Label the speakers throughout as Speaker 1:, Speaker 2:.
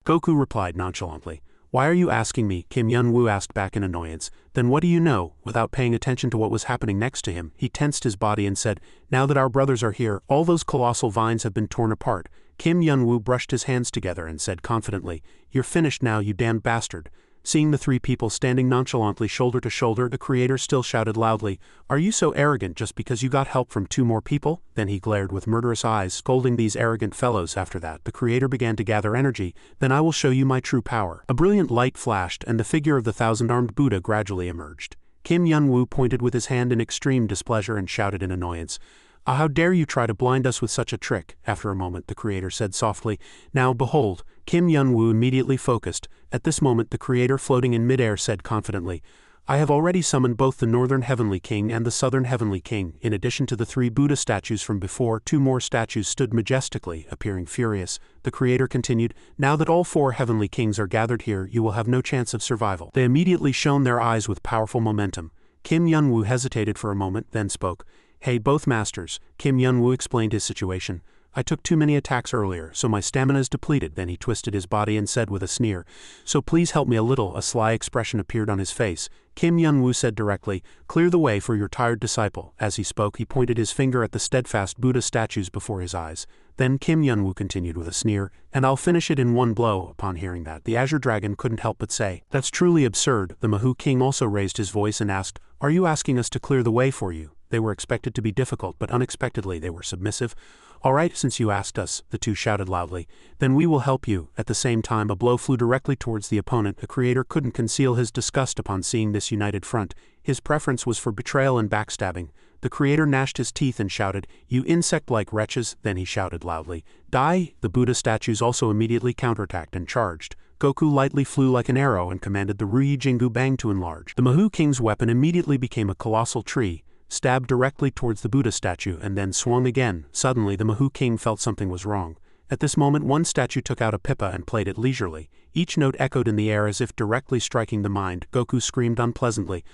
Speaker 1: Goku replied nonchalantly. Why are you asking me? Kim Yun-woo asked back in annoyance. Then what do you know? Without paying attention to what was happening next to him, he tensed his body and said, now that our brothers are here, all those colossal vines have been torn apart. Kim Yun-woo brushed his hands together and said confidently, you're finished now, you damned bastard. Seeing the three people standing nonchalantly shoulder to shoulder, the creator still shouted loudly, are you so arrogant just because you got help from 2 more people? Then he glared with murderous eyes, scolding these arrogant fellows. After that, the creator began to gather energy. Then I will show you my true power. A brilliant light flashed, and the figure of the 1,000-armed Buddha gradually emerged. Kim Yun-woo pointed with his hand in extreme displeasure and shouted in annoyance, how dare you try to blind us with such a trick? After a moment, the creator said softly, now behold. Kim Yun-woo immediately focused. At this moment, the creator floating in midair said confidently, I have already summoned both the Northern Heavenly King and the Southern Heavenly King. In addition to the 3 Buddha statues from before, 2 more statues stood majestically, appearing furious. The creator continued, now that all 4 Heavenly Kings are gathered here, you will have no chance of survival. They immediately shone their eyes with powerful momentum. Kim Yun-woo hesitated for a moment, then spoke. Hey, both masters. Kim Yun-woo explained his situation. I took too many attacks earlier, so my stamina is depleted. Then he twisted his body and said with a sneer, so please help me a little. A sly expression appeared on his face. Kim Yun-woo said directly, clear the way for your tired disciple. As he spoke, he pointed his finger at the steadfast Buddha statues before his eyes. Then Kim Yun-woo continued with a sneer, and I'll finish it in one blow. Upon hearing that, the Azure Dragon couldn't help but say, that's truly absurd. The Manhwa King also raised his voice and asked, are you asking us to clear the way for you? They were expected to be difficult, but unexpectedly they were submissive. All right, since you asked us, the two shouted loudly, then we will help you. At the same time, a blow flew directly towards the opponent. The creator couldn't conceal his disgust upon seeing this united front. His preference was for betrayal and backstabbing. The creator gnashed his teeth and shouted, you insect-like wretches. Then he shouted loudly, die! The Buddha statues also immediately counterattacked and charged. Goku lightly flew like an arrow and commanded the Rui Jingu Bang to enlarge. The Manhwa King's weapon immediately became a colossal tree, stabbed directly towards the Buddha statue and then swung again. Suddenly the Manhwa King felt something was wrong. At this moment one statue took out a pipa and played it leisurely. Each note echoed in the air as if directly striking the mind. Goku screamed unpleasantly.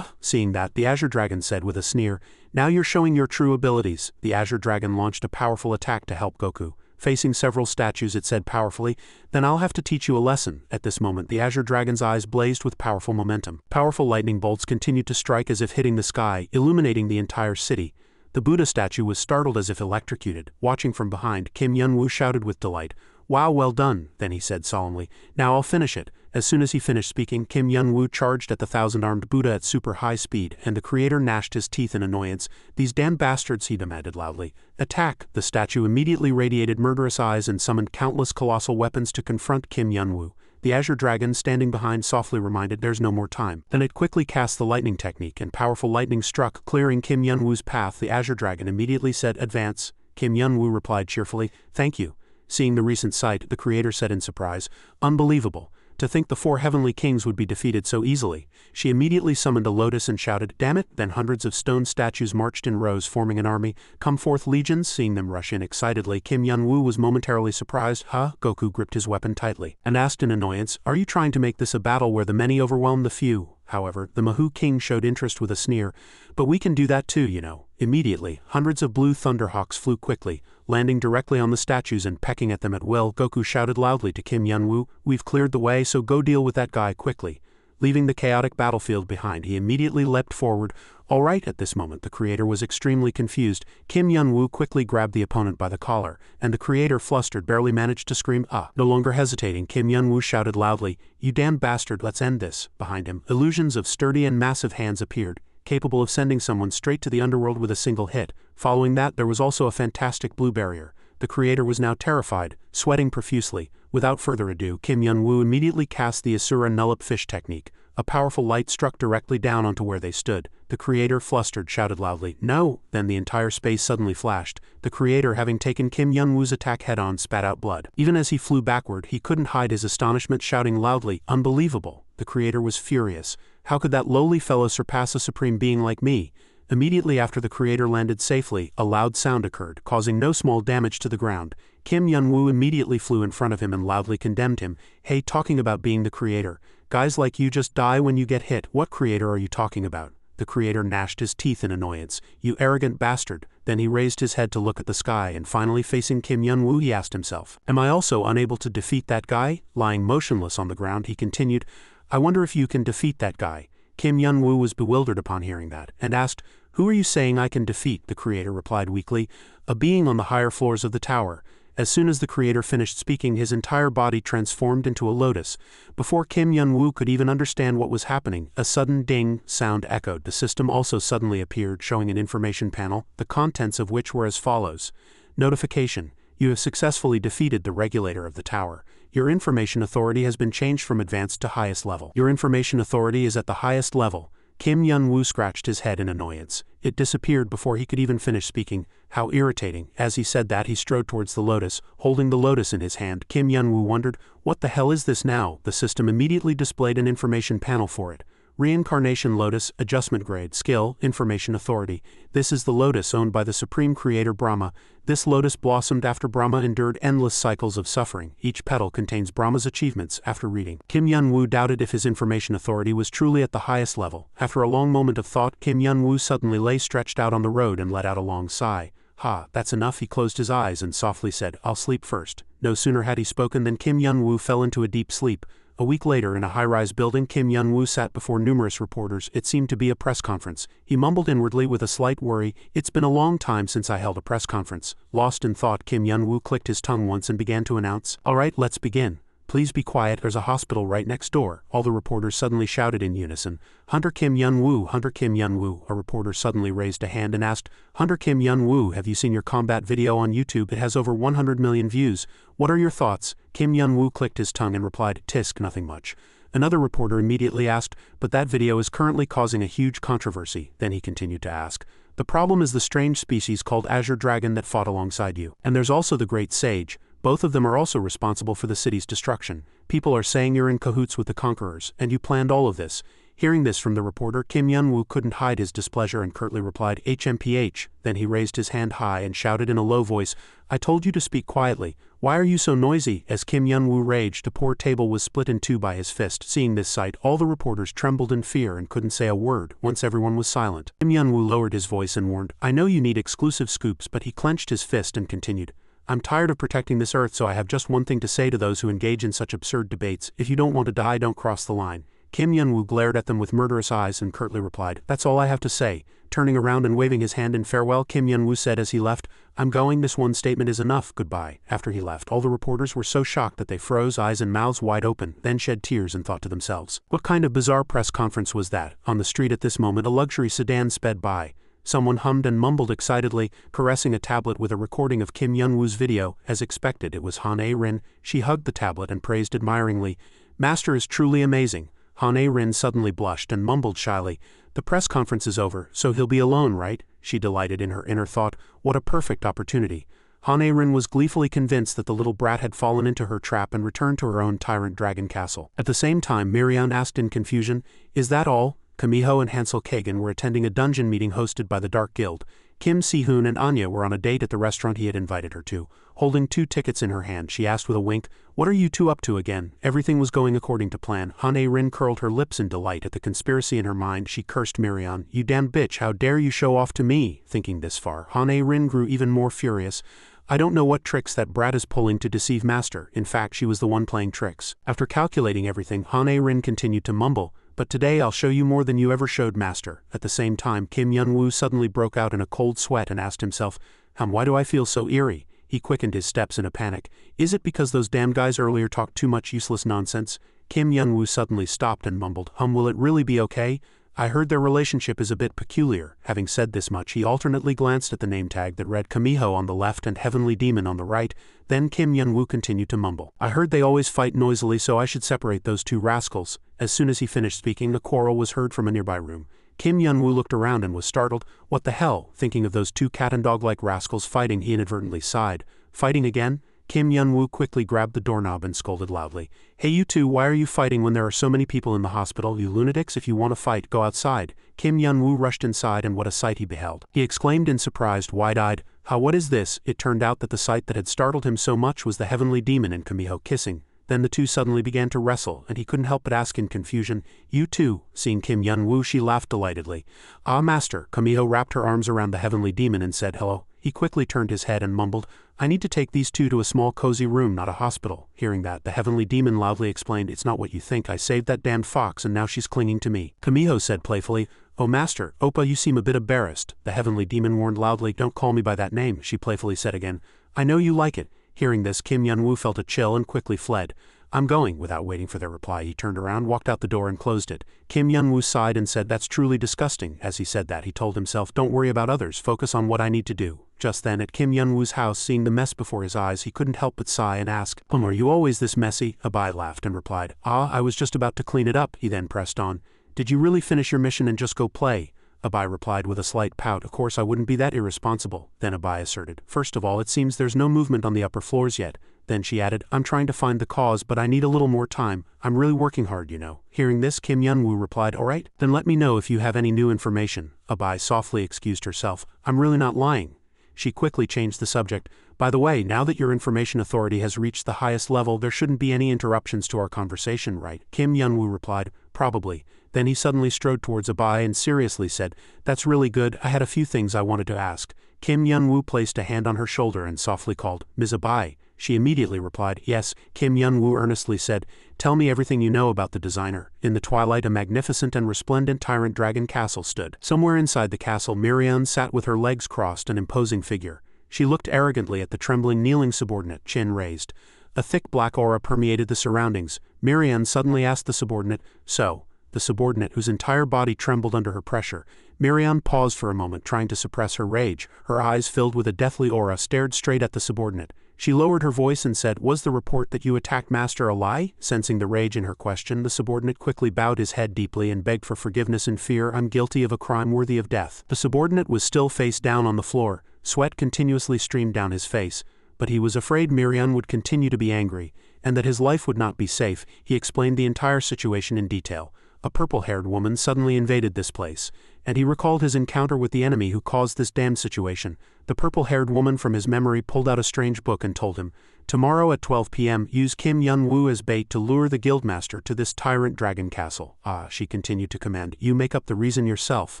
Speaker 1: Seeing that, the Azure Dragon said with a sneer, now you're showing your true abilities. The Azure Dragon launched a powerful attack to help Goku. Facing several statues, it said powerfully, then I'll have to teach you a lesson. At this moment the Azure Dragon's eyes blazed with powerful momentum. Powerful lightning bolts continued to strike as if hitting the sky, illuminating the entire city. The Buddha statue was startled as if electrocuted. Watching from behind, Kim Yun-woo shouted with delight, wow, well done. Then he said solemnly, now I'll finish it. As soon as he finished speaking, Kim Yun-woo charged at the 1,000-armed Buddha at super high speed, and the creator gnashed his teeth in annoyance. These damn bastards, he demanded loudly. Attack! The statue immediately radiated murderous eyes and summoned countless colossal weapons to confront Kim Yun-woo. The Azure Dragon, standing behind, softly reminded, there's no more time. Then it quickly cast the lightning technique, and powerful lightning struck, clearing Kim Yun-woo's path. The Azure Dragon immediately said, advance. Kim Yun-woo replied cheerfully, thank you. Seeing the recent sight, the creator said in surprise, unbelievable. To think the 4 heavenly kings would be defeated so easily. She immediately summoned a lotus and shouted, damn it! Then hundreds of stone statues marched in rows forming an army. Come forth, legions! Seeing them rush in excitedly, Kim Yun-woo was momentarily surprised. Goku gripped his weapon tightly and asked in annoyance, are you trying to make this a battle where the many overwhelm the few? However, the Manhwa King showed interest with a sneer, but we can do that too, you know. Immediately, hundreds of blue thunderhawks flew quickly, landing directly on the statues and pecking at them at will. Goku shouted loudly to Kim Yun-woo, we've cleared the way, so go deal with that guy quickly. Leaving the chaotic battlefield behind, he immediately leapt forward. All right, at this moment the creator was extremely confused. Kim Yun-woo quickly grabbed the opponent by the collar, and the creator, flustered, barely managed to scream, No longer hesitating, Kim Yun-woo shouted loudly, you damn bastard, let's end this. Behind him, illusions of sturdy and massive hands appeared, capable of sending someone straight to the underworld with a single hit. Following that, there was also a fantastic blue barrier. The creator was now terrified, sweating profusely. Without further ado, Kim Yun-woo immediately cast the Asura Nullip Fish technique. A powerful light struck directly down onto where they stood. The creator, flustered, shouted loudly, no! Then the entire space suddenly flashed. The creator, having taken Kim Yun-woo's attack head-on, spat out blood. Even as he flew backward, he couldn't hide his astonishment, shouting loudly, unbelievable! The creator was furious. How could that lowly fellow surpass a supreme being like me? Immediately after the creator landed safely, a loud sound occurred, causing no small damage to the ground. Kim Yun-woo immediately flew in front of him and loudly condemned him. Hey, talking about being the creator. Guys like you just die when you get hit. What creator are you talking about? The creator gnashed his teeth in annoyance. "You arrogant bastard." Then he raised his head to look at the sky and finally facing Kim Yun-woo he asked himself, "Am I also unable to defeat that guy?" Lying motionless on the ground he continued, "I wonder if you can defeat that guy." Kim Yun-woo was bewildered upon hearing that, and asked, "Who are you saying I can defeat?" The creator replied weakly, "A being on the higher floors of the tower." As soon as the creator finished speaking, his entire body transformed into a lotus. Before Kim Yun-woo could even understand what was happening, a sudden ding sound echoed. The system also suddenly appeared, showing an information panel, the contents of which were as follows. Notification: you have successfully defeated the regulator of the tower. Your information authority has been changed from advanced to highest level. Your information authority is at the highest level. Kim Yun-woo scratched his head in annoyance. It disappeared before he could even finish speaking. How irritating. As he said that, he strode towards the lotus, holding the lotus in his hand. Kim Yun-woo wondered, what the hell is this now? The system immediately displayed an information panel for it. Reincarnation Lotus, Adjustment Grade, Skill, Information Authority. This is the lotus owned by the Supreme Creator Brahma. This lotus blossomed after Brahma endured endless cycles of suffering. Each petal contains Brahma's achievements. After reading, Kim Yun-woo doubted if his information authority was truly at the highest level. After a long moment of thought, Kim Yun-woo suddenly lay stretched out on the road and let out a long sigh. "Ha, that's enough." He closed his eyes and softly said, "I'll sleep first." No sooner had he spoken than Kim Yun-woo fell into a deep sleep. A week later, in a high-rise building, Kim Yun-woo sat before numerous reporters. It seemed to be a press conference. He mumbled inwardly with a slight worry, "It's been a long time since I held a press conference." Lost in thought, Kim Yun-woo clicked his tongue once and began to announce, "All right, let's begin. Please be quiet, there's a hospital right next door." All the reporters suddenly shouted in unison, "Hunter Kim Yun-woo, Hunter Kim Yun-woo." A reporter suddenly raised a hand and asked, "Hunter Kim Yun-woo, have you seen your combat video on YouTube? It has over 100 million views. What are your thoughts?" Kim Yun-woo clicked his tongue and replied, "Tisk, nothing much." Another reporter immediately asked, "But that video is currently causing a huge controversy." Then he continued to ask, "The problem is the strange species called Azure Dragon that fought alongside you. And there's also the Great Sage. Both of them are also responsible for the city's destruction. People are saying you're in cahoots with the conquerors, and you planned all of this." Hearing this from the reporter, Kim Yun-woo couldn't hide his displeasure and curtly replied, "HMPH." Then he raised his hand high and shouted in a low voice, "I told you to speak quietly. Why are you so noisy?" As Kim Yun-woo raged, a poor table was split in two by his fist. Seeing this sight, all the reporters trembled in fear and couldn't say a word. Once everyone was silent, Kim Yun-woo lowered his voice and warned, "I know you need exclusive scoops," but he clenched his fist and continued, "I'm tired of protecting this earth, so I have just one thing to say to those who engage in such absurd debates. If you don't want to die, don't cross the line." Kim Yun-woo glared at them with murderous eyes and curtly replied, "That's all I have to say." Turning around and waving his hand in farewell, Kim Yun-woo said as he left, "I'm going, this one statement is enough, goodbye." After he left, all the reporters were so shocked that they froze, eyes and mouths wide open, then shed tears and thought to themselves, what kind of bizarre press conference was that? On the street at this moment, a luxury sedan sped by. Someone hummed and mumbled excitedly, caressing a tablet with a recording of Kim Yun-woo's video. As expected, it was Han A-rin. She hugged the tablet and praised admiringly, "Master is truly amazing." Han A-rin suddenly blushed and mumbled shyly, "The press conference is over, so he'll be alone, right?" She delighted in her inner thought, "What a perfect opportunity." Han A-rin was gleefully convinced that the little brat had fallen into her trap and returned to her own tyrant dragon castle. At the same time, Miriam asked in confusion, "Is that all?" Kamiho and Hansel Kagan were attending a dungeon meeting hosted by the Dark Guild. Kim Si-hoon and Anya were on a date at the restaurant he had invited her to. Holding 2 tickets in her hand, she asked with a wink, "What are you two up to again?" Everything was going according to plan. Han A-rin curled her lips in delight at the conspiracy in her mind. She cursed Miriam, "You damn bitch, how dare you show off to me?" Thinking this far, Han A-rin grew even more furious. "I don't know what tricks that brat is pulling to deceive Master. In fact, she was the one playing tricks." After calculating everything, Han A-rin continued to mumble, "But today I'll show you more than you ever showed Master." At the same time, Kim Yun-woo suddenly broke out in a cold sweat and asked himself, why do I feel so eerie?" He quickened his steps in a panic. "Is it because those damn guys earlier talked too much useless nonsense?" Kim Yun-woo suddenly stopped and mumbled, "Will it really be okay? I heard their relationship is a bit peculiar." Having said this much, he alternately glanced at the name tag that read Kamiho on the left and Heavenly Demon on the right. Then Kim Yun-woo continued to mumble, "I heard they always fight noisily, so I should separate those two rascals." As soon as he finished speaking, a quarrel was heard from a nearby room. Kim Yun-woo looked around and was startled. What the hell? Thinking of those two cat and dog-like rascals fighting, he inadvertently sighed. Fighting again? Kim Yun-woo quickly grabbed the doorknob and scolded loudly, "Hey you two, why are you fighting when there are so many people in the hospital? You lunatics, if you want to fight, go outside." Kim Yun-woo rushed inside, and what a sight he beheld. He exclaimed in surprised, wide-eyed, "What is this?" It turned out that the sight that had startled him so much was the Heavenly Demon and Kamiho kissing. Then the two suddenly began to wrestle, and he couldn't help but ask in confusion, "You too?" Seeing Kim Yun-woo, she laughed delightedly. "Ah, master." Kamiho wrapped her arms around the heavenly demon and said hello. He quickly turned his head and mumbled, "I need to take these two to a small cozy room, not a hospital." Hearing that, the heavenly demon loudly explained, "It's not what you think. I saved that damned fox and now she's clinging to me." Kamiho said playfully, "Oh master, Oppa, you seem a bit embarrassed." The heavenly demon warned loudly, "Don't call me by that name," she playfully said again. "I know you like it." Hearing this, Kim Yun-woo felt a chill and quickly fled. "I'm going." Without waiting for their reply, he turned around, walked out the door and closed it. Kim Yun-woo sighed and said, "That's truly disgusting." As he said that, he told himself, "Don't worry about others, focus on what I need to do." Just then, at Kim Yun-woo's house, seeing the mess before his eyes, he couldn't help but sigh and ask, Are you always this messy?" Abai laughed and replied, "Ah, I was just about to clean it up." He then pressed on, "Did you really finish your mission and just go play?" Abai replied with a slight pout, "Of course I wouldn't be that irresponsible." Then Abai asserted, "First of all, it seems there's no movement on the upper floors yet." Then she added, "I'm trying to find the cause, but I need a little more time. I'm really working hard, you know." Hearing this, Kim Yun-woo replied, "Alright, then let me know if you have any new information." Abai softly excused herself, "I'm really not lying." She quickly changed the subject. "By the way, now that your information authority has reached the highest level, there shouldn't be any interruptions to our conversation, right?" Kim Yun-woo replied, "Probably." Then he suddenly strode towards Abai and seriously said, "That's really good. I had a few things I wanted to ask." Kim Yun-woo placed a hand on her shoulder and softly called, "Ms. Abai." She immediately replied, "Yes." Kim Yun-woo earnestly said, "Tell me everything you know about the designer." In the twilight, a magnificent and resplendent tyrant dragon castle stood. Somewhere inside the castle, Miriam sat with her legs crossed, an imposing figure. She looked arrogantly at the trembling, kneeling subordinate, chin raised. A thick black aura permeated the surroundings. Miriam suddenly asked the subordinate, "So?" The subordinate, whose entire body trembled under her pressure. Miriam paused for a moment, trying to suppress her rage. Her eyes, filled with a deathly aura, stared straight at the subordinate. She lowered her voice and said, "Was the report that you attacked Master a lie?" Sensing the rage in her question, the subordinate quickly bowed his head deeply and begged for forgiveness in fear. "I'm guilty of a crime worthy of death." The subordinate was still face down on the floor. Sweat continuously streamed down his face. But he was afraid Miriam would continue to be angry, and that his life would not be safe. He explained the entire situation in detail. A purple-haired woman suddenly invaded this place, and he recalled his encounter with the enemy who caused this damned situation. The purple-haired woman from his memory pulled out a strange book and told him, "Tomorrow at 12 p.m. use Kim Yun-woo as bait to lure the guildmaster to this tyrant dragon castle." "Ah," she continued to command, "you make up the reason yourself."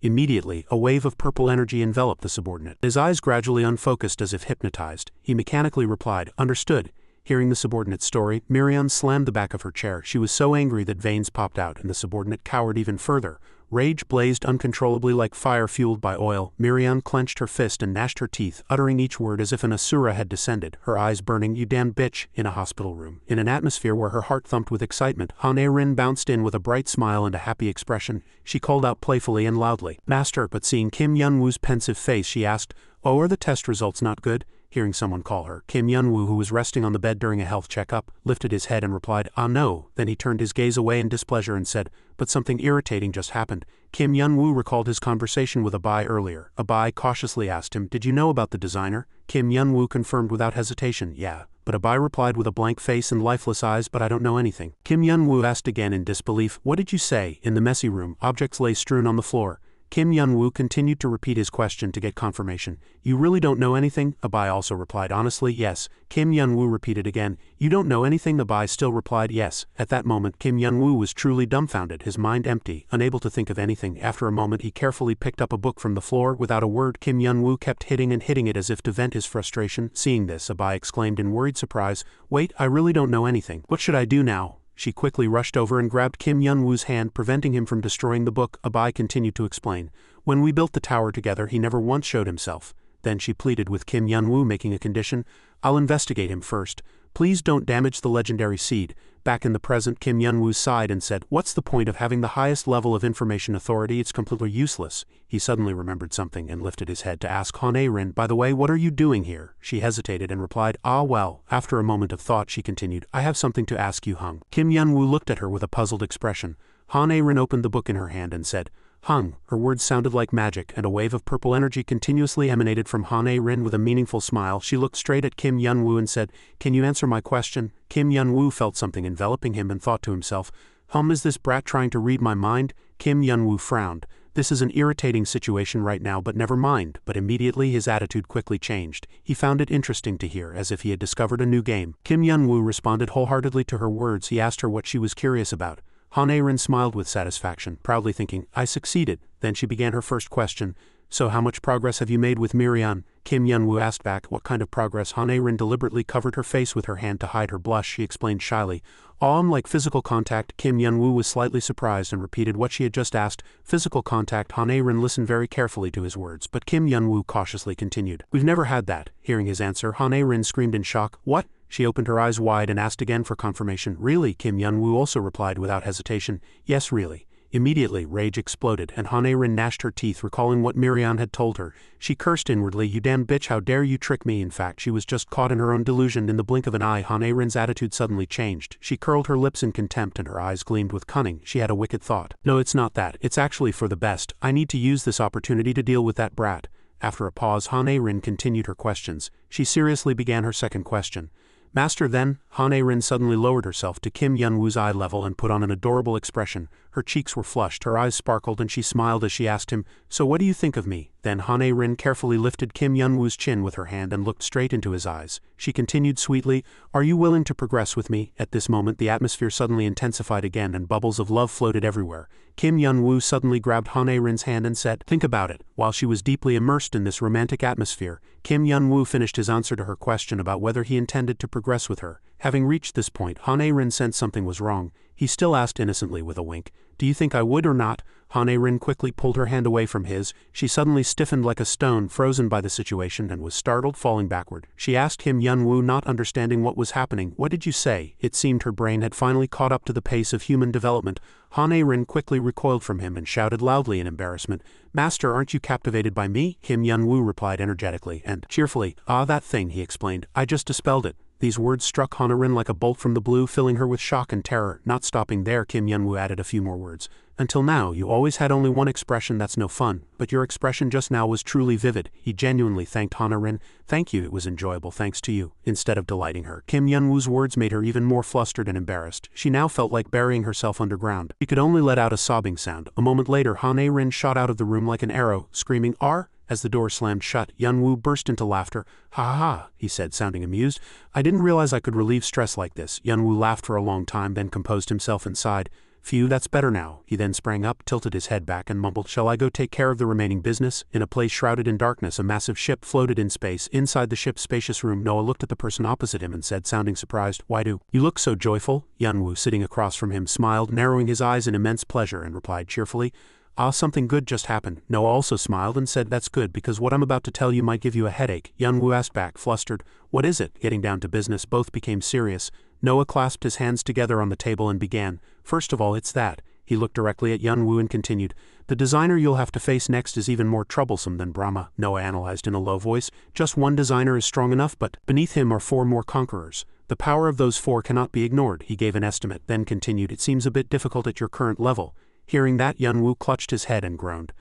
Speaker 1: Immediately, a wave of purple energy enveloped the subordinate. His eyes gradually unfocused as if hypnotized. He mechanically replied, "Understood." Hearing the subordinate's story, Miriam slammed the back of her chair. She was so angry that veins popped out, and the subordinate cowered even further. Rage blazed uncontrollably like fire fueled by oil. Miriam clenched her fist and gnashed her teeth, uttering each word as if an asura had descended, her eyes burning. "You damned bitch!" In a hospital room, in an atmosphere where her heart thumped with excitement, Hane-rin bounced in with a bright smile and a happy expression. She called out playfully and loudly, "Master!" But seeing Kim Yun-woo's pensive face, she asked, "Oh, are the test results not good?" Hearing someone call her, Kim Yun-woo, who was resting on the bed during a health checkup, lifted his head and replied, "Ah no." Then he turned his gaze away in displeasure and said, "But something irritating just happened." Kim Yun-woo recalled his conversation with Abai earlier. Abai cautiously asked him, "Did you know about the designer?" Kim Yun-woo confirmed without hesitation, "Yeah." But Abai replied with a blank face and lifeless eyes, "But I don't know anything." Kim Yun-woo asked again in disbelief, "What did you say?" In the messy room, objects lay strewn on the floor. Kim Yun-woo continued to repeat his question to get confirmation. "You really don't know anything?" Abai also replied honestly, "Yes." Kim Yun-woo repeated again, "You don't know anything?" Abai still replied yes. At that moment, Kim Yun-woo was truly dumbfounded, his mind empty, unable to think of anything. After a moment, he carefully picked up a book from the floor. Without a word, Kim Yun-woo kept hitting and hitting it as if to vent his frustration. Seeing this, Abai exclaimed in worried surprise, "Wait, I really don't know anything. What should I do now?" She quickly rushed over and grabbed Kim Yun-woo's hand, preventing him from destroying the book. Abai continued to explain, "When we built the tower together, he never once showed himself." Then she pleaded with Kim Yun-woo, making a condition, "I'll investigate him first. Please don't damage the legendary seed." Back in the present, Kim Yun-woo sighed and said, "What's the point of having the highest level of information authority? It's completely useless." He suddenly remembered something and lifted his head to ask Hane-rin, "By the way, what are you doing here?" She hesitated and replied, "Ah well." After a moment of thought, she continued, "I have something to ask you, Hung." Kim Yun-woo looked at her with a puzzled expression. Hane-rin opened the book in her hand and said, "Hung." Her words sounded like magic, and a wave of purple energy continuously emanated from Hane-rin. With a meaningful smile, she looked straight at Kim Yun-woo and said, "Can you answer my question?" Kim Yun-woo felt something enveloping him and thought to himself, "Is this brat trying to read my mind?" Kim Yun-woo frowned. this is an irritating situation right now, but never mind. But immediately his attitude quickly changed. He found it interesting to hear, as if he had discovered a new game. Kim Yun-woo responded wholeheartedly to her words. He asked her what she was curious about. Han A-rin smiled with satisfaction, proudly thinking, I succeeded. Then she began her first question. So how much progress have you made with Miriam? Kim Yun-woo asked back. What kind of progress? Han A-rin deliberately covered her face with her hand to hide her blush. She explained shyly. Like physical contact. Kim Yun-woo was slightly surprised and repeated what she had just asked. Physical contact. Han A-rin listened very carefully to his words, but Kim Yun-woo cautiously continued. We've never had that. Hearing his answer, Han A-rin screamed in shock. What? She opened her eyes wide and asked again for confirmation. Really? Kim Yun-woo also replied without hesitation. Yes, really. Immediately, rage exploded, and Han A-rin gnashed her teeth, recalling what Miriam had told her. She cursed inwardly, you damn bitch, how dare you trick me. In fact, she was just caught in her own delusion. In the blink of an eye, Han A-rin's attitude suddenly changed. She curled her lips in contempt and her eyes gleamed with cunning. She had a wicked thought. No, it's not that. It's actually for the best. I need to use this opportunity to deal with that brat. After a pause, Han A-rin continued her questions. She seriously began her second question. Master, then? Han A-rin suddenly lowered herself to Kim Yun-woo's eye level and put on an adorable expression. Her cheeks were flushed, her eyes sparkled, and she smiled as she asked him, So what do you think of me? Then Han A-rin carefully lifted Kim Yun-woo's chin with her hand and looked straight into his eyes. She continued sweetly, Are you willing to progress with me? At this moment the atmosphere suddenly intensified again and bubbles of love floated everywhere. Kim Yun-woo suddenly grabbed Han A-rin's hand and said, Think about it. While she was deeply immersed in this romantic atmosphere, Kim Yun-woo finished his answer to her question about whether he intended to progress with her. Having reached this point, Han A-rin sensed something was wrong. He still asked innocently with a wink, Do you think I would or not? Han A-rin quickly pulled her hand away from his. She suddenly stiffened like a stone, frozen by the situation, and was startled, falling backward. She asked Kim Yun-woo, not understanding what was happening. What did you say? It seemed her brain had finally caught up to the pace of human development. Han A-rin quickly recoiled from him and shouted loudly in embarrassment, Master, aren't you captivated by me? Kim Yun-woo replied energetically and cheerfully, that thing, he explained. I just dispelled it. These words struck Han A-rin like a bolt from the blue, filling her with shock and terror. Not stopping there, Kim Yun-woo added a few more words. Until now, you always had only one expression. That's no fun, but your expression just now was truly vivid. He genuinely thanked Han A-rin. Thank you, it was enjoyable thanks to you. Instead of delighting her, Kim Yun-woo's words made her even more flustered and embarrassed. She now felt like burying herself underground. She could only let out a sobbing sound. A moment later, Han A-rin shot out of the room like an arrow, screaming, Ar! As the door slammed shut, Yun-woo burst into laughter. Ha ha ha, he said, sounding amused. I didn't realize I could relieve stress like this. Yun-woo laughed for a long time, then composed himself and sighed. Phew, that's better now. He then sprang up, tilted his head back, and mumbled, Shall I go take care of the remaining business? In a place shrouded in darkness, a massive ship floated in space. Inside the ship's spacious room, Noah looked at the person opposite him and said, sounding surprised, Why do you look so joyful? Yun-woo, sitting across from him, smiled, narrowing his eyes in immense pleasure, and replied cheerfully, Something good just happened. Noah also smiled and said, That's good, because what I'm about to tell you might give you a headache. Yun-woo asked back, flustered, What is it? Getting down to business, both became serious. Noah clasped his hands together on the table and began, First of all, it's that. He looked directly at Yun-woo and continued, The designer you'll have to face next is even more troublesome than Brahma. Noah analyzed in a low voice, Just one designer is strong enough, but beneath him are 4 more conquerors. The power of those 4 cannot be ignored. He gave an estimate, then continued, It seems a bit difficult at your current level. Hearing that, Yun-woo clutched his head and groaned.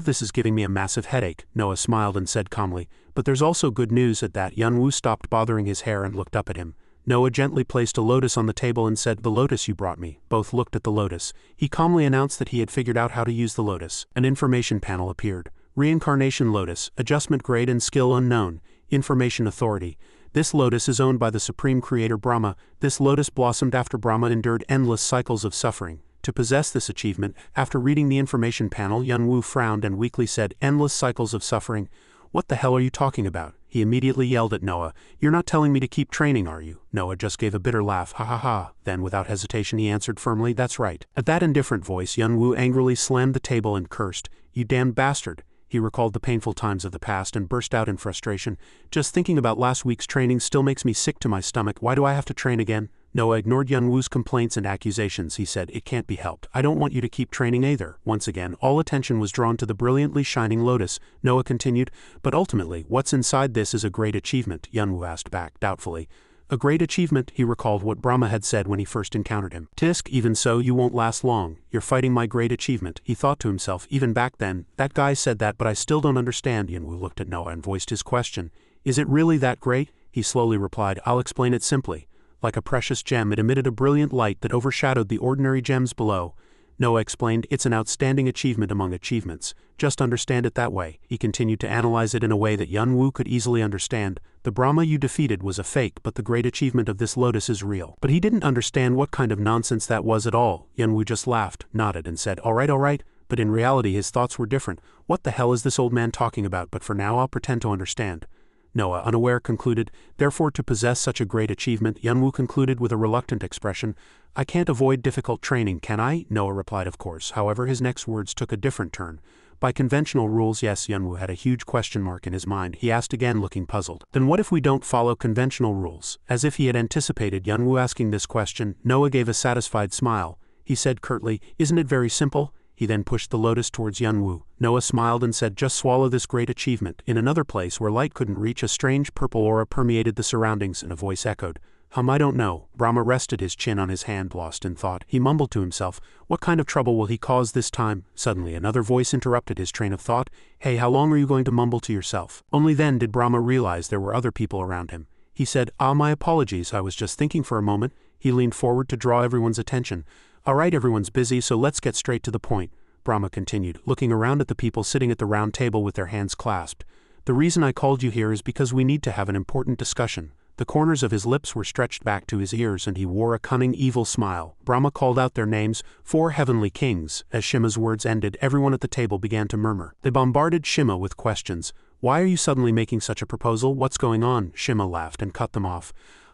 Speaker 1: This is giving me a massive headache, Noah smiled and said calmly. But there's also good news. At that, Yun-woo stopped bothering his hair and looked up at him. Noah gently placed a lotus on the table and said, The lotus you brought me. Both looked at the lotus. He calmly announced that he had figured out how to use the lotus. An information panel appeared. Reincarnation lotus, adjustment grade and skill unknown. Information authority. This lotus is owned by the supreme creator Brahma. This lotus blossomed after Brahma endured endless cycles of suffering. To possess this achievement, after reading the information panel, Yun-woo frowned and weakly said, Endless cycles of suffering? What the hell are you talking about? He immediately yelled at Noah, You're not telling me to keep training, are you? Noah just gave a bitter laugh, ha ha ha. Then without hesitation he answered firmly, That's right. At that indifferent voice, Yun-woo angrily slammed the table and cursed, You damned bastard. He recalled the painful times of the past and burst out in frustration. Just thinking about last week's training still makes me sick to my stomach. Why do I have to train again? Noah ignored Yun-woo's complaints and accusations. He said, It can't be helped. I don't want you to keep training either. Once again, all attention was drawn to the brilliantly shining lotus. Noah continued, But ultimately, what's inside this is a great achievement, Yun-woo asked back, doubtfully. A great achievement, he recalled what Brahma had said when he first encountered him. Tisk, even so, you won't last long. You're fighting my great achievement, he thought to himself. Even back then, that guy said that, but I still don't understand. Yun-woo looked at Noah and voiced his question. Is it really that great? He slowly replied, I'll explain it simply. Like a precious gem, it emitted a brilliant light that overshadowed the ordinary gems below. Noah explained, it's an outstanding achievement among achievements. Just understand it that way. He continued to analyze it in a way that Yunwoo could easily understand. The Brahma you defeated was a fake, but the great achievement of this lotus is real. But he didn't understand what kind of nonsense that was at all. Yunwoo just laughed, nodded, and said, all right. But in reality his thoughts were different. What the hell is this old man talking about? But for now I'll pretend to understand. Noah, unaware, concluded, therefore to possess such a great achievement, Yunwoo concluded with a reluctant expression, I can't avoid difficult training, can I? Noah replied, of course. However, his next words took a different turn. By conventional rules, yes. Yunwoo had a huge question mark in his mind. He asked again, looking puzzled. Then what if we don't follow conventional rules? As if he had anticipated Yunwoo asking this question, Noah gave a satisfied smile. He said curtly, isn't it very simple? He then pushed the lotus towards Yunwoo. Noah smiled and said, just swallow this great achievement. In another place where light couldn't reach, a strange purple aura permeated the surroundings, and a voice echoed, I don't know. Brahma rested his chin on his hand, lost in thought. He mumbled to himself, what kind of trouble will he cause this time? Suddenly another voice interrupted his train of thought, hey, how long are you going to mumble to yourself? Only then did Brahma realize there were other people around him. He said, my apologies, I was just thinking for a moment. He leaned forward to draw everyone's attention. All right, everyone's busy, so let's get straight to the point. Brahma continued, looking around at the people sitting at the round table with their hands clasped. The reason I called you here is because we need to have an important discussion. The corners of his lips were stretched back to his ears and he wore a cunning, evil smile. Brahma called out their names, 4 heavenly kings. As Shima's words ended, everyone at the table began to murmur. They bombarded Shima with questions. Why are you suddenly making such a proposal? What's going on? Shima laughed and cut them off.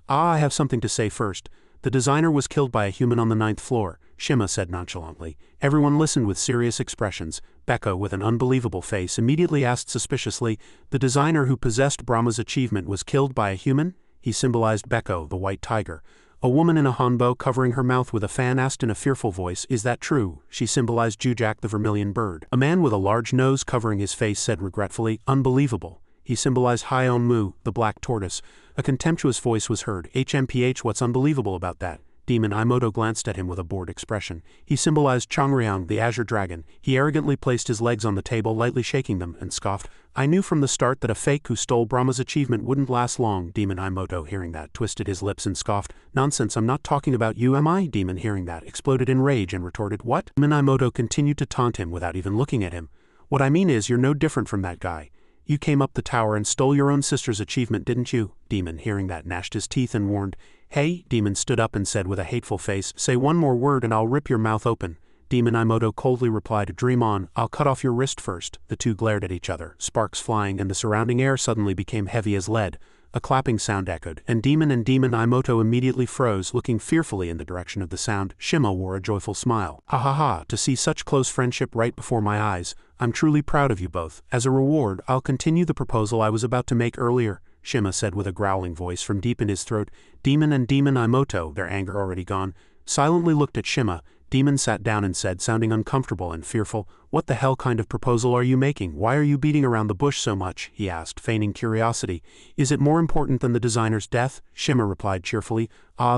Speaker 1: I have something to say first. The designer was killed by a human on the 9th floor, Shima said nonchalantly. Everyone listened with serious expressions. Becca, with an unbelievable face, immediately asked suspiciously, the designer who possessed Brahma's achievement was killed by a human? He symbolized Becco, the white tiger. A woman in a hanbok covering her mouth with a fan asked in a fearful voice, is that true? She symbolized Jujak, the vermilion bird. A man with a large nose covering his face said regretfully, unbelievable. He symbolized Hyeon Mu, the black tortoise. A contemptuous voice was heard, HMPH, what's unbelievable about that? Demon Imoto glanced at him with a bored expression. He symbolized Changryang, the azure dragon. He arrogantly placed his legs on the table, lightly shaking them, and scoffed. I knew from the start that a fake who stole Brahma's achievement wouldn't last long. Demon Imoto, hearing that, twisted his lips and scoffed. Nonsense, I'm not talking about you, am I? Demon, hearing that, exploded in rage and retorted, what? Demon Imoto continued to taunt him without even looking at him. What I mean is, you're no different from that guy. You came up the tower and stole your own sister's achievement, didn't you? Demon, hearing that, gnashed his teeth and warned. Hey, Demon stood up and said with a hateful face, say one more word and I'll rip your mouth open. Demon Imoto coldly replied, dream on, I'll cut off your wrist first. The two glared at each other, sparks flying, and the surrounding air suddenly became heavy as lead. A clapping sound echoed, and Demon Imoto immediately froze, looking fearfully in the direction of the sound. Shima wore a joyful smile. Ha ha ha, to see such close friendship right before my eyes. I'm truly proud of you both. As a reward, I'll continue the proposal I was about to make earlier, Shima said with a growling voice from deep in his throat. Demon Imoto, their anger already gone, silently looked at Shima. Demon sat down and said, sounding uncomfortable and fearful, what the hell kind of proposal are you making? Why are you beating around the bush so much? He asked, feigning curiosity. Is it more important than the designer's death? Shima replied cheerfully,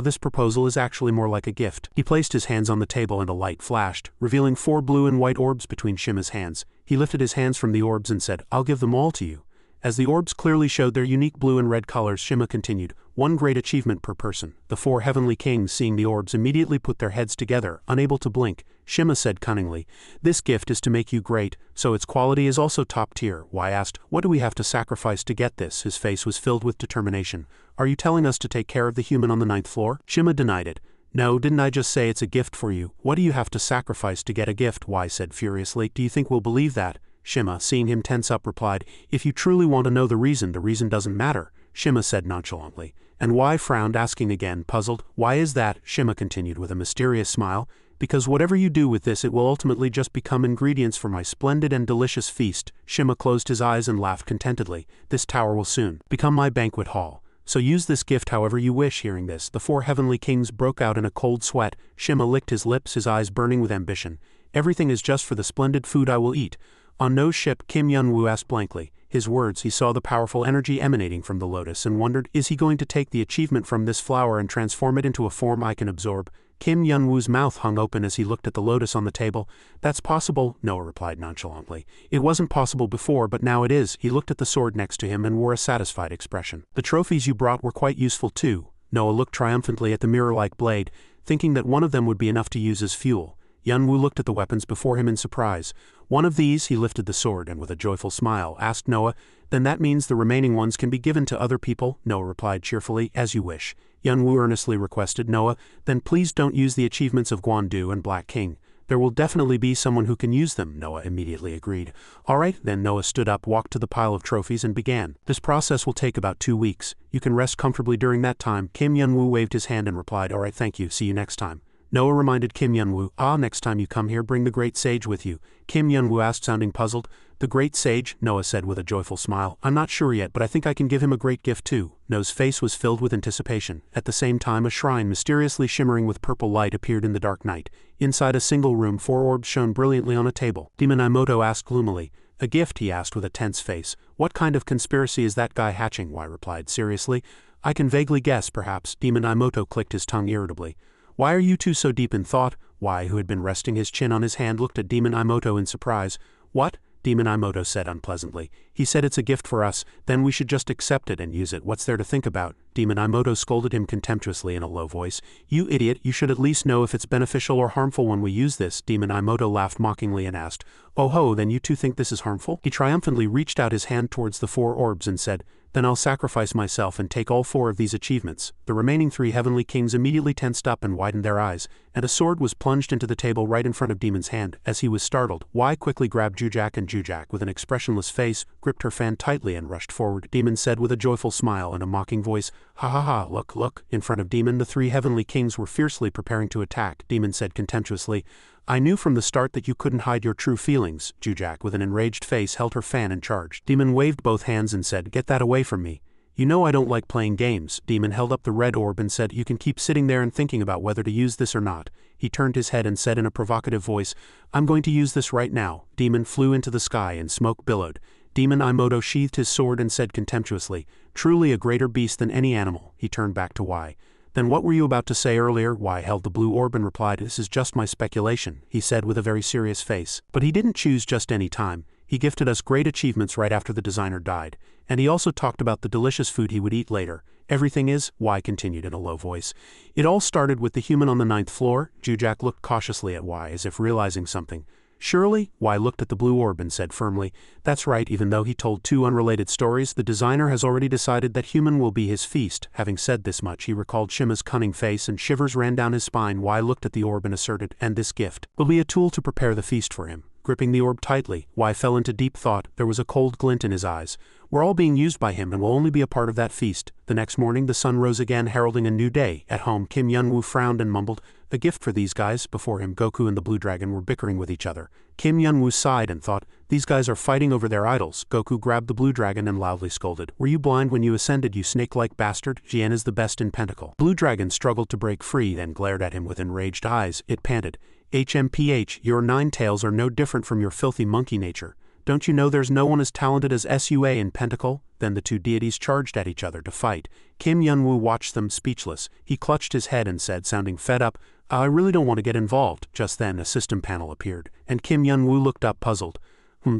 Speaker 1: this proposal is actually more like a gift. He placed his hands on the table and a light flashed, revealing 4 blue and white orbs between Shima's hands. He lifted his hands from the orbs and said, I'll give them all to you. As the orbs clearly showed their unique blue and red colors, Shima continued, 1 great achievement per person. The 4 heavenly kings, seeing the orbs, immediately put their heads together, unable to blink. Shima said cunningly, this gift is to make you great, so its quality is also top tier. Why asked, what do we have to sacrifice to get this? His face was filled with determination. Are you telling us to take care of the human on the 9th floor? Shima denied it. No, didn't I just say it's a gift for you? What do you have to sacrifice to get a gift? Y said furiously, do you think we'll believe that? Shima, seeing him tense up, replied, if you truly want to know the reason doesn't matter. Shima said nonchalantly. And Y frowned, asking again, puzzled, why is that? Shima continued with a mysterious smile, because whatever you do with this, it will ultimately just become ingredients for my splendid and delicious feast. Shima closed his eyes and laughed contentedly. This tower will soon become my banquet hall. So use this gift however you wish. Hearing this, the 4 heavenly kings broke out in a cold sweat. Shima licked his lips, his eyes burning with ambition. Everything is just for the splendid food I will eat. On no ship, Kim Yunwoo asked blankly. His words, he saw the powerful energy emanating from the lotus and wondered, is he going to take the achievement from this flower and transform it into a form I can absorb? Kim Yunwoo's mouth hung open as he looked at the lotus on the table. That's possible, Noah replied nonchalantly. It wasn't possible before, but now it is. He looked at the sword next to him and wore a satisfied expression. The trophies you brought were quite useful too. Noah looked triumphantly at the mirror-like blade, thinking that one of them would be enough to use as fuel. Yunwoo looked at the weapons before him in surprise. One of these, he lifted the sword and with a joyful smile asked Noah, then that means the remaining ones can be given to other people? Noah replied cheerfully, as you wish. Yunwoo earnestly requested Noah, then please don't use the achievements of Guandu and Black King. There will definitely be someone who can use them, Noah immediately agreed. Alright, then Noah stood up, walked to the pile of trophies and began. This process will take about 2 weeks. You can rest comfortably during that time. Kim Yunwoo waved his hand and replied, alright, thank you, see you next time. Noah reminded Kim Yunwoo, next time you come here bring the great sage with you. Kim Yunwoo asked, sounding puzzled. The great sage, Noah said with a joyful smile. I'm not sure yet, but I think I can give him a great gift too. Noah's face was filled with anticipation. At the same time, a shrine mysteriously shimmering with purple light appeared in the dark night. Inside a single room, 4 orbs shone brilliantly on a table. Demon Imoto asked gloomily. A gift, he asked with a tense face. What kind of conspiracy is that guy hatching? Y replied seriously. I can vaguely guess, perhaps. Demon Imoto clicked his tongue irritably. Why are you two so deep in thought? Y, who had been resting his chin on his hand, looked at Demon Imoto in surprise. What? Demon Imoto said unpleasantly. He said it's a gift for us, then we should just accept it and use it. What's there to think about? Demon Imoto scolded him contemptuously in a low voice. You idiot, you should at least know if it's beneficial or harmful when we use this. Demon Imoto laughed mockingly and asked, oh ho, then you two think this is harmful? He triumphantly reached out his hand towards the 4 orbs and said, then I'll sacrifice myself and take all 4 of these achievements. The remaining 3 heavenly kings immediately tensed up and widened their eyes, and a sword was plunged into the table right in front of Demon's hand. As he was startled, Y quickly grabbed Jujak, and Jujak, with an expressionless face, gripped her fan tightly and rushed forward. Demon said with a joyful smile and a mocking voice, ha ha ha, look, look. In front of Demon, the 3 heavenly kings were fiercely preparing to attack. Demon said contemptuously, I knew from the start that you couldn't hide your true feelings. Jujak, with an enraged face, held her fan and charged. Demon waved both hands and said, get that away from me. You know I don't like playing games. Demon held up the red orb and said, you can keep sitting there and thinking about whether to use this or not. He turned his head and said in a provocative voice, I'm going to use this right now. Demon flew into the sky and smoke billowed. Demon Imoto sheathed his sword and said contemptuously, truly a greater beast than any animal. He turned back to Y. Then what were you about to say earlier? Y held the blue orb and replied, this is just my speculation, he said with a very serious face. But he didn't choose just any time. He gifted us great achievements right after the designer died. And he also talked about the delicious food he would eat later. Everything is, Y continued in a low voice. It all started with the human on the 9th floor. Jujak looked cautiously at Y as if realizing something. Surely? Y looked at the blue orb and said firmly, that's right. Even though he told 2 unrelated stories, the designer has already decided that human will be his feast. Having said this much, he recalled Shima's cunning face and shivers ran down his spine. Y looked at the orb and asserted, and this gift will be a tool to prepare the feast for him. Gripping the orb tightly, Y fell into deep thought. There was a cold glint in his eyes. We're all being used by him and will only be a part of that feast. The next morning the sun rose again, heralding a new day. At home, Kim Yunwoo frowned and mumbled, a gift for these guys. Before him, Goku and the Blue Dragon were bickering with each other. Kim Yunwoo sighed and thought, these guys are fighting over their idols. Goku grabbed the Blue Dragon and loudly scolded, were you blind when you ascended, you snake-like bastard? Jian is the best in Pentacle. Blue Dragon struggled to break free, then glared at him with enraged eyes. It panted, HMPH, your 9 tails are no different from your filthy monkey nature. Don't you know there's no one as talented as SUA in Pentacle? Then the 2 deities charged at each other to fight. Kim Yunwoo watched them speechless. He clutched his head and said, sounding fed up, I really don't want to get involved. Just then a system panel appeared, and Kim Yunwoo looked up puzzled.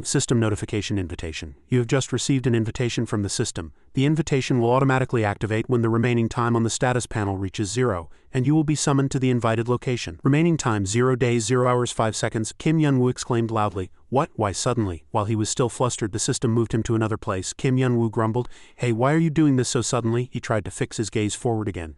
Speaker 1: System notification invitation. You have just received an invitation from the system. The invitation will automatically activate when the remaining time on the status panel reaches 0, and you will be summoned to the invited location. Remaining time 0 days 0 hours 5 seconds. Kim Yunwoo exclaimed loudly. What? Why suddenly? While he was still flustered, the system moved him to another place. Kim Yunwoo grumbled, hey, why are you doing this so suddenly? He tried to fix his gaze forward again.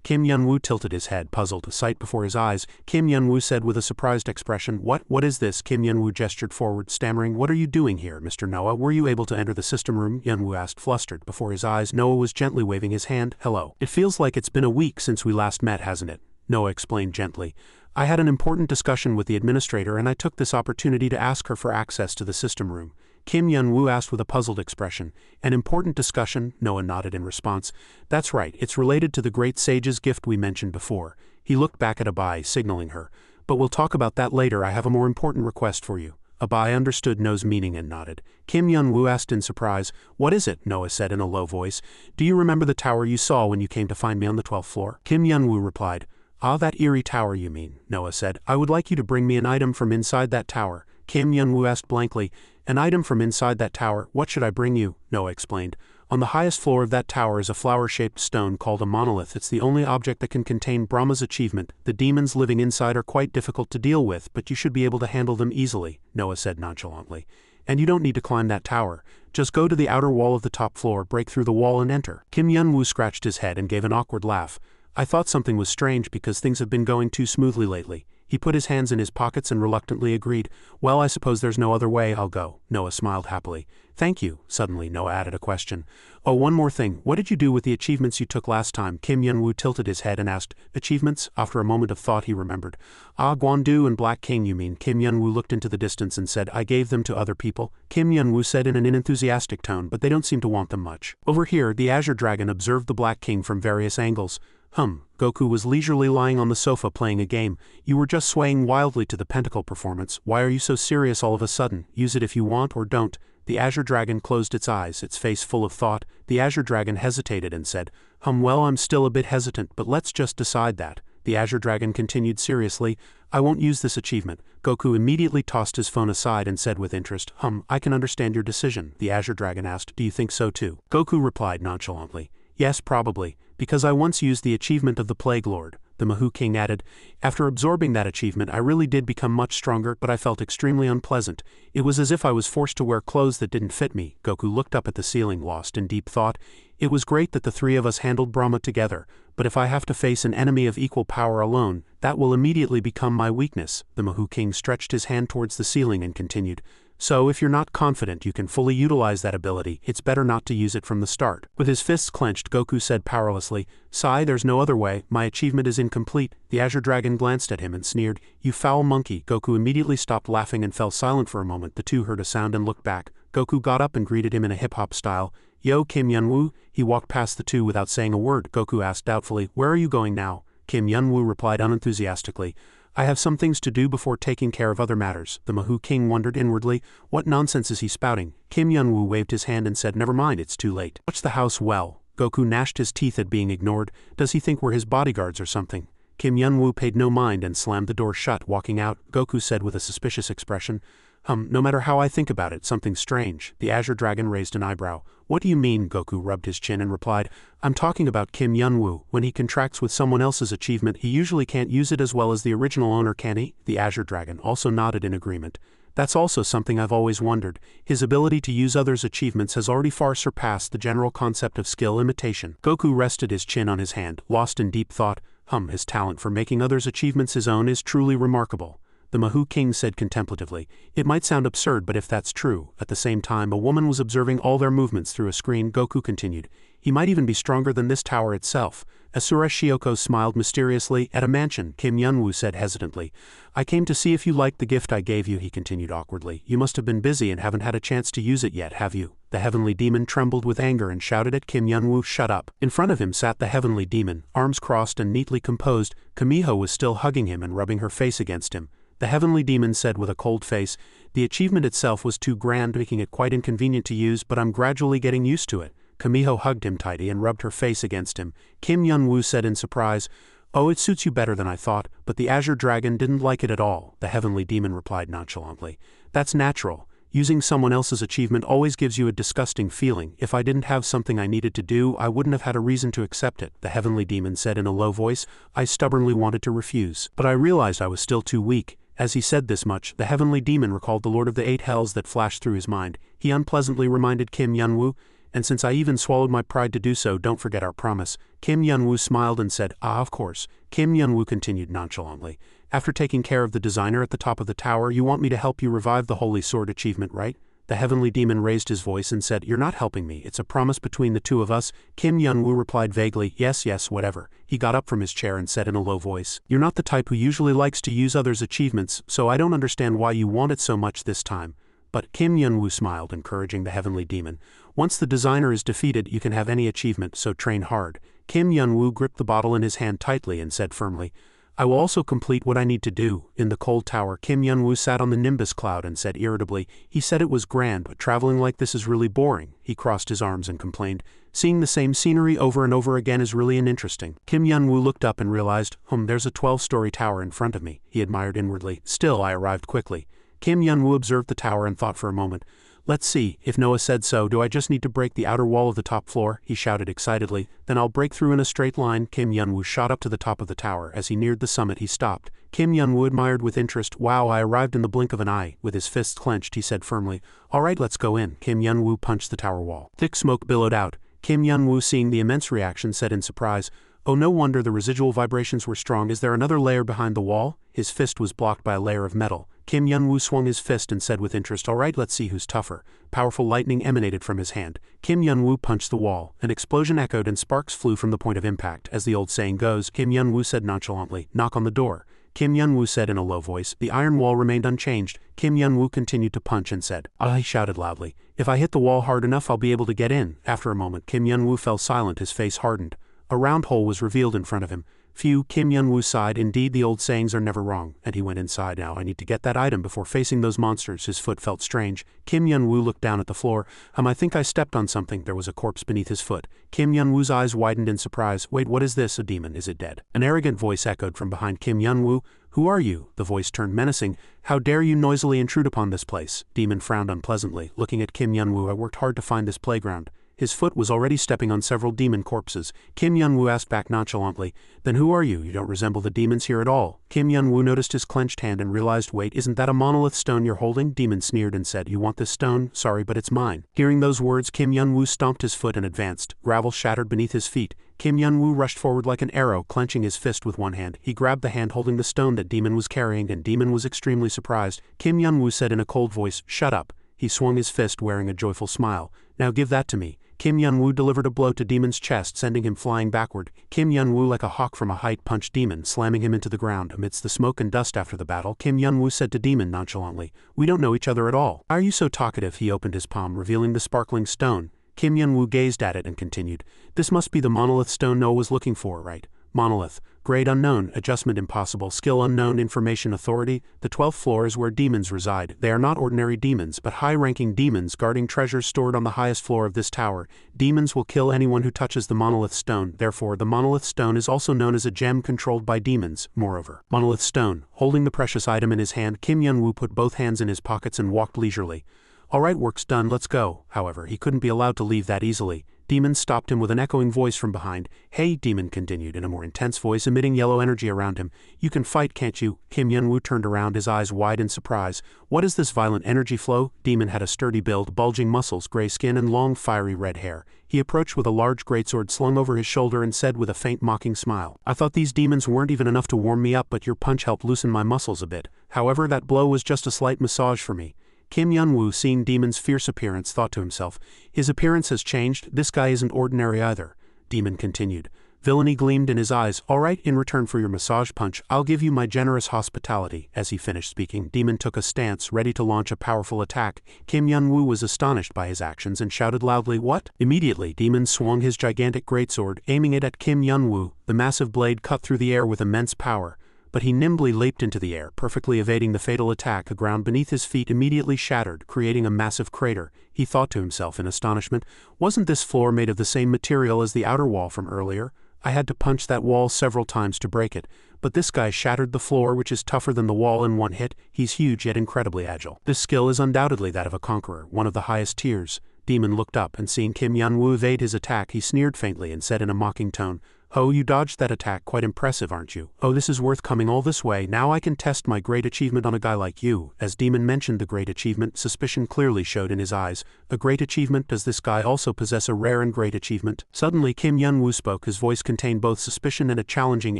Speaker 1: Kim Yunwoo tilted his head, puzzled, a sight before his eyes. Kim Yunwoo said with a surprised expression, What is this? Kim Yunwoo gestured forward, stammering, what are you doing here, Mr. Noah? Were you able to enter the system room? Yunwoo asked, flustered. Before his eyes, Noah was gently waving his hand. Hello. It feels like it's been a week since we last met, hasn't it? Noah explained gently. I had an important discussion with the administrator and I took this opportunity to ask her for access to the system room. Kim Yunwoo asked with a puzzled expression. An important discussion? Noah nodded in response. That's right, it's related to the great sage's gift we mentioned before. He looked back at Abai, signaling her. But we'll talk about that later. I have a more important request for you. Abai understood Noah's meaning and nodded. Kim Yunwoo asked in surprise. What is it? Noah said in a low voice. Do you remember the tower you saw when you came to find me on the 12th floor? Kim Yunwoo replied. Ah, that eerie tower you mean, Noah said. I would like you to bring me an item from inside that tower. Kim Yunwoo asked blankly. An item from inside that tower, what should I bring you? Noah explained. On the highest floor of that tower is a flower-shaped stone called a monolith. It's the only object that can contain Brahma's achievement. The demons living inside are quite difficult to deal with, but you should be able to handle them easily, Noah said nonchalantly. And you don't need to climb that tower. Just go to the outer wall of the top floor, break through the wall and enter. Kim Yun-woo scratched his head and gave an awkward laugh. I thought something was strange because things have been going too smoothly lately. He put his hands in his pockets and reluctantly agreed. Well, I suppose there's no other way. I'll go. Noah smiled happily. Thank you. Suddenly, Noah added a question. Oh, one more thing. What did you do with the achievements you took last time? Kim Yun-woo tilted his head and asked. Achievements? After a moment of thought he remembered. Ah, Guandu and Black King you mean? Kim Yun-woo looked into the distance and said, I gave them to other people. Kim Yun-woo said in an unenthusiastic tone, but they don't seem to want them much. Over here, the Azure Dragon observed the Black King from various angles. Goku was leisurely lying on the sofa playing a game. You were just swaying wildly to the pentacle performance. Why are you so serious all of a sudden? Use it if you want or don't. The Azure Dragon closed its eyes, its face full of thought. The Azure Dragon hesitated and said, well, I'm still a bit hesitant, but let's just decide that. The Azure Dragon continued seriously, I won't use this achievement. Goku immediately tossed his phone aside and said with interest, I can understand your decision. The Azure Dragon asked, do you think so too? Goku replied nonchalantly, yes, probably, because I once used the achievement of the Plague Lord. The Manhwa King added, after absorbing that achievement I really did become much stronger, but I felt extremely unpleasant. It was as if I was forced to wear clothes that didn't fit me. Goku looked up at the ceiling, lost in deep thought. It was great that the three of us handled Brahma together, but if I have to face an enemy of equal power alone, that will immediately become my weakness. The Manhwa King stretched his hand towards the ceiling and continued, so if you're not confident you can fully utilize that ability, it's better not to use it from the start. With his fists clenched, Goku said powerlessly, Sai, there's no other way, my achievement is incomplete. The Azure Dragon glanced at him and sneered, you foul monkey. Goku immediately stopped laughing and fell silent for a moment. The two heard a sound and looked back. Goku got up and greeted him in a hip-hop style. Yo, Kim Yun-woo. He walked past the two without saying a word. Goku asked doubtfully, where are you going now? Kim Yun-woo replied unenthusiastically, I have some things to do before taking care of other matters. The Manhwa King wondered inwardly, what nonsense is he spouting? Kim Yun-woo waved his hand and said, never mind, it's too late. Watch the house well. Goku gnashed his teeth at being ignored. Does he think we're his bodyguards or something? Kim Yun-woo paid no mind and slammed the door shut. Walking out, Goku said with a suspicious expression, no matter how I think about it, something's strange. The Azure Dragon raised an eyebrow. What do you mean? Goku rubbed his chin and replied, I'm talking about Kim Yun-woo. When he contracts with someone else's achievement, he usually can't use it as well as the original owner, can he? The Azure Dragon also nodded in agreement. That's also something I've always wondered. His ability to use others' achievements has already far surpassed the general concept of skill imitation. Goku rested his chin on his hand, lost in deep thought. His talent for making others' achievements his own is truly remarkable. The Manhwa King said contemplatively, it might sound absurd, but if that's true, at the same time a woman was observing all their movements through a screen. Goku continued, he might even be stronger than this tower itself. Asura Shioko smiled mysteriously. At a mansion, Kim Yun-woo said hesitantly, I came to see if you liked the gift I gave you. He continued awkwardly, you must have been busy and haven't had a chance to use it yet, have you? The Heavenly Demon trembled with anger and shouted at Kim Yun-woo, shut up. In front of him sat the Heavenly Demon, arms crossed and neatly composed. Kamiho was still hugging him and rubbing her face against him. The Heavenly Demon said with a cold face, the achievement itself was too grand, making it quite inconvenient to use, but I'm gradually getting used to it. Kamiho hugged him tightly and rubbed her face against him. Kim Yun-woo said in surprise, oh, it suits you better than I thought, but the Azure Dragon didn't like it at all. The Heavenly Demon replied nonchalantly, that's natural. Using someone else's achievement always gives you a disgusting feeling. If I didn't have something I needed to do, I wouldn't have had a reason to accept it. The Heavenly Demon said in a low voice, I stubbornly wanted to refuse, but I realized I was still too weak. As he said this much, the Heavenly Demon recalled the Lord of the Eight Hells that flashed through his mind. He unpleasantly reminded Kim Yun-woo, and since I even swallowed my pride to do so, don't forget our promise. Kim Yun-woo smiled and said, of course. Kim Yun-woo continued nonchalantly, after taking care of the designer at the top of the tower, you want me to help you revive the Holy Sword achievement, right? The Heavenly Demon raised his voice and said, you're not helping me, it's a promise between the two of us. Kim Yun-woo replied vaguely, yes, whatever. He got up from his chair and said in a low voice, you're not the type who usually likes to use others' achievements, so I don't understand why you want it so much this time. But Kim Yun-woo smiled, encouraging the Heavenly Demon. Once the designer is defeated, you can have any achievement, so train hard. Kim Yun-woo gripped the bottle in his hand tightly and said firmly, I will also complete what I need to do. In the cold tower, Kim Yun-woo sat on the Nimbus cloud and said irritably, he said it was grand, but traveling like this is really boring. He crossed his arms and complained, seeing the same scenery over and over again is really uninteresting. Kim Yun-woo looked up and realized, there's a 12-story tower in front of me. He admired inwardly, still I arrived quickly. Kim Yun-woo observed the tower and thought for a moment. Let's see, if Noah said so, do I just need to break the outer wall of the top floor? He shouted excitedly. Then I'll break through in a straight line. Kim Yun-woo shot up to the top of the tower. As he neared the summit, he stopped. Kim Yun-woo admired with interest. Wow, I arrived in the blink of an eye. With his fists clenched, he said firmly, all right, let's go in. Kim Yun-woo punched the tower wall. Thick smoke billowed out. Kim Yun-woo, seeing the immense reaction, said in surprise, oh, no wonder the residual vibrations were strong. Is there another layer behind the wall? His fist was blocked by a layer of metal. Kim Yun-woo swung his fist and said with interest, all right, let's see who's tougher. Powerful lightning emanated from his hand. Kim Yun-woo punched the wall. An explosion echoed and sparks flew from the point of impact. As the old saying goes, Kim Yun-woo said nonchalantly, knock on the door. Kim Yun-woo said in a low voice. The iron wall remained unchanged. Kim Yun-woo continued to punch and said, ah, he shouted loudly. If I hit the wall hard enough, I'll be able to get in. After a moment, Kim Yun-woo fell silent, his face hardened. A round hole was revealed in front of him. Phew, Kim Yun-woo sighed. Indeed, the old sayings are never wrong. And he went inside. Now I need to get that item before facing those monsters. His foot felt strange. Kim Yun-woo looked down at the floor. I think I stepped on something. There was a corpse beneath his foot. Kim Yun-woo's eyes widened in surprise. Wait, what is this? A demon? Is it dead? An arrogant voice echoed from behind Kim Yun-woo. Who are you? The voice turned menacing. How dare you noisily intrude upon this place? Demon frowned unpleasantly, looking at Kim Yun-woo. I worked hard to find this playground. His foot was already stepping on several demon corpses. Kim Yun-woo asked back nonchalantly, then who are you? You don't resemble the demons here at all. Kim Yun-woo noticed his clenched hand and realized, wait, isn't that a monolith stone you're holding? Demon sneered and said, you want this stone? Sorry, but it's mine. Hearing those words, Kim Yun-woo stomped his foot and advanced. Gravel shattered beneath his feet. Kim Yun-woo rushed forward like an arrow, clenching his fist with one hand. He grabbed the hand holding the stone that Demon was carrying, and Demon was extremely surprised. Kim Yun-woo said in a cold voice, shut up. He swung his fist, wearing a joyful smile. Now give that to me. Kim Yun-woo delivered a blow to Demon's chest, sending him flying backward. Kim Yun-woo, like a hawk from a height, punched Demon, slamming him into the ground. Amidst the smoke and dust after the battle, Kim Yun-woo said to Demon nonchalantly, we don't know each other at all. Why are you so talkative? He opened his palm, revealing the sparkling stone. Kim Yun-woo gazed at it and continued, this must be the monolith stone Noah was looking for, right? Monolith. Grade unknown, adjustment impossible, skill unknown, information authority. The 12th floor is where demons reside. They are not ordinary demons, but high-ranking demons guarding treasures stored on the highest floor of this tower. Demons will kill anyone who touches the monolith stone. Therefore, the monolith stone is also known as a gem controlled by demons. Moreover, monolith stone. Holding the precious item in his hand, Kim Yun-woo put both hands in his pockets and walked leisurely. All right, work's done, let's go. However, he couldn't be allowed to leave that easily. Demon stopped him with an echoing voice from behind. Hey, Demon continued in a more intense voice, emitting yellow energy around him. You can fight, can't you? Kim Yun-woo turned around, his eyes wide in surprise. What is this violent energy flow? Demon had a sturdy build, bulging muscles, gray skin, and long, fiery red hair. He approached with a large greatsword slung over his shoulder and said with a faint mocking smile, I thought these demons weren't even enough to warm me up, but your punch helped loosen my muscles a bit. However, that blow was just a slight massage for me. Kim Yun-woo, seeing Demon's fierce appearance, thought to himself, his appearance has changed, this guy isn't ordinary either. Demon continued. Villainy gleamed in his eyes. All right, in return for your massage punch, I'll give you my generous hospitality. As he finished speaking, Demon took a stance, ready to launch a powerful attack. Kim Yun-woo was astonished by his actions and shouted loudly, what? Immediately, Demon swung his gigantic greatsword, aiming it at Kim Yun-woo. The massive blade cut through the air with immense power. But he nimbly leaped into the air, perfectly evading the fatal attack. The ground beneath his feet immediately shattered, creating a massive crater. He thought to himself in astonishment, wasn't this floor made of the same material as the outer wall from earlier? I had to punch that wall several times to break it, but this guy shattered the floor, which is tougher than the wall, in one hit. He's huge yet incredibly agile. This skill is undoubtedly that of a conqueror, one of the highest tiers. Demon looked up, and seeing Kim Yun-woo evade his attack, he sneered faintly and said in a mocking tone, oh, you dodged that attack, quite impressive, aren't you? Oh, this is worth coming all this way. Now I can test my great achievement on a guy like you. As Demon mentioned the great achievement, suspicion clearly showed in his eyes. A great achievement? Does this guy also possess a rare and great achievement? Suddenly Kim Yun-woo spoke. His voice contained both suspicion and a challenging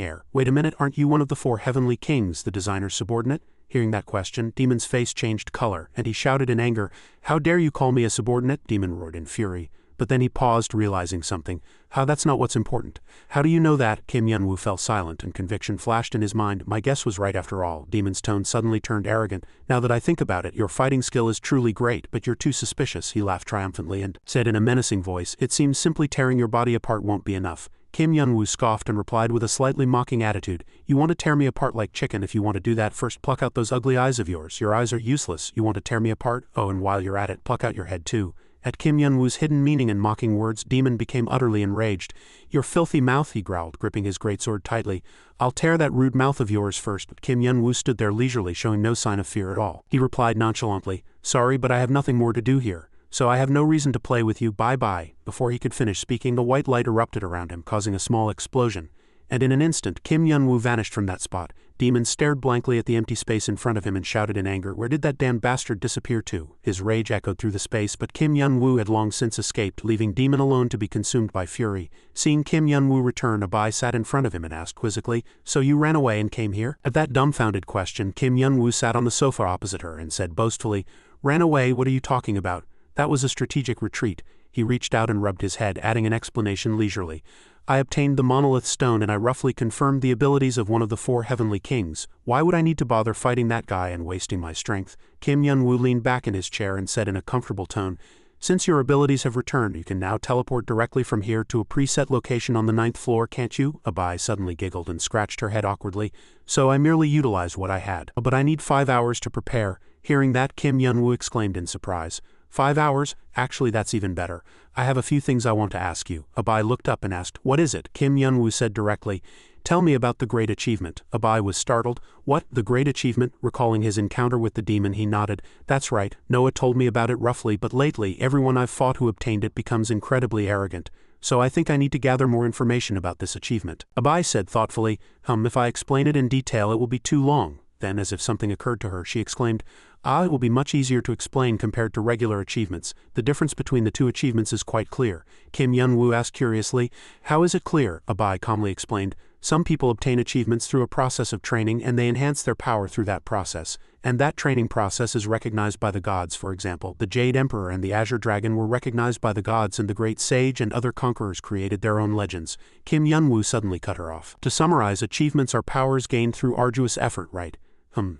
Speaker 1: air. Wait a minute, aren't you one of the 4 heavenly kings, the designer's subordinate? Hearing that question, Demon's face changed color, and he shouted in anger, how dare you call me a subordinate? Demon roared in fury. But then he paused, realizing something. How, that's not what's important. How do you know that? Kim Yun-woo fell silent, and conviction flashed in his mind. My guess was right after all. Demon's tone suddenly turned arrogant. Now that I think about it, your fighting skill is truly great, but you're too suspicious. He laughed triumphantly and said in a menacing voice, it seems simply tearing your body apart won't be enough. Kim Yun-woo scoffed and replied with a slightly mocking attitude, you want to tear me apart like chicken. If you want to do that, first pluck out those ugly eyes of yours. Your eyes are useless. You want to tear me apart? Oh, and while you're at it, pluck out your head too. At Kim Yun-woo's hidden meaning and mocking words, Demon became utterly enraged. "Your filthy mouth," he growled, gripping his greatsword tightly. "I'll tear that rude mouth of yours first." But Kim Yun-woo stood there leisurely, showing no sign of fear at all. He replied nonchalantly, "Sorry, but I have nothing more to do here. So I have no reason to play with you, bye-bye." Before he could finish speaking, a white light erupted around him, causing a small explosion. And in an instant, Kim Yun-woo vanished from that spot. Demon stared blankly at the empty space in front of him and shouted in anger, "Where did that damned bastard disappear to?" His rage echoed through the space, but Kim Yun-woo had long since escaped, leaving Demon alone to be consumed by fury. Seeing Kim Yun-woo return, Abai sat in front of him and asked quizzically, "So you ran away and came here?" At that dumbfounded question, Kim Yun-woo sat on the sofa opposite her and said boastfully, "Ran away? What are you talking about? That was a strategic retreat." He reached out and rubbed his head, adding an explanation leisurely. "I obtained the monolith stone and I roughly confirmed the abilities of one of the 4 heavenly kings. Why would I need to bother fighting that guy and wasting my strength?" Kim Yun-woo leaned back in his chair and said in a comfortable tone, "Since your abilities have returned, you can now teleport directly from here to a preset location on the 9th floor, can't you?" Abai suddenly giggled and scratched her head awkwardly. "So I merely utilized what I had. But I need 5 hours to prepare." Hearing that, Kim Yun-woo exclaimed in surprise. 5 hours? Actually, that's even better. I have a few things I want to ask you." Abai looked up and asked, "What is it?" Kim Yun-woo said directly, "Tell me about the great achievement." Abai was startled. "What, the great achievement?" Recalling his encounter with the demon, he nodded. "That's right, Noah told me about it roughly, but lately, everyone I've fought who obtained it becomes incredibly arrogant. So I think I need to gather more information about this achievement." Abai said thoughtfully, If I explain it in detail, it will be too long." Then, as if something occurred to her, she exclaimed, "It will be much easier to explain compared to regular achievements. The difference between the 2 achievements is quite clear." Kim Yun-woo asked curiously, "How is it clear?" Abai calmly explained, "Some people obtain achievements through a process of training and they enhance their power through that process. And that training process is recognized by the gods. For example, the Jade Emperor and the Azure Dragon were recognized by the gods, and the Great Sage and other conquerors created their own legends." Kim Yun-woo suddenly cut her off. "To summarize, achievements are powers gained through arduous effort, right?"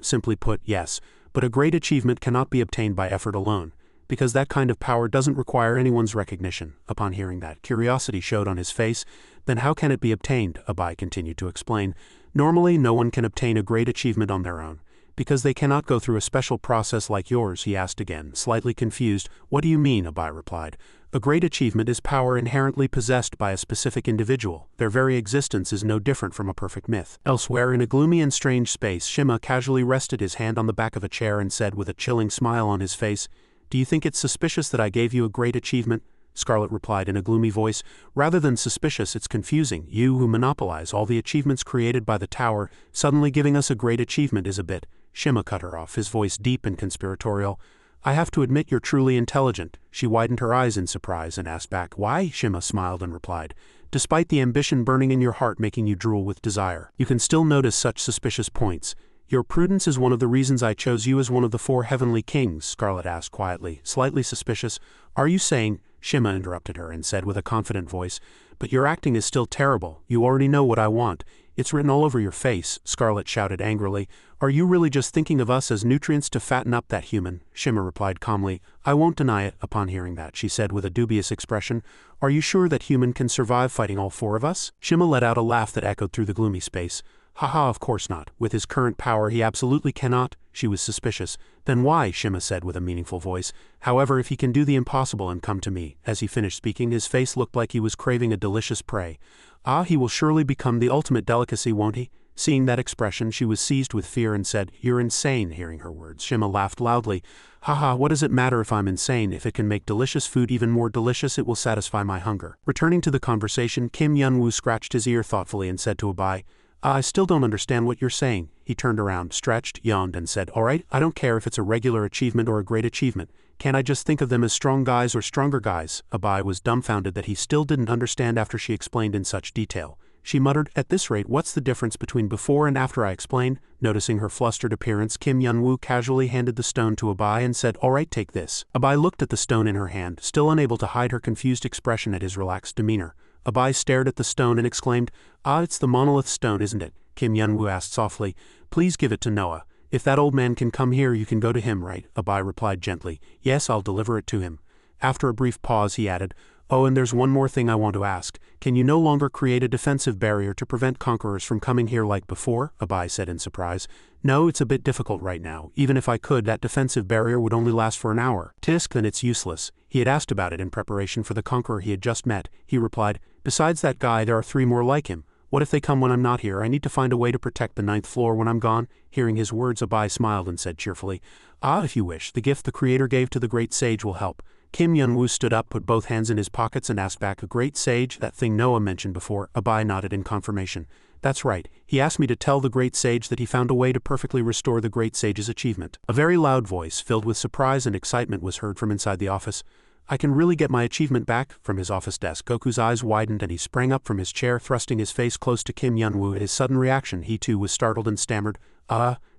Speaker 1: Simply put, yes. But a great achievement cannot be obtained by effort alone, because that kind of power doesn't require anyone's recognition." Upon hearing that, curiosity showed on his face. "Then how can it be obtained?" Abai continued to explain. "Normally, no one can obtain a great achievement on their own, because they cannot go through a special process like yours." He asked again, slightly confused. "What do you mean?" Abai replied. "A great achievement is power inherently possessed by a specific individual. Their very existence is no different from a perfect myth." Elsewhere, in a gloomy and strange space, Shima casually rested his hand on the back of a chair and said with a chilling smile on his face, "Do you think it's suspicious that I gave you a great achievement?" Scarlet replied in a gloomy voice, "Rather than suspicious, it's confusing. You who monopolize all the achievements created by the tower, suddenly giving us a great achievement is a bit—" Shima cut her off, his voice deep and conspiratorial. "I have to admit you're truly intelligent." She widened her eyes in surprise and asked back, "Why?" Shima smiled and replied, "Despite the ambition burning in your heart making you drool with desire, you can still notice such suspicious points. Your prudence is one of the reasons I chose you as one of the 4 heavenly kings." Scarlet asked quietly, slightly suspicious. "Are you saying—" Shima interrupted her and said with a confident voice, "But your acting is still terrible. You already know what I want. It's written all over your face." Scarlet shouted angrily, "Are you really just thinking of us as nutrients to fatten up that human?" Shima replied calmly, "I won't deny it." Upon hearing that, she said with a dubious expression, "Are you sure that human can survive fighting all 4 of us?" Shima let out a laugh that echoed through the gloomy space. "Haha, of course not. With his current power he absolutely cannot." She was suspicious. "Then why?" Shima said with a meaningful voice. "However, if he can do the impossible and come to me." As he finished speaking, his face looked like he was craving a delicious prey. "He will surely become the ultimate delicacy, won't he?" Seeing that expression, she was seized with fear and said, "You're insane." Hearing her words, Shima laughed loudly. "Haha, what does it matter if I'm insane? If it can make delicious food even more delicious, it will satisfy my hunger." Returning to the conversation, Kim Yun-woo scratched his ear thoughtfully and said to Abai, "I still don't understand what you're saying." He turned around, stretched, yawned, and said, "All right, I don't care if it's a regular achievement or a great achievement. Can't I just think of them as strong guys or stronger guys?" Abai was dumbfounded that he still didn't understand after she explained in such detail. She muttered, "At this rate, what's the difference between before and after I explain?" Noticing her flustered appearance, Kim Yun-woo casually handed the stone to Abai and said, "All right, take this." Abai looked at the stone in her hand, still unable to hide her confused expression at his relaxed demeanor. Abai stared at the stone and exclaimed, It's the monolith stone, isn't it?" Kim Yun-woo asked softly. "Please give it to Noah. If that old man can come here, you can go to him, right?" Abai replied gently, "Yes, I'll deliver it to him." After a brief pause, he added, Oh, and there's one more thing I want to ask. Can you no longer create a defensive barrier to prevent conquerors from coming here like before? Abai said in surprise. No, it's a bit difficult right now. Even if I could, that defensive barrier would only last for an hour. Tisk, then it's useless. He had asked about it in preparation for the conqueror he had just met. He replied, besides that guy, there are 3 more like him. What if they come when I'm not here? I need to find a way to protect the 9th floor when I'm gone. Hearing his words, Abai smiled and said cheerfully, Ah, if you wish, the gift the Creator gave to the great sage will help. Kim Yun-woo stood up, put both hands in his pockets and asked back, a great sage, that thing Noah mentioned before. Abai nodded in confirmation. That's right, he asked me to tell the great sage that he found a way to perfectly restore the great sage's achievement. A very loud voice, filled with surprise and excitement, was heard from inside the office. I can really get my achievement back? From his office desk, Goku's eyes widened and he sprang up from his chair, thrusting his face close to Kim Yun-woo. At his sudden reaction, he too was startled and stammered,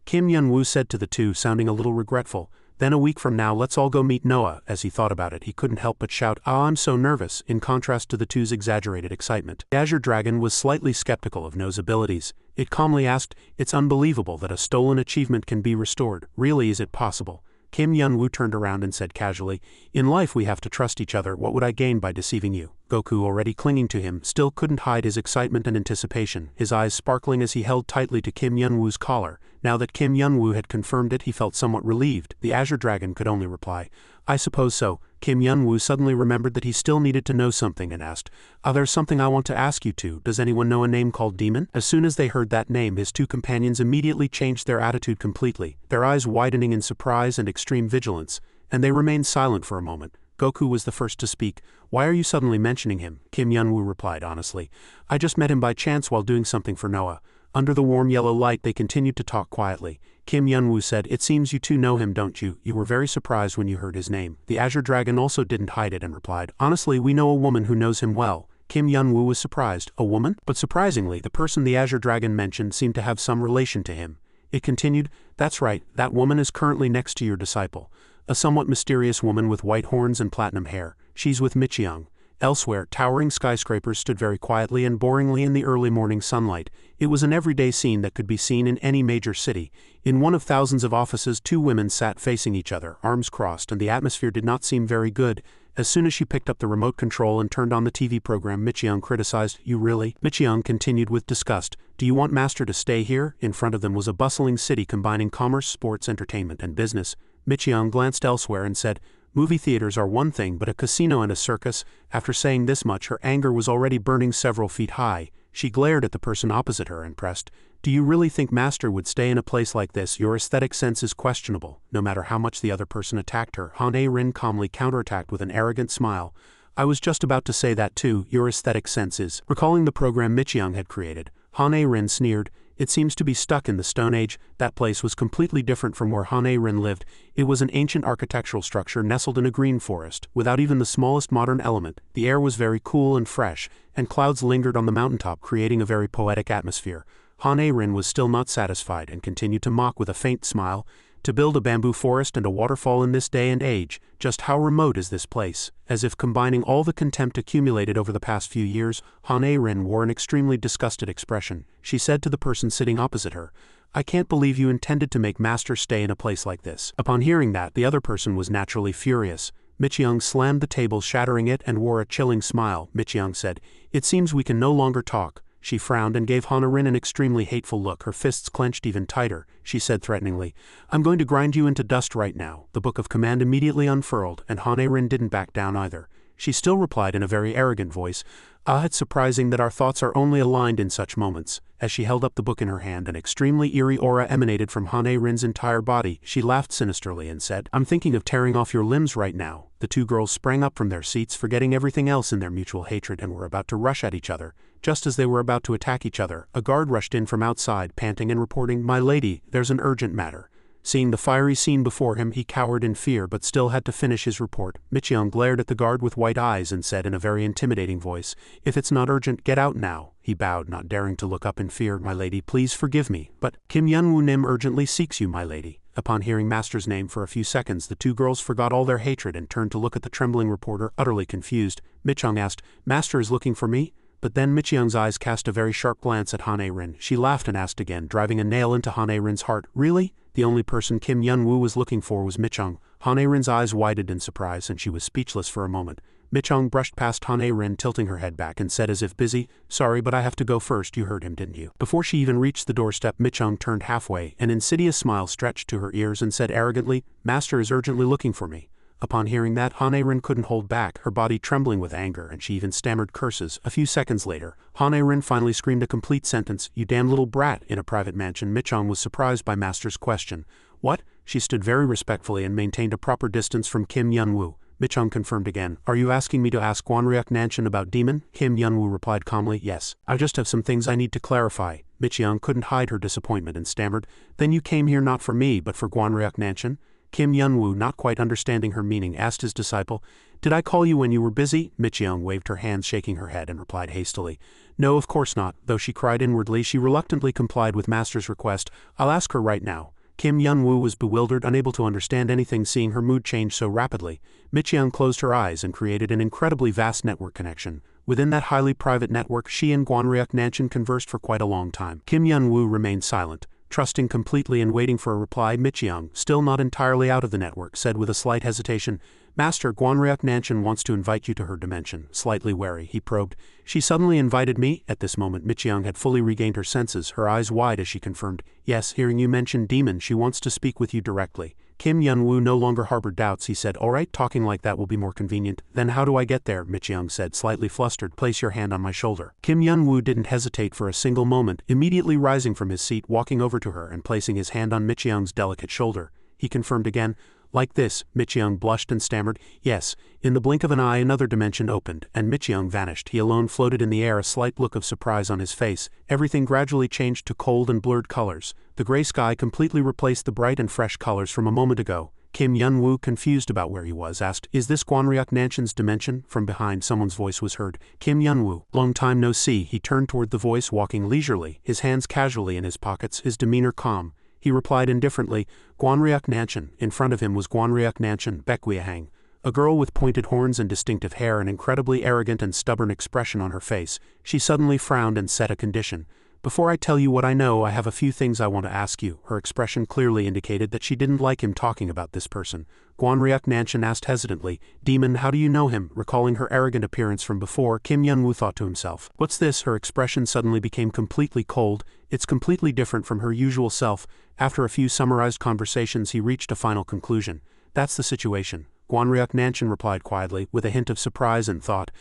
Speaker 1: Kim Yun-woo said to the two, sounding a little regretful. Then a week from now let's all go meet Noah. As he thought about it, he couldn't help but shout, I'm so nervous, in contrast to the two's exaggerated excitement. The Azure Dragon was slightly skeptical of Noah's abilities. It calmly asked, it's unbelievable that a stolen achievement can be restored. Really, is it possible? Kim Yun-woo turned around and said casually, in life we have to trust each other. What would I gain by deceiving you? Goku, already clinging to him, still couldn't hide his excitement and anticipation, his eyes sparkling as he held tightly to Kim Yun-woo's collar. Now that Kim Yun-woo had confirmed it, he felt somewhat relieved. The Azure Dragon could only reply, I suppose so. Kim Yun-woo suddenly remembered that he still needed to know something and asked, there's something I want to ask you two. Does anyone know a name called Demon? As soon as they heard that name, his two companions immediately changed their attitude completely, their eyes widening in surprise and extreme vigilance, and they remained silent for a moment. Goku was the first to speak. Why are you suddenly mentioning him? Kim Yun-woo replied honestly. I just met him by chance while doing something for Noah. Under the warm yellow light they continued to talk quietly. Kim Yun-woo said, it seems you two know him, don't you? You were very surprised when you heard his name. The Azure Dragon also didn't hide it and replied, honestly, we know a woman who knows him well. Kim Yun-woo was surprised. A woman? But surprisingly, the person the Azure Dragon mentioned seemed to have some relation to him. It continued, that's right, that woman is currently next to your disciple. A somewhat mysterious woman with white horns and platinum hair. She's with Michiyoung. Elsewhere, towering skyscrapers stood very quietly and boringly in the early morning sunlight. It was an everyday scene that could be seen in any major city. In one of thousands of offices, two women sat facing each other, arms crossed, and the atmosphere did not seem very good. As soon as she picked up the remote control and turned on the TV program, Michiyoung criticized, you really? Michiyoung continued with disgust, do you want Master to stay here? In front of them was a bustling city combining commerce, sports, entertainment, and business. Michiyoung glanced elsewhere and said, movie theaters are one thing, but a casino and a circus. After saying this much, her anger was already burning several feet high. She glared at the person opposite her and pressed, do you really think Master would stay in a place like this? Your aesthetic sense is questionable. No matter how much the other person attacked her, Han A-rin calmly counterattacked with an arrogant smile. I was just about to say that too, your aesthetic sense is. Recalling the program Michiyoung had created, Han A-rin sneered, it seems to be stuck in the Stone Age. That place was completely different from where Han A-rin lived. It was an ancient architectural structure nestled in a green forest, without even the smallest modern element. The air was very cool and fresh, and clouds lingered on the mountaintop, creating a very poetic atmosphere. Han A-rin was still not satisfied and continued to mock with a faint smile. To build a bamboo forest and a waterfall in this day and age, just how remote is this place? As if combining all the contempt accumulated over the past few years, Han A-rin wore an extremely disgusted expression. She said to the person sitting opposite her, I can't believe you intended to make Master stay in a place like this. Upon hearing that, the other person was naturally furious. Michiyoung slammed the table, shattering it, and wore a chilling smile. Michiyoung said, it seems we can no longer talk. She frowned and gave Han A-rin an extremely hateful look, her fists clenched even tighter. She said threateningly, I'm going to grind you into dust right now. The book of command immediately unfurled, and Han A-rin didn't back down either. She still replied in a very arrogant voice, it's surprising that our thoughts are only aligned in such moments. As she held up the book in her hand, an extremely eerie aura emanated from Han A-rin's entire body. She laughed sinisterly and said, I'm thinking of tearing off your limbs right now. The two girls sprang up from their seats, forgetting everything else in their mutual hatred, and were about to rush at each other. Just as they were about to attack each other, a guard rushed in from outside, panting and reporting, My lady, there's an urgent matter. Seeing the fiery scene before him, he cowered in fear but still had to finish his report. Michiyoung glared at the guard with white eyes and said in a very intimidating voice, If it's not urgent, get out now. He bowed, not daring to look up in fear. My lady, please forgive me, but Kim Yun-woo Nim urgently seeks you, my lady. Upon hearing Master's name for a few seconds, the two girls forgot all their hatred and turned to look at the trembling reporter, utterly confused. Michiyoung asked, Master is looking for me? But then Michiyoung's eyes cast a very sharp glance at Han A-rin. She laughed and asked again, driving a nail into Han A-rin's heart, Really? The only person Kim Yun-woo was looking for was Michiyoung. Han A-rin's eyes widened in surprise and she was speechless for a moment. Mi-chang brushed past Han-A-rin, tilting her head back, and said as if busy, "Sorry, but I have to go first. You heard him, didn't you?" Before she even reached the doorstep, Mi-chang turned halfway, an insidious smile stretched to her ears, and said arrogantly, "Master is urgently looking for me." Upon hearing that, Han-A-rin couldn't hold back, her body trembling with anger, and she even stammered curses. A few seconds later, Han-A-rin finally screamed a complete sentence, "You damn little brat," in a private mansion. Mi-chang was surprised by Master's question. "What?" She stood very respectfully and maintained a proper distance from Kim Yun-woo. Mi-chang confirmed again. "Are you asking me to ask Gwanryuk Nanshin about demon?" Kim Yun-woo replied calmly, "Yes. I just have some things I need to clarify." Mi-chang couldn't hide her disappointment and stammered, "Then you came here not for me but for Gwanryuk Nanshin?" Kim Yun-woo, not quite understanding her meaning, asked his disciple, "Did I call you when you were busy?" Mi-chang waved her hands, shaking her head, and replied hastily, "No, of course not." Though she cried inwardly, she reluctantly complied with Master's request. "I'll ask her right now." Kim Yun-woo was bewildered, unable to understand anything, seeing her mood change so rapidly. Mi-chang closed her eyes and created an incredibly vast network connection. Within that highly private network, she and Gwanryuk Nanshin conversed for quite a long time. Kim Yun-woo remained silent, trusting completely and waiting for a reply. Mi-chang, still not entirely out of the network, said with a slight hesitation, "Master, Gwanryuk Nanshin wants to invite you to her dimension." Slightly wary, he probed, "She suddenly invited me?" At this moment, Mi-chang had fully regained her senses, her eyes wide as she confirmed, "Yes, hearing you mention demon, she wants to speak with you directly." Kim Yun-woo no longer harbored doubts. He said, "Alright, talking like that will be more convenient." "Then how do I get there?" Mi-chang said, slightly flustered. "Place your hand on my shoulder." Kim Yun-woo didn't hesitate for a single moment, immediately rising from his seat, walking over to her and placing his hand on Mi-chang's delicate shoulder. He confirmed again, "Like this." Mi-chang blushed and stammered, "Yes." In the blink of an eye, another dimension opened, and Mi-chang vanished. He alone floated in the air, a slight look of surprise on his face. Everything gradually changed to cold and blurred colors. The gray sky completely replaced the bright and fresh colors from a moment ago. Kim Yun-woo, confused about where he was, asked, "Is this Gwanryuk Nanshin's dimension?" From behind, someone's voice was heard. "Kim Yun-woo, long time no see." He turned toward the voice, walking leisurely, his hands casually in his pockets, his demeanor calm. He replied indifferently, "Gwanryuk Nanshin." In front of him was Gwanryuk Nanshin, Baekgweahang, a girl with pointed horns and distinctive hair, an incredibly arrogant and stubborn expression on her face. She suddenly frowned and set a condition. "Before I tell you what I know, I have a few things I want to ask you." Her expression clearly indicated that she didn't like him talking about this person. Gwanryuk Nanshin asked hesitantly, "Demon, how do you know him?" Recalling her arrogant appearance from before, Kim Yun-woo thought to himself, "What's this?" Her expression suddenly became completely cold. It's completely different from her usual self. After a few summarized conversations, he reached a final conclusion. "That's the situation." Gwanryuk Nanshin replied quietly, with a hint of surprise and thought,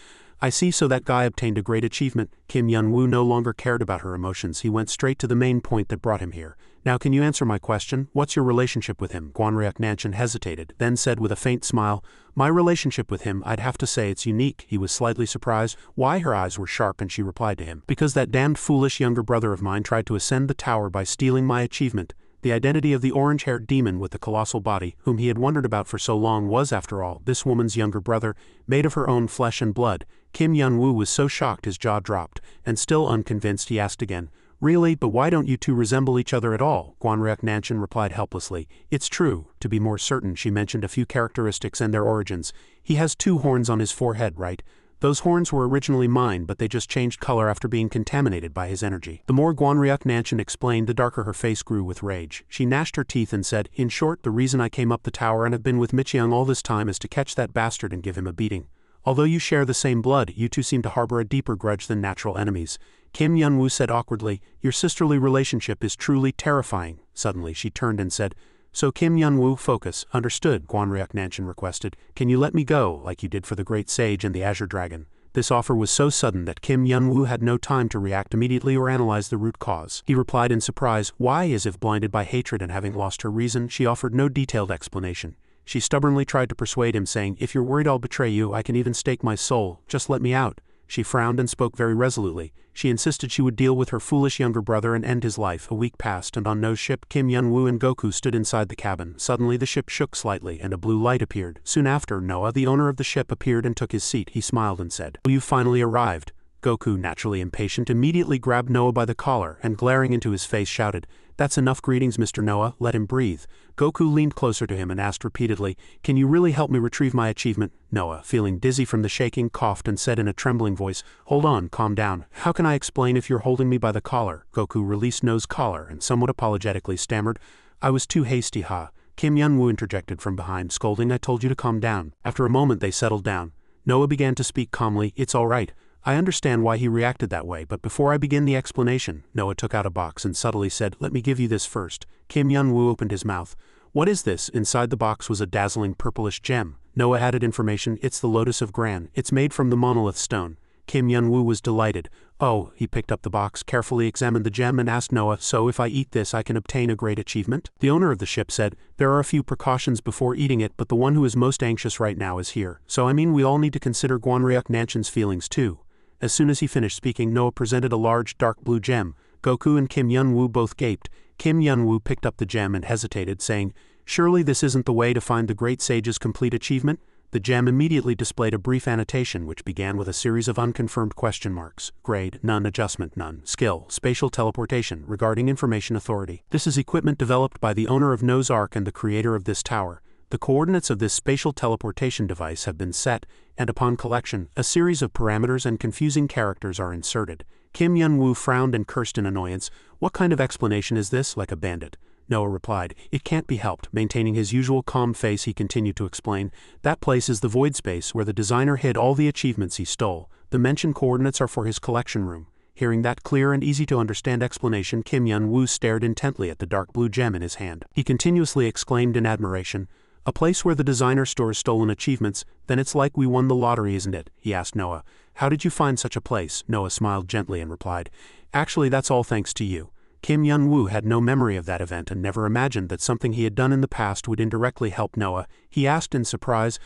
Speaker 1: "I see, so that guy obtained a great achievement." Kim Yun-woo no longer cared about her emotions. He went straight to the main point that brought him here. "Now can you answer my question? What's your relationship with him?" Gwanryuk Nanshin hesitated, then said with a faint smile, "My relationship with him, I'd have to say it's unique." He was slightly surprised. Why? Her eyes were sharp, and she replied to him, "Because that damned foolish younger brother of mine tried to ascend the tower by stealing my achievement." The identity of the orange-haired demon with the colossal body, whom he had wondered about for so long, was, after all, this woman's younger brother, made of her own flesh and blood. Kim Yun-woo was so shocked his jaw dropped, and still unconvinced, he asked again, "Really? But why don't you two resemble each other at all?" Gwanryuk Nanshin replied helplessly, "It's true." To be more certain, she mentioned a few characteristics and their origins. "He has 2 horns on his forehead, right? Those horns were originally mine, but they just changed color after being contaminated by his energy." The more Gwanryuk Nanshin explained, the darker her face grew with rage. She gnashed her teeth and said, "In short, the reason I came up the tower and have been with Mi-chang all this time is to catch that bastard and give him a beating. Although you share the same blood, you two seem to harbor a deeper grudge than natural enemies." Kim Yun-woo said awkwardly, "Your sisterly relationship is truly terrifying." Suddenly, she turned and said, "So Kim Yun-woo, focus." "Understood," Gwanryuk Nanshin requested. "Can you let me go, like you did for the Great Sage and the Azure Dragon?" This offer was so sudden that Kim Yun-woo had no time to react immediately or analyze the root cause. He replied in surprise, "Why?" As if blinded by hatred and having lost her reason, she offered no detailed explanation. She stubbornly tried to persuade him, saying, "If you're worried I'll betray you, I can even stake my soul. Just let me out." She frowned and spoke very resolutely. She insisted she would deal with her foolish younger brother and end his life. A week passed, and on No's ship, Kim Yun-woo and Goku stood inside the cabin. Suddenly the ship shook slightly, and a blue light appeared. Soon after, Noah, the owner of the ship, appeared and took his seat. He smiled and said, "You finally arrived." Goku, naturally impatient, immediately grabbed Noah by the collar and, glaring into his face, shouted, "That's enough greetings, Mr. Noah, let him breathe." Goku leaned closer to him and asked repeatedly, "Can you really help me retrieve my achievement?" Noah, feeling dizzy from the shaking, coughed and said in a trembling voice, "Hold on, calm down. How can I explain if you're holding me by the collar?" Goku released No's collar and somewhat apologetically stammered, "I was too hasty, ha." Kim Yun-woo interjected from behind, scolding, "I told you to calm down." After a moment they settled down. Noah began to speak calmly. It's all right. I understand why he reacted that way, but before I begin the explanation, Noah took out a box and subtly said, let me give you this first. Kim Yun-woo opened his mouth. What is this? Inside the box was a dazzling purplish gem. Noah added information. It's the Lotus of Gran. It's made from the monolith stone. Kim Yun-woo was delighted. Oh, he picked up the box, carefully examined the gem and asked Noah, so if I eat this I can obtain a great achievement? The owner of the ship said, there are a few precautions before eating it, but the one who is most anxious right now is here. So I mean we all need to consider Gwanryuk Nanchan's feelings too. As soon as he finished speaking, Noah presented a large dark blue gem. Goku and Kim Yun-woo both gaped. Kim Yun-woo picked up the gem and hesitated, saying, surely this isn't the way to find the great sage's complete achievement? The gem immediately displayed a brief annotation which began with a series of unconfirmed question marks. Grade, none. Adjustment, none. Skill, spatial teleportation, regarding information authority. This is equipment developed by the owner of Noah's Ark and the creator of this tower. The coordinates of this spatial teleportation device have been set, and upon collection, a series of parameters and confusing characters are inserted. Kim Yun-woo frowned and cursed in annoyance. What kind of explanation is this? Like a bandit. Noah replied, it can't be helped. Maintaining his usual calm face, he continued to explain, that place is the void space where the designer hid all the achievements he stole. The mentioned coordinates are for his collection room. Hearing that clear and easy to understand explanation, Kim Yun-woo stared intently at the dark blue gem in his hand. He continuously exclaimed in admiration, a place where the designer stores stolen achievements, then it's like we won the lottery, isn't it? He asked Noah. How did you find such a place? Noah smiled gently and replied, actually that's all thanks to you. Kim Yun-woo had no memory of that event and never imagined that something he had done in the past would indirectly help Noah. He asked in surprise,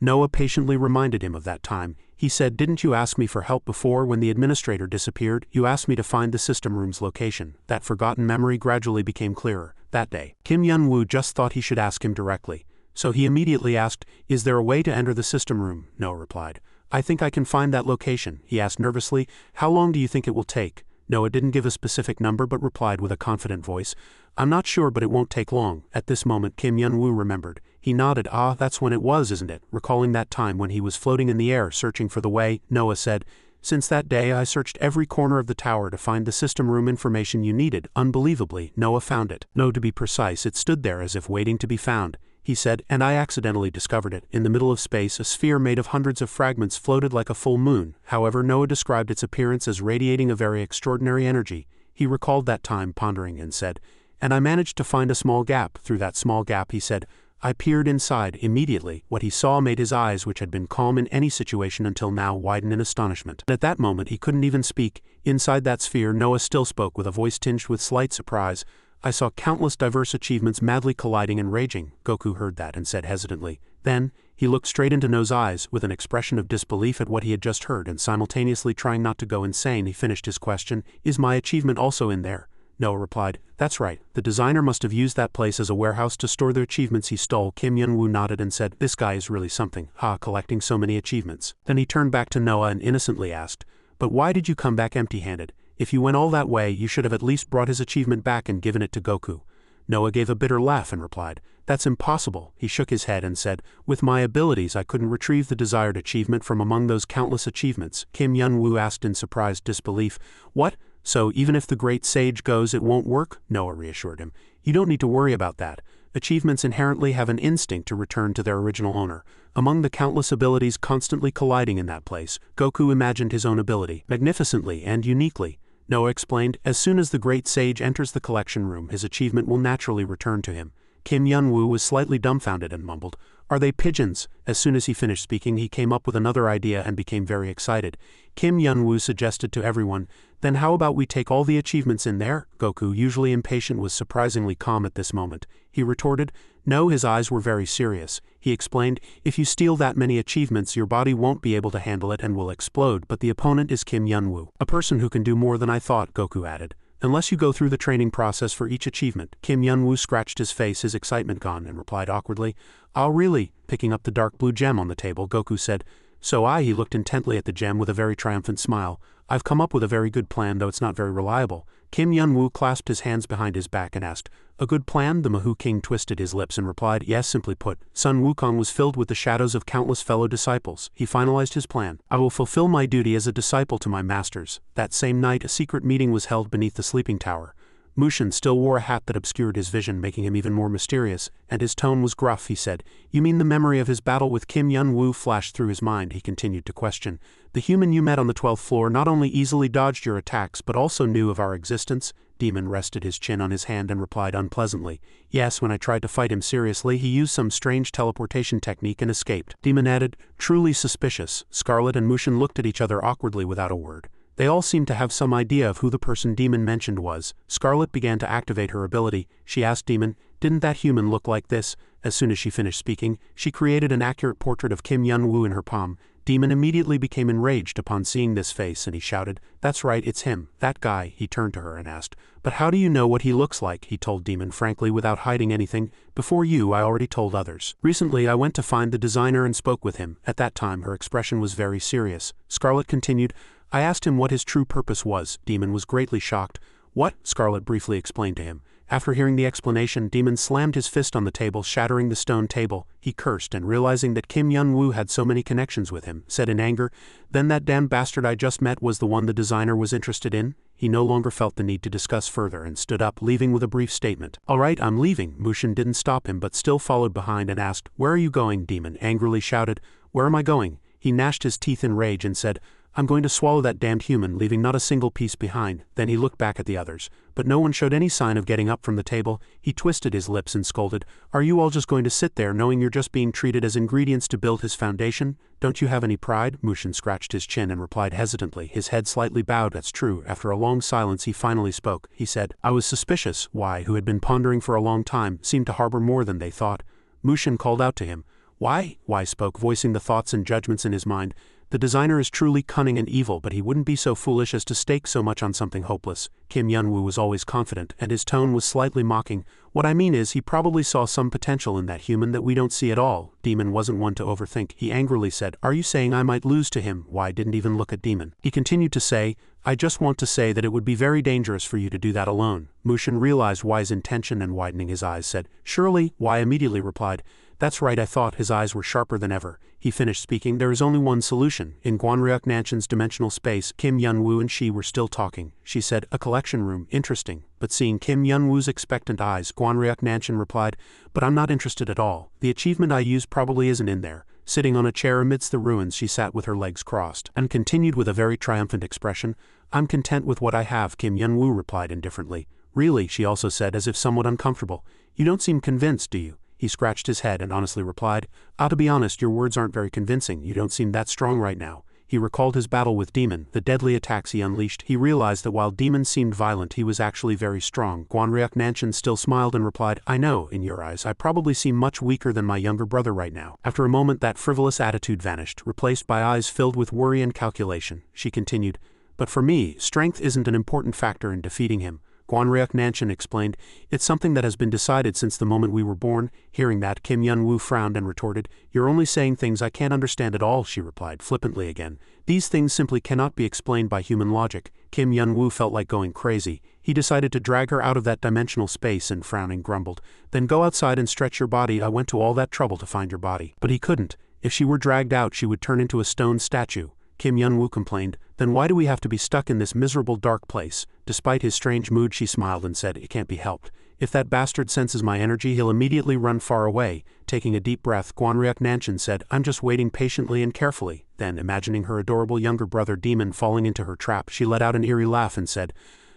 Speaker 1: Noah patiently reminded him of that time. He said, didn't you ask me for help before when the administrator disappeared? You asked me to find the system room's location. That forgotten memory gradually became clearer. That day, Kim Yun-woo just thought he should ask him directly. So he immediately asked, is there a way to enter the system room? Noah replied. I think I can find that location. He asked nervously, how long do you think it will take? Noah didn't give a specific number but replied with a confident voice, I'm not sure but it won't take long. At this moment Kim Yun-woo remembered. He nodded, that's when it was, isn't it? Recalling that time when he was floating in the air searching for the way, Noah said, since that day I searched every corner of the tower to find the system room information you needed. Unbelievably, Noah found it. No, to be precise, it stood there as if waiting to be found. He said, and I accidentally discovered it. In the middle of space, a sphere made of hundreds of fragments floated like a full moon. However, Noah described its appearance as radiating a very extraordinary energy. He recalled that time, pondering, and said, and I managed to find a small gap. Through that small gap, he said, I peered inside. Immediately, what he saw made his eyes, which had been calm in any situation until now, widen in astonishment. At that moment, he couldn't even speak. Inside that sphere, Noah still spoke with a voice tinged with slight surprise. I saw countless diverse achievements madly colliding and raging. Goku heard that and said hesitantly. Then, he looked straight into Noah's eyes, with an expression of disbelief at what he had just heard and simultaneously trying not to go insane. He finished his question, is my achievement also in there? Noah replied, that's right. The designer must have used that place as a warehouse to store the achievements he stole. Kim Yun-woo nodded and said, this guy is really something. Collecting so many achievements. Then he turned back to Noah and innocently asked, but why did you come back empty-handed? If you went all that way, you should have at least brought his achievement back and given it to Goku. Noah gave a bitter laugh and replied, that's impossible. He shook his head and said, with my abilities I couldn't retrieve the desired achievement from among those countless achievements. Kim Yun-woo asked in surprised disbelief, what? So even if the great sage goes it won't work? Noah reassured him. You don't need to worry about that. Achievements inherently have an instinct to return to their original owner. Among the countless abilities constantly colliding in that place, Goku imagined his own ability, magnificently and uniquely. Noah explained, as soon as the great sage enters the collection room, his achievement will naturally return to him. Kim Yun-woo was slightly dumbfounded and mumbled, are they pigeons? As soon as he finished speaking, he came up with another idea and became very excited. Kim Yun-woo suggested to everyone, then how about we take all the achievements in there? Goku, usually impatient, was surprisingly calm at this moment. He retorted, no, his eyes were very serious. He explained, if you steal that many achievements, your body won't be able to handle it and will explode, but the opponent is Kim Yun-woo. A person who can do more than I thought, Goku added. Unless you go through the training process for each achievement. Kim Yun-woo scratched his face, his excitement gone, and replied awkwardly, oh really? Picking up the dark blue gem on the table, Goku said, he looked intently at the gem with a very triumphant smile. I've come up with a very good plan, though it's not very reliable. Kim Yun-woo clasped his hands behind his back and asked, a good plan? The Mahou King twisted his lips and replied, yes, simply put. Sun Wukong was filled with the shadows of countless fellow disciples. He finalized his plan. I will fulfill my duty as a disciple to my masters. That same night, a secret meeting was held beneath the sleeping tower. Mushin still wore a hat that obscured his vision, making him even more mysterious, and his tone was gruff. He said, "You mean the memory of his battle with Kim Yun-woo flashed through his mind?" He continued to question. "The human you met on the 12th floor not only easily dodged your attacks but also knew of our existence?" Demon rested his chin on his hand and replied unpleasantly, "Yes, when I tried to fight him seriously, he used some strange teleportation technique and escaped." Demon added, "Truly suspicious." Scarlet and Mushin looked at each other awkwardly without a word. They all seemed to have some idea of who the person Demon mentioned was. Scarlet began to activate her ability. She asked Demon, "Didn't that human look like this?" As soon as she finished speaking, she created an accurate portrait of Kim Yun-woo in her palm. Demon immediately became enraged upon seeing this face, and he shouted, "That's right, it's him, that guy." He turned to her and asked, "But how do you know what he looks like?" He told Demon frankly without hiding anything. "Before you, I already told others. Recently, I went to find the designer and spoke with him." At that time, her expression was very serious. Scarlet continued, "I asked him what his true purpose was." Demon was greatly shocked. "What?" Scarlet briefly explained to him. After hearing the explanation, Demon slammed his fist on the table, shattering the stone table. He cursed, and realizing that Kim Yun-woo had so many connections with him, said in anger, "Then that damn bastard I just met was the one the designer was interested in?" He no longer felt the need to discuss further and stood up, leaving with a brief statement. "All right, I'm leaving." Mushin didn't stop him but still followed behind and asked, "Where are you going?" Demon angrily shouted, "Where am I going?" He gnashed his teeth in rage and said, "I'm going to swallow that damned human, leaving not a single piece behind." Then he looked back at the others, but no one showed any sign of getting up from the table. He twisted his lips and scolded, "Are you all just going to sit there knowing you're just being treated as ingredients to build his foundation? Don't you have any pride?" Mushin scratched his chin and replied hesitantly, his head slightly bowed. "That's true." After a long silence he finally spoke. He said, "I was suspicious." Why, who had been pondering for a long time, seemed to harbor more than they thought. Mushin called out to him, "Why?" Why spoke, voicing the thoughts and judgments in his mind. "The designer is truly cunning and evil, but he wouldn't be so foolish as to stake so much on something hopeless." Kim Yun-woo was always confident, and his tone was slightly mocking. "What I mean is, he probably saw some potential in that human that we don't see at all." Demon wasn't one to overthink. He angrily said, "Are you saying I might lose to him?" Why didn't even look at Demon. He continued to say, "I just want to say that it would be very dangerous for you to do that alone." Mushin realized Wai's intention and widening his eyes said, "Surely." Wai immediately replied, "That's right, I thought." His eyes were sharper than ever. He finished speaking, "There is only one solution." In Gwanryuk Nanshin's dimensional space, Kim Yun-woo and she were still talking. She said, "A collection room, interesting." But seeing Kim Yun-woo's expectant eyes, Gwanryuk Nanshin replied, "But I'm not interested at all. The achievement I used probably isn't in there." Sitting on a chair amidst the ruins, she sat with her legs crossed, and continued with a very triumphant expression, "I'm content with what I have." Kim Yun-woo replied indifferently. "Really?" she also said, as if somewhat uncomfortable. "You don't seem convinced, do you?" He scratched his head and honestly replied, "To be honest, your words aren't very convincing. You don't seem that strong right now." He recalled his battle with Demon, the deadly attacks he unleashed. He realized that while Demon seemed violent, he was actually very strong. Gwanryuk Nanshin still smiled and replied, "I know, in your eyes, I probably seem much weaker than my younger brother right now." After a moment, that frivolous attitude vanished, replaced by eyes filled with worry and calculation. She continued, "But for me, strength isn't an important factor in defeating him." Gwanryuk Nanshin explained, "It's something that has been decided since the moment we were born." Hearing that, Kim Yun-woo frowned and retorted, "You're only saying things I can't understand at all." She replied flippantly again, "These things simply cannot be explained by human logic." Kim Yun-woo felt like going crazy. He decided to drag her out of that dimensional space and frowning grumbled, "Then go outside and stretch your body. I went to all that trouble to find your body." But he couldn't. If she were dragged out, she would turn into a stone statue. Kim Yun-woo complained, "Then why do we have to be stuck in this miserable dark place?" Despite his strange mood, she smiled and said, "It can't be helped. If that bastard senses my energy, he'll immediately run far away." Taking a deep breath, Gwanryuk Nanshin said, "I'm just waiting patiently and carefully." Then, imagining her adorable younger brother Demon falling into her trap, she let out an eerie laugh and said,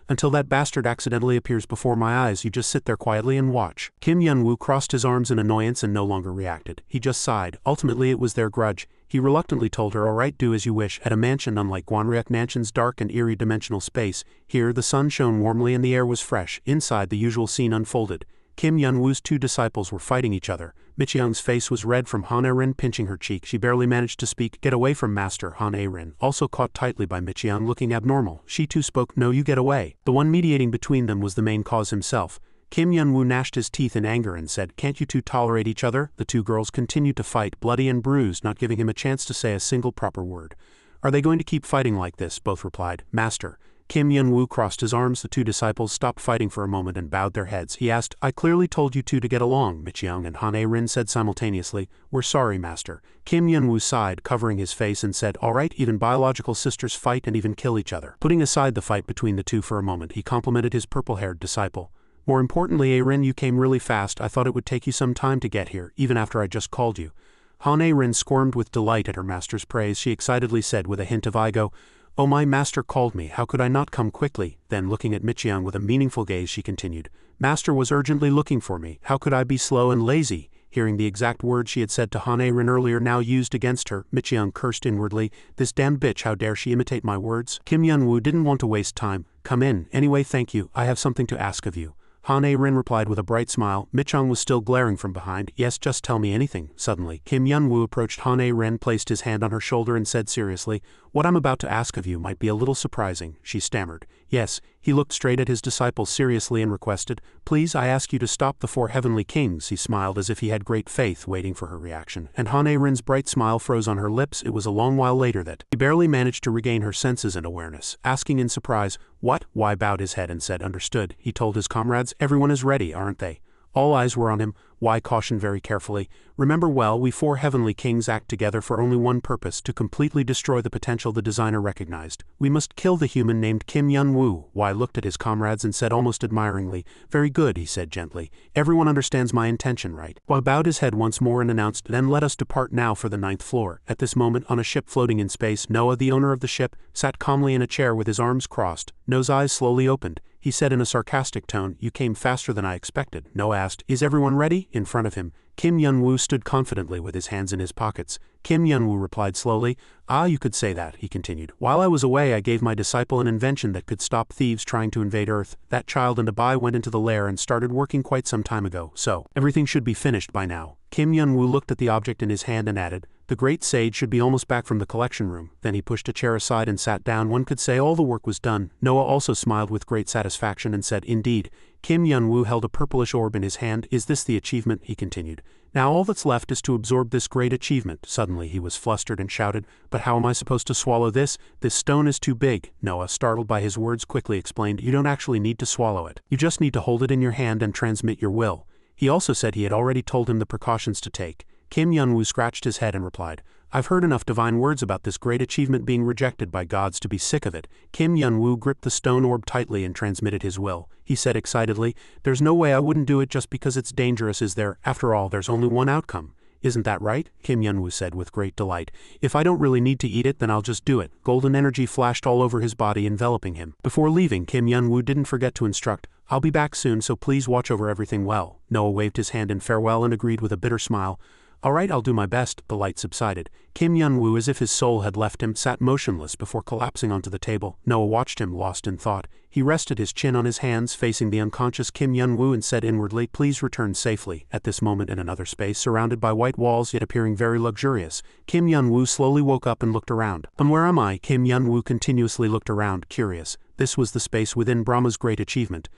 Speaker 1: "Until that bastard accidentally appears before my eyes, you just sit there quietly and watch." Kim Yun-woo crossed his arms in annoyance and no longer reacted. He just sighed. Ultimately, it was their grudge. He reluctantly told her, "All right, do as you wish." At a mansion unlike Gwanryuk Nanshin's dark and eerie dimensional space, here the sun shone warmly and the air was fresh. Inside, the usual scene unfolded. Kim Yun-woo's two disciples were fighting each other. Michiyoung's face was red from Han A-rin pinching her cheek. She barely managed to speak. "Get away from Master." Han A-rin, also caught tightly by Michiyoung, looking abnormal. She too spoke, "No, you get away." The one mediating between them was the main cause himself. Kim Yun-woo gnashed his teeth in anger and said, "Can't you two tolerate each other?" The two girls continued to fight, bloody and bruised, not giving him a chance to say a single proper word. "Are they going to keep fighting like this?" Both replied, "Master." Kim Yun-woo crossed his arms. The two disciples stopped fighting for a moment and bowed their heads. He asked, I clearly told you two to get along, Michyoung and Han A-rin said simultaneously. We're sorry, master. Kim Yun-woo sighed, covering his face, and said, all right, even biological sisters fight and even kill each other. Putting aside the fight between the two for a moment, he complimented his purple-haired disciple. More importantly, A-rin, you came really fast. I thought it would take you some time to get here, even after I just called you. Han A-rin squirmed with delight at her master's praise. She excitedly said with a hint of ego, oh, my master called me, how could I not come quickly? Then looking at Michyoung with a meaningful gaze she continued, master was urgently looking for me, how could I be slow and lazy? Hearing the exact words she had said to Han A-rin earlier now used against her, Michyoung cursed inwardly, this damn bitch, how dare she imitate my words? Kim Yun-woo didn't want to waste time. Come in, anyway thank you, I have something to ask of you. Han A-rin replied with a bright smile. Michyoung was still glaring from behind. Yes, just tell me anything. Suddenly, Kim Yun-woo approached Han A-rin, placed his hand on her shoulder and said seriously, what I'm about to ask of you might be a little surprising, she stammered. Yes, he looked straight at his disciple seriously and requested, please I ask you to stop the 4 heavenly kings. He smiled as if he had great faith, waiting for her reaction. And Han A-rin's bright smile froze on her lips. It was a long while later that she barely managed to regain her senses and awareness, asking in surprise, what? Why bowed his head and said understood. He told his comrades, everyone is ready, aren't they? All eyes were on him. Why cautioned very carefully, remember well, we 4 heavenly kings act together for only one purpose, to completely destroy the potential the designer recognized. We must kill the human named Kim Yun-woo. Why looked at his comrades and said almost admiringly, very good, he said gently. Everyone understands my intention, right? Why bowed his head once more and announced, then let us depart now for the 9th floor. At this moment, on a ship floating in space, Noah, the owner of the ship, sat calmly in a chair with his arms crossed. Noah's eyes slowly opened. He said in a sarcastic tone, you came faster than I expected. Noah asked, is everyone ready? In front of him, Kim Yun-woo stood confidently with his hands in his pockets. Kim Yun-woo replied slowly, ah, you could say that, he continued. While I was away I gave my disciple an invention that could stop thieves trying to invade Earth. That child and I went into the lair and started working quite some time ago, so everything should be finished by now. Kim Yun-woo looked at the object in his hand and added, the great sage should be almost back from the collection room. Then he pushed a chair aside and sat down. One could say all the work was done. Noah also smiled with great satisfaction and said, indeed. Kim Yun-woo held a purplish orb in his hand. Is this the achievement? He continued. Now all that's left is to absorb this great achievement. Suddenly he was flustered and shouted, but how am I supposed to swallow this? This stone is too big. Noah, startled by his words, quickly explained, you don't actually need to swallow it. You just need to hold it in your hand and transmit your will. He also said he had already told him the precautions to take. Kim Yun-woo scratched his head and replied, I've heard enough divine words about this great achievement being rejected by gods to be sick of it. Kim Yun-woo gripped the stone orb tightly and transmitted his will. He said excitedly, there's no way I wouldn't do it just because it's dangerous, is there? After all, there's only one outcome. Isn't that right? Kim Yun-woo said with great delight. If I don't really need to eat it, then I'll just do it. Golden energy flashed all over his body, enveloping him. Before leaving, Kim Yun-woo didn't forget to instruct, I'll be back soon, so please watch over everything well. Noah waved his hand in farewell and agreed with a bitter smile. All right, I'll do my best. The light subsided. Kim Yun-woo, as if his soul had left him, sat motionless before collapsing onto the table. Noah watched him, lost in thought. He rested his chin on his hands, facing the unconscious Kim Yun-woo, and said inwardly, please return safely. At this moment, in another space, surrounded by white walls yet appearing very luxurious, Kim Yun-woo slowly woke up and looked around. Where am I? Kim Yun-woo continuously looked around, curious. This was the space within Brahma's great achievement.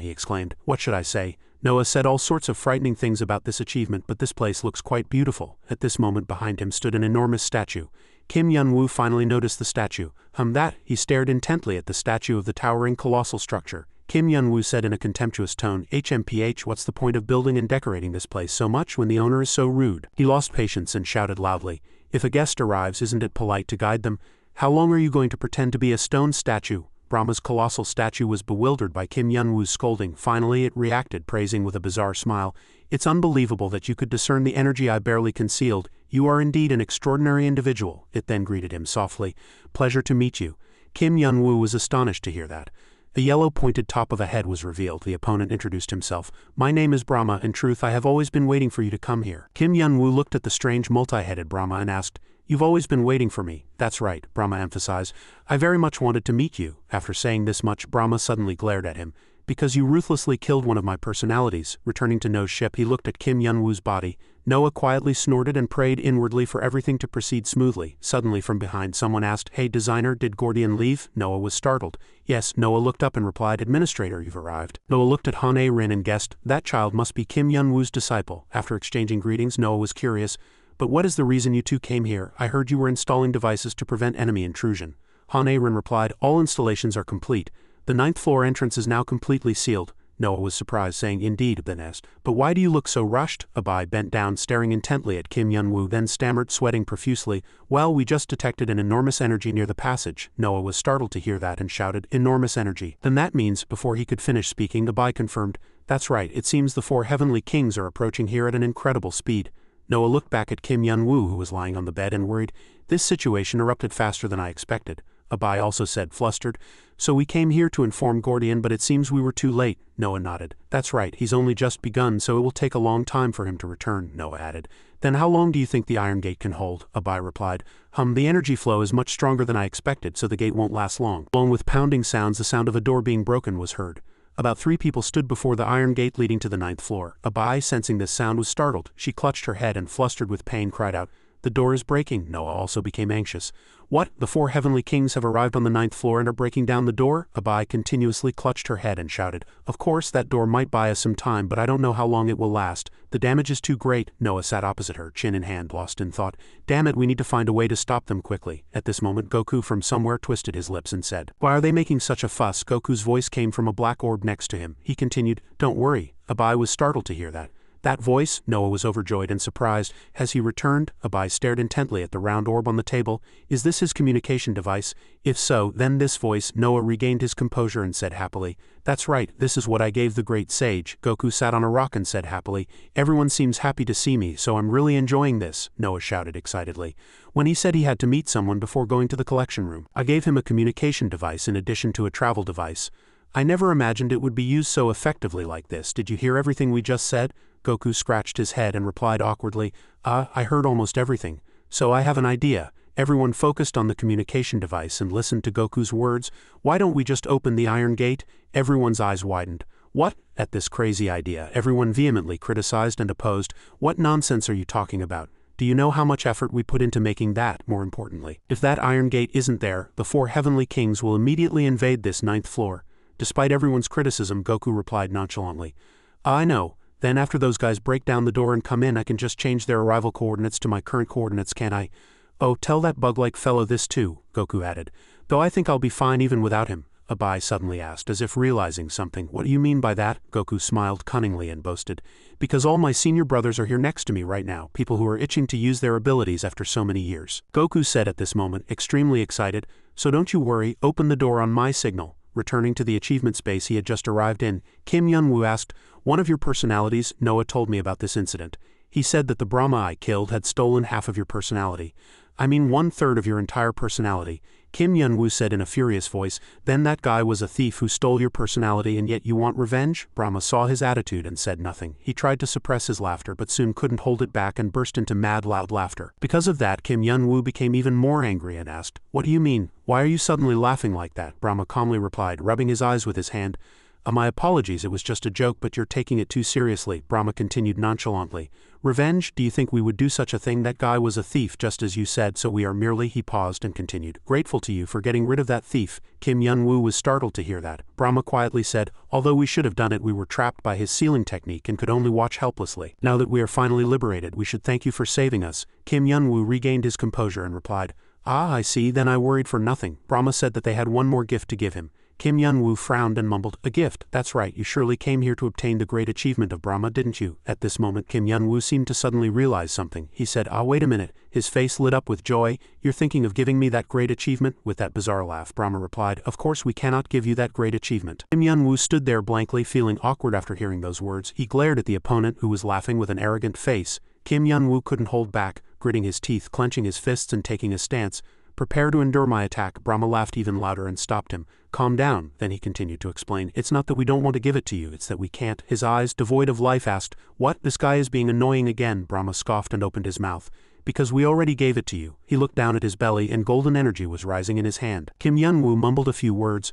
Speaker 1: He exclaimed. What should I say? Noah said all sorts of frightening things about this achievement, but this place looks quite beautiful. At this moment behind him stood an enormous statue. Kim Yun-woo finally noticed the statue. That, he stared intently at the statue of the towering colossal structure. Kim Yun-woo said in a contemptuous tone, HMPH, what's the point of building and decorating this place so much when the owner is so rude? He lost patience and shouted loudly, if a guest arrives, isn't it polite to guide them? How long are you going to pretend to be a stone statue? Brahma's colossal statue was bewildered by Kim Yun-woo's scolding. Finally it reacted, praising with a bizarre smile, it's unbelievable that you could discern the energy I barely concealed. You are indeed an extraordinary individual. It then greeted him softly, pleasure to meet you. Kim Yun-woo was astonished to hear that. A yellow pointed top of a head was revealed. The opponent introduced himself. My name is Brahma. In truth, I have always been waiting for you to come here. Kim Yun-woo looked at the strange multi-headed Brahma and asked, you've always been waiting for me. That's right, Brahma emphasized. I very much wanted to meet you. After saying this much, Brahma suddenly glared at him. Because you ruthlessly killed one of my personalities. Returning to Noah's ship, he looked at Kim Yun-woo's body. Noah quietly snorted and prayed inwardly for everything to proceed smoothly. Suddenly from behind, someone asked, hey designer, did Gordian leave? Noah was startled. Yes. Noah looked up and replied, administrator, you've arrived. Noah looked at Han A-rin and guessed, that child must be Kim Yun-woo's disciple. After exchanging greetings, Noah was curious. But what is the reason you two came here? I heard you were installing devices to prevent enemy intrusion. Han Aaron replied, all installations are complete. The 9th floor entrance is now completely sealed. Noah was surprised, saying, indeed, then asked, but why do you look so rushed? Abai bent down, staring intently at Kim Yun-woo, then stammered, sweating profusely, well, we just detected an enormous energy near the passage. Noah was startled to hear that and shouted, enormous energy. Then that means, before he could finish speaking, Abai confirmed, that's right, it seems the 4 heavenly kings are approaching here at an incredible speed. Noah looked back at Kim Yun-woo, who was lying on the bed, and worried, this situation erupted faster than I expected. Abai also said, flustered, so we came here to inform Gordian, but it seems we were too late. Noah nodded. That's right, he's only just begun, so it will take a long time for him to return, Noah added. Then how long do you think the Iron Gate can hold? Abai replied. The energy flow is much stronger than I expected, so the gate won't last long. Along with pounding sounds, the sound of a door being broken was heard. About 3 people stood before the iron gate leading to the 9th floor. Abai, sensing this sound, was startled. She clutched her head and, flustered with pain, cried out, the door is breaking. Noah also became anxious. What? The 4 heavenly kings have arrived on the 9th floor and are breaking down the door? Abai continuously clutched her head and shouted, of course, that door might buy us some time, but I don't know how long it will last. The damage is too great. Noah sat opposite her, chin in hand, lost in thought. Damn it, we need to find a way to stop them quickly. At this moment, Goku from somewhere twisted his lips and said, why are they making such a fuss? Goku's voice came from a black orb next to him. He continued, don't worry. Abai was startled to hear that. That voice? Noah was overjoyed and surprised. Has he returned? Abai stared intently at the round orb on the table. Is this his communication device? If so, then this voice. Noah regained his composure and said happily, that's right, this is what I gave the great sage. Goku sat on a rock and said happily, everyone seems happy to see me, so I'm really enjoying this, Noah shouted excitedly. When he said he had to meet someone before going to the collection room, I gave him a communication device in addition to a travel device. I never imagined it would be used so effectively like this. Did you hear everything we just said? Goku scratched his head and replied awkwardly, I heard almost everything. So I have an idea. Everyone focused on the communication device and listened to Goku's words. Why don't we just open the Iron Gate? Everyone's eyes widened. What? At this crazy idea, everyone vehemently criticized and opposed. What nonsense are you talking about? Do you know how much effort we put into making that, more importantly? If that Iron Gate isn't there, the 4 heavenly kings will immediately invade this 9th floor. Despite everyone's criticism, Goku replied nonchalantly, I know. Then after those guys break down the door and come in, I can just change their arrival coordinates to my current coordinates, can't I? Oh, tell that bug-like fellow this too, Goku added. Though I think I'll be fine even without him, Abai suddenly asked, as if realizing something. What do you mean by that? Goku smiled cunningly and boasted. Because all my senior brothers are here next to me right now, people who are itching to use their abilities after so many years. Goku said at this moment, extremely excited, so don't you worry, open the door on my signal. Returning to the achievement space he had just arrived in, Kim Yun-woo asked, one of your personalities? Noah told me about this incident. He said that the Brahma I killed had stolen half of your personality. I mean 1/3 of your entire personality. Kim Yun-woo said in a furious voice, then that guy was a thief who stole your personality and yet you want revenge? Brahma saw his attitude and said nothing. He tried to suppress his laughter but soon couldn't hold it back and burst into mad loud laughter. Because of that, Kim Yun-woo became even more angry and asked, what do you mean? Why are you suddenly laughing like that? Brahma calmly replied, rubbing his eyes with his hand. My apologies, it was just a joke, but you're taking it too seriously, Brahma continued nonchalantly. Revenge? Do you think we would do such a thing? That guy was a thief, just as you said, so we are merely, he paused and continued, grateful to you for getting rid of that thief. Kim Yun-woo was startled to hear that. Brahma quietly said, although we should have done it, we were trapped by his sealing technique and could only watch helplessly. Now that we are finally liberated, we should thank you for saving us. Kim Yun-woo regained his composure and replied, I see, then I worried for nothing. Brahma said that they had one more gift to give him. Kim Yun-woo frowned and mumbled, a gift, that's right, you surely came here to obtain the great achievement of Brahma, didn't you? At this moment Kim Yun-woo seemed to suddenly realize something. He said, wait a minute. His face lit up with joy. You're thinking of giving me that great achievement? With that bizarre laugh, Brahma replied, of course we cannot give you that great achievement. Kim Yun-woo stood there blankly, feeling awkward after hearing those words. He glared at the opponent, who was laughing with an arrogant face. Kim Yun-woo couldn't hold back, gritting his teeth, clenching his fists and taking a stance. Prepare to endure my attack. Brahma laughed even louder and stopped him. Calm down, then he continued to explain. It's not that we don't want to give it to you, it's that we can't. His eyes, devoid of life, asked, what? This guy is being annoying again. Brahma scoffed and opened his mouth. Because we already gave it to you. He looked down at his belly and golden energy was rising in his hand. Kim Yun-woo mumbled a few words.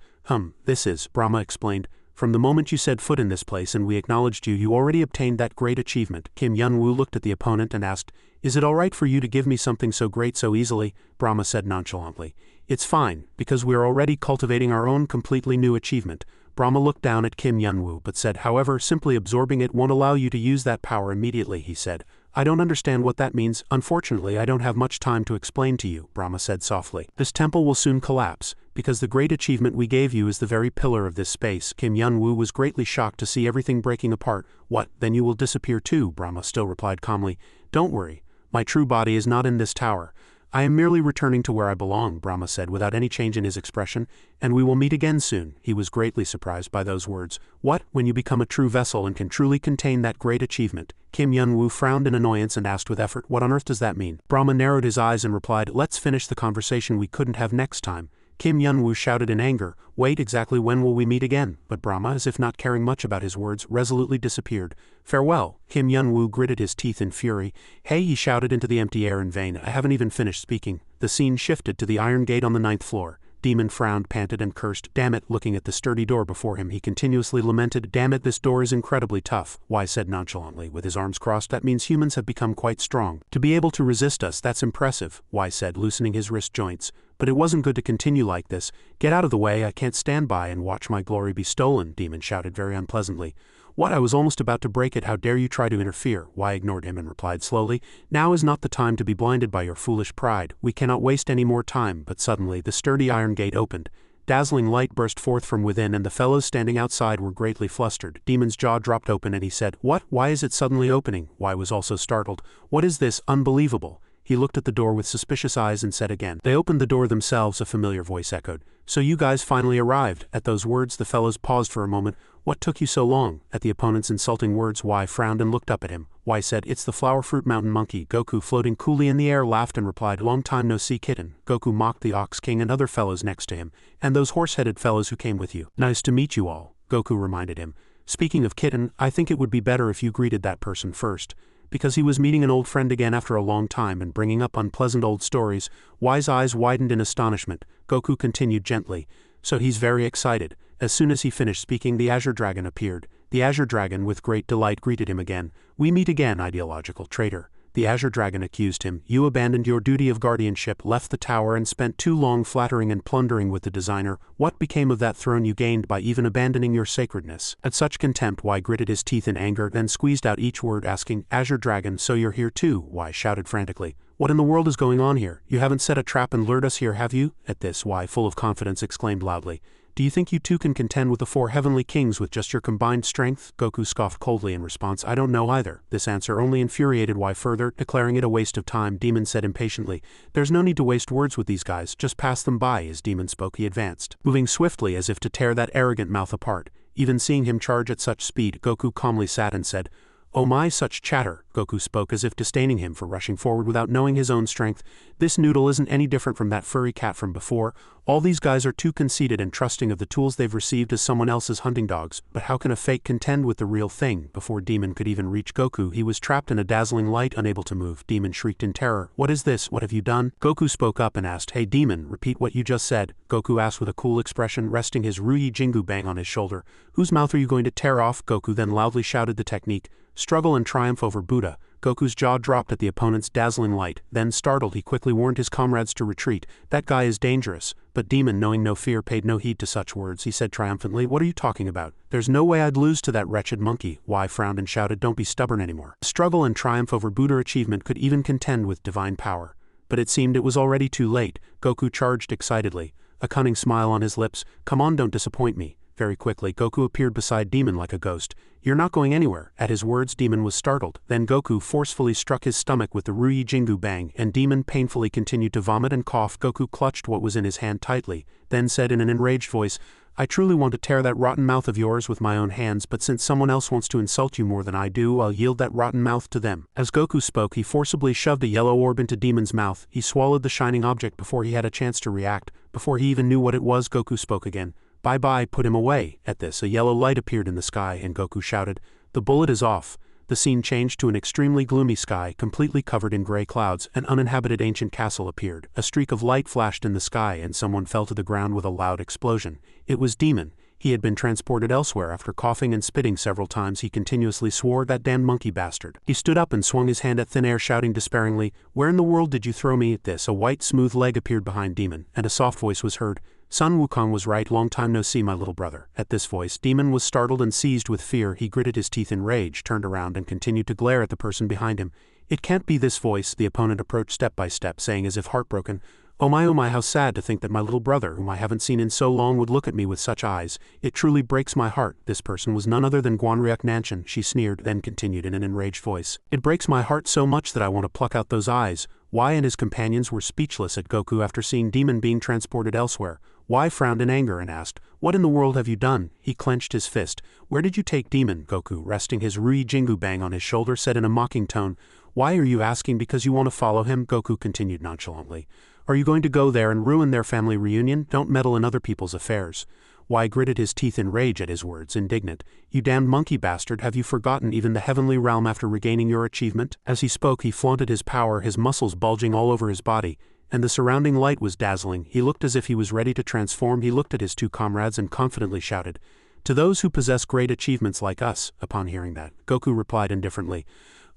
Speaker 1: This is, Brahma explained. From the moment you set foot in this place and we acknowledged you, you already obtained that great achievement. Kim Yun-woo looked at the opponent and asked, is it alright for you to give me something so great so easily? Brahma said nonchalantly. It's fine, because we are already cultivating our own completely new achievement. Brahma looked down at Kim Yun-woo but said, however, simply absorbing it won't allow you to use that power immediately, he said. I don't understand what that means. Unfortunately, I don't have much time to explain to you, Brahma said softly. This temple will soon collapse, because the great achievement we gave you is the very pillar of this space. Kim Yun-woo was greatly shocked to see everything breaking apart. What, then you will disappear too? Brahma still replied calmly. Don't worry, my true body is not in this tower. I am merely returning to where I belong, Brahma said without any change in his expression, and we will meet again soon. He was greatly surprised by those words. What, when you become a true vessel and can truly contain that great achievement? Kim Yun-woo frowned in annoyance and asked with effort, what on earth does that mean? Brahma narrowed his eyes and replied, let's finish the conversation we couldn't have next time. Kim Yun-woo shouted in anger, wait, exactly when will we meet again? But Brahma, as if not caring much about his words, resolutely disappeared. Farewell. Kim Yun-woo gritted his teeth in fury. Hey, he shouted into the empty air in vain, I haven't even finished speaking. The scene shifted to the iron gate on the 9th floor. Demon frowned, panted and cursed. Damn it, looking at the sturdy door before him he continuously lamented. Damn it, this door is incredibly tough. Why said nonchalantly, with his arms crossed, that means humans have become quite strong. To be able to resist us, that's impressive. Why said, loosening his wrist joints. But it wasn't good to continue like this. Get out of the way, I can't stand by and watch my glory be stolen, Demon shouted very unpleasantly. What, I was almost about to break it, how dare you try to interfere? Why ignored him and replied slowly, now is not the time to be blinded by your foolish pride, we cannot waste any more time. But suddenly the sturdy iron gate opened. Dazzling light burst forth from within and the fellows standing outside were greatly flustered. Demon's jaw dropped open and he said, what, why is it suddenly opening? Why was also startled. What is this, unbelievable? He looked at the door with suspicious eyes and said again. They opened the door themselves, a familiar voice echoed. So you guys finally arrived. At those words the fellows paused for a moment. What took you so long? At the opponent's insulting words, Wai frowned and looked up at him. Wai said, it's the flower fruit mountain monkey. Goku, floating coolly in the air, laughed and replied, long time no see, kitten. Goku mocked the Ox King and other fellows next to him, and those horse-headed fellows who came with you. Nice to meet you all, Goku reminded him. Speaking of kitten, I think it would be better if you greeted that person first. Because he was meeting an old friend again after a long time and bringing up unpleasant old stories. Wai's eyes widened in astonishment. Goku continued gently. So he's very excited. As soon as he finished speaking, the Azure Dragon appeared. The Azure Dragon with great delight greeted him again. We meet again, ideological traitor. The Azure Dragon accused him. You abandoned your duty of guardianship, left the tower and spent too long flattering and plundering with the designer. What became of that throne you gained by even abandoning your sacredness? At such contempt, Wai gritted his teeth in anger, then squeezed out each word, asking, Azure Dragon, so you're here too? Wai shouted frantically. What in the world is going on here? You haven't set a trap and lured us here, have you? At this, Wai, full of confidence, exclaimed loudly. Do you think you two can contend with the 4 heavenly kings with just your combined strength? Goku scoffed coldly in response. I don't know either. This answer only infuriated Wai further, declaring it a waste of time. Demon said impatiently, there's no need to waste words with these guys, just pass them by. As Demon spoke, he advanced, moving swiftly as if to tear that arrogant mouth apart. Even seeing him charge at such speed, Goku calmly sat and said, Oh my, such chatter. Goku spoke as if disdaining him for rushing forward without knowing his own strength. This noodle isn't any different from that furry cat from before. All these guys are too conceited and trusting of the tools they've received as someone else's hunting dogs. But how can a fake contend with the real thing? Before Demon could even reach Goku, he was trapped in a dazzling light, unable to move. Demon shrieked in terror. What is this? What have you done? Goku spoke up and asked, Hey Demon, repeat what you just said. Goku asked with a cool expression, resting his Ruyi Jingu bang on his shoulder. Whose mouth are you going to tear off? Goku then loudly shouted the technique. Struggle and triumph over Buddha. Goku's jaw dropped at the opponent's dazzling light. Then, startled, he quickly warned his comrades to retreat. That guy is dangerous. But Demon, knowing no fear, paid no heed to such words. He said triumphantly, What are you talking about? There's no way I'd lose to that wretched monkey. Wai frowned and shouted, Don't be stubborn anymore. Struggle and triumph over Buddha achievement could even contend with divine power. But it seemed it was already too late. Goku charged excitedly, a cunning smile on his lips. Come on, don't disappoint me. Very quickly, Goku appeared beside Demon like a ghost. You're not going anywhere. At his words, Demon was startled. Then Goku forcefully struck his stomach with the Ruyi Jingu bang, and Demon painfully continued to vomit and cough. Goku clutched what was in his hand tightly, then said in an enraged voice, I truly want to tear that rotten mouth of yours with my own hands, but since someone else wants to insult you more than I do, I'll yield that rotten mouth to them. As Goku spoke, he forcibly shoved a yellow orb into Demon's mouth. He swallowed the shining object before he had a chance to react. Before he even knew what it was, Goku spoke again. Bye-bye, put him away. At this, a yellow light appeared in the sky, and Goku shouted, The bullet is off. The scene changed to an extremely gloomy sky, completely covered in gray clouds. An uninhabited ancient castle appeared. A streak of light flashed in the sky, and someone fell to the ground with a loud explosion. It was Demon. He had been transported elsewhere. After coughing and spitting several times, he continuously swore, That damned monkey bastard. He stood up and swung his hand at thin air, shouting despairingly, Where in the world did you throw me? At this, a white, smooth leg appeared behind Demon, and a soft voice was heard. Sun Wukong was right, long time no see, my little brother. At this voice, Demon was startled and seized with fear. He gritted his teeth in rage, turned around and continued to glare at the person behind him. It can't be this voice, the opponent approached step by step, saying as if heartbroken, oh my, how sad to think that my little brother, whom I haven't seen in so long, would look at me with such eyes. It truly breaks my heart. This person was none other than Guanryuk Nanshan, she sneered, then continued in an enraged voice. It breaks my heart so much that I want to pluck out those eyes. Why and his companions were speechless at Goku after seeing Demon being transported elsewhere. Why frowned in anger and asked, what in the world have you done? He clenched his fist. Where did you take Demon? Goku, resting his Rui Jingu Bang on his shoulder, said in a mocking tone. Why are you asking? Because you want to follow him? Goku continued nonchalantly. Are you going to go there and ruin their family reunion? Don't meddle in other people's affairs. Why gritted his teeth in rage at his words, indignant. You damned monkey bastard, have you forgotten even the heavenly realm after regaining your achievement? As he spoke, he flaunted his power, his muscles bulging all over his body, and the surrounding light was dazzling. He looked as if he was ready to transform. He looked at his two comrades and confidently shouted, to those who possess great achievements like us. Upon hearing that, Goku replied indifferently,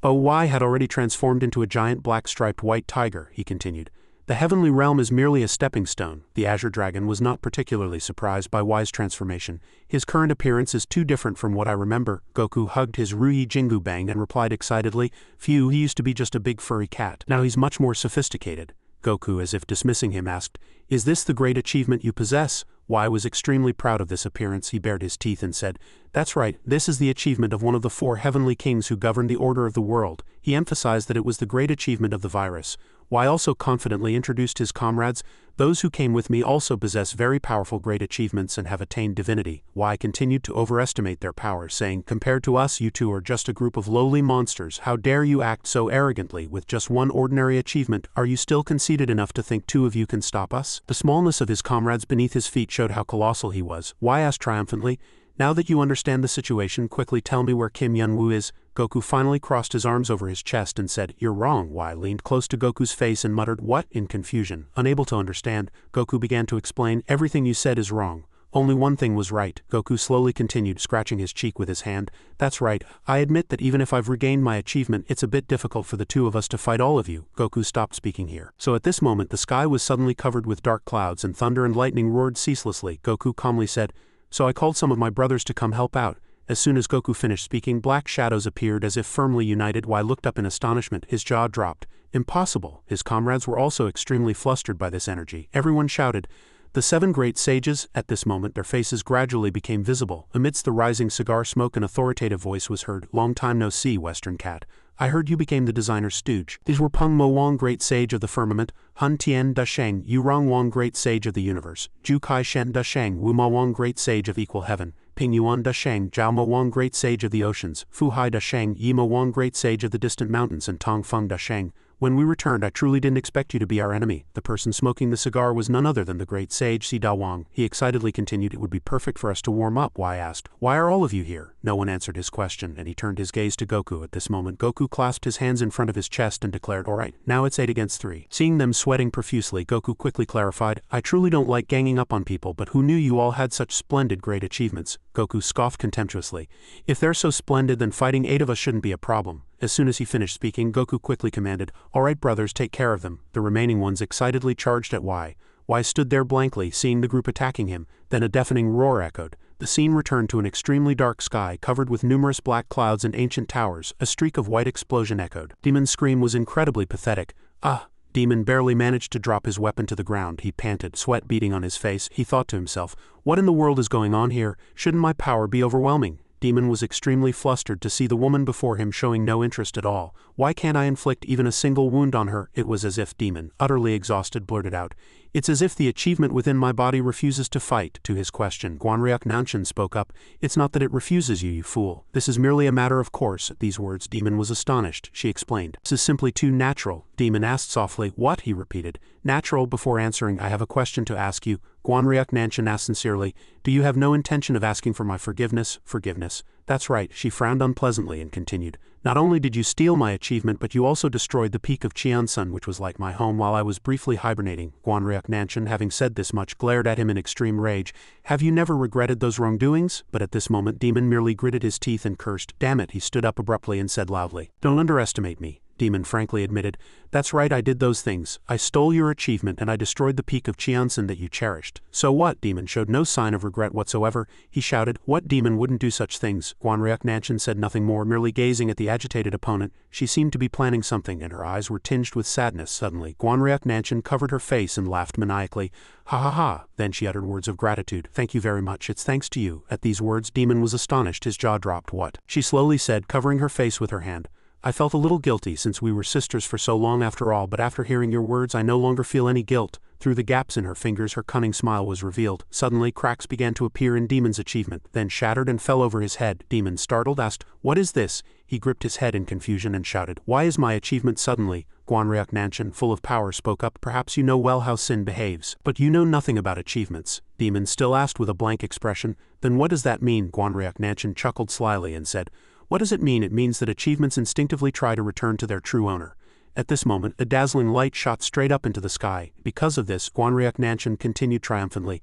Speaker 1: oh, Y had already transformed into a giant black-striped white tiger, he continued. The heavenly realm is merely a stepping stone. The Azure Dragon was not particularly surprised by Y's transformation. His current appearance is too different from what I remember. Goku hugged his Rui Jingu Bang and replied excitedly, phew, he used to be just a big furry cat. Now he's much more sophisticated. Goku, as if dismissing him, asked, is this the great achievement you possess? Y was extremely proud of this appearance. He bared his teeth and said, that's right, this is the achievement of one of the 4 heavenly kings who governed the order of the world. He emphasized that it was the great achievement of the virus. Y also confidently introduced his comrades. Those who came with me also possess very powerful great achievements and have attained divinity. Y continued to overestimate their powers, saying, compared to us, you two are just a group of lowly monsters. How dare you act so arrogantly with just one ordinary achievement? Are you still conceited enough to think 2 of you can stop us? The smallness of his comrades beneath his feet showed how colossal he was. Y asked triumphantly, now that you understand the situation, quickly tell me where Kim Yun-woo is. Goku finally crossed his arms over his chest and said, you're wrong. Y leaned close to Goku's face and muttered, what? In confusion. Unable to understand, Goku began to explain, everything you said is wrong. Only one thing was right. Goku slowly continued, scratching his cheek with his hand. That's right, I admit that even if I've regained my achievement, it's a bit difficult for the 2 of us to fight all of you. Goku stopped speaking here. So at this moment the sky was suddenly covered with dark clouds and thunder and lightning roared ceaselessly. Goku calmly said, so I called some of my brothers to come help out. As soon as Goku finished speaking, black shadows appeared as if firmly united. Y looked up in astonishment, his jaw dropped. Impossible! His comrades were also extremely flustered by this energy. Everyone shouted, the 7 great sages. At this moment their faces gradually became visible. Amidst the rising cigar smoke an authoritative voice was heard, long time no see, Western Cat. I heard you became the designer's stooge. These were Peng Mo Wang, great sage of the firmament, Han Tian Da Sheng, Yu Rong Wang, great sage of the universe, Ju Kai Shen Da Sheng, Wu Ma Wang, great sage of equal heaven, Ping Yuan Da Sheng, Zhao Mo Wang, great sage of the oceans, Fu Hai Da Sheng, Yi Mo Wang, great sage of the distant mountains, and Tong Feng Da Sheng. When we returned, I truly didn't expect you to be our enemy. The person smoking the cigar was none other than the great sage Si Da Wang. He excitedly continued, it would be perfect for us to warm up. Y asked, why are all of you here? No one answered his question, and he turned his gaze to Goku. At this moment, Goku clasped his hands in front of his chest and declared, alright, now it's 8 against 3. Seeing them sweating profusely, Goku quickly clarified, I truly don't like ganging up on people, but who knew you all had such splendid great achievements? Goku scoffed contemptuously. If they're so splendid, then fighting 8 of us shouldn't be a problem. As soon as he finished speaking, Goku quickly commanded, alright brothers, take care of them. The remaining ones excitedly charged at Y. Y stood there blankly, seeing the group attacking him. Then a deafening roar echoed. The scene returned to an extremely dark sky covered with numerous black clouds and ancient towers. A streak of white explosion echoed. Demon's scream was incredibly pathetic. Ah! Demon barely managed to drop his weapon to the ground. He panted, sweat beading on his face. He thought to himself, what in the world is going on here? Shouldn't my power be overwhelming? Demon was extremely flustered to see the woman before him showing no interest at all. Why can't I inflict even a single wound on her? It was as if Demon, utterly exhausted, blurted out, it's as if the achievement within my body refuses to fight. To his question, Guanryuk Nanshan spoke up, it's not that it refuses you, you fool. This is merely a matter of course. At these words, Demon was astonished. She explained, this is simply too natural. Demon asked softly, what? He repeated. Natural. Before answering, I have a question to ask you. Guanryuk Nanshan asked sincerely, do you have no intention of asking for my forgiveness? Forgiveness. That's right. She frowned unpleasantly and continued, not only did you steal my achievement, but you also destroyed the peak of Cheonsun, which was like my home while I was briefly hibernating. Guanryuk Nanshan, having said this much, glared at him in extreme rage. Have you never regretted those wrongdoings? But at this moment Demon merely gritted his teeth and cursed. Damn it! He stood up abruptly and said loudly, don't underestimate me. Demon frankly admitted. That's right, I did those things. I stole your achievement and I destroyed the peak of Cheonsan that you cherished. So what? Demon showed no sign of regret whatsoever. He shouted, what demon wouldn't do such things? Guanryuk Nanchan said nothing more, merely gazing at the agitated opponent. She seemed to be planning something and her eyes were tinged with sadness. Suddenly, Guanryuk Nanchan covered her face and laughed maniacally. Ha ha ha. Then she uttered words of gratitude. Thank you very much, it's thanks to you. At these words, Demon was astonished, his jaw dropped. What? She slowly said, covering her face with her hand. I felt a little guilty since we were sisters for so long after all, but after hearing your words I no longer feel any guilt. Through the gaps in her fingers her cunning smile was revealed. Suddenly cracks began to appear in Demon's achievement, then shattered and fell over his head. Demon, startled, asked, what is this? He gripped his head in confusion and shouted, why is my achievement suddenly? Guanryuk Nanchan, full of power, spoke up, perhaps you know well how sin behaves, but you know nothing about achievements. Demon still asked with a blank expression, then what does that mean? Guanryuk Nanchan chuckled slyly and said, what does it mean? It means that achievements instinctively try to return to their true owner. At this moment, a dazzling light shot straight up into the sky. Because of this, Guanryuk Nanchan continued triumphantly,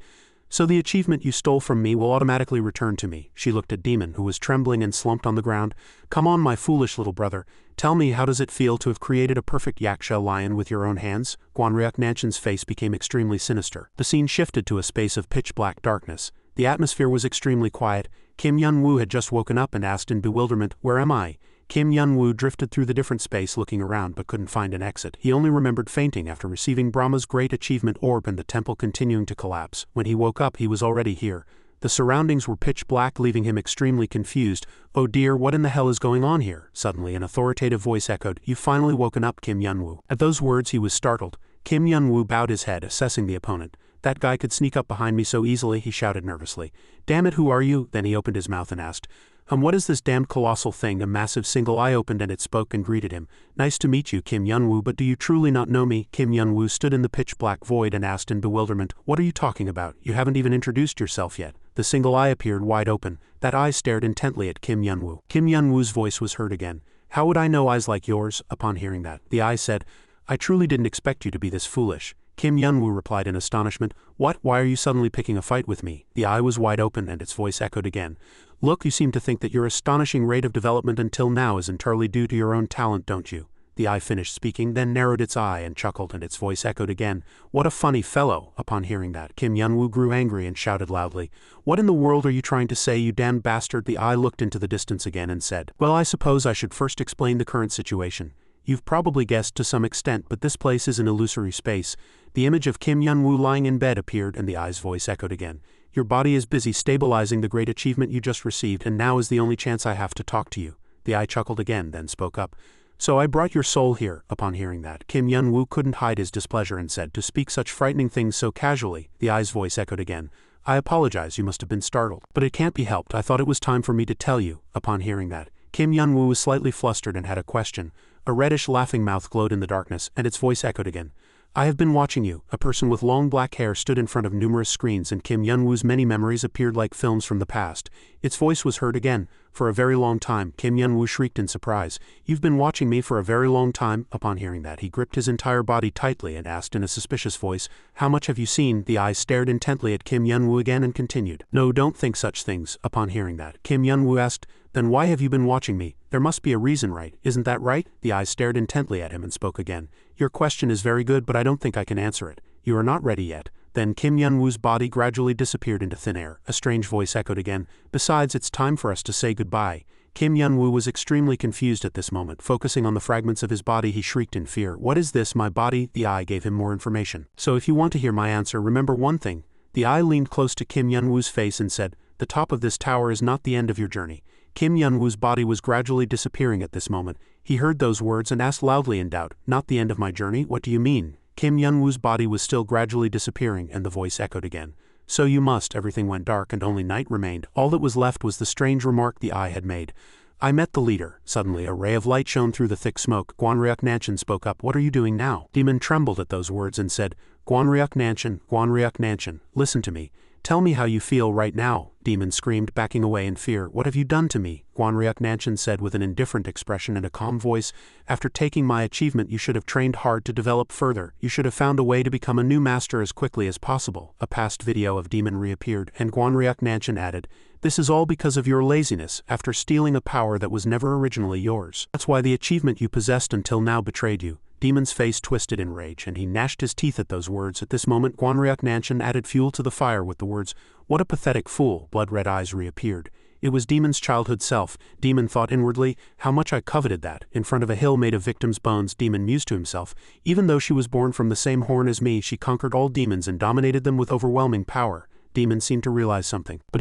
Speaker 1: so the achievement you stole from me will automatically return to me. She looked at Demon, who was trembling and slumped on the ground. Come on, my foolish little brother. Tell me, how does it feel to have created a perfect yakshell lion with your own hands? Guanryuk Nanchan's face became extremely sinister. The scene shifted to a space of pitch-black darkness. The atmosphere was extremely quiet. Kim Yun-woo had just woken up and asked in bewilderment, where am I? Kim Yun-woo drifted through the different space looking around but couldn't find an exit. He only remembered fainting after receiving Brahma's great achievement orb and the temple continuing to collapse. When he woke up he was already here. The surroundings were pitch black, leaving him extremely confused. Oh dear, what in the hell is going on here? Suddenly an authoritative voice echoed, you've finally woken up, Kim Yun-woo. At those words he was startled. Kim Yun-woo bowed his head, assessing the opponent. That guy could sneak up behind me so easily, he shouted nervously. Damn it, who are you? Then he opened his mouth and asked, what is this damned colossal thing? A massive single eye opened and it spoke and greeted him. Nice to meet you, Kim Yun-woo, but do you truly not know me? Kim Yun-woo stood in the pitch-black void and asked in bewilderment, what are you talking about? You haven't even introduced yourself yet. The single eye appeared wide open. That eye stared intently at Kim Yun-woo. Kim Yun-woo's voice was heard again. How would I know eyes like yours? Upon hearing that, the eye said, I truly didn't expect you to be this foolish. Kim Yun-woo replied in astonishment, what? Why are you suddenly picking a fight with me? The eye was wide open and its voice echoed again. Look, you seem to think that your astonishing rate of development until now is entirely due to your own talent, don't you? The eye finished speaking, then narrowed its eye and chuckled and its voice echoed again. What a funny fellow! Upon hearing that, Kim Yun-woo grew angry and shouted loudly, what in the world are you trying to say, you damned bastard? The eye looked into the distance again and said, well, I suppose I should first explain the current situation. You've probably guessed to some extent, but this place is an illusory space. The image of Kim Yun-woo lying in bed appeared and the eye's voice echoed again. Your body is busy stabilizing the great achievement you just received, and now is the only chance I have to talk to you. The eye chuckled again, then spoke up. So I brought your soul here. Upon hearing that, Kim Yun-woo couldn't hide his displeasure and said, to speak such frightening things so casually. The eye's voice echoed again. I apologize, you must have been startled. But it can't be helped, I thought it was time for me to tell you. Upon hearing that, Kim Yun-woo was slightly flustered and had a question. A reddish laughing mouth glowed in the darkness, and its voice echoed again. I have been watching you. A person with long black hair stood in front of numerous screens and Kim Yun-woo's many memories appeared like films from the past. Its voice was heard again. For a very long time, Kim Yun-woo shrieked in surprise. You've been watching me for a very long time? Upon hearing that, he gripped his entire body tightly and asked in a suspicious voice, how much have you seen? The eyes stared intently at Kim Yun-woo again and continued. No, don't think such things. Upon hearing that, Kim Yun-woo asked, then why have you been watching me? There must be a reason, right? Isn't that right? The eyes stared intently at him and spoke again. Your question is very good, but I don't think I can answer it. You are not ready yet. Then Kim Yun-woo's body gradually disappeared into thin air. A strange voice echoed again. Besides, it's time for us to say goodbye. Kim Yun-woo was extremely confused at this moment. Focusing on the fragments of his body, he shrieked in fear. What is this, my body? The eye gave him more information. So if you want to hear my answer, remember one thing. The eye leaned close to Kim Yun-woo's face and said, the top of this tower is not the end of your journey. Kim Yun-woo's body was gradually disappearing at this moment. He heard those words and asked loudly in doubt, not the end of my journey? What do you mean? Kim Yun-woo's body was still gradually disappearing and the voice echoed again. So you must. Everything went dark and only night remained. All that was left was the strange remark the eye had made. I met the leader. Suddenly a ray of light shone through the thick smoke. Guanryuk Nanchan spoke up. What are you doing now? Demon trembled at those words and said, Guanryuk Nanchan, listen to me. Tell me how you feel right now, Demon screamed, backing away in fear. What have you done to me? Guanryuk Nanshan said with an indifferent expression and a calm voice. After taking my achievement, you should have trained hard to develop further. You should have found a way to become a new master as quickly as possible. A past video of Demon reappeared, and Guanryuk Nanshan added, this is all because of your laziness, after stealing a power that was never originally yours. That's why the achievement you possessed until now betrayed you. Demon's face twisted in rage, and he gnashed his teeth at those words. At this moment, Guanryuk Nanshan added fuel to the fire with the words, what a pathetic fool. Blood-red eyes reappeared. It was Demon's childhood self. Demon thought inwardly, how much I coveted that. In front of a hill made of victims' bones, Demon mused to himself. Even though she was born from the same horn as me, she conquered all demons and dominated them with overwhelming power. Demon seemed to realize something. But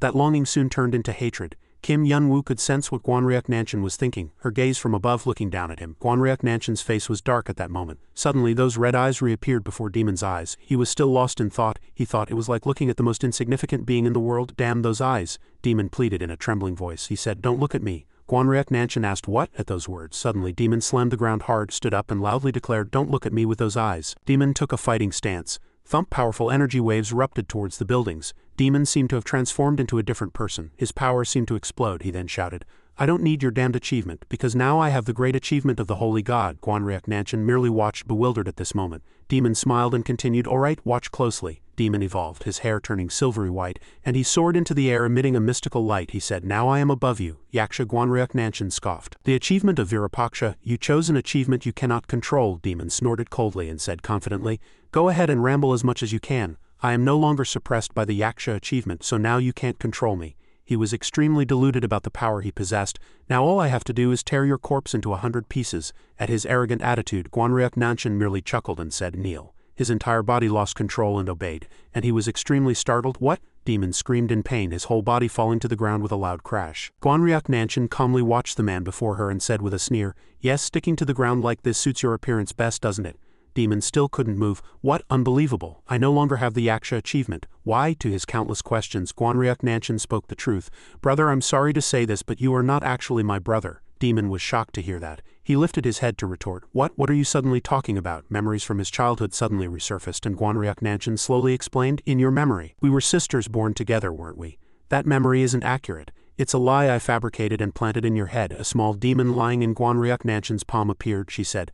Speaker 1: that longing soon turned into hatred. Kim Yun-woo could sense what Guanryuk Nanshan was thinking, her gaze from above looking down at him. Guanryuk Nanshan's face was dark at that moment. Suddenly those red eyes reappeared before Demon's eyes. He was still lost in thought. He thought it was like looking at the most insignificant being in the world. Damn those eyes, Demon pleaded in a trembling voice. He said, don't look at me. Guanryuk Nanshan asked what? At those words, suddenly Demon slammed the ground hard, stood up and loudly declared, don't look at me with those eyes. Demon took a fighting stance. Thump! Powerful energy waves erupted towards the buildings. Demon seemed to have transformed into a different person. His power seemed to explode. He then shouted, I don't need your damned achievement, because now I have the great achievement of the Holy God. Guanryuk Nanshan merely watched, bewildered at this moment. Demon smiled and continued, all right, watch closely. Demon evolved, his hair turning silvery white, and he soared into the air emitting a mystical light. He said, now I am above you. Yaksha. Guanryuk Nanshan scoffed. The achievement of Virupaksha, you chose an achievement you cannot control. Demon snorted coldly and said confidently, go ahead and ramble as much as you can. I am no longer suppressed by the Yaksha achievement, so now you can't control me. He was extremely deluded about the power he possessed. Now all I have to do is tear your corpse into 100 pieces. At his arrogant attitude, Guanryuk Nanshan merely chuckled and said, kneel. His entire body lost control and obeyed, and he was extremely startled. What? Demon screamed in pain, his whole body falling to the ground with a loud crash. Guanryuk Nanshan calmly watched the man before her and said with a sneer, yes, sticking to the ground like this suits your appearance best, doesn't it? Demon still couldn't move. What? Unbelievable. I no longer have the Yaksha achievement. Why? To his countless questions, Guanryuk Nanshan spoke the truth. Brother, I'm sorry to say this, but you are not actually my brother. Demon was shocked to hear that. He lifted his head to retort. What are you suddenly talking about? Memories from his childhood suddenly resurfaced, and Guanryuk Nanshan slowly explained, in your memory. We were sisters born together, weren't we? That memory isn't accurate. It's a lie I fabricated and planted in your head. A small demon lying in Guanryuk Nanshan's palm appeared. She said,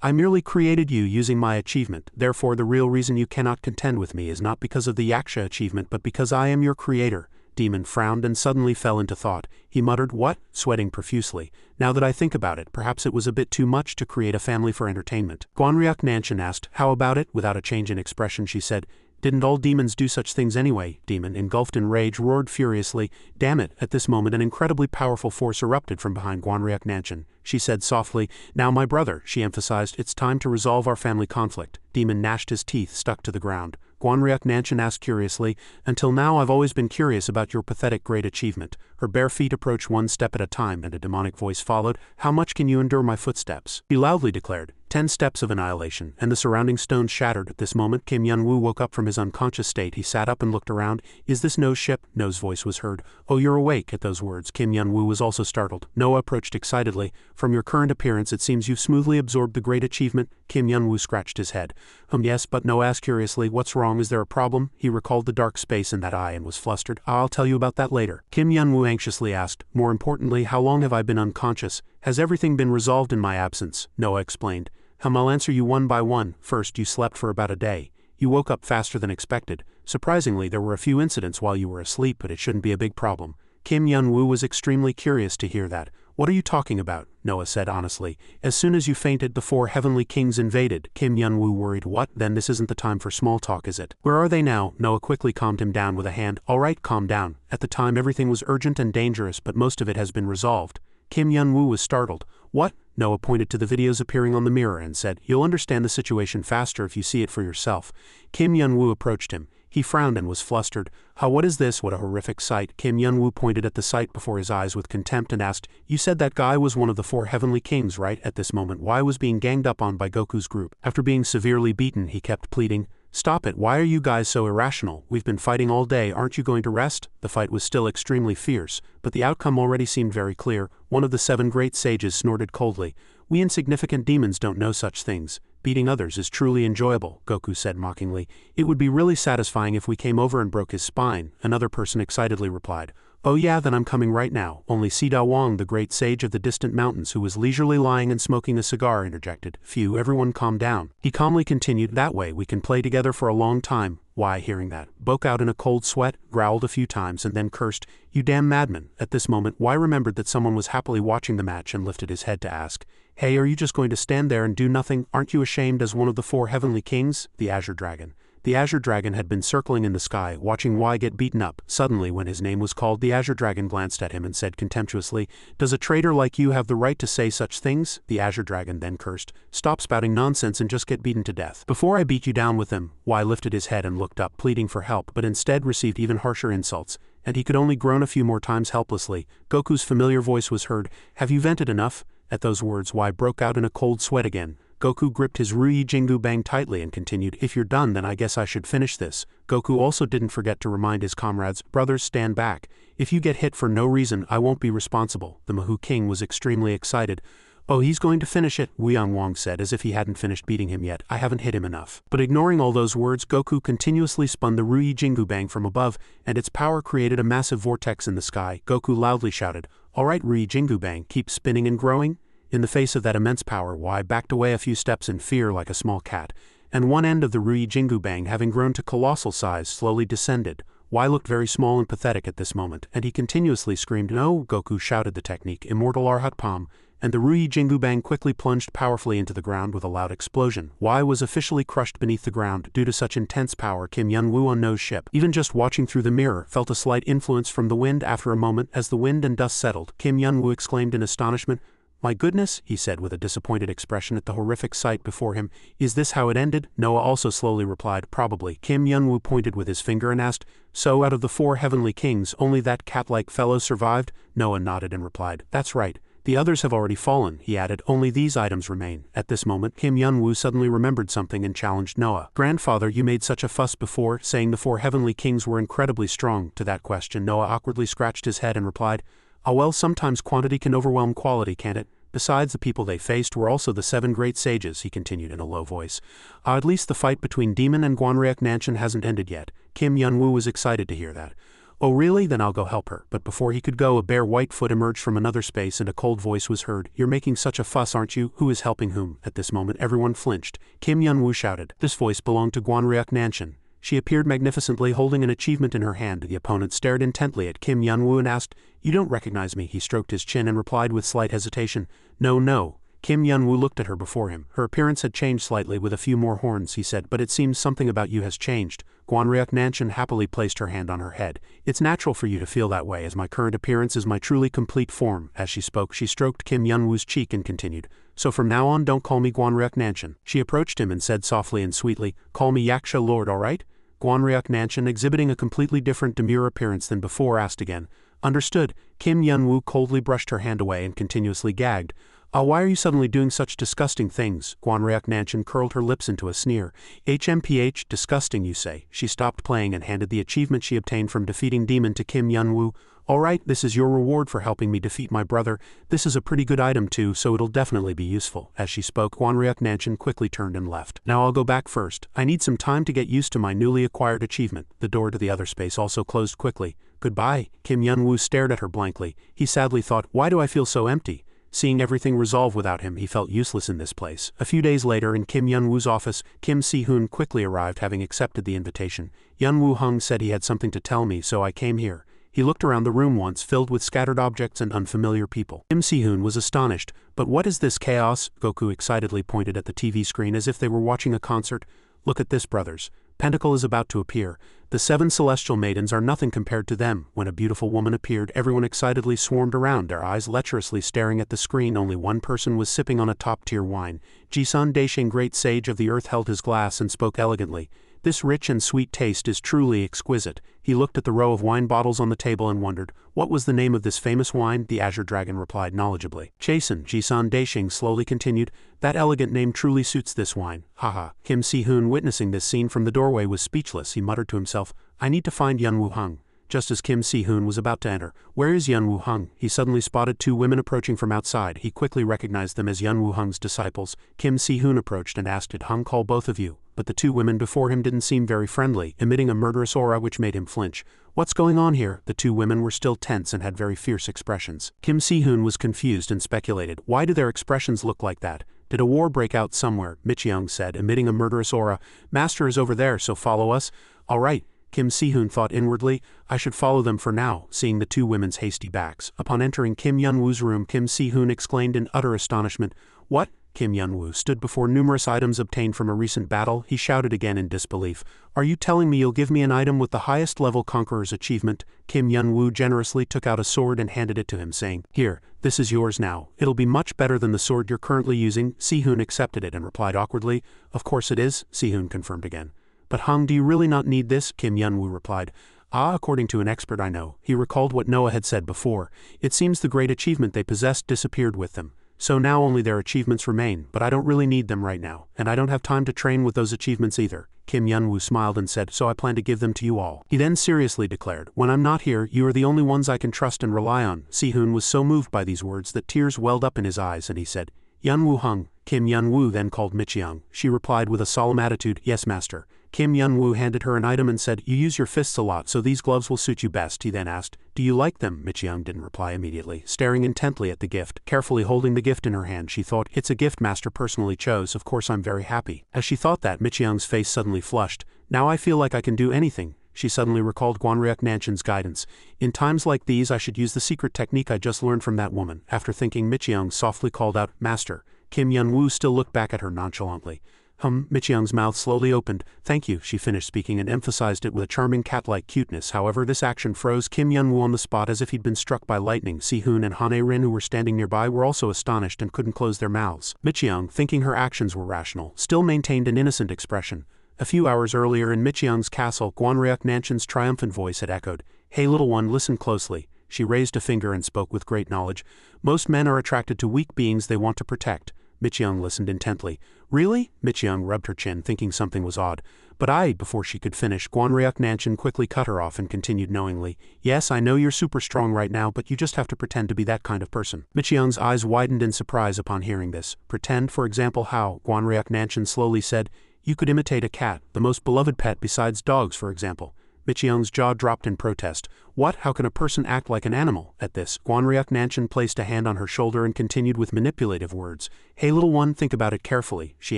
Speaker 1: I merely created you using my achievement. Therefore the real reason you cannot contend with me is not because of the Yaksha achievement but because I am your creator. Demon frowned and suddenly fell into thought. He muttered, what? Sweating profusely. Now that I think about it, perhaps it was a bit too much to create a family for entertainment. Guanryuk Nanshan asked, how about it? Without a change in expression she said, didn't all demons do such things anyway? Demon, engulfed in rage, roared furiously. Damn it! At this moment an incredibly powerful force erupted from behind Guanryuk Nanshan. She said softly, now my brother, she emphasized, it's time to resolve our family conflict. Demon gnashed his teeth, stuck to the ground. Guanryuk Nanshan asked curiously, until now I've always been curious about your pathetic great achievement. Her bare feet approached one step at a time and a demonic voice followed, how much can you endure my footsteps? He loudly declared, 10 steps of annihilation, and the surrounding stones shattered. At this moment Kim Yun-woo woke up from his unconscious state. He sat up and looked around. Is this No's ship? No's voice was heard. Oh, you're awake. At those words Kim Yun-woo was also startled. No approached excitedly. From your current appearance it seems you've smoothly absorbed the great achievement. Kim Yun-woo scratched his head. Yes, but No asked curiously, what's wrong? Is there a problem? He recalled the dark space in that eye and was flustered. I'll tell you about that later. Kim Yun-woo anxiously asked, more importantly, how long have I been unconscious? Has everything been resolved in my absence? Noah explained. I'll answer you one by one. First, you slept for about a day. You woke up faster than expected. Surprisingly, there were a few incidents while you were asleep, but it shouldn't be a big problem. Kim Yun-woo was extremely curious to hear that. What are you talking about? Noah said honestly. As soon as you fainted, the 4 heavenly kings invaded. Kim Yun-woo worried. What? Then this isn't the time for small talk, is it? Where are they now? Noah quickly calmed him down with a hand. All right, calm down. At the time everything was urgent and dangerous, but most of it has been resolved. Kim Yun-woo was startled. What? Noah pointed to the videos appearing on the mirror and said, you'll understand the situation faster if you see it for yourself. Kim Yun-woo approached him. He frowned and was flustered. What is this? What a horrific sight. Kim Yun-woo pointed at the sight before his eyes with contempt and asked, you said that guy was one of the 4 heavenly kings, right? At this moment, Y was being ganged up on by Goku's group. After being severely beaten, he kept pleading, Stop it, why are you guys so irrational? We've been fighting all day, aren't you going to rest? The fight was still extremely fierce, but the outcome already seemed very clear. One of the 7 great sages snorted coldly. We insignificant demons don't know such things. Beating others is truly enjoyable, Goku said mockingly. It would be really satisfying if we came over and broke his spine, another person excitedly replied. Oh yeah, then I'm coming right now. Only Sida Wang, the great sage of the distant mountains who was leisurely lying and smoking a cigar, interjected. Phew, everyone calm down. He calmly continued, that way we can play together for a long time. Why, hearing that, broke out in a cold sweat, growled a few times and then cursed, you damn madman. At this moment, Why remembered that someone was happily watching the match and lifted his head to ask, hey, are you just going to stand there and do nothing? Aren't you ashamed as one of the 4 heavenly kings? The Azure Dragon. The Azure Dragon had been circling in the sky, watching Y get beaten up. Suddenly, when his name was called, the Azure Dragon glanced at him and said contemptuously, does a traitor like you have the right to say such things? The Azure Dragon then cursed, stop spouting nonsense and just get beaten to death. Before I beat you down with them. Y lifted his head and looked up, pleading for help, but instead received even harsher insults, and he could only groan a few more times helplessly. Goku's familiar voice was heard, have you vented enough? At those words, Y broke out in a cold sweat again. Goku gripped his Ruyi Jingu Bang tightly and continued, if you're done then I guess I should finish this. Goku also didn't forget to remind his comrades, brothers, stand back. If you get hit for no reason, I won't be responsible. The Mahu King was extremely excited. Oh, he's going to finish it, Wuyang Wang said as if he hadn't finished beating him yet. I haven't hit him enough. But ignoring all those words, Goku continuously spun the Ruyi Jingu Bang from above, and its power created a massive vortex in the sky. Goku loudly shouted, alright Ruyi Jingu Bang, keep spinning and growing. In the face of that immense power, Y backed away a few steps in fear like a small cat, and one end of the Ruyi Jingu Bang, having grown to colossal size, slowly descended. Y looked very small and pathetic at this moment, and he continuously screamed, no! Goku shouted the technique, Immortal Arhat Palm, and the Ruyi Jingu Bang quickly plunged powerfully into the ground with a loud explosion. Y was officially crushed beneath the ground due to such intense power. Kim Yun-woo on No's ship, even just watching through the mirror, felt a slight influence from the wind. After a moment, as the wind and dust settled, Kim Yun-woo exclaimed in astonishment, my goodness, he said with a disappointed expression at the horrific sight before him, is this how it ended? Noah also slowly replied, probably. Kim Yun-woo pointed with his finger and asked, so out of the 4 heavenly kings, only that cat-like fellow survived? Noah nodded and replied, that's right. The others have already fallen, he added, only these items remain. At this moment, Kim Yun-woo suddenly remembered something and challenged Noah. Grandfather, you made such a fuss before, saying the 4 heavenly kings were incredibly strong. To that question, Noah awkwardly scratched his head and replied, oh well, sometimes quantity can overwhelm quality, can't it? Besides, the people they faced were also the 7 great sages, he continued in a low voice. At least the fight between Demon and Guanryak Nanshan hasn't ended yet. Kim Yun-woo was excited to hear that. Oh really? Then I'll go help her. But before he could go, a bare white foot emerged from another space and a cold voice was heard. You're making such a fuss, aren't you? Who is helping whom? At this moment everyone flinched. Kim Yun-woo shouted. This voice belonged to Guanryak Nanshan. She appeared magnificently holding an achievement in her hand. The opponent stared intently at Kim Yun-woo and asked, you don't recognize me? He stroked his chin and replied with slight hesitation, no. Kim Yun-woo looked at her before him. Her appearance had changed slightly with a few more horns, he said, but it seems something about you has changed. Guanryak Nanshan happily placed her hand on her head. It's natural for you to feel that way, as my current appearance is my truly complete form. As she spoke, she stroked Kim Yun-woo's cheek and continued, so from now on don't call me Guanryak Nanshan. She approached him and said softly and sweetly, call me Yaksha Lord, alright? Guanryak Nanshan, exhibiting a completely different demure appearance than before, asked again. Understood. Kim Yun-woo coldly brushed her hand away and continuously gagged. Why are you suddenly doing such disgusting things? Guanryak Nanshan curled her lips into a sneer. HMPH, disgusting you say. She stopped playing and handed the achievement she obtained from defeating Demon to Kim Yun-woo. Alright, this is your reward for helping me defeat my brother. This is a pretty good item too, so it'll definitely be useful. As she spoke, Guanryak Nanshan quickly turned and left. Now I'll go back first. I need some time to get used to my newly acquired achievement. The door to the other space also closed quickly. Goodbye. Kim Yun-woo stared at her blankly. He sadly thought, why do I feel so empty? Seeing everything resolve without him, he felt useless in this place. A few days later, in Kim Yun-woo's office, Kim Si-hoon quickly arrived, having accepted the invitation. Yun-woo Hung said he had something to tell me, so I came here. He looked around the room once, filled with scattered objects and unfamiliar people. Kim Si-hoon was astonished. But what is this chaos? Goku excitedly pointed at the TV screen as if they were watching a concert. Look at this, brothers. Pentacle is about to appear. The 7 celestial maidens are nothing compared to them. When a beautiful woman appeared, everyone excitedly swarmed around, their eyes lecherously staring at the screen. Only one person was sipping on a top-tier wine. Jisun Daisheng, great sage of the earth, held his glass and spoke elegantly. This rich and sweet taste is truly exquisite. He looked at the row of wine bottles on the table and wondered, what was the name of this famous wine? The Azure Dragon replied knowledgeably. Chasen, Jisan Daishing slowly continued, that elegant name truly suits this wine. Haha. Kim Si-hoon, witnessing this scene from the doorway, was speechless. He muttered to himself, I need to find Yun Woo-hung. Just as Kim Si-hoon was about to enter, where is Yun Woo-hung? He suddenly spotted two women approaching from outside. He quickly recognized them as Yun Woo-hung's disciples. Kim Si-hoon approached and asked, did Hung call both of you? But the two women before him didn't seem very friendly, emitting a murderous aura which made him flinch. What's going on here? The two women were still tense and had very fierce expressions. Kim Si-hoon was confused and speculated, why do their expressions look like that? Did a war break out somewhere? Michyoung said, emitting a murderous aura. Master is over there, so follow us. All right. Kim Si-hoon thought inwardly, I should follow them for now, seeing the two women's hasty backs. Upon entering Kim Yun-woo's room, Kim Si-hoon exclaimed in utter astonishment, what? Kim Yun-woo stood before numerous items obtained from a recent battle. He shouted again in disbelief, are you telling me you'll give me an item with the highest level conqueror's achievement? Kim Yun-woo generously took out a sword and handed it to him, saying, here, this is yours now. It'll be much better than the sword you're currently using. Si-hoon accepted it and replied awkwardly, of course it is, Si-hoon confirmed again. But Hung, do you really not need this? Kim Yun-woo replied. According to an expert I know. He recalled what Noah had said before. It seems the great achievement they possessed disappeared with them. So now only their achievements remain, but I don't really need them right now, and I don't have time to train with those achievements either. Kim Yun-woo smiled and said, so I plan to give them to you all. He then seriously declared, when I'm not here, you are the only ones I can trust and rely on. Si-hoon was so moved by these words that tears welled up in his eyes, and he said, Yun-woo Hung. Kim Yun-woo then called Michyoung. She replied with a solemn attitude, yes master. Kim Yun-woo handed her an item and said, you use your fists a lot, so these gloves will suit you best. He then asked, do you like them? Michyoung didn't reply immediately, staring intently at the gift. Carefully holding the gift in her hand, she thought, it's a gift master personally chose, of course I'm very happy. As she thought that, Michyoung's face suddenly flushed. Now I feel like I can do anything. She suddenly recalled Gwanryuk Nanchin's guidance. In times like these I should use the secret technique I just learned from that woman. After thinking, Michyoung softly called out, Master. Kim Yun-woo still looked back at her nonchalantly. Michyoung's mouth slowly opened. Thank you, she finished speaking and emphasized it with a charming cat-like cuteness. However, this action froze Kim Yun-woo on the spot as if he'd been struck by lightning. Si-hoon and Han-rin, who were standing nearby, were also astonished and couldn't close their mouths. Michyoung, thinking her actions were rational, still maintained an innocent expression. A few hours earlier in Michyoung's castle, Gwanryuk Nanchin's triumphant voice had echoed, Hey little one, listen closely. She raised a finger and spoke with great knowledge. Most men are attracted to weak beings they want to protect. Michyoung listened intently. Really? Michyoung rubbed her chin, thinking something was odd. But before she could finish, Gwanryuk Nanchin quickly cut her off and continued knowingly. Yes, I know you're super strong right now, but you just have to pretend to be that kind of person. Michyoung's eyes widened in surprise upon hearing this. Pretend, for example, how? Gwanryuk Nanchin slowly said. You could imitate a cat, the most beloved pet besides dogs, for example. Michyoung's jaw dropped in protest. What? How can a person act like an animal? At this, Gwanryuk Nanchin placed a hand on her shoulder and continued with manipulative words. Hey little one, think about it carefully, she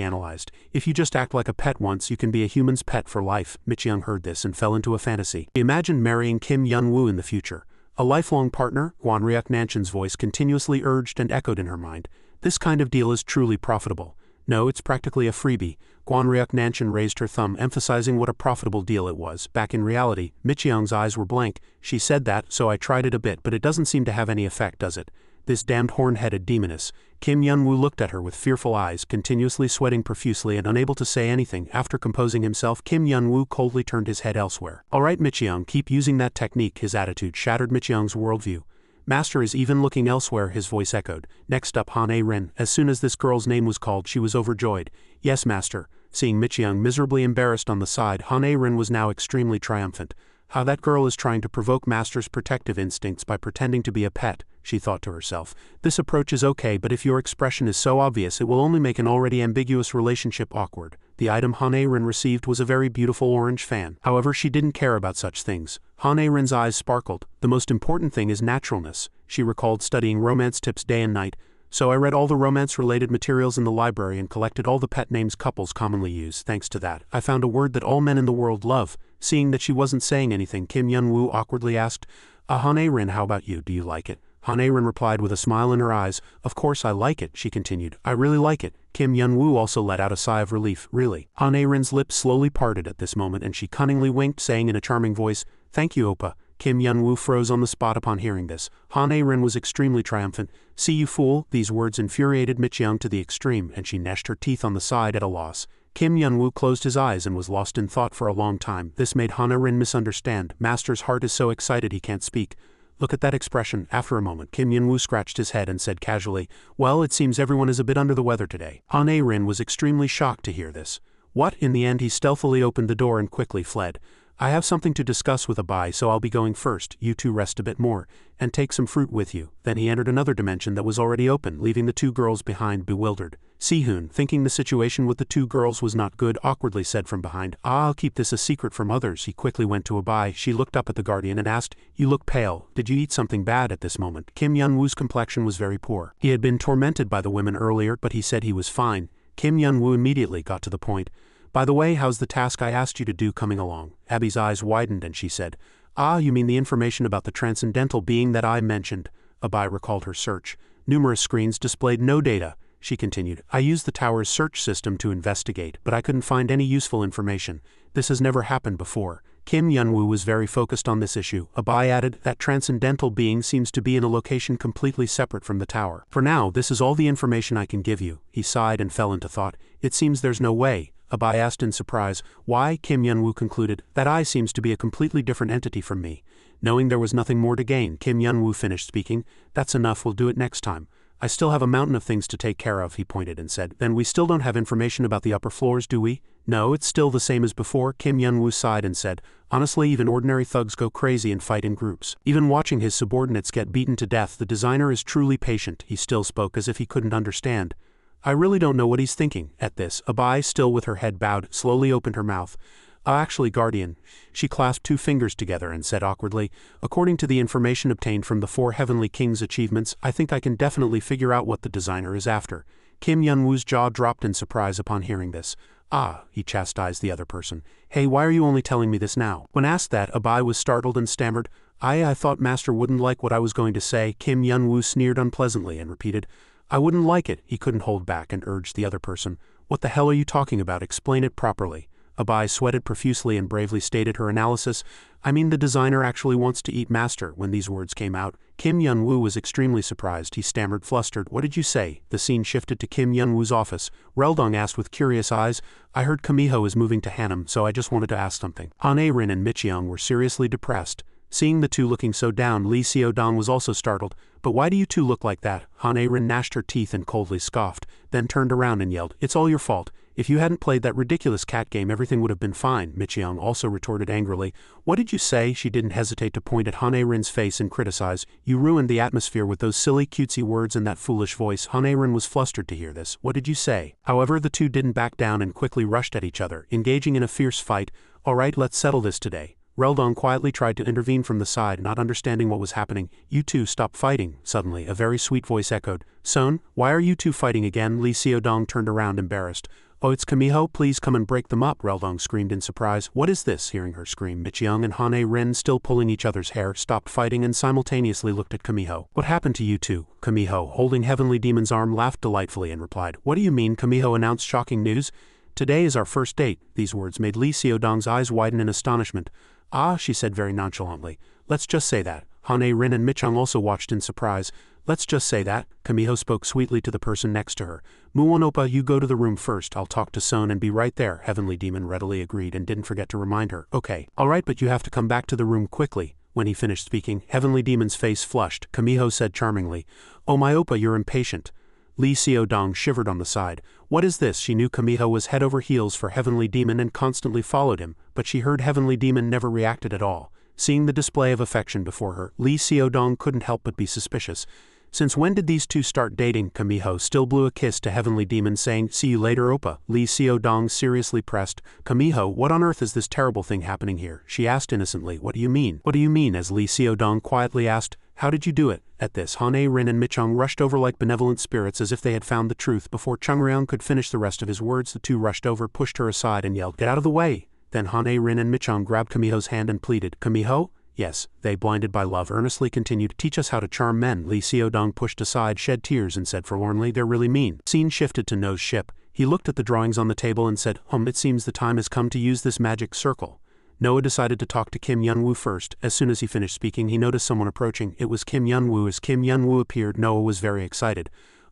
Speaker 1: analyzed. If you just act like a pet once, you can be a human's pet for life. Michyoung heard this and fell into a fantasy. He imagined marrying Kim Yun-woo in the future. A lifelong partner? Gwanryuk Nanchin's voice continuously urged and echoed in her mind. This kind of deal is truly profitable. No, it's practically a freebie. Gwanryuk Nanchin raised her thumb, emphasizing what a profitable deal it was. Back in reality, Michyoung's eyes were blank. She said that, so I tried it a bit, but it doesn't seem to have any effect, does it? This damned horn-headed demoness. Kim Yun-woo looked at her with fearful eyes, continuously sweating profusely and unable to say anything. After composing himself, Kim Yun-woo coldly turned his head elsewhere. All right, Michyoung, keep using that technique. His attitude shattered Michyoung's worldview. Master is even looking elsewhere, his voice echoed. Next up, Han-rin. As soon as this girl's name was called, she was overjoyed. Yes, master. Seeing Michyoung miserably embarrassed on the side, Han-rin was now extremely triumphant. How that girl is trying to provoke master's protective instincts by pretending to be a pet, she thought to herself. This approach is okay, but if your expression is so obvious, it will only make an already ambiguous relationship awkward. The item Han-rin received was a very beautiful orange fan. However, she didn't care about such things. Han-rin's eyes sparkled. The most important thing is naturalness. She recalled studying romance tips day and night. So I read all the romance-related materials in the library and collected all the pet names couples commonly use. Thanks to that, I found a word that all men in the world love. Seeing that she wasn't saying anything, Kim Yun-woo awkwardly asked, Han-rin, how about you? Do you like it? Han-rin replied with a smile in her eyes. Of course I like it, she continued. I really like it. Kim Yun-woo also let out a sigh of relief. Really? Han-rin's lips slowly parted at this moment and she cunningly winked, saying in a charming voice, Thank you, Oppa. Kim Yun-woo froze on the spot upon hearing this. Han-rin was extremely triumphant. See you fool. These words infuriated Michyoung to the extreme, and she gnashed her teeth on the side at a loss. Kim Yun-woo closed his eyes and was lost in thought for a long time. This made Han-a-rin misunderstand. Master's heart is so excited he can't speak. Look at that expression. After a moment, Kim Yun-woo scratched his head and said casually, well, it seems everyone is a bit under the weather today. Han-a-rin was extremely shocked to hear this. What? In the end he stealthily opened the door and quickly fled. I have something to discuss with Abai, so I'll be going first. You two rest a bit more, and take some fruit with you. Then he entered another dimension that was already open, leaving the two girls behind bewildered. Si-hoon, thinking the situation with the two girls was not good, awkwardly said from behind, I'll keep this a secret from others. He quickly went to Abai. She looked up at the guardian and asked, you look pale. Did you eat something bad? At this moment, Kim Yun-woo's complexion was very poor. He had been tormented by the women earlier, but he said he was fine. Kim Yun-woo immediately got to the point. By the way, how's the task I asked you to do coming along? Abby's eyes widened and she said, you mean the information about the transcendental being that I mentioned? Abai recalled her search. Numerous screens displayed no data. She continued, I used the tower's search system to investigate, but I couldn't find any useful information. This has never happened before. Kim Yun-woo was very focused on this issue. Abai added, that transcendental being seems to be in a location completely separate from the tower. For now, this is all the information I can give you. He sighed and fell into thought. It seems there's no way. Abai asked in surprise, why? Kim Yun-woo concluded, that eye seems to be a completely different entity from me. Knowing there was nothing more to gain, Kim Yun-woo finished speaking. That's enough, we'll do it next time. I still have a mountain of things to take care of, he pointed and said. Then we still don't have information about the upper floors, do we? No, it's still the same as before. Kim Yun-woo sighed and said, honestly, even ordinary thugs go crazy and fight in groups. Even watching his subordinates get beaten to death, the designer is truly patient. He still spoke as if he couldn't understand. I really don't know what he's thinking. At this, Abai, still with her head bowed, slowly opened her mouth. Actually, guardian. She clasped two fingers together and said awkwardly, according to the information obtained from the 4 Heavenly Kings' achievements, I think I can definitely figure out what the designer is after. Kim Yun-woo's jaw dropped in surprise upon hearing this. He chastised the other person. Hey, why are you only telling me this now? When asked that, Abai was startled and stammered, I thought Master wouldn't like what I was going to say. Kim Yun-woo sneered unpleasantly and repeated, I wouldn't like it. He couldn't hold back and urged the other person. What the hell are you talking about? Explain it properly. Abai sweated profusely and bravely stated her analysis. I mean, the designer actually wants to eat Master. When these words came out, Kim Yun-woo was extremely surprised. He stammered, flustered. What did you say? The scene shifted to Kim Yun-woo's office. Reldong asked with curious eyes, I heard Kamiho is moving to Hanam, so I just wanted to ask something. Han-a-rin and Micheong were seriously depressed. Seeing the two looking so down, Lee Seo-dong was also startled. But why do you two look like that? Han-a-rin gnashed her teeth and coldly scoffed, then turned around and yelled, it's all your fault. If you hadn't played that ridiculous cat game, everything would have been fine. Micheong also retorted angrily. What did you say? She didn't hesitate to point at Han-a-rin's face and criticize. You ruined the atmosphere with those silly cutesy words and that foolish voice. Han-a-rin was flustered to hear this. What did you say? However, the two didn't back down and quickly rushed at each other, engaging in a fierce fight. All right, let's settle this today. Reldong quietly tried to intervene from the side, not understanding what was happening. You two stop fighting. Suddenly, a very sweet voice echoed. Son, why are you two fighting again? Lee Seo-dong turned around embarrassed. Oh, it's Kamiho, please come and break them up, Reldong screamed in surprise. What is this? Hearing her scream, Micheong and Han-a-rin, still pulling each other's hair, stopped fighting and simultaneously looked at Kamiho. What happened to you two? Kamiho, holding Heavenly Demon's arm, laughed delightfully and replied, What do you mean? Kamiho announced shocking news. Today is our first date. These words made Lee Seo-dong's eyes widen in astonishment. She said very nonchalantly. Let's just say that. Han-a-rin and Micheong also watched in surprise. Let's just say that. Kamiho spoke sweetly to the person next to her. Muon Oppa, you go to the room first. I'll talk to Son and be right there. Heavenly Demon readily agreed and didn't forget to remind her. Okay. Alright, but you have to come back to the room quickly. When he finished speaking, Heavenly Demon's face flushed. Kamiho said charmingly, Oh my Oppa, you're impatient. Lee Seo-dong shivered on the side. What is this? She knew Kamiho was head over heels for Heavenly Demon and constantly followed him, but she heard Heavenly Demon never reacted at all. Seeing the display of affection before her, Lee Seo-dong couldn't help but be suspicious. Since when did these two start dating? Kamiho still blew a kiss to Heavenly Demon saying, See you later, Oppa. Lee Seo-dong seriously pressed, Kamiho, what on earth is this terrible thing happening here? She asked innocently, What do you mean? What do you mean? As Lee Seo-dong quietly asked, How did you do it? At this, Han-a-rin and Micheong rushed over like benevolent spirits as if they had found the truth. Before Chung-ryong could finish the rest of his words, the two rushed over, pushed her aside and yelled, Get out of the way! Then Han-a-rin and Micheong grabbed Kamiho's hand and pleaded, Kamiho? Yes, they, blinded by love, earnestly continued, Teach us how to charm men. Lee Seo-dong pushed aside, shed tears and said forlornly, They're really mean. Scene shifted to No's ship. He looked at the drawings on the table and said, It seems the time has come to use this magic circle. Noah decided to talk to Kim Yun-woo first. As soon as he finished speaking, he noticed someone approaching. It was Kim Yun-woo. As Kim Yun-woo appeared, Noah was very excited.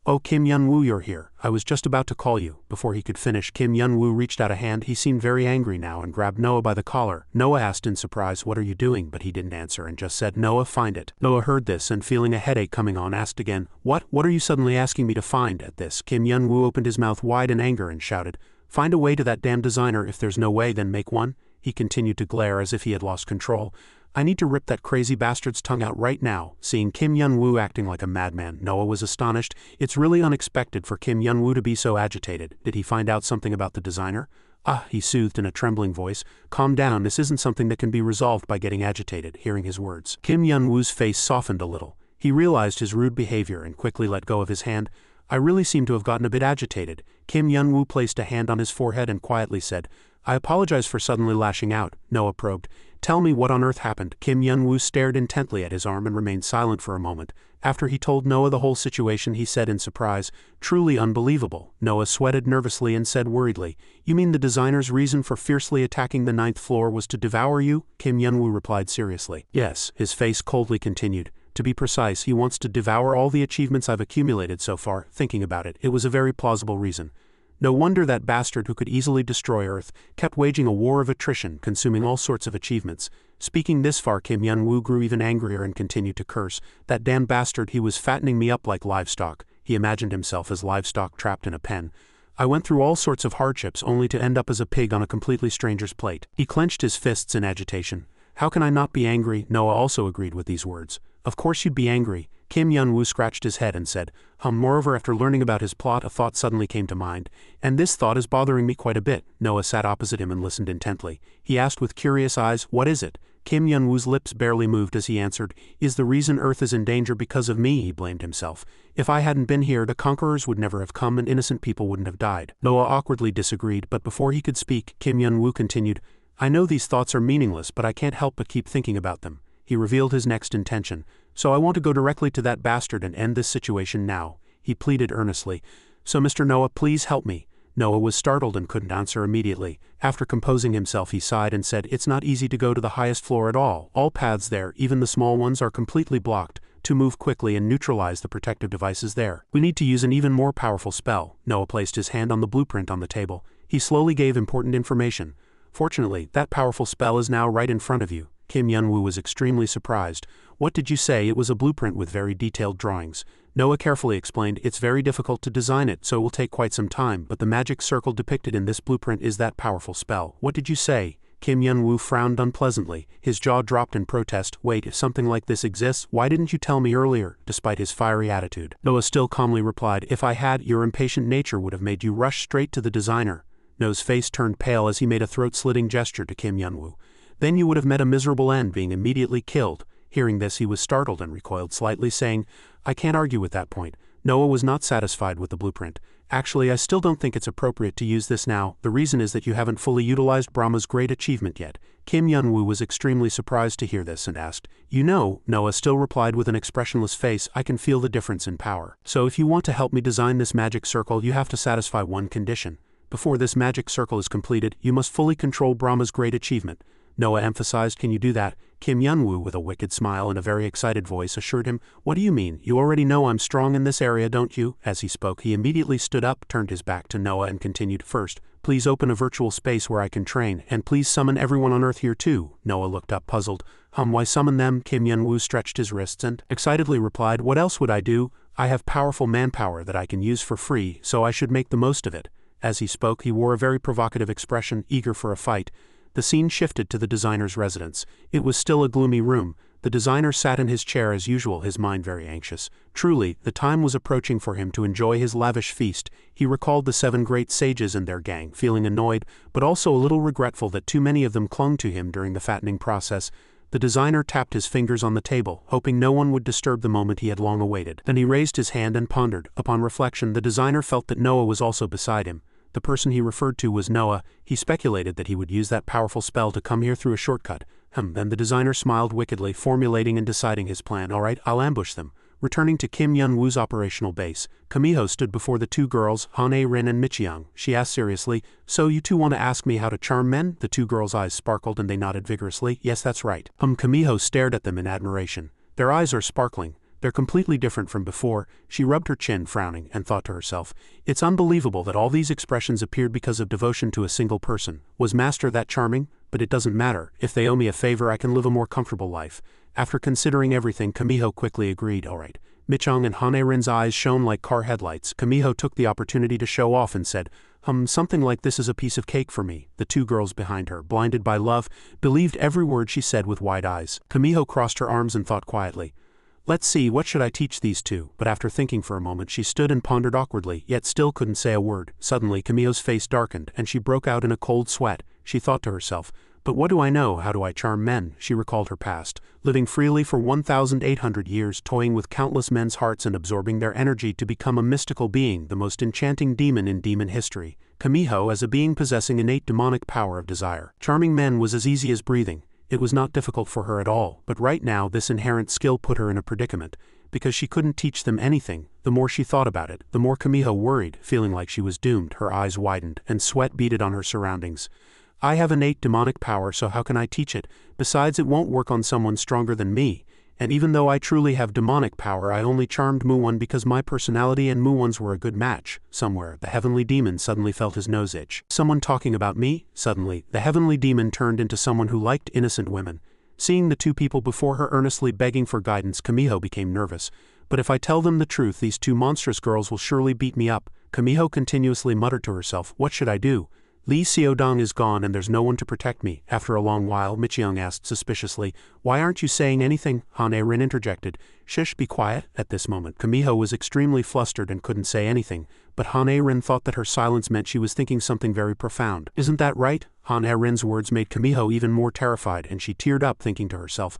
Speaker 1: Oh, Kim Yun-woo, you're here. I was just about to call you. Before he could finish, Kim Yun-woo reached out a hand. He seemed very angry now and grabbed Noah by the collar. Noah asked in surprise, "What are you doing?" But he didn't answer and just said, "Noah, find it." Noah heard this and, feeling a headache coming on, asked again, What are you suddenly asking me to find?" At this, Kim Yun-woo opened his mouth wide in anger and shouted, "Find a way to that damn designer. If there's no way, then make one." He continued to glare as if he had lost control. "I need to rip that crazy bastard's tongue out right now." Seeing Kim Yun-woo acting like a madman, Noah was astonished. It's really unexpected for Kim Yun-woo to be so agitated. Did he find out something about the designer? "Ah," he soothed in a trembling voice. "Calm down, this isn't something that can be resolved by getting agitated." Hearing his words, Kim Yun-woo's face softened a little. He realized his rude behavior and quickly let go of his hand. "I really seem to have gotten a bit agitated." Kim Yun-woo placed a hand on his forehead and quietly said, "I apologize for suddenly lashing out." Noah probed, "Tell me what on earth happened." Kim Yun-woo stared intently at his arm and remained silent for a moment. After he told Noah the whole situation, he said in surprise, "Truly unbelievable." Noah sweated nervously and said worriedly, "You mean the designer's reason for fiercely attacking the 9th floor was to devour you?" Kim Yun-woo replied seriously. "Yes." His face coldly continued. "To be precise, he wants to devour all the achievements I've accumulated so far." Thinking about it, it was a very plausible reason. No wonder that bastard who could easily destroy Earth kept waging a war of attrition, consuming all sorts of achievements. Speaking this far, Kim Yun-woo grew even angrier and continued to curse. "That damn bastard, he was fattening me up like livestock." He imagined himself as livestock trapped in a pen. "I went through all sorts of hardships only to end up as a pig on a completely stranger's plate." He clenched his fists in agitation. "How can I not be angry?" Noah also agreed with these words. "Of course you'd be angry." Kim Yun-woo scratched his head and said, Moreover, after learning about his plot, a thought suddenly came to mind, and this thought is bothering me quite a bit." Noah sat opposite him and listened intently. He asked with curious eyes, "What is it?" Kim Yun-woo's lips barely moved as he answered, "Is the reason Earth is in danger because of me?" He blamed himself. "If I hadn't been here, the conquerors would never have come and innocent people wouldn't have died." Noah awkwardly disagreed, but before he could speak, Kim Yun-woo continued, "I know these thoughts are meaningless, but I can't help but keep thinking about them." He revealed his next intention. "So I want to go directly to that bastard and end this situation now." He pleaded earnestly. "So Mr. Noah, please help me." Noah was startled and couldn't answer immediately. After composing himself, he sighed and said, "It's not easy to go to the highest floor at all. All paths there, even the small ones, are completely blocked. To move quickly and neutralize the protective devices there, we need to use an even more powerful spell." Noah placed his hand on the blueprint on the table. He slowly gave important information. "Fortunately, that powerful spell is now right in front of you." Kim Yun-woo was extremely surprised. "What did you say?" "It was a blueprint with very detailed drawings." Noah carefully explained, "It's very difficult to design it, so it will take quite some time, but the magic circle depicted in this blueprint is that powerful spell." "What did you say?" Kim Yun-woo frowned unpleasantly. His jaw dropped in protest. "Wait, if something like this exists, why didn't you tell me earlier?" Despite his fiery attitude, Noah still calmly replied, "If I had, your impatient nature would have made you rush straight to the designer." Noah's face turned pale as he made a throat-slitting gesture to Kim Yun-woo. "Then you would have met a miserable end, being immediately killed." Hearing this, he was startled and recoiled slightly, saying, "I can't argue with that point." Noah was not satisfied with the blueprint. "Actually, I still don't think it's appropriate to use this now. The reason is that you haven't fully utilized Brahma's great achievement yet." Kim Yun-woo was extremely surprised to hear this and asked, "You know," Noah still replied with an expressionless face, "I can feel the difference in power. So if you want to help me design this magic circle, you have to satisfy one condition. Before this magic circle is completed, you must fully control Brahma's great achievement." Noah emphasized, "Can you do that?" Kim Yun-woo, with a wicked smile and a very excited voice, assured him, "What do you mean? You already know I'm strong in this area, don't you?" As he spoke, he immediately stood up, turned his back to Noah and continued, "First, please open a virtual space where I can train, and please summon everyone on Earth here too." Noah looked up puzzled. Why summon them?" Kim Yun-woo stretched his wrists and excitedly replied, "What else would I do? I have powerful manpower that I can use for free, so I should make the most of it." As he spoke, he wore a very provocative expression, eager for a fight. The scene shifted to the designer's residence. It was still a gloomy room. The designer sat in his chair as usual, his mind very anxious. Truly, the time was approaching for him to enjoy his lavish feast. He recalled the 7 great sages and their gang, feeling annoyed, but also a little regretful that too many of them clung to him during the fattening process. The designer tapped his fingers on the table, hoping no one would disturb the moment he had long awaited. Then he raised his hand and pondered. Upon reflection, the designer felt that Noah was also beside him. The person he referred to was Noah. He speculated that he would use that powerful spell to come here through a shortcut. Then the designer smiled wickedly, formulating and deciding his plan. "All right, I'll ambush them." Returning to Kim Yun-woo's operational base, Kamiho stood before the 2 girls, Han-A-rin and Michiyoung. She asked seriously, "So you 2 want to ask me how to charm men?" The 2 girls' eyes sparkled and they nodded vigorously. "Yes, that's right." Kamiho stared at them in admiration. "Their eyes are sparkling. They're completely different from before. She rubbed her chin, frowning, and thought to herself, it's unbelievable that all these expressions appeared because of devotion to a single person. Was Master that charming? But it doesn't matter. If they owe me a favor, I can live a more comfortable life. After considering everything, Kamiho quickly agreed. All right. Michang and Hane-rin's eyes shone like car headlights. Kamiho took the opportunity to show off and said, something like this is a piece of cake for me. The two girls behind her, blinded by love, believed every word she said with wide eyes. Kamiho crossed her arms and thought quietly, let's see, what should I teach these two? But after thinking for a moment, she stood and pondered awkwardly, yet still couldn't say a word. Suddenly, Kamiho's face darkened, and she broke out in a cold sweat. She thought to herself, but what do I know? How do I charm men? She recalled her past, living freely for 1,800 years, toying with countless men's hearts and absorbing their energy to become a mystical being, the most enchanting demon in demon history. Kamiho, as a being possessing innate demonic power of desire. Charming men was as easy as breathing. It was not difficult for her at all, but right now this inherent skill put her in a predicament, because she couldn't teach them anything. The more she thought about it, the more Kamiho worried, feeling like she was doomed. Her eyes widened, and sweat beaded on her surroundings. I have innate demonic power, so how can I teach it? Besides, it won't work on someone stronger than me. And even though I truly have demonic power, I only charmed Muwon because my personality and Muwon's were a good match. Somewhere, the heavenly demon suddenly felt his nose itch. Someone talking about me? Suddenly, the heavenly demon turned into someone who liked innocent women. Seeing the two people before her earnestly begging for guidance, Kamiho became nervous. But if I tell them the truth, these two monstrous girls will surely beat me up. Kamiho continuously muttered to herself, what should I do? Lee Seodong is gone and there's no one to protect me. After a long while, Michiyoung asked suspiciously, why aren't you saying anything? Hane-rin interjected, shush, be quiet. At this moment, Kamiho was extremely flustered and couldn't say anything, but Hane-rin thought that her silence meant she was thinking something very profound. Isn't that right? Hane-rin's words made Kamiho even more terrified, and she teared up, thinking to herself,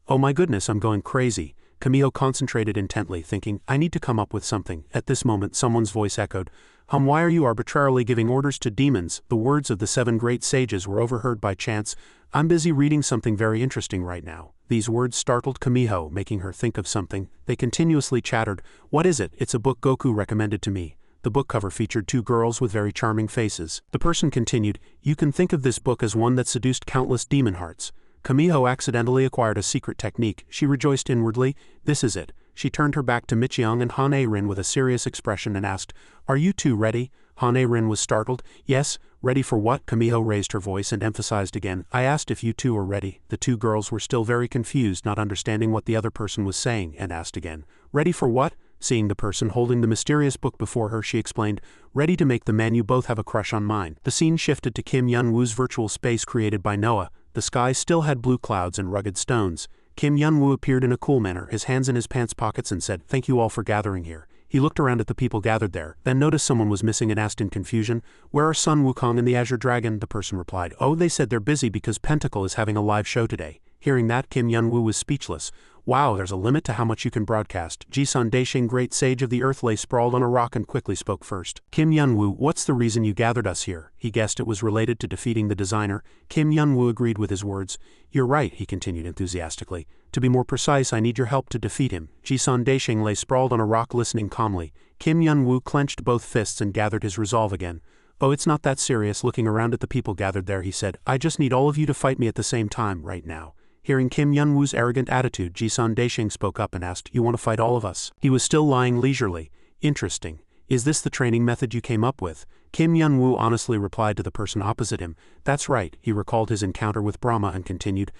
Speaker 1: oh my goodness, I'm going crazy. Kamiho concentrated intently, thinking, I need to come up with something. At this moment, someone's voice echoed, why are you arbitrarily giving orders to demons? The words of the 7 great sages were overheard by chance. I'm busy reading something very interesting right now. These words startled Kamiho, making her think of something. They continuously chattered, what is it? It's a book Goku recommended to me. The book cover featured 2 girls with very charming faces. The person continued, you can think of this book as one that seduced countless demon hearts. Kamiho accidentally acquired a secret technique. She rejoiced inwardly, this is it. She turned her back to Michiyoung and Hane-rin with a serious expression and asked, are you two ready? Hane-rin was startled. Yes, ready for what? Kamiho raised her voice and emphasized again, I asked if you two were ready. The 2 girls were still very confused, not understanding what the other person was saying, and asked again, ready for what? Seeing the person holding the mysterious book before her, she explained, ready to make the man you both have a crush on mine. The scene shifted to Kim Yun-woo's virtual space created by Noah. The sky still had blue clouds and rugged stones. Kim Yun-woo appeared in a cool manner, his hands in his pants pockets, and said, thank you all for gathering here. He looked around at the people gathered there, then noticed someone was missing and asked in confusion, where are Sun Wukong and the Azure Dragon? The person replied, oh, they said they're busy because Pentacle is having a live show today. Hearing that, Kim Yun-woo was speechless. Wow, there's a limit to how much you can broadcast. Jisun Daishing, great sage of the earth, lay sprawled on a rock and quickly spoke first. Kim Yun-woo, what's the reason you gathered us here? He guessed it was related to defeating the designer. Kim Yun-woo agreed with his words. You're right, he continued enthusiastically. To be more precise, I need your help to defeat him. Jisun Daishing lay sprawled on a rock listening calmly. Kim Yun-woo clenched both fists and gathered his resolve again. Oh, it's not that serious. Looking around at the people gathered there, he said, I just need all of you to fight me at the same time, right now. Hearing Kim Yun-woo's arrogant attitude, Jisun Daishing spoke up and asked, you want to fight all of us? He was still lying leisurely. Interesting. Is this the training method you came up with? Kim Yun-woo honestly replied to the person opposite him. That's right. He recalled his encounter with Brahma and continued,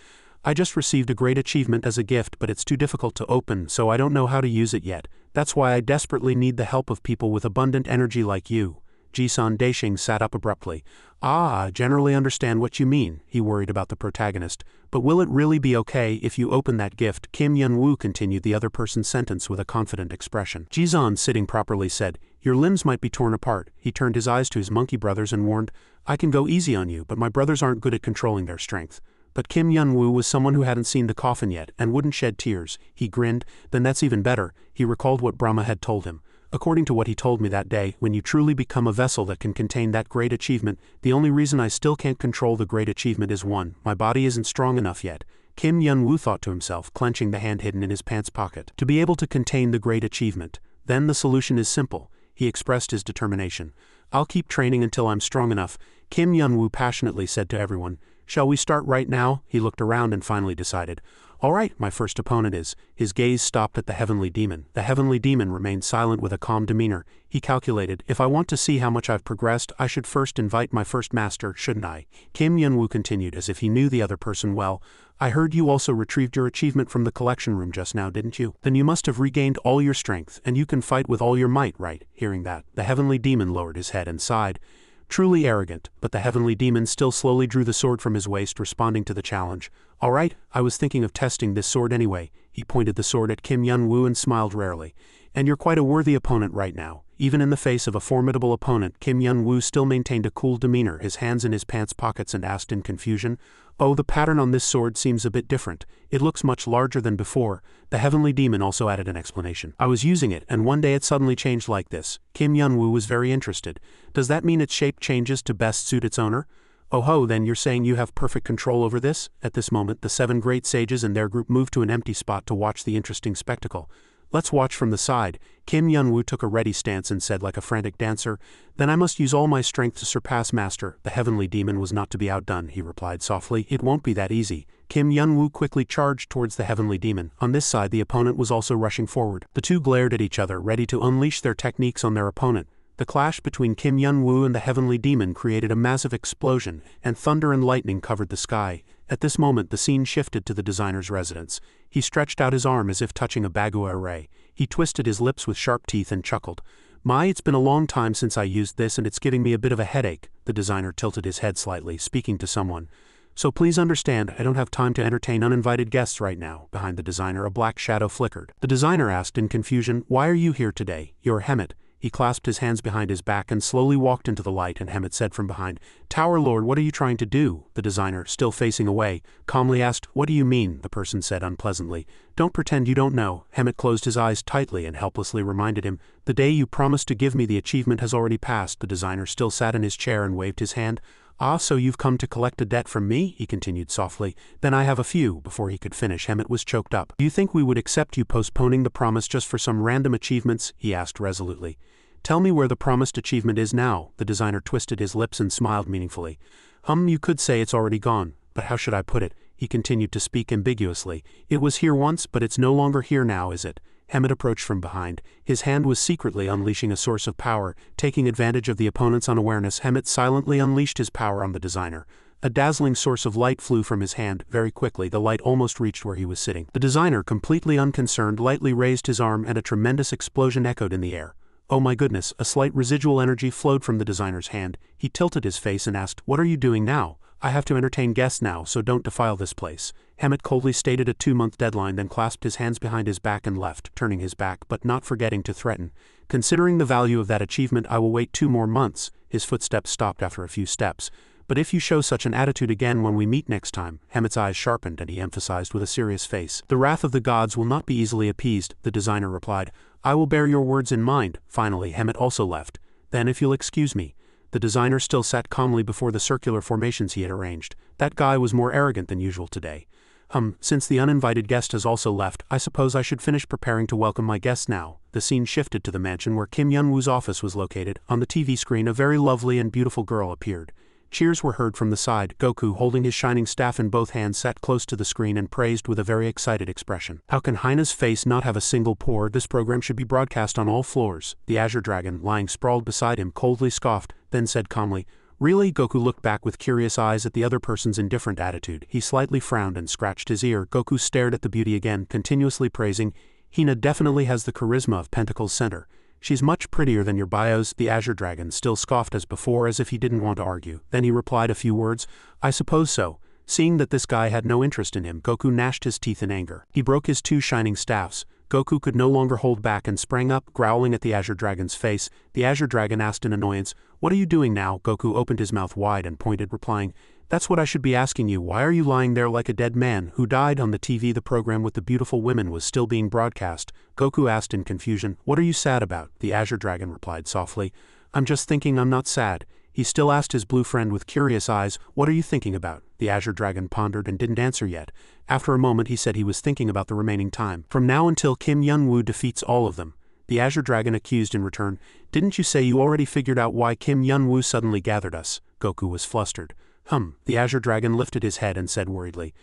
Speaker 1: I just received a great achievement as a gift, but it's too difficult to open, so I don't know how to use it yet. That's why I desperately need the help of people with abundant energy like you. Jisun Daishing sat up abruptly. I generally understand what you mean, he worried about the protagonist. But will it really be okay if you open that gift? Kim Yun-woo continued the other person's sentence with a confident expression. Jisun, sitting properly, said, your limbs might be torn apart. He turned his eyes to his monkey brothers and warned, I can go easy on you, but my brothers aren't good at controlling their strength. But Kim Yun-woo was someone who hadn't seen the coffin yet and wouldn't shed tears. He grinned. Then that's even better. He recalled what Brahma had told him. According to what he told me that day, when you truly become a vessel that can contain that great achievement, the only reason I still can't control the great achievement is one, my body isn't strong enough yet. Kim Yun-woo thought to himself, clenching the hand hidden in his pants pocket. To be able to contain the great achievement. Then the solution is simple. He expressed his determination. I'll keep training until I'm strong enough. Kim Yun-woo passionately said to everyone, shall we start right now? He looked around and finally decided, All right, my first opponent is. His gaze stopped at the heavenly demon. The heavenly demon remained silent with a calm demeanor. He calculated, if I want to see how much I've progressed, I should first invite my first master, shouldn't I? Kim Yun-woo continued as if he knew the other person well. I heard you also retrieved your achievement from the collection room just now, didn't you? Then you must have regained all your strength, and you can fight with all your might, right? Hearing that, the heavenly demon lowered his head and sighed. Truly arrogant, but the heavenly demon still slowly drew the sword from his waist, responding to the challenge. All right, I was thinking of testing this sword anyway. He pointed the sword at Kim Yun-woo and smiled rarely. And you're quite a worthy opponent right now. Even in the face of a formidable opponent, Kim Yun-woo still maintained a cool demeanor, his hands in his pants pockets, and asked in confusion, "Oh, the pattern on this sword seems a bit different. It looks much larger than before." The heavenly demon also added an explanation. "I was using it, and one day it suddenly changed like this." Kim Yun-woo was very interested. "Does that mean its shape changes to best suit its owner?" "Oh ho, then you're saying you have perfect control over this?" At this moment, the 7 great sages and their group moved to an empty spot to watch the interesting spectacle. "Let's watch from the side." Kim Yun-woo took a ready stance and said like a frantic dancer, "Then I must use all my strength to surpass master." The heavenly demon was not to be outdone, he replied softly. "It won't be that easy." Kim Yun-woo quickly charged towards the heavenly demon. On this side, the opponent was also rushing forward. The two glared at each other, ready to unleash their techniques on their opponent. The clash between Kim Yun-woo and the heavenly demon created a massive explosion, and thunder and lightning covered the sky. At this moment, the scene shifted to the designer's residence. He stretched out his arm as if touching a bagua array. He twisted his lips with sharp teeth and chuckled. "My, it's been a long time since I used this, and it's giving me a bit of a headache." The designer tilted his head slightly, speaking to someone. "So please understand, I don't have time to entertain uninvited guests right now." Behind the designer, a black shadow flickered. The designer asked in confusion, "Why are you here today? You're Hemet." He clasped his hands behind his back and slowly walked into the light, and Hemet said from behind, "Tower Lord, what are you trying to do?" The designer, still facing away, calmly asked, "What do you mean?" The person said unpleasantly, "Don't pretend you don't know." Hemet closed his eyes tightly and helplessly reminded him, "The day you promised to give me the achievement has already passed." The designer still sat in his chair and waved his hand. "Ah, so you've come to collect a debt from me?" he continued softly. "Then I have a few." Before he could finish, Hemet was choked up. "Do you think we would accept you postponing the promise just for some random achievements?" he asked resolutely. "Tell me where the promised achievement is now." The designer twisted his lips and smiled meaningfully. You could say it's already gone, but how should I put it?" He continued to speak ambiguously. "It was here once, but it's no longer here now, is it?" Hemet approached from behind. His hand was secretly unleashing a source of power. Taking advantage of the opponent's unawareness, Hemet silently unleashed his power on the designer. A dazzling source of light flew from his hand. Very quickly, the light almost reached where he was sitting. The designer, completely unconcerned, lightly raised his arm, and a tremendous explosion echoed in the air. Oh my goodness, a slight residual energy flowed from the designer's hand. He tilted his face and asked, "What are you doing now?" "I have to entertain guests now, so don't defile this place." Hemet coldly stated a 2-month deadline, then clasped his hands behind his back and left, turning his back but not forgetting to threaten. "Considering the value of that achievement, I will wait 2 more months." His footsteps stopped after a few steps. "But if you show such an attitude again when we meet next time," Hemet's eyes sharpened and he emphasized with a serious face, "the wrath of the gods will not be easily appeased." The designer replied, "I will bear your words in mind." Finally, Hemet also left. "Then if you'll excuse me." The designer still sat calmly before the circular formations he had arranged. That guy was more arrogant than usual today. Since the uninvited guest has also left, I suppose I should finish preparing to welcome my guests now." The scene shifted to the mansion where Kim Yun-woo's office was located. On the TV screen, a very lovely and beautiful girl appeared. Cheers were heard from the side. Goku, holding his shining staff in both hands, sat close to the screen and praised with a very excited expression. "How can Hina's face not have a single pore? This program should be broadcast on all floors." The Azure Dragon, lying sprawled beside him, coldly scoffed, then said calmly, "Really?" Goku looked back with curious eyes at the other person's indifferent attitude. He slightly frowned and scratched his ear. Goku stared at the beauty again, continuously praising, "Hina definitely has the charisma of Pentacle's center. She's much prettier than your bios." The Azure Dragon still scoffed as before, as if he didn't want to argue. Then he replied a few words, "I suppose so." Seeing that this guy had no interest in him, Goku gnashed his teeth in anger. He broke his 2 shining staffs. Goku could no longer hold back and sprang up, growling at the Azure Dragon's face. The Azure Dragon asked in annoyance, "What are you doing now?" Goku opened his mouth wide and pointed, replying, "That's what I should be asking you. Why are you lying there like a dead man who died?" On the TV, the program with the beautiful women was still being broadcast. Goku asked in confusion, "What are you sad about?" The Azure Dragon replied softly, "I'm just thinking. I'm not sad." He still asked his blue friend with curious eyes, "What are you thinking about?" The Azure Dragon pondered and didn't answer yet. After a moment, he said he was thinking about the remaining time, from now until Kim Yun-woo defeats all of them. The Azure Dragon accused in return, "Didn't you say you already figured out why Kim Yun-woo suddenly gathered us?" Goku was flustered. The Azure Dragon lifted his head and said worriedly,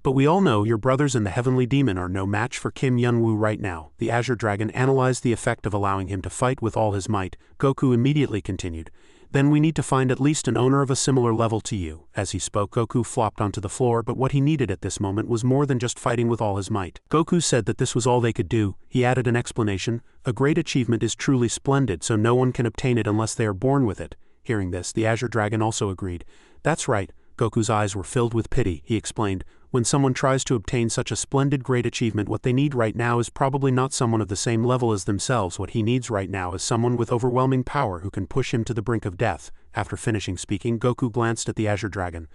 Speaker 1: But we all know your brothers and the Heavenly Demon are no match for Kim Yun-woo right now. The Azure Dragon analyzed the effect of allowing him to fight with all his might. Goku immediately continued. Then we need to find at least an owner of a similar level to you. As he spoke, Goku flopped onto the floor, but what he needed at this moment was more than just fighting with all his might. Goku said that this was all they could do. He added an explanation. A great achievement is truly splendid, so no one can obtain it unless they are born with it. Hearing this, the Azure Dragon also agreed. That's right. Goku's eyes were filled with pity. He explained, when someone tries to obtain such a splendid great achievement, what they need right now is probably not someone of the same level as themselves. What he needs right now is someone with overwhelming power who can push him to the brink of death. After finishing speaking, Goku glanced at the Azure Dragon.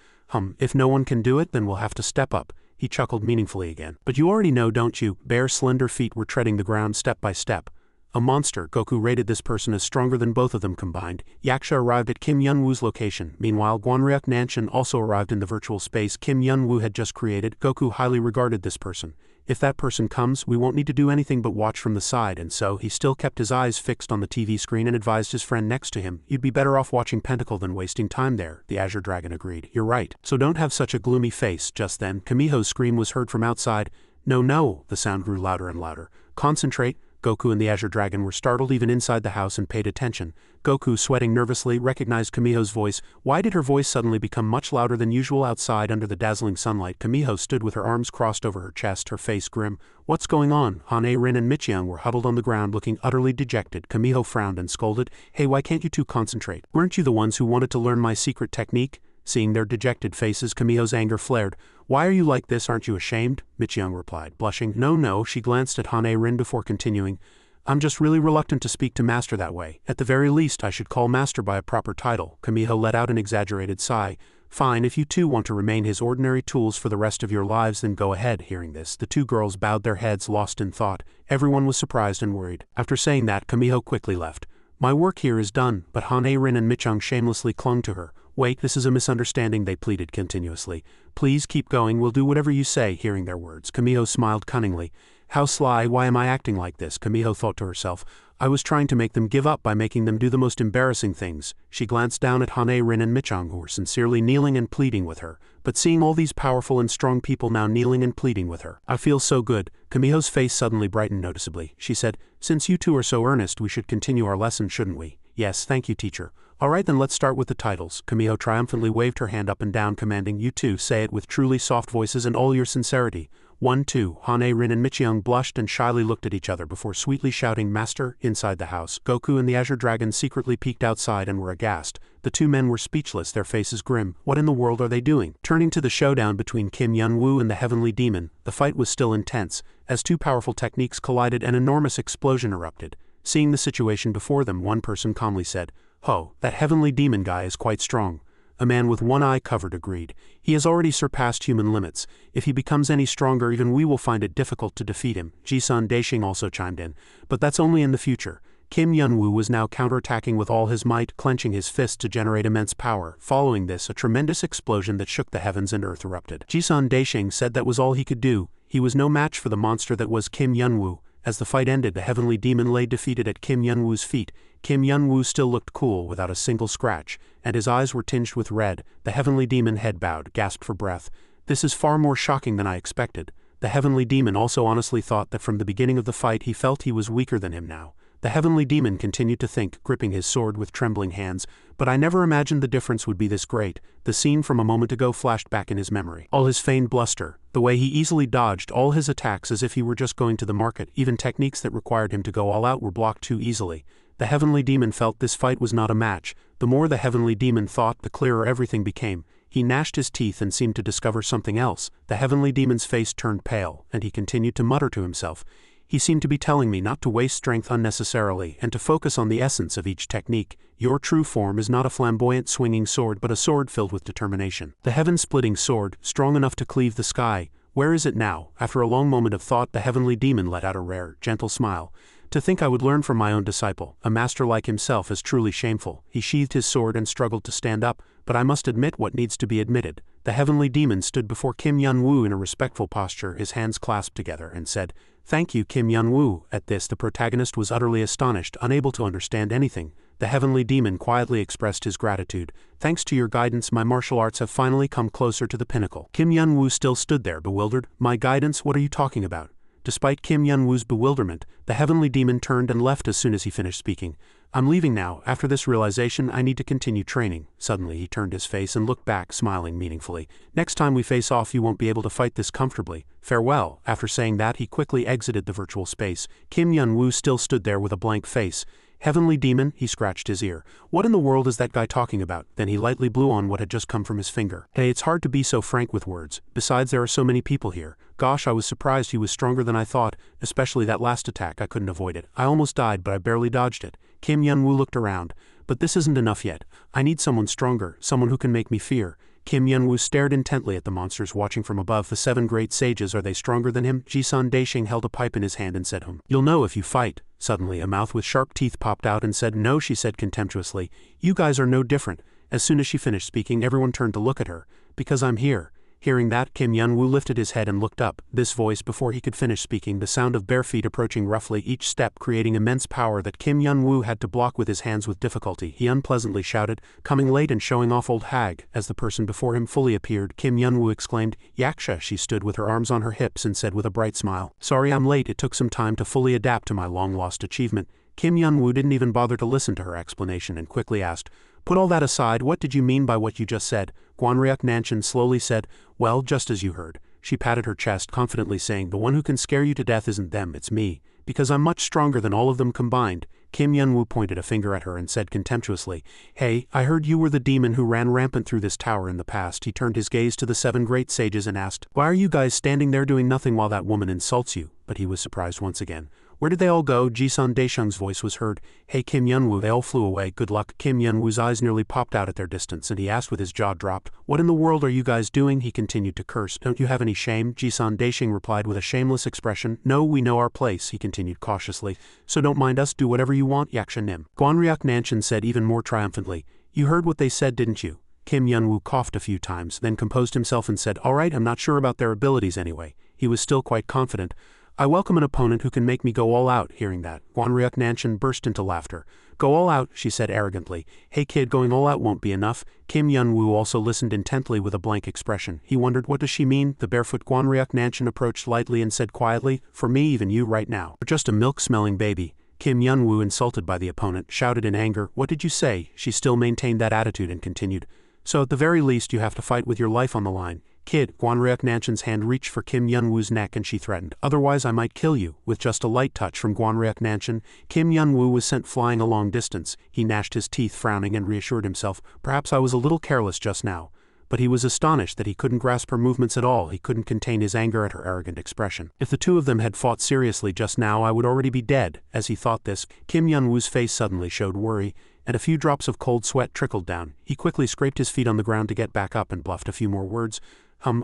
Speaker 1: If no one can do it, then we'll have to step up. He chuckled meaningfully again. But you already know, don't you? Bare slender feet were treading the ground step by step. A monster. Goku rated this person as stronger than both of them combined. Yaksha arrived at Kim Yun-woo's location. Meanwhile, Gwanryuk Nanshin also arrived in the virtual space Kim Yun-woo had just created. Goku highly regarded this person. If that person comes, we won't need to do anything but watch from the side, and so he still kept his eyes fixed on the TV screen and advised his friend next to him, you'd be better off watching Pentacle than wasting time there. The Azure Dragon agreed. You're right. So don't have such a gloomy face. Just then, Kamiho's scream was heard from outside. No, no. The sound grew louder and louder. Concentrate. Goku and the Azure Dragon were startled even inside the house and paid attention. Goku, sweating nervously, recognized Kamiho's voice. Why did her voice suddenly become much louder than usual outside under the dazzling sunlight? Kamiho stood with her arms crossed over her chest, her face grim. What's going on? Hane, Rin and Michiang were huddled on the ground looking utterly dejected. Kamiho frowned and scolded. Hey, why can't you two concentrate? Weren't you the ones who wanted to learn my secret technique? Seeing their dejected faces, Kamiho's anger flared. Why are you like this? Aren't you ashamed? Michiang replied, blushing. No. She glanced at Hane Rin before continuing. I'm just really reluctant to speak to Master that way. At the very least, I should call Master by a proper title. Kamiho let out an exaggerated sigh. Fine, if you two want to remain his ordinary tools for the rest of your lives, then go ahead. Hearing this, the two girls bowed their heads, lost in thought. Everyone was surprised and worried. After saying that, Kamiho quickly left. My work here is done, but Hane Rin and Michiang shamelessly clung to her. Wait, this is a misunderstanding, they pleaded continuously. Please keep going, we'll do whatever you say. Hearing their words, Kamiho smiled cunningly. How sly, why am I acting like this? Kamiho thought to herself. I was trying to make them give up by making them do the most embarrassing things. She glanced down at Hane Rin and Michiang, who were sincerely kneeling and pleading with her. But seeing all these powerful and strong people now kneeling and pleading with her, I feel so good. Kamiho's face suddenly brightened noticeably. She said, since you two are so earnest, we should continue our lesson, shouldn't we? Yes, thank you, teacher. Alright, then let's start with the titles. Kamiho triumphantly waved her hand up and down, commanding, you two, say it with truly soft voices and all your sincerity. 1, 2. Hane Rin and Michiang blushed and shyly looked at each other before sweetly shouting, Master. Inside the house, Goku and the Azure Dragon secretly peeked outside and were aghast. The two men were speechless, their faces grim. What in the world are they doing? Turning to the showdown between Kim Yun-woo and the Heavenly Demon, the fight was still intense. As two powerful techniques collided, an enormous explosion erupted. Seeing the situation before them, one person calmly said, Ho, that Heavenly Demon guy is quite strong. A man with one eye covered agreed. He has already surpassed human limits. If he becomes any stronger, even we will find it difficult to defeat him. Jisun Daishing also chimed in. But that's only in the future. Kim Yun-woo was now counterattacking with all his might, clenching his fist to generate immense power. Following this, a tremendous explosion that shook the heavens and earth erupted. Jisun Daishing said that was all he could do. He was no match for the monster that was Kim Yun-woo. As the fight ended, the Heavenly Demon lay defeated at Kim Yun-woo's feet. Kim Yun-woo still looked cool, without a single scratch, and his eyes were tinged with red. The Heavenly Demon head bowed, gasped for breath. This is far more shocking than I expected. The Heavenly Demon also honestly thought that from the beginning of the fight he felt he was weaker than him now. The Heavenly Demon continued to think, gripping his sword with trembling hands, but I never imagined the difference would be this great. The scene from a moment ago flashed back in his memory. All his feigned bluster, the way he easily dodged all his attacks as if he were just going to the market, even techniques that required him to go all out were blocked too easily. The Heavenly Demon felt this fight was not a match. The more the Heavenly Demon thought, the clearer everything became. He gnashed his teeth and seemed to discover something else. The Heavenly Demon's face turned pale, and he continued to mutter to himself. He seemed to be telling me not to waste strength unnecessarily and to focus on the essence of each technique. Your true form is not a flamboyant swinging sword but a sword filled with determination. The heaven-splitting sword, strong enough to cleave the sky. Where is it now? After a long moment of thought, the Heavenly Demon let out a rare, gentle smile. To think I would learn from my own disciple, a master like himself, is truly shameful. He sheathed his sword and struggled to stand up, but I must admit what needs to be admitted. The Heavenly Demon stood before Kim Yun-woo in a respectful posture, his hands clasped together, and said, Thank you, Kim Yun-woo. At this, the protagonist was utterly astonished, unable to understand anything. The heavenly demon quietly expressed his gratitude. Thanks to your guidance, my martial arts have finally come closer to the pinnacle. Kim Yun-woo still stood there, bewildered. My guidance? What are you talking about? Despite Kim Yun-woo's bewilderment, the heavenly demon turned and left as soon as he finished speaking. I'm leaving now. After this realization, I need to continue training. Suddenly he turned his face and looked back, smiling meaningfully. Next time we face off, you won't be able to fight this comfortably. Farewell. After saying that, he quickly exited the virtual space. Kim Yun-woo still stood there with a blank face. Heavenly demon, he scratched his ear. What in the world is that guy talking about? Then he lightly blew on what had just come from his finger. Hey, it's hard to be so frank with words. Besides, there are so many people here. Gosh, I was surprised he was stronger than I thought, especially that last attack. I couldn't avoid it. I almost died, but I barely dodged it. Kim Yun-woo looked around. But this isn't enough yet. I need someone stronger, someone who can make me fear. Kim Yun-woo stared intently at the monsters watching from above. The 7 great sages, are they stronger than him? Jisun Daisheng held a pipe in his hand and said, You'll know if you fight. Suddenly a mouth with sharp teeth popped out and said, No, she said contemptuously. You guys are no different. As soon as she finished speaking, everyone turned to look at her. Because I'm here. Hearing that, Kim Yun-woo lifted his head and looked up. This voice, before he could finish speaking, the sound of bare feet approaching roughly, each step creating immense power that Kim Yun-woo had to block with his hands with difficulty. He unpleasantly shouted, coming late and showing off old hag. As the person before him fully appeared, Kim Yun-woo exclaimed, Yaksha. She stood with her arms on her hips and said with a bright smile, Sorry I'm late, it took some time to fully adapt to my long-lost achievement. Kim Yun-woo didn't even bother to listen to her explanation and quickly asked, Put all that aside, what did you mean by what you just said? Gwanryuk Nanshin slowly said, Well, just as you heard. She patted her chest confidently saying, The one who can scare you to death isn't them, it's me. Because I'm much stronger than all of them combined. Kim Yun-woo pointed a finger at her and said contemptuously, Hey, I heard you were the demon who ran rampant through this tower in the past. He turned his gaze to the 7 great sages and asked, Why are you guys standing there doing nothing while that woman insults you? But he was surprised once again. Where did they all go? Jisun Daisheng's voice was heard. Hey Kim Yun-woo, they all flew away. Good luck. Kim Yun-woo's eyes nearly popped out at their distance and he asked with his jaw dropped, What in the world are you guys doing? He continued to curse. Don't you have any shame? Jisun Daisheng replied with a shameless expression. No, we know our place, he continued cautiously. So don't mind us, do whatever you want, Yaksha Nim. Gwanryuk Nanshin said even more triumphantly. You heard what they said, didn't you? Kim Yun-woo coughed a few times, then composed himself and said, All right, I'm not sure about their abilities anyway. He was still quite confident. I welcome an opponent who can make me go all out. Hearing that, Gwanryuk Nanshin burst into laughter. Go all out, she said arrogantly. Hey kid, going all out won't be enough. Kim Yun-woo also listened intently with a blank expression. He wondered, what does she mean? The barefoot Gwanryuk Nanshin approached lightly and said quietly, For me, even you right now. You're just a milk-smelling baby. Kim Yun-woo, insulted by the opponent, shouted in anger, What did you say? She still maintained that attitude and continued, So at the very least you have to fight with your life on the line. Kid, Gwanryuk Nanshin's hand reached for Kim Yun-woo's neck and she threatened, Otherwise I might kill you. With just a light touch from Gwanryuk Nanshin, Kim Yun-woo was sent flying a long distance. He gnashed his teeth, frowning, and reassured himself, Perhaps I was a little careless just now. But he was astonished that he couldn't grasp her movements at all. He couldn't contain his anger at her arrogant expression. If the two of them had fought seriously just now, I would already be dead. As he thought this, Kim Yun-woo's face suddenly showed worry, and a few drops of cold sweat trickled down. He quickly scraped his feet on the ground to get back up and bluffed a few more words.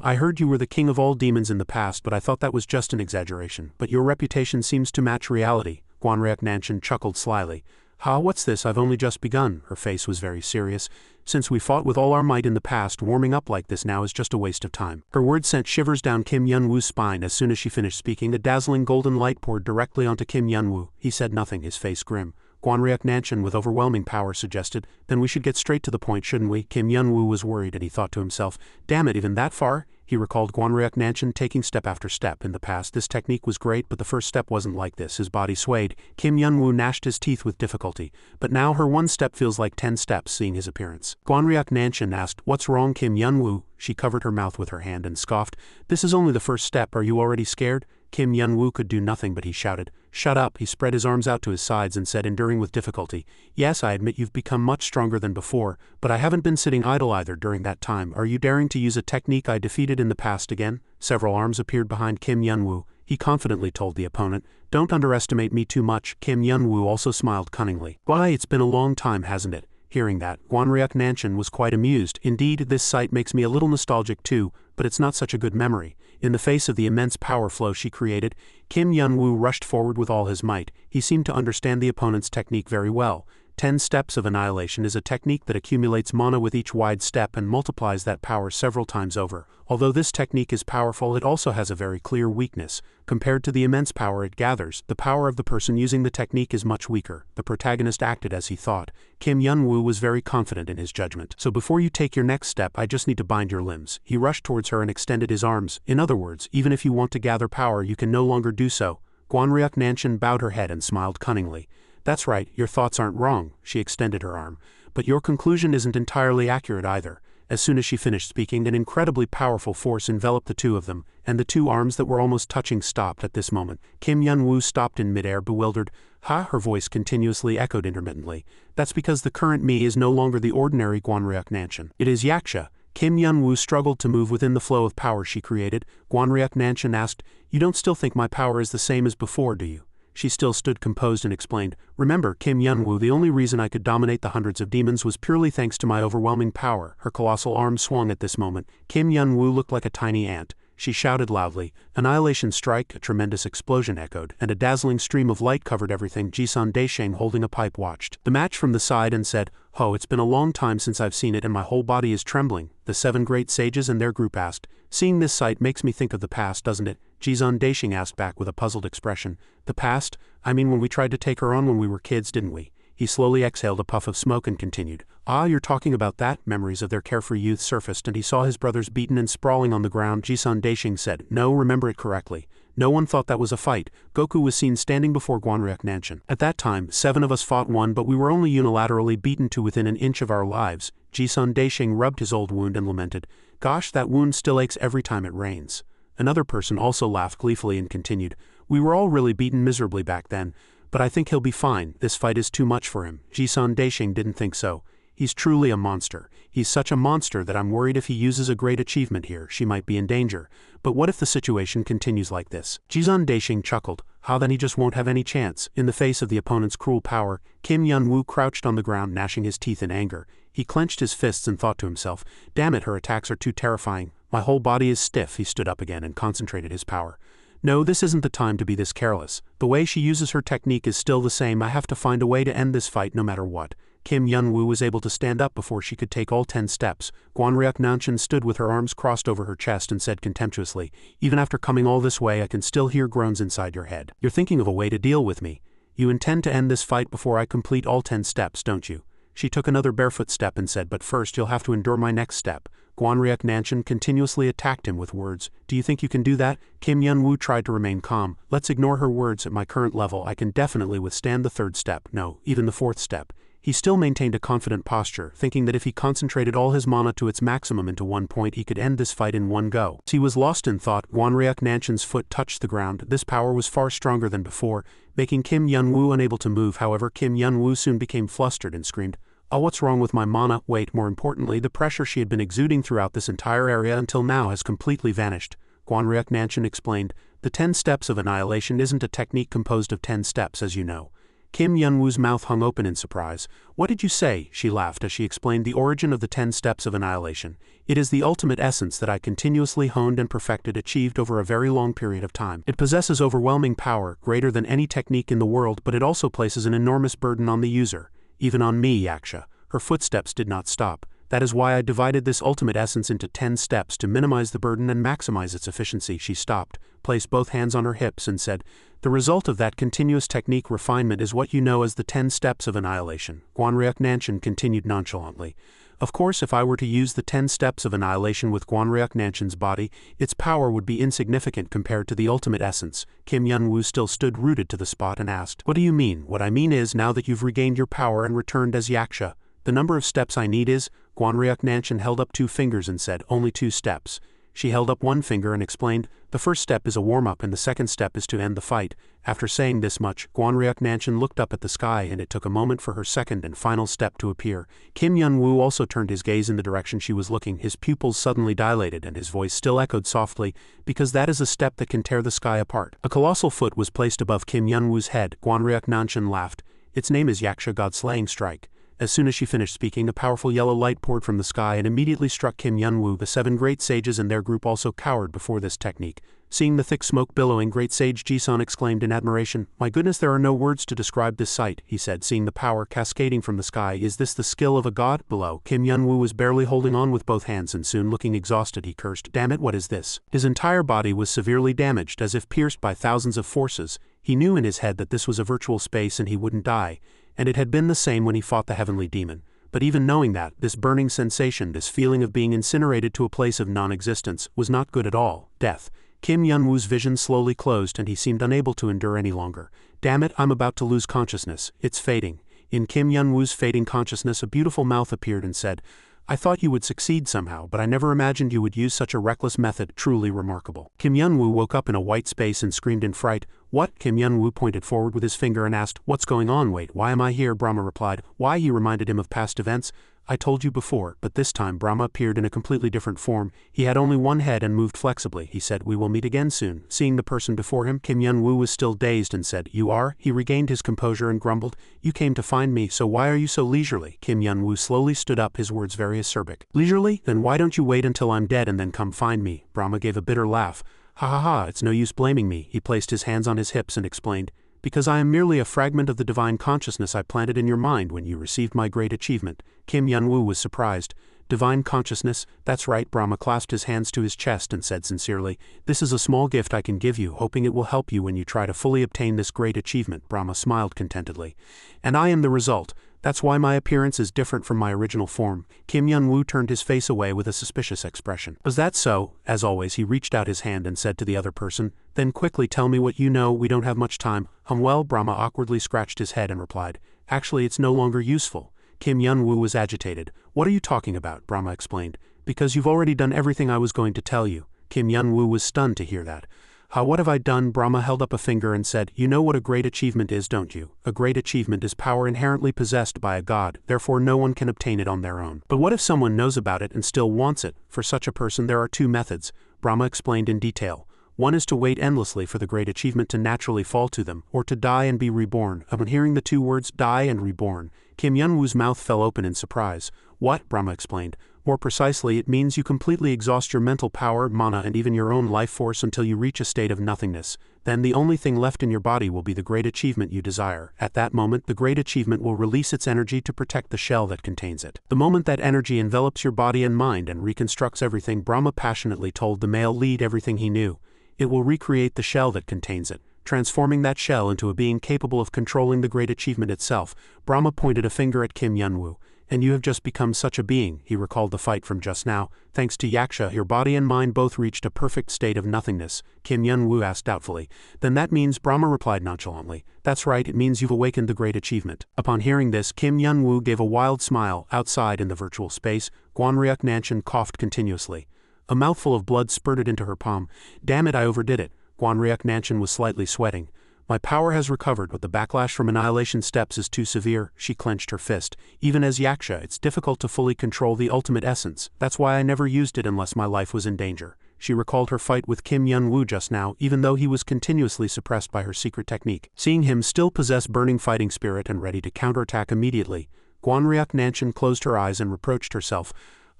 Speaker 1: I heard you were the king of all demons in the past, but I thought that was just an exaggeration. But your reputation seems to match reality. Gwanryuk Nanshin chuckled slyly. What's this? I've only just begun. Her face was very serious. Since we fought with all our might in the past, warming up like this now is just a waste of time. Her words sent shivers down Kim Yun-woo's spine. As soon as she finished speaking, a dazzling golden light poured directly onto Kim Yun-woo. He said nothing, his face grim. Gwanryuk Nanshin with overwhelming power suggested, Then we should get straight to the point, shouldn't we? Kim Yun-woo was worried and he thought to himself, Damn it, even that far? He recalled Gwanryuk Nanshin taking step after step. In the past this technique was great, but the first step wasn't like this. His body swayed. Kim Yun-woo gnashed his teeth with difficulty. But now her one step feels like 10 steps, seeing his appearance. Gwanryuk Nanshin asked, What's wrong, Kim Yun-woo? She covered her mouth with her hand and scoffed. This is only the first step, are you already scared? Kim Yun-woo could do nothing but he shouted, Shut up. He spread his arms out to his sides and said, enduring with difficulty, Yes, I admit you've become much stronger than before, but I haven't been sitting idle either during that time. Are you daring to use a technique I defeated in the past again? Several arms appeared behind Kim Yun-woo. He confidently told the opponent, Don't underestimate me too much. Kim Yun-woo also smiled cunningly. Why, it's been a long time, hasn't it? Hearing that, Gwanryuk Nanshin was quite amused. Indeed, this sight makes me a little nostalgic too, but it's not such a good memory. In the face of the immense power flow she created, Kim Yun-woo rushed forward with all his might. He seemed to understand the opponent's technique very well. 10 Steps of Annihilation is a technique that accumulates mana with each wide step and multiplies that power several times over. Although this technique is powerful, it also has a very clear weakness. Compared to the immense power it gathers, the power of the person using the technique is much weaker. The protagonist acted as he thought. Kim Yun-woo was very confident in his judgment. So before you take your next step, I just need to bind your limbs. He rushed towards her and extended his arms. In other words, even if you want to gather power, you can no longer do so. Gwanryuk Nanshin bowed her head and smiled cunningly. That's right, your thoughts aren't wrong, she extended her arm. But your conclusion isn't entirely accurate either. As soon as she finished speaking, an incredibly powerful force enveloped the two of them, and the two arms that were almost touching stopped at this moment. Kim Yun-woo stopped in midair, bewildered. Ha, her voice continuously echoed intermittently. That's because the current me is no longer the ordinary Gwanryuk Nanshin. It is Yaksha. Kim Yun-woo struggled to move within the flow of power she created. Gwanryuk Nanshin asked, "You don't still think my power is the same as before, do you?" She still stood composed and explained, "Remember, Kim Yun-woo, the only reason I could dominate the hundreds of demons was purely thanks to my overwhelming power." Her colossal arms swung at this moment. Kim Yun-woo looked like a tiny ant. She shouted loudly. Annihilation strike, a tremendous explosion echoed, and a dazzling stream of light covered everything. Jisun Daisheng, holding a pipe, watched the match from the side and said, "Oh, it's been a long time since I've seen it and my whole body is trembling." The 7 great sages and their group asked. "Seeing this sight makes me think of the past, doesn't it?" Jisun Daisheng asked back with a puzzled expression. "The past? I mean when we tried to take her on when we were kids, didn't we?" He slowly exhaled a puff of smoke and continued. "Ah, you're talking about that?" Memories of their carefree youth surfaced and he saw his brothers beaten and sprawling on the ground. Jisun Daisheng said, "No, remember it correctly. No one thought that was a fight." Goku was seen standing before Gwanryuk Nanshin. "At that time, 7 of us fought one, but we were only unilaterally beaten to within an inch of our lives." Jisun Daisheng rubbed his old wound and lamented, "Gosh, that wound still aches every time it rains." Another person also laughed gleefully and continued, "We were all really beaten miserably back then, but I think he'll be fine. This fight is too much for him." Jisun Daisheng didn't think so. "He's truly a monster. He's such a monster that I'm worried if he uses a great achievement here, she might be in danger. But what if the situation continues like this?" Jisun Daisheng chuckled. "How then he just won't have any chance." In the face of the opponent's cruel power, Kim Yun-woo crouched on the ground, gnashing his teeth in anger. He clenched his fists and thought to himself, "Damn it, her attacks are too terrifying. My whole body is stiff." He stood up again and concentrated his power. "No, this isn't the time to be this careless. The way she uses her technique is still the same. I have to find a way to end this fight no matter what." Kim Yun-woo was able to stand up before she could take all 10 steps. Gwanryuk Nanshin stood with her arms crossed over her chest and said contemptuously, "Even after coming all this way, I can still hear groans inside your head. You're thinking of a way to deal with me. You intend to end this fight before I complete all 10 steps, don't you?" She took another barefoot step and said, "But first you'll have to endure my next step." Gwanryuk Nanshin continuously attacked him with words. "Do you think you can do that?" Kim Yun-woo tried to remain calm. "Let's ignore her words. At my current level, I can definitely withstand the 3rd step. No, even the 4th step." He still maintained a confident posture, thinking that if he concentrated all his mana to its maximum into one point, he could end this fight in one go. He was lost in thought. Gwanryuk Nanshin's foot touched the ground. This power was far stronger than before, making Kim Yun-woo unable to move. However, Kim Yun-woo soon became flustered and screamed, "Oh, what's wrong with my mana?" Wait, more importantly, the pressure she had been exuding throughout this entire area until now has completely vanished. Gwanryuk Nanshin explained, "The 10 Steps of Annihilation isn't a technique composed of 10 steps, as you know." Kim Yun-woo's mouth hung open in surprise. "What did you say?" She laughed as she explained the origin of the 10 Steps of Annihilation. "It is the ultimate essence that I continuously honed and perfected, achieved over a very long period of time. It possesses overwhelming power, greater than any technique in the world, but it also places an enormous burden on the user. Even on me, Yaksha." Her footsteps did not stop. "That is why I divided this ultimate essence into 10 steps to minimize the burden and maximize its efficiency." She stopped, placed both hands on her hips and said, "The result of that continuous technique refinement is what you know as the 10 Steps of Annihilation." Gwanryuk Nanshin continued nonchalantly. "Of course, if I were to use the 10 Steps of Annihilation with Gwanryuk Nanshin's body, its power would be insignificant compared to the ultimate essence." Kim Yun-woo still stood rooted to the spot and asked, "What do you mean?" "What I mean is, now that you've regained your power and returned as Yaksha, the number of steps I need is..." Gwanryuk Nanshin held up 2 fingers and said, "Only 2 steps." She held up one finger and explained, "The first step is a warm-up and the second step is to end the fight." After saying this much, Gwanryuk Nanshin looked up at the sky and it took a moment for her second and final step to appear. Kim Yun-woo also turned his gaze in the direction she was looking. His pupils suddenly dilated and his voice still echoed softly, "Because that is a step that can tear the sky apart." A colossal foot was placed above Kim Yun-woo's head. Gwanryuk Nanshin laughed. "Its name is Yaksha God-Slaying Strike." As soon as she finished speaking, a powerful yellow light poured from the sky and immediately struck Kim Yun-woo. The 7 great sages and their group also cowered before this technique. Seeing the thick smoke billowing, great sage Jisun exclaimed in admiration. My goodness, there are no words to describe this sight, he said, seeing the power cascading from the sky. Is this the skill of a god? Below, Kim Yun-woo was barely holding on with both hands, and soon looking exhausted he cursed. Damn it, what is this? His entire body was severely damaged, as if pierced by thousands of forces. He knew in his head that this was a virtual space and he wouldn't die, and it had been the same when he fought the heavenly demon. But even knowing that, this burning sensation, this feeling of being incinerated to a place of non-existence, was not good at all. Death. Kim Yun-woo's vision slowly closed and he seemed unable to endure any longer. Damn it, I'm about to lose consciousness. It's fading. In Kim Yun-woo's fading consciousness, a beautiful mouth appeared and said, I thought you would succeed somehow, but I never imagined you would use such a reckless method. Truly remarkable. Kim Yun-woo woke up in a white space and screamed in fright. What? Kim Yun-woo pointed forward with his finger and asked, What's going on? Wait, why am I here? Brahma replied. Why? He reminded him of past events. I told you before, but this time Brahma appeared in a completely different form. He had only one head and moved flexibly. He said, We will meet again soon. Seeing the person before him, Kim Yun-woo was still dazed and said, You are? He regained his composure and grumbled, You came to find me, so why are you so leisurely? Kim Yun-woo slowly stood up, his words very acerbic. Leisurely? Then why don't you wait until I'm dead and then come find me? Brahma gave a bitter laugh. Ha ha ha, it's no use blaming me. He placed his hands on his hips and explained, Because I am merely a fragment of the divine consciousness I planted in your mind when you received my great achievement. Kim Yun-woo was surprised. Divine consciousness? That's right. Brahma clasped his hands to his chest and said sincerely, This is a small gift I can give you, hoping it will help you when you try to fully obtain this great achievement. Brahma smiled contentedly. And I am the result. That's why my appearance is different from my original form. Kim Yun-woo turned his face away with a suspicious expression. Was that so? As always, he reached out his hand and said to the other person, Then quickly tell me what you know, we don't have much time. Well, Brahma awkwardly scratched his head and replied, Actually, it's no longer useful. Kim Yun-woo was agitated. What are you talking about? Brahma explained. Because you've already done everything I was going to tell you. Kim Yun-woo was stunned to hear that. What have I done? Brahma held up a finger and said, You know what a great achievement is, don't you? A great achievement is power inherently possessed by a god, therefore no one can obtain it on their own. But what if someone knows about it and still wants it? For such a person there are two methods. Brahma explained in detail. One is to wait endlessly for the great achievement to naturally fall to them, or to die and be reborn. Upon hearing the two words, die and reborn, Kim Yun-woo's mouth fell open in surprise. What? Brahma explained. More precisely, it means you completely exhaust your mental power, mana, and even your own life force until you reach a state of nothingness. Then the only thing left in your body will be the great achievement you desire. At that moment, the great achievement will release its energy to protect the shell that contains it. The moment that energy envelops your body and mind and reconstructs everything, Brahma passionately told the male lead everything he knew. It will recreate the shell that contains it, transforming that shell into a being capable of controlling the great achievement itself. Brahma pointed a finger at Kim Yun-woo. And you have just become such a being. He recalled the fight from just now. Thanks to Yaksha, your body and mind both reached a perfect state of nothingness. Kim Yun-woo asked doubtfully. Then that means, Brahma replied nonchalantly. That's right, it means you've awakened the great achievement. Upon hearing this, Kim Yun-woo gave a wild smile. Outside in the virtual space, Gwanryuk Nanshin coughed continuously. A mouthful of blood spurted into her palm. Damn it, I overdid it. Gwanryuk Nanshin was slightly sweating. My power has recovered, but the backlash from annihilation steps is too severe. She clenched her fist. Even as Yaksha, it's difficult to fully control the ultimate essence. That's why I never used it unless my life was in danger. She recalled her fight with Kim Yun-woo just now, even though he was continuously suppressed by her secret technique. Seeing him still possess burning fighting spirit and ready to counterattack immediately, Gwanryuk Nanshin closed her eyes and reproached herself.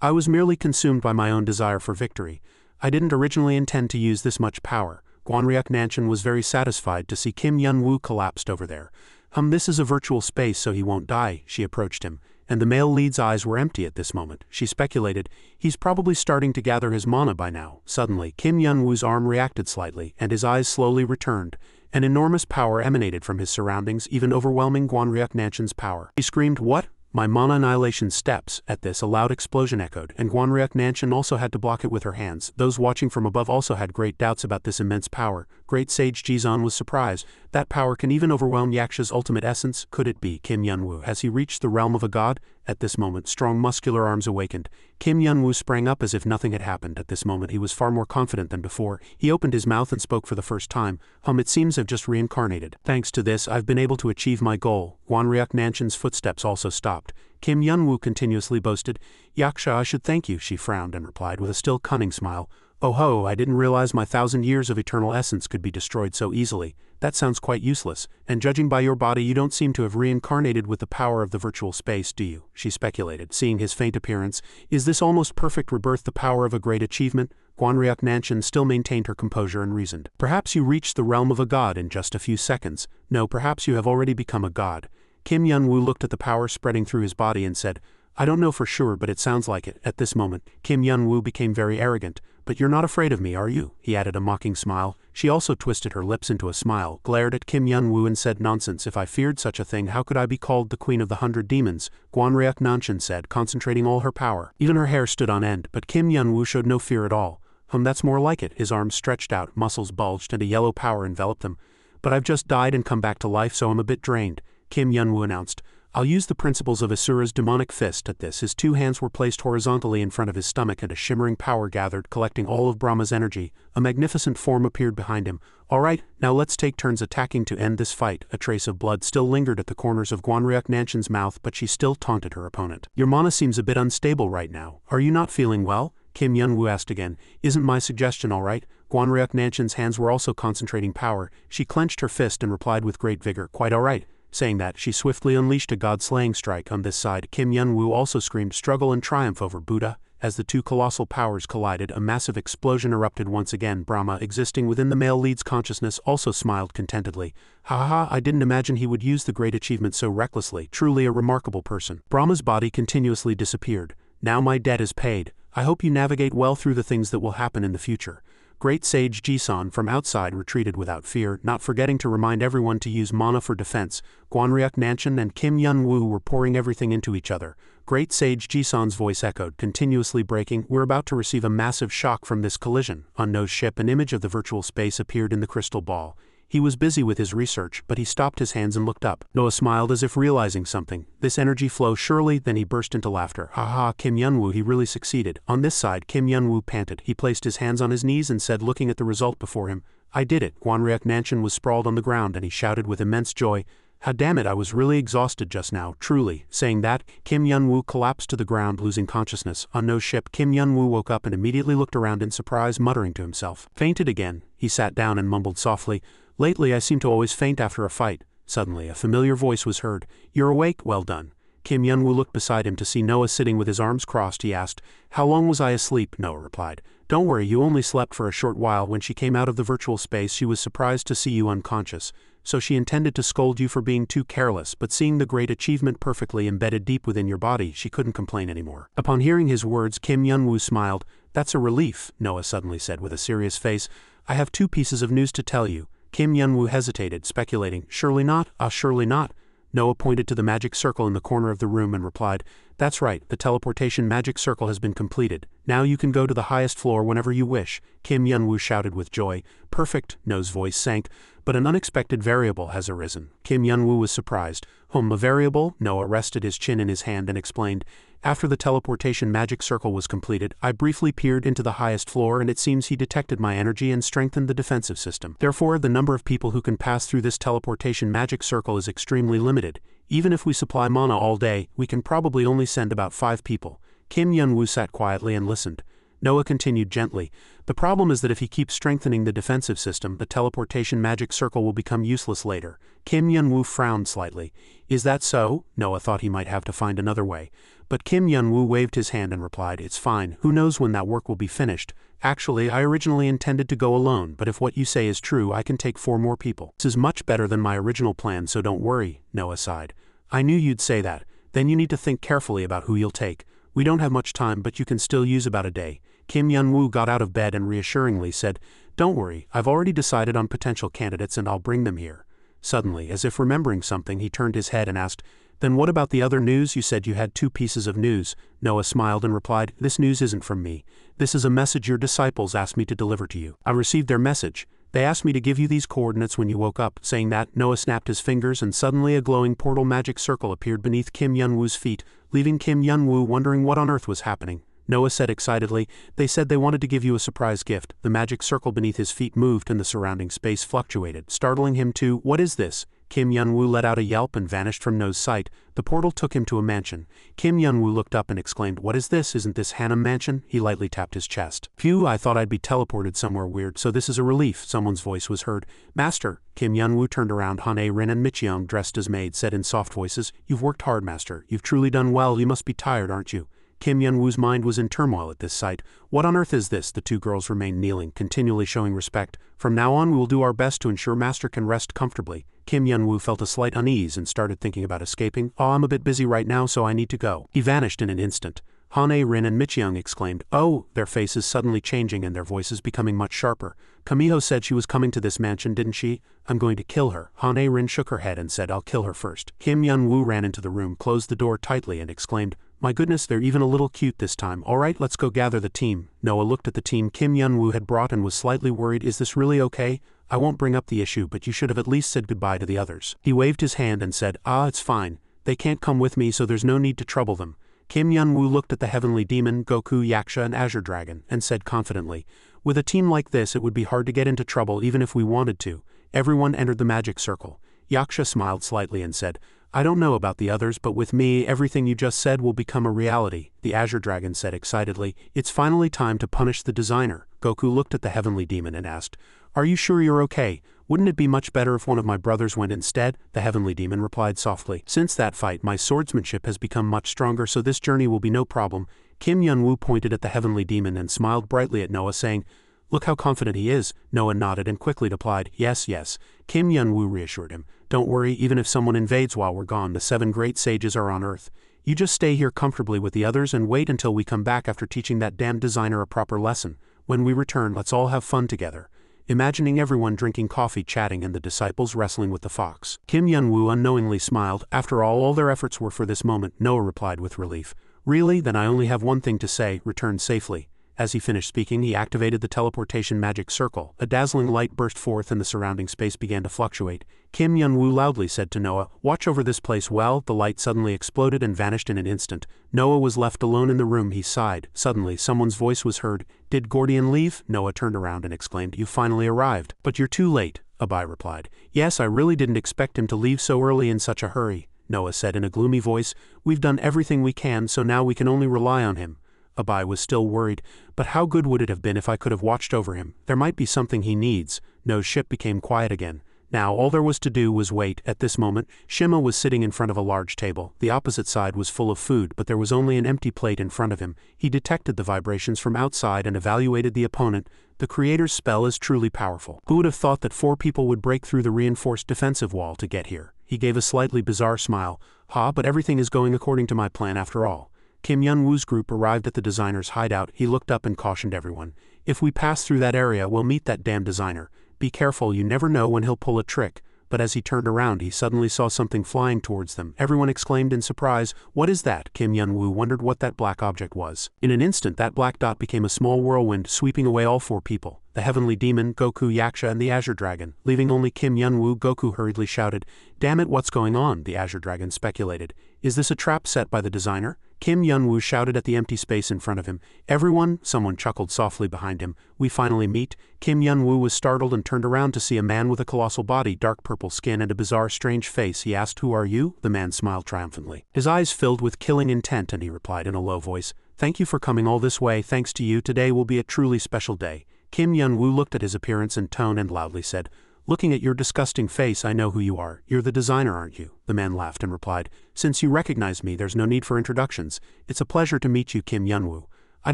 Speaker 1: I was merely consumed by my own desire for victory. I didn't originally intend to use this much power. Gwanryuk Nanshin was very satisfied to see Kim Yun-woo collapsed over there. This is a virtual space, so he won't die. She approached him, and the male lead's eyes were empty at this moment. She speculated, he's probably starting to gather his mana by now. Suddenly, Kim Yun-woo's arm reacted slightly, and his eyes slowly returned. An enormous power emanated from his surroundings, even overwhelming Gwanryuk Nanshin's power. He screamed, What? My mana annihilation steps. At this, a loud explosion echoed, and Gwanryuk Nanshin also had to block it with her hands. Those watching from above also had great doubts about this immense power. Great sage Jizan was surprised. That power can even overwhelm Yaksha's ultimate essence. Could it be Kim Yun-woo? Has he reached the realm of a god? At this moment, strong muscular arms awakened. Kim Yun-woo sprang up as if nothing had happened. At this moment, he was far more confident than before. He opened his mouth and spoke for the first time. It seems I've just reincarnated. Thanks to this, I've been able to achieve my goal. Gwanryuk Nanshin's footsteps also stopped. Kim Yun-woo continuously boasted, Yaksha, I should thank you. She frowned and replied with a still cunning smile. Oh ho, I didn't realize my 1,000 years of eternal essence could be destroyed so easily. That sounds quite useless, and judging by your body you don't seem to have reincarnated with the power of the virtual space, do you? She speculated, seeing his faint appearance. Is this almost perfect rebirth the power of a great achievement? Guanryuk Nanshan still maintained her composure and reasoned. Perhaps you reached the realm of a god in just a few seconds. No, perhaps you have already become a god. Kim Yun-woo looked at the power spreading through his body and said, I don't know for sure, but it sounds like it. At this moment, Kim Yun-woo became very arrogant. But you're not afraid of me, are you? He added a mocking smile. She also twisted her lips into a smile, glared at Kim Yun-woo and said, Nonsense, if I feared such a thing, how could I be called the Queen of the 100 Demons? Guanryuk Nanshan said, concentrating all her power. Even her hair stood on end, but Kim Yun-woo showed no fear at all. That's more like it. His arms stretched out, muscles bulged, and a yellow power enveloped them. But I've just died and come back to life, so I'm a bit drained, Kim Yun-woo announced. I'll use the principles of Asura's demonic fist. At this, his two hands were placed horizontally in front of his stomach and a shimmering power gathered, collecting all of Brahma's energy. A magnificent form appeared behind him. Alright, now let's take turns attacking to end this fight. A trace of blood still lingered at the corners of Guanryuk Nanshan's mouth, but she still taunted her opponent. Your mana seems a bit unstable right now. Are you not feeling well? Kim Yun-woo asked again. Isn't my suggestion alright? Guanryuk Nanshan's hands were also concentrating power. She clenched her fist and replied with great vigor, Quite alright. Saying that, she swiftly unleashed a god-slaying strike on this side. Kim Yun-woo also screamed struggle and triumph over Buddha. As the two colossal powers collided, a massive explosion erupted once again. Brahma, existing within the male lead's consciousness, also smiled contentedly. Ha ha ha, I didn't imagine he would use the great achievement so recklessly. Truly a remarkable person. Brahma's body continuously disappeared. Now my debt is paid. I hope you navigate well through the things that will happen in the future. Great Sage Jisan from outside retreated without fear, not forgetting to remind everyone to use mana for defense. Guanryuk Nanshan and Kim Yun-woo were pouring everything into each other. Great Sage Jisan's voice echoed, continuously breaking. We're about to receive a massive shock from this collision. On No's ship, an image of the virtual space appeared in the crystal ball. He was busy with his research, but he stopped his hands and looked up. Noah smiled as if realizing something. This energy flow surely, then he burst into laughter. Ha ha, Kim Yun-woo, he really succeeded. On this side, Kim Yun-woo panted. He placed his hands on his knees and said, looking at the result before him, I did it. Guanryuk Nanshan was sprawled on the ground and he shouted with immense joy, how damn it, I was really exhausted just now, truly. Saying that, Kim Yun-woo collapsed to the ground, losing consciousness. On No's ship, Kim Yun-woo woke up and immediately looked around in surprise, muttering to himself. Fainted again. He sat down and mumbled softly, Lately I seem to always faint after a fight. Suddenly a familiar voice was heard. You're awake? Well done. Kim Yun-woo looked beside him to see Noah sitting with his arms crossed. He asked, How long was I asleep? Noah replied, Don't worry, you only slept for a short while. When she came out of the virtual space she was surprised to see you unconscious. So she intended to scold you for being too careless, but seeing the great achievement perfectly embedded deep within your body, she couldn't complain anymore. Upon hearing his words, Kim Yun-woo smiled. That's a relief, Noah suddenly said with a serious face. I have 2 pieces of news to tell you. Kim Yun-woo hesitated, speculating, Surely not? Surely not. Noah pointed to the magic circle in the corner of the room and replied, That's right, the teleportation magic circle has been completed. Now you can go to the highest floor whenever you wish. Kim Yun-woo shouted with joy. Perfect, No's voice sank, but an unexpected variable has arisen. Kim Yun-woo was surprised. A variable? Noah rested his chin in his hand and explained, After the teleportation magic circle was completed, I briefly peered into the highest floor and it seems he detected my energy and strengthened the defensive system. Therefore, the number of people who can pass through this teleportation magic circle is extremely limited. Even if we supply mana all day, we can probably only send about 5 people. Kim Yun-woo sat quietly and listened. Noah continued gently, The problem is that if he keeps strengthening the defensive system, the teleportation magic circle will become useless later. Kim Yun-woo frowned slightly. Is that so? Noah thought he might have to find another way. But Kim Yun-woo waved his hand and replied, It's fine, who knows when that work will be finished. Actually, I originally intended to go alone, but if what you say is true, I can take 4 more people. This is much better than my original plan, so don't worry, Noah sighed. I knew you'd say that. Then you need to think carefully about who you'll take. We don't have much time, but you can still use about a day. Kim Yun-woo got out of bed and reassuringly said, Don't worry, I've already decided on potential candidates and I'll bring them here. Suddenly, as if remembering something, he turned his head and asked, Then what about the other news? You said you had 2 pieces of news. Noah smiled and replied, This news isn't from me. This is a message your disciples asked me to deliver to you. I received their message. They asked me to give you these coordinates when you woke up. Saying that, Noah snapped his fingers and suddenly a glowing portal magic circle appeared beneath Kim Yun-woo's feet, leaving Kim Yun-woo wondering what on earth was happening. Noah said excitedly, They said they wanted to give you a surprise gift. The magic circle beneath his feet moved and the surrounding space fluctuated, startling him too. What is this? Kim Yun-woo let out a yelp and vanished from No's sight. The portal took him to a mansion. Kim Yun-woo looked up and exclaimed, "What is this? Isn't this Hanam Mansion?" He lightly tapped his chest. "Phew, I thought I'd be teleported somewhere weird, so this is a relief," someone's voice was heard. "Master." Kim Yun-woo turned around. Han Rin and Micheon, dressed as maids, said in soft voices, "You've worked hard, Master. You've truly done well. You must be tired, aren't you?" Kim Yun-woo's mind was in turmoil at this sight. What on earth is this? The two girls remained kneeling, continually showing respect. "From now on we will do our best to ensure Master can rest comfortably." Kim Yun-woo felt a slight unease and started thinking about escaping. "Oh, I'm a bit busy right now, so I need to go." He vanished in an instant. Han Rin and Micheon exclaimed, "Oh!" their faces suddenly changing and their voices becoming much sharper. "Kamiho said she was coming to this mansion, didn't she? I'm going to kill her." Han Rin shook her head and said, "I'll kill her first." Kim Yun-woo ran into the room, closed the door tightly and exclaimed, "My goodness, they're even a little cute this time. Alright, let's go gather the team." Noah looked at the team Kim Yun-woo had brought and was slightly worried. "Is this really okay? I won't bring up the issue, but you should have at least said goodbye to the others." He waved his hand and said, "It's fine. They can't come with me, so there's no need to trouble them." Kim Yun-woo looked at the Heavenly Demon, Goku, Yaksha and Azure Dragon, and said confidently, "With a team like this it would be hard to get into trouble even if we wanted to." Everyone entered the magic circle. Yaksha smiled slightly and said, "I don't know about the others, but with me, everything you just said will become a reality." The Azure Dragon said excitedly, "It's finally time to punish the designer." Goku looked at the Heavenly Demon and asked, "Are you sure you're okay? Wouldn't it be much better if one of my brothers went instead?" The Heavenly Demon replied softly, "Since that fight, my swordsmanship has become much stronger, so this journey will be no problem." Kim Yun-woo pointed at the Heavenly Demon and smiled brightly at Noah, saying, "Look how confident he is." Noah nodded and quickly replied, "Yes, yes." Kim Yun-woo reassured him, "Don't worry, even if someone invades while we're gone, the 7 great sages are on Earth. You just stay here comfortably with the others and wait until we come back after teaching that damned designer a proper lesson. When we return, let's all have fun together." Imagining everyone drinking coffee, chatting, and the disciples wrestling with the fox, Kim Yun-woo unknowingly smiled. After all their efforts were for this moment. Noah replied with relief, "Really? Then I only have one thing to say: return safely." As he finished speaking, he activated the teleportation magic circle. A dazzling light burst forth and the surrounding space began to fluctuate. Kim Yun-woo loudly said to Noah, "Watch over this place well." The light suddenly exploded and vanished in an instant. Noah was left alone in the room. He sighed. Suddenly, someone's voice was heard. "Did Gordian leave?" Noah turned around and exclaimed, "You finally arrived." "But you're too late," Abai replied. "Yes, I really didn't expect him to leave so early in such a hurry," Noah said in a gloomy voice. "We've done everything we can, so now we can only rely on him." Abai was still worried. "But how good would it have been if I could have watched over him? There might be something he needs." No's ship became quiet again. Now all there was to do was wait. At this moment, Shima was sitting in front of a large table. The opposite side was full of food, but there was only an empty plate in front of him. He detected the vibrations from outside and evaluated the opponent. The creator's spell is truly powerful. Who would have thought that 4 people would break through the reinforced defensive wall to get here? He gave a slightly bizarre smile. But everything is going according to my plan after all." Kim Yun-woo's group arrived at the designer's hideout. He looked up and cautioned everyone, "If we pass through that area, we'll meet that damn designer. Be careful, you never know when he'll pull a trick." But as he turned around, he suddenly saw something flying towards them. Everyone exclaimed in surprise, "What is that?" Kim Yun-woo wondered what that black object was. In an instant, that black dot became a small whirlwind, sweeping away all 4 people. The Heavenly Demon, Goku, Yaksha, and the Azure Dragon. Leaving only Kim Yun-woo, Goku hurriedly shouted, "Damn it, what's going on?" The Azure Dragon speculated. "Is this a trap set by the designer?" Kim Yun-woo shouted at the empty space in front of him. "Everyone," someone chuckled softly behind him, "we finally meet." Kim Yun-woo was startled and turned around to see a man with a colossal body, dark purple skin, and a bizarre, strange face. He asked, "Who are you?" The man smiled triumphantly. His eyes filled with killing intent, and he replied in a low voice, "Thank you for coming all this way. Thanks to you, today will be a truly special day." Kim Yun-woo looked at his appearance and tone and loudly said, "Looking at your disgusting face, I know who you are. You're the designer, aren't you?" The man laughed and replied, "Since you recognize me, there's no need for introductions. It's a pleasure to meet you, Kim Yun-woo. I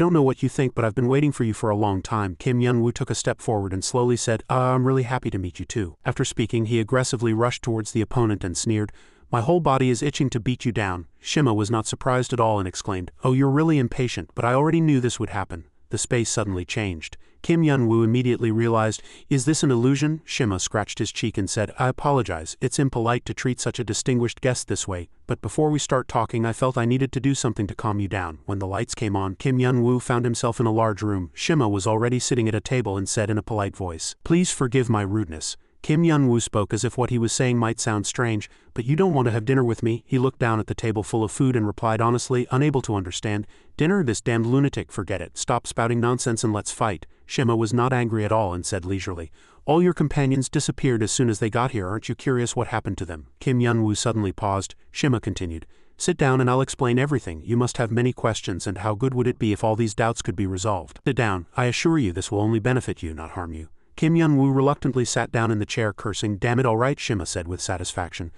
Speaker 1: don't know what you think, but I've been waiting for you for a long time." Kim Yun-woo took a step forward and slowly said, "I'm really happy to meet you too." After speaking, he aggressively rushed towards the opponent and sneered, "My whole body is itching to beat you down." Shima was not surprised at all and exclaimed, "Oh, you're really impatient, but I already knew this would happen." The space suddenly changed. Kim Yun-woo immediately realized, "Is this an illusion?" Shima scratched his cheek and said, "I apologize. It's impolite to treat such a distinguished guest this way, but before we start talking, I felt I needed to do something to calm you down." When the lights came on, Kim Yun-woo found himself in a large room. Shima was already sitting at a table and said in a polite voice, "Please forgive my rudeness." Kim Yun-woo spoke as if what he was saying might sound strange. But you don't want to have dinner with me? He looked down at the table full of food and replied honestly, unable to understand. Dinner? This damned lunatic, forget it. Stop spouting nonsense and let's fight. Shima was not angry at all and said leisurely, all your companions disappeared as soon as they got here. Aren't you curious what happened to them? Kim Yun-woo suddenly paused. Shima continued, sit down and I'll explain everything. You must have many questions, and how good would it be if all these doubts could be resolved? Sit down. I assure you this will only benefit you, not harm you. Kim Yun-woo reluctantly sat down in the chair, cursing. Damn it, all right, Shima said with satisfaction.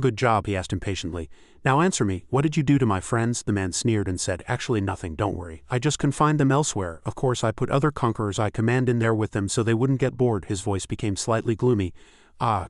Speaker 1: Good job, he asked impatiently. Now answer me, what did you do to my friends? The man sneered and said, actually nothing, don't worry. I just confined them elsewhere. Of course I put other conquerors I command in there with them so they wouldn't get bored. His voice became slightly gloomy.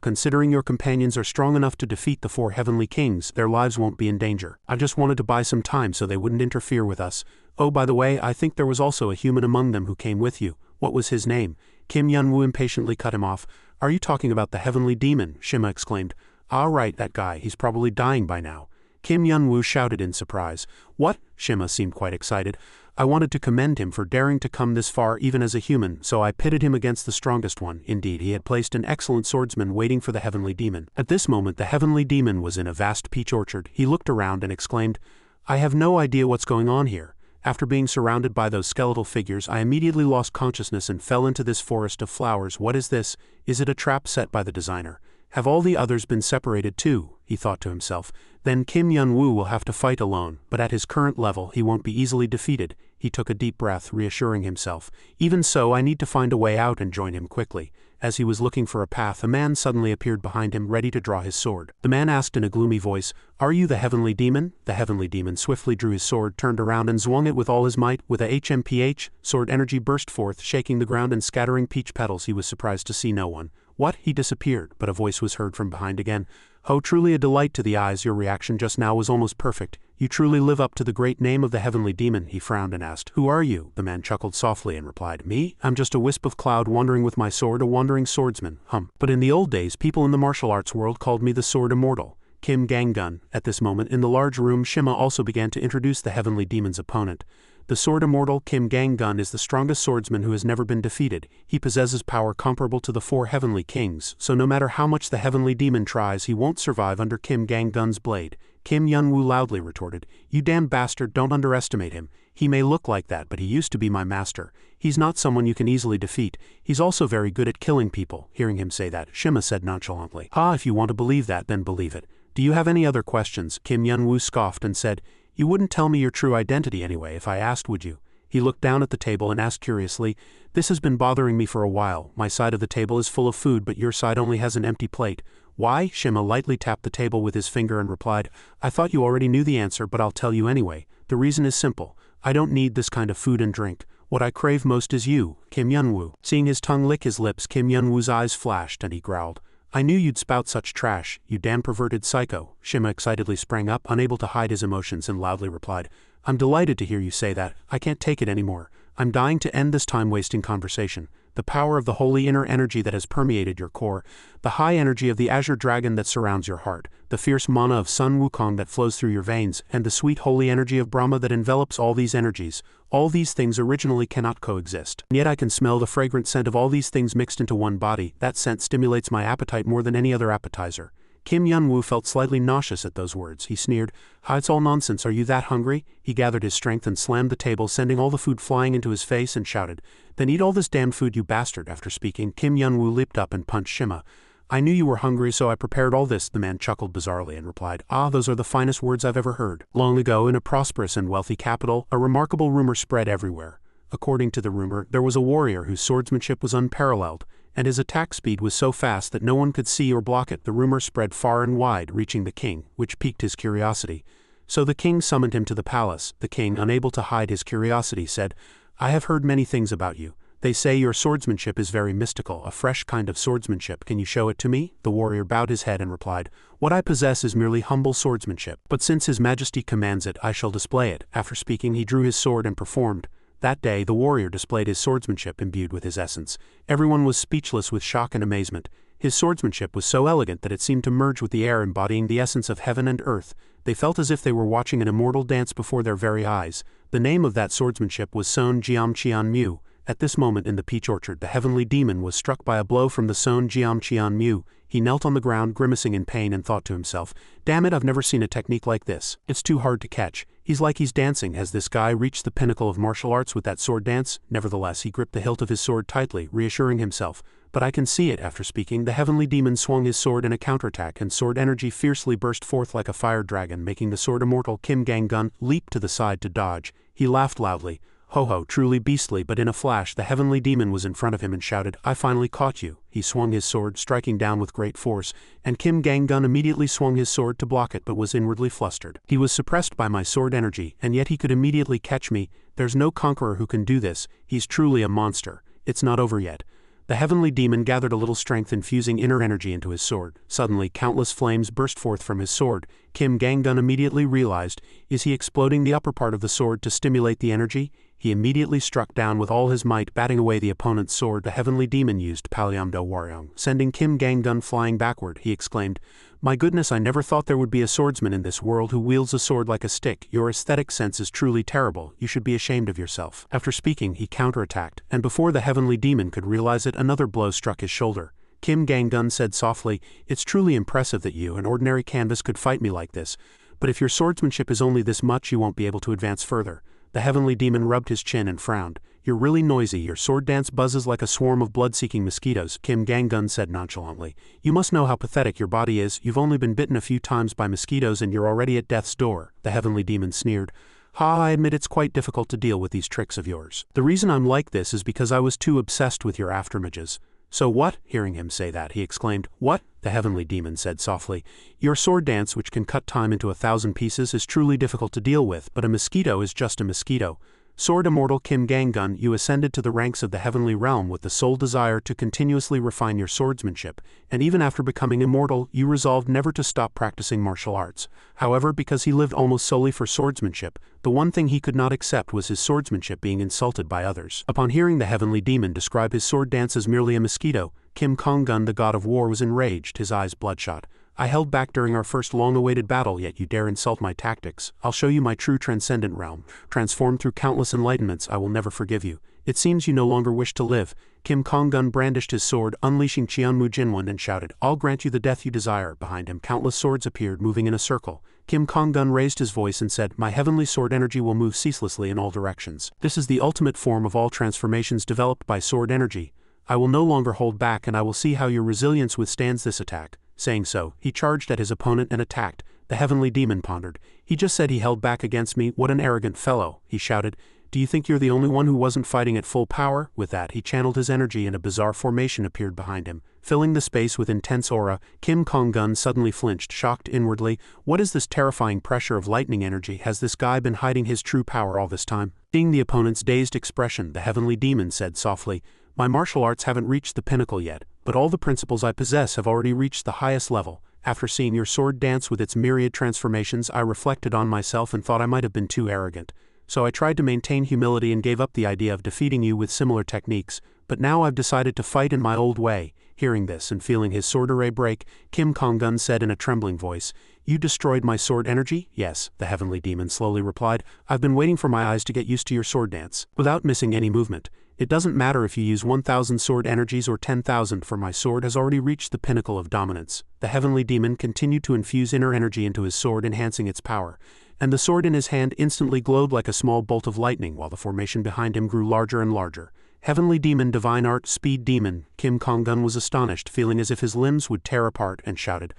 Speaker 1: Considering your companions are strong enough to defeat the 4 heavenly kings, their lives won't be in danger. I just wanted to buy some time so they wouldn't interfere with us. Oh, by the way, I think there was also a human among them who came with you. What was his name? Kim Yun-woo impatiently cut him off. Are you talking about the heavenly demon? Shima exclaimed. Right, that guy. He's probably dying by now. Kim Yun-woo shouted in surprise. What? Shima seemed quite excited. I wanted to commend him for daring to come this far even as a human, so I pitted him against the strongest one. Indeed, he had placed an excellent swordsman waiting for the heavenly demon. At this moment the heavenly demon was in a vast peach orchard. He looked around and exclaimed, I have no idea what's going on here. After being surrounded by those skeletal figures, I immediately lost consciousness and fell into this forest of flowers. What is this? Is it a trap set by the designer? Have all the others been separated too? He thought to himself. Then Kim Yun-woo will have to fight alone, but at his current level he won't be easily defeated. He took a deep breath, reassuring himself. Even so, I need to find a way out and join him quickly. As he was looking for a path, a man suddenly appeared behind him, ready to draw his sword. The man asked in a gloomy voice, Are you the heavenly demon? The heavenly demon swiftly drew his sword, turned around and swung it with all his might. With a HMPH, sword energy burst forth, shaking the ground and scattering peach petals. He was surprised to see no one. What? He disappeared, but a voice was heard from behind again. Oh, truly a delight to the eyes. Your reaction just now was almost perfect. You truly live up to the great name of the heavenly demon. He frowned and asked, Who are you? The man chuckled softly and replied, Me? I'm just a wisp of cloud wandering with my sword, a wandering swordsman. But in the old days, people in the martial arts world called me the Sword Immortal. Kim Gang-gun. At this moment, in the large room, Shima also began to introduce the heavenly demon's opponent. The Sword Immortal Kim Gang-gun is the strongest swordsman who has never been defeated. He possesses power comparable to the 4 heavenly kings, so no matter how much the heavenly demon tries, he won't survive under Kim Gang-gun's blade. Kim Yun-woo loudly retorted, You damn bastard, don't underestimate him. He may look like that, but he used to be my master. He's not someone you can easily defeat. He's also very good at killing people. Hearing him say that, Shima said nonchalantly, If you want to believe that, then believe it. Do you have any other questions? Kim Yun-woo scoffed and said, You wouldn't tell me your true identity anyway if I asked, would you? He looked down at the table and asked curiously, This has been bothering me for a while. My side of the table is full of food, but your side only has an empty plate. Why? Shima lightly tapped the table with his finger and replied, I thought you already knew the answer, but I'll tell you anyway. The reason is simple. I don't need this kind of food and drink. What I crave most is you, Kim Yun-woo. Seeing his tongue lick his lips, Kim Yun-woo's eyes flashed and he growled, I knew you'd spout such trash, you damn perverted psycho. Shima excitedly sprang up, unable to hide his emotions, and loudly replied, I'm delighted to hear you say that. I can't take it anymore. I'm dying to end this time-wasting conversation. The power of the holy inner energy that has permeated your core, the high energy of the azure dragon that surrounds your heart, the fierce mana of Sun Wukong that flows through your veins, and the sweet holy energy of Brahma that envelops all these energies, all these things originally cannot coexist. And yet I can smell the fragrant scent of all these things mixed into one body. That scent stimulates my appetite more than any other appetizer. Kim Yun-woo felt slightly nauseous at those words. He sneered, It's all nonsense. Are you that hungry? He gathered his strength and slammed the table, sending all the food flying into his face, and shouted, Then eat all this damned food, you bastard. After speaking, Kim Yun-woo leaped up and punched Shima. I knew you were hungry, so I prepared all this. The man chuckled bizarrely and replied, Those are the finest words I've ever heard. Long ago, in a prosperous and wealthy capital, a remarkable rumor spread everywhere. According to the rumor, there was a warrior whose swordsmanship was unparalleled, and his attack speed was so fast that no one could see or block it. The rumor spread far and wide, reaching the king, which piqued his curiosity. So the king summoned him to the palace. The king, unable to hide his curiosity, said, I have heard many things about you. They say your swordsmanship is very mystical, a fresh kind of swordsmanship. Can you show it to me? The warrior bowed his head and replied, What I possess is merely humble swordsmanship, but since his majesty commands it, I shall display it. After speaking, he drew his sword and performed. That day, the warrior displayed his swordsmanship imbued with his essence. Everyone was speechless with shock and amazement. His swordsmanship was so elegant that it seemed to merge with the air, embodying the essence of heaven and earth. They felt as if they were watching an immortal dance before their very eyes. The name of that swordsmanship was Son Jiam Qian Mu, At this moment in the peach orchard, the heavenly demon was struck by a blow from the Son Jiam Qian Mu. He knelt on the ground, grimacing in pain, and thought to himself, "Damn it, I've never seen a technique like this. It's too hard to catch. He's like he's dancing. Has this guy reached the pinnacle of martial arts with that sword dance?" Nevertheless, he gripped the hilt of his sword tightly, reassuring himself, "But I can see it." After speaking, the heavenly demon swung his sword in a counterattack, and sword energy fiercely burst forth like a fire dragon, making the sword immortal Kim Gang-gun leap to the side to dodge. He laughed loudly. Ho ho, truly beastly, but in a flash the heavenly demon was in front of him and shouted, "I finally caught you." He swung his sword, striking down with great force, and Kim Gang-gun immediately swung his sword to block it but was inwardly flustered. He was suppressed by my sword energy, and yet he could immediately catch me. There's no conqueror who can do this. He's truly a monster. It's not over yet. The heavenly demon gathered a little strength, infusing inner energy into his sword. Suddenly, countless flames burst forth from his sword. Kim Gang-gun immediately realized, is he exploding the upper part of the sword to stimulate the energy? He immediately struck down with all his might, batting away the opponent's sword. The heavenly demon used Palyamdo Waryong, sending Kim Gang-gun flying backward. He exclaimed, "My goodness, I never thought there would be a swordsman in this world who wields a sword like a stick. Your aesthetic sense is truly terrible. You should be ashamed of yourself." After speaking, he counterattacked, and before the heavenly demon could realize it, another blow struck his shoulder. Kim Gang-gun said softly, "It's truly impressive that you, an ordinary canvas, could fight me like this. But if your swordsmanship is only this much, you won't be able to advance further." The heavenly demon rubbed his chin and frowned. "You're really noisy. Your sword dance buzzes like a swarm of blood-seeking mosquitoes," Kim Gang-gun said nonchalantly. "You must know how pathetic your body is. You've only been bitten a few times by mosquitoes and you're already at death's door." The heavenly demon sneered. "Ha, I admit it's quite difficult to deal with these tricks of yours. The reason I'm like this is because I was too obsessed with your afterimages." "So what?" Hearing him say that, he exclaimed, "What?" The heavenly demon said softly, "Your sword dance, which can cut time into 1,000 pieces, is truly difficult to deal with, but a mosquito is just a mosquito. Sword immortal Kim Gang-gun, you ascended to the ranks of the heavenly realm with the sole desire to continuously refine your swordsmanship, and even after becoming immortal, you resolved never to stop practicing martial arts. However, because he lived almost solely for swordsmanship, the one thing he could not accept was his swordsmanship being insulted by others." Upon hearing the heavenly demon describe his sword dance as merely a mosquito, Kim Kong-gun, the god of war, was enraged, his eyes bloodshot. "I held back during our first long-awaited battle, yet you dare insult my tactics. I'll show you my true transcendent realm. Transformed through countless enlightenments, I will never forgive you. It seems you no longer wish to live." Kim Kong-gun brandished his sword, unleashing Qianmu Jinwen, and shouted, "I'll grant you the death you desire." Behind him, countless swords appeared, moving in a circle. Kim Kong-gun raised his voice and said, "My heavenly sword energy will move ceaselessly in all directions. This is the ultimate form of all transformations developed by sword energy. I will no longer hold back, and I will see how your resilience withstands this attack." Saying so, he charged at his opponent and attacked. The heavenly demon pondered. "He just said he held back against me. What an arrogant fellow," he shouted. "Do you think you're the only one who wasn't fighting at full power?" With that, he channeled his energy and a bizarre formation appeared behind him, filling the space with intense aura. Kim Kong-gun suddenly flinched, shocked inwardly. What is this terrifying pressure of lightning energy? Has this guy been hiding his true power all this time? Seeing the opponent's dazed expression, the heavenly demon said softly, "My martial arts haven't reached the pinnacle yet, but all the principles I possess have already reached the highest level. After seeing your sword dance with its myriad transformations, I reflected on myself and thought I might have been too arrogant. So I tried to maintain humility and gave up the idea of defeating you with similar techniques, but now I've decided to fight in my old way." Hearing this and feeling his sword array break, Kim Kong-gun said in a trembling voice, "You destroyed my sword energy?" "Yes," the heavenly demon slowly replied. "I've been waiting for my eyes to get used to your sword dance." Without missing any movement, "It doesn't matter if you use 1,000 sword energies or 10,000, for my sword has already reached the pinnacle of dominance." The heavenly demon continued to infuse inner energy into his sword, enhancing its power, and the sword in his hand instantly glowed like a small bolt of lightning, while the formation behind him grew larger and larger. Heavenly demon, divine art, speed demon. Kim Kong-gun was astonished, feeling as if his limbs would tear apart, and shouted,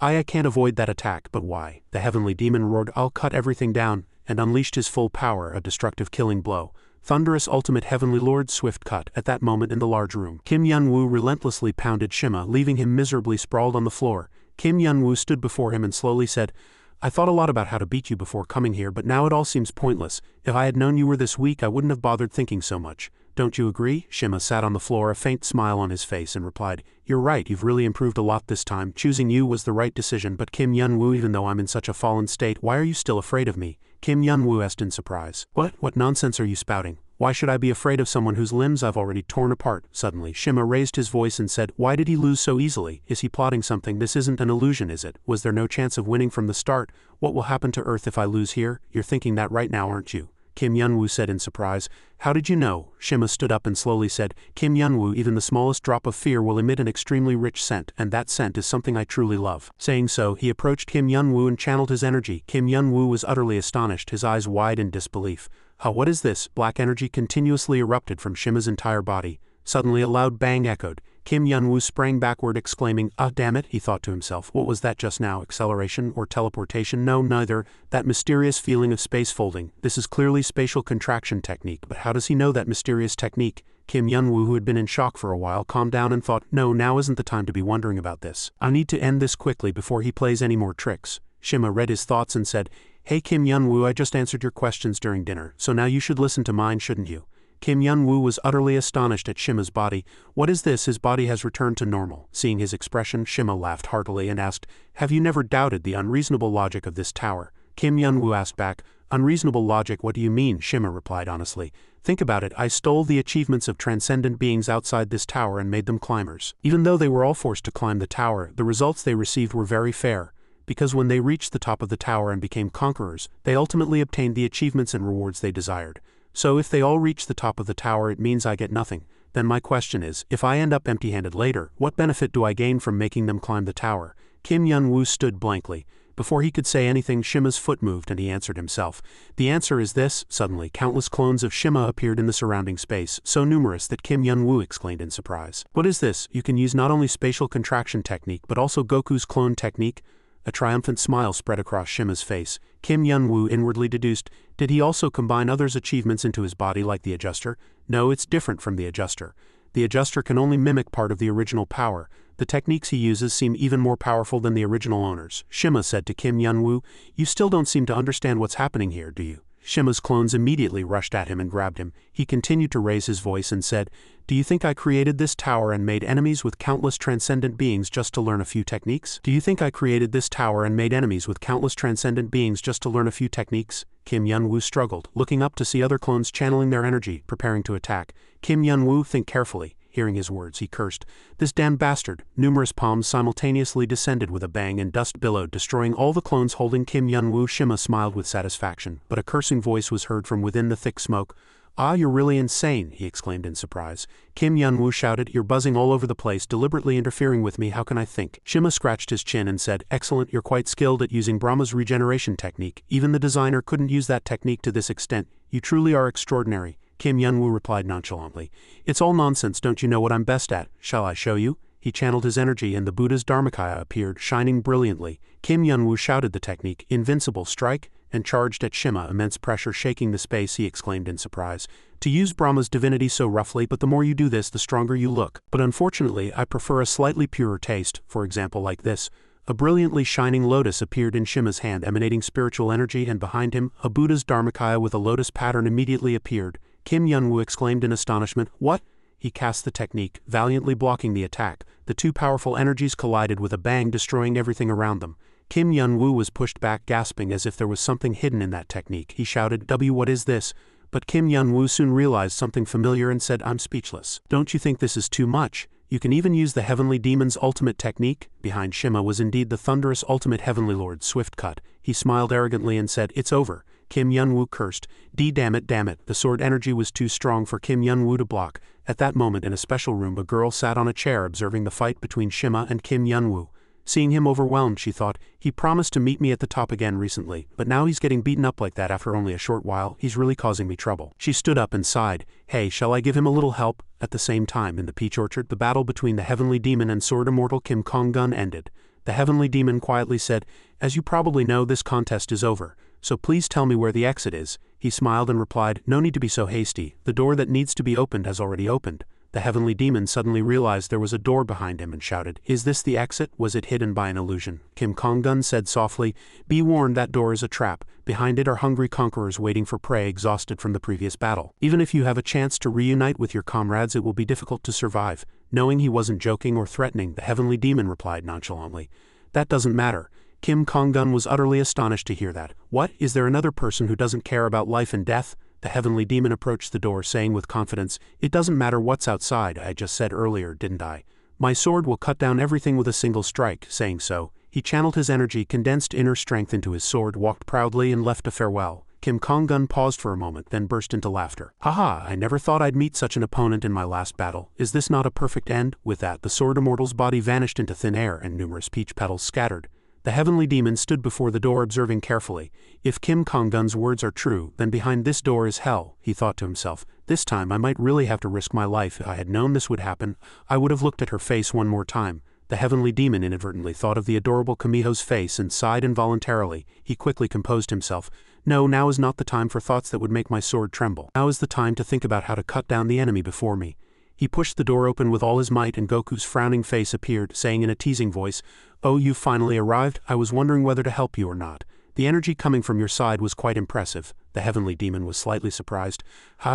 Speaker 1: I can't avoid that attack, but why?" The heavenly demon roared, "I'll cut everything down," and unleashed his full power, a destructive killing blow. Thunderous ultimate heavenly lord swift cut. At that moment in the large room, Kim Yun-woo relentlessly pounded Shima, leaving him miserably sprawled on the floor. Kim Yun-woo stood before him and slowly said, "I thought a lot about how to beat you before coming here, but now it all seems pointless. If I had known you were this weak, I wouldn't have bothered thinking so much. Don't you agree?" Shima sat on the floor, a faint smile on his face, and replied, "You're right, you've really improved a lot this time. Choosing you was the right decision, but Kim Yun-woo, even though I'm in such a fallen state, why are you still afraid of me?" Kim Yun-woo asked in surprise. What nonsense are you spouting? Why should I be afraid of someone whose limbs I've already torn apart?" Suddenly, Shima raised his voice and said, "Why did he lose so easily? Is he plotting something? This isn't an illusion, is it? Was there no chance of winning from the start? What will happen to Earth if I lose here? You're thinking that right now, aren't you?" Kim Yun-woo said in surprise. How did you know? Shima stood up and slowly said, Kim Yun-woo, even the smallest drop of fear will emit an extremely rich scent, and that scent is something I truly love. Saying so, he approached Kim Yun-woo and channeled his energy. Kim Yun-woo was utterly astonished, his eyes wide in disbelief. What is this? Black energy continuously erupted from Shima's entire body. Suddenly a loud bang echoed. Kim Yun-woo sprang backward, exclaiming, damn it, he thought to himself. What was that just now? Acceleration or teleportation? No, neither. That mysterious feeling of space folding. This is clearly spatial contraction technique, but how does he know that mysterious technique? Kim Yun-woo, who had been in shock for a while, calmed down and thought, no, now isn't the time to be wondering about this. I need to end this quickly before he plays any more tricks. Shima read his thoughts and said, Hey Kim Yun-woo, I just answered your questions during dinner, so now you should listen to mine, shouldn't you? Kim Yun-woo was utterly astonished at Shima's body. What is this? His body has returned to normal. Seeing his expression, Shima laughed heartily and asked, Have you never doubted the unreasonable logic of this tower? Kim Yun-woo asked back, Unreasonable logic, what do you mean? Shima replied honestly. Think about it, I stole the achievements of transcendent beings outside this tower and made them climbers. Even though they were all forced to climb the tower, the results they received were very fair. Because when they reached the top of the tower and became conquerors, they ultimately obtained the achievements and rewards they desired. So if they all reach the top of the tower, it means I get nothing. Then my question is, if I end up empty-handed later, what benefit do I gain from making them climb the tower? Kim Yun-woo stood blankly. Before he could say anything, Shima's foot moved and he answered himself. The answer is this. Suddenly, countless clones of Shima appeared in the surrounding space, so numerous that Kim Yun-woo exclaimed in surprise. What is this? You can use not only spatial contraction technique but also Goku's clone technique? A triumphant smile spread across Shima's face. Kim Yun-woo inwardly deduced, did he also combine others' achievements into his body like the adjuster? No, it's different from the adjuster. The adjuster can only mimic part of the original power. The techniques he uses seem even more powerful than the original owners. Shima said to Kim Yun-woo, You still don't seem to understand what's happening here, do you? Shima's clones immediately rushed at him and grabbed him. He continued to raise his voice and said, Do you think I created this tower and made enemies with countless transcendent beings just to learn a few techniques? Do you think I created this tower and made enemies with countless transcendent beings just to learn a few techniques? Kim Yun-woo struggled, looking up to see other clones channeling their energy, preparing to attack. Kim Yun-woo, think carefully. Hearing his words, he cursed. This damn bastard. Numerous palms simultaneously descended with a bang and dust billowed, destroying all the clones holding Kim Yun-woo. Shima smiled with satisfaction, but a cursing voice was heard from within the thick smoke. You're really insane, he exclaimed in surprise. Kim Yun-woo shouted, You're buzzing all over the place, deliberately interfering with me, how can I think? Shima scratched his chin and said, Excellent, you're quite skilled at using Brahma's regeneration technique. Even the designer couldn't use that technique to this extent. You truly are extraordinary. Kim Yun-woo replied nonchalantly. It's all nonsense, don't you know what I'm best at? Shall I show you? He channeled his energy and the Buddha's Dharmakaya appeared, shining brilliantly. Kim Yun-woo shouted the technique, Invincible Strike, and charged at Shima, immense pressure shaking the space. He exclaimed in surprise. To use Brahma's divinity so roughly, but the more you do this, the stronger you look. But unfortunately, I prefer a slightly purer taste, for example like this. A brilliantly shining lotus appeared in Shima's hand, emanating spiritual energy, and behind him, a Buddha's Dharmakaya with a lotus pattern immediately appeared. Kim Yun-woo exclaimed in astonishment, What? He cast the technique, valiantly blocking the attack. The two powerful energies collided with a bang, destroying everything around them. Kim Yun-woo was pushed back, gasping as if there was something hidden in that technique. He shouted, What is this? But Kim Yun-woo soon realized something familiar and said, I'm speechless. Don't you think this is too much? You can even use the Heavenly Demon's ultimate technique? Behind Shima was indeed the thunderous ultimate Heavenly Lord, Swift Cut. He smiled arrogantly and said, It's over. Kim Yun-woo cursed. Damn it. The sword energy was too strong for Kim Yun-woo to block. At that moment in a special room, a girl sat on a chair observing the fight between Shima and Kim Yun-woo. Seeing him overwhelmed, she thought, he promised to meet me at the top again recently, but now he's getting beaten up like that after only a short while. He's really causing me trouble. She stood up and sighed. Hey, shall I give him a little help? At the same time, in the peach orchard, the battle between the Heavenly Demon and Sword Immortal Kim Kong-gun ended. The Heavenly Demon quietly said, As you probably know, this contest is over, so please tell me where the exit is. He smiled and replied, No need to be so hasty. The door that needs to be opened has already opened. The Heavenly Demon suddenly realized there was a door behind him and shouted, Is this the exit? Was it hidden by an illusion? Kim Kong-gun said softly, Be warned, that door is a trap. Behind it are hungry conquerors waiting for prey, exhausted from the previous battle. Even if you have a chance to reunite with your comrades, it will be difficult to survive. Knowing he wasn't joking or threatening, the Heavenly Demon replied nonchalantly, That doesn't matter. Kim Kong-gun was utterly astonished to hear that. What? Is there another person who doesn't care about life and death? The Heavenly Demon approached the door, saying with confidence, It doesn't matter what's outside, I just said earlier, didn't I? My sword will cut down everything with a single strike. Saying so, he channeled his energy, condensed inner strength into his sword, walked proudly and left a farewell. Kim Kong-gun paused for a moment, then burst into laughter. Haha, I never thought I'd meet such an opponent in my last battle. Is this not a perfect end? With that, the sword immortal's body vanished into thin air and numerous peach petals scattered. The heavenly demon stood before the door observing carefully. If Kim Kong-gun's words are true, then behind this door is hell, he thought to himself. This time I might really have to risk my life. If I had known this would happen, I would have looked at her face one more time. The heavenly demon inadvertently thought of the adorable Kamiho's face and sighed involuntarily. He quickly composed himself. No, now is not the time for thoughts that would make my sword tremble. Now is the time to think about how to cut down the enemy before me. He pushed the door open with all his might and Goku's frowning face appeared, saying in a teasing voice, "Oh, you finally arrived? I was wondering whether to help you or not." The energy coming from your side was quite impressive. The heavenly demon was slightly surprised.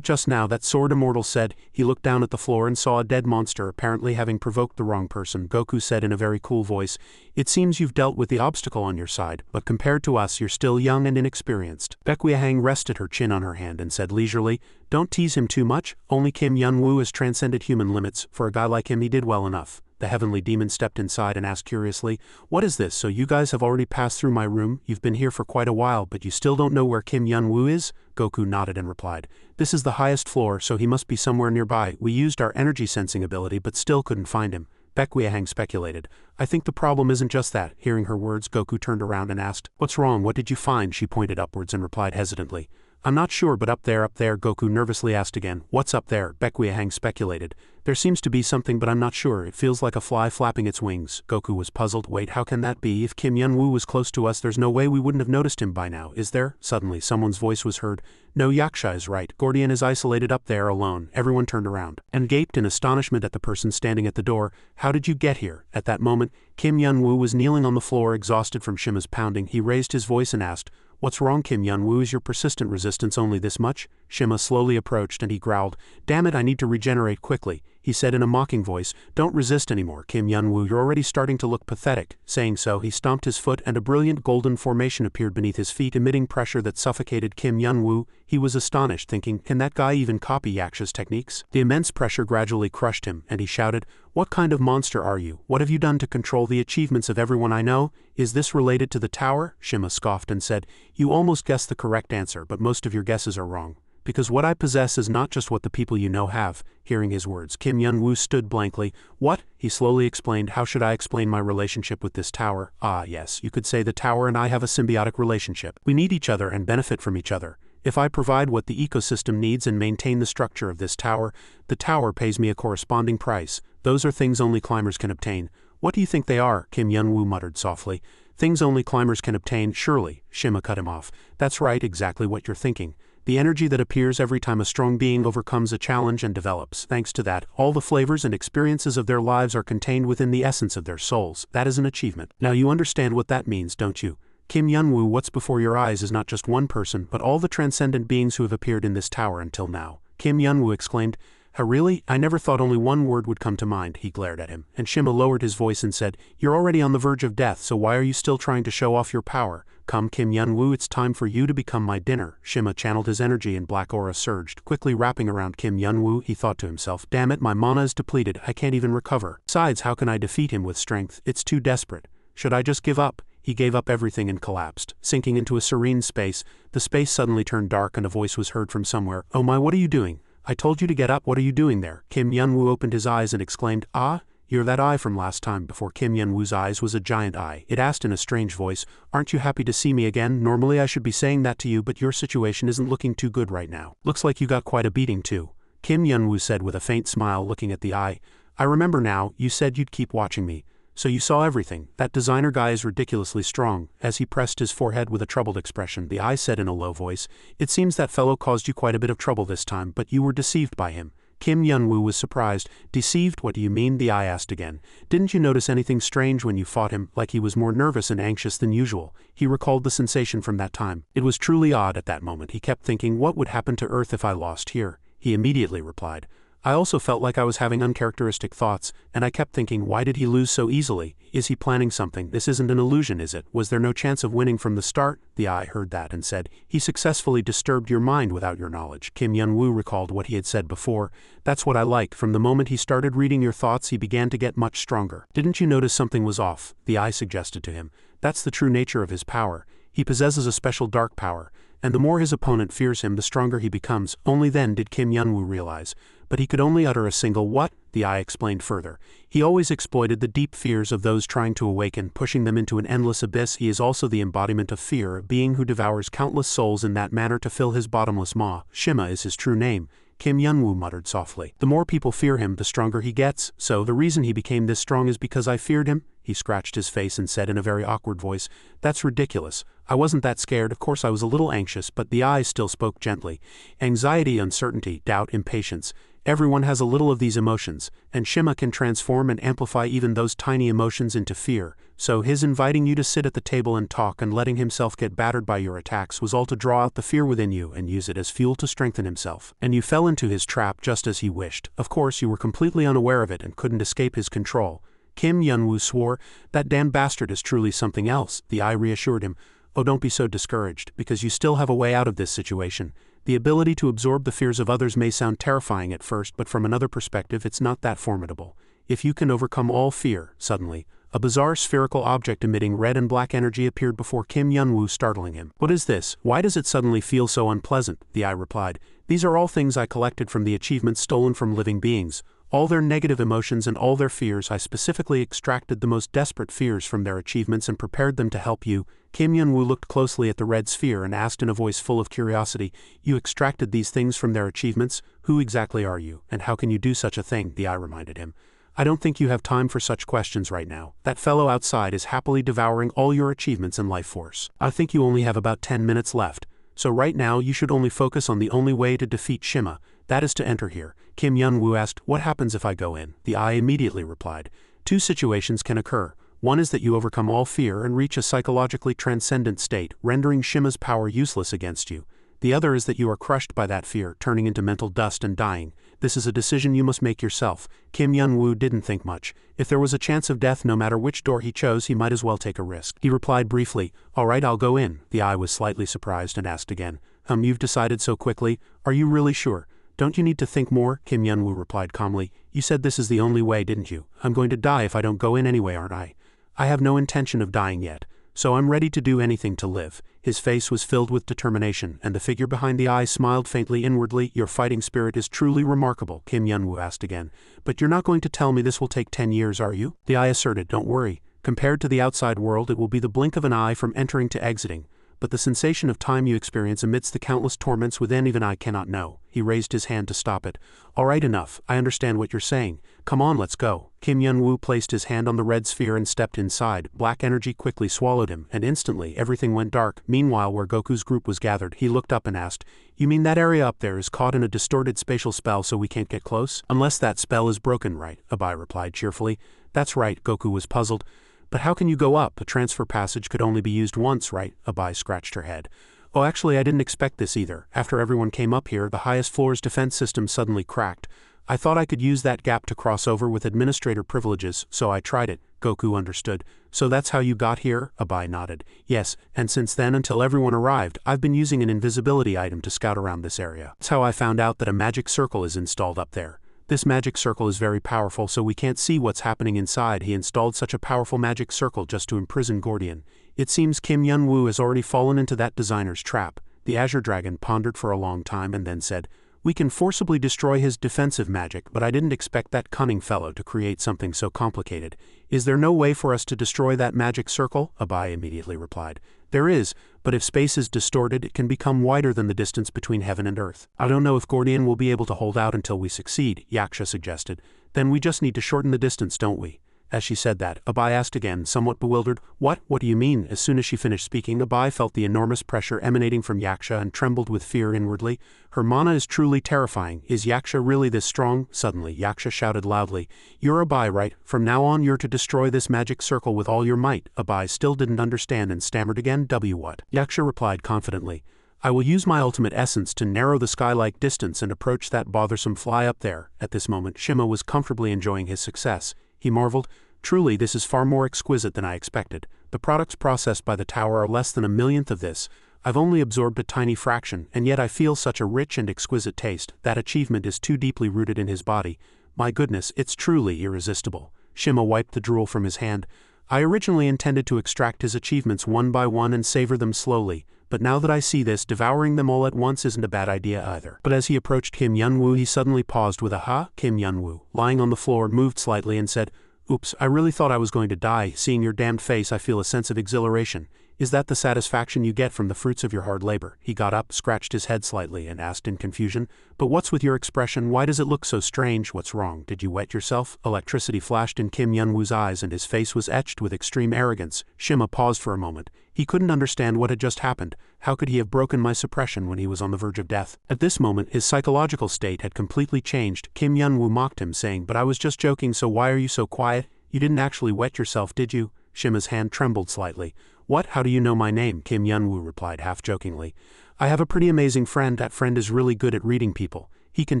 Speaker 1: Just now that sword immortal said. He looked down at the floor and saw a dead monster, apparently having provoked the wrong person. Goku said in a very cool voice, "It seems you've dealt with the obstacle on your side, but compared to us you're still young and inexperienced." Baekuya rested her chin on her hand and said leisurely, "Don't tease him too much. Only Kim Yun-woo has transcended human limits. For a guy like him he did well enough." The heavenly demon stepped inside and asked curiously, "What is this? So you guys have already passed through my room? You've been here for quite a while, but you still don't know where Kim Yun-woo is?" Goku nodded and replied, "This is the highest floor, so he must be somewhere nearby. We used our energy sensing ability but still couldn't find him." Baekuya speculated. "I think the problem isn't just that." Hearing her words, Goku turned around and asked, "What's wrong? What did you find?" She pointed upwards and replied hesitantly, "I'm not sure, but up there," Goku nervously asked again. "What's up there?" Baekuya speculated. "There seems to be something, but I'm not sure. It feels like a fly flapping its wings." Goku was puzzled. "Wait, how can that be? If Kim Yun-woo was close to us, there's no way we wouldn't have noticed him by now, is there?" Suddenly, someone's voice was heard. "No, Yaksha is right. Gordian is isolated up there alone." Everyone turned around and gaped in astonishment at the person standing at the door. "How did you get here?" At that moment, Kim Yun-woo was kneeling on the floor, exhausted from Shima's pounding. He raised his voice and asked, "What's wrong, Kim Yun-woo? Is your persistent resistance only this much?" Shima slowly approached and he growled, "Damn it, I need to regenerate quickly." He said in a mocking voice, "Don't resist anymore, Kim Yun-woo, you're already starting to look pathetic." Saying so, he stomped his foot and a brilliant golden formation appeared beneath his feet, emitting pressure that suffocated Kim Yun-woo. He was astonished, thinking, can that guy even copy Yaksha's techniques? The immense pressure gradually crushed him, and he shouted, "What kind of monster are you? What have you done to control the achievements of everyone I know? Is this related to the tower?" Shima scoffed and said, "You almost guessed the correct answer, but most of your guesses are wrong. Because what I possess is not just what the people you know have." Hearing his words, Kim Yun-woo stood blankly. "What?" He slowly explained. "How should I explain my relationship with this tower? Ah, yes, you could say the tower and I have a symbiotic relationship. We need each other and benefit from each other. If I provide what the ecosystem needs and maintain the structure of this tower, the tower pays me a corresponding price. Those are things only climbers can obtain." "What do you think they are?" Kim Yun-woo muttered softly. "Things only climbers can obtain, surely." Shima cut him off. "That's right, exactly what you're thinking. The energy that appears every time a strong being overcomes a challenge and develops. Thanks to that, all the flavors and experiences of their lives are contained within the essence of their souls. That is an achievement. Now you understand what that means, don't you? Kim Yun-woo, what's before your eyes is not just one person, but all the transcendent beings who have appeared in this tower until now." Kim Yun-woo exclaimed, "Really? I never thought only one word would come to mind." He glared at him, and Shima lowered his voice and said, "You're already on the verge of death, so why are you still trying to show off your power? Come, Kim Yun-woo, it's time for you to become my dinner." Shima channeled his energy and black aura surged, quickly wrapping around Kim Yun-woo. He thought to himself, "Damn it, my mana is depleted, I can't even recover. Besides, how can I defeat him with strength? It's too desperate. Should I just give up?" He gave up everything and collapsed, sinking into a serene space. The space suddenly turned dark and a voice was heard from somewhere. "Oh my, what are you doing? I told you to get up, what are you doing there?" Kim Yun-woo opened his eyes and exclaimed, "Ah, you're that eye from last time." Before Kim Yun-woo's eyes was a giant eye. It asked in a strange voice, "Aren't you happy to see me again? Normally I should be saying that to you, but your situation isn't looking too good right now. Looks like you got quite a beating too." Kim Yun-woo said with a faint smile, looking at the eye, "I remember now, you said you'd keep watching me. So you saw everything. That designer guy is ridiculously strong." As he pressed his forehead with a troubled expression, the eye said in a low voice, "It seems that fellow caused you quite a bit of trouble this time, but you were deceived by him." Kim Yun-woo was surprised. "Deceived? What do you mean?" the eye asked again. "Didn't you notice anything strange when you fought him, like he was more nervous and anxious than usual?" He recalled the sensation from that time. It was truly odd at that moment. He kept thinking, what would happen to Earth if I lost here? He immediately replied, "I also felt like I was having uncharacteristic thoughts, and I kept thinking, why did he lose so easily? Is he planning something? This isn't an illusion, is it? Was there no chance of winning from the start?" The eye heard that and said, "He successfully disturbed your mind without your knowledge." Kim Yun-woo recalled what he had said before. "That's what I like. From the moment he started reading your thoughts, he began to get much stronger." "Didn't you notice something was off?" the eye suggested to him. "That's the true nature of his power. He possesses a special dark power. and the more his opponent fears him the stronger he becomes. Only then did Kim Yun-woo realize. But he could only utter a single "what?" The eye explained further. He always exploited the deep fears of those trying to awaken, pushing them into an endless abyss. He is also the embodiment of fear, a being who devours countless souls in that manner to fill his bottomless maw. Shima is his true name, Kim Yun-woo muttered softly. The more people fear him, the stronger he gets, so the reason he became this strong is because I feared him? He scratched his face and said in a very awkward voice, "That's ridiculous. I wasn't that scared. Of course I was a little anxious, but the eyes still spoke gently. Anxiety, uncertainty, doubt, impatience. Everyone has a little of these emotions, and Shima can transform and amplify even those tiny emotions into fear. So his inviting you to sit at the table and talk and letting himself get battered by your attacks was all to draw out the fear within you and use it as fuel to strengthen himself. And you fell into his trap just as he wished. Of course you were completely unaware of it and couldn't escape his control." Kim Yun-woo swore. "That damn bastard is truly something else," the eye reassured him. "Oh, don't be so discouraged, because you still have a way out of this situation. The ability to absorb the fears of others may sound terrifying at first, but from another perspective it's not that formidable. If you can overcome all fear." Suddenly, a bizarre spherical object emitting red and black energy appeared before Kim Yun-woo, startling him. "What is this? Why does it suddenly feel so unpleasant?" the eye replied. "These are all things I collected from the achievements stolen from living beings. All their negative emotions and all their fears. I specifically extracted the most desperate fears from their achievements and prepared them to help you." Kim Yun-woo looked closely at the red sphere and asked in a voice full of curiosity, "You extracted these things from their achievements? Who exactly are you, and how can you do such a thing?" the eye reminded him. "I don't think you have time for such questions right now. That fellow outside is happily devouring all your achievements and life force. I think you only have about 10 minutes left. So right now you should only focus on the only way to defeat Shima. That is to enter here." Kim Yun-woo asked, "What happens if I go in?" The eye immediately replied, "Two situations can occur. One is that you overcome all fear and reach a psychologically transcendent state, rendering Shima's power useless against you. The other is that you are crushed by that fear, turning into mental dust and dying. This is a decision you must make yourself." Kim Yun-woo didn't think much. If there was a chance of death no matter which door he chose, he might as well take a risk. He replied briefly, "All right, I'll go in." The eye was slightly surprised and asked again, You've decided so quickly? Are you really sure? Don't you need to think more?" Kim Yun-woo replied calmly. "You said this is the only way, didn't you? I'm going to die if I don't go in anyway, aren't I? I have no intention of dying yet, so I'm ready to do anything to live." His face was filled with determination, and the figure behind the eye smiled faintly inwardly. "Your fighting spirit is truly remarkable," Kim Yun-woo asked again. "But you're not going to tell me this will take 10 years, are you?" The eye asserted. "Don't worry. Compared to the outside world, it will be the blink of an eye from entering to exiting. But the sensation of time you experience amidst the countless torments within, even I cannot know." He raised his hand to stop it. "All right, enough. I understand what you're saying. Come on, let's go." Kim Yun-woo placed his hand on the red sphere and stepped inside. Black energy quickly swallowed him, and instantly everything went dark. Meanwhile, where Goku's group was gathered, he looked up and asked, "You mean that area up there is caught in a distorted spatial spell so we can't get close?" "Unless that spell is broken, right?" Abai replied cheerfully. "That's right." Goku was puzzled. "But how can you go up? The transfer passage could only be used once, right?" Abai scratched her head. "Oh, actually I didn't expect this either. After everyone came up here, the highest floor's defense system suddenly cracked. I thought I could use that gap to cross over with administrator privileges, so I tried it." Goku understood. "So that's how you got here?" Abai nodded. "Yes, and since then until everyone arrived, I've been using an invisibility item to scout around this area. That's how I found out that a magic circle is installed up there. This magic circle is very powerful, so we can't see what's happening inside. He installed such a powerful magic circle just to imprison Gordian. It seems Kim Yun-woo has already fallen into that designer's trap." The Azure Dragon pondered for a long time and then said, "We can forcibly destroy his defensive magic, but I didn't expect that cunning fellow to create something so complicated. Is there no way for us to destroy that magic circle?" Abai immediately replied. "There is, but if space is distorted, it can become wider than the distance between heaven and earth. I don't know if Gordian will be able to hold out until we succeed," Yaksha suggested. "Then we just need to shorten the distance, don't we?" As she said that, Abai asked again, somewhat bewildered, What do you mean?" As soon as she finished speaking, Abai felt the enormous pressure emanating from Yaksha and trembled with fear inwardly. "Her mana is truly terrifying. Is Yaksha really this strong?" Suddenly, Yaksha shouted loudly, "You're Abai, right? From now on you're to destroy this magic circle with all your might." Abai still didn't understand and stammered again, What? Yaksha replied confidently, "I will use my ultimate essence to narrow the sky-like distance and approach that bothersome fly up there." At this moment, Shima was comfortably enjoying his success. He marveled, "Truly, this is far more exquisite than I expected. The products processed by the tower are less than a millionth of this. I've only absorbed a tiny fraction, and yet I feel such a rich and exquisite taste. That achievement is too deeply rooted in his body. My goodness, it's truly irresistible." Shima wiped the drool from his hand. "I originally intended to extract his achievements one by one and savor them slowly, but now that I see this, devouring them all at once isn't a bad idea either. But as he approached Kim Yun-woo, he suddenly paused with a "Ha?" Kim Yun-woo, lying on the floor, moved slightly and said, "Oops, I really thought I was going to die. Seeing your damned face, I feel a sense of exhilaration. Is that the satisfaction you get from the fruits of your hard labor?" He got up, scratched his head slightly, and asked in confusion, "But what's with your expression? Why does it look so strange? What's wrong? Did you wet yourself?" Electricity flashed in Kim Yun-woo's eyes and his face was etched with extreme arrogance. Shima paused for a moment. He couldn't understand what had just happened. How could he have broken my suppression when he was on the verge of death? At this moment, his psychological state had completely changed. Kim Yun-woo mocked him, saying, "But I was just joking, so why are you so quiet? You didn't actually wet yourself, did you?" Shima's hand trembled slightly. "What? How do you know my name?" Kim Yun-woo replied half-jokingly. "I have a pretty amazing friend. That friend is really good at reading people. He can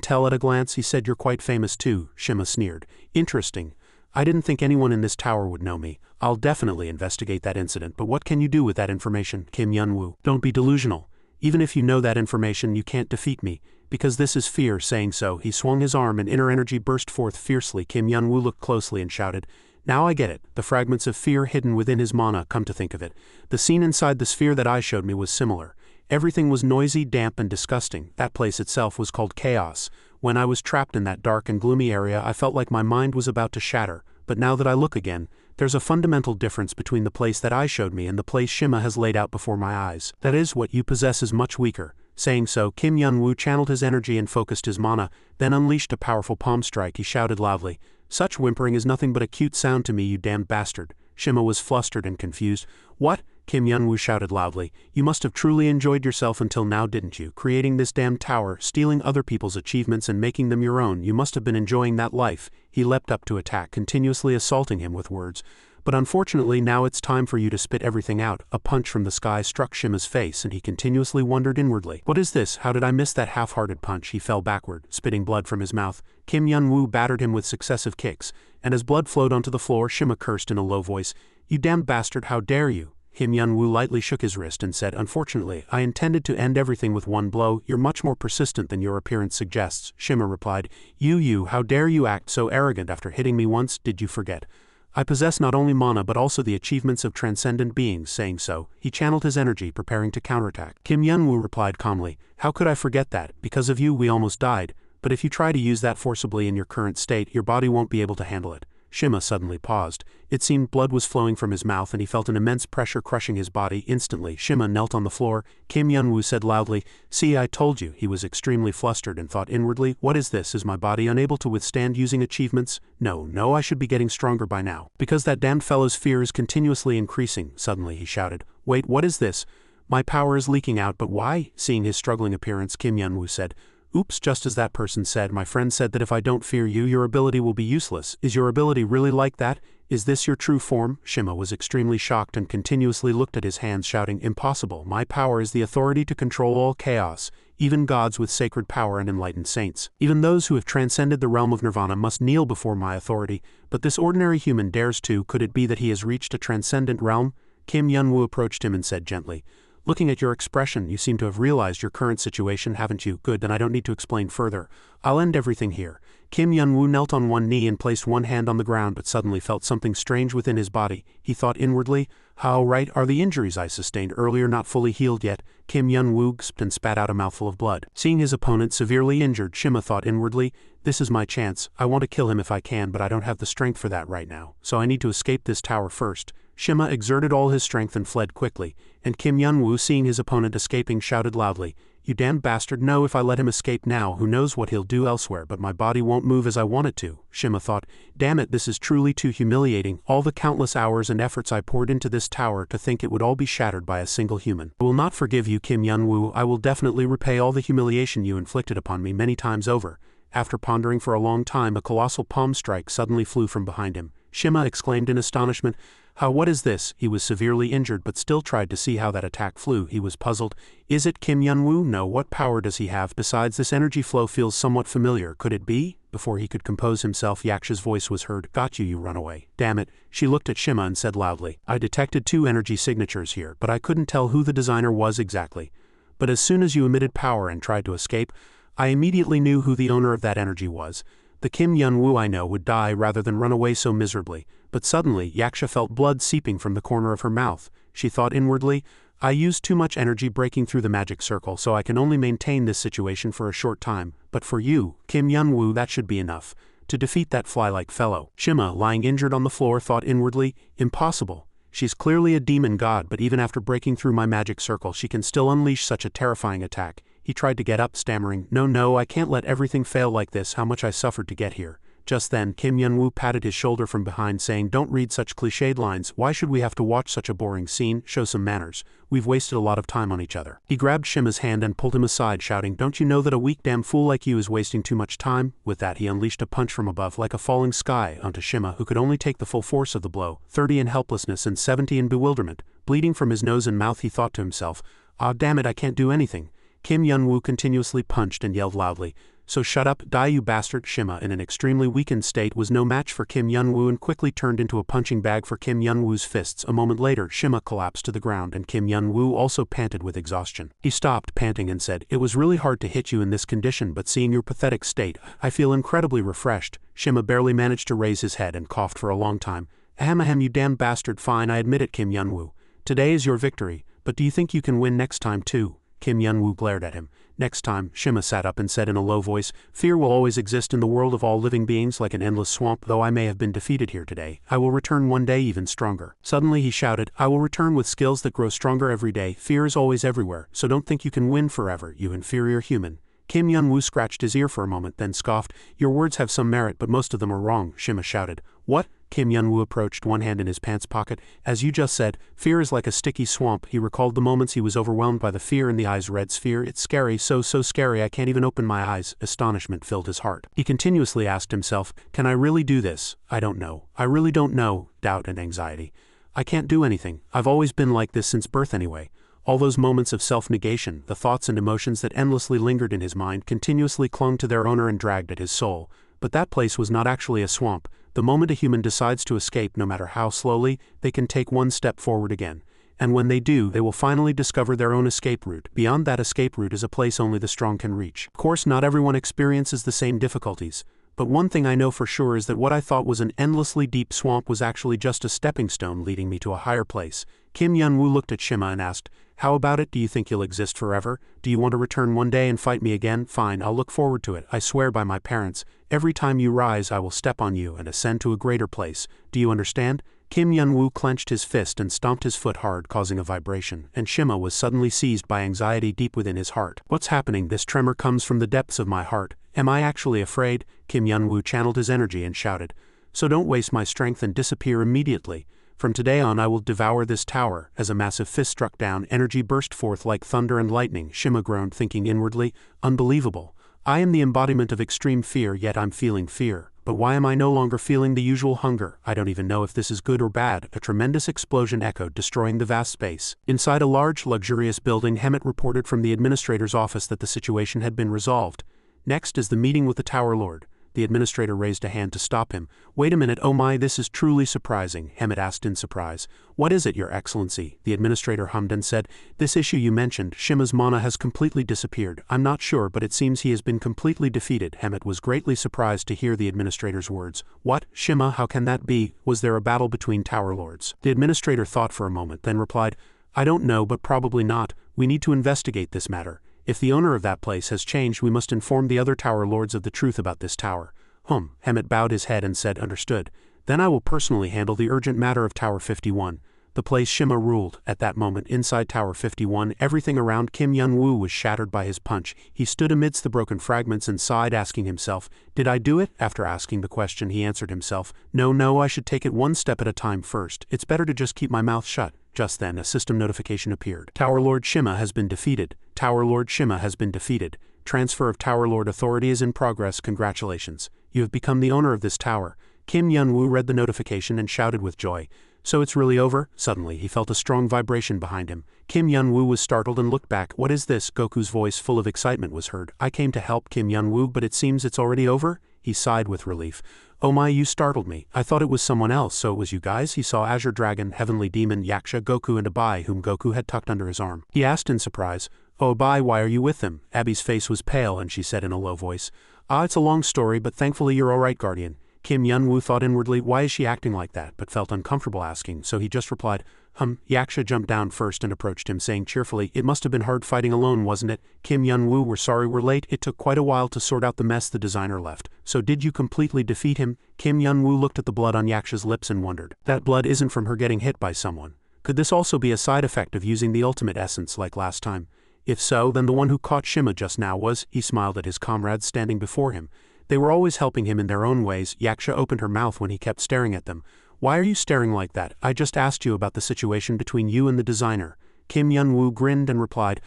Speaker 1: tell at a glance." "He said you're quite famous too," Shima sneered. "Interesting. I didn't think anyone in this tower would know me. I'll definitely investigate that incident, but what can you do with that information?" Kim Yun-woo. "Don't be delusional. Even if you know that information, you can't defeat me, because this is fear." Saying so, he swung his arm and inner energy burst forth fiercely. Kim Yun-woo looked closely and shouted, "Now I get it. The fragments of fear hidden within his mana, come to think of it. The scene inside the sphere that I showed me was similar. Everything was noisy, damp, and disgusting. That place itself was called chaos. When I was trapped in that dark and gloomy area, I felt like my mind was about to shatter. But now that I look again, there's a fundamental difference between the place that I showed me and the place Shima has laid out before my eyes. That is, what you possess is much weaker." Saying so, Kim Yun-woo channeled his energy and focused his mana, then unleashed a powerful palm strike. He shouted loudly, "Such whimpering is nothing but a cute sound to me, you damned bastard." Shima was flustered and confused. "What?" Kim Yun-woo shouted loudly. "You must have truly enjoyed yourself until now, didn't you? Creating this damned tower, stealing other people's achievements and making them your own. You must have been enjoying that life." He leapt up to attack, continuously assaulting him with words. "But unfortunately, now it's time for you to spit everything out." A punch from the sky struck Shima's face and he continuously wondered inwardly, "What is this? How did I miss that half-hearted punch?" He fell backward, spitting blood from his mouth. Kim Yun-woo battered him with successive kicks, and as blood flowed onto the floor, Shima cursed in a low voice, "You damned bastard, how dare you!" Kim Yun-woo lightly shook his wrist and said, "Unfortunately, I intended to end everything with one blow. You're much more persistent than your appearance suggests." Shima replied, You, how dare you act so arrogant after hitting me once? Did you forget? I possess not only mana but also the achievements of transcendent beings." Saying so, he channeled his energy, preparing to counterattack. Kim Yun-woo replied calmly, "How could I forget that? Because of you, we almost died. But if you try to use that forcibly in your current state, your body won't be able to handle it." Shima suddenly paused. It seemed blood was flowing from his mouth and he felt an immense pressure crushing his body. Instantly, Shima knelt on the floor. Kim Yun-woo said loudly, "See, I told you." He was extremely flustered and thought inwardly, "What is this? Is my body unable to withstand using achievements? No, I should be getting stronger by now. Because that damned fellow's fear is continuously increasing." Suddenly he shouted, "Wait, what is this? My power is leaking out, but why?" Seeing his struggling appearance, Kim Yun-woo said, "Oops, just as that person said. My friend said that if I don't fear you, your ability will be useless. Is your ability really like that? Is this your true form?" Shima was extremely shocked and continuously looked at his hands, shouting, "Impossible. My power is the authority to control all chaos, even gods with sacred power and enlightened saints. Even those who have transcended the realm of nirvana must kneel before my authority, but this ordinary human dares to. Could it be that he has reached a transcendent realm?" Kim Yun-woo approached him and said gently, "Looking at your expression, you seem to have realized your current situation, haven't you? Good, then I don't need to explain further. I'll end everything here." Kim Yun-woo knelt on one knee and placed one hand on the ground but suddenly felt something strange within his body. He thought inwardly, "How right are the injuries I sustained earlier not fully healed yet?" Kim Yun-woo gasped and spat out a mouthful of blood. Seeing his opponent severely injured, Shima thought inwardly, "This is my chance. I want to kill him if I can, but I don't have the strength for that right now. So I need to escape this tower first." Shima exerted all his strength and fled quickly, and Kim Yun-woo, seeing his opponent escaping, shouted loudly, "You damned bastard, no, if I let him escape now, who knows what he'll do elsewhere, but my body won't move as I want it to." Shima thought, "Damn it, this is truly too humiliating. All the countless hours and efforts I poured into this tower, to think it would all be shattered by a single human. I will not forgive you, Kim Yun-woo. I will definitely repay all the humiliation you inflicted upon me many times over." After pondering for a long time, a colossal palm strike suddenly flew from behind him. Shima exclaimed in astonishment, What is this?" He was severely injured but still tried to see how that attack flew. He was puzzled. "Is it Kim Yun-woo? No, what power does he have? Besides, this energy flow feels somewhat familiar. Could it be?" Before he could compose himself, Yaksha's voice was heard. "Got you, you runaway. Damn it." She looked at Shima and said loudly, "I detected 2 energy signatures here, but I couldn't tell who the designer was exactly. But as soon as you emitted power and tried to escape, I immediately knew who the owner of that energy was. The Kim Yun-woo I know would die rather than run away so miserably." But suddenly, Yaksha felt blood seeping from the corner of her mouth. She thought inwardly, I used too much energy breaking through the magic circle, so I can only maintain this situation for a short time, but for you, Kim Yun-woo, that should be enough to defeat that fly-like fellow. Shima, lying injured on the floor, thought inwardly, impossible. She's clearly a demon god, but even after breaking through my magic circle she can still unleash such a terrifying attack. He tried to get up, stammering, no, I can't let everything fail like this, how much I suffered to get here. Just then, Kim Yun-woo patted his shoulder from behind, saying, don't read such cliched lines, why should we have to watch such a boring scene, show some manners, we've wasted a lot of time on each other. He grabbed Shima's hand and pulled him aside, shouting, don't you know that a weak damn fool like you is wasting too much time? With that he unleashed a punch from above like a falling sky onto Shima, who could only take the full force of the blow. 30 in helplessness and 70 in bewilderment. Bleeding from his nose and mouth, he thought to himself, ah damn it, I can't do anything. Kim Yun-woo continuously punched and yelled loudly, so shut up, die you bastard. Shima, in an extremely weakened state, was no match for Kim Yun-woo and quickly turned into a punching bag for Kim Yun-woo's fists. A moment later, Shima collapsed to the ground and Kim Yun-woo also panted with exhaustion. He stopped, panting, and said, it was really hard to hit you in this condition, but seeing your pathetic state, I feel incredibly refreshed. Shima barely managed to raise his head and coughed for a long time. Ahem, you damn bastard. Fine, I admit it, Kim Yun-woo. Today is your victory, but do you think you can win next time too? Kim Yun-woo glared at him. Next time, Shima sat up and said in a low voice, fear will always exist in the world of all living beings like an endless swamp. Though I may have been defeated here today, I will return one day even stronger. Suddenly he shouted, I will return with skills that grow stronger every day. Fear is always everywhere, so don't think you can win forever, you inferior human. Kim Yun-woo scratched his ear for a moment, then scoffed, your words have some merit, but most of them are wrong. Shima shouted. What? Kim Yun-woo approached, one hand in his pants pocket. As you just said, fear is like a sticky swamp. He recalled the moments he was overwhelmed by the fear in the eyes. Red sphere, it's scary, so scary I can't even open my eyes. Astonishment filled his heart. He continuously asked himself, can I really do this? I don't know. I really don't know. Doubt and anxiety. I can't do anything. I've always been like this since birth anyway. All those moments of self-negation, the thoughts and emotions that endlessly lingered in his mind, continuously clung to their owner and dragged at his soul. But that place was not actually a swamp. The moment a human decides to escape, no matter how slowly, they can take one step forward again. And when they do, they will finally discover their own escape route. Beyond that escape route is a place only the strong can reach. Of course, not everyone experiences the same difficulties. But one thing I know for sure is that what I thought was an endlessly deep swamp was actually just a stepping stone leading me to a higher place. Kim Yun-woo looked at Shima and asked, how about it? Do you think you'll exist forever? Do you want to return one day and fight me again? Fine, I'll look forward to it. I swear by my parents, every time you rise I will step on you and ascend to a greater place. Do you understand? Kim Yun-woo clenched his fist and stomped his foot hard, causing a vibration, and Shima was suddenly seized by anxiety deep within his heart. What's happening? This tremor comes from the depths of my heart. Am I actually afraid? Kim Yun-woo channeled his energy and shouted, so don't waste my strength and disappear immediately. From today on I will devour this tower. As a massive fist struck down, energy burst forth like thunder and lightning. Shima groaned, thinking inwardly, unbelievable. I am the embodiment of extreme fear, yet I'm feeling fear. But why am I no longer feeling the usual hunger? I don't even know if this is good or bad. A tremendous explosion echoed, destroying the vast space. Inside a large, luxurious building, Hemet reported from the administrator's office that the situation had been resolved. Next is the meeting with the Tower Lord. The administrator raised a hand to stop him. Wait a minute, oh my, this is truly surprising, Hemet asked in surprise. What is it, Your Excellency? The administrator hummed and said, this issue you mentioned, Shima's mana has completely disappeared. I'm not sure, but it seems he has been completely defeated. Hemet was greatly surprised to hear the administrator's words. What? Shima, how can that be? Was there a battle between Tower Lords? The administrator thought for a moment, then replied, I don't know, but probably not. We need to investigate this matter. If the owner of that place has changed, we must inform the other Tower Lords of the truth about this tower. Hemet bowed his head and said, understood. Then I will personally handle the urgent matter of Tower 51. The place Shima ruled. At that moment, inside Tower 51, everything around Kim Yun-woo was shattered by his punch. He stood amidst the broken fragments and sighed, asking himself, did I do it? After asking the question, he answered himself, no, I should take it one step at a time first. It's better to just keep my mouth shut. Just then, a system notification appeared. Tower Lord Shima has been defeated. Tower Lord Shima has been defeated. Transfer of Tower Lord authority is in progress. Congratulations. You have become the owner of this tower. Kim Yun-woo read the notification and shouted with joy. So it's really over? Suddenly, he felt a strong vibration behind him. Kim Yun-woo was startled and looked back. What is this? Goku's voice, full of excitement, was heard. I came to help, Kim Yun-woo, but it seems it's already over? He sighed with relief. Oh my, you startled me. I thought it was someone else, so it was you guys? He saw Azure Dragon, Heavenly Demon, Yaksha, Goku, and Abai, whom Goku had tucked under his arm. He asked in surprise, Oh Abai, why are you with them? Abby's face was pale and she said in a low voice, it's a long story, but thankfully you're alright, Guardian. Kim Yun-woo thought inwardly, why is she acting like that, but felt uncomfortable asking, so he just replied, Yaksha jumped down first and approached him, saying cheerfully, "It must have been hard fighting alone, wasn't it? Kim Yun-woo, we're sorry we're late. It took quite a while to sort out the mess the designer left. So did you completely defeat him?" Kim Yun-woo looked at the blood on Yaksha's lips and wondered. That blood isn't from her getting hit by someone. Could this also be a side effect of using the ultimate essence like last time? If so, then the one who caught Shima just now was. He smiled at his comrades standing before him. They were always helping him in their own ways. Yaksha opened her mouth when he kept staring at them. "Why are you staring like that? I just asked you about the situation between you and the designer." Kim Yun-woo grinned and replied,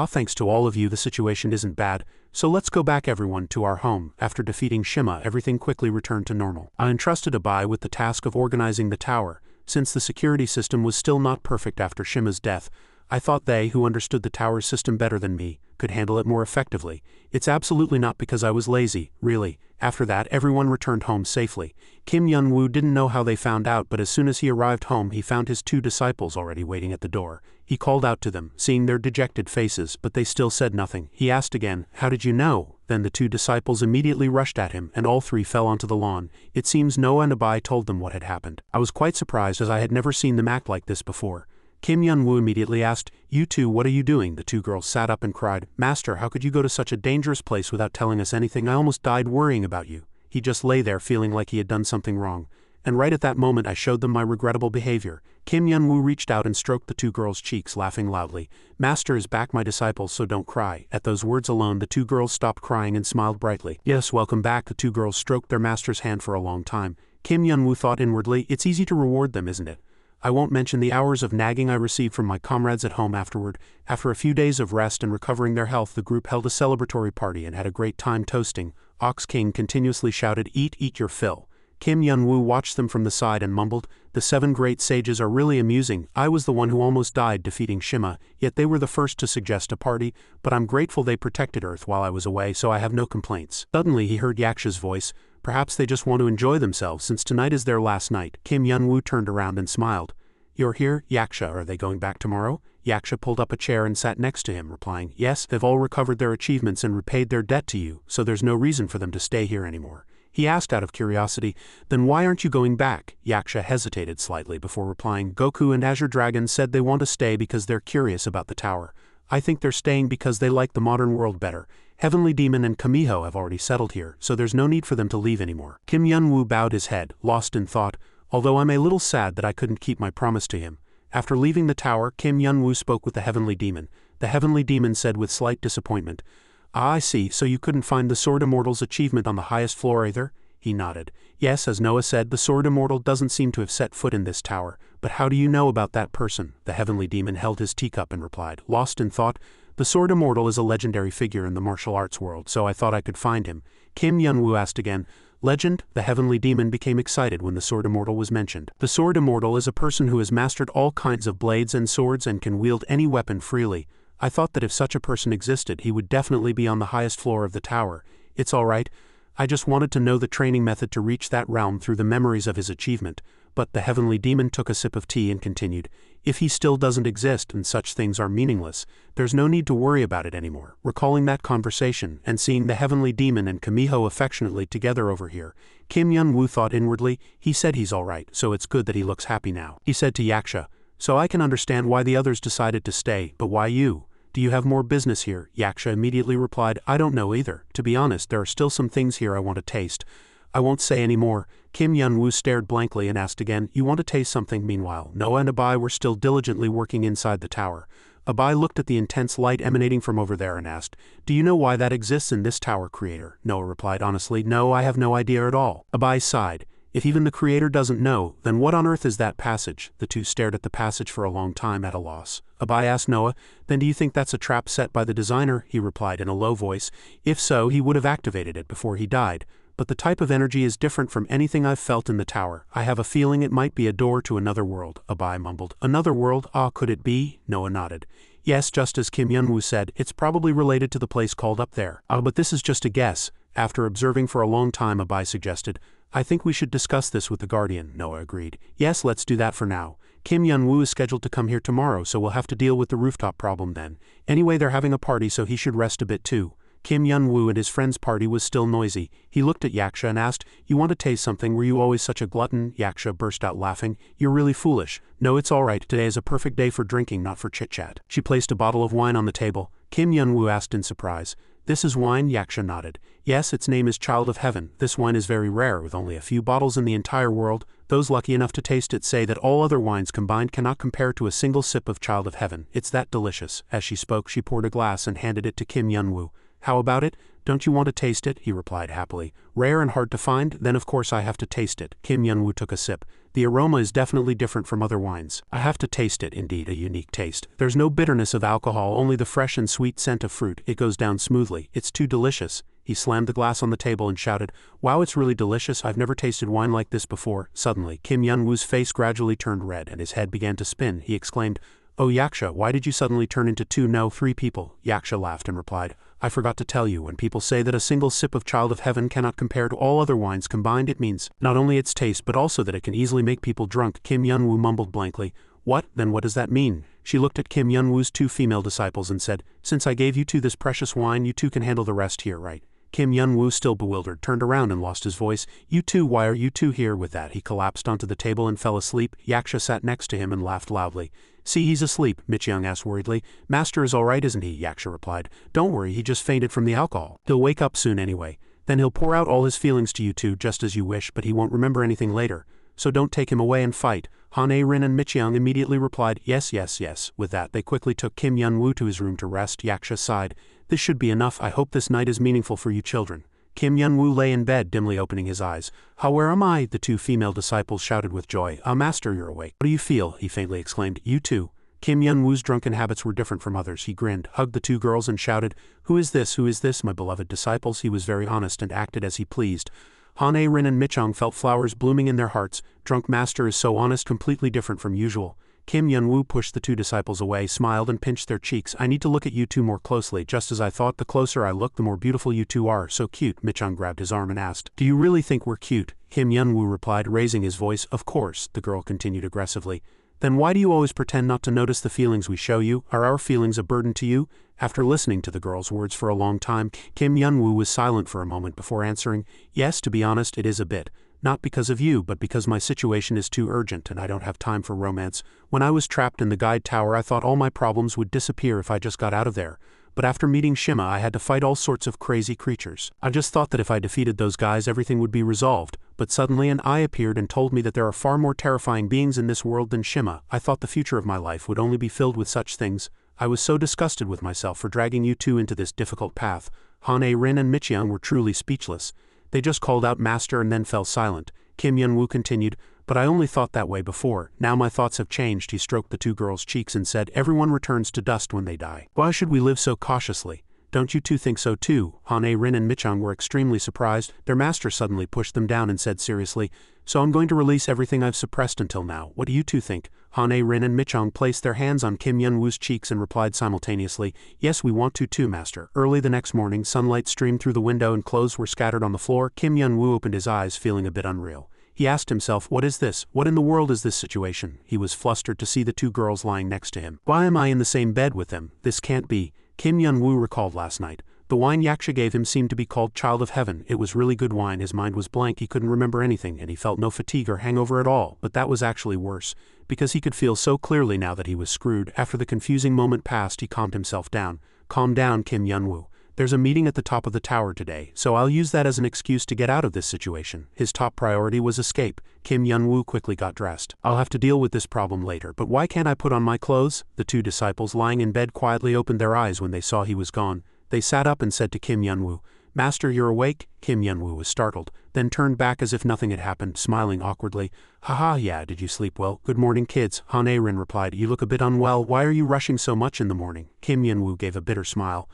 Speaker 1: Thanks to all of you, the situation isn't bad. So let's go back everyone to our home." After defeating Shima, everything quickly returned to normal. I entrusted Abai with the task of organizing the tower. Since the security system was still not perfect after Shima's death, I thought they, who understood the tower's system better than me, could handle it more effectively. It's absolutely not because I was lazy, really. After that, everyone returned home safely. Kim Yun-woo didn't know how they found out, but as soon as he arrived home, he found his 2 disciples already waiting at the door. He called out to them, seeing their dejected faces, but they still said nothing. He asked again, "How did you know?" Then the 2 disciples immediately rushed at him, and all 3 fell onto the lawn. It seems Noah and Abai told them what had happened. I was quite surprised, as I had never seen them act like this before. Kim Yun-woo immediately asked, "You two, what are you doing?" The 2 girls sat up and cried, "Master, how could you go to such a dangerous place without telling us anything? I almost died worrying about you." He just lay there feeling like he had done something wrong. And right at that moment I showed them my regrettable behavior. Kim Yun-woo reached out and stroked the 2 girls' cheeks, laughing loudly. "Master is back, my disciples, so don't cry." At those words alone, the 2 girls stopped crying and smiled brightly. "Yes, welcome back." The 2 girls stroked their master's hand for a long time. Kim Yun-woo thought inwardly, it's easy to reward them, isn't it? I won't mention the hours of nagging I received from my comrades at home afterward. After a few days of rest and recovering their health, the group held a celebratory party and had a great time toasting. Ox King continuously shouted, eat your fill." Kim Yun-woo watched them from the side and mumbled, "The 7 great sages are really amusing. I was the one who almost died defeating Shima, yet they were the first to suggest a party, but I'm grateful they protected Earth while I was away, so I have no complaints." Suddenly he heard Yaksha's voice. Perhaps they just want to enjoy themselves since tonight is their last night. Kim Yun-woo turned around and smiled. "You're here, Yaksha. Are they going back tomorrow?" Yaksha pulled up a chair and sat next to him, replying, "Yes, they've all recovered their achievements and repaid their debt to you, so there's no reason for them to stay here anymore." He asked out of curiosity, "Then why aren't you going back?" Yaksha hesitated slightly before replying, "Goku and Azure Dragon said they want to stay because they're curious about the tower. I think they're staying because they like the modern world better. Heavenly Demon and Kamiho have already settled here, so there's no need for them to leave anymore." Kim Yun-woo bowed his head, lost in thought, although I'm a little sad that I couldn't keep my promise to him. After leaving the tower, Kim Yun-woo spoke with the Heavenly Demon. The Heavenly Demon said with slight disappointment, I see, so you couldn't find the Sword Immortal's achievement on the highest floor either?" He nodded. "Yes, as Noah said, the Sword Immortal doesn't seem to have set foot in this tower, but how do you know about that person?" The Heavenly Demon held his teacup and replied, lost in thought, "The Sword Immortal is a legendary figure in the martial arts world, so I thought I could find him." Kim Yun-woo asked again, "Legend?" The Heavenly Demon became excited when the Sword Immortal was mentioned. The Sword Immortal is a person who has mastered all kinds of blades and swords and can wield any weapon freely. I thought that if such a person existed, he would definitely be on the highest floor of the tower. It's all right. I just wanted to know the training method to reach that realm through the memories of his achievement." But the Heavenly Demon took a sip of tea and continued, "If he still doesn't exist and such things are meaningless, there's no need to worry about it anymore." Recalling that conversation and seeing the Heavenly Demon and Kamiho affectionately together over here, Kim Yun-woo thought inwardly, he said he's all right, so it's good that he looks happy now. He said to Yaksha, "So I can understand why the others decided to stay, but why you? Do you have more business here?" Yaksha immediately replied, "I don't know either. To be honest, there are still some things here I want to taste. I won't say any more." Kim Yun-woo stared blankly and asked again, "You want to taste something?" Meanwhile, Noah and Abai were still diligently working inside the tower. Abai looked at the intense light emanating from over there and asked, "Do you know why that exists in this tower, Creator?" Noah replied honestly, "No, I have no idea at all." Abai sighed. "If even the Creator doesn't know, then what on earth is that passage?" The two stared at the passage for a long time at a loss. Abai asked Noah, "Then do you think that's a trap set by the designer?" He replied in a low voice, "If so, he would have activated it before he died. But the type of energy is different from anything I've felt in the tower. I have a feeling it might be a door to another world." Abai mumbled, "Another world? Could it be?" Noah nodded. "Yes, just as Kim Yun-woo said, it's probably related to the place called up there." But this is just a guess." After observing for a long time, Abai suggested, "I think we should discuss this with the Guardian." Noah agreed. "Yes, let's do that for now. Kim Yun-woo is scheduled to come here tomorrow, so we'll have to deal with the rooftop problem then. Anyway, they're having a party, so he should rest a bit too." Kim Yun-woo and his friend's party was still noisy. He looked at Yaksha and asked, "You want to taste something? Were you always such a glutton?" Yaksha burst out laughing. "You're really foolish. No, it's all right. Today is a perfect day for drinking, not for chit-chat." She placed a bottle of wine on the table. Kim Yun-woo asked in surprise, "This is wine?" Yaksha nodded. "Yes, its name is Child of Heaven. This wine is very rare, with only a few bottles in the entire world. Those lucky enough to taste it say that all other wines combined cannot compare to a single sip of Child of Heaven. It's that delicious." As she spoke, she poured a glass and handed it to Kim Yun-woo. "How about it? Don't you want to taste it?" he replied happily. "Rare and hard to find? Then of course I have to taste it." Kim Yun-woo took a sip. "The aroma is definitely different from other wines. I have to taste it, indeed, a unique taste. There's no bitterness of alcohol, only the fresh and sweet scent of fruit. It goes down smoothly. It's too delicious." He slammed the glass on the table and shouted, "Wow, it's really delicious. I've never tasted wine like this before." Suddenly, Kim Yun-woo's face gradually turned red and his head began to spin. He exclaimed, "Oh Yaksha, why did you suddenly turn into two, no, three people?" Yaksha laughed and replied, "I forgot to tell you, when people say that a single sip of Child of Heaven cannot compare to all other wines combined, it means not only its taste but also that it can easily make people drunk." Kim Yun-woo mumbled blankly. "What? Then what does that mean?" She looked at Kim Yun-woo's two female disciples and said, "Since I gave you two this precious wine, you two can handle the rest here, right?" Kim Yun-woo, still bewildered, turned around and lost his voice. "You two, why are you two here?" With that, he collapsed onto the table and fell asleep. Yaksha sat next to him and laughed loudly. "See, he's asleep," Michyoung asked worriedly. "Master is all right, isn't he?" Yaksha replied. "Don't worry, he just fainted from the alcohol. He'll wake up soon anyway. Then he'll pour out all his feelings to you two just as you wish, but he won't remember anything later. So don't take him away and fight." Han A-rin and Michyoung immediately replied, "Yes, yes, yes." With that, they quickly took Kim Yun-woo to his room to rest. Yaksha sighed. "This should be enough. I hope this night is meaningful for you children." Kim Yun-woo lay in bed, dimly opening his eyes. "How, where am I?" The two female disciples shouted with joy. "Ah, master, you're awake. What do you feel?" he faintly exclaimed. "You too." Kim Yun-woo's drunken habits were different from others. He grinned, hugged the two girls and shouted, "Who is this? Who is this? My beloved disciples." He was very honest and acted as he pleased. Han A-rin and Michyoung felt flowers blooming in their hearts. Drunk master is so honest, completely different from usual. Kim Yun-woo pushed the two disciples away, smiled and pinched their cheeks. "I need to look at you two more closely. Just as I thought, the closer I look, the more beautiful you two are. So cute." Michyoung grabbed his arm and asked, "Do you really think we're cute?" Kim Yun-woo replied, raising his voice. "Of course," the girl continued aggressively. "Then why do you always pretend not to notice the feelings we show you? Are our feelings a burden to you?" After listening to the girl's words for a long time, Kim Yun-woo was silent for a moment before answering, "Yes, to be honest, it is a bit. Not because of you, but because my situation is too urgent and I don't have time for romance. When I was trapped in the guide tower, I thought all my problems would disappear if I just got out of there. But after meeting Shima, I had to fight all sorts of crazy creatures. I just thought that if I defeated those guys, everything would be resolved. But suddenly an eye appeared and told me that there are far more terrifying beings in this world than Shima. I thought the future of my life would only be filled with such things. I was so disgusted with myself for dragging you two into this difficult path." Han A-rin and Michyoung were truly speechless. They just called out "Master" and then fell silent. Kim Yun-woo continued, "But I only thought that way before. Now my thoughts have changed." He stroked the two girls' cheeks and said, "Everyone returns to dust when they die. Why should we live so cautiously? Don't you two think so too?" Han A-rin and Michyoung were extremely surprised. Their master suddenly pushed them down and said seriously, "So I'm going to release everything I've suppressed until now. What do you two think?" Han A-rin and Michyoung placed their hands on Kim Yun-woo's cheeks and replied simultaneously, "Yes, we want to too, master." Early the next morning, sunlight streamed through the window and clothes were scattered on the floor. Kim Yun-woo opened his eyes, feeling a bit unreal. He asked himself, "What is this? What in the world is this situation?" He was flustered to see the two girls lying next to him. "Why am I in the same bed with them? This can't be." Kim Yun-woo recalled last night. The wine Yaksha gave him seemed to be called Child of Heaven. It was really good wine. His mind was blank, he couldn't remember anything, and he felt no fatigue or hangover at all. But that was actually worse, because he could feel so clearly now that he was screwed. After the confusing moment passed, he calmed himself down. "Calm down, Kim Yun-woo. There's a meeting at the top of the tower today, so I'll use that as an excuse to get out of this situation." His top priority was escape. Kim Yun-woo quickly got dressed. "I'll have to deal with this problem later, but why can't I put on my clothes?" The two disciples lying in bed quietly opened their eyes when they saw he was gone. They sat up and said to Kim Yun-woo, "Master, you're awake?" Kim Yun-woo was startled, then turned back as if nothing had happened, smiling awkwardly. "Haha, yeah, did you sleep well?" "Good morning, kids," Han A-rin replied. "You look a bit unwell. Why are you rushing so much in the morning?" Kim Yun-woo gave a bitter smile.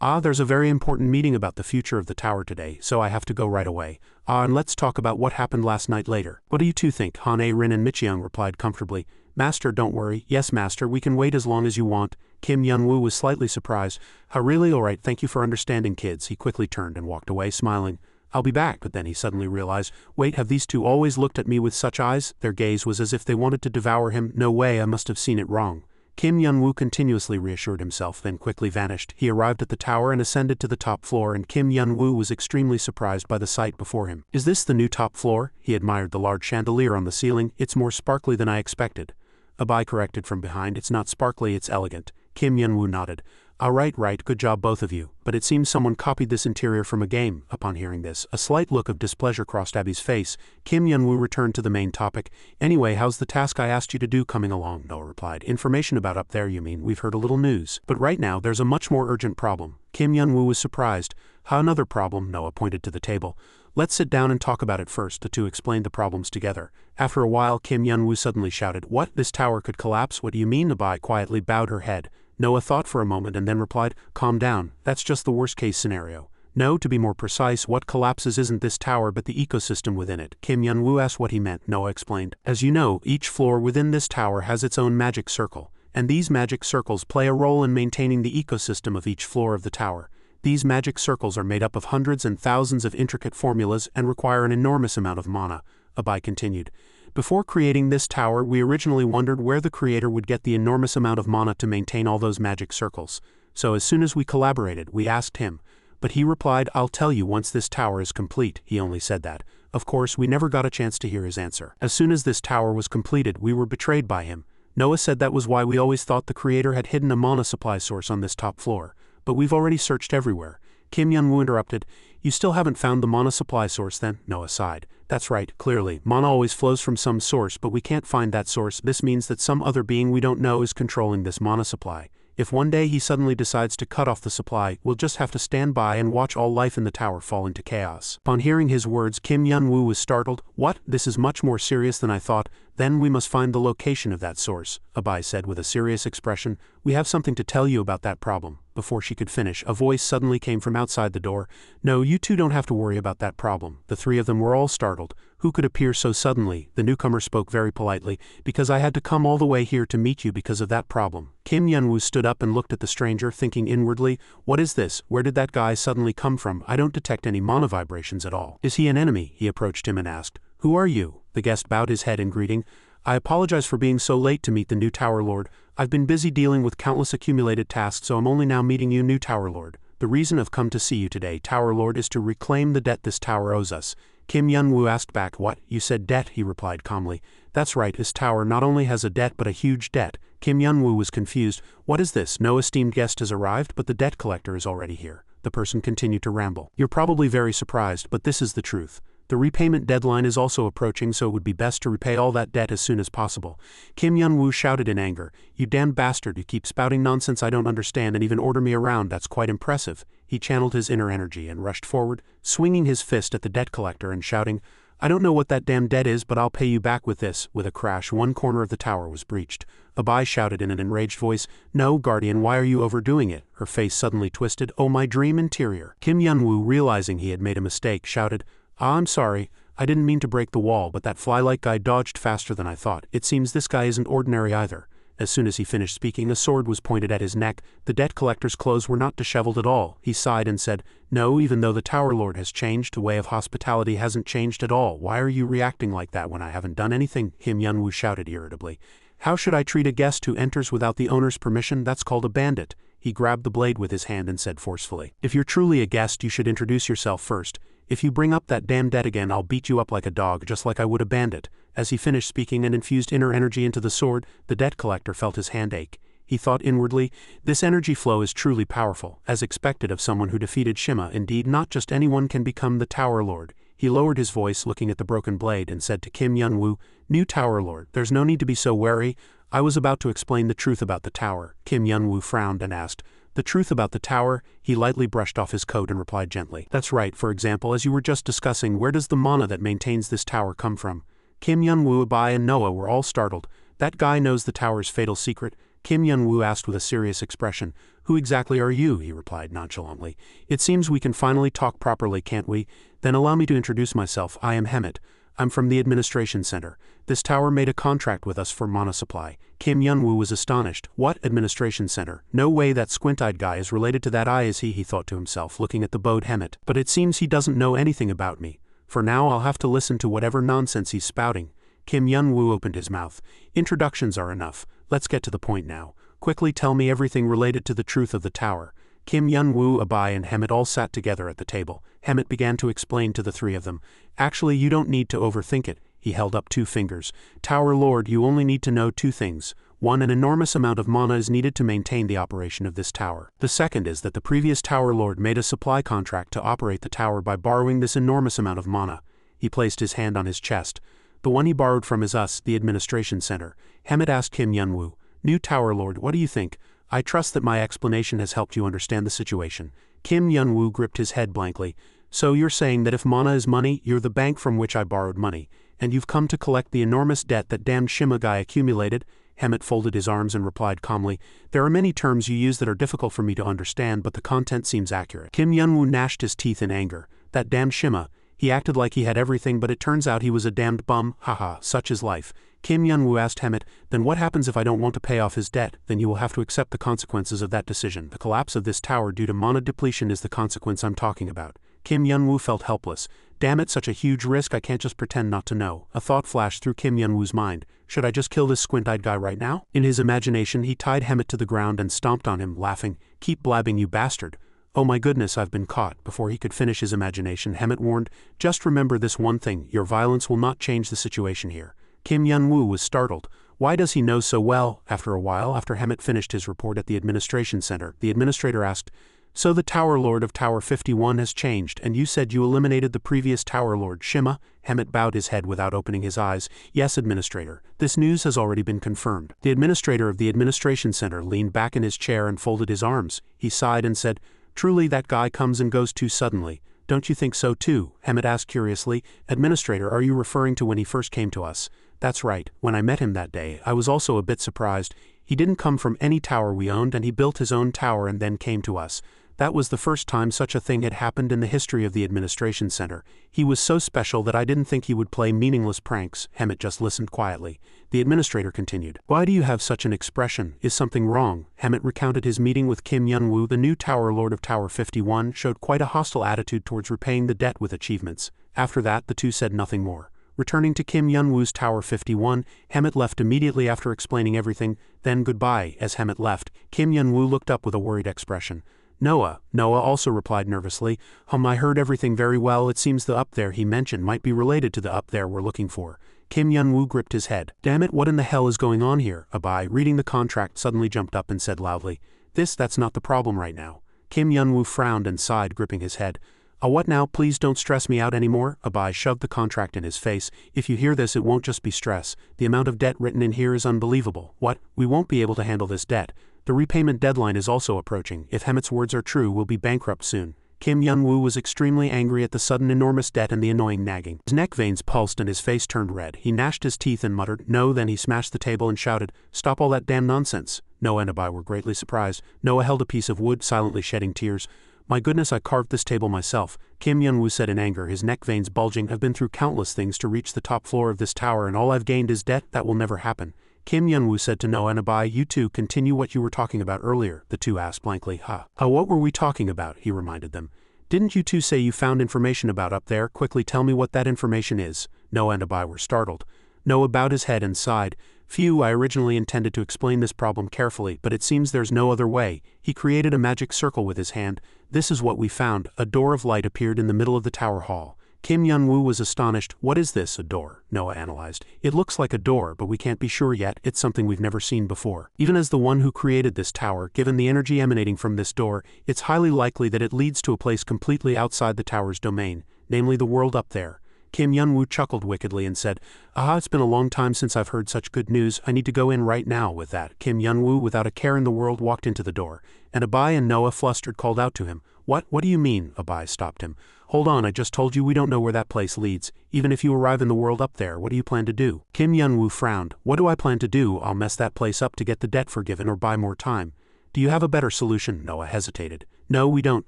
Speaker 1: "Ah, there's a very important meeting about the future of the tower today, so I have to go right away. And let's talk about what happened last night later." "What do you two think?" Han A-rin and Michyoung replied comfortably. "Master, don't worry." "Yes, master, we can wait as long as you want." Kim Yun-woo was slightly surprised. "How, really? All right, thank you for understanding, kids." He quickly turned and walked away, smiling. "I'll be back." But then he suddenly realized, wait, have these two always looked at me with such eyes? Their gaze was as if they wanted to devour him. No way, I must have seen it wrong. Kim Yun-woo continuously reassured himself, then quickly vanished. He arrived at the tower and ascended to the top floor, and Kim Yun-woo was extremely surprised by the sight before him. Is this the new top floor? He admired the large chandelier on the ceiling. It's more sparkly than I expected. Abai corrected from behind. It's not sparkly, it's elegant. Kim Yun-woo nodded. Right, good job both of you, but it seems someone copied this interior from a game. Upon hearing this, a slight look of displeasure crossed Abby's face. Kim Yun-woo returned to the main topic. Anyway, how's the task I asked you to do coming along? Noah replied. Information about up there, you mean? We've heard a little news. But right now, there's a much more urgent problem. Kim Yun-woo was surprised. How another problem? Noah pointed to the table. Let's sit down and talk about it first. The two explained the problems together. After a while, Kim Yun-woo suddenly shouted, What? This tower could collapse? What do you mean? Abai quietly bowed her head. Noah thought for a moment and then replied, Calm down, that's just the worst-case scenario. No, to be more precise, what collapses isn't this tower but the ecosystem within it. Kim Yun-woo asked what he meant. Noah explained. As you know, each floor within this tower has its own magic circle, and these magic circles play a role in maintaining the ecosystem of each floor of the tower. These magic circles are made up of hundreds and thousands of intricate formulas and require an enormous amount of mana, Abai continued. Before creating this tower, we originally wondered where the creator would get the enormous amount of mana to maintain all those magic circles. So as soon as we collaborated, we asked him. But he replied, I'll tell you once this tower is complete. He only said that. Of course, we never got a chance to hear his answer. As soon as this tower was completed, we were betrayed by him. Noah said that was why we always thought the creator had hidden a mana supply source on this top floor. But we've already searched everywhere. Kim Yun-woo interrupted. You still haven't found the mana supply source then? Noah sighed. That's right, clearly. Mana always flows from some source, but we can't find that source. This means that some other being we don't know is controlling this mana supply. If one day he suddenly decides to cut off the supply, we'll just have to stand by and watch all life in the tower fall into chaos. Upon hearing his words, Kim Yun-woo was startled. What? This is much more serious than I thought. Then we must find the location of that source, Abai said with a serious expression. We have something to tell you about that problem. Before she could finish, a voice suddenly came from outside the door. No, you two don't have to worry about that problem. The three of them were all startled. Who could appear so suddenly? The newcomer spoke very politely. Because I had to come all the way here to meet you because of that problem. Kim Yun-woo stood up and looked at the stranger, thinking inwardly, what is this? Where did that guy suddenly come from? I don't detect any mana vibrations at all. Is he an enemy? He approached him and asked. Who are you? The guest bowed his head in greeting. I apologize for being so late to meet the new Tower Lord. I've been busy dealing with countless accumulated tasks, so I'm only now meeting you, new Tower Lord. The reason I've come to see you today, Tower Lord, is to reclaim the debt this tower owes us. Kim Yun-woo asked back, What? You said debt? He replied calmly. That's right, this tower not only has a debt but a huge debt. Kim Yun-woo was confused. What is this? No esteemed guest has arrived, but the debt collector is already here. The person continued to ramble. You're probably very surprised, but this is the truth. The repayment deadline is also approaching, so it would be best to repay all that debt as soon as possible. Kim Yun-woo shouted in anger. You damn bastard, you keep spouting nonsense I don't understand and even order me around. That's quite impressive. He channeled his inner energy and rushed forward, swinging his fist at the debt collector and shouting, I don't know what that damn debt is, but I'll pay you back with this. With a crash, one corner of the tower was breached. Abai shouted in an enraged voice, No, Guardian, why are you overdoing it? Her face suddenly twisted. Oh, my dream interior. Kim Yun-woo, realizing he had made a mistake, shouted, I'm sorry. I didn't mean to break the wall, but that fly-like guy dodged faster than I thought. It seems this guy isn't ordinary either. As soon as he finished speaking, a sword was pointed at his neck. The debt collector's clothes were not disheveled at all. He sighed and said, No, even though the Tower Lord has changed, the way of hospitality hasn't changed at all. Why are you reacting like that when I haven't done anything? Kim Yun-woo shouted irritably. How should I treat a guest who enters without the owner's permission? That's called a bandit. He grabbed the blade with his hand and said forcefully, If you're truly a guest, you should introduce yourself first. If you bring up that damn debt again, I'll beat you up like a dog, just like I would a bandit. As he finished speaking and infused inner energy into the sword, the debt collector felt his hand ache. He thought inwardly, this energy flow is truly powerful, as expected of someone who defeated Shima. Indeed, not just anyone can become the Tower Lord. He lowered his voice, looking at the broken blade, and said to Kim Yun-woo, New Tower Lord, there's no need to be so wary. I was about to explain the truth about the tower. Kim Yun-woo frowned and asked, The truth about the tower? He lightly brushed off his coat and replied gently, That's right. For example, as you were just discussing, where does the mana that maintains this tower come from? Kim Yun-woo, Abai, and Noah were all startled. That guy knows the tower's fatal secret? Kim Yun-woo asked with a serious expression. Who exactly are you? He replied nonchalantly. It seems we can finally talk properly, can't we? Then allow me to introduce myself. I am Hemet. I'm from the administration center. This tower made a contract with us for mana supply. Kim Yun-woo was astonished. What administration center? No way that squint-eyed guy is related to that eye, is he thought to himself, looking at the bowed Hemet. But it seems he doesn't know anything about me. For now I'll have to listen to whatever nonsense he's spouting. Kim Yun-woo opened his mouth. Introductions are enough. Let's get to the point now. quickly tell me everything related to the truth of the tower. Kim Yun-woo, Abai and Hemet all sat together at the table. Hemet began to explain to the three of them. Actually, you don't need to overthink it. He held up 2 fingers. Tower Lord, you only need to know 2 things. 1. An enormous amount of mana is needed to maintain the operation of this tower. The second is that the previous Tower Lord made a supply contract to operate the tower by borrowing this enormous amount of mana. He placed his hand on his chest. The one he borrowed from is us, the administration center. Hemet asked Kim Yun-woo. New Tower Lord, what do you think? I trust that my explanation has helped you understand the situation. Kim Yun-woo gripped his head blankly. So you're saying that if mana is money, you're the bank from which I borrowed money, and you've come to collect the enormous debt that damned Shima guy accumulated? Hemet folded his arms and replied calmly, there are many terms you use that are difficult for me to understand, but the content seems accurate. Kim Yun-woo gnashed his teeth in anger. That damned Shima. He acted like he had everything, but it turns out he was a damned bum. Haha, such is life. Kim Yun-woo asked Hemet, then what happens if I don't want to pay off his debt? Then you will have to accept the consequences of that decision. The collapse of this tower due to mana depletion is the consequence I'm talking about. Kim Yun-woo felt helpless. Damn it, such a huge risk, I can't just pretend not to know. A thought flashed through Kim Yun-woo's mind. Should I just kill this squint-eyed guy right now? In his imagination, he tied Hemet to the ground and stomped on him, laughing. Keep blabbing, you bastard. Oh my goodness, I've been caught. Before he could finish his imagination, Hemet warned, just remember this one thing, your violence will not change the situation here. Kim Yun-woo was startled. Why does he know so well? After a while, after Hemet finished his report at the administration center, the administrator asked, so the Tower Lord of Tower 51 has changed, and you said you eliminated the previous Tower Lord, Shima? Hemet bowed his head without opening his eyes. Yes, Administrator. This news has already been confirmed. The administrator of the administration center leaned back in his chair and folded his arms. He sighed and said, truly that guy comes and goes too suddenly. Don't you think so too? Hemet asked curiously. Administrator, are you referring to when he first came to us? That's right. When I met him that day, I was also a bit surprised. He didn't come from any tower we owned, and he built his own tower and then came to us. That was the first time such a thing had happened in the history of the administration center. He was so special that I didn't think he would play meaningless pranks. Hemet just listened quietly. The administrator continued. Why do you have such an expression? Is something wrong? Hemet recounted his meeting with Kim Yun-woo. The new Tower Lord of Tower 51 showed quite a hostile attitude towards repaying the debt with achievements. After that, the two said nothing more. Returning to Kim Yun-woo's Tower 51, Hemet left immediately after explaining everything. Then goodbye. As Hemet left, Kim Yun-woo looked up with a worried expression. Noah also replied nervously. I heard everything very well. It seems the up there he mentioned might be related to the up there we're looking for. Kim Yun-woo gripped his head. Damn it, what in the hell is going on here? Abai, reading the contract, suddenly jumped up and said loudly. That's not the problem right now. Kim Yun-woo frowned and sighed, gripping his head. What now? Please don't stress me out anymore. Abai shoved the contract in his face. If you hear this, it won't just be stress. The amount of debt written in here is unbelievable. What? We won't be able to handle this debt. The repayment deadline is also approaching. If Hemet's words are true, we'll be bankrupt soon. Kim Yun-woo was extremely angry at the sudden enormous debt and the annoying nagging. His neck veins pulsed and his face turned red. He gnashed his teeth and muttered, no, then he smashed the table and shouted, stop all that damn nonsense. Noah and Abai were greatly surprised. Noah held a piece of wood, silently shedding tears. My goodness, I carved this table myself. Kim Yun-woo said in anger, his neck veins bulging. I've been through countless things to reach the top floor of this tower, and all I've gained is debt. That will never happen. Kim Yun-woo said to Noah and Abai, you two continue what you were talking about earlier. The two asked blankly. What were we talking about? He reminded them. Didn't you two say you found information about up there? Quickly tell me what that information is. Noah and Abai were startled. Noah bowed his head and sighed. Phew, I originally intended to explain this problem carefully, but it seems there's no other way. He created a magic circle with his hand. This is what we found. A door of light appeared in the middle of the tower hall. Kim Yun-woo was astonished. What is this, a door? Noah analyzed. It looks like a door, but we can't be sure yet. It's something we've never seen before. Even as the one who created this tower, given the energy emanating from this door, it's highly likely that it leads to a place completely outside the tower's domain, namely the world up there. Kim Yun-woo chuckled wickedly and said, it's been a long time since I've heard such good news. I need to go in right now with that. Kim Yun-woo, without a care in the world, walked into the door, and Abai and Noah, flustered, called out to him. What do you mean? Abai stopped him. Hold on, I just told you we don't know where that place leads. Even if you arrive in the world up there, what do you plan to do? Kim Yun-woo frowned. What do I plan to do? I'll mess that place up to get the debt forgiven or buy more time. Do you have a better solution? Noah hesitated. No, we don't.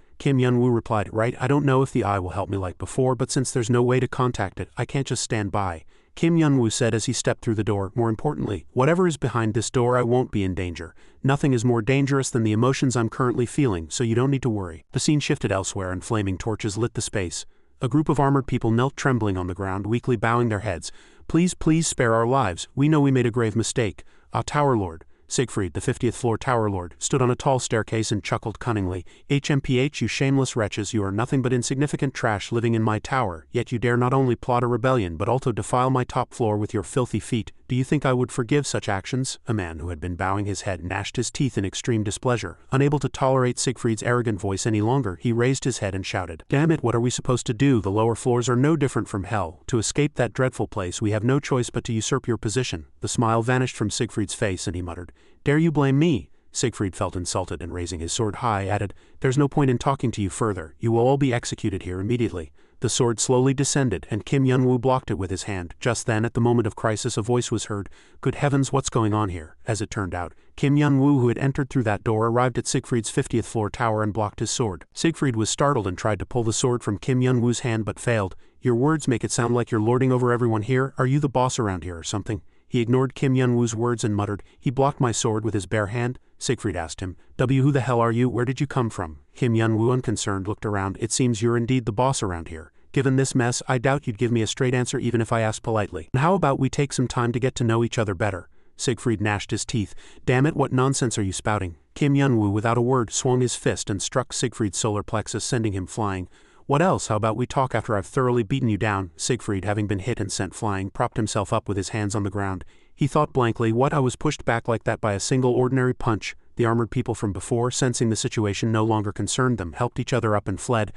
Speaker 1: Kim Yun-woo replied. Right, I don't know if the eye will help me like before, but since there's no way to contact it, I can't just stand by. Kim Yun-woo said as he stepped through the door. More importantly, whatever is behind this door, I won't be in danger. Nothing is more dangerous than the emotions I'm currently feeling, so you don't need to worry. The scene shifted elsewhere and flaming torches lit the space. A group of armored people knelt trembling on the ground, weakly bowing their heads. Please spare our lives. We know we made a grave mistake. Tower Lord. Siegfried, the 50th floor tower lord, stood on a tall staircase and chuckled cunningly. HMPH, you shameless wretches, you are nothing but insignificant trash living in my tower, yet you dare not only plot a rebellion but also defile my top floor with your filthy feet. Do you think I would forgive such actions? A man who had been bowing his head gnashed his teeth in extreme displeasure. Unable to tolerate Siegfried's arrogant voice any longer, he raised his head and shouted, "Damn it, what are we supposed to do? The lower floors are no different from hell. To escape that dreadful place we have no choice but to usurp your position." The smile vanished from Siegfried's face and he muttered, "Dare you blame me?" Siegfried felt insulted and raising his sword high added, "There's no point in talking to you further. You will all be executed here immediately." The sword slowly descended and Kim Yun-woo blocked it with his hand. Just then, at the moment of crisis, a voice was heard. "Good heavens, what's going on here?" As it turned out, Kim Yun-woo, who had entered through that door, arrived at Siegfried's 50th floor tower and blocked his sword. Siegfried was startled and tried to pull the sword from Kim Yun-woo's hand but failed. "Your words make it sound like you're lording over everyone here. Are you the boss around here or something?" He ignored Kim Yun-woo's words and muttered, "He blocked my sword with his bare hand?" Siegfried asked him, "Who the hell are you? Where did you come from?" Kim Yun-woo, unconcerned, looked around. "It seems you're indeed the boss around here. Given this mess, I doubt you'd give me a straight answer even if I asked politely. How about we take some time to get to know each other better?" Siegfried gnashed his teeth. "Damn it, what nonsense are you spouting?" Kim Yun-woo, without a word, swung his fist and struck Siegfried's solar plexus, sending him flying. "What else? How about we talk after I've thoroughly beaten you down?" Siegfried, having been hit and sent flying, propped himself up with his hands on the ground. He thought blankly, what, I was pushed back like that by a single ordinary punch? The armored people from before, sensing the situation no longer concerned them, helped each other up and fled.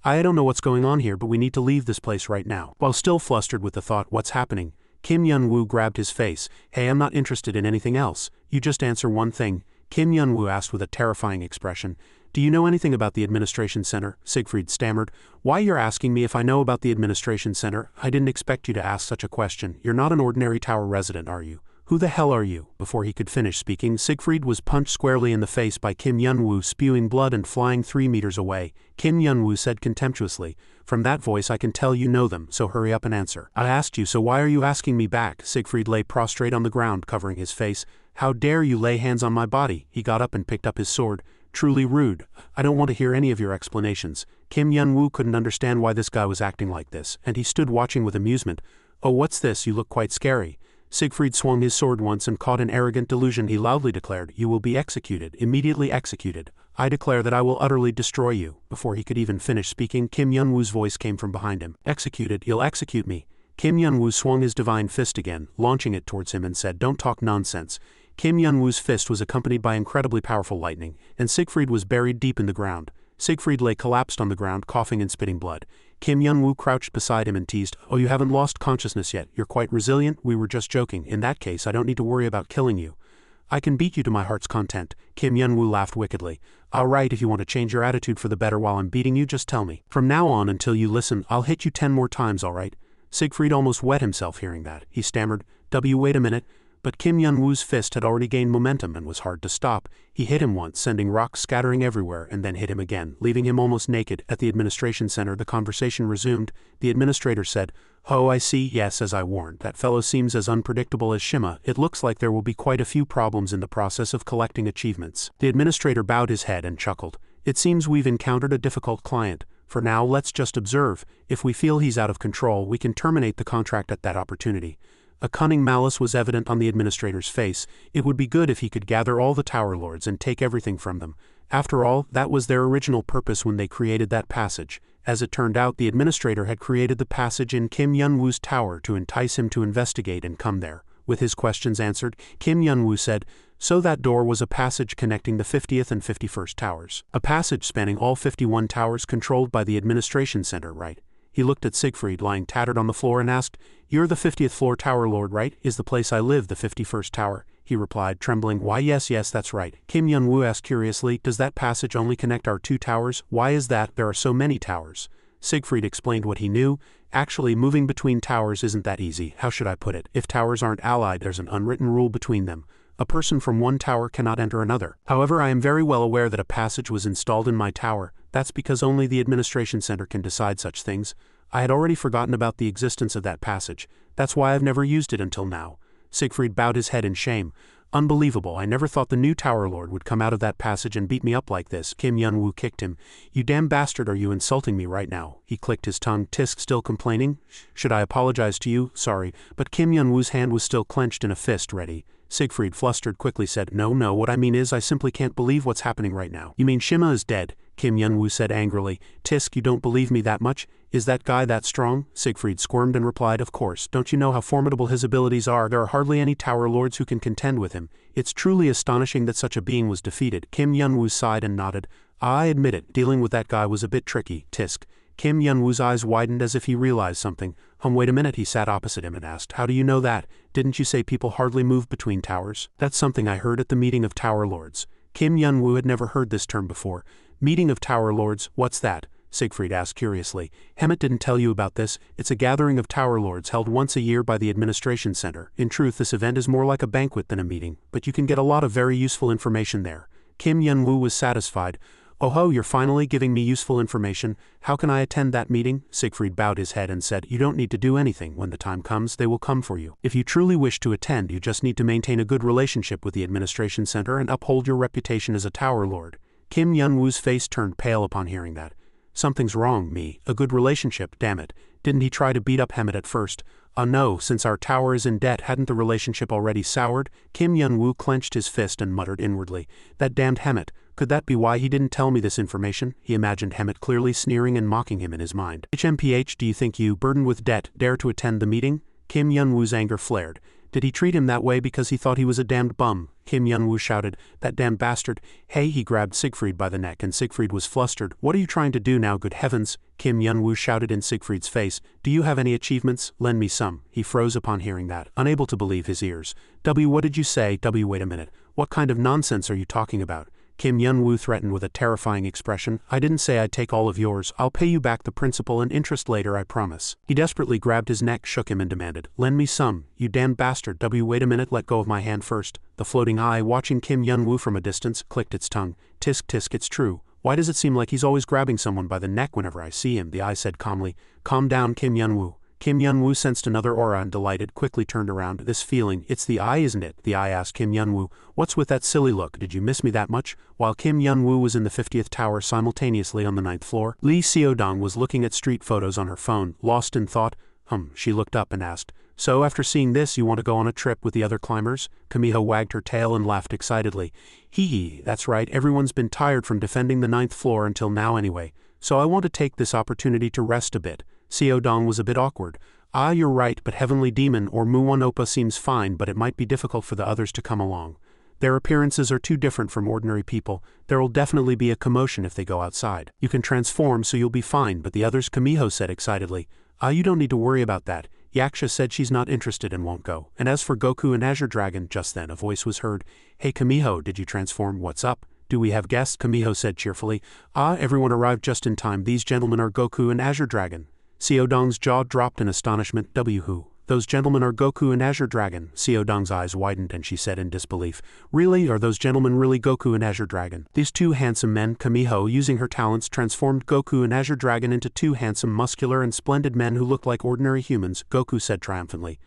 Speaker 1: "I don't know what's going on here, but we need to leave this place right now." While still flustered with the thought, "What's happening?" Kim Yun-woo grabbed his face. "Hey, I'm not interested in anything else. You just answer one thing." Kim Yun-woo asked with a terrifying expression. "Do you know anything about the administration center?" Siegfried stammered. "Why, you're asking me if I know about the administration center? I didn't expect you to ask such a question. You're not an ordinary tower resident, are you? Who the hell are you?" Before he could finish speaking, Siegfried was punched squarely in the face by Kim Yun-woo, spewing blood and flying 3 meters away. Kim Yun-woo said contemptuously, "From that voice I can tell you know them, so hurry up and answer." "I asked you, so why are you asking me back?" Siegfried lay prostrate on the ground, covering his face. "How dare you lay hands on my body?" He got up and picked up his sword. "Truly rude. I don't want to hear any of your explanations." Kim Yun-woo couldn't understand why this guy was acting like this, and he stood watching with amusement. "Oh, what's this? You look quite scary." Siegfried swung his sword once and caught an arrogant delusion. He loudly declared, "You will be executed, immediately executed. I declare that I will utterly destroy you." Before he could even finish speaking, Kim Yun-woo's voice came from behind him. "Executed? You'll execute me?" Kim Yun-woo swung his divine fist again, launching it towards him and said, "Don't talk nonsense." Kim Yun-woo's fist was accompanied by incredibly powerful lightning, and Siegfried was buried deep in the ground. Siegfried lay collapsed on the ground, coughing and spitting blood. Kim Yun-woo crouched beside him and teased, "Oh, you haven't lost consciousness yet. You're quite resilient. We were just joking. In that case, I don't need to worry about killing you. I can beat you to my heart's content." Kim Yun-woo laughed wickedly. "All right, if you want to change your attitude for the better while I'm beating you, just tell me. From now on until you listen, I'll hit you 10 more times, all right?" Siegfried almost wet himself hearing that. He stammered, Wait a minute." But Kim Yun-woo's fist had already gained momentum and was hard to stop. He hit him once, sending rocks scattering everywhere, and then hit him again, leaving him almost naked. At the administration center, the conversation resumed. The administrator said, "Oh, I see, yes, as I warned. That fellow seems as unpredictable as Shima. It looks like there will be quite a few problems in the process of collecting achievements." The administrator bowed his head and chuckled. "It seems we've encountered a difficult client. For now, let's just observe. If we feel he's out of control, we can terminate the contract at that opportunity." A cunning malice was evident on the administrator's face. It would be good if he could gather all the tower lords and take everything from them. After all, that was their original purpose when they created that passage. As it turned out, the administrator had created the passage in Kim Yun-woo's tower to entice him to investigate and come there. With his questions answered, Kim Yun-woo said, "So that door was a passage connecting the 50th and 51st towers. A passage spanning all 51 towers controlled by the administration center, right?" He looked at Siegfried lying tattered on the floor and asked, "You're the 50th floor tower lord, right? Is the place I live the 51st tower?" He replied, trembling, "Why, yes, that's right." Kim Yun-woo asked curiously, "Does that passage only connect our 2 towers? Why is that? There are so many towers." Siegfried explained what he knew. "Actually, moving between towers isn't that easy. How should I put it? If towers aren't allied, there's an unwritten rule between them. A person from one tower cannot enter another. However, I am very well aware that a passage was installed in my tower. That's because only the administration center can decide such things. I had already forgotten about the existence of that passage. That's why I've never used it until now." Siegfried bowed his head in shame. "Unbelievable. I never thought the new tower lord would come out of that passage and beat me up like this." Kim Yun-woo kicked him. "You damn bastard, are you insulting me right now?" He clicked his tongue. Tisk still complaining. "Should I apologize to you? Sorry." But Kim Yun-woo's hand was still clenched in a fist, ready. Siegfried, flustered, quickly said, No, what I mean is I simply can't believe what's happening right now. You mean Shima is dead? Kim Yun-woo said angrily. Tisk, you don't believe me that much? Is that guy that strong? Siegfried squirmed and replied, Of course, don't you know how formidable his abilities are? There are hardly any tower lords who can contend with him. It's truly astonishing that such a being was defeated. Kim Yun-woo sighed and nodded. I admit it, dealing with that guy was a bit tricky, Tisk. Kim Yun-woo's eyes widened as if he realized something. Wait a minute, he sat opposite him and asked, How do you know that? Didn't you say people hardly move between towers? That's something I heard at the meeting of Tower Lords. Kim Yun-woo had never heard this term before. Meeting of Tower Lords, what's that? Siegfried asked curiously. Hemet didn't tell you about this. It's a gathering of Tower Lords held once a year by the Administration Center. In truth, this event is more like a banquet than a meeting, but you can get a lot of very useful information there. Kim Yun-woo was satisfied. Oh ho, you're finally giving me useful information. How can I attend that meeting? Siegfried bowed his head and said, You don't need to do anything. When the time comes, they will come for you. If you truly wish to attend, you just need to maintain a good relationship with the Administration Center and uphold your reputation as a Tower Lord. Kim Yun-woo's face turned pale upon hearing that. Something's wrong, me. A good relationship, damn it. Didn't he try to beat up Hemet at first? No, since our tower is in debt, hadn't the relationship already soured? Kim Yun-woo clenched his fist and muttered inwardly, That damned Hemet. Could that be why he didn't tell me this information? He imagined Hemet clearly sneering and mocking him in his mind. HMPH, do you think you, burdened with debt, dare to attend the meeting? Kim Yun-woo's anger flared. Did he treat him that way because he thought he was a damned bum? Kim Yun-woo shouted, That damned bastard. Hey, he grabbed Siegfried by the neck and Siegfried was flustered. What are you trying to do now, good heavens? Kim Yun-woo shouted in Siegfried's face. Do you have any achievements? Lend me some. He froze upon hearing that, unable to believe his ears. What did you say? Wait a minute. What kind of nonsense are you talking about? Kim Yun-woo threatened with a terrifying expression. I didn't say I'd take all of yours. I'll pay you back the principal and interest later, I promise. He desperately grabbed his neck, shook him and demanded, Lend me some, you damn bastard. Wait a minute, let go of my hand first. The floating eye, watching Kim Yun-woo from a distance, clicked its tongue. Tisk, tisk, it's true. Why does it seem like he's always grabbing someone by the neck whenever I see him? The eye said calmly. Calm down, Kim Yun-woo. Kim Yun-woo sensed another aura and delighted, quickly turned around. This feeling, it's the eye, isn't it? The eye asked Kim Yun-woo. What's with that silly look? Did you miss me that much? While Kim Yun-woo was in the 50th tower simultaneously on the 9th floor, Lee Seodong was looking at street photos on her phone, lost in thought. She looked up and asked, So after seeing this you want to go on a trip with the other climbers? Kamiho wagged her tail and laughed excitedly. Hee, that's right, everyone's been tired from defending the 9th floor until now anyway, so I want to take this opportunity to rest a bit. Seodong was a bit awkward. You're right, but Heavenly Demon or Muwon Oppa seems fine, but it might be difficult for the others to come along. Their appearances are too different from ordinary people. There'll definitely be a commotion if they go outside. You can transform so you'll be fine, but the others, Kamiho said excitedly. You don't need to worry about that. Yaksha said she's not interested and won't go. And as for Goku and Azure Dragon, just then a voice was heard. Hey Kamiho, did you transform? What's up? Do we have guests? Kamiho said cheerfully. Everyone arrived just in time. These gentlemen are Goku and Azure Dragon. Seodong's jaw dropped in astonishment. Who? Those gentlemen are Goku and Azure Dragon. Seodong's eyes widened and she said in disbelief, Really? Are those gentlemen really Goku and Azure Dragon? These two handsome men, Kamiho, using her talents, transformed Goku and Azure Dragon into two handsome, muscular and splendid men who looked like ordinary humans, Goku said triumphantly.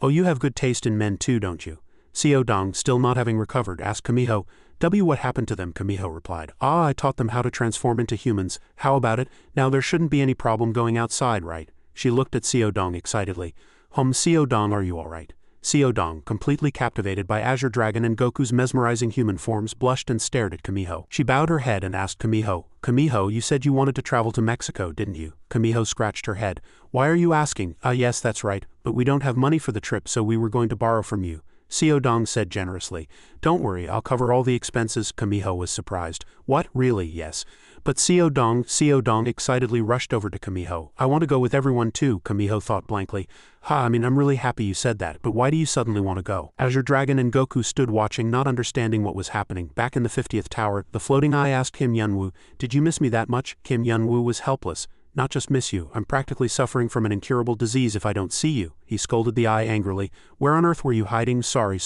Speaker 1: Oh, you have good taste in men too, don't you? Seodong, still not having recovered, asked Kamiho. What happened to them? Kamiho replied. I taught them how to transform into humans. How about it? Now there shouldn't be any problem going outside, right? She looked at Seodong excitedly. Seodong, are you alright? Seodong, completely captivated by Azure Dragon and Goku's mesmerizing human forms, blushed and stared at Kamiho. She bowed her head and asked Kamiho, you said you wanted to travel to Mexico, didn't you? Kamiho scratched her head. Why are you asking? Yes, that's right, but we don't have money for the trip, so we were going to borrow from you. Seodong said generously. Don't worry, I'll cover all the expenses. Kamiho was surprised. What, really? Yes. But Seodong excitedly rushed over to Kamiho. I want to go with everyone too, Kamiho thought blankly. I'm really happy you said that, but why do you suddenly want to go? Azure Dragon and Goku stood watching, not understanding what was happening. Back in the 50th tower, the floating eye asked Kim Yun-woo, Did you miss me that much? Kim Yun-woo was helpless. Not just miss you, I'm practically suffering from an incurable disease if I don't see you, he scolded the eye angrily. Where on earth were you hiding? Sorry,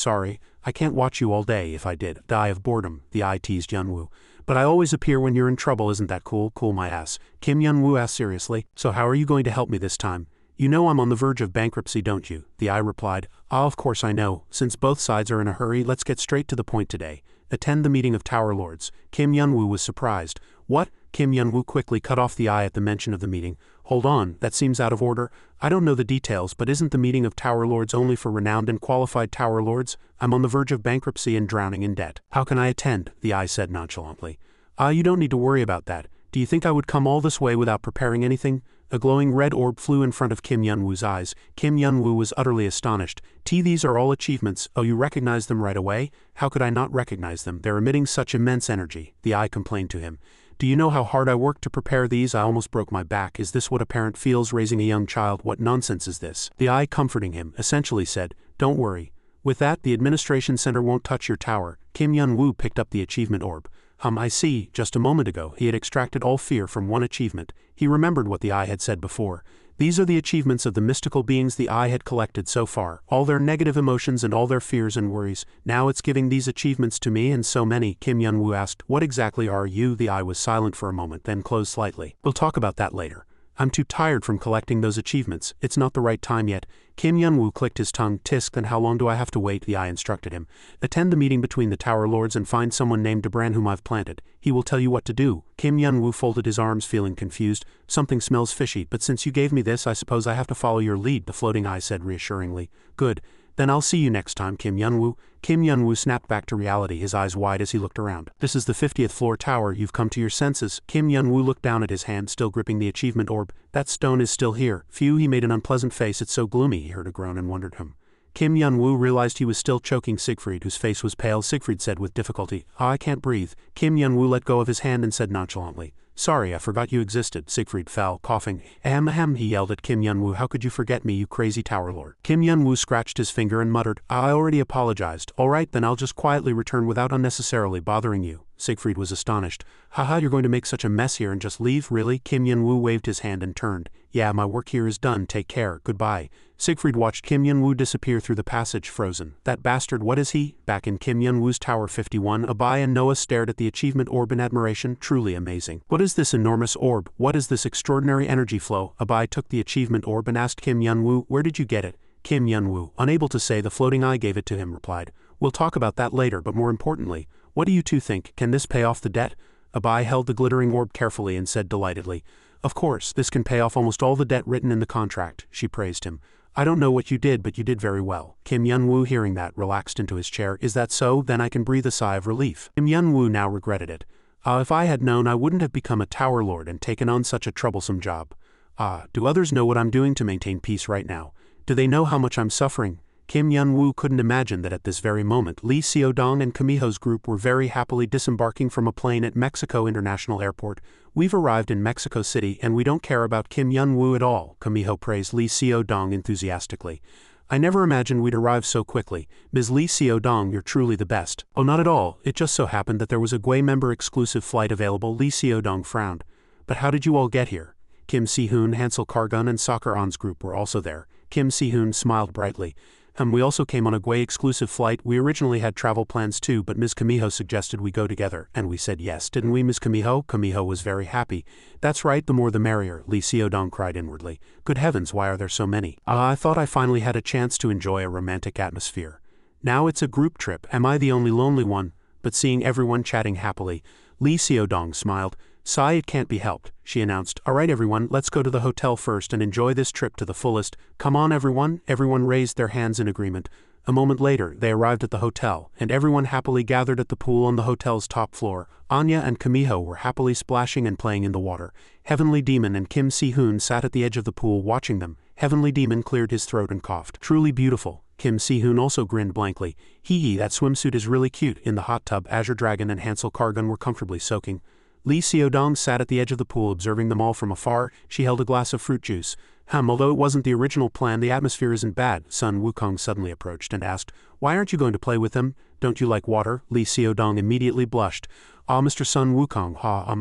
Speaker 1: I can't watch you all day. If I did, die of boredom, the eye teased Yun-woo. But I always appear when you're in trouble, isn't that cool? Cool my ass. Kim Yun-woo asked seriously. So how are you going to help me this time? You know I'm on the verge of bankruptcy, don't you? The eye replied. Of course I know. Since both sides are in a hurry, let's get straight to the point today. Attend the meeting of Tower Lords. Kim Yun-woo was surprised. What? Kim Yun-woo quickly cut off the eye at the mention of the meeting. Hold on, that seems out of order. I don't know the details, but isn't the meeting of Tower Lords only for renowned and qualified Tower Lords? I'm on the verge of bankruptcy and drowning in debt. How can I attend? The eye said nonchalantly. You don't need to worry about that. Do you think I would come all this way without preparing anything? A glowing red orb flew in front of Kim Yun-woo's eyes. Kim Yun-woo was utterly astonished. These are all achievements. Oh, you recognize them right away? How could I not recognize them? They're emitting such immense energy. The eye complained to him. Do you know how hard I worked to prepare these? I almost broke my back. Is this what a parent feels raising a young child? What nonsense is this? The eye, comforting him, essentially said, don't worry. With that, the administration center won't touch your tower. Kim Yun-woo picked up the achievement orb. I see. Just a moment ago, he had extracted all fear from one achievement. He remembered what the eye had said before. These are the achievements of the mystical beings the eye had collected so far, all their negative emotions and all their fears and worries. Now it's giving these achievements to me and so many. Kim Yun-woo asked, what exactly are you? The eye was silent for a moment, then closed slightly. We'll talk about that later. I'm too tired from collecting those achievements. It's not the right time yet. Kim Yun-woo clicked his tongue. Tisk, then how long do I have to wait? The eye instructed him. Attend the meeting between the Tower Lords and find someone named Debran whom I've planted. He will tell you what to do. Kim Yun-woo folded his arms, feeling confused. Something smells fishy, but since you gave me this, I suppose I have to follow your lead, the floating eye said reassuringly. Good. Then I'll see you next time, Kim Yun-woo. Kim Yun-woo snapped back to reality, his eyes wide as he looked around. This is the 50th floor tower. You've come to your senses. Kim Yun-woo looked down at his hand, still gripping the achievement orb. That stone is still here. Phew, he made an unpleasant face. It's so gloomy. He heard a groan and wondered. Kim Yun-woo realized he was still choking Siegfried, whose face was pale. Siegfried said with difficulty, I can't breathe. Kim Yun-woo let go of his hand and said nonchalantly, sorry, I forgot you existed. Siegfried fell, coughing. Ahem, he yelled at Kim Yun-woo. How could you forget me, you crazy Tower Lord? Kim Yun-woo scratched his finger and muttered, I already apologized. All right, then I'll just quietly return without unnecessarily bothering you. Siegfried was astonished. Haha, you're going to make such a mess here and just leave, really? Kim Yun-woo waved his hand and turned. Yeah, my work here is done. Take care. Goodbye. Siegfried watched Kim Yun-woo disappear through the passage, frozen. That bastard, what is he? Back in Kim Yun-woo's Tower 51, Abai and Noah stared at the achievement orb in admiration. Truly amazing. What is this enormous orb? What is this extraordinary energy flow? Abai took the achievement orb and asked Kim Yun-woo, where did you get it? Kim Yun-woo, unable to say, the floating eye gave it to him, replied. We'll talk about that later, but more importantly, what do you two think? Can this pay off the debt? Abai held the glittering orb carefully and said delightedly, of course, this can pay off almost all the debt written in the contract. She praised him. I don't know what you did, but you did very well. Kim Yun-woo, hearing that, relaxed into his chair. Is that so? Then I can breathe a sigh of relief. Kim Yun-woo now regretted it. If I had known, I wouldn't have become a Tower Lord and taken on such a troublesome job. Do others know what I'm doing to maintain peace right now? Do they know how much I'm suffering? Kim Yun-woo couldn't imagine that at this very moment Lee Seo-dong and Kamiho's group were very happily disembarking from a plane at Mexico International Airport. We've arrived in Mexico City and we don't care about Kim Yun-woo at all, Kamiho praised Lee Seo-dong enthusiastically. I never imagined we'd arrive so quickly. Ms. Lee Seo-dong, you're truly the best. Oh, not at all. It just so happened that there was a GUI member exclusive flight available. Lee Seo-dong frowned. But how did you all get here? Kim Si-hoon, Hansel Kargun and Soccer On's group were also there. Kim Si-hoon smiled brightly. We also came on a GUI exclusive flight. We originally had travel plans too, but Ms. Kamiho suggested we go together, and we said yes, didn't we, Ms. Kamiho? Kamiho was very happy. That's right, the more the merrier, Lee Seo-dong cried inwardly. Good heavens, why are there so many? I thought I finally had a chance to enjoy a romantic atmosphere. Now it's a group trip. Am I the only lonely one? But seeing everyone chatting happily, Lee Seo-dong smiled. Sigh, it can't be helped, she announced. All right, everyone, let's go to the hotel first and enjoy this trip to the fullest. Come on, everyone. Everyone raised their hands in agreement. A moment later, they arrived at the hotel, and everyone happily gathered at the pool on the hotel's top floor. Anya and Kamiho were happily splashing and playing in the water. Heavenly Demon and Kim Si-hoon sat at the edge of the pool watching them. Heavenly Demon cleared his throat and coughed. Truly beautiful. Kim Si-hoon also grinned blankly. Hee, that swimsuit is really cute. In the hot tub, Azure Dragon and Hansel Kargun were comfortably soaking. Lee Seo-dong sat at the edge of the pool observing them all from afar. She held a glass of fruit juice. Although it wasn't the original plan, the atmosphere isn't bad. Sun Wukong suddenly approached and asked, why aren't you going to play with them? Don't you like water? Lee Seo-dong immediately blushed. Mr. Sun Wukong,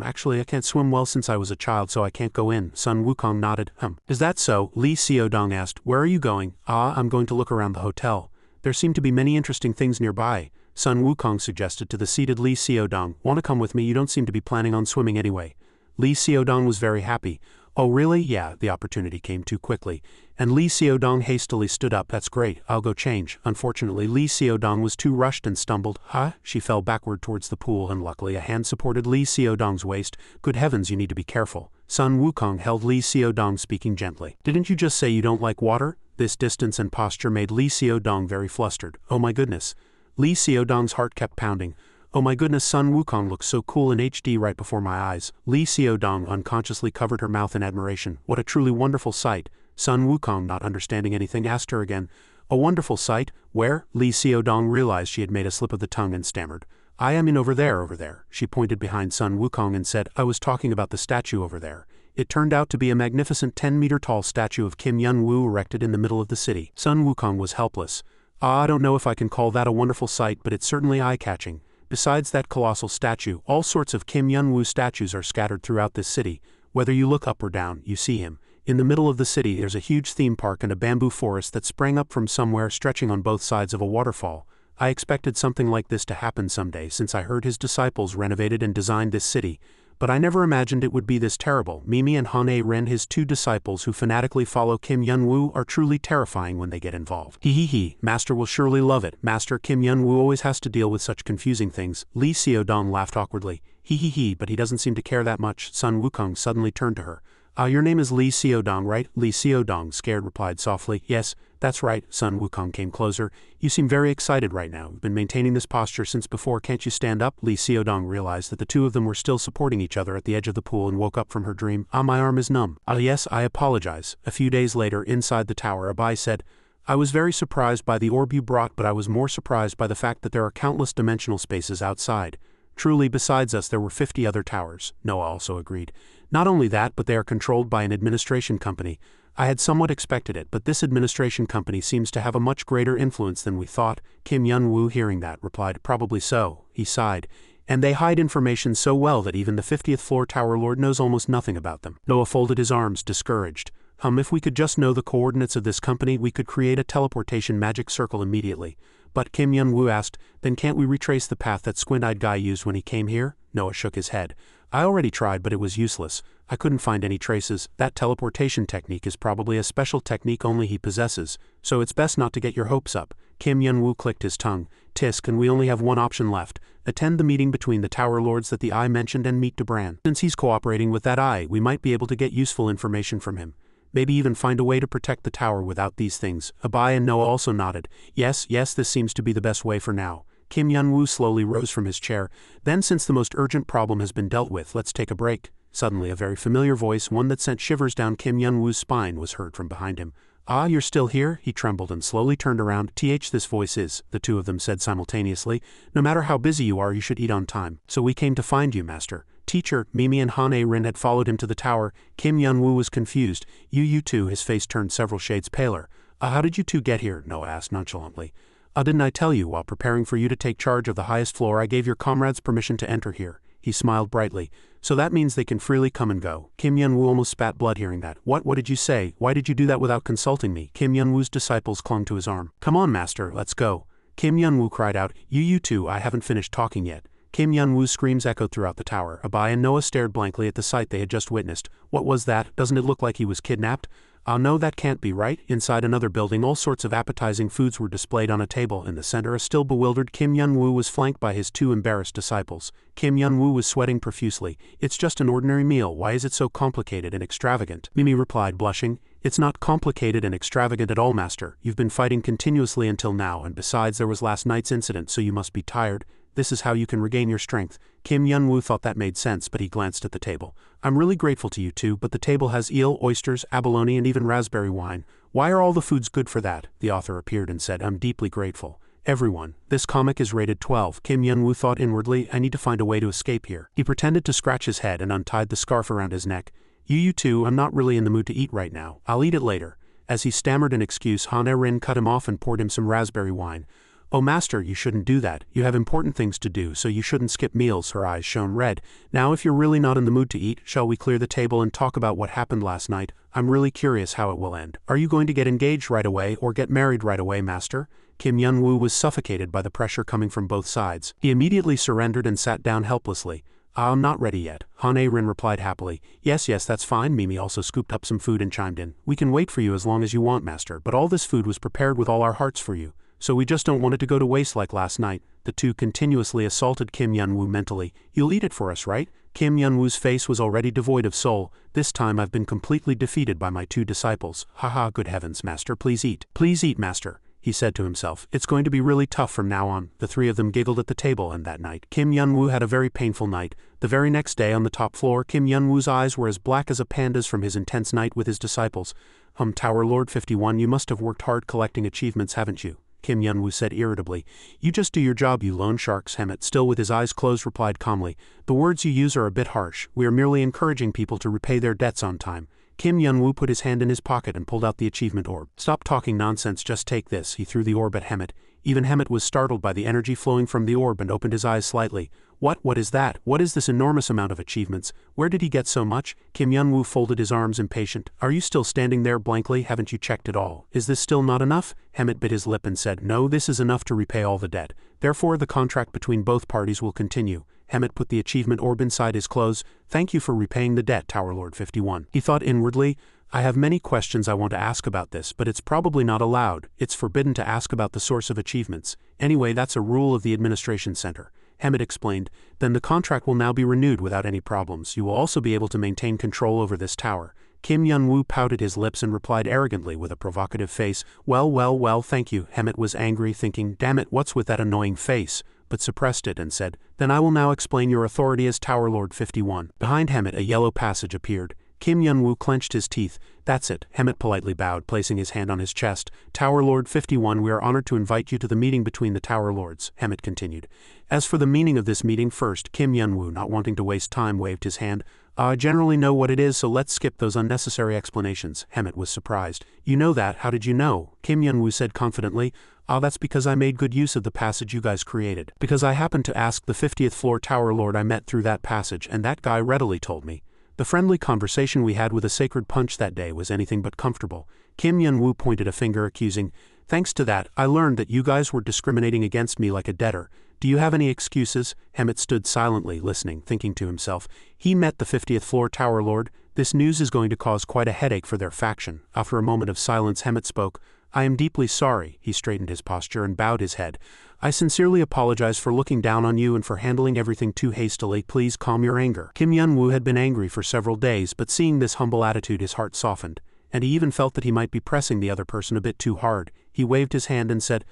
Speaker 1: actually I can't swim well since I was a child, so I can't go in. Sun Wukong nodded. Is that so? Lee Seo-dong asked, where are you going? I'm going to look around the hotel. There seem to be many interesting things nearby. Sun Wukong suggested to the seated Lee Seo-dong. Want to come with me? You don't seem to be planning on swimming anyway. Lee Seo-dong was very happy. Oh really? Yeah, the opportunity came too quickly. and Lee Seodong hastily stood up. That's great, I'll go change. Unfortunately, Lee Seodong was too rushed and stumbled. Huh? She fell backward towards the pool and luckily a hand supported Lee Seodong's waist. Good heavens, you need to be careful. Sun Wukong held Lee Seodong, speaking gently. Didn't you just say you don't like water? This distance and posture made Lee Seodong very flustered. Oh my goodness. Lee Seodong's heart kept pounding. Oh my goodness, Sun Wukong looks so cool in HD right before my eyes. Lee Seodong unconsciously covered her mouth in admiration. What a truly wonderful sight. Sun Wukong, not understanding anything, asked her again. A wonderful sight? Where? Lee Seodong realized she had made a slip of the tongue and stammered. I am in over there. She pointed behind Sun Wukong and said, I was talking about the statue over there. It turned out to be a magnificent 10-meter-tall statue of Kim Yun-woo erected in the middle of the city. Sun Wukong was helpless. I don't know if I can call that a wonderful sight, but it's certainly eye-catching. Besides that colossal statue, all sorts of Kim Yun-woo statues are scattered throughout this city. Whether you look up or down, you see him. In the middle of the city there's a huge theme park and a bamboo forest that sprang up from somewhere stretching on both sides of a waterfall. I expected something like this to happen someday since I heard his disciples renovated and designed this city. But I never imagined it would be this terrible. Mimi and Han A-rin, his two disciples who fanatically follow Kim Yun-woo, are truly terrifying when they get involved. He. Master will surely love it. Master, Kim Yun-woo always has to deal with such confusing things. Lee Seodong laughed awkwardly. He, but he doesn't seem to care that much. Sun Wukong suddenly turned to her. Your name is Lee Seodong, right? Lee Seodong, scared, replied softly. Yes, that's right. Sun Wukong came closer. You seem very excited right now. You've been maintaining this posture since before. Can't you stand up? Lee Seodong realized that the two of them were still supporting each other at the edge of the pool and woke up from her dream. My arm is numb. Yes, I apologize. A few days later, inside the tower, Abai said, I was very surprised by the orb you brought, but I was more surprised by the fact that there are countless dimensional spaces outside. Truly, besides us there were 50 other towers. Noah also agreed. Not only that, but they are controlled by an administration company. I had somewhat expected it, but this administration company seems to have a much greater influence than we thought. Kim Yun-woo, hearing that, replied, probably so. He sighed. And they hide information so well that even the 50th floor tower lord knows almost nothing about them. Noah folded his arms, discouraged. If we could just know the coordinates of this company, we could create a teleportation magic circle immediately. But Kim Yun-woo asked, then can't we retrace the path that squint-eyed guy used when he came here? Noah shook his head. I already tried, but it was useless. I couldn't find any traces. That teleportation technique is probably a special technique only he possesses, so it's best not to get your hopes up. Kim Yun-woo clicked his tongue. Tisk, and we only have one option left. Attend the meeting between the tower lords that the Eye mentioned and meet Debran. Since he's cooperating with that Eye, we might be able to get useful information from him. Maybe even find a way to protect the tower without these things. Abai and Noah also nodded. Yes, this seems to be the best way for now. Kim Yun-woo slowly rose from his chair. Then, since the most urgent problem has been dealt with, let's take a break. Suddenly a very familiar voice, one that sent shivers down Kim Yun-woo's spine, was heard from behind him. You're still here? He trembled and slowly turned around. This voice is, the two of them said simultaneously. No matter how busy you are, you should eat on time. So we came to find you, Master. Teacher, Mimi and Han A-rin had followed him to the tower. Kim Yun-woo was confused. You two, his face turned several shades paler. How did you two get here? Noah asked nonchalantly. Didn't I tell you, while preparing for you to take charge of the highest floor, I gave your comrades permission to enter here. He smiled brightly. So that means they can freely come and go. Kim Yun-woo almost spat blood hearing that. What did you say? Why did you do that without consulting me? Kim Yun-woo's disciples clung to his arm. Come on, Master, let's go. Kim Yun-woo cried out. You two, I haven't finished talking yet. Kim Yun-woo's screams echoed throughout the tower. Abai and Noah stared blankly at the sight they had just witnessed. What was that? Doesn't it look like he was kidnapped? No, that can't be right. Inside another building, all sorts of appetizing foods were displayed on a table. In the center, a still bewildered Kim Yun-woo was flanked by his two embarrassed disciples. Kim Yun-woo was sweating profusely. It's just an ordinary meal. Why is it so complicated and extravagant? Mimi replied, blushing. It's not complicated and extravagant at all, Master. You've been fighting continuously until now, and besides there was last night's incident, so you must be tired. This is how you can regain your strength. Kim Yun-woo thought that made sense, but he glanced at the table. I'm really grateful to you two, but the table has eel, oysters, abalone, and even raspberry wine. Why are all the foods good for that? The author appeared and said, I'm deeply grateful. Everyone, this comic is rated 12. Kim Yun-woo thought inwardly, I need to find a way to escape here. He pretended to scratch his head and untied the scarf around his neck. You two, I'm not really in the mood to eat right now. I'll eat it later. As he stammered an excuse, Han A-rin cut him off and poured him some raspberry wine. Oh, Master, you shouldn't do that. You have important things to do, so you shouldn't skip meals. Her eyes shone red. Now, if you're really not in the mood to eat, shall we clear the table and talk about what happened last night? I'm really curious how it will end. Are you going to get engaged right away or get married right away, Master? Kim Yun-woo was suffocated by the pressure coming from both sides. He immediately surrendered and sat down helplessly. I'm not ready yet, Han A-rin replied happily. Yes, that's fine. Mimi also scooped up some food and chimed in. We can wait for you as long as you want, master, but all this food was prepared with all our hearts for you, so we just don't want it to go to waste like last night. The two continuously assaulted Kim Yun-woo mentally. You'll eat it for us, right? Kim Yun-woo's face was already devoid of soul. This time I've been completely defeated by my two disciples. Haha, good heavens, master, please eat. Please eat, master, he said to himself. It's going to be really tough from now on. The three of them giggled at the table, and that night, Kim Yun-woo had a very painful night. The very next day on the top floor, Kim Yun-woo's eyes were as black as a panda's from his intense night with his disciples. Tower Lord 51, you must have worked hard collecting achievements, haven't you? Kim Yun-woo said irritably. You just do your job, you loan sharks. Hemet, still with his eyes closed, replied calmly. The words you use are a bit harsh. We are merely encouraging people to repay their debts on time. Kim Yun-woo put his hand in his pocket and pulled out the achievement orb. Stop talking nonsense, just take this. He threw the orb at Hemet. Even Hemet was startled by the energy flowing from the orb and opened his eyes slightly. What is that? What is this enormous amount of achievements? Where did he get so much? Kim Yun-woo folded his arms impatient. Are you still standing there blankly? Haven't you checked it all? Is this still not enough? Hemet bit his lip and said, no, this is enough to repay all the debt. Therefore the contract between both parties will continue. Hemet put the achievement orb inside his clothes. Thank you for repaying the debt, Tower Lord 51. He thought inwardly, I have many questions I want to ask about this, but it's probably not allowed. It's forbidden to ask about the source of achievements. Anyway, that's a rule of the administration center. Hemet explained, then the contract will now be renewed without any problems. You will also be able to maintain control over this tower. Kim Yun-woo pouted his lips and replied arrogantly with a provocative face, well, thank you. Hemet was angry, thinking, damn it, what's with that annoying face? But suppressed it and said, then I will now explain your authority as Tower Lord 51. Behind Hemet a yellow passage appeared. Kim Yun-woo clenched his teeth. That's it. Hemet politely bowed, placing his hand on his chest. Tower Lord 51, we are honored to invite you to the meeting between the Tower Lords, Hemet continued. As for the meaning of this meeting first, Kim Yun-woo, not wanting to waste time, waved his hand. I generally know what it is, so let's skip those unnecessary explanations. Hemet was surprised. You know that, how did you know? Kim Yun-woo said confidently. That's because I made good use of the passage you guys created. Because I happened to ask the 50th floor Tower Lord I met through that passage, and that guy readily told me. The friendly conversation we had with a sacred punch that day was anything but comfortable. Kim Yun-woo pointed a finger accusing. Thanks to that, I learned that you guys were discriminating against me like a debtor. Do you have any excuses? Hemet stood silently, listening, thinking to himself. He met the 50th floor Tower Lord. This news is going to cause quite a headache for their faction. After a moment of silence, Hemet spoke. I am deeply sorry. He straightened his posture and bowed his head. I sincerely apologize for looking down on you and for handling everything too hastily. Please calm your anger. Kim Yun-woo had been angry for several days, but seeing this humble attitude his heart softened, and he even felt that he might be pressing the other person a bit too hard. He waved his hand and said,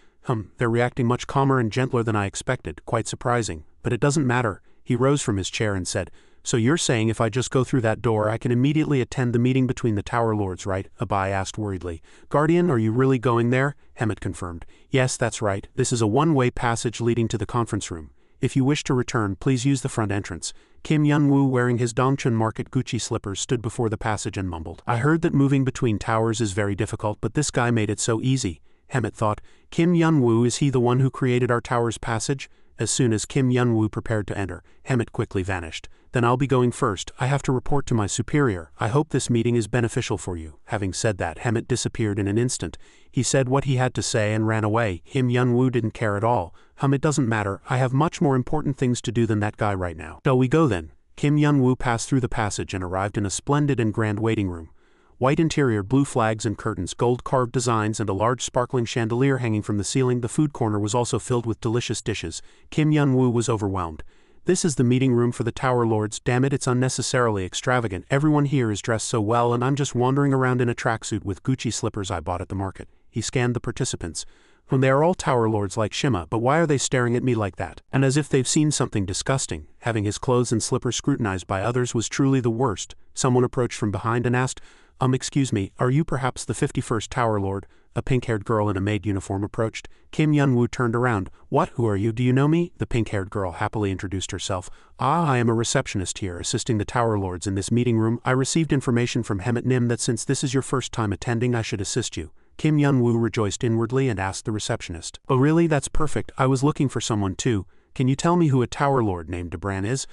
Speaker 1: they're reacting much calmer and gentler than I expected, quite surprising, but it doesn't matter. He rose from his chair and said, so you're saying if I just go through that door I can immediately attend the meeting between the Tower Lords, right? Abai asked worriedly. Guardian, are you really going there? Hemet confirmed. Yes, that's right. This is a one-way passage leading to the conference room. If you wish to return, please use the front entrance. Kim Yun-woo, wearing his Dongchun Market Gucci slippers, stood before the passage and mumbled. I heard that moving between towers is very difficult, but this guy made it so easy. Hemet thought, Kim Yun-woo, is he the one who created our tower's passage? As soon as Kim Yun-woo prepared to enter, Hemet quickly vanished. Then I'll be going first. I have to report to my superior. I hope this meeting is beneficial for you. Having said that, Hemet disappeared in an instant. He said what he had to say and ran away. Kim Yun-woo didn't care at all. It doesn't matter. I have much more important things to do than that guy right now. Shall we go then? Kim Yun-woo passed through the passage and arrived in a splendid and grand waiting room. White interior, blue flags and curtains, gold-carved designs, and a large sparkling chandelier hanging from the ceiling. The food corner was also filled with delicious dishes. Kim Yun-woo was overwhelmed. This is the meeting room for the Tower Lords. Damn it, it's unnecessarily extravagant. Everyone here is dressed so well and I'm just wandering around in a tracksuit with Gucci slippers I bought at the market. He scanned the participants. They are all Tower Lords like Shima, but why are they staring at me like that? And as if they've seen something disgusting. Having his clothes and slippers scrutinized by others was truly the worst. Someone approached from behind and asked, excuse me, are you perhaps the 51st Tower Lord? A pink-haired girl in a maid uniform approached. Kim Yun-woo turned around. What? Who are you? Do you know me? The pink-haired girl happily introduced herself. I am a receptionist here, assisting the Tower Lords in this meeting room. I received information from Hemet Nim that since this is your first time attending, I should assist you. Kim Yun-woo rejoiced inwardly and asked the receptionist. Oh really? That's perfect. I was looking for someone too. Can you tell me who a Tower Lord named Debran is?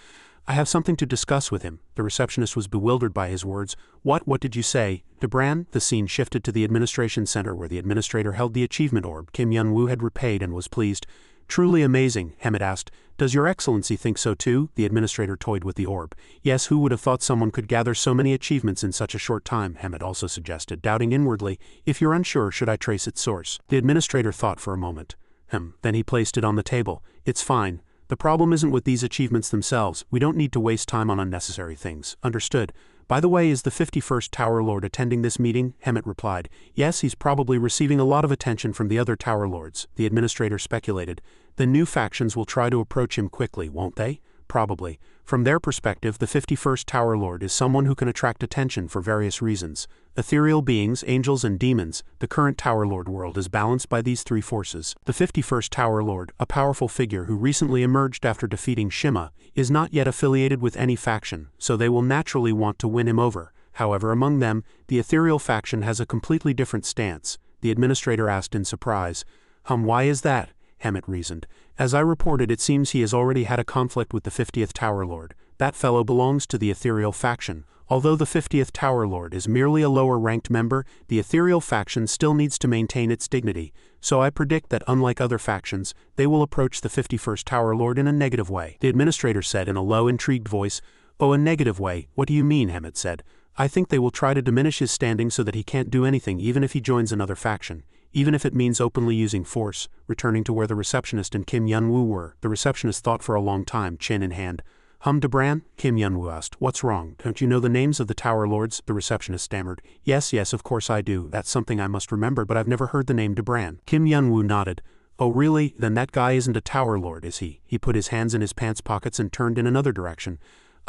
Speaker 1: I have something to discuss with him. The receptionist was bewildered by his words. What did you say? Debran? The scene shifted to the administration center where the administrator held the achievement orb Kim Yun-woo had repaid and was pleased. Truly amazing, Hemet asked. Does your excellency think so too? The administrator toyed with the orb. Yes, who would have thought someone could gather so many achievements in such a short time, Hemet also suggested, doubting inwardly. If you're unsure, should I trace its source? The administrator thought for a moment. Then he placed it on the table. It's fine. The problem isn't with these achievements themselves. We don't need to waste time on unnecessary things. Understood. By the way, is the 51st Tower Lord attending this meeting? Hemet replied. Yes, he's probably receiving a lot of attention from the other Tower Lords, the administrator speculated. The new factions will try to approach him quickly, won't they? Probably. From their perspective, the 51st Tower Lord is someone who can attract attention for various reasons. Ethereal beings, angels and demons, the current Tower Lord world is balanced by these three forces. The 51st Tower Lord, a powerful figure who recently emerged after defeating Shima, is not yet affiliated with any faction, so they will naturally want to win him over. However, among them, the ethereal faction has a completely different stance. The administrator asked in surprise. Why is that? Hemet reasoned. As I reported, it seems he has already had a conflict with the 50th Tower Lord. That fellow belongs to the ethereal faction. Although the 50th Tower Lord is merely a lower-ranked member, the ethereal faction still needs to maintain its dignity, so I predict that unlike other factions, they will approach the 51st Tower Lord in a negative way. The administrator said in a low, intrigued voice. Oh, a negative way? What do you mean? Hemet said. I think they will try to diminish his standing so that he can't do anything even if he joins another faction. Even if it means openly using force. Returning to where the receptionist and Kim Yun-woo were, the receptionist thought for a long time, chin in hand. Debran? Kim Yun-woo asked. What's wrong? Don't you know the names of the Tower Lords? The receptionist stammered. Yes, of course I do. That's something I must remember, but I've never heard the name Debran. Kim Yun-woo nodded. Oh really? Then that guy isn't a Tower Lord, is he? He put his hands in his pants pockets and turned in another direction.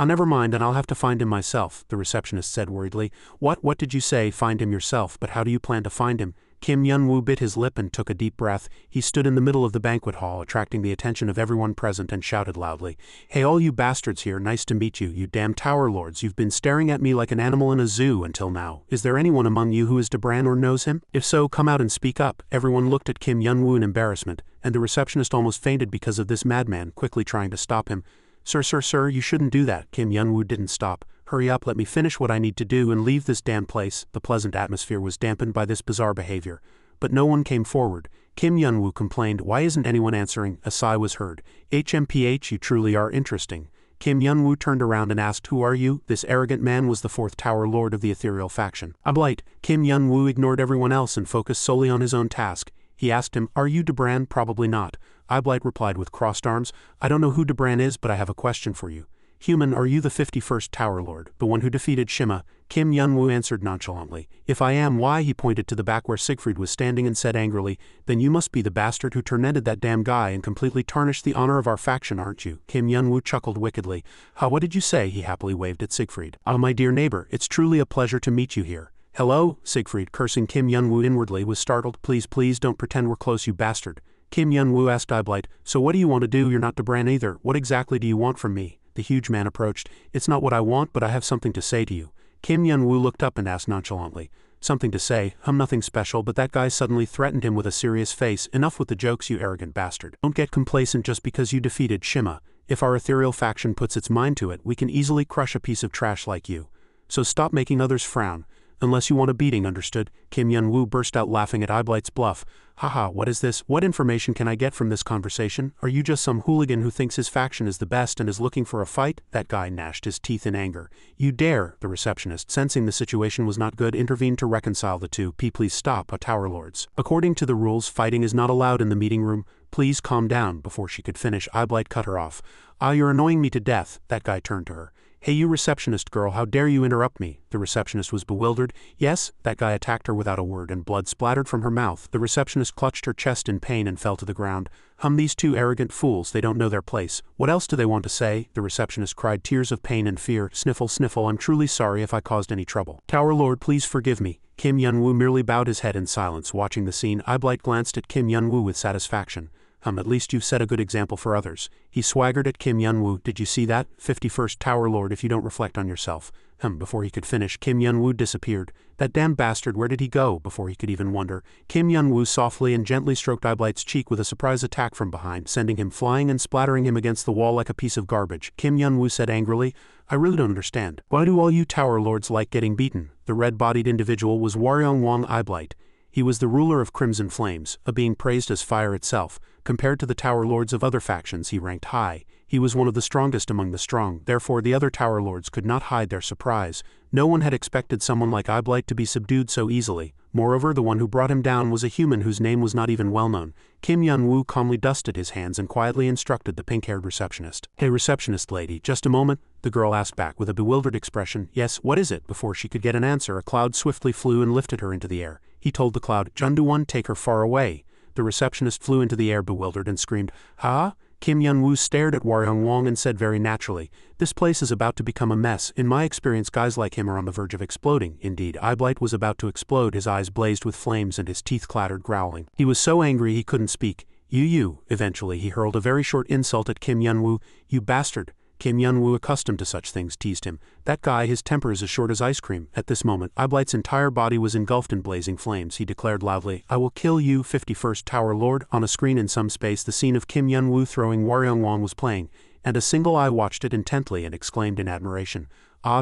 Speaker 1: Never mind, and I'll have to find him myself, the receptionist said worriedly. What did you say? Find him yourself, but how do you plan to find him? Kim Yun-woo bit his lip and took a deep breath. He stood in the middle of the banquet hall, attracting the attention of everyone present, and shouted loudly. Hey, all you bastards here, nice to meet you, you damn Tower Lords. You've been staring at me like an animal in a zoo until now. Is there anyone among you who is Debran or knows him? If so, come out and speak up. Everyone looked at Kim Yun-woo in embarrassment, and the receptionist almost fainted because of this madman, quickly trying to stop him. Sir, you shouldn't do that. Kim Yun-woo didn't stop. Hurry up, let me finish what I need to do and leave this damn place. The pleasant atmosphere was dampened by this bizarre behavior. But no one came forward. Kim Yun-woo complained, why isn't anyone answering? A sigh was heard. HMPH, you truly are interesting. Kim Yun-woo turned around and asked, who are you? This arrogant man was the 4th Tower Lord of the ethereal faction. Blight. Kim Yun-woo ignored everyone else and focused solely on his own task. He asked him, are you Debran? Probably not. Blight replied with crossed arms. I don't know who Debran is, but I have a question for you. Human, are you the 51st Tower Lord, the one who defeated Shima? Kim Yun-woo answered nonchalantly. If I am, why? He pointed to the back where Siegfried was standing and said angrily, then you must be the bastard who tormented that damn guy and completely tarnished the honor of our faction, aren't you? Kim Yun-woo chuckled wickedly. What did you say? He happily waved at Siegfried. My dear neighbor, it's truly a pleasure to meet you here. Hello? Siegfried, cursing Kim Yun-woo inwardly, was startled. Please don't pretend we're close, you bastard. Kim Yun-woo asked Blight, so what do you want to do? You're not Debran either. What exactly do you want from me? The huge man approached. It's not what I want, but I have something to say to you. Kim Yun-woo looked up and asked nonchalantly. Something to say? Nothing special, but that guy suddenly threatened him with a serious face. Enough with the jokes, you arrogant bastard. Don't get complacent just because you defeated Shima. If our ethereal faction puts its mind to it, we can easily crush a piece of trash like you. So stop making others frown. Unless you want a beating, understood? Kim Yun-woo burst out laughing at Blight's bluff. Haha, what is this? What information can I get from this conversation? Are you just some hooligan who thinks his faction is the best and is looking for a fight? That guy gnashed his teeth in anger. You dare, the receptionist, sensing the situation was not good, intervened to reconcile the two. Please stop, Tower Lords. According to the rules, fighting is not allowed in the meeting room. Please calm down. Before she could finish, Blight cut her off. You're annoying me to death. That guy turned to her. Hey you receptionist girl, how dare you interrupt me? The receptionist was bewildered. Yes, that guy attacked her without a word and blood splattered from her mouth. The receptionist clutched her chest in pain and fell to the ground. These two arrogant fools, they don't know their place. What else do they want to say? The receptionist cried, tears of pain and fear. Sniffle, I'm truly sorry if I caused any trouble. Tower Lord, please forgive me. Kim Yun-woo merely bowed his head in silence, watching the scene. Blight glanced at Kim Yun-woo with satisfaction. At least you've set a good example for others. He swaggered at Kim Yun-woo. Did you see that? 51st Tower Lord if you don't reflect on yourself. Before he could finish, Kim Yun-woo disappeared. That damn bastard, where did he go? Before he could even wonder, Kim Yun-woo softly and gently stroked Blight's cheek with a surprise attack from behind, sending him flying and splattering him against the wall like a piece of garbage. Kim Yun-woo said angrily, I really don't understand. Why do all you Tower Lords like getting beaten? The red-bodied individual was Waryong Wong Blight. He was the ruler of Crimson Flames, a being praised as fire itself. Compared to the Tower Lords of other factions, he ranked high. He was one of the strongest among the strong, therefore the other Tower Lords could not hide their surprise. No one had expected someone like Eyeblight to be subdued so easily. Moreover, the one who brought him down was a human whose name was not even well known. Kim Yun-woo calmly dusted his hands and quietly instructed the pink-haired receptionist. "Hey receptionist lady, just a moment," the girl asked back with a bewildered expression. "Yes, what is it?" Before she could get an answer, a cloud swiftly flew and lifted her into the air. He told the cloud, "Jundu-won, take her far away." The receptionist flew into the air bewildered and screamed, "Ha?" Kim Yun-woo stared at Waryeong-wong and said very naturally, "This place is about to become a mess. In my experience, guys like him are on the verge of exploding." Indeed, Eyeblight was about to explode. His eyes blazed with flames and his teeth clattered, growling. He was so angry he couldn't speak. You. Eventually, he hurled a very short insult at Kim Yun-woo. "You bastard." Kim Yun-woo, accustomed to such things, teased him. "That guy, his temper is as short as ice cream." At this moment, Eyeblight's entire body was engulfed in blazing flames. He declared loudly, "I will kill you, 51st Tower Lord." On a screen in some space, the scene of Kim Yun-woo throwing Waryeong-wong was playing, and a single eye watched it intently and exclaimed in admiration.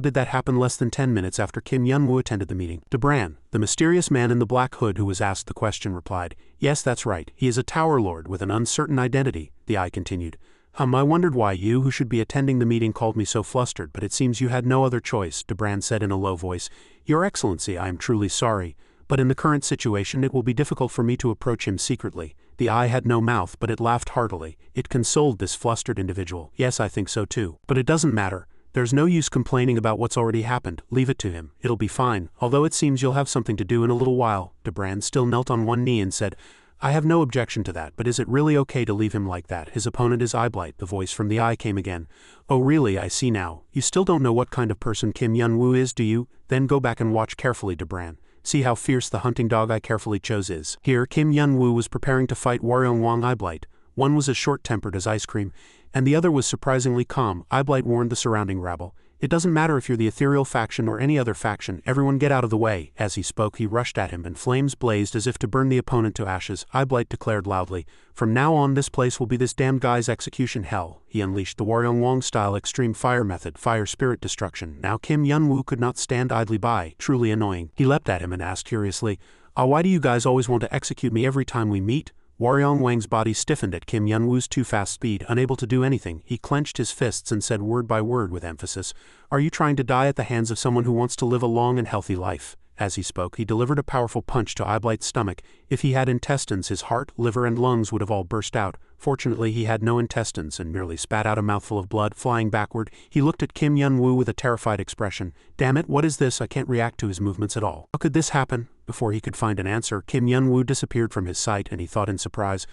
Speaker 1: Did that happen less than 10 minutes after Kim Yun-woo attended the meeting? Debran, the mysterious man in the black hood who was asked the question, replied, "Yes, that's right. He is a Tower Lord with an uncertain identity." The eye continued, "I wondered why you, who should be attending the meeting, called me so flustered, but it seems you had no other choice." Debran said in a low voice, "Your Excellency, I am truly sorry, but in the current situation it will be difficult for me to approach him secretly." The eye had no mouth, but it laughed heartily. It consoled this flustered individual. "Yes, I think so too. But it doesn't matter. There's no use complaining about what's already happened. Leave it to him. It'll be fine, although it seems you'll have something to do in a little while." Debran still knelt on one knee and said, "I have no objection to that, but is it really okay to leave him like that? His opponent is Eyeblight." The voice from the eye came again. "Oh really, I see now. You still don't know what kind of person Kim Yun-woo is, do you? Then go back and watch carefully, Debran. See how fierce the hunting dog I carefully chose is." Here, Kim Yun-woo was preparing to fight Waryeong-wong Eyeblight. One was as short-tempered as ice cream, and the other was surprisingly calm. Eyeblight warned the surrounding rabble, "It doesn't matter if you're the ethereal faction or any other faction, everyone get out of the way." As he spoke, he rushed at him, and flames blazed as if to burn the opponent to ashes. Eyeblight declared loudly, "From now on, this place will be this damned guy's execution hell." He unleashed the Waryeong-wong style extreme fire method, fire spirit destruction. Now Kim Yun-woo could not stand idly by, truly annoying. He leapt at him and asked curiously, "Why do you guys always want to execute me every time we meet?" Waryeong-wang's body stiffened at Kim Yun-woo's too fast speed. Unable to do anything, he clenched his fists and said word by word with emphasis, "Are you trying to die at the hands of someone who wants to live a long and healthy life?" As he spoke, he delivered a powerful punch to Eyeblight's stomach. If he had intestines, his heart, liver and lungs would have all burst out. Fortunately, he had no intestines and merely spat out a mouthful of blood. Flying backward, he looked at Kim Yun-woo with a terrified expression. "Damn it, what is this? I can't react to his movements at all. How could this happen?" Before he could find an answer, Kim Yun-woo disappeared from his sight, and he thought in surprise,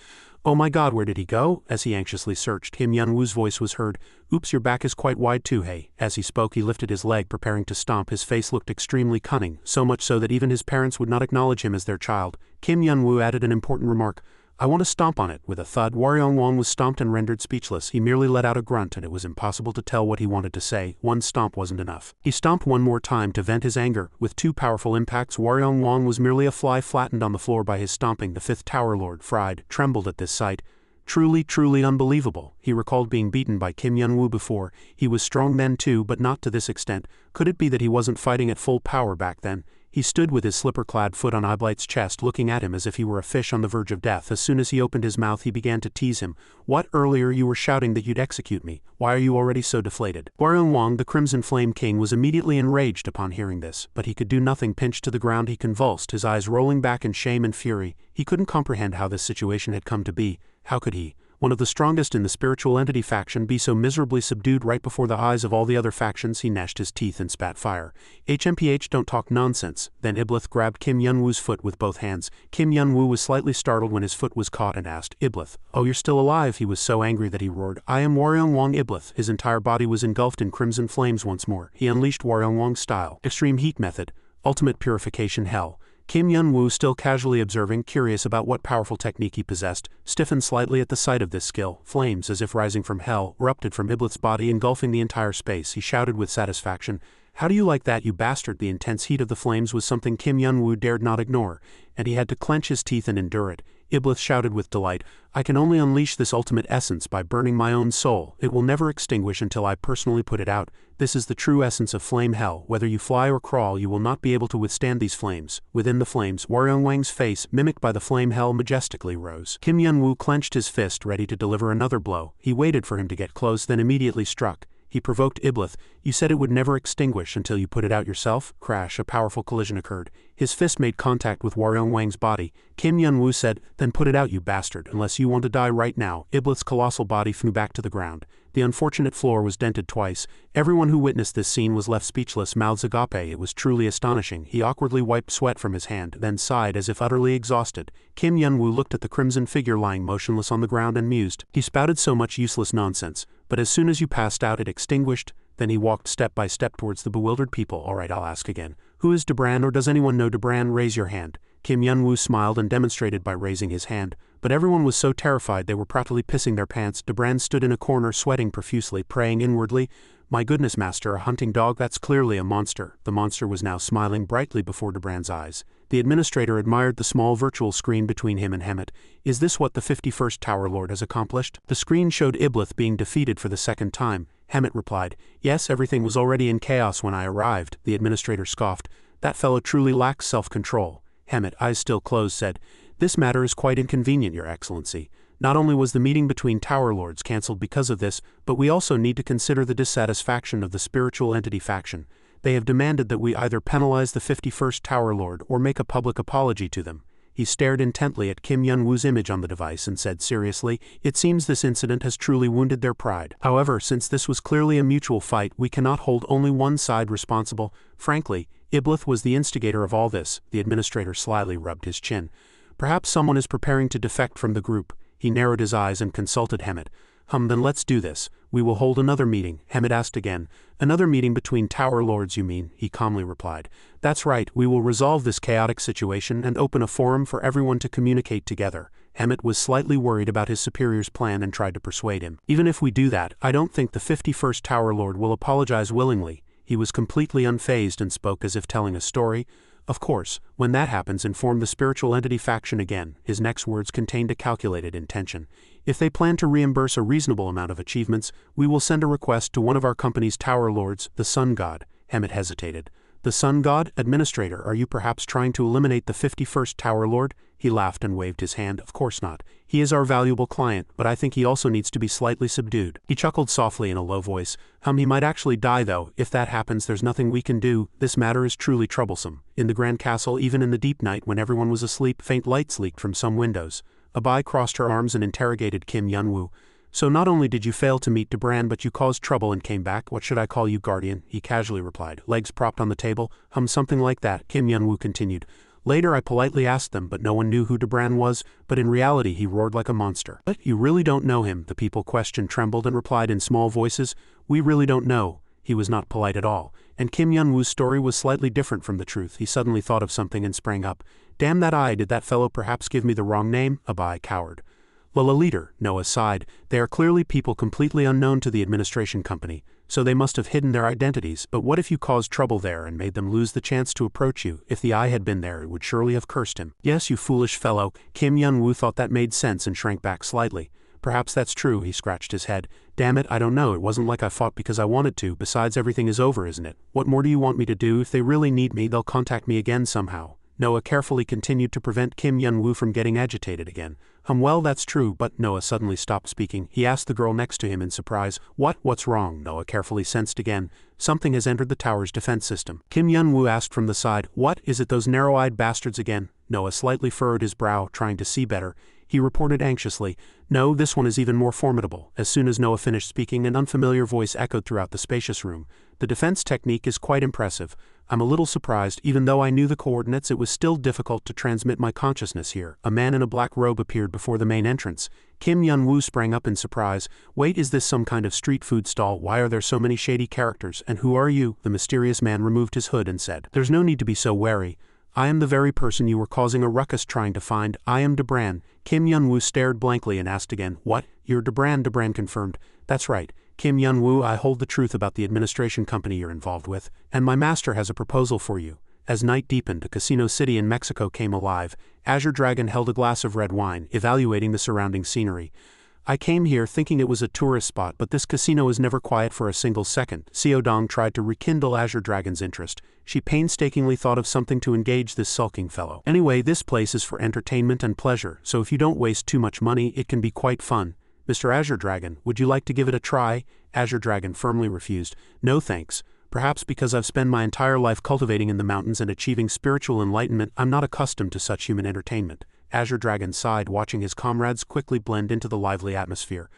Speaker 1: "Oh my god, where did he go?" As he anxiously searched, Kim Yun-woo's voice was heard, "Oops, your back is quite wide too, hey." As he spoke, he lifted his leg, preparing to stomp. His face looked extremely cunning, so much so that even his parents would not acknowledge him as their child. Kim Yun-woo added an important remark, "I want to stomp on it." With a thud, Waryeong-wong was stomped and rendered speechless. He merely let out a grunt, and it was impossible to tell what he wanted to say. One stomp wasn't enough. He stomped one more time to vent his anger. With two powerful impacts, Waryeong-wong was merely a fly flattened on the floor by his stomping. The 5th Tower Lord, fried, trembled at this sight. Truly unbelievable. He recalled being beaten by Kim Yun-woo before. He was strong then too, but not to this extent. Could it be that he wasn't fighting at full power back then? He stood with his slipper-clad foot on Eyeblight's chest, looking at him as if he were a fish on the verge of death. As soon as he opened his mouth, he began to tease him. "What, earlier you were shouting that you'd execute me? Why are you already so deflated?" Waryeong-wong, the Crimson Flame King, was immediately enraged upon hearing this, but he could do nothing. Pinched to the ground, he convulsed, his eyes rolling back in shame and fury. He couldn't comprehend how this situation had come to be. How could he, one of the strongest in the spiritual entity faction, be so miserably subdued right before the eyes of all the other factions? He gnashed his teeth and spat fire. "HMPH, don't talk nonsense." Then Iblith grabbed Kim Yun-woo's foot with both hands. Kim Yun-woo was slightly startled when his foot was caught and asked, "Iblith, oh, you're still alive?" He was so angry that he roared, "I am Waryeong-wong Iblith." His entire body was engulfed in crimson flames once more. He unleashed Waryeong-wong's style, extreme heat method, ultimate purification hell. Kim Yun-woo, still casually observing, curious about what powerful technique he possessed, stiffened slightly at the sight of this skill. Flames, as if rising from hell, erupted from Iblith's body, engulfing the entire space. He shouted with satisfaction, "How do you like that, you bastard?" The intense heat of the flames was something Kim Yun-woo dared not ignore, and he had to clench his teeth and endure it. Iblis shouted with delight. I can only unleash this ultimate essence by burning my own soul. It will never extinguish until I personally put it out. This is the true essence of flame hell. Whether you fly or crawl, you will not be able to withstand these flames. Within the flames, Waryongwang's face, mimicked by the flame hell, majestically rose. Kim Yun-woo clenched his fist, ready to deliver another blow. He waited for him to get close, then immediately struck. He provoked Iblis. You said it would never extinguish until you put it out yourself? Crash, a powerful collision occurred. His fist made contact with Waryongwang's body. Kim Yun-woo said, then put it out, you bastard, unless you want to die right now. Iblis' colossal body flew back to the ground. The unfortunate floor was dented twice. Everyone who witnessed this scene was left speechless, mouths agape. It was truly astonishing. He awkwardly wiped sweat from his hand, then sighed as if utterly exhausted. Kim Yun-woo looked at the crimson figure lying motionless on the ground and mused. He spouted so much useless nonsense, but as soon as you passed out it extinguished. Then he walked step by step towards the bewildered people. All right, I'll ask again. Who is Debran, or does anyone know Debran? Raise your hand. Kim Yun-woo smiled and demonstrated by raising his hand, but everyone was so terrified they were practically pissing their pants. Debran stood in a corner sweating profusely, praying inwardly, my goodness, master, a hunting dog? That's clearly a monster. The monster was now smiling brightly before Debran's eyes. The administrator admired the small virtual screen between him and Hemet. Is this what the 51st Tower Lord has accomplished? The screen showed Iblis being defeated for the second time. Hemet replied, yes, everything was already in chaos when I arrived. The administrator scoffed. That fellow truly lacks self-control. Hemet, eyes still closed, said, this matter is quite inconvenient, Your Excellency. Not only was the meeting between Tower Lords cancelled because of this, but we also need to consider the dissatisfaction of the spiritual entity faction. They have demanded that we either penalize the 51st Tower Lord or make a public apology to them. He stared intently at Kim Yun-woo's image on the device and said seriously, it seems this incident has truly wounded their pride. However, since this was clearly a mutual fight, we cannot hold only one side responsible. Frankly, Iblis was the instigator of all this. The administrator slyly rubbed his chin. Perhaps someone is preparing to defect from the group. He narrowed his eyes and consulted Hemet. Then let's do this. We will hold another meeting. Hemet asked again. Another meeting between Tower Lords, you mean? He calmly replied. That's right, we will resolve this chaotic situation and open a forum for everyone to communicate together. Hemet was slightly worried about his superior's plan and tried to persuade him. Even if we do that, I don't think the 51st Tower Lord will apologize willingly. He was completely unfazed and spoke as if telling a story. Of course, when that happens, inform the spiritual entity faction again. His next words contained a calculated intention. If they plan to reimburse a reasonable amount of achievements, we will send a request to one of our company's Tower Lords, the Sun God. Hemet hesitated. The Sun God? Administrator, are you perhaps trying to eliminate the 51st Tower Lord? He laughed and waved his hand. Of course not. He is our valuable client, but I think he also needs to be slightly subdued. He chuckled softly in a low voice. He might actually die though. If that happens, there's nothing we can do. This matter is truly troublesome. In the Grand Castle, even in the deep night when everyone was asleep, faint lights leaked from some windows. Abai crossed her arms and interrogated Kim Yun-woo. So not only did you fail to meet Debran, but you caused trouble and came back. What should I call you, guardian? He casually replied, legs propped on the table. Something like that, Kim Yun-woo continued. Later I politely asked them, but no one knew who Debran was, but in reality he roared like a monster. But you really don't know him? The people questioned, trembled, and replied in small voices. We really don't know. He was not polite at all, and Kim Yun-woo's story was slightly different from the truth. He suddenly thought of something and sprang up. Damn that eye, did that fellow perhaps give me the wrong name? Abai cowered. Well, a leader, Noah sighed. They are clearly people completely unknown to the administration company, so they must have hidden their identities. But what if you caused trouble there and made them lose the chance to approach you? If the eye had been there, it would surely have cursed him. Yes, you foolish fellow. Kim Yun-woo thought that made sense and shrank back slightly. Perhaps that's true, he scratched his head. Damn it, I don't know, it wasn't like I fought because I wanted to. Besides, everything is over, isn't it? What more do you want me to do? If they really need me, they'll contact me again somehow. Noah carefully continued to prevent Kim Yun-woo from getting agitated again. Well, that's true, but Noah suddenly stopped speaking. He asked the girl next to him in surprise. What's wrong? Noah carefully sensed again. Something has entered the tower's defense system. Kim Yun-woo asked from the side. What? Is it those narrow-eyed bastards again? Noah slightly furrowed his brow, trying to see better. He reported anxiously. No, this one is even more formidable. As soon as Noah finished speaking, an unfamiliar voice echoed throughout the spacious room. The defense technique is quite impressive. I'm a little surprised. Even though I knew the coordinates, it was still difficult to transmit my consciousness here. A man in a black robe appeared before the main entrance. Kim Yun-woo sprang up in surprise. Wait, is this some kind of street food stall? Why are there so many shady characters? And who are you? The mysterious man removed his hood and said, There's no need to be so wary. I am the very person you were causing a ruckus trying to find. I am Debran. Kim Yun-woo stared blankly and asked again, What? You're Debran? Debran confirmed. That's right. Kim Yun-woo, I hold the truth about the administration company you're involved with, and my master has a proposal for you. As night deepened, a casino city in Mexico came alive. Azure Dragon held a glass of red wine, evaluating the surrounding scenery. I came here thinking it was a tourist spot, but this casino is never quiet for a single second. Xiaodong tried to rekindle Azure Dragon's interest. She painstakingly thought of something to engage this sulking fellow. Anyway, this place is for entertainment and pleasure, so if you don't waste too much money, it can be quite fun. Mr. Azure Dragon, would you like to give it a try? Azure Dragon firmly refused. No thanks. Perhaps because I've spent my entire life cultivating in the mountains and achieving spiritual enlightenment, I'm not accustomed to such human entertainment. Azure Dragon sighed, watching his comrades quickly blend into the lively atmosphere.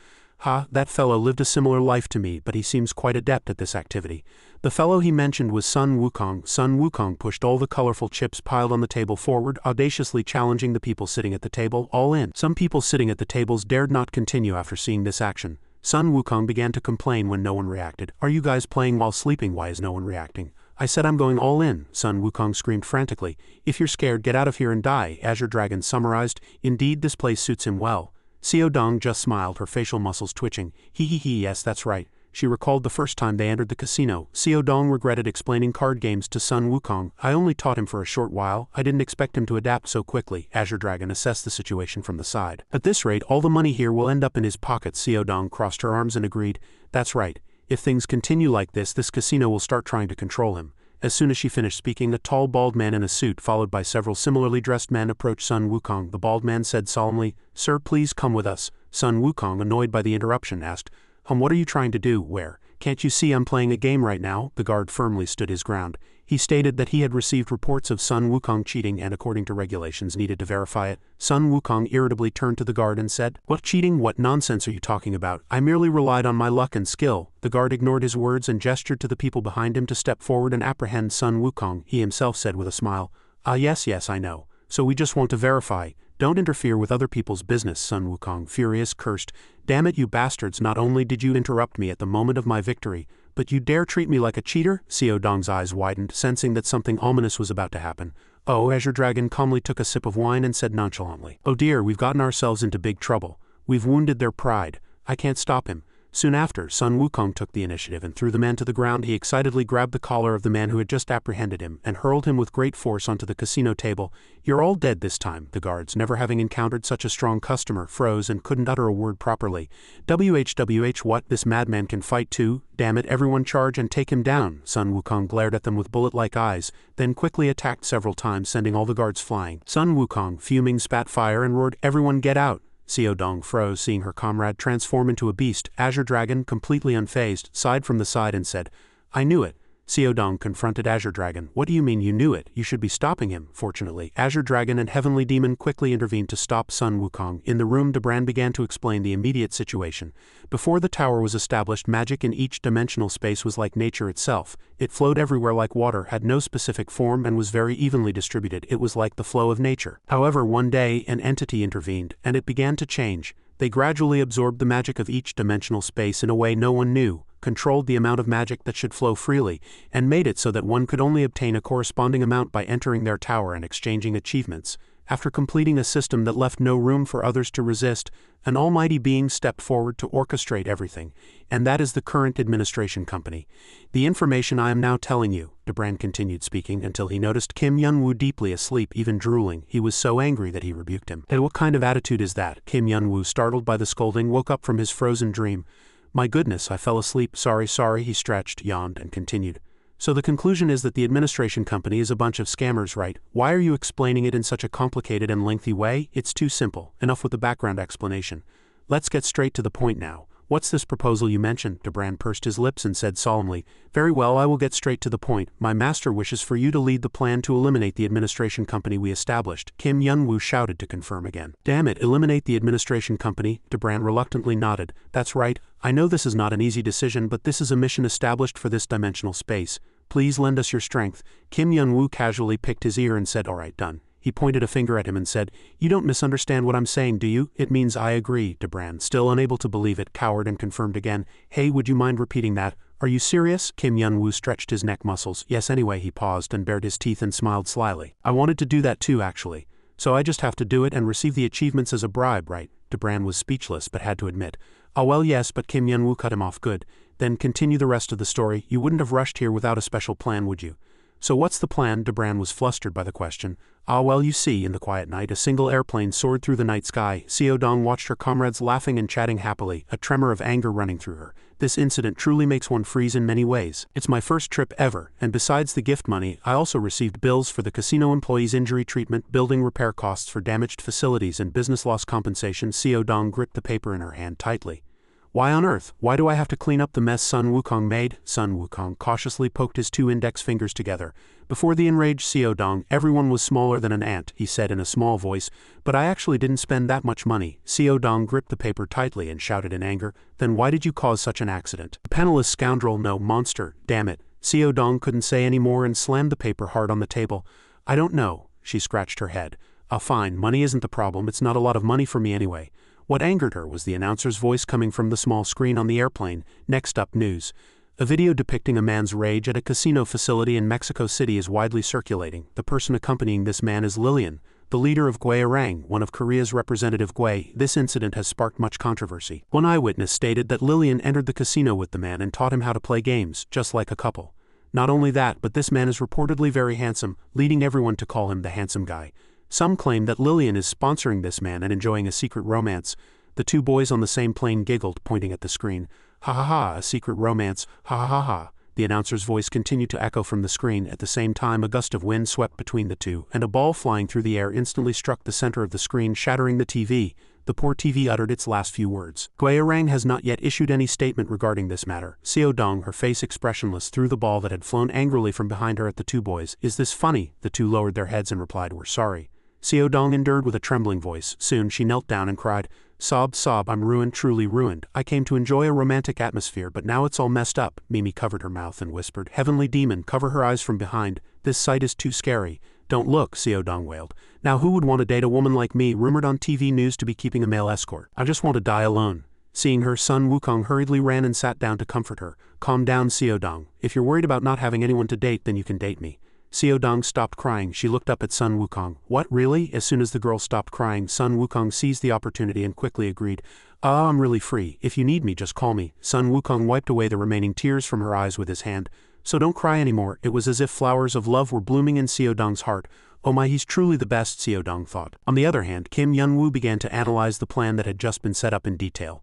Speaker 1: That fellow lived a similar life to me, but he seems quite adept at this activity. The fellow he mentioned was Sun Wukong. Sun Wukong pushed all the colorful chips piled on the table forward, audaciously challenging the people sitting at the table, all in. Some people sitting at the tables dared not continue after seeing this action. Sun Wukong began to complain when no one reacted. Are you guys playing while sleeping? Why is no one reacting? I said I'm going all in, Sun Wukong screamed frantically. If you're scared, get out of here and die, Azure Dragon summarized. Indeed, this place suits him well. Xiaodong just smiled, her facial muscles twitching. Yes, that's right. She recalled the first time they entered the casino. Xiaodong regretted explaining card games to Sun Wukong. I only taught him for a short while. I didn't expect him to adapt so quickly. Azure Dragon assessed the situation from the side. At this rate, all the money here will end up in his pockets. Xiaodong crossed her arms and agreed. That's right. If things continue like this casino will start trying to control him. As soon as she finished speaking, a tall bald man in a suit, followed by several similarly dressed men, approached Sun Wukong. The bald man said solemnly, Sir, please come with us. Sun Wukong, annoyed by the interruption, asked, what are you trying to do? Where? Can't you see I'm playing a game right now? The guard firmly stood his ground. He stated that he had received reports of Sun Wukong cheating and, according to regulations, needed to verify it. Sun Wukong irritably turned to the guard and said, What cheating? What nonsense are you talking about? I merely relied on my luck and skill. The guard ignored his words and gestured to the people behind him to step forward and apprehend Sun Wukong. He himself said with a smile, Yes, I know. So we just want to verify. Don't interfere with other people's business, Sun Wukong, furious, cursed. Damn it, you bastards, not only did you interrupt me at the moment of my victory, but you dare treat me like a cheater? Xiaodong's eyes widened, sensing that something ominous was about to happen. Azure Dragon calmly took a sip of wine and said nonchalantly, Oh dear, we've gotten ourselves into big trouble. We've wounded their pride. I can't stop him. Soon after, Sun Wukong took the initiative and threw the man to the ground. He excitedly grabbed the collar of the man who had just apprehended him and hurled him with great force onto the casino table. You're all dead this time. The guards, never having encountered such a strong customer, froze and couldn't utter a word properly. What? This madman can fight too? Damn it, everyone charge and take him down. Sun Wukong glared at them with bullet-like eyes, then quickly attacked several times, sending all the guards flying. Sun Wukong, fuming, spat fire and roared, Everyone get out! Xiaodong froze, seeing her comrade transform into a beast. Azure Dragon, completely unfazed, sighed from the side and said, I knew it. Xiaodong confronted Azure Dragon. What do you mean you knew it? You should be stopping him. Fortunately, Azure Dragon and Heavenly Demon quickly intervened to stop Sun Wukong. In the room, Debran began to explain the immediate situation. Before the tower was established, magic in each dimensional space was like nature itself. It flowed everywhere like water, had no specific form, and was very evenly distributed. It was like the flow of nature. However, one day, an entity intervened, and it began to change. They gradually absorbed the magic of each dimensional space in a way no one knew, controlled the amount of magic that should flow freely, and made it so that one could only obtain a corresponding amount by entering their tower and exchanging achievements. After completing a system that left no room for others to resist, an almighty being stepped forward to orchestrate everything, and that is the current administration company. The information I am now telling you, Debran continued speaking until he noticed Kim Yun-woo deeply asleep, even drooling. He was so angry that he rebuked him. Hey, what kind of attitude is that? Kim Yun-woo, startled by the scolding, woke up from his frozen dream. My goodness, I fell asleep. Sorry, he stretched, yawned, and continued. So the conclusion is that the administration company is a bunch of scammers, right? Why are you explaining it in such a complicated and lengthy way? It's too simple. Enough with the background explanation. Let's get straight to the point now. What's this proposal you mentioned? Debran pursed his lips and said solemnly, Very well, I will get straight to the point. My master wishes for you to lead the plan to eliminate the administration company we established. Kim Yun-woo shouted to confirm again. Damn it, eliminate the administration company? Debran reluctantly nodded. That's right. I know this is not an easy decision, but this is a mission established for this dimensional space. Please lend us your strength. Kim Yun-woo casually picked his ear and said, All right, done. He pointed a finger at him and said, You don't misunderstand what I'm saying, do you? It means I agree. Debran, still unable to believe it, cowered and confirmed again. Hey, would you mind repeating that? Are you serious? Kim Yun-woo stretched his neck muscles. Yes, anyway. He paused and bared his teeth and smiled slyly. I wanted to do that too, actually. So I just have to do it and receive the achievements as a bribe, right? Debran was speechless but had to admit. Oh well, yes, but Kim Yun-woo cut him off. Good. Then continue the rest of the story. You wouldn't have rushed here without a special plan, would you? So what's the plan? Debran was flustered by the question. Ah well, you see, in the quiet night a single airplane soared through the night sky. Seodong watched her comrades laughing and chatting happily, a tremor of anger running through her. This incident truly makes one freeze in many ways. It's my first trip ever, and besides the gift money, I also received bills for the casino employees' injury treatment, building repair costs for damaged facilities, and business loss compensation. Seodong gripped the paper in her hand tightly. Why on earth? Why do I have to clean up the mess Sun Wukong made? Sun Wukong cautiously poked his 2 index fingers together. Before the enraged Seodong, everyone was smaller than an ant, he said in a small voice, but I actually didn't spend that much money. Seodong gripped the paper tightly and shouted in anger, then why did you cause such an accident? The penniless scoundrel, no, monster, damn it. Seodong couldn't say any more and slammed the paper hard on the table. I don't know, she scratched her head. Fine, money isn't the problem, it's not a lot of money for me anyway. What angered her was the announcer's voice coming from the small screen on the airplane. Next up, news. A video depicting a man's rage at a casino facility in Mexico City is widely circulating. The person accompanying this man is Lillian, the leader of Gui-Arang, one of Korea's representative Gui. This incident has sparked much controversy. One eyewitness stated that Lillian entered the casino with the man and taught him how to play games, just like a couple. Not only that, but this man is reportedly very handsome, leading everyone to call him the handsome guy. Some claim that Lillian is sponsoring this man and enjoying a secret romance. The 2 boys on the same plane giggled, pointing at the screen. Ha ha ha, a secret romance, ha ha ha ha. The announcer's voice continued to echo from the screen. At the same time, a gust of wind swept between the two, and a ball flying through the air instantly struck the center of the screen, shattering the TV. The poor TV uttered its last few words. Gui-Arang has not yet issued any statement regarding this matter. Seodong, her face expressionless, threw the ball that had flown angrily from behind her at the 2 boys. Is this funny? The 2 lowered their heads and replied, we're sorry. Seodong endured with a trembling voice. Soon she knelt down and cried, sob, sob, I'm ruined, truly ruined. I came to enjoy a romantic atmosphere, but now it's all messed up. Mimi covered her mouth and whispered, heavenly demon, cover her eyes from behind. This sight is too scary. Don't look, Seodong wailed. Now who would want to date a woman like me, rumored on TV news to be keeping a male escort? I just want to die alone. Seeing her, Sun Wukong hurriedly ran and sat down to comfort her. Calm down, Seodong. If you're worried about not having anyone to date, then you can date me. Seodong stopped crying. She looked up at Sun Wukong. What, really? As soon as the girl stopped crying, Sun Wukong seized the opportunity and quickly agreed. I'm really free. If you need me, just call me. Sun Wukong wiped away the remaining tears from her eyes with his hand. So don't cry anymore. It was as if flowers of love were blooming in Seodong's heart. Oh my, he's truly the best, Seodong thought. On the other hand, Kim Yun-woo began to analyze the plan that had just been set up in detail.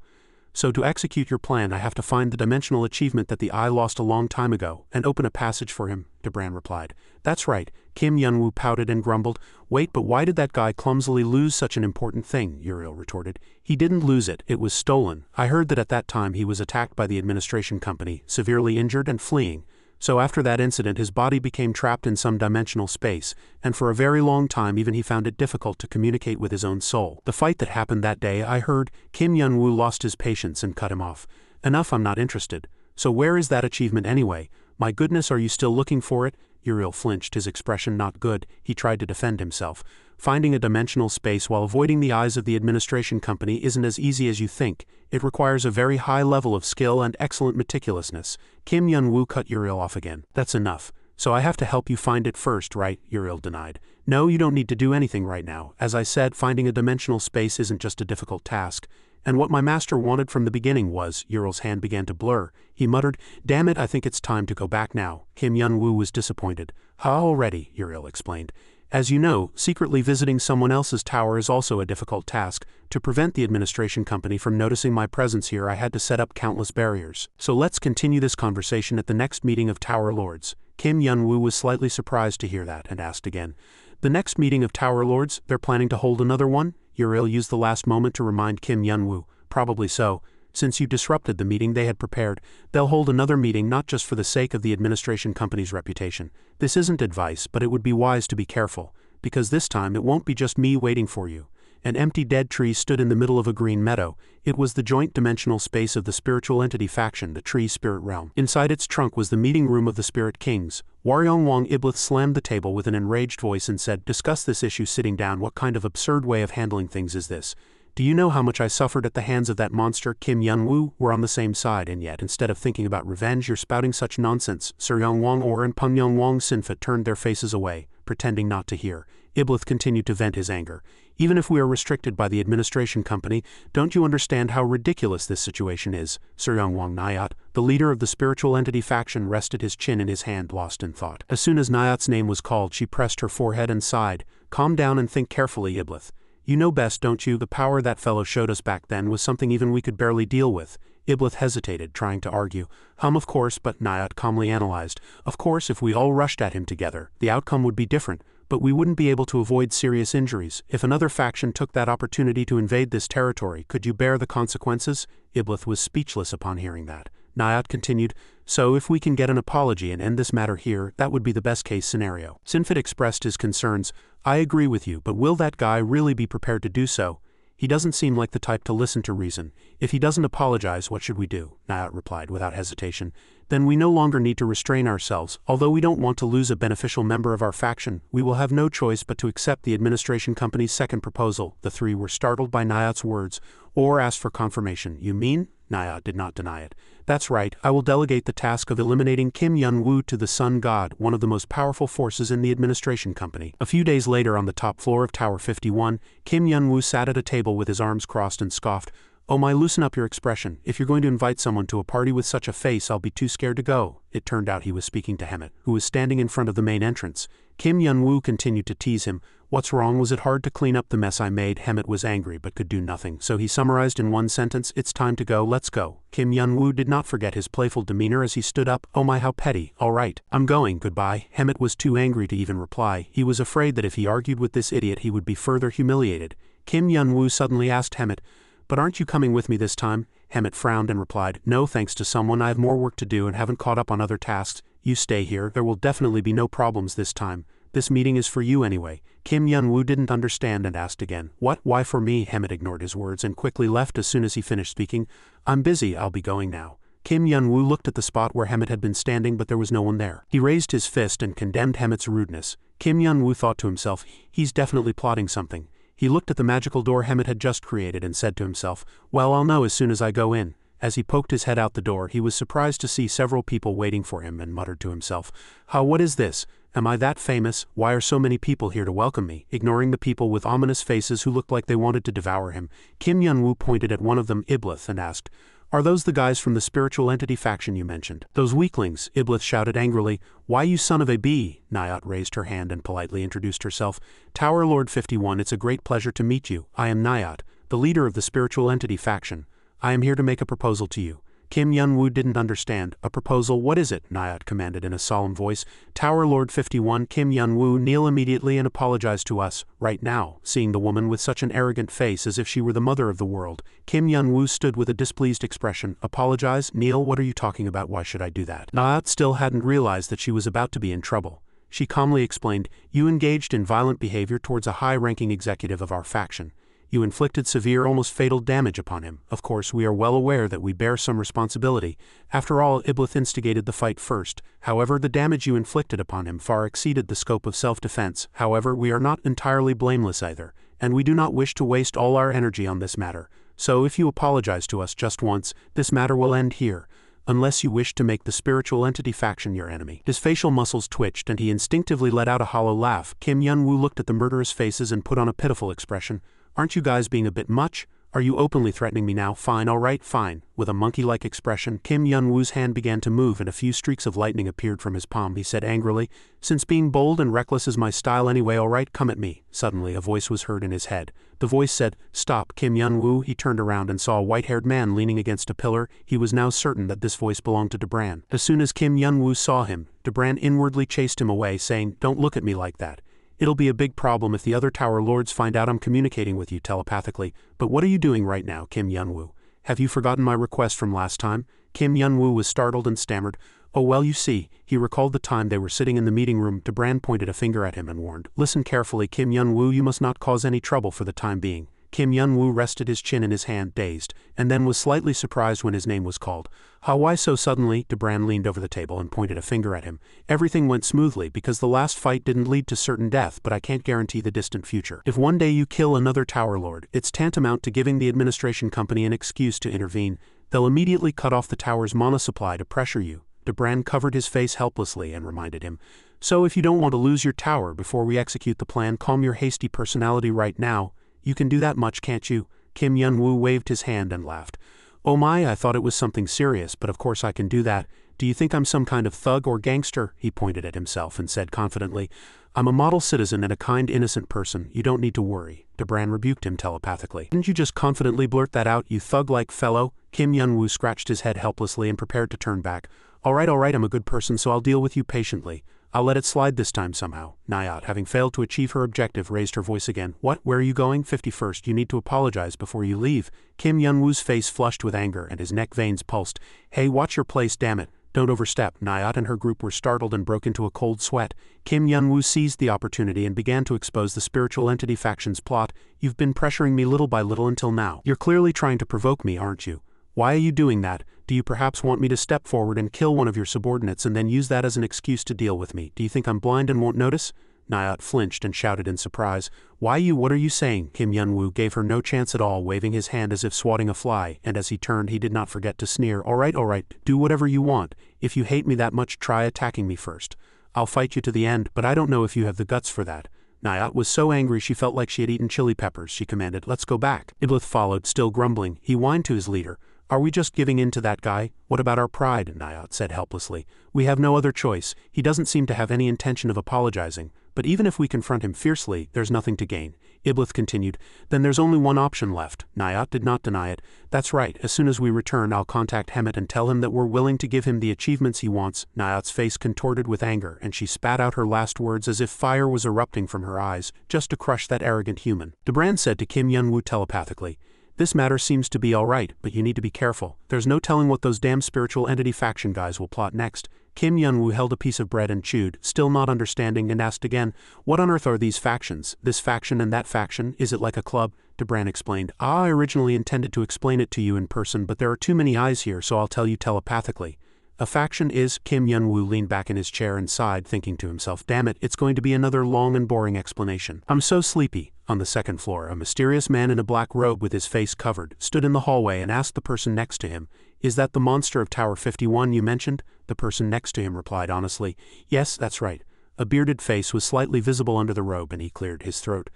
Speaker 1: So to execute your plan, I have to find the dimensional achievement that the eye lost a long time ago, and open a passage for him, Debran replied. That's right. Kim Yun-woo pouted and grumbled. Wait, but why did that guy clumsily lose such an important thing? Uriel retorted. He didn't lose it, it was stolen. I heard that at that time he was attacked by the administration company, severely injured and fleeing. So after that incident his body became trapped in some dimensional space, and for a very long time even he found it difficult to communicate with his own soul. The fight that happened that day, I heard, Kim Yun-woo lost his patience and cut him off. Enough, I'm not interested. So where is that achievement anyway? My goodness, are you still looking for it? Uriel flinched, his expression not good. He tried to defend himself. Finding a dimensional space while avoiding the eyes of the administration company isn't as easy as you think. It requires a very high level of skill and excellent meticulousness. Kim Yun-woo cut Uriel off again. That's enough. So I have to help you find it first, right? Uriel denied. No, you don't need to do anything right now. As I said, finding a dimensional space isn't just a difficult task. And what my master wanted from the beginning was, Uriel's hand began to blur. He muttered, damn it, I think it's time to go back now. Kim Yun-woo was disappointed. How already? Uriel explained. As you know, secretly visiting someone else's tower is also a difficult task. To prevent the administration company from noticing my presence here, I had to set up countless barriers. So let's continue this conversation at the next meeting of Tower Lords. Kim Yun-woo was slightly surprised to hear that and asked again. The next meeting of Tower Lords, they're planning to hold another one? Uriel used the last moment to remind Kim Yun-woo. Probably so. Since you disrupted the meeting they had prepared, they'll hold another meeting not just for the sake of the administration company's reputation. This isn't advice, but it would be wise to be careful, because this time it won't be just me waiting for you. An empty dead tree stood in the middle of a green meadow. It was the joint dimensional space of the spiritual entity faction, the tree spirit realm. Inside its trunk was the meeting room of the spirit kings. Waryong Iblith slammed the table with an enraged voice and said, discuss this issue sitting down. What kind of absurd way of handling things is this? Do you know how much I suffered at the hands of that monster? Kim Yun-woo? We're on the same side, and yet, instead of thinking about revenge, you're spouting such nonsense. Sir Yong-wong Or and Peng Yong-wong Sinfa turned their faces away, pretending not to hear. Iblith continued to vent his anger. Even if we are restricted by the administration company, don't you understand how ridiculous this situation is? Suryoung Nayat, the leader of the spiritual entity faction, rested his chin in his hand, lost in thought. As soon as Nayat's name was called, she pressed her forehead and sighed. Calm down and think carefully, Iblith. You know best, don't you? The power that fellow showed us back then was something even we could barely deal with. Iblith hesitated, trying to argue. Of course, but Nayat calmly analyzed. Of course, if we all rushed at him together, the outcome would be different, but we wouldn't be able to avoid serious injuries. If another faction took that opportunity to invade this territory, could you bear the consequences? Iblith was speechless upon hearing that. Nayat continued, so if we can get an apology and end this matter here, that would be the best case scenario. Sinfit expressed his concerns. I agree with you, but will that guy really be prepared to do so? He doesn't seem like the type to listen to reason. If he doesn't apologize, what should we do? Nayat replied without hesitation. Then we no longer need to restrain ourselves. Although we don't want to lose a beneficial member of our faction, we will have no choice but to accept the administration company's second proposal. The three were startled by Nayat's words, or asked for confirmation. You mean? Nayat did not deny it. That's right, I will delegate the task of eliminating Kim Yun-woo to the Sun God, one of the most powerful forces in the administration company. A few days later, on the top floor of Tower 51, Kim Yun-woo sat at a table with his arms crossed and scoffed. Oh my, loosen up your expression. If you're going to invite someone to a party with such a face, I'll be too scared to go. It turned out he was speaking to Hemet, who was standing in front of the main entrance. Kim Yun-woo continued to tease him. What's wrong? Was it hard to clean up the mess I made? Hemet was angry but could do nothing, so he summarized in one sentence, it's time to go, let's go. Kim Yun-woo did not forget his playful demeanor as he stood up. Oh my, how petty. All right, I'm going, goodbye. Hemet was too angry to even reply. He was afraid that if he argued with this idiot he would be further humiliated. Kim Yun-woo suddenly asked Hemet, but aren't you coming with me this time? Hemet frowned and replied, no thanks to someone, I have more work to do and haven't caught up on other tasks. You stay here, there will definitely be no problems this time. This meeting is for you anyway. Kim Yun-woo didn't understand and asked again. What? Why for me? Hemet ignored his words and quickly left as soon as he finished speaking. I'm busy, I'll be going now. Kim Yun-woo looked at the spot where Hemet had been standing, but there was no one there. He raised his fist and condemned Hemet's rudeness. Kim Yun-woo thought to himself, he's definitely plotting something. He looked at the magical door Hemet had just created and said to himself, well, I'll know as soon as I go in. As he poked his head out the door, he was surprised to see several people waiting for him and muttered to himself, what is this? Am I that famous? Why are so many people here to welcome me? Ignoring the people with ominous faces who looked like they wanted to devour him, Kim Yun-woo pointed at one of them, Iblith, and asked, are those the guys from the spiritual entity faction you mentioned? Those weaklings, Iblith shouted angrily. Why, you son of a bee? Nayat raised her hand and politely introduced herself. Tower Lord 51, it's a great pleasure to meet you. I am Nayat, the leader of the spiritual entity faction. I am here to make a proposal to you. Kim Yun-woo didn't understand. A proposal? What is it? Nayat commanded in a solemn voice. Tower Lord 51, Kim Yun-woo, kneel immediately and apologize to us, right now. Seeing the woman with such an arrogant face as if she were the mother of the world, Kim Yun-woo stood with a displeased expression. Apologize? Kneel? What are you talking about? Why should I do that? Nayat still hadn't realized that she was about to be in trouble. She calmly explained, you engaged in violent behavior towards a high-ranking executive of our faction. You inflicted severe, almost fatal damage upon him. Of course, we are well aware that we bear some responsibility. After all, Iblith instigated the fight first. However, the damage you inflicted upon him far exceeded the scope of self-defense. However, we are not entirely blameless either, and we do not wish to waste all our energy on this matter. So if you apologize to us just once, this matter will end here. Unless you wish to make the spiritual entity faction your enemy. His facial muscles twitched and he instinctively let out a hollow laugh. Kim Yun-woo looked at the murderous faces and put on a pitiful expression. Aren't you guys being a bit much? Are you openly threatening me now? Fine, all right, fine. With a monkey-like expression, Kim Yun-woo's hand began to move and a few streaks of lightning appeared from his palm. He said angrily, since being bold and reckless is my style anyway, all right, come at me. Suddenly, a voice was heard in his head. The voice said, stop, Kim Yun-woo. He turned around and saw a white-haired man leaning against a pillar. He was now certain that this voice belonged to Debran. As soon as Kim Yun-woo saw him, Debran inwardly chased him away, saying, don't look at me like that. It'll be a big problem if the other Tower Lords find out I'm communicating with you telepathically. But what are you doing right now, Kim Yun-woo? Have you forgotten my request from last time? Kim Yun-woo was startled and stammered. Oh well, you see. He recalled the time they were sitting in the meeting room. Debran pointed a finger at him and warned. Listen carefully, Kim Yun-woo, you must not cause any trouble for the time being. Kim Yun-woo rested his chin in his hand, dazed, and then was slightly surprised when his name was called. Why so suddenly? Debran leaned over the table and pointed a finger at him. Everything went smoothly because the last fight didn't lead to certain death, but I can't guarantee the distant future. If one day you kill another Tower Lord, it's tantamount to giving the administration company an excuse to intervene. They'll immediately cut off the tower's mana supply to pressure you. Debran covered his face helplessly and reminded him, So if you don't want to lose your tower before we execute the plan, calm your hasty personality right now. You can do that much, can't you? Kim Yun-woo waved his hand and laughed. Oh my, I thought it was something serious, but of course I can do that. Do you think I'm some kind of thug or gangster? He pointed at himself and said confidently, I'm a model citizen and a kind, innocent person. You don't need to worry. Debran rebuked him telepathically. Didn't you just confidently blurt that out, you thug-like fellow? Kim Yun-woo scratched his head helplessly and prepared to turn back. All right, I'm a good person, so I'll deal with you patiently. I'll let it slide this time somehow. Nayat, having failed to achieve her objective, raised her voice again. What? Where are you going? 51st, you need to apologize before you leave. Kim Yun-woo's face flushed with anger and his neck veins pulsed. Hey, watch your place, damn it. Don't overstep. Nayat and her group were startled and broke into a cold sweat. Kim Yun-woo seized the opportunity and began to expose the spiritual entity faction's plot. You've been pressuring me little by little until now. You're clearly trying to provoke me, aren't you? Why are you doing that? Do you perhaps want me to step forward and kill one of your subordinates and then use that as an excuse to deal with me? Do you think I'm blind and won't notice? Nayat flinched and shouted in surprise. Why you? What are you saying? Kim Yun-woo gave her no chance at all, waving his hand as if swatting a fly, and as he turned he did not forget to sneer. All right, do whatever you want. If you hate me that much, try attacking me first. I'll fight you to the end, but I don't know if you have the guts for that. Nayat was so angry she felt like she had eaten chili peppers. She commanded, let's go back. Iblith followed, still grumbling. He whined to his leader. Are we just giving in to that guy? What about our pride? Nayat said helplessly. We have no other choice. He doesn't seem to have any intention of apologizing, but even if we confront him fiercely, there's nothing to gain. Iblith continued, then there's only one option left. Nayat did not deny it. That's right, as soon as we return I'll contact Hemet and tell him that we're willing to give him the achievements he wants. Nayat's face contorted with anger, and she spat out her last words as if fire was erupting from her eyes, just to crush that arrogant human. Debran said to Kim Yun-woo telepathically, this matter seems to be all right, but you need to be careful. There's no telling what those damn spiritual entity faction guys will plot next. Kim Yun-woo held a piece of bread and chewed, still not understanding, and asked again, what on earth are these factions? This faction and that faction? Is it like a club? Debran explained. I originally intended to explain it to you in person, but there are too many eyes here, so I'll tell you telepathically. A faction is, Kim Yun-woo leaned back in his chair and sighed, thinking to himself, damn it, it's going to be another long and boring explanation. I'm so sleepy. On the second floor, a mysterious man in a black robe with his face covered stood in the hallway and asked the person next to him, is that the monster of Tower 51 you mentioned? The person next to him replied honestly, yes, that's right. A bearded face was slightly visible under the robe and he cleared his throat.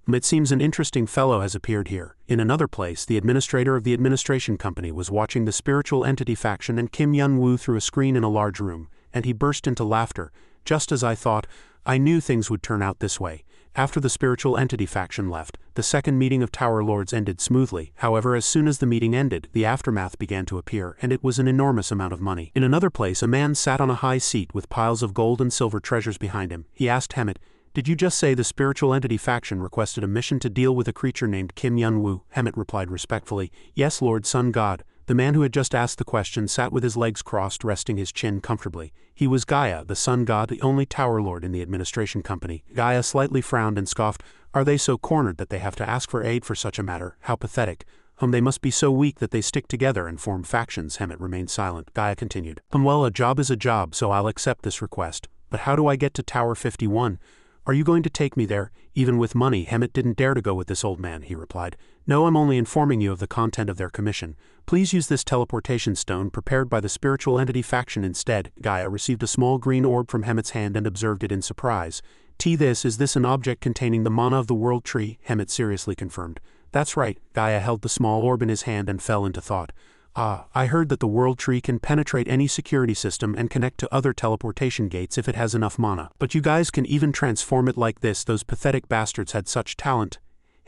Speaker 1: It seems an interesting fellow has appeared here. In another place, the administrator of the administration company was watching the spiritual entity faction and Kim Yun-woo through a screen in a large room, and he burst into laughter. Just as I thought, I knew things would turn out this way. After the spiritual entity faction left, the second meeting of Tower Lords ended smoothly. However, as soon as the meeting ended, the aftermath began to appear, and it was an enormous amount of money. In another place, a man sat on a high seat with piles of gold and silver treasures behind him. He asked Hemet, did you just say the spiritual entity faction requested a mission to deal with a creature named Kim Yun-woo? Hemet replied respectfully, yes, Lord Sun God. The man who had just asked the question sat with his legs crossed, resting his chin comfortably. He was Gaia, the Sun God, the only Tower Lord in the administration company. Gaia slightly frowned and scoffed. Are they so cornered that they have to ask for aid for such a matter? How pathetic. They must be so weak that they stick together and form factions. Hemet remained silent. Gaia continued. Well, a job is a job, so I'll accept this request. But how do I get to Tower 51? Are you going to take me there? Even with money, Hemet didn't dare to go with this old man, he replied. No, I'm only informing you of the content of their commission. Please use this teleportation stone prepared by the spiritual entity faction instead. Gaia received a small green orb from Hemet's hand and observed it in surprise. Is this an object containing the mana of the world tree? Hemet seriously confirmed. That's right. Gaia held the small orb in his hand and fell into thought. I heard that the world tree can penetrate any security system and connect to other teleportation gates if it has enough mana. But you guys can even transform it like this. Those pathetic bastards had such talent.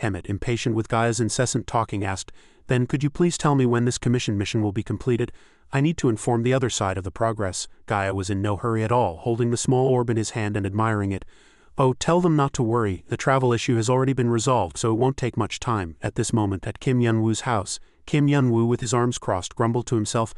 Speaker 1: Hemet, impatient with Gaia's incessant talking, asked, then could you please tell me when this commission mission will be completed? I need to inform the other side of the progress. Gaia was in no hurry at all, holding the small orb in his hand and admiring it. Oh, tell them not to worry. The travel issue has already been resolved, so it won't take much time. At this moment, at Kim Yun-woo's house, Kim Yun-woo, with his arms crossed, grumbled to himself,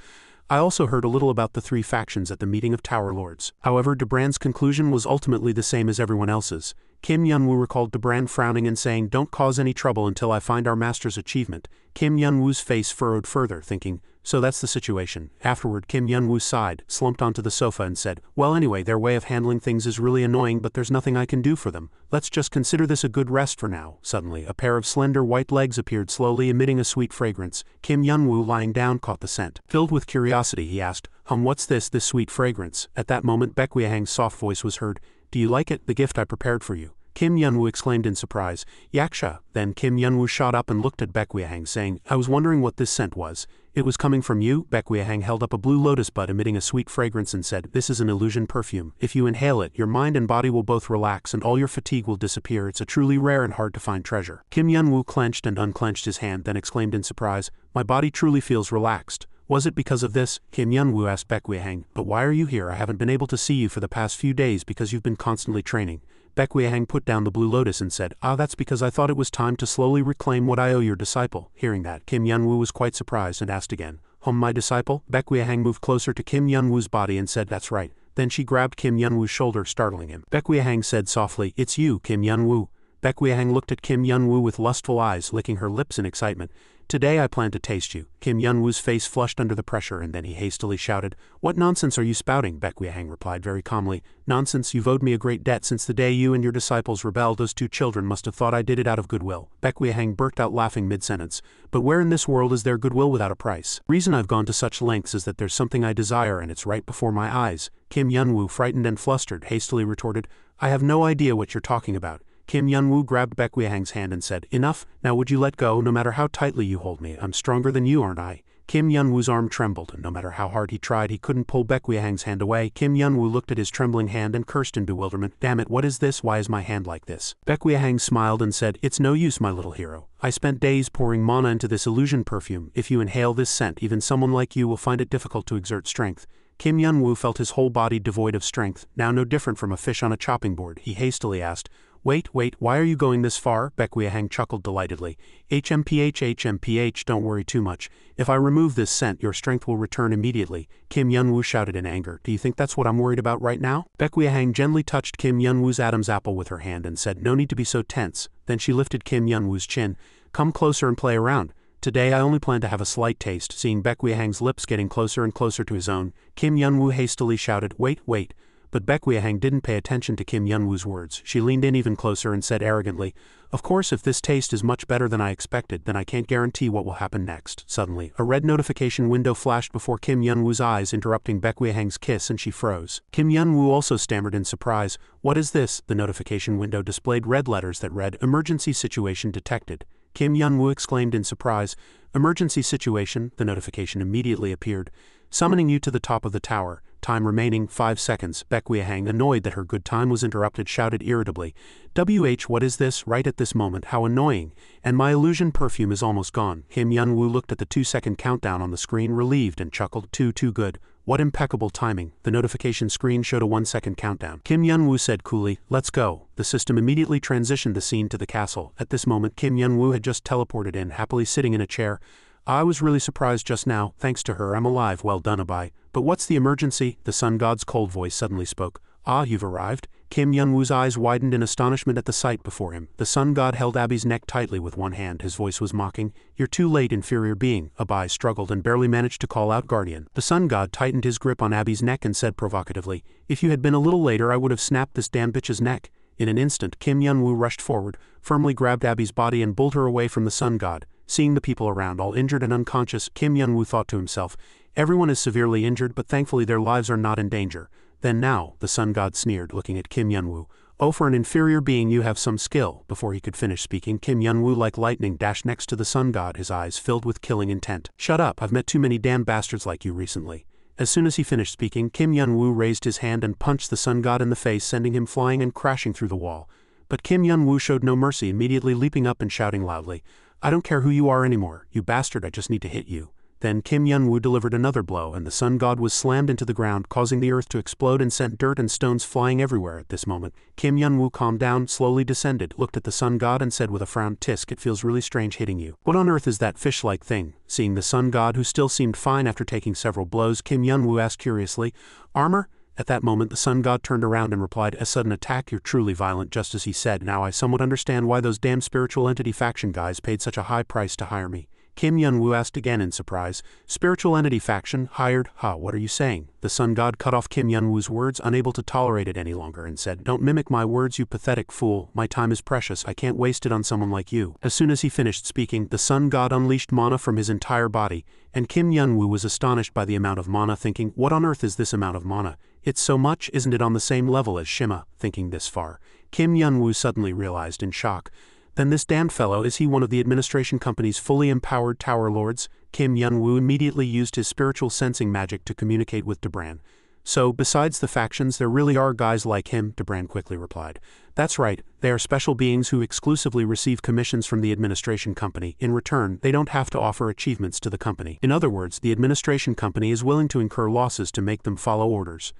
Speaker 1: I also heard a little about the three factions at the meeting of Tower Lords. However, Debran's conclusion was ultimately the same as everyone else's. Kim Yun-woo recalled Debran frowning and saying, don't cause any trouble until I find our master's achievement. Kim Yun-woo's face furrowed further, thinking, so that's the situation. Afterward, Kim Yun-woo sighed, slumped onto the sofa and said, well anyway, their way of handling things is really annoying, but there's nothing I can do for them. Let's just consider this a good rest for now. Suddenly, a pair of slender white legs appeared slowly, emitting a sweet fragrance. Kim Yun-woo, lying down, caught the scent. Filled with curiosity, he asked, What's this sweet fragrance?" At that moment Baekhyang's soft voice was heard. "Do you like it, the gift I prepared for you?" Kim Yunwoo exclaimed in surprise. "Yaksha." Then Kim Yunwoo shot up and looked at Baekhyang, saying, "I was wondering what this scent was. It was coming from you?" Baekhyang held up a blue lotus bud emitting a sweet fragrance and said, "This is an illusion perfume. If you inhale it, your mind and body will both relax and all your fatigue will disappear. It's a truly rare and hard to find treasure." Kim Yunwoo clenched and unclenched his hand, then exclaimed in surprise, "My body truly feels relaxed. Was it because of this?" Kim Yunwoo asked Baekhyang, "But why are you here? I haven't been able to see you for the past few days because you've been constantly training." Baekhyang put down the blue lotus and said, "That's because I thought it was time to slowly reclaim what I owe your disciple." Hearing that, Kim Yunwoo was quite surprised and asked again, "My disciple?" Baekhyang moved closer to Kim Yunwoo's body and said, "That's right." Then she grabbed Kim Yunwoo's shoulder, startling him. Baekhyang said softly, "It's you, Kim Yunwoo." Baekhyang looked at Kim Yunwoo with lustful eyes, licking her lips in excitement. "Today I plan to taste you." Kim Yunwoo's face flushed under the pressure and then he hastily shouted, "What nonsense are you spouting?" Baekhyang replied very calmly, "Nonsense, you've owed me a great debt since the day you and your disciples rebelled. Those two children must have thought I did it out of goodwill." Baekhyang burst out laughing mid-sentence. "But where in this world is there goodwill without a price? The reason I've gone to such lengths is that there's something I desire and it's right before my eyes." Kim Yunwoo, frightened and flustered, hastily retorted, "I have no idea what you're talking about." Kim Yunwoo grabbed Baekhyang's hand and said, "Enough, now would you let go? No matter how tightly you hold me, I'm stronger than you, aren't I?" Kim Yunwoo's arm trembled, and no matter how hard he tried, he couldn't pull Baekhyang's hand away. Kim Yunwoo looked at his trembling hand and cursed in bewilderment. "Damn it, what is this? Why is my hand like this?" Baekhyang smiled and said, "It's no use, my little hero. I spent days pouring mana into this illusion perfume. If you inhale this scent, even someone like you will find it difficult to exert strength." Kim Yunwoo felt his whole body devoid of strength, now no different from a fish on a chopping board. He hastily asked, Wait, why are you going this far?" Baekhyang chuckled delightedly. HMPH, don't worry too much. If I remove this scent, your strength will return immediately." Kim Yunwoo shouted in anger, "Do you think that's what I'm worried about right now?" Baekhyang gently touched Kim Yunwoo's Adam's apple with her hand and said, "No need to be so tense." Then she lifted Kim Yunwoo's chin. "Come closer and play around. Today I only plan to have a slight taste." Seeing Baekhyang's lips getting closer and closer to his own, Kim Yunwoo hastily shouted, Wait. But Baekhyang didn't pay attention to Kim Yunwoo's words. She leaned in even closer and said arrogantly, "Of course, if this taste is much better than I expected, then I can't guarantee what will happen next." Suddenly, a red notification window flashed before Kim Yunwoo's eyes, interrupting Baekhyang's kiss, and she froze. Kim Yunwoo also stammered in surprise, "What is this?" The notification window displayed red letters that read, "Emergency situation detected." Kim Yunwoo exclaimed in surprise, "Emergency situation?" The notification immediately appeared. "Summoning you to the top of the tower. Time remaining 5 seconds. Baekhyang, annoyed that her good time was interrupted, shouted irritably, what is this? Right at this moment, how annoying. And my illusion perfume is almost gone." Kim Yunwoo looked at the 2-second countdown on the screen, relieved, and chuckled, Too good. What impeccable timing." The notification screen showed a 1-second countdown. Kim Yunwoo said coolly, "Let's go." The system immediately transitioned the scene to the castle. At this moment, Kim Yunwoo had just teleported in, happily sitting in a chair. "I was really surprised just now. Thanks to her, I'm alive. Well done, Abai. But what's the emergency?" The sun god's cold voice suddenly spoke. You've arrived?" Kim Yunwoo's eyes widened in astonishment at the sight before him. The sun god held Abby's neck tightly with one hand. His voice was mocking. "You're too late, inferior being." Abai struggled and barely managed to call out guardian. The sun god tightened his grip on Abby's neck and said provocatively, "If you had been a little later, I would have snapped this damn bitch's neck." In an instant, Kim Yunwoo rushed forward, firmly grabbed Abby's body and pulled her away from the sun god. Seeing the people around all injured and unconscious, Kim Yunwoo thought to himself, "Everyone is severely injured, but thankfully their lives are not in danger." "Then now," the sun god sneered, looking at Kim Yunwoo. "Oh, for an inferior being you have some skill." Before he could finish speaking, Kim Yunwoo like lightning dashed next to the sun god, his eyes filled with killing intent. "Shut up, I've met too many damn bastards like you recently." As soon as he finished speaking, Kim Yunwoo raised his hand and punched the sun god in the face, sending him flying and crashing through the wall. But Kim Yunwoo showed no mercy, immediately leaping up and shouting loudly, "I don't care who you are anymore, you bastard, I just need to hit you." Then Kim Yunwoo delivered another blow, and the sun god was slammed into the ground, causing the earth to explode and sent dirt and stones flying everywhere. At this moment, Kim Yunwoo calmed down, slowly descended, looked at the sun god and said with a frown, "Tisk, it feels really strange hitting you. What on earth is that fish-like thing?" Seeing the sun god, who still seemed fine after taking several blows, Kim Yunwoo asked curiously, "Armor?" At that moment the sun god turned around and replied, "A sudden attack, you're truly violent." Just as he said, "Now I somewhat understand why those damn spiritual entity faction guys paid such a high price to hire me." Kim Yun-woo asked again in surprise. Spiritual entity faction, hired, what are you saying? The sun god cut off Kim Yun-woo's words, unable to tolerate it any longer, and said, don't mimic my words, you pathetic fool, my time is precious, I can't waste it on someone like you. As soon as he finished speaking, the sun god unleashed mana from his entire body, and Kim Yun-woo was astonished by the amount of mana, thinking, what on earth is this amount of mana? It's so much, isn't it on the same level as Shima? Thinking this far, Kim Yun-woo suddenly realized in shock. Then this damned fellow, is he one of the administration company's fully empowered tower lords? Kim Yun-woo immediately used his spiritual sensing magic to communicate with Debran. So, besides the factions, there really are guys like him, Debran quickly replied. That's right, they are special beings who exclusively receive commissions from the administration company. In return, they don't have to offer achievements to the company. In other words, the administration company is willing to incur losses to make them follow orders.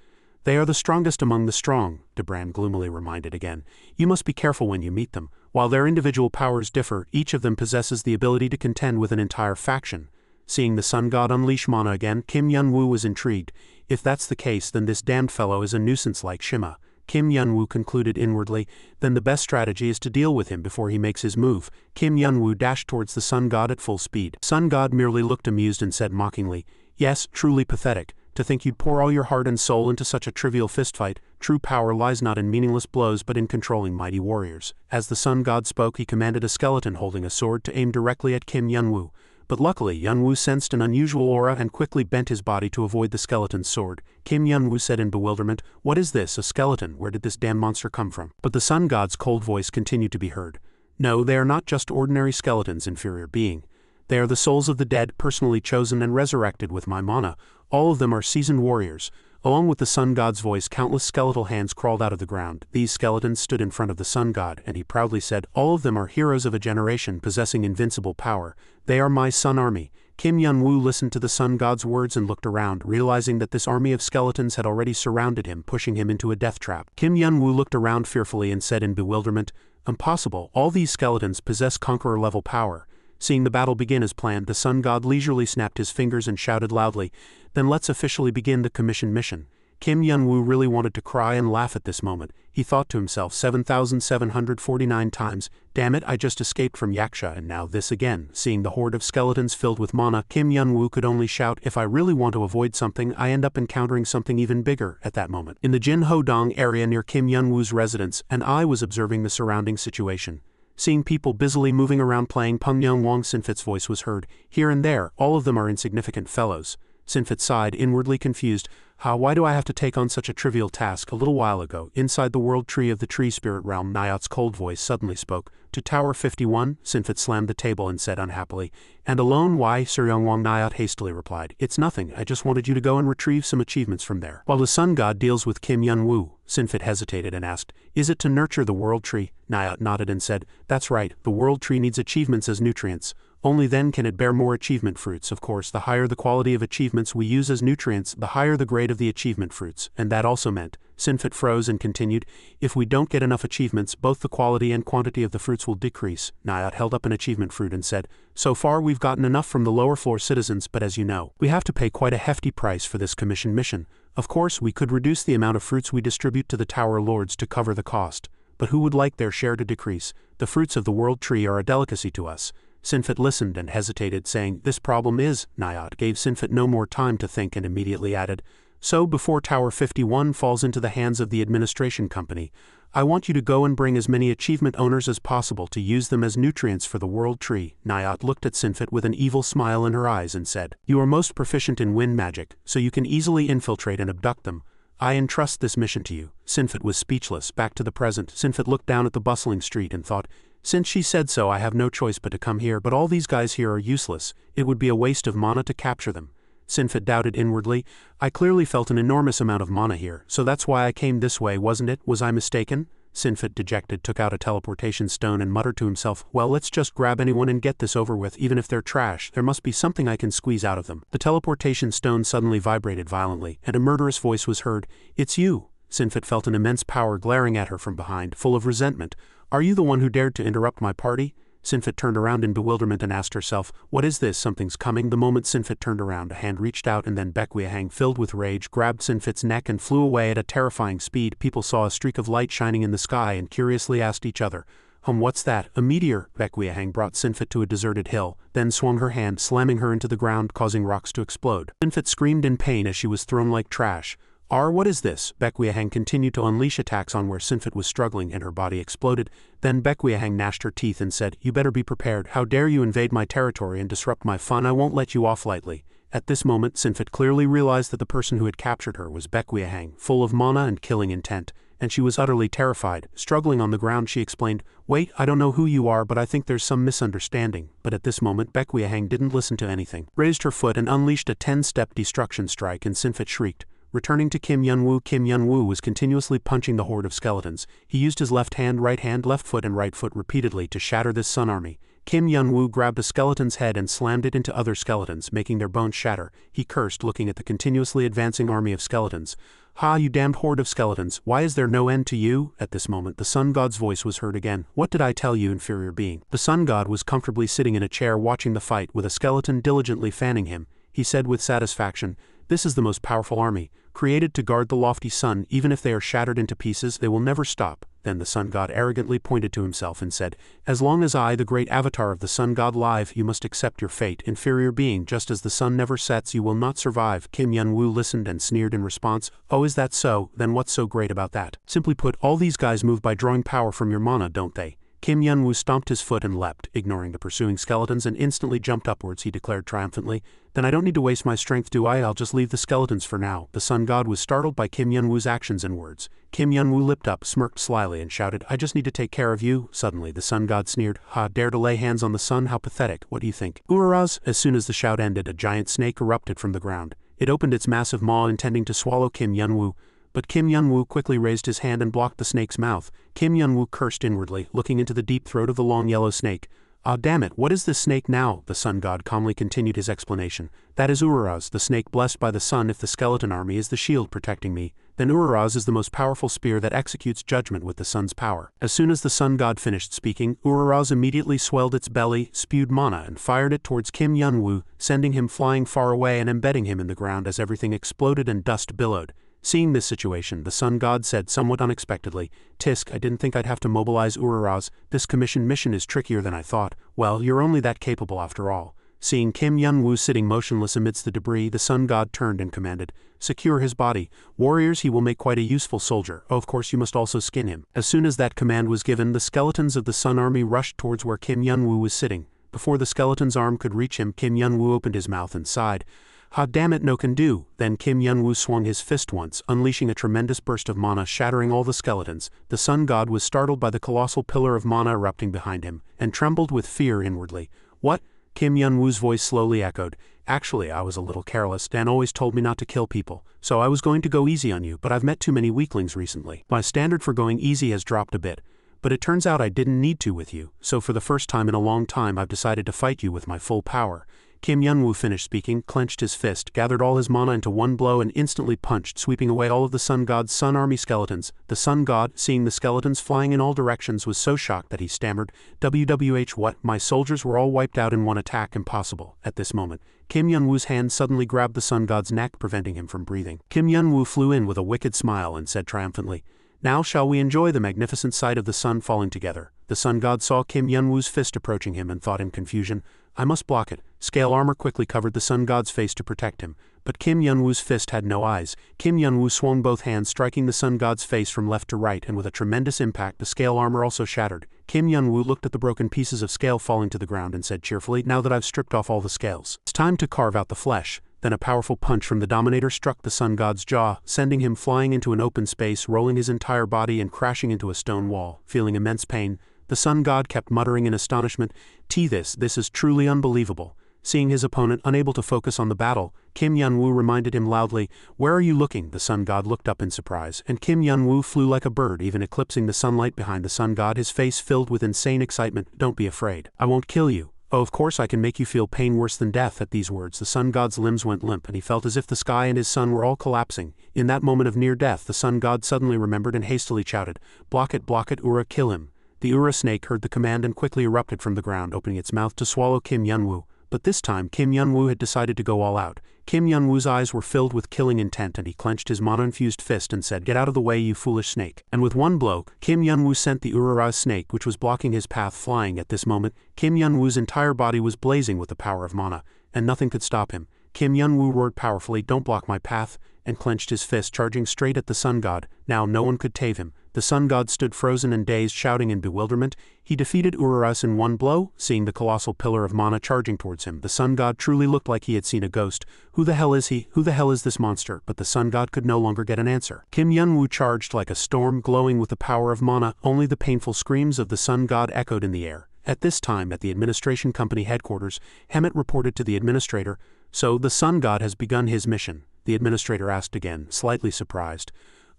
Speaker 1: They are the strongest among the strong, Debran gloomily reminded again. You must be careful when you meet them. While their individual powers differ, each of them possesses the ability to contend with an entire faction. Seeing the sun god unleash mana again, Kim Yun-woo was intrigued. If that's the case, then this damned fellow is a nuisance like Shima. Kim Yun-woo concluded inwardly. Then the best strategy is to deal with him before he makes his move. Kim Yun-woo dashed towards the sun god at full speed. Sun god merely looked amused and said mockingly, yes, truly pathetic. To think you'd pour all your heart and soul into such a trivial fistfight. True power lies not in meaningless blows but in controlling mighty warriors. As the sun god spoke, he commanded a skeleton holding a sword to aim directly at Kim Yun-woo. But luckily, Yun-woo sensed an unusual aura and quickly bent his body to avoid the skeleton's sword. Kim Yun-woo said in bewilderment, what is this, a skeleton? Where did this damn monster come from? But the sun god's cold voice continued to be heard. No, they are not just ordinary skeletons, inferior being. They are the souls of the dead, personally chosen and resurrected with my mana. All of them are seasoned warriors. Along with the sun god's voice, countless skeletal hands crawled out of the ground. These skeletons stood in front of the sun god, and he proudly said, all of them are heroes of a generation possessing invincible power. They are my sun army. Kim Yun-woo listened to the sun god's words and looked around, realizing that this army of skeletons had already surrounded him, pushing him into a death trap. Kim Yun-woo looked around fearfully and said in bewilderment, impossible, all these skeletons possess conqueror-level power. Seeing the battle begin as planned, the sun god leisurely snapped his fingers and shouted loudly, then let's officially begin the commission mission. Kim Yun-woo really wanted to cry and laugh at this moment. He thought to himself 7,749 times, damn it, I just escaped from Yaksha and now this again. Seeing the horde of skeletons filled with mana, Kim Yun-woo could only shout, if I really want to avoid something, I end up encountering something even bigger at that moment. In the Jin Ho-dong area near Kim Yun-woo's residence, and I was observing the surrounding situation. Seeing people busily moving around playing Peng Wong, Sinfit's voice was heard. Here and there, all of them are insignificant fellows. Sinfit sighed, inwardly confused. Why do I have to take on such a trivial task? A little while ago, inside the world tree of the tree spirit realm, Nyat's cold voice suddenly spoke. To Tower 51, Sinfit slammed the table and said unhappily. And alone? Why? Sir Wong, Nyat hastily replied. It's nothing, I just wanted you to go and retrieve some achievements from there. While the sun god deals with Kim Yun-woo, Sinfit hesitated and asked, is it to nurture the world tree? Nyat nodded and said, that's right, the world tree needs achievements as nutrients. Only then can it bear more achievement fruits. Of course, the higher the quality of achievements we use as nutrients, the higher the grade of the achievement fruits. And that also meant, Sinfit froze and continued, if we don't get enough achievements, both the quality and quantity of the fruits will decrease. Nyat held up an achievement fruit and said, so far we've gotten enough from the lower floor citizens, but as you know, we have to pay quite a hefty price for this commission mission. Of course, we could reduce the amount of fruits we distribute to the tower lords to cover the cost. But who would like their share to decrease? The fruits of the world tree are a delicacy to us. Sinfit listened and hesitated, saying, this problem is, Nyat gave Sinfit no more time to think and immediately added, so before Tower 51 falls into the hands of the administration company, I want you to go and bring as many achievement owners as possible to use them as nutrients for the world tree. Nyat looked at Sinfit with an evil smile in her eyes and said, you are most proficient in wind magic, so you can easily infiltrate and abduct them. I entrust this mission to you. Sinfit was speechless. Back to the present, Sinfit looked down at the bustling street and thought, since she said so, I have no choice but to come here, but all these guys here are useless. It would be a waste of mana to capture them. Sinfit doubted inwardly. I clearly felt an enormous amount of mana here, so that's why I came this way, wasn't it? Was I mistaken? Sinfit, dejected, took out a teleportation stone and muttered to himself, well, let's just grab anyone and get this over with. Even if they're trash, there must be something I can squeeze out of them. The teleportation stone suddenly vibrated violently, and a murderous voice was heard. It's you. Sinfit felt an immense power glaring at her from behind, full of resentment. Are you the one who dared to interrupt my party? Sinfit turned around in bewilderment and asked herself, what is this? Something's coming. The moment Sinfit turned around, a hand reached out and then Baekhyang, filled with rage, grabbed Sinfit's neck and flew away at a terrifying speed. People saw a streak of light shining in the sky and curiously asked each other, What's that? A meteor? Baekhyang brought Sinfit to a deserted hill, then swung her hand, slamming her into the ground, causing rocks to explode. Sinfit screamed in pain as she was thrown like trash. What is this? Baekhyang continued to unleash attacks on where Sinfit was struggling and her body exploded. Then Baekhyang gnashed her teeth and said, "You better be prepared. How dare you invade my territory and disrupt my fun? I won't let you off lightly." At this moment, Sinfit clearly realized that the person who had captured her was Baekhyang, full of mana and killing intent, and she was utterly terrified. Struggling on the ground, she explained, "Wait, I don't know who you are, but I think there's some misunderstanding." But at this moment, Baekhyang didn't listen to anything, raised her foot and unleashed a 10-step destruction strike, and Sinfit shrieked. Returning to Kim Yun-woo was continuously punching the horde of skeletons. He used his left hand, left foot and right foot repeatedly to shatter this sun army. Kim Yun-woo grabbed a skeleton's head and slammed it into other skeletons, making their bones shatter. He cursed, looking at the continuously advancing army of skeletons. "Ha, you damned horde of skeletons, why is there no end to you?" At this moment, the sun god's voice was heard again. "What did I tell you, inferior being?" The sun god was comfortably sitting in a chair watching the fight, with a skeleton diligently fanning him. He said with satisfaction, "This is the most powerful army, created to guard the lofty sun. Even if they are shattered into pieces, they will never stop." Then the sun god arrogantly pointed to himself and said, "As long as I, the great avatar of the sun god, live, you must accept your fate. Inferior being, just as the sun never sets, you will not survive." Kim Yun-woo listened and sneered in response. "Oh, is that so? Then what's so great about that? Simply put, all these guys move by drawing power from your mana, don't they?" Kim Yun-woo stomped his foot and leapt, ignoring the pursuing skeletons, and instantly jumped upwards. He declared triumphantly, "Then I don't need to waste my strength, do I? I'll just leave the skeletons for now." The sun god was startled by Kim Yun-woo's actions and words. Kim Yun-woo lipped up, smirked slyly, and shouted, "I just need to take care of you." Suddenly, the sun god sneered, "Ha, dare to lay hands on the sun? How pathetic. What do you think?" Uraraz. As soon as the shout ended, a giant snake erupted from the ground. It opened its massive maw, intending to swallow Kim Yun-woo. But Kim Yun-woo quickly raised his hand and blocked the snake's mouth. Kim Yun-woo cursed inwardly, looking into the deep throat of the long yellow snake. "Ah, damn it, what is this snake now?" The sun god calmly continued his explanation. "That is Uraraz, the snake blessed by the sun. If the skeleton army is the shield protecting me, then Uraraz is the most powerful spear that executes judgment with the sun's power." As soon as the sun god finished speaking, Uraraz immediately swelled its belly, spewed mana, and fired it towards Kim Yun-woo, sending him flying far away and embedding him in the ground as everything exploded and dust billowed. Seeing this situation, the sun god said somewhat unexpectedly, "Tisk, I didn't think I'd have to mobilize Uraraz. This commissioned mission is trickier than I thought." "Well, you're only that capable after all." Seeing Kim Yun-woo sitting motionless amidst the debris, the sun god turned and commanded, "Secure his body. Warriors, he will make quite a useful soldier. Oh, of course you must also skin him." As soon as that command was given, the skeletons of the sun army rushed towards where Kim Yun-woo was sitting. Before the skeleton's arm could reach him, Kim Yun-woo opened his mouth and sighed. "Ha, damn it, no can do." Then Kim Yun-woo swung his fist once, unleashing a tremendous burst of mana, shattering all the skeletons. The sun god was startled by the colossal pillar of mana erupting behind him, and trembled with fear inwardly. "What?" Kim Yun-woo's voice slowly echoed. "Actually, I was a little careless. Dan always told me not to kill people, so I was going to go easy on you, but I've met too many weaklings recently. My standard for going easy has dropped a bit. But it turns out I didn't need to with you, so for the first time in a long time I've decided to fight you with my full power." Kim Yun-woo finished speaking, clenched his fist, gathered all his mana into one blow and instantly punched, sweeping away all of the sun god's sun army skeletons. The sun god, seeing the skeletons flying in all directions, was so shocked that he stammered, "WWH what? My soldiers were all wiped out in one attack, impossible." At this moment, Kim Yun-woo's hand suddenly grabbed the sun god's neck, preventing him from breathing. Kim Yun-woo flew in with a wicked smile and said triumphantly, "Now shall we enjoy the magnificent sight of the sun falling together." The sun god saw Kim Yun-woo's fist approaching him and thought in confusion, "I must block it." Scale armor quickly covered the sun god's face to protect him, but Kim Yun-woo's fist had no eyes. Kim Yun-woo swung both hands, striking the sun god's face from left to right, and with a tremendous impact the scale armor also shattered. Kim Yun-woo looked at the broken pieces of scale falling to the ground and said cheerfully, "Now that I've stripped off all the scales, it's time to carve out the flesh." Then a powerful punch from the Dominator struck the sun god's jaw, sending him flying into an open space, rolling his entire body and crashing into a stone wall. Feeling immense pain, the sun god kept muttering in astonishment, This is truly unbelievable." Seeing his opponent unable to focus on the battle, Kim Yun-woo reminded him loudly, "Where are you looking?" The sun god looked up in surprise, and Kim Yun-woo flew like a bird, even eclipsing the sunlight behind the sun god, his face filled with insane excitement. "Don't be afraid. I won't kill you. Oh, of course I can make you feel pain worse than death." At these words, the sun god's limbs went limp, and he felt as if the sky and his sun were all collapsing. In that moment of near death, the sun god suddenly remembered and hastily shouted, block it, Ura, kill him." The Ura snake heard the command and quickly erupted from the ground, opening its mouth to swallow Kim Yun-woo. but this time Kim Yun-woo had decided to go all out. Kim Yun-woo's eyes were filled with killing intent and he clenched his mana-infused fist and said, "Get out of the way, you foolish snake." And with one blow, Kim Yun-woo sent the Urara snake which was blocking his path flying. At this moment, Kim Yun-woo's entire body was blazing with the power of mana, and nothing could stop him. Kim Yun-woo roared powerfully, "Don't block my path," and clenched his fist, charging straight at the sun god. Now no one could tame him. The sun god stood frozen and dazed, shouting in bewilderment. He defeated Urarus in one blow. Seeing the colossal pillar of mana charging towards him, the sun god truly looked like he had seen a ghost. Who the hell is he? Who the hell is this monster? But the sun god could no longer get an answer. Kim Yun-woo charged like a storm, glowing with the power of mana. Only the painful screams of the sun god echoed in the air. At this time, at the administration company headquarters, Hemet reported to the administrator, "So the sun god has begun his mission?" The administrator asked again, slightly surprised.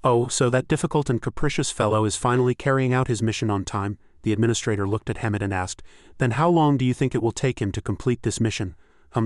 Speaker 1: "Oh, so that difficult and capricious fellow is finally carrying out his mission on time?" The administrator looked at Hemet and asked, "Then how long do you think it will take him to complete this mission?"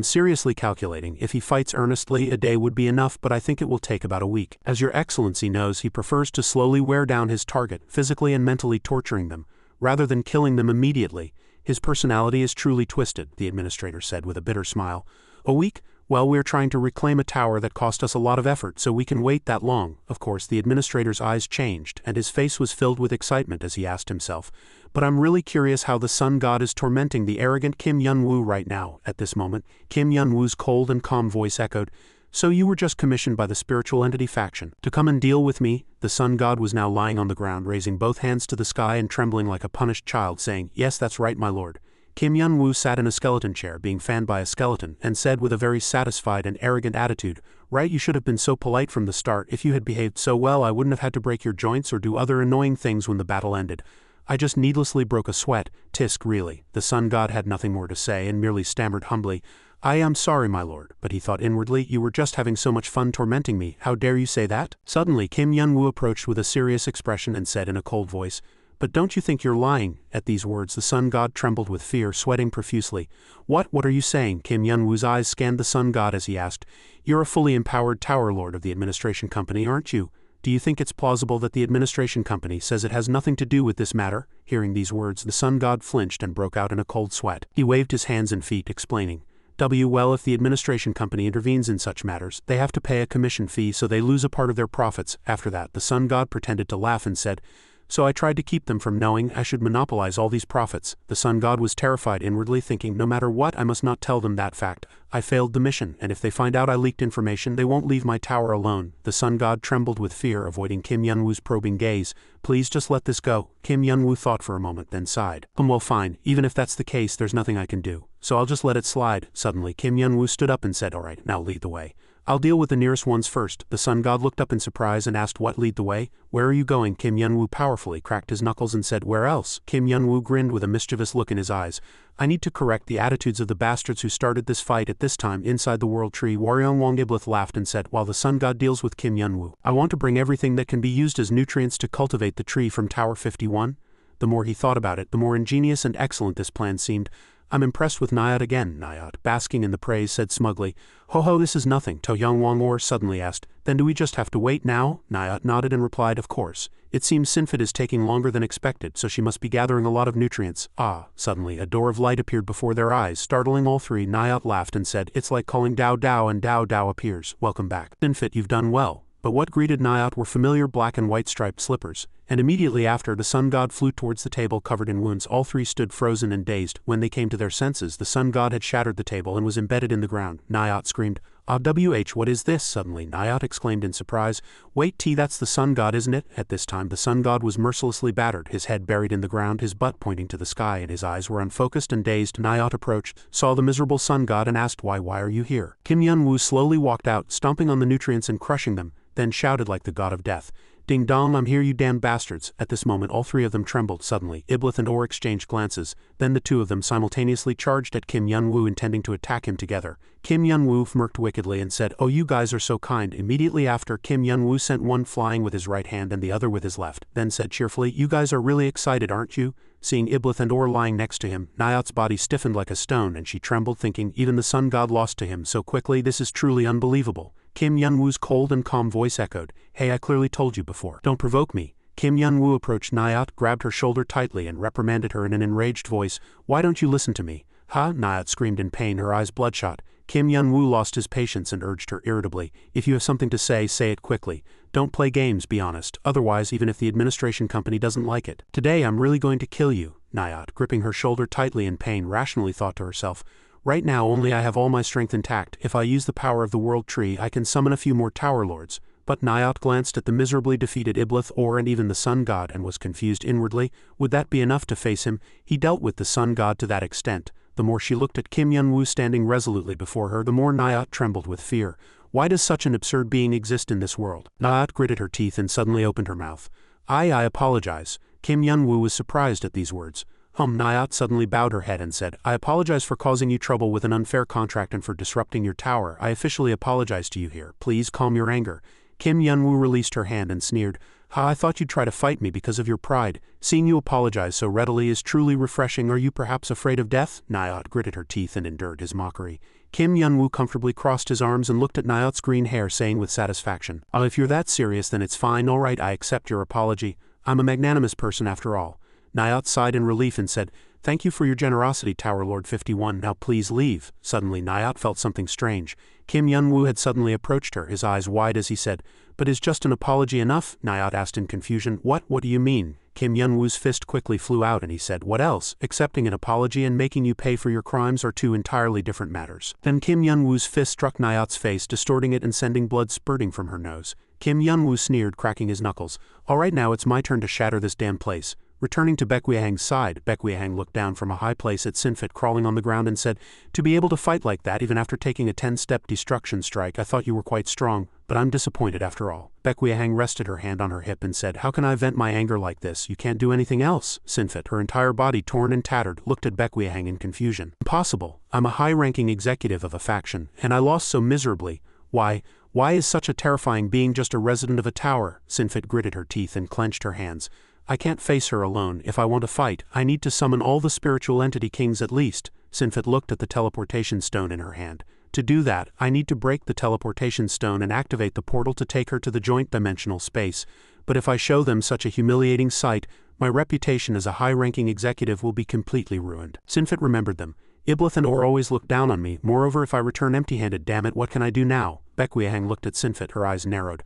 Speaker 1: Seriously calculating, if he fights earnestly, a day would be enough, but I think it will take about a week. As your excellency knows, he prefers to slowly wear down his target, physically and mentally torturing them, rather than killing them immediately. His personality is truly twisted," the administrator said with a bitter smile. "A week? Well, we're trying to reclaim a tower that cost us a lot of effort, so we can wait that long." Of course, the administrator's eyes changed, and his face was filled with excitement as he asked himself, "But I'm really curious how the sun god is tormenting the arrogant Kim Yun-woo right now." At this moment, Kim Yun-woo's cold and calm voice echoed, "So you were just commissioned by the spiritual entity faction to come and deal with me?" The sun god was now lying on the ground, raising both hands to the sky and trembling like a punished child, saying, "Yes, that's right, my lord." Kim Yun-woo sat in a skeleton chair being fanned by a skeleton and said with a very satisfied and arrogant attitude, "Right, you should have been so polite from the start. If you had behaved so well, I wouldn't have had to break your joints or do other annoying things when the battle ended. I just needlessly broke a sweat. Tisk, really." The sun god had nothing more to say and merely stammered humbly, "I am sorry, my lord," but he thought inwardly, "You were just having so much fun tormenting me. How dare you say that?" Suddenly Kim Yun-woo approached with a serious expression and said in a cold voice, "But don't you think you're lying?" At these words the sun god trembled with fear, sweating profusely. What are you saying?" Kim Yun-woo's eyes scanned the sun god as he asked. "You're a fully empowered tower lord of the administration company, aren't you? Do you think it's plausible that the administration company says it has nothing to do with this matter?" Hearing these words, the sun god flinched and broke out in a cold sweat. He waved his hands and feet, explaining, Well, if the administration company intervenes in such matters, they have to pay a commission fee, so they lose a part of their profits." After that, the sun god pretended to laugh and said, "So I tried to keep them from knowing I should monopolize all these profits." The sun god was terrified inwardly, thinking, "No matter what, I must not tell them that fact. I failed the mission, and if they find out I leaked information, they won't leave my tower alone." The sun god trembled with fear, avoiding Kim Yun-woo's probing gaze. "Please just let this go." Kim Yun-woo thought for a moment, then sighed. Well, fine. Even if that's the case, there's nothing I can do. So I'll just let it slide." Suddenly, Kim Yun-woo stood up and said, "All right, now lead the way. I'll deal with the nearest ones first." The sun god looked up in surprise and asked, "What, lead the way? Where are you going?" Kim Yun-woo powerfully cracked his knuckles and said, "Where else?" Kim Yun-woo grinned with a mischievous look in his eyes. "I need to correct the attitudes of the bastards who started this fight." At this time, inside the world tree, Waryong Wongiblith laughed and said, "While the sun god deals with Kim Yun-woo, I want to bring everything that can be used as nutrients to cultivate the tree from Tower 51. The more he thought about it, the more ingenious and excellent this plan seemed. "I'm impressed with Nyat again." Nyat, basking in the praise, said smugly, "Ho, this is nothing." To Young Wong suddenly asked, "Then do we just have to wait now?" Nyat nodded and replied, "Of course. It seems Sinfit is taking longer than expected, so she must be gathering a lot of nutrients." Suddenly a door of light appeared before their eyes, startling all three. Nyat laughed and said, "It's like calling Dao Dao and Dao Dao appears. Welcome back. Sinfit, you've done well." But what greeted Nyat were familiar black and white striped slippers, and immediately after, the sun god flew towards the table covered in wounds. All three stood frozen and dazed. When they came to their senses, the sun god had shattered the table and was embedded in the ground. Nyat screamed, what is this?" Suddenly, Nyat exclaimed in surprise, "Wait, that's the sun god, isn't it?" At this time, the sun god was mercilessly battered, his head buried in the ground, his butt pointing to the sky, and his eyes were unfocused and dazed. Nyat approached, saw the miserable sun god, and asked, Why are you here?" Kim Yun-woo slowly walked out, stomping on the nutrients and crushing them, then shouted like the god of death, "Ding dong, I'm here, you damned bastards." At this moment, all three of them trembled. Suddenly, Iblith and Or exchanged glances, then the two of them simultaneously charged at Kim Yun-woo, intending to attack him together. Kim Yun-woo smirked wickedly and said, "Oh, you guys are so kind." Immediately after, Kim Yun-woo sent one flying with his right hand and the other with his left, then said cheerfully, "You guys are really excited, aren't you?" Seeing Iblith and Or lying next to him, Nyat's body stiffened like a stone and she trembled, thinking, even the sun god lost to him so quickly. This is truly unbelievable. Kim Yun-woo's cold and calm voice echoed, "Hey, I clearly told you before. Don't provoke me." Kim Yun-woo approached Nyat, grabbed her shoulder tightly and reprimanded her in an enraged voice, "Why don't you listen to me? Ha! Nyat screamed in pain, her eyes bloodshot. Kim Yun-woo lost his patience and urged her irritably, if you have something to say it quickly. Don't play games, be honest, otherwise even if the administration company doesn't like it. Today I'm really going to kill you. Nyat, gripping her shoulder tightly in pain, rationally thought to herself. Right now only I have all my strength intact. If I use the power of the World Tree I can summon a few more Tower Lords. But Nyat glanced at the miserably defeated Iblith and even the Sun God and was confused inwardly. Would that be enough to face him? He dealt with the Sun God to that extent. The more she looked at Kim Yun-woo standing resolutely before her, the more Nyat trembled with fear. Why does such an absurd being exist in this world? Nyat gritted her teeth and suddenly opened her mouth. I apologize. Kim Yun-woo was surprised at these words. Nyat suddenly bowed her head and said, I apologize for causing you trouble with an unfair contract and for disrupting your tower. I officially apologize to you here. Please calm your anger. Kim Yun-woo released her hand and sneered. I thought you'd try to fight me because of your pride. Seeing you apologize so readily is truly refreshing. Are you perhaps afraid of death? Nyat gritted her teeth and endured his mockery. Kim Yun-woo comfortably crossed his arms and looked at Nyat's green hair, saying with satisfaction, if you're that serious then it's fine, alright, I accept your apology. I'm a magnanimous person after all. Nyat sighed in relief and said, Thank you for your generosity, Tower Lord 51, now please leave. Suddenly Nyat felt something strange. Kim Yun-woo had suddenly approached her, his eyes wide as he said, But is just an apology enough? Nyat asked in confusion. What do you mean? Kim Yun-woo's fist quickly flew out and he said, What else? Accepting an apology and making you pay for your crimes are two entirely different matters. Then Kim Yun-woo's fist struck Nyat's face, distorting it and sending blood spurting from her nose. Kim Yun-woo sneered, cracking his knuckles. Alright, now it's my turn to shatter this damn place. Returning to Baekhyehang's side, Baekhyehang looked down from a high place at Sinfit crawling on the ground and said, To be able to fight like that even after taking a 10-step destruction strike, I thought you were quite strong, but I'm disappointed after all. Baekhyehang rested her hand on her hip and said, How can I vent my anger like this? You can't do anything else. Sinfit, her entire body torn and tattered, looked at Baekhyehang in confusion. Impossible. I'm a high-ranking executive of a faction, and I lost so miserably. Why is such a terrifying being just a resident of a tower? Sinfit gritted her teeth and clenched her hands. I can't face her alone. If I want to fight, I need to summon all the spiritual entity kings at least. Sinfit looked at the teleportation stone in her hand. To do that, I need to break the teleportation stone and activate the portal to take her to the joint dimensional space. But if I show them such a humiliating sight, my reputation as a high-ranking executive will be completely ruined. Sinfit remembered them. Iblith and always look down on me. Moreover, if I return empty-handed, damn it, what can I do now? Baekhyehang looked at Sinfit, her eyes narrowed.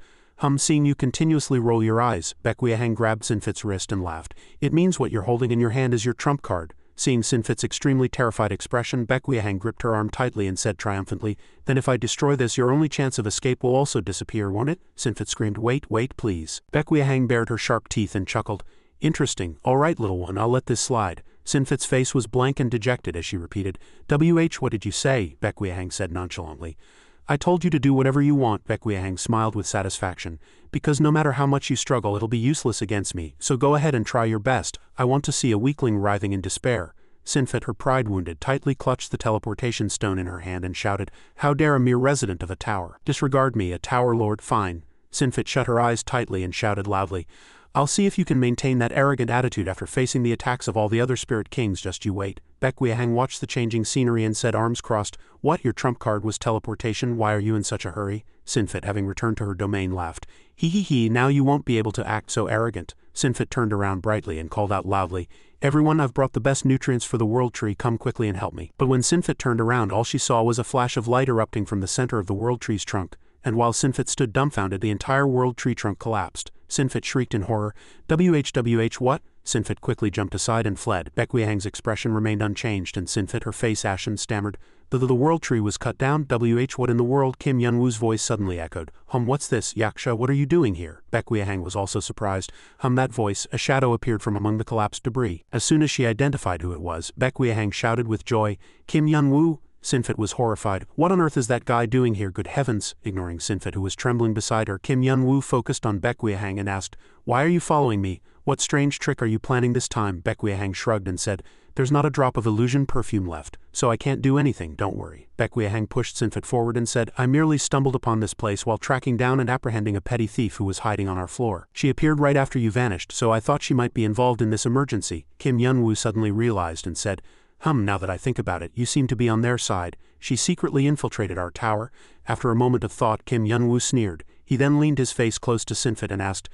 Speaker 1: Seeing you continuously roll your eyes. Baekhyehang grabbed Sinfit's wrist and laughed. It means what you're holding in your hand is your trump card. Seeing Sinfit's extremely terrified expression, Baekhyehang gripped her arm tightly and said triumphantly, Then if I destroy this, your only chance of escape will also disappear, won't it? Sinfit screamed, Wait, please. Baekhyehang bared her sharp teeth and chuckled. Interesting. All right, little one, I'll let this slide. Sinfit's face was blank and dejected as she repeated, What did you say? Baekhyehang said nonchalantly. I told you to do whatever you want, Baekhyehang smiled with satisfaction. Because no matter how much you struggle, it'll be useless against me, so go ahead and try your best. I want to see a weakling writhing in despair. Sinfit, her pride wounded, tightly clutched the teleportation stone in her hand and shouted, How dare a mere resident of a tower disregard me, a tower lord? Fine. Sinfit shut her eyes tightly and shouted loudly, I'll see if you can maintain that arrogant attitude after facing the attacks of all the other spirit kings, just you wait. Baekhyehang watched the changing scenery and said, arms crossed, What, your trump card was teleportation? Why are you in such a hurry? Sinfit, having returned to her domain, laughed. He, now you won't be able to act so arrogant. Sinfit turned around brightly and called out loudly, Everyone, I've brought the best nutrients for the World Tree, come quickly and help me. But when Sinfit turned around, all she saw was a flash of light erupting from the center of the World Tree's trunk, and while Sinfit stood dumbfounded, the entire World Tree trunk collapsed. Sinfit shrieked in horror, what? Sinfit quickly jumped aside and fled. Baekhyehang's expression remained unchanged, and Sinfit, her face ashen, stammered, The World Tree was cut down? What in the world? Kim Yun-woo's voice suddenly echoed. What's this? Yaksha, what are you doing here? Baekhyehang was also surprised. That voice. A shadow appeared from among the collapsed debris. As soon as she identified who it was, Baekhyehang shouted with joy, Kim Yun-woo? Sinfit was horrified. What on earth is that guy doing here? Good heavens! Ignoring Sinfit, who was trembling beside her, Kim Yun-woo focused on Baekhyehang and asked, Why are you following me? What strange trick are you planning this time? Baekhyehang shrugged and said, There's not a drop of illusion perfume left, so I can't do anything, don't worry. Baekhyehang pushed Sinfit forward and said, I merely stumbled upon this place while tracking down and apprehending a petty thief who was hiding on our floor. She appeared right after you vanished, so I thought she might be involved in this emergency. Kim Yun-woo suddenly realized and said, Now that I think about it, you seem to be on their side. She secretly infiltrated our tower. After a moment of thought, Kim Yun-woo sneered. He then leaned his face close to Sinfit and asked,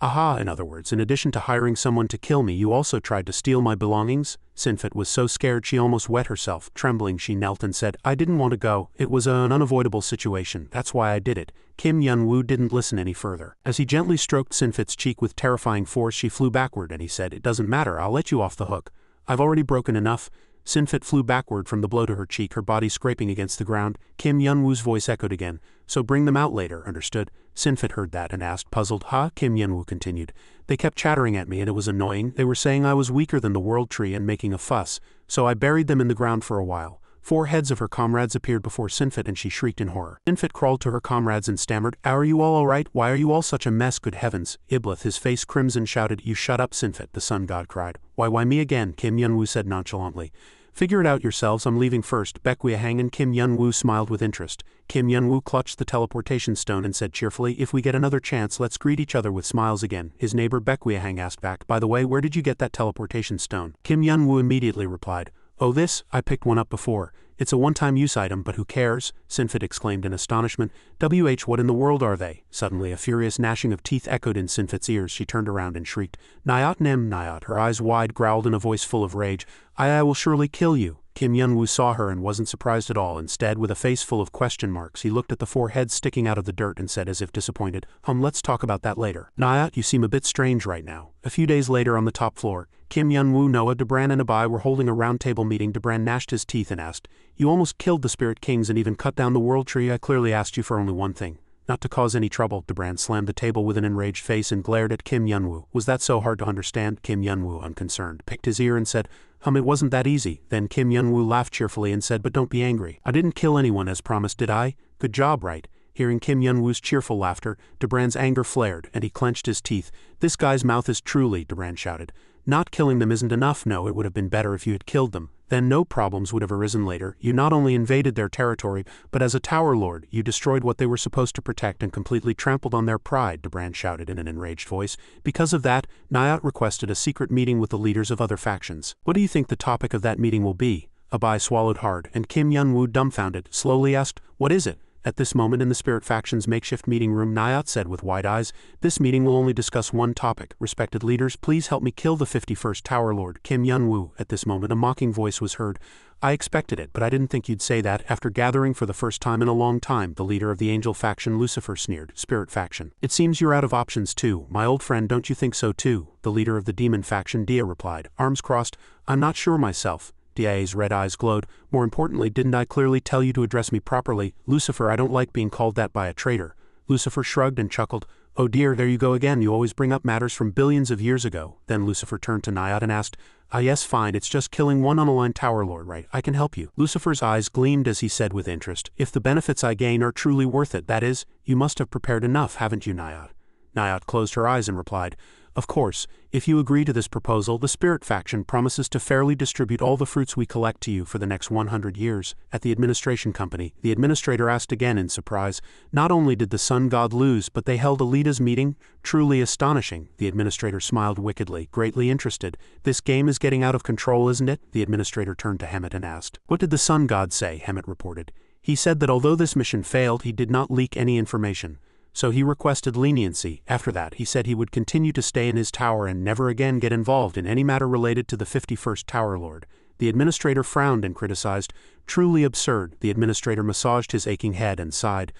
Speaker 1: Aha, in other words, in addition to hiring someone to kill me, you also tried to steal my belongings? Sinfet was so scared she almost wet herself. Trembling, she knelt and said, I didn't want to go. It was an unavoidable situation. That's why I did it. Kim Yun-woo didn't listen any further. As he gently stroked Sinfet's cheek with terrifying force, she flew backward and he said, It doesn't matter, I'll let you off the hook. I've already broken enough. Sinfet flew backward from the blow to her cheek, her body scraping against the ground. Kim Yun-woo's voice echoed again. So bring them out later, understood? Sinfet heard that and asked, puzzled. Huh? Kim Yun-woo continued. They kept chattering at me and it was annoying. They were saying I was weaker than the world tree and making a fuss. So I buried them in the ground for a while. 4 heads of her comrades appeared before Sinfet and she shrieked in horror. Sinfet crawled to her comrades and stammered, Are you all right? Why are you all such a mess? Good heavens. Iblith, his face crimson, shouted, You shut up, Sinfet, the sun god cried. Why me again? Kim Yun-woo said nonchalantly. Figure it out yourselves, I'm leaving first. Baekwi Hang and Kim Yun-woo smiled with interest. Kim Yun-woo clutched the teleportation stone and said cheerfully, If we get another chance, let's greet each other with smiles again. His neighbor Baekwi Hang asked back, By the way, where did you get that teleportation stone? Kim Yun-woo immediately replied, Oh this, I picked one up before. It's a one-time use item, but who cares? Sinfet exclaimed in astonishment. What in the world are they? Suddenly a furious gnashing of teeth echoed in Sinfet's ears. She turned around and shrieked, Nyat Nem Nyat. Her eyes wide growled in a voice full of rage, I will surely kill you. Kim Yun-woo saw her and wasn't surprised at all. Instead, with a face full of question marks, he looked at the 4 heads sticking out of the dirt and said as if disappointed, Let's talk about that later. Nyat, you seem a bit strange right now. A few days later on the top floor, Kim Yun-woo, Noah, Debran and Abai were holding a round table meeting. Debran gnashed his teeth and asked, You almost killed the spirit kings and even cut down the world tree. I clearly asked you for only one thing. Not to cause any trouble. Debran slammed the table with an enraged face and glared at Kim Yun-woo. Was that so hard to understand? Kim Yun-woo, unconcerned, picked his ear and said, It wasn't that easy. Then Kim Yun-woo laughed cheerfully and said, But don't be angry. I didn't kill anyone as promised, did I? Good job, right? Hearing Kim Yun-woo's cheerful laughter, Debran's anger flared, and he clenched his teeth. This guy's mouth is truly, Debran shouted. Not killing them isn't enough. No, it would have been better if you had killed them. Then no problems would have arisen later. You not only invaded their territory, but as a Tower Lord, you destroyed what they were supposed to protect and completely trampled on their pride, Debran shouted in an enraged voice. Because of that, Nyat requested a secret meeting with the leaders of other factions. What do you think the topic of that meeting will be? Abai swallowed hard, and Kim Yun-woo, dumbfounded, slowly asked, What is it? At this moment in the Spirit Faction's makeshift meeting room, Nyat said with wide eyes, This meeting will only discuss one topic. Respected leaders, please help me kill the 51st Tower Lord, Kim Yun-woo. At this moment a mocking voice was heard. I expected it, but I didn't think you'd say that. After gathering for the first time in a long time, the leader of the Angel Faction, Lucifer, sneered. Spirit Faction. It seems you're out of options too. My old friend, don't you think so too? The leader of the Demon Faction, Dia, replied, arms crossed. I'm not sure myself. Dia's red eyes glowed. More importantly, didn't I clearly tell you to address me properly? Lucifer, I don't like being called that by a traitor. Lucifer shrugged and chuckled. Oh dear, there you go again. You always bring up matters from billions of years ago. Then Lucifer turned to Nyat and asked, Yes, fine, it's just killing one unaligned Tower Lord, right? I can help you. Lucifer's eyes gleamed as he said with interest, If the benefits I gain are truly worth it, that is, you must have prepared enough, haven't you, Nyat? Nyat closed her eyes and replied, Of course, if you agree to this proposal, the Spirit Faction promises to fairly distribute all the fruits we collect to you for the next 100 years. At the administration company, the administrator asked again in surprise, Not only did the Sun God lose, but they held a leaders' meeting? Truly astonishing. The administrator smiled wickedly, greatly interested. This game is getting out of control, isn't it? The administrator turned to Hemet and asked. What did the Sun God say? Hemet reported. He said that although this mission failed, he did not leak any information. So he requested leniency. After that, he said he would continue to stay in his tower and never again get involved in any matter related to the 51st Tower Lord. The administrator frowned and criticized. Truly absurd. The administrator massaged his aching head and sighed.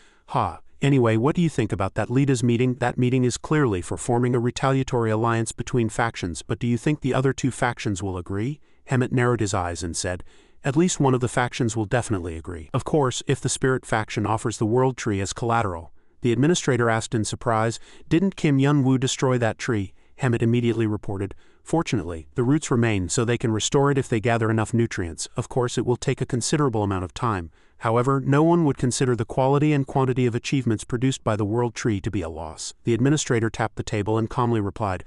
Speaker 1: Anyway, what do you think about that leaders' meeting? That meeting is clearly for forming a retaliatory alliance between factions, but do you think the other 2 factions will agree? Hemet narrowed his eyes and said, At least one of the factions will definitely agree. Of course, if the Spirit Faction offers the World Tree as collateral. The administrator asked in surprise, Didn't Kim Yun-woo destroy that tree? Hemet immediately reported, Fortunately, the roots remain so they can restore it if they gather enough nutrients. Of course, it will take a considerable amount of time. However, no one would consider the quality and quantity of achievements produced by the World Tree to be a loss. The administrator tapped the table and calmly replied,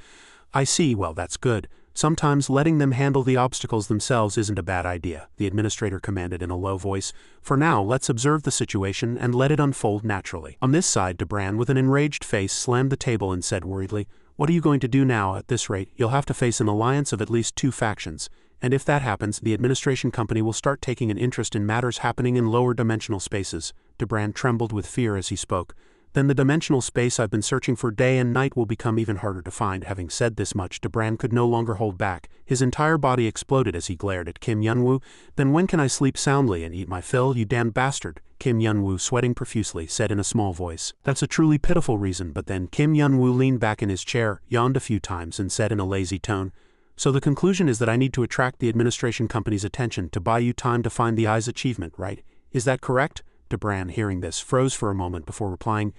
Speaker 1: I see, well that's good. Sometimes letting them handle the obstacles themselves isn't a bad idea, the administrator commanded in a low voice. For now, let's observe the situation and let it unfold naturally. On this side, Debran, with an enraged face, slammed the table and said worriedly, What are you going to do now? At this rate, you'll have to face an alliance of at least 2 factions. And if that happens, the administration company will start taking an interest in matters happening in lower dimensional spaces. Debran trembled with fear as he spoke. then the dimensional space I've been searching for day and night will become even harder to find. Having said this much, Debran could no longer hold back. His entire body exploded as he glared at Kim Yun-woo. Then when can I sleep soundly and eat my fill, you damned bastard? Kim Yun-woo, sweating profusely, said in a small voice. That's a truly pitiful reason. But then Kim Yun-woo leaned back in his chair, yawned a few times, and said in a lazy tone, so the conclusion is that I need to attract the administration company's attention to buy you time to find the eye's achievement, right? Is that correct? Debran, hearing this, froze for a moment before replying,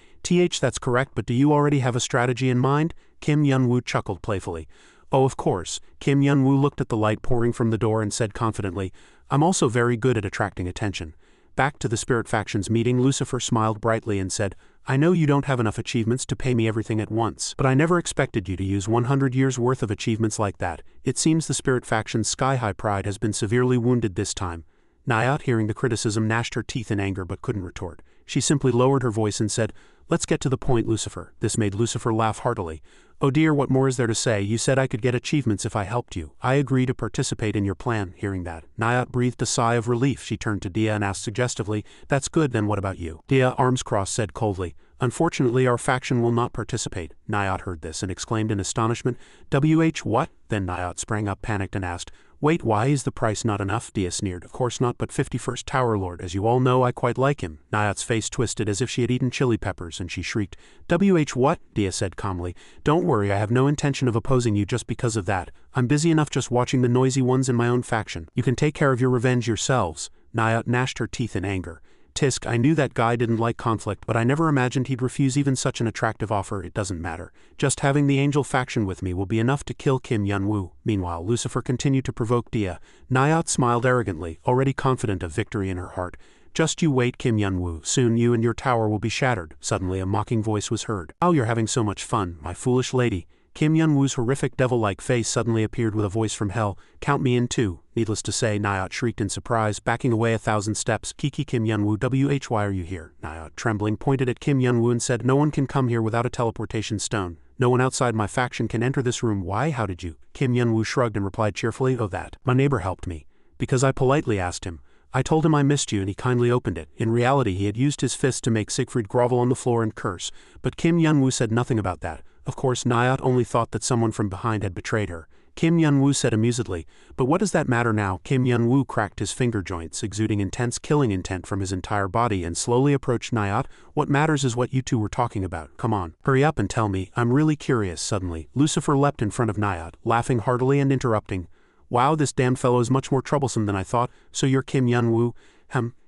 Speaker 1: that's correct, but do you already have a strategy in mind? Kim Yun-woo chuckled playfully. Oh, of course. Kim Yun-woo looked at the light pouring from the door and said confidently, I'm also very good at attracting attention. Back to the Spirit Faction's meeting, Lucifer smiled brightly and said, I know you don't have enough achievements to pay me everything at once, but I never expected you to use 100 years' worth of achievements like that. It seems the Spirit Faction's sky-high pride has been severely wounded this time. Nayat, hearing the criticism, gnashed her teeth in anger but couldn't retort. She simply lowered her voice and said, Let's get to the point, Lucifer. This made Lucifer laugh heartily. Oh dear, what more is there to say? You said I could get achievements if I helped you. I agree to participate in your plan. Hearing that, Nayat breathed a sigh of relief. She turned to Dia and asked suggestively, That's good, then what about you? Dia, arms crossed, said coldly, Unfortunately, our faction will not participate. Nayat heard this and exclaimed in astonishment, what? Then Nayat sprang up panicked and asked, Wait, why is the price not enough? Dia sneered. Of course not, but 51st Tower Lord, as you all know, I quite like him. Nayat's face twisted as if she had eaten chili peppers, and she shrieked. What? Dia said calmly. Don't worry, I have no intention of opposing you just because of that. I'm busy enough just watching the noisy ones in my own faction. You can take care of your revenge yourselves. Nayat gnashed her teeth in anger. Tisk, I knew that guy didn't like conflict, but I never imagined he'd refuse even such an attractive offer. It doesn't matter. Just having the angel faction with me will be enough to kill Kim Yun-woo. Meanwhile, Lucifer continued to provoke Dia. Nayat smiled arrogantly, already confident of victory in her heart. Just you wait, Kim Yun-woo. Soon you and your tower will be shattered. Suddenly a mocking voice was heard. Oh, you're having so much fun, my foolish lady. Kim Yun-woo's horrific devil-like face suddenly appeared with a voice from hell. Count me in too. Needless to say, Nayat shrieked in surprise, backing away 1,000 steps. Kiki Kim Yun-woo, why are you here? Nayat, trembling, pointed at Kim Yun-woo and said, No one can come here without a teleportation stone. No one outside my faction can enter this room. Why? How did you? Kim Yun-woo shrugged and replied cheerfully, Oh, that. My neighbor helped me. Because I politely asked him. I told him I missed you and he kindly opened it. In reality, he had used his fist to make Siegfried grovel on the floor and curse. But Kim Yun-woo said nothing about that. Of course, Nayat only thought that someone from behind had betrayed her. Kim Yun-woo said amusedly, But what does that matter now? Kim Yun-woo cracked his finger joints, exuding intense killing intent from his entire body, and slowly approached Nayat. What matters is what you two were talking about. Come on, hurry up and tell me. I'm really curious. Suddenly, Lucifer leapt in front of Nayat, laughing heartily and interrupting. Wow, this damned fellow is much more troublesome than I thought. So you're Kim Yun-woo?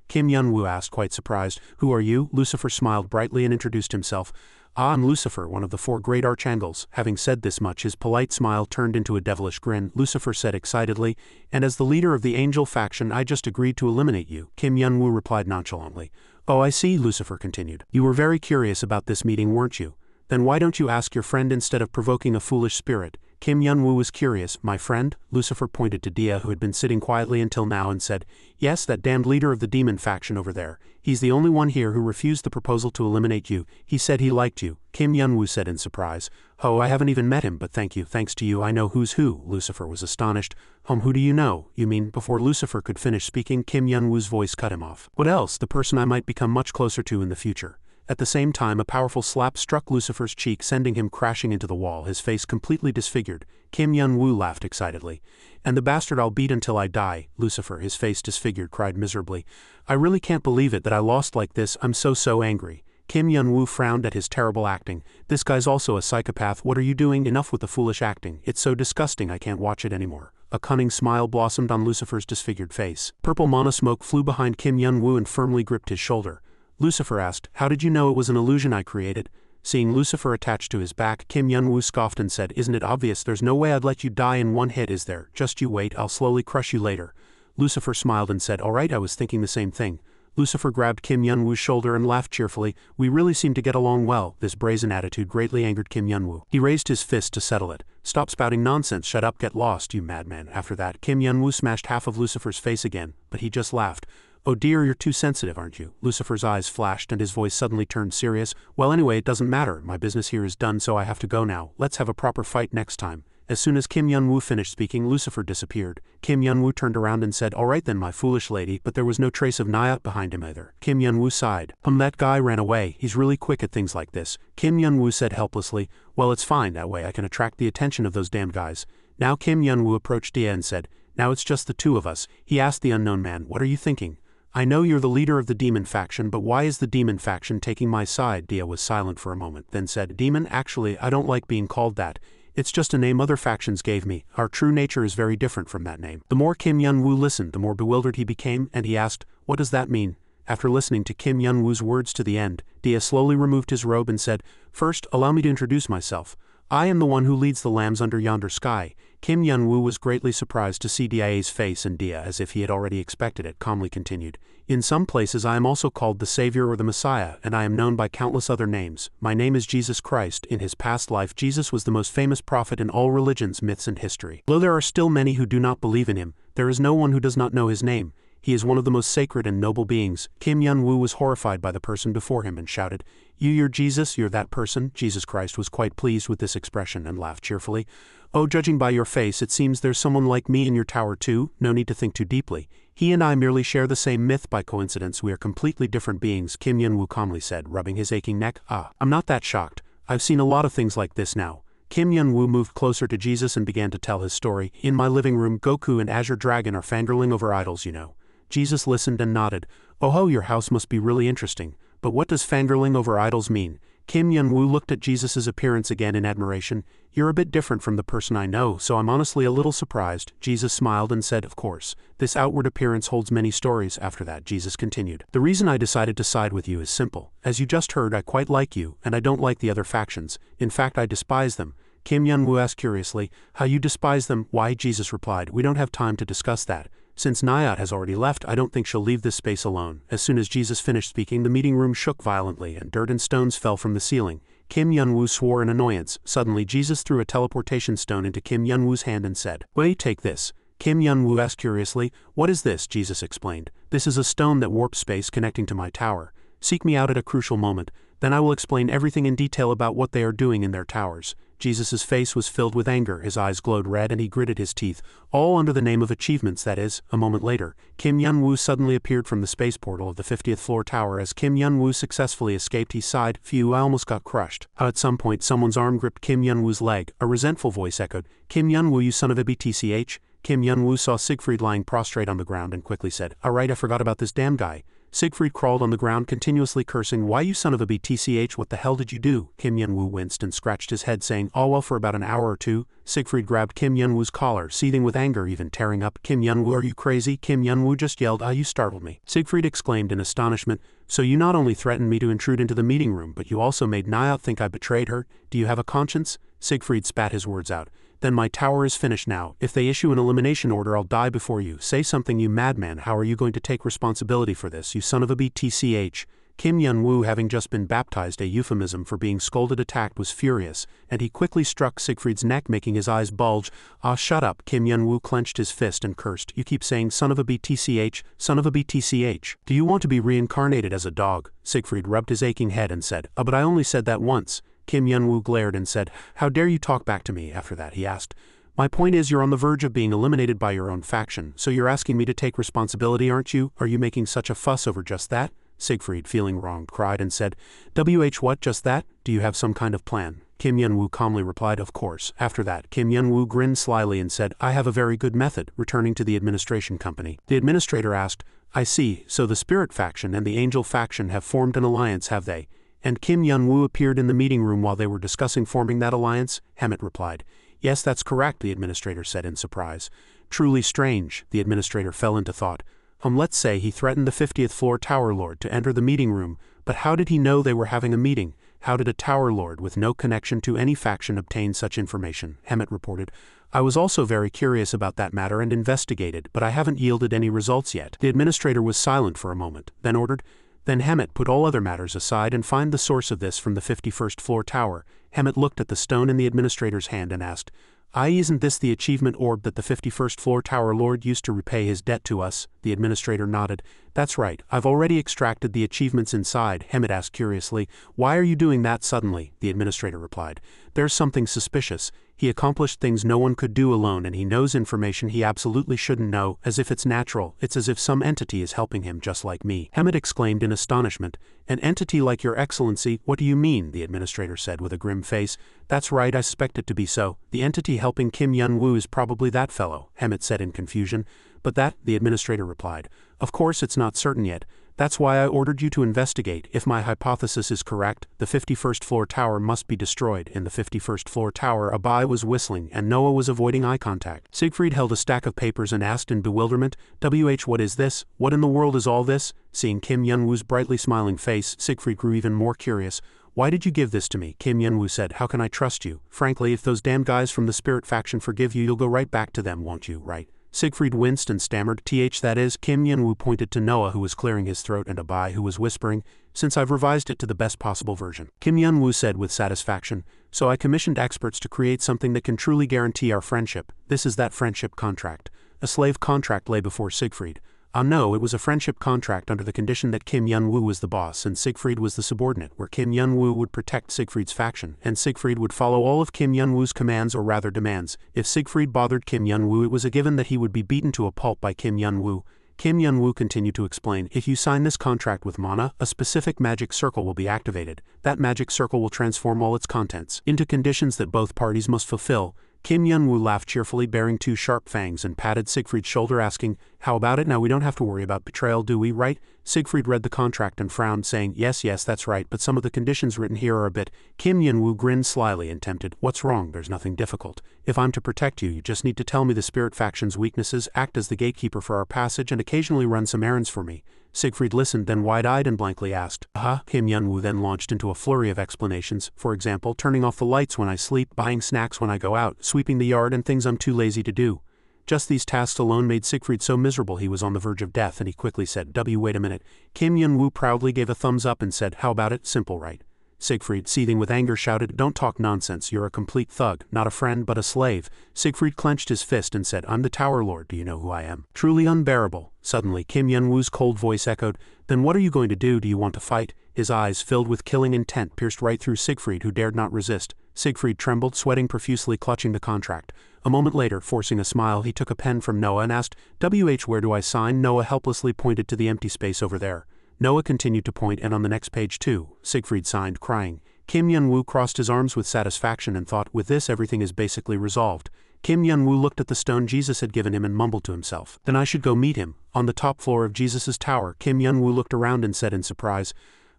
Speaker 1: Kim Yun-woo asked, quite surprised. Who are you? Lucifer smiled brightly and introduced himself. I'm Lucifer, one of the 4 great archangels. Having said this much, his polite smile turned into a devilish grin. Lucifer said excitedly, And as the leader of the angel faction, I just agreed to eliminate you. Kim Yun-woo replied nonchalantly. Oh, I see, Lucifer continued. You were very curious about this meeting, weren't you? Then why don't you ask your friend instead of provoking a foolish spirit? Kim Yun-woo was curious. My friend? Lucifer pointed to Dia, who had been sitting quietly until now, and said, Yes, that damned leader of the demon faction over there. He's the only one here who refused the proposal to eliminate you. He said he liked you. Kim Yun-woo said in surprise. Oh, I haven't even met him, but thank you. Thanks to you, I know who's who. Lucifer was astonished. Who do you know? You mean? Before Lucifer could finish speaking, Kim Yun-woo's voice cut him off. What else? The person I might become much closer to in the future. At the same time, a powerful slap struck Lucifer's cheek, sending him crashing into the wall, his face completely disfigured. Kim Yun-woo laughed excitedly. And the bastard I'll beat until I die. Lucifer, his face disfigured, cried miserably. I really can't believe it that I lost like this. I'm so angry. Kim Yun-woo frowned at his terrible acting. This guy's also a psychopath. What are you doing? Enough with the foolish acting. It's so disgusting I can't watch it anymore. A cunning smile blossomed on Lucifer's disfigured face. Purple mana smoke flew behind Kim Yun-woo and firmly gripped his shoulder. Lucifer asked, How did you know it was an illusion I created? Seeing Lucifer attached to his back, Kim Yun-woo scoffed and said, Isn't it obvious? There's no way I'd let you die in one hit, is there? Just you wait, I'll slowly crush you later. Lucifer smiled and said, All right, I was thinking the same thing. Lucifer grabbed Kim Yun-woo's shoulder and laughed cheerfully. We really seem to get along well. This brazen attitude greatly angered Kim Yun-woo. He raised his fist to settle it. Stop spouting nonsense, shut up, get lost, you madman. After that, Kim Yun-woo smashed half of Lucifer's face again, but he just laughed. Oh dear, you're too sensitive, aren't you? Lucifer's eyes flashed and his voice suddenly turned serious. Well, anyway, it doesn't matter. My business here is done, so I have to go now. Let's have a proper fight next time. As soon as Kim Yun-woo finished speaking, Lucifer disappeared. Kim Yun-woo turned around and said, "All right then, my foolish lady," but there was no trace of Nyat behind him either. Kim Yun-woo sighed. That guy ran away. He's really quick at things like this." Kim Yun-woo said helplessly. "Well, it's fine, that way I can attract the attention of those damned guys." Now Kim Yun-woo approached Dia and said, "Now it's just the two of us." He asked the unknown man, "What are you thinking?" "I know you're the leader of the demon faction, but why is the demon faction taking my side?" Dia was silent for a moment, then said, "Demon, actually, I don't like being called that. It's just a name other factions gave me. Our true nature is very different from that name." The more Kim Yun-woo listened, the more bewildered he became, and he asked, "What does that mean?" After listening to Kim Yun-woo's words to the end, Dia slowly removed his robe and said, "First, allow me to introduce myself. I am the one who leads the lambs under yonder sky." Kim Yun-woo was greatly surprised to see Dia's face, and Dia, as if he had already expected it, calmly continued, "In some places I am also called the Savior or the Messiah, and I am known by countless other names. My name is Jesus Christ. In his past life, Jesus was the most famous prophet in all religions, myths, and history. Though there are still many who do not believe in him, there is no one who does not know his name. He is one of the most sacred and noble beings." Kim Yun-woo was horrified by the person before him and shouted, You're Jesus, you're that person?" Jesus Christ was quite pleased with this expression and laughed cheerfully. "Oh, judging by your face, it seems there's someone like me in your tower too. No need to think too deeply. He and I merely share the same myth by coincidence. We are completely different beings," Kim Yun-woo calmly said, rubbing his aching neck. "I'm not that shocked. I've seen a lot of things like this now." Kim Yun-woo moved closer to Jesus and began to tell his story. "In my living room, Goku and Azure Dragon are fangirling over idols, you know." Jesus listened and nodded. "Oh ho, your house must be really interesting. But what does fangirling over idols mean?" Kim Yun-woo looked at Jesus' appearance again in admiration. "You're a bit different from the person I know, so I'm honestly a little surprised." Jesus smiled and said, "Of course. This outward appearance holds many stories." After that, Jesus continued, "The reason I decided to side with you is simple. As you just heard, I quite like you, and I don't like the other factions. In fact, I despise them." Kim Yun-woo asked curiously, "How you despise them?" "Why," Jesus replied, "we don't have time to discuss that. Since Nyat has already left, I don't think she'll leave this space alone." As soon as Jesus finished speaking, the meeting room shook violently and dirt and stones fell from the ceiling. Kim Yun-woo swore in annoyance. Suddenly, Jesus threw a teleportation stone into Kim Yun-woo's hand and said, "Wait, take this." Kim Yun-woo asked curiously, "What is this?" Jesus explained, "This is a stone that warps space connecting to my tower. Seek me out at a crucial moment, then I will explain everything in detail about what they are doing in their towers." Jesus' face was filled with anger, his eyes glowed red and he gritted his teeth, all under the name of achievements, that is. A moment later, Kim Yun-woo suddenly appeared from the space portal of the 50th floor tower. As Kim Yun-woo successfully escaped, he sighed, "Phew, I almost got crushed." At some point, someone's arm gripped Kim Yun-woo's leg. A resentful voice echoed, "Kim Yun-woo, you son of a BTCH." Kim Yun-woo saw Siegfried lying prostrate on the ground and quickly said, "Alright, I forgot about this damn guy." Siegfried crawled on the ground, continuously cursing, "Why, you son of a BTCH, what the hell did you do?" Kim Yun-woo winced and scratched his head, saying, "All well for about an hour or two." Siegfried grabbed Kim Yun-woo's collar, seething with anger, even tearing up. "Kim Yun-woo, are you crazy?" Kim Yun-woo just yelled, "You startled me." Siegfried exclaimed in astonishment, "So you not only threatened me to intrude into the meeting room, but you also made Nyat think I betrayed her? Do you have a conscience?" Siegfried spat his words out. "Then my tower is finished now. If they issue an elimination order, I'll die before you. Say something, you madman. How are you going to take responsibility for this, you son of a BTCH?" Kim Yun-woo, having just been baptized, a euphemism for being scolded, attacked, was furious, and he quickly struck Siegfried's neck, making his eyes bulge. Shut up." Kim Yun-woo clenched his fist and cursed, "You keep saying son of a BTCH, son of a BTCH. Do you want to be reincarnated as a dog?" Siegfried rubbed his aching head and said, "But I only said that once." Kim Yun-woo glared and said, "How dare you talk back to me?" After that, he asked, "My point is, you're on the verge of being eliminated by your own faction, so you're asking me to take responsibility, aren't you? Are you making such a fuss over just that?" Siegfried, feeling wronged, cried and said, What, just that? Do you have some kind of plan?" Kim Yun-woo calmly replied, "Of course." After that, Kim Yun-woo grinned slyly and said, "I have a very good method," returning to the administration company. The administrator asked, "I see, so the Spirit faction and the Angel faction have formed an alliance, have they?" And Kim Yun-woo appeared in the meeting room while they were discussing forming that alliance. Hemet replied, "Yes, that's correct," the administrator said in surprise. "Truly strange." The administrator fell into thought. Let's say he threatened the 50th floor Tower Lord to enter the meeting room, but how did he know they were having a meeting? How did a Tower Lord with no connection to any faction obtain such information? Hemet reported, "I was also very curious about that matter and investigated, but I haven't yielded any results yet." The administrator was silent for a moment, then ordered, "Then Hemet, put all other matters aside and find the source of this from the 51st floor tower." Hemet looked at the stone in the administrator's hand and asked, "Isn't this the achievement orb that the 51st floor Tower Lord used to repay his debt to us?" The administrator nodded. "That's right, I've already extracted the achievements inside." Hemet asked curiously, "Why are you doing that suddenly?" The administrator replied, "There's something suspicious. He accomplished things no one could do alone, and he knows information he absolutely shouldn't know, as if it's natural. It's as if some entity is helping him just like me. Hemet exclaimed in astonishment. An entity like your excellency? What do you mean? The administrator said with a grim face. That's right, I suspect it to be so. The entity helping Kim Yun-woo is probably that fellow, Hemet said in confusion. But that, the administrator replied. Of course it's not certain yet. That's why I ordered you to investigate. If my hypothesis is correct, the 51st floor tower must be destroyed. In the 51st floor tower, Abai was whistling and Noah was avoiding eye contact. Siegfried held a stack of papers and asked in bewilderment, what is this? What in the world is all this? Seeing Kim Yun-woo's brightly smiling face, Siegfried grew even more curious. Why did you give this to me? Kim Yun-woo said. How can I trust you? Frankly, if those damn guys from the spirit faction forgive you, you'll go right back to them, won't you, right? Siegfried winced and stammered, that is. Kim Yun-woo pointed to Noah, who was clearing his throat, and Abai, who was whispering, since I've revised it to the best possible version. Kim Yun-woo said with satisfaction, so I commissioned experts to create something that can truly guarantee our friendship. This is that friendship contract. A slave contract lay before Siegfried. No, it was a friendship contract under the condition that Kim Yun-woo was the boss and Siegfried was the subordinate, where Kim Yun-woo would protect Siegfried's faction, and Siegfried would follow all of Kim Yun-woo's commands, or rather demands. If Siegfried bothered Kim Yun-woo, it was a given that he would be beaten to a pulp by Kim Yun-woo. Kim Yun-woo continued to explain, if you sign this contract with Mana, a specific magic circle will be activated. That magic circle will transform all its contents into conditions that both parties must fulfill. Kim Yun-woo laughed cheerfully, baring two sharp fangs, and patted Siegfried's shoulder, asking, how about it now? We don't have to worry about betrayal, do we, right? Siegfried read the contract and frowned, saying, yes, that's right, but some of the conditions written here are a bit. Kim Yun-woo grinned slyly and tempted, what's wrong? There's nothing difficult. If I'm to protect you, you just need to tell me the spirit faction's weaknesses, act as the gatekeeper for our passage, and occasionally run some errands for me. Siegfried listened, then wide-eyed and blankly asked, Kim Yun-woo then launched into a flurry of explanations, for example, turning off the lights when I sleep, buying snacks when I go out, sweeping the yard, and things I'm too lazy to do. Just these tasks alone made Siegfried so miserable he was on the verge of death, and he quickly said, wait a minute. Kim Yun-woo proudly gave a thumbs up and said, how about it? Simple, right? Siegfried, seething with anger, shouted, don't talk nonsense, you're a complete thug, not a friend but a slave. Siegfried clenched his fist and said, I'm the Tower Lord, do you know who I am? Truly unbearable. Suddenly Kim Yun-woo's cold voice echoed, then what are you going to do? Do you want to fight? His eyes, filled with killing intent, pierced right through Siegfried, who dared not resist. Siegfried trembled, sweating profusely, clutching the contract. A moment later, forcing a smile, he took a pen from Noah and asked, where do I sign? Noah helplessly pointed to the empty space over there. Noah continued to point, and on the next page too. Siegfried signed, crying. Kim Yun-woo crossed his arms with satisfaction and thought, with this everything is basically resolved. Kim Yun-woo looked at the stone Jesus had given him and mumbled to himself, then I should go meet him. On the top floor of Jesus's tower, Kim Yun-woo looked around and said in surprise,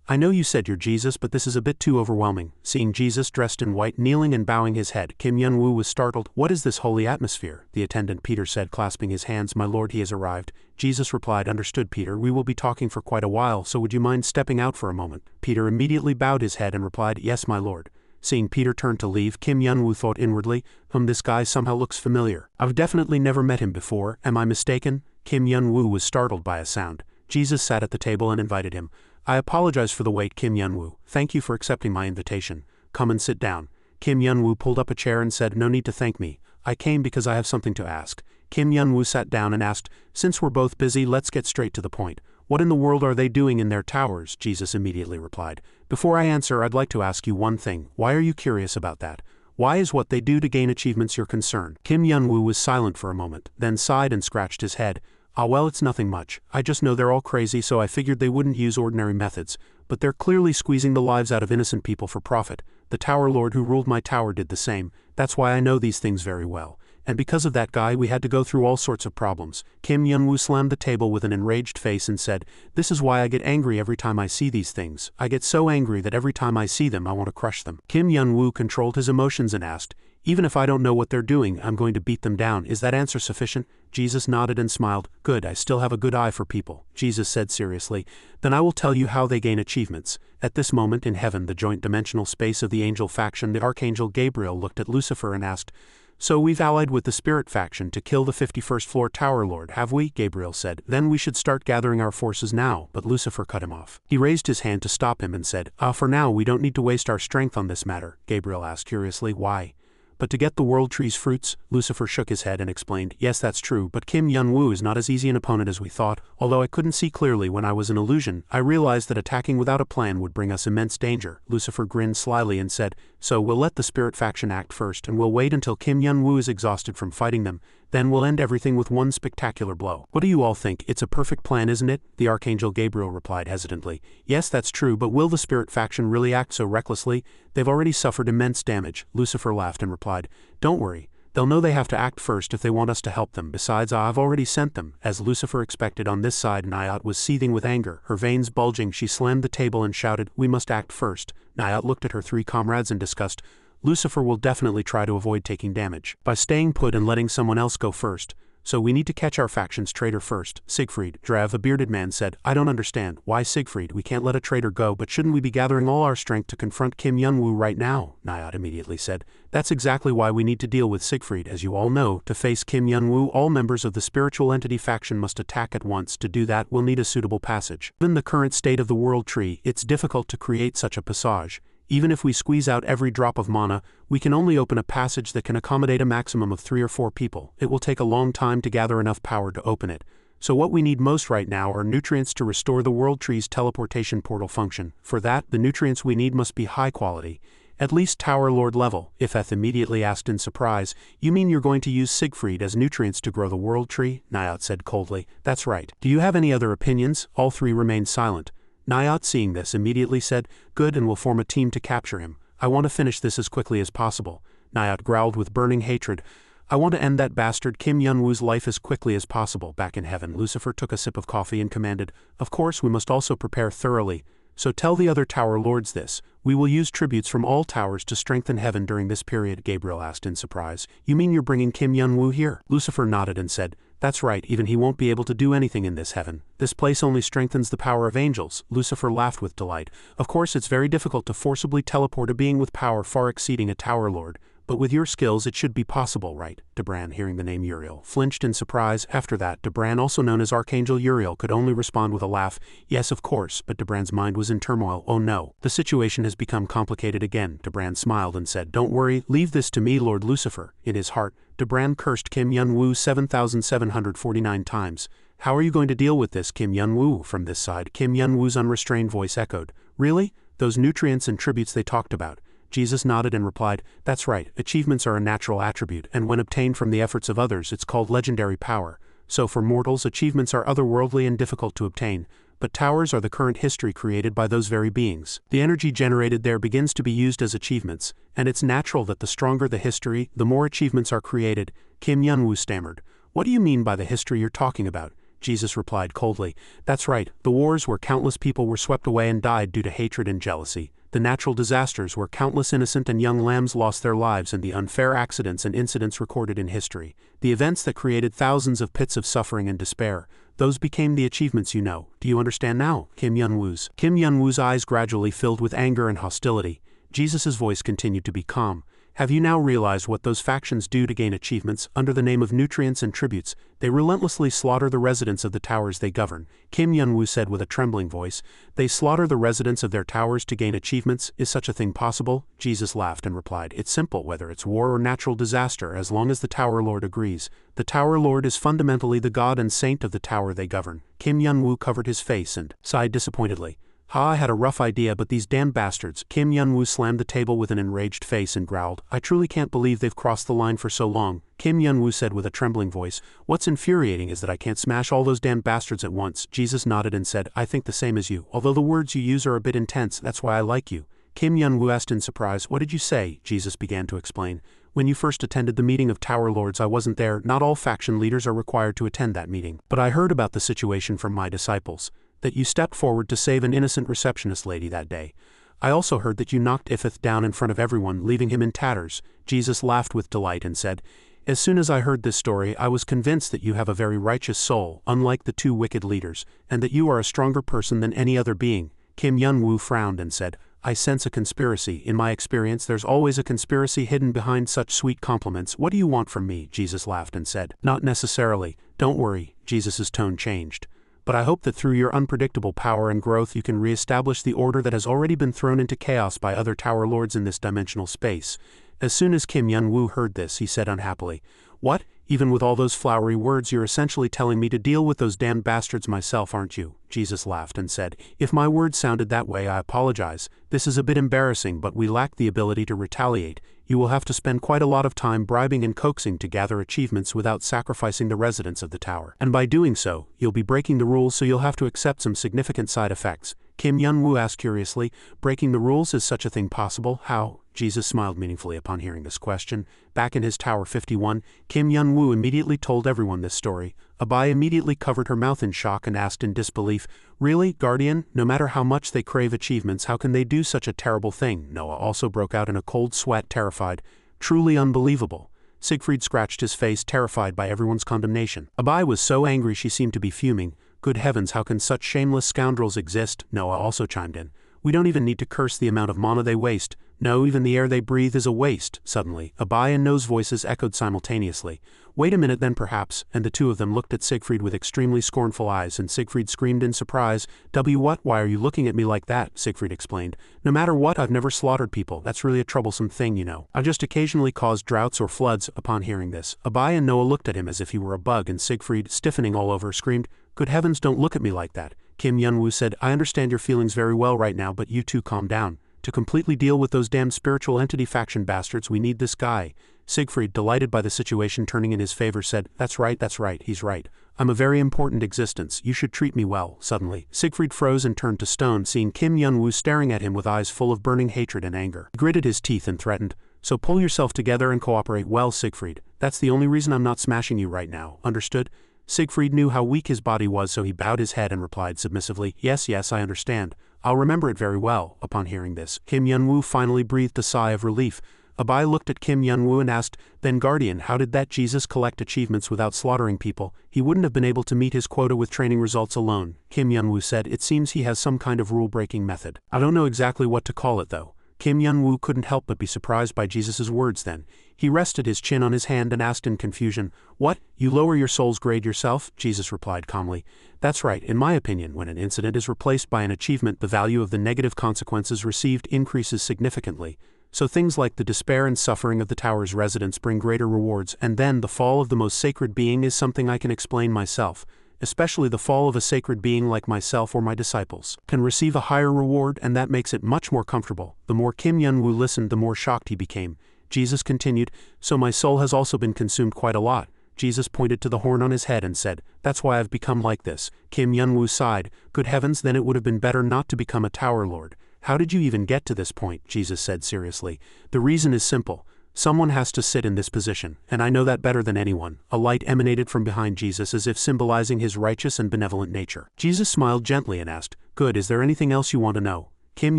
Speaker 1: I know you said you're Jesus, but this is a bit too overwhelming. Seeing Jesus dressed in white, kneeling and bowing his head, Kim Yun-woo was startled. What is this holy atmosphere? The attendant Peter said, clasping his hands. My lord, he has arrived. Jesus replied, understood, Peter. We will be talking for quite a while, so would you mind stepping out for a moment? Peter immediately bowed his head and replied, yes, my lord. Seeing Peter turn to leave, Kim Yun-woo thought inwardly, this guy somehow looks familiar. I've definitely never met him before. Am I mistaken? Kim Yun-woo was startled by a sound. Jesus sat at the table and invited him. I apologize for the wait, Kim Yun-woo. Thank you for accepting my invitation. Come and sit down. Kim Yun-woo pulled up a chair and said, no need to thank me. I came because I have something to ask. Kim Yun-woo sat down and asked, since we're both busy, let's get straight to the point. What in the world are they doing in their towers? Jesus immediately replied. Before I answer, I'd like to ask you one thing. Why are you curious about that? Why is what they do to gain achievements your concern? Kim Yun-woo was silent for a moment, then sighed and scratched his head. Well, it's nothing much. I just know they're all crazy, so I figured they wouldn't use ordinary methods. But they're clearly squeezing the lives out of innocent people for profit. The Tower Lord who ruled my tower did the same. That's why I know these things very well. And because of that guy, we had to go through all sorts of problems. Kim Yun-woo slammed the table with an enraged face and said, this is why I get angry every time I see these things. I get so angry that every time I see them, I want to crush them. Kim Yun-woo controlled his emotions and asked, even if I don't know what they're doing, I'm going to beat them down. Is that answer sufficient? Jesus nodded and smiled. Good, I still have a good eye for people. Jesus said seriously, then I will tell you how they gain achievements. At this moment in heaven, the joint dimensional space of the angel faction, the archangel Gabriel looked at Lucifer and asked, so we've allied with the spirit faction to kill the 51st floor Tower Lord, have we? Gabriel said. Then we should start gathering our forces now, but Lucifer cut him off. He raised his hand to stop him and said, for now we don't need to waste our strength on this matter. Gabriel asked curiously, why? But to get the world tree's fruits, Lucifer shook his head and explained, yes, that's true, but Kim Yun-woo is not as easy an opponent as we thought. Although I couldn't see clearly when I was an illusion, I realized that attacking without a plan would bring us immense danger. Lucifer grinned slyly and said, so we'll let the spirit faction act first and we'll wait until Kim Yun-woo is exhausted from fighting them. Then we'll end everything with one spectacular blow. What do you all think? It's a perfect plan, isn't it? The Archangel Gabriel replied hesitantly. Yes, that's true, but will the spirit faction really act so recklessly? They've already suffered immense damage. Lucifer laughed and replied, don't worry. They'll know they have to act first if they want us to help them. Besides, I've already sent them. As Lucifer expected, on this side, Nayat was seething with anger. Her veins bulging, she slammed the table and shouted, we must act first. Nayat looked at her three comrades in disgust. Lucifer will definitely try to avoid taking damage by staying put and letting someone else go first. So we need to catch our faction's traitor first. Siegfried, Drev, a bearded man, said, I don't understand. Why Siegfried? We can't let a traitor go, but shouldn't we be gathering all our strength to confront Kim Yun-woo right now? Nayat immediately said, that's exactly why we need to deal with Siegfried. As you all know, to face Kim Yun-woo, all members of the spiritual entity faction must attack at once. To do that, we'll need a suitable passage. Given the current state of the world tree, it's difficult to create such a passage. Even if we squeeze out every drop of mana, we can only open a passage that can accommodate a maximum of 3 or 4 people. It will take a long time to gather enough power to open it. So what we need most right now are nutrients to restore the world tree's teleportation portal function. For that, the nutrients we need must be high quality, at least Tower Lord level. Ifeth immediately asked in surprise, you mean you're going to use Siegfried as nutrients to grow the world tree? Nayat said coldly, that's right. Do you have any other opinions? All three remained silent. Nayat, seeing this, immediately said, good, and we'll form a team to capture him. I want to finish this as quickly as possible. Nayat growled with burning hatred. I want to end that bastard Kim Yun-woo's life as quickly as possible. Back in heaven, Lucifer took a sip of coffee and commanded, of course, we must also prepare thoroughly. So tell the other tower lords this. We will use tributes from all towers to strengthen heaven during this period. Gabriel asked in surprise. You mean you're bringing Kim Yun-woo here? Lucifer nodded and said, that's right, even he won't be able to do anything in this heaven. This place only strengthens the power of angels. Lucifer laughed with delight. Of course, it's very difficult to forcibly teleport a being with power far exceeding a tower lord. But with your skills it should be possible, right? Debran, hearing the name Uriel, flinched in surprise. After that, Debran, also known as Archangel Uriel, could only respond with a laugh. Yes, of course, but Debran's mind was in turmoil. Oh no, the situation has become complicated again. Debran smiled and said, don't worry, leave this to me, Lord Lucifer. In his heart, Debran cursed Kim Yun-woo 7,749 times. How are you going to deal with this, Kim Yun-woo? From this side, Kim Yun-woo's unrestrained voice echoed. Really? Those nutrients and tributes they talked about? Jesus nodded and replied, that's right, achievements are a natural attribute, and when obtained from the efforts of others it's called legendary power. So for mortals, achievements are otherworldly and difficult to obtain, but towers are the current history created by those very beings. The energy generated there begins to be used as achievements, and it's natural that the stronger the history, the more achievements are created. Kim Yun-woo stammered. What do you mean by the history you're talking about? Jesus replied coldly, that's right, the wars where countless people were swept away and died due to hatred and jealousy. The natural disasters where countless innocent and young lambs lost their lives, and the unfair accidents and incidents recorded in history. The events that created thousands of pits of suffering and despair. Those became the achievements you know. Do you understand now? Kim Yun-woo's eyes gradually filled with anger and hostility. Jesus' voice continued to be calm. Have you now realized what those factions do to gain achievements? Under the name of nutrients and tributes, they relentlessly slaughter the residents of the towers they govern. Kim Yun-woo said with a trembling voice, they slaughter the residents of their towers to gain achievements. Is such a thing possible? Jesus laughed and replied, it's simple, whether it's war or natural disaster, as long as the Tower Lord agrees. The Tower Lord is fundamentally the god and saint of the tower they govern. Kim Yun-woo covered his face and sighed disappointedly. I had a rough idea, but these damn bastards. Kim Yun-woo slammed the table with an enraged face and growled, I truly can't believe they've crossed the line for so long. Kim Yun-woo said with a trembling voice, what's infuriating is that I can't smash all those damn bastards at once. Jesus nodded and said, I think the same as you, although the words you use are a bit intense, that's why I like you. Kim Yun-woo asked in surprise, what did you say? Jesus began to explain. When you first attended the meeting of Tower Lords, I wasn't there. Not all faction leaders are required to attend that meeting. But I heard about the situation from my disciples. That you stepped forward to save an innocent receptionist lady that day. I also heard that you knocked Ifeth down in front of everyone, leaving him in tatters. Jesus laughed with delight and said, as soon as I heard this story, I was convinced that you have a very righteous soul, unlike the two wicked leaders, and that you are a stronger person than any other being. Kim Yun-woo frowned and said, I sense a conspiracy. In my experience, there's always a conspiracy hidden behind such sweet compliments. What do you want from me? Jesus laughed and said, not necessarily. Don't worry. Jesus' tone changed. But I hope that through your unpredictable power and growth you can re-establish the order that has already been thrown into chaos by other Tower Lords in this dimensional space. As soon as Kim Yun-woo heard this, he said unhappily, "What? Even with all those flowery words, you're essentially telling me to deal with those damned bastards myself, aren't you?" Jesus laughed and said, "If my words sounded that way, I apologize. This is a bit embarrassing, but we lack the ability to retaliate. You will have to spend quite a lot of time bribing and coaxing to gather achievements without sacrificing the residents of the tower. And by doing so, you'll be breaking the rules, so you'll have to accept some significant side effects." Kim Yun-woo asked curiously, "Breaking the rules, is such a thing possible? How?" Jesus smiled meaningfully upon hearing this question. Back in his Tower 51, Kim Yun-woo immediately told everyone this story. Abai immediately covered her mouth in shock and asked in disbelief, "Really, Guardian? No matter how much they crave achievements, how can they do such a terrible thing?" Noah also broke out in a cold sweat, terrified. "Truly unbelievable." Siegfried scratched his face, terrified by everyone's condemnation. Abai was so angry she seemed to be fuming. "Good heavens, how can such shameless scoundrels exist?" Noah also chimed in. "We don't even need to curse the amount of mana they waste. No, even the air they breathe is a waste." Suddenly, Abai and No's voices echoed simultaneously. "Wait a minute then perhaps," and the two of them looked at Siegfried with extremely scornful eyes, and Siegfried screamed in surprise. What? Why are you looking at me like that?" Siegfried explained. "No matter what, I've never slaughtered people. That's really a troublesome thing, you know. I've just occasionally caused droughts or floods." Upon hearing this, Abai and Noah looked at him as if he were a bug, and Siegfried, stiffening all over, screamed, "Good heavens, don't look at me like that." Kim Yun-woo said, "I understand your feelings very well right now, but you two calm down. To completely deal with those damned spiritual entity faction bastards, we need this guy." Siegfried, delighted by the situation turning in his favor, said, that's right, he's right. I'm a very important existence, you should treat me well." Suddenly, Siegfried froze and turned to stone, seeing Kim Yun-woo staring at him with eyes full of burning hatred and anger. He gritted his teeth and threatened, "So pull yourself together and cooperate well, Siegfried. That's the only reason I'm not smashing you right now, understood?" Siegfried knew how weak his body was, so he bowed his head and replied submissively, Yes, I understand. I'll remember it very well." Upon hearing this, Kim Yun-woo finally breathed a sigh of relief. Abai looked at Kim Yun-woo and asked, "Then Guardian, how did that Jesus collect achievements without slaughtering people? He wouldn't have been able to meet his quota with training results alone." Kim Yun-woo said, "It seems he has some kind of rule-breaking method. I don't know exactly what to call it though." Kim Yun-woo couldn't help but be surprised by Jesus' words then. He rested his chin on his hand and asked in confusion, "What, you lower your soul's grade yourself?" Jesus replied calmly, "That's right, in my opinion, when an incident is replaced by an achievement, the value of the negative consequences received increases significantly. So things like the despair and suffering of the tower's residents bring greater rewards, and then the fall of the most sacred being is something I can explain myself. Especially the fall of a sacred being like myself or my disciples can receive a higher reward, and that makes it much more comfortable." The more Kim Yun-woo listened, the more shocked he became. Jesus continued, "So my soul has also been consumed quite a lot." Jesus pointed to the horn on his head and said, "That's why I've become like this." Kim Yun-woo sighed, "Good heavens, then it would have been better not to become a tower lord." "How did you even get to this point?" Jesus said seriously. "The reason is simple. Someone has to sit in this position, and I know that better than anyone." A light emanated from behind Jesus as if symbolizing his righteous and benevolent nature. Jesus smiled gently and asked, "Good, is there anything else you want to know?" Kim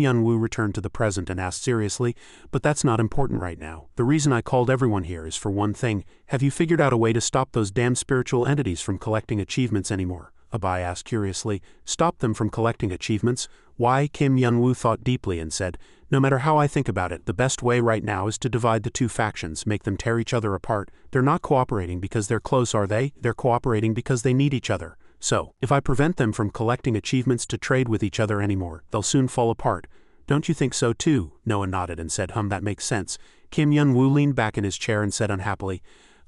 Speaker 1: Yun-woo returned to the present and asked seriously, "But that's not important right now. The reason I called everyone here is for one thing. Have you figured out a way to stop those damn spiritual entities from collecting achievements anymore?" Abai asked curiously. "Stop them from collecting achievements? Why?" Kim Yun-woo thought deeply and said, "No matter how I think about it, the best way right now is to divide the two factions, make them tear each other apart. They're not cooperating because they're close, are they? They're cooperating because they need each other. So, if I prevent them from collecting achievements to trade with each other anymore, they'll soon fall apart. Don't you think so too?" Noah nodded and said, "That makes sense." Kim Yun-woo leaned back in his chair and said unhappily,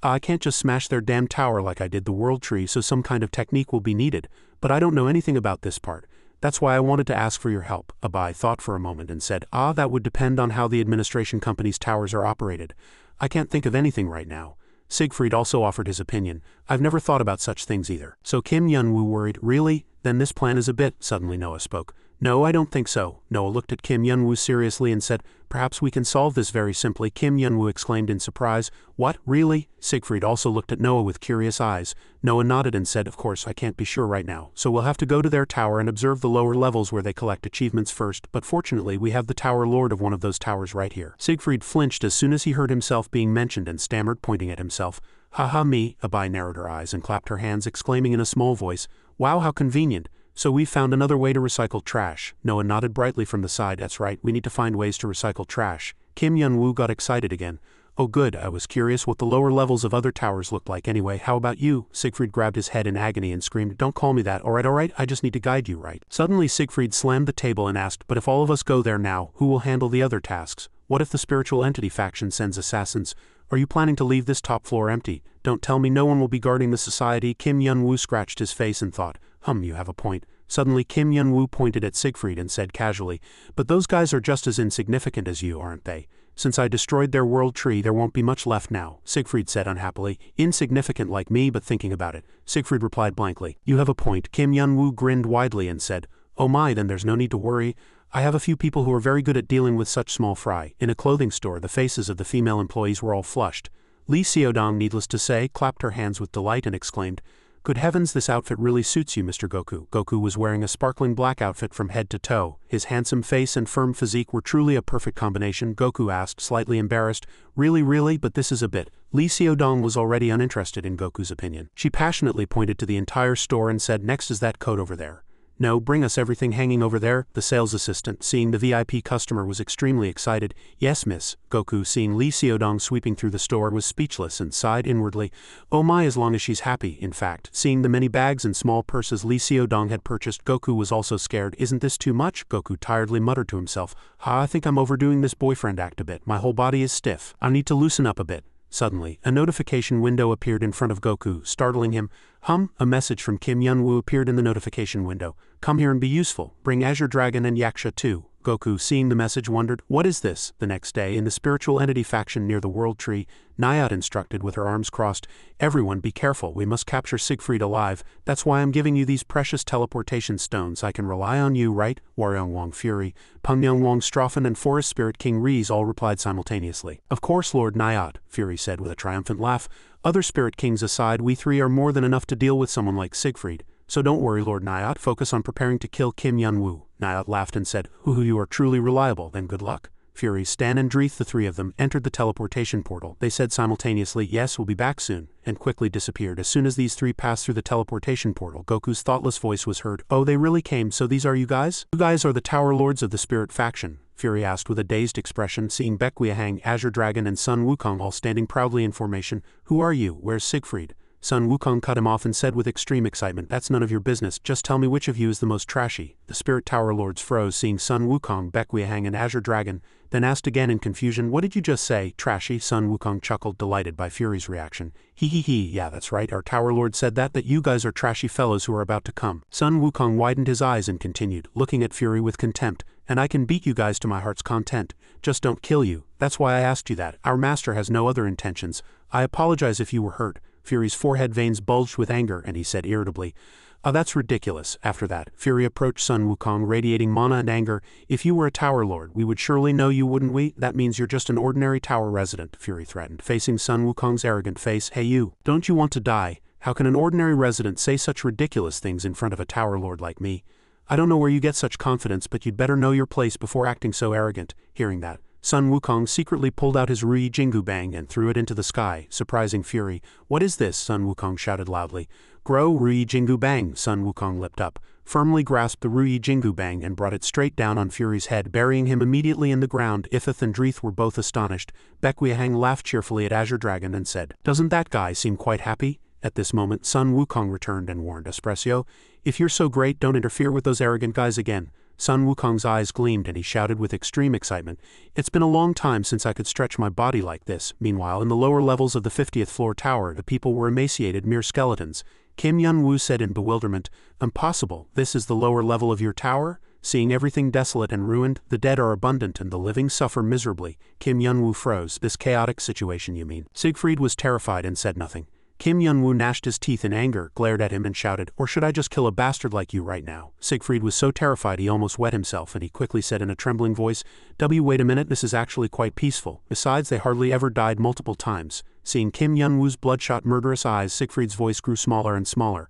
Speaker 1: "I can't just smash their damn tower like I did the world tree, so some kind of technique will be needed, but I don't know anything about this part. That's why I wanted to ask for your help." Abai thought for a moment and said, "That would depend on how the administration company's towers are operated. I can't think of anything right now." Siegfried also offered his opinion. "I've never thought about such things either." So Kim Yun-woo worried, "Really? Then this plan is a bit..." Suddenly Noah spoke. "No, I don't think so." Noah looked at Kim Yun-woo seriously and said, "Perhaps we can solve this very simply." Kim Yun-woo exclaimed in surprise, "What, really?" Siegfried also looked at Noah with curious eyes. Noah nodded and said, "Of course, I can't be sure right now, so we'll have to go to their tower and observe the lower levels where they collect achievements first, but fortunately we have the tower lord of one of those towers right here." Siegfried flinched as soon as he heard himself being mentioned and stammered, pointing at himself. "Haha, me." Abai narrowed her eyes and clapped her hands, exclaiming in a small voice, "Wow, how convenient. So we've found another way to recycle trash." Noah nodded brightly from the side. "That's right, we need to find ways to recycle trash." Kim Yun-woo got excited again. "Oh good, I was curious what the lower levels of other towers looked like anyway. How about you?" Siegfried grabbed his head in agony and screamed, "Don't call me that. Alright, I just need to guide you right." Suddenly Siegfried slammed the table and asked, "But if all of us go there now, who will handle the other tasks?" What if the spiritual entity faction sends assassins? Are you planning to leave this top floor empty? Don't tell me no one will be guarding the society. Kim Yun-woo scratched his face and thought, you have a point. Suddenly Kim Yun-woo pointed at Siegfried and said casually, but those guys are just as insignificant as you, aren't they? Since I destroyed their world tree, there won't be much left now, Siegfried said unhappily. Insignificant like me, but thinking about it. Siegfried replied blankly. You have a point. Kim Yun-woo grinned widely and said, oh my, then there's no need to worry. I have a few people who are very good at dealing with such small fry. In a clothing store, the faces of the female employees were all flushed. Lee Seodong, needless to say, clapped her hands with delight and exclaimed, good heavens, this outfit really suits you, Mr. Goku. Goku was wearing a sparkling black outfit from head to toe. His handsome face and firm physique were truly a perfect combination. Goku asked, slightly embarrassed, really, but this is a bit. Lee Seodong was already uninterested in Goku's opinion. She passionately pointed to the entire store and said, next is that coat over there. No, bring us everything hanging over there. The sales assistant, seeing the VIP customer, was extremely excited. Yes, miss. Goku, seeing Lee Seodong sweeping through the store, was speechless and sighed inwardly. Oh my, as long as she's happy. In fact, seeing the many bags and small purses Lee Seodong had purchased, Goku was also scared. Isn't this too much? Goku tiredly muttered to himself. I think I'm overdoing this boyfriend act a bit. My whole body is stiff. I need to loosen up a bit. Suddenly, a notification window appeared in front of Goku, startling him. A message from Kim Yun-woo appeared in the notification window. Come here and be useful. Bring Azure Dragon and Yaksha too. Goku, seeing the message, wondered, what is this? The next day, in the spiritual entity faction near the world tree, Nayat instructed with her arms crossed, everyone be careful, we must capture Siegfried alive. That's why I'm giving you these precious teleportation stones. I can rely on you, right? Waryong Wong Fury, Pungmyung Wong Stroffen and Forest Spirit King Rees all replied simultaneously. Of course, Lord Nayat, Fury said with a triumphant laugh. Other Spirit Kings aside, we three are more than enough to deal with someone like Siegfried. So don't worry, Lord Nayat, focus on preparing to kill Kim Yun-woo. Nayat laughed and said, you are truly reliable, then good luck. Fury, Stan and Dreeth, the three of them, entered the teleportation portal. They said simultaneously, yes, we'll be back soon, and quickly disappeared. As soon as these three passed through the teleportation portal, Goku's thoughtless voice was heard. Oh, they really came, so these are you guys? You guys are the Tower Lords of the Spirit faction, Fury asked with a dazed expression, seeing Baekhyang, Azure Dragon and Sun Wukong all standing proudly in formation. Who are you? Where's Siegfried? Sun Wukong cut him off and said with extreme excitement, that's none of your business, just tell me which of you is the most trashy. The Spirit Tower Lords froze, seeing Sun Wukong, Baekhyang and Azure Dragon, then asked again in confusion, what did you just say, trashy? Sun Wukong chuckled, delighted by Fury's reaction. Yeah, that's right, our Tower Lord said that you guys are trashy fellows who are about to come. Sun Wukong widened his eyes and continued, looking at Fury with contempt, and I can beat you guys to my heart's content. Just don't kill you. That's why I asked you that. Our master has no other intentions. I apologize if you were hurt. Fury's forehead veins bulged with anger, and he said irritably, that's ridiculous. After that, Fury approached Sun Wukong, radiating mana and anger. If you were a Tower Lord, we would surely know you, wouldn't we? That means you're just an ordinary tower resident, Fury threatened, facing Sun Wukong's arrogant face. Hey you, don't you want to die? How can an ordinary resident say such ridiculous things in front of a Tower Lord like me? I don't know where you get such confidence, but you'd better know your place before acting so arrogant. Hearing that, Sun Wukong secretly pulled out his Rui Jingu Bang and threw it into the sky, surprising Fury. What is this? Sun Wukong shouted loudly. Grow Rui Jingu Bang. Sun Wukong leapt up, firmly grasped the Rui Jingu Bang and brought it straight down on Fury's head, burying him immediately in the ground. Ithith and Dreeth were both astonished. Baekhyang laughed cheerfully at Azure Dragon and said, doesn't that guy seem quite happy? At this moment, Sun Wukong returned and warned, Espresso, if you're so great, don't interfere with those arrogant guys again. Sun Wukong's eyes gleamed and he shouted with extreme excitement, it's been a long time since I could stretch my body like this. Meanwhile, in the lower levels of the 50th floor tower, the people were emaciated mere skeletons. Kim Yun-woo said in bewilderment, impossible, this is the lower level of your tower? Seeing everything desolate and ruined, the dead are abundant and the living suffer miserably. Kim Yun-woo froze. This chaotic situation, you mean? Siegfried was terrified and said nothing. Kim Yun-woo gnashed his teeth in anger, glared at him and shouted, or should I just kill a bastard like you right now? Siegfried was so terrified he almost wet himself, and he quickly said in a trembling voice, wait a minute, this is actually quite peaceful. Besides, they hardly ever died multiple times. Seeing Kim Yun-woo's bloodshot murderous eyes, Siegfried's voice grew smaller and smaller.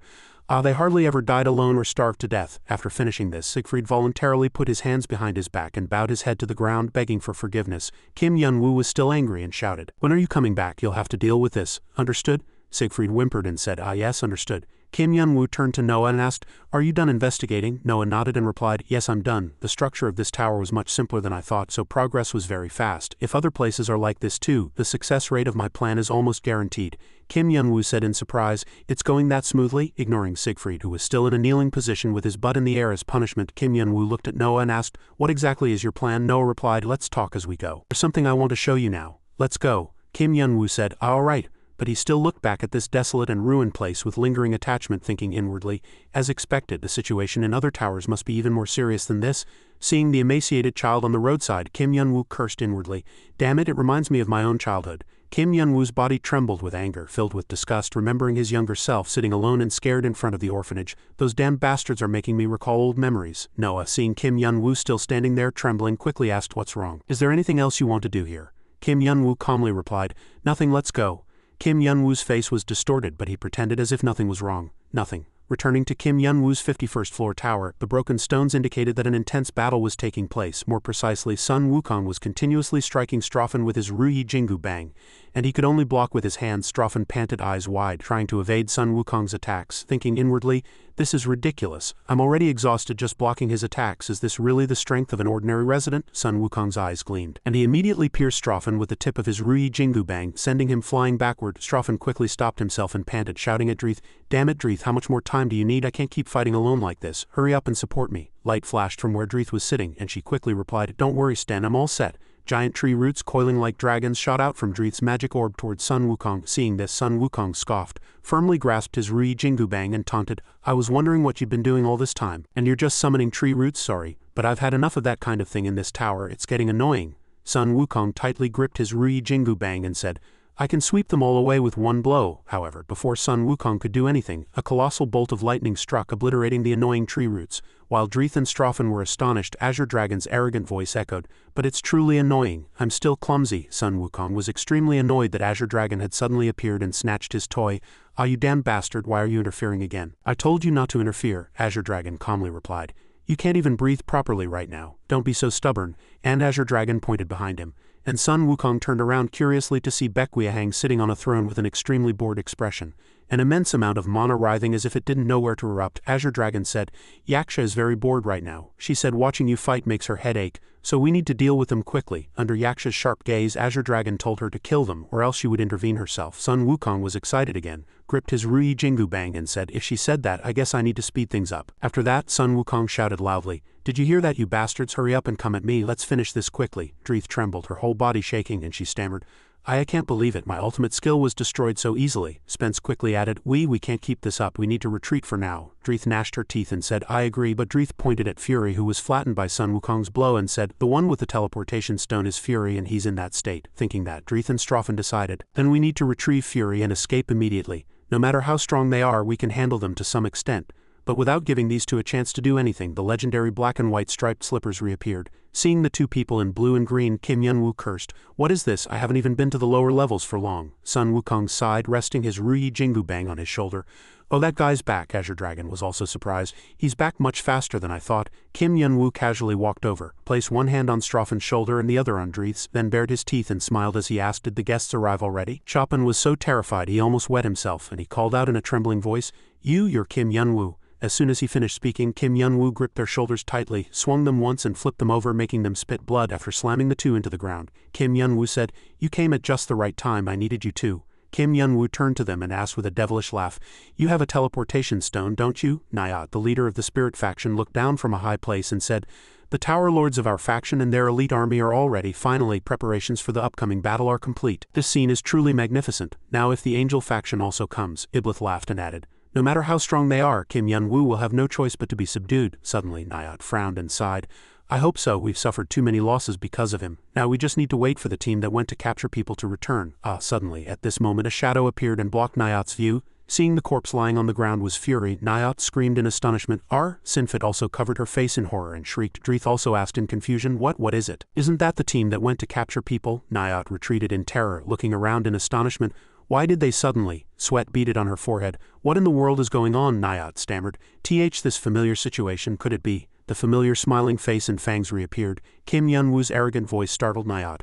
Speaker 1: They hardly ever died alone or starved to death. After finishing this, Siegfried voluntarily put his hands behind his back and bowed his head to the ground, begging for forgiveness. Kim Yun-woo was still angry and shouted, when are you coming back? You'll have to deal with this. Understood? Siegfried whimpered and said, yes, understood. Kim Yun-woo turned to Noah and asked, "Are you done investigating?" Noah nodded and replied, "Yes, I'm done. The structure of this tower was much simpler than I thought, so progress was very fast. If other places are like this too, the success rate of my plan is almost guaranteed." Kim Yun-woo said in surprise, "It's going that smoothly?" Ignoring Siegfried, who was still in a kneeling position with his butt in the air as punishment, Kim Yun-woo looked at Noah and asked, "What exactly is your plan?" Noah replied, "Let's talk as we go. There's something I want to show you now. Let's go." Kim Yun-woo said, "All right." But he still looked back at this desolate and ruined place with lingering attachment, thinking inwardly, as expected, the situation in other towers must be even more serious than this. Seeing the emaciated child on the roadside, Kim Yun-woo cursed inwardly, "Damn it, it reminds me of my own childhood." Kim Yun-woo's body trembled with anger, filled with disgust, remembering his younger self sitting alone and scared in front of the orphanage. "Those damn bastards are making me recall old memories." Noah, seeing Kim Yun-woo still standing there trembling, quickly asked, "What's wrong? Is there anything else you want to do here?" Kim Yun-woo calmly replied, "Nothing, let's go." Kim Yun-woo's face was distorted, but he pretended as if nothing was wrong. Nothing. Returning to Kim Yun-woo's 51st floor tower, the broken stones indicated that an intense battle was taking place. More precisely, Sun Wukong was continuously striking Strophen with his Ruyi Jingu Bang, and he could only block with his hands. Strophen panted eyes wide, trying to evade Sun Wukong's attacks, thinking inwardly, "This is ridiculous. I'm already exhausted just blocking his attacks. Is this really the strength of an ordinary resident?" Sun Wukong's eyes gleamed, and he immediately pierced Strophen with the tip of his Ruyi Jingu Bang, sending him flying backward. Strophen quickly stopped himself and panted, shouting at Dreeth, "Damn it, Dreeth, how much more time do you need? I can't keep fighting alone like this. Hurry up and support me." Light flashed from where Dreeth was sitting, and she quickly replied, "Don't worry, Stan, I'm all set." Giant tree roots coiling like dragons shot out from Dreeth's magic orb towards Sun Wukong. Seeing this, Sun Wukong scoffed, firmly grasped his Ruyi Jingu Bang and taunted, "I was wondering what you'd been doing all this time. And you're just summoning tree roots? Sorry, but I've had enough of that kind of thing in this tower. It's getting annoying." Sun Wukong tightly gripped his Ruyi Jingu Bang and said, "I can sweep them all away with one blow." However, before Sun Wukong could do anything, a colossal bolt of lightning struck, obliterating the annoying tree roots. While Dreeth and Strophen were astonished, Azure Dragon's arrogant voice echoed, "But it's truly annoying. I'm still clumsy." Sun Wukong was extremely annoyed that Azure Dragon had suddenly appeared and snatched his toy. "Ah, you damn bastard, why are you interfering again?" "I told you not to interfere," Azure Dragon calmly replied. "You can't even breathe properly right now. Don't be so stubborn." And Azure Dragon pointed behind him. And Sun Wukong turned around curiously to see Baekhyang sitting on a throne with an extremely bored expression. An immense amount of mana writhing as if it didn't know where to erupt. Azure Dragon said, "Yaksha is very bored right now. She said watching you fight makes her head ache, so we need to deal with them quickly." Under Yaksha's sharp gaze, Azure Dragon told her to kill them, or else she would intervene herself. Sun Wukong was excited again, gripped his Ruyi Jingu Bang and said, "If she said that, I guess I need to speed things up." After that, Sun Wukong shouted loudly, "Did you hear that, you bastards? Hurry up and come at me. Let's finish this quickly." Dreeth trembled, her whole body shaking, and she stammered, I can't believe it. My ultimate skill was destroyed so easily." Spence quickly added, We can't keep this up. We need to retreat for now." Dreeth gnashed her teeth and said, "I agree," but Dreeth pointed at Fury, who was flattened by Sun Wukong's blow, and said, "The one with the teleportation stone is Fury, and he's in that state." Thinking that, Dreeth and Strophen decided, "Then we need to retrieve Fury and escape immediately. No matter how strong they are, we can handle them to some extent." But without giving these two a chance to do anything, the legendary black and white striped slippers reappeared. Seeing the two people in blue and green, Kim Yun-woo cursed, "What is this? I haven't even been to the lower levels for long." Sun Wukong sighed, resting his Ruyi Jingu Bang on his shoulder. "Oh, that guy's back." Azure Dragon was also surprised. "He's back much faster than I thought." Kim Yun-woo casually walked over, placed one hand on Strophen's shoulder and the other on Dreeth's, then bared his teeth and smiled as he asked, "Did the guests arrive already?" Chopin was so terrified he almost wet himself, and he called out in a trembling voice, You're Kim Yun-woo." As soon as he finished speaking, Kim Yun-woo gripped their shoulders tightly, swung them once and flipped them over, making them spit blood after slamming the two into the ground. Kim Yun-woo said, "You came at just the right time. I needed you too." Kim Yun-woo turned to them and asked with a devilish laugh, "You have a teleportation stone, don't you?" Nyat, the leader of the spirit faction, looked down from a high place and said, "The Tower Lords of our faction and their elite army are all ready. Finally, preparations for the upcoming battle are complete. This scene is truly magnificent. Now if the Angel faction also comes," Iblis laughed and added, "No matter how strong they are, Kim Yun-woo will have no choice but to be subdued." Suddenly, Nyat frowned and sighed. "I hope so. We've suffered too many losses because of him. Now we just need to wait for the team that went to capture people to return." Suddenly, at this moment a shadow appeared and blocked Nyat's view. Seeing the corpse lying on the ground was Fury, Nyat screamed in astonishment. Sinfit also covered her face in horror and shrieked. Dreeth also asked in confusion, What is it? Isn't that the team that went to capture people?" Nyat retreated in terror, looking around in astonishment. Why did they suddenly? Sweat beaded on her forehead. "What in the world is going on?" Nyat stammered. This familiar situation, could it be?" The familiar smiling face and fangs reappeared. Kim Yun-woo's arrogant voice startled Nyat.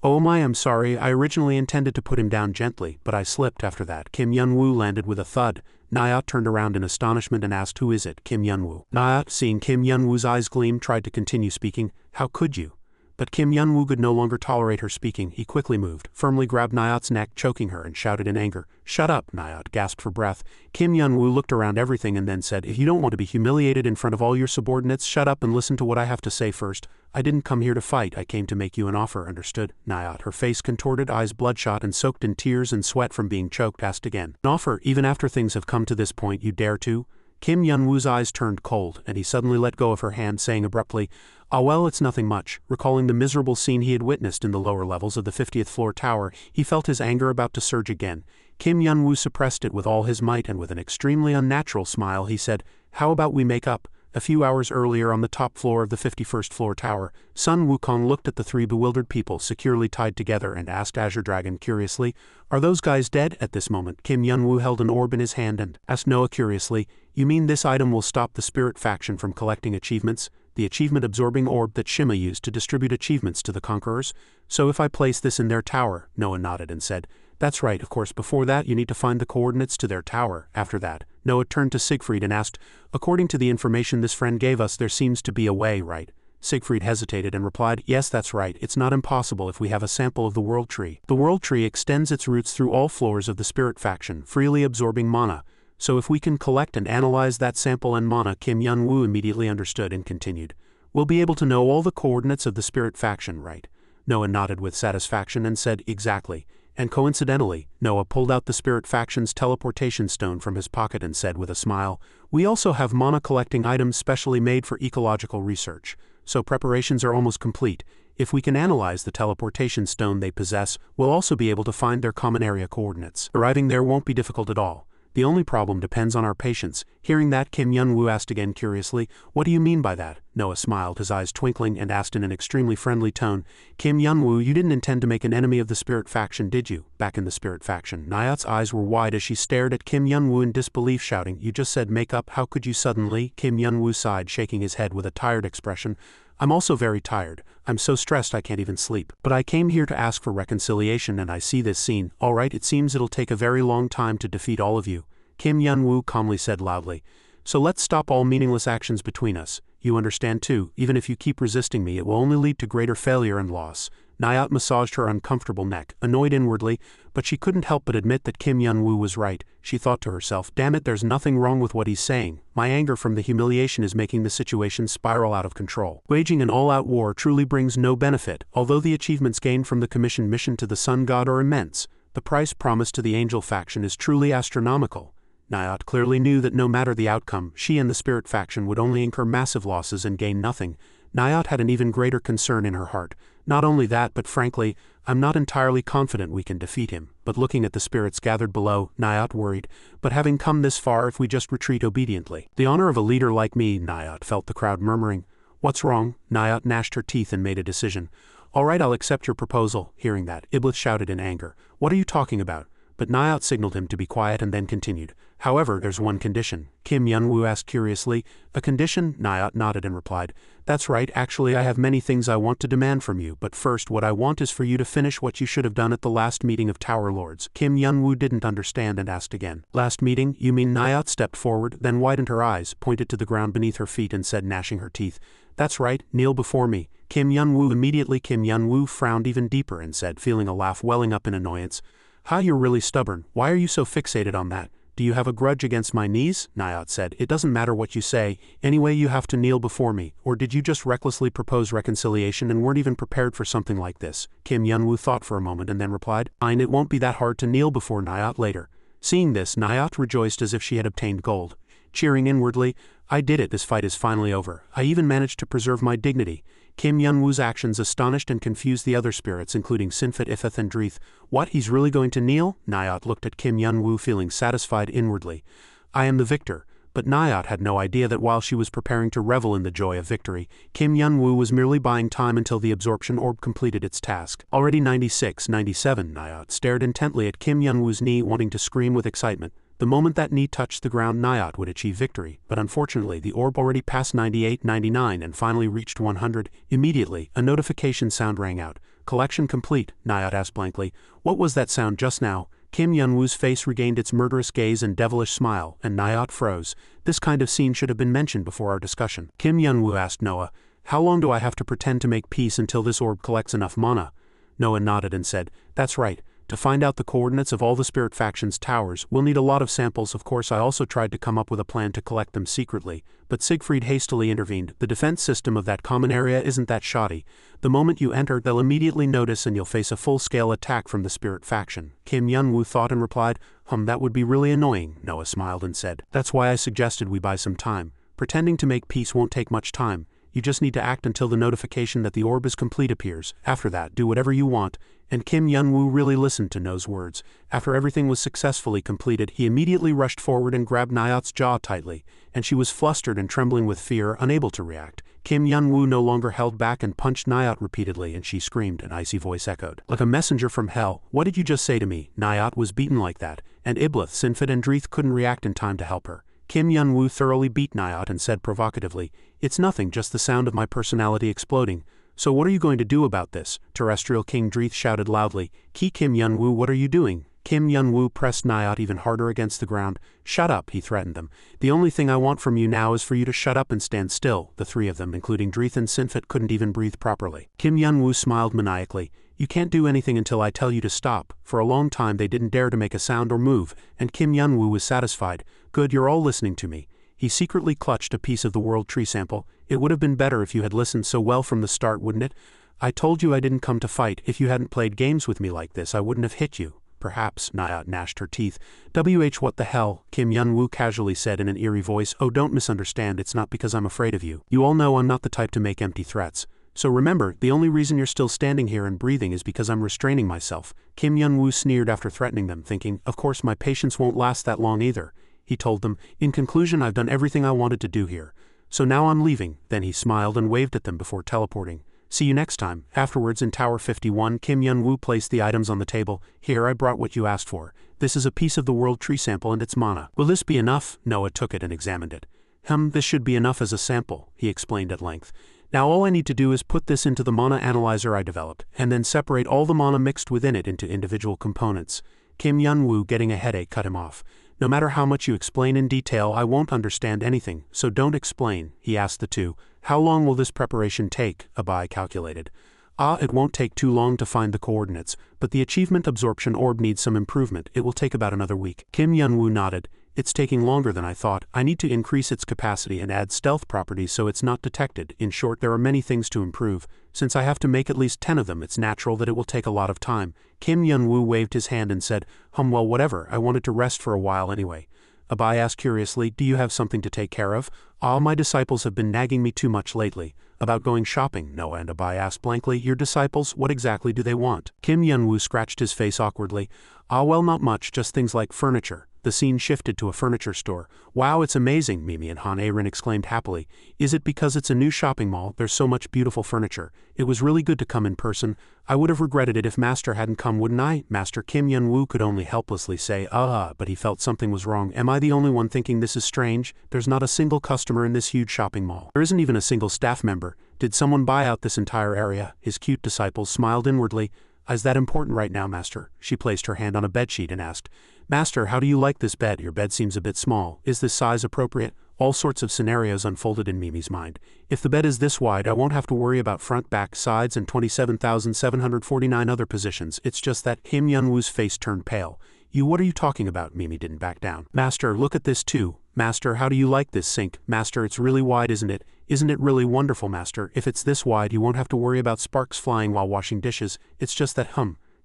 Speaker 1: "Oh my, I'm sorry. I originally intended to put him down gently, but I slipped after that." Kim Yun-woo landed with a thud. Nayat turned around in astonishment and asked, "Who is it?" "Kim Yunwoo." Nayat, seeing Kim Yunwoo's eyes gleam, tried to continue speaking. "How could you?" But Kim Yunwoo could no longer tolerate her speaking. He quickly moved, firmly grabbed Nayat's neck, choking her, and shouted in anger. "Shut up!" Nayat gasped for breath. Kim Yunwoo looked around everything and then said, "If you don't want to be humiliated in front of all your subordinates, shut up and listen to what I have to say first. I didn't come here to fight, I came to make you an offer, understood?" Nayat, her face contorted, eyes bloodshot and soaked in tears and sweat from being choked, asked again. "An offer, even after things have come to this point, you dare to?" Kim Yunwoo's eyes turned cold, and he suddenly let go of her hand, saying abruptly, "Ah well, it's nothing much." Recalling the miserable scene he had witnessed in the lower levels of the 50th floor tower, he felt his anger about to surge again. Kim Yunwoo suppressed it with all his might, and with an extremely unnatural smile he said, "How about we make up?" A few hours earlier on the top floor of the 51st floor tower, Sun Wukong looked at the three bewildered people securely tied together and asked Azure Dragon curiously, "Are those guys dead?" At this moment, Kim Yunwoo held an orb in his hand and asked Noah curiously, "You mean this item will stop the spirit faction from collecting achievements? The achievement-absorbing orb that Shima used to distribute achievements to the conquerors? So if I place this in their tower?" Noah nodded and said, "That's right, of course. Before that you need to find the coordinates to their tower. After that." Noah turned to Siegfried and asked, "According to the information this friend gave us, there seems to be a way, right?" Siegfried hesitated and replied, "Yes, that's right. It's not impossible if we have a sample of the World Tree. The World Tree extends its roots through all floors of the spirit faction, freely absorbing mana. So if we can collect and analyze that sample and mana," Kim Yunwoo immediately understood and continued, "we'll be able to know all the coordinates of the spirit faction, right?" Noah nodded with satisfaction and said, "Exactly." And coincidentally, Noah pulled out the spirit faction's teleportation stone from his pocket and said with a smile, "We also have mana-collecting items specially made for ecological research. So preparations are almost complete. If we can analyze the teleportation stone they possess, we'll also be able to find their common area coordinates. Arriving there won't be difficult at all. The only problem depends on our patience." Hearing that, Kim Yunwoo asked again curiously, "What do you mean by that?" Noah smiled, his eyes twinkling, and asked in an extremely friendly tone, "Kim Yunwoo, you didn't intend to make an enemy of the spirit faction, did you?" Back in the spirit faction, Nayat's eyes were wide as she stared at Kim Yunwoo in disbelief, shouting, "You just said make up, how could you suddenly?" Kim Yunwoo sighed, shaking his head with a tired expression. "I'm also very tired. I'm so stressed I can't even sleep. But I came here to ask for reconciliation and I see this scene. All right, it seems it'll take a very long time to defeat all of you," Kim Yunwoo calmly said loudly. "So let's stop all meaningless actions between us. You understand too, even if you keep resisting me it will only lead to greater failure and loss." Nayat massaged her uncomfortable neck, annoyed inwardly, but she couldn't help but admit that Kim Yunwoo was right. She thought to herself, "Damn it, there's nothing wrong with what he's saying. My anger from the humiliation is making the situation spiral out of control. Waging an all-out war truly brings no benefit. Although the achievements gained from the commissioned mission to the Sun God are immense, the price promised to the Angel faction is truly astronomical." Nayat clearly knew that no matter the outcome, she and the spirit faction would only incur massive losses and gain nothing. Nayat had an even greater concern in her heart. Not only that, but frankly, I'm not entirely confident we can defeat him. But looking at the spirits gathered below, Nayat worried, "But having come this far, if we just retreat obediently?" "The honor of a leader like me," Nayat felt the crowd murmuring. "What's wrong?" Nayat gnashed her teeth and made a decision. "All right, I'll accept your proposal." Hearing that, Iblis shouted in anger, "What are you talking about?" But Nayat signaled him to be quiet and then continued, "However, there's one condition." Kim Yunwoo asked curiously, "A condition?" Nayat nodded and replied, "That's right, actually I have many things I want to demand from you, but first what I want is for you to finish what you should have done at the last meeting of Tower Lords." Kim Yunwoo didn't understand and asked again, "Last meeting? You mean?" Nayat stepped forward, then widened her eyes, pointed to the ground beneath her feet and said, gnashing her teeth, "That's right, kneel before me." Kim Yunwoo frowned even deeper and said, feeling a laugh welling up in annoyance, "Ha, you're really stubborn. Why are you so fixated on that? Do you have a grudge against my knees?" Nayat said, "It doesn't matter what you say, anyway you have to kneel before me, or did you just recklessly propose reconciliation and weren't even prepared for something like this?" Kim Yunwoo thought for a moment and then replied, "Fine, it won't be that hard to kneel before Nayat later." Seeing this, Nayat rejoiced as if she had obtained gold. Cheering inwardly, "I did it, this fight is finally over. I even managed to preserve my dignity." Kim Yunwoo's actions astonished and confused the other spirits, including Sinfit, Ifeth and Dreeth. "What, he's really going to kneel?" Nayat looked at Kim Yunwoo, feeling satisfied inwardly. "I am the victor." But Nayat had no idea that while she was preparing to revel in the joy of victory, Kim Yunwoo was merely buying time until the absorption orb completed its task. Already 96-97, Nayat stared intently at Kim Yunwoo's knee, wanting to scream with excitement. The moment that knee touched the ground, Nayat would achieve victory, but unfortunately the orb already passed 98-99 and finally reached 100. Immediately, a notification sound rang out. "Collection complete," Nayat asked blankly. "What was that sound just now?" Kim Yun-woo's face regained its murderous gaze and devilish smile, and Nyat froze. This kind of scene should have been mentioned before our discussion. Kim Yun-woo asked Noah, "How long do I have to pretend to make peace until this orb collects enough mana?" Noah nodded and said, "That's right. To find out the coordinates of all the spirit faction's towers, we'll need a lot of samples. Of course, I also tried to come up with a plan to collect them secretly, but Siegfried hastily intervened. The defense system of that common area isn't that shoddy. The moment you enter, they'll immediately notice and you'll face a full-scale attack from the spirit faction." Kim Yun-woo thought and replied, That would be really annoying." Noah smiled and said, "That's why I suggested we buy some time. Pretending to make peace won't take much time. You just need to act until the notification that the orb is complete appears. After that, do whatever you want." And Kim Yun-woo really listened to No's words. After everything was successfully completed, he immediately rushed forward and grabbed Nyat's jaw tightly, and she was flustered and trembling with fear, unable to react. Kim Yun-woo no longer held back and punched Nyat repeatedly, and she screamed. An icy voice echoed, "Like a messenger from hell, what did you just say to me?" Nyat was beaten like that, and Iblith, Sinfit and Dreeth couldn't react in time to help her. Kim Yun-woo thoroughly beat Nyat and said provocatively, "It's nothing, just the sound of my personality exploding. So what are you going to do about this?" Terrestrial King Dreeth shouted loudly, Kim Yun-woo, what are you doing?" Kim Yun-woo pressed Nyat even harder against the ground. "Shut up," he threatened them. "The only thing I want from you now is for you to shut up and stand still." The three of them, including Dreeth and Sinfit, couldn't even breathe properly. Kim Yun-woo smiled maniacally. "You can't do anything until I tell you to stop." For a long time they didn't dare to make a sound or move, and Kim Yun-woo was satisfied. "Good, you're all listening to me." He secretly clutched a piece of the world tree sample. "It would have been better if you had listened so well from the start, wouldn't it? I told you I didn't come to fight. If you hadn't played games with me like this, I wouldn't have hit you." "Perhaps," Nyat gnashed her teeth. What the hell," Kim Yun-woo casually said in an eerie voice. "Oh, don't misunderstand, it's not because I'm afraid of you. You all know I'm not the type to make empty threats. So remember, the only reason you're still standing here and breathing is because I'm restraining myself." Kim Yun-woo sneered after threatening them, thinking, "Of course my patience won't last that long either." He told them, "In conclusion, I've done everything I wanted to do here. So now I'm leaving." Then he smiled and waved at them before teleporting. "See you next time." Afterwards, in Tower 51, Kim Yun-woo placed the items on the table. "Here, I brought what you asked for. This is a piece of the world tree sample and its mana. Will this be enough?" Noah took it and examined it. This should be enough as a sample," he explained at length. "Now all I need to do is put this into the mana analyzer I developed, and then separate all the mana mixed within it into individual components." Kim Yun-woo, getting a headache, cut him off. "No matter how much you explain in detail, I won't understand anything, so don't explain." He asked the two, "How long will this preparation take?" Abai calculated. It won't take too long to find the coordinates, but the achievement absorption orb needs some improvement. It will take about another week." Kim Yun-woo nodded. "It's taking longer than I thought. I need to increase its capacity and add stealth properties so it's not detected. In short, there are many things to improve. Since I have to make at least 10 of them, it's natural that it will take a lot of time." Kim Yun-woo waved his hand and said, Well, whatever, I wanted to rest for a while anyway." Abai asked curiously, "Do you have something to take care of?" My disciples have been nagging me too much lately." "About going shopping?" Noah and Abai asked blankly. "Your disciples, what exactly do they want?" Kim Yun-woo scratched his face awkwardly. Well, not much, just things like furniture." The scene shifted to a furniture store. "Wow, it's amazing," Mimi and Han Aaron exclaimed happily. "Is it because it's a new shopping mall? There's so much beautiful furniture. It was really good to come in person. I would have regretted it if Master hadn't come, wouldn't I?" Master Kim Yun-woo could only helplessly say, but he felt something was wrong. "Am I the only one thinking this is strange? There's not a single customer in this huge shopping mall. There isn't even a single staff member. Did someone buy out this entire area?" His cute disciples smiled inwardly. "Is that important right now, Master?" She placed her hand on a bedsheet and asked, "Master, how do you like this bed? Your bed seems a bit small. Is this size appropriate?" All sorts of scenarios unfolded in Mimi's mind. "If the bed is this wide, I won't have to worry about front, back, sides, and 27,749 other positions. It's just that." Kim Yun-woo's face turned pale. What are you talking about?" Mimi didn't back down. "Master, look at this too. Master, how do you like this sink? Master, it's really wide, isn't it? Isn't it really wonderful, Master? If it's this wide, you won't have to worry about sparks flying while washing dishes. It's just that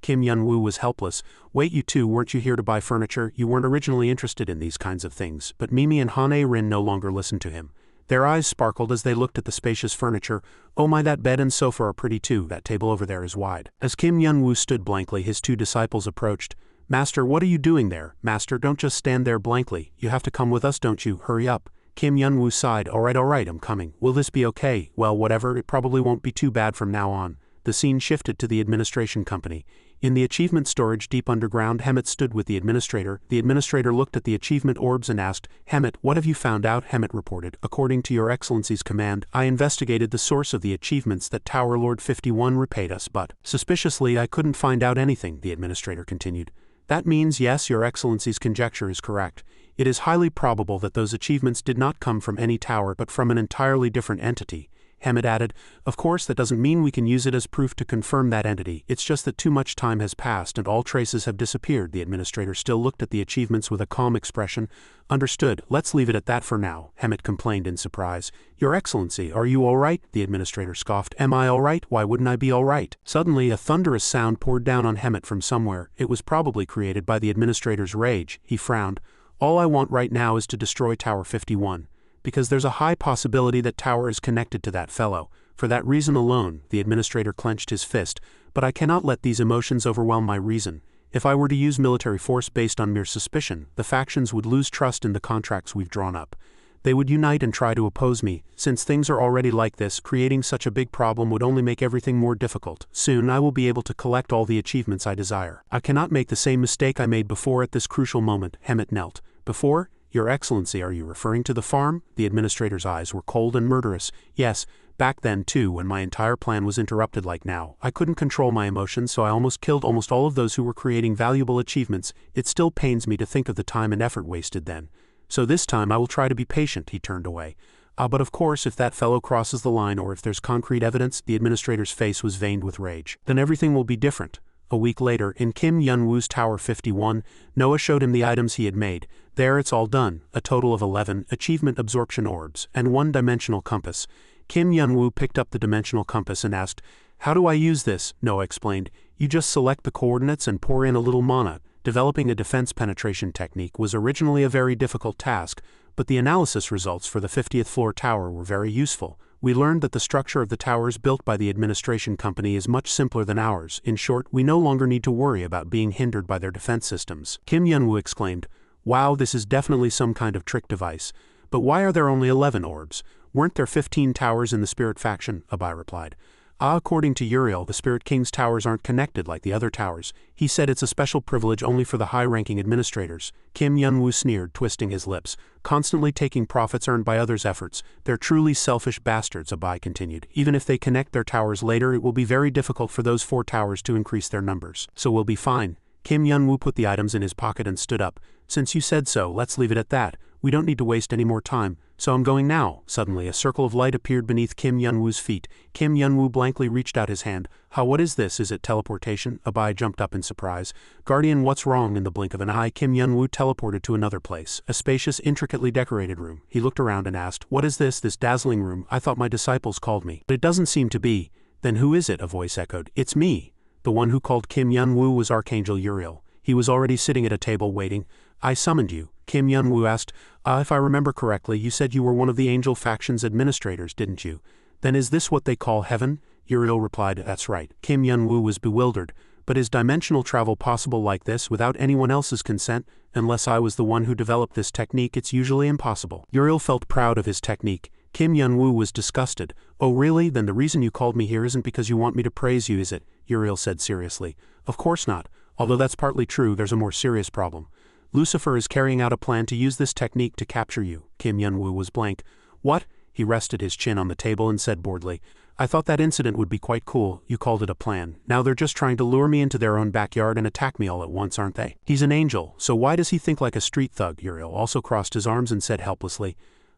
Speaker 1: Kim Yun-woo was helpless. "Wait, you two, weren't you here to buy furniture? You weren't originally interested in these kinds of things." But Mimi and Han Aaron no longer listened to him. Their eyes sparkled as they looked at the spacious furniture. "Oh my, that bed and sofa are pretty too. That table over there is wide." As Kim Yun-woo stood blankly, his two disciples approached. "Master, what are you doing there? Master, don't just stand there blankly. You have to come with us, don't you? Hurry up." Kim Yun-woo sighed. All right, I'm coming." "Will this be okay?" "Well, whatever, it probably won't be too bad from now on." The scene shifted to the administration company. In the achievement storage deep underground, Hemet stood with the administrator. The administrator looked at the achievement orbs and asked, "Hemet, what have you found out?" Hemet reported, "According to your excellency's command, I investigated the source of the achievements that Tower Lord 51 repaid us, but suspiciously I couldn't find out anything," the administrator continued. That means yes, Your Excellency's conjecture is correct. It is highly probable that those achievements did not come from any tower but from an entirely different entity. Hammett added, of course that doesn't mean we can use it as proof to confirm that entity, it's just that too much time has passed and all traces have disappeared. The administrator still looked at the achievements with a calm expression. Understood, let's leave it at that for now, Hammett complained in surprise. Your Excellency, are you all right? The administrator scoffed. Am I all right? Why wouldn't I be all right? Suddenly a thunderous sound poured down on Hammett from somewhere. It was probably created by the administrator's rage. He frowned. All I want right now is to destroy Tower 51. Because there's a high possibility that Tower is connected to that fellow. For that reason alone, the administrator clenched his fist, but I cannot let these emotions overwhelm my reason. If I were to use military force based on mere suspicion, the factions would lose trust in the contracts we've drawn up. They would unite and try to oppose me. Since things are already like this, creating such a big problem would only make everything more difficult. Soon I will be able to collect all the achievements I desire. I cannot make the same mistake I made before at this crucial moment. Hammett knelt. Before? Your Excellency, are you referring to the farm? The administrator's eyes were cold and murderous. Yes, back then too, when my entire plan was interrupted like now. I couldn't control my emotions, so I almost killed almost all of those who were creating valuable achievements. It still pains me to think of the time and effort wasted then. So this time I will try to be patient. He turned away. But of course, if that fellow crosses the line or if there's concrete evidence, the administrator's face was veined with rage. Then everything will be different. A week later, in Kim Yun-woo's Tower 51, Noah showed him the items he had made. There it's all done, a total of 11 achievement absorption orbs, and one dimensional compass. Kim Yun-woo picked up the dimensional compass and asked, how do I use this? Noah explained, you just select the coordinates and pour in a little mana. Developing a defense penetration technique was originally a very difficult task, but the analysis results for the 50th floor tower were very useful. We learned that the structure of the towers built by the administration company is much simpler than ours. In short, we no longer need to worry about being hindered by their defense systems. Kim Yun-woo exclaimed, wow, this is definitely some kind of trick device. But why are there only 11 orbs? Weren't there 15 towers in the Spirit faction? Abai replied. According to Uriel, the Spirit King's towers aren't connected like the other towers. He said it's a special privilege only for the high-ranking administrators. Kim Yun-woo sneered, twisting his lips. Constantly taking profits earned by others' efforts. They're truly selfish bastards, Abai continued. Even if they connect their towers later, it will be very difficult for those 4 towers to increase their numbers. So we'll be fine. Kim Yun-woo put the items in his pocket and stood up. Since you said so, let's leave it at that. We don't need to waste any more time. So I'm going now. Suddenly a circle of light appeared beneath Kim Yun-woo's feet. Kim Yun-woo blankly reached out his hand. What is this? Is it teleportation? Abai jumped up in surprise. Guardian, what's wrong? In the blink of an eye, Kim Yun-woo teleported to another place, a spacious, intricately decorated room. He looked around and asked, what is this dazzling room? I thought my disciples called me. But it doesn't seem to be. Then who is it? A voice echoed. It's me. The one who called Kim Yun-woo was Archangel Uriel. He was already sitting at a table waiting. I summoned you. Kim Yun-woo asked, if I remember correctly, you said you were one of the Angel faction's administrators, didn't you? Then is this what they call heaven? Uriel replied, that's right. Kim Yun-woo was bewildered. But is dimensional travel possible like this without anyone else's consent? Unless I was the one who developed this technique, it's usually impossible. Uriel felt proud of his technique. Kim Yun-woo was disgusted. Oh really? Then the reason you called me here isn't because you want me to praise you, is it? Uriel said seriously. Of course not. Although that's partly true, there's a more serious problem. Lucifer is carrying out a plan to use this technique to capture you. Kim Yun-woo was blank. What? He rested his chin on the table and said boredly, I thought that incident would be quite cool. You called it a plan. Now they're just trying to lure me into their own backyard and attack me all at once, aren't they? He's an angel, so why does he think like a street thug? Uriel also crossed his arms and said helplessly,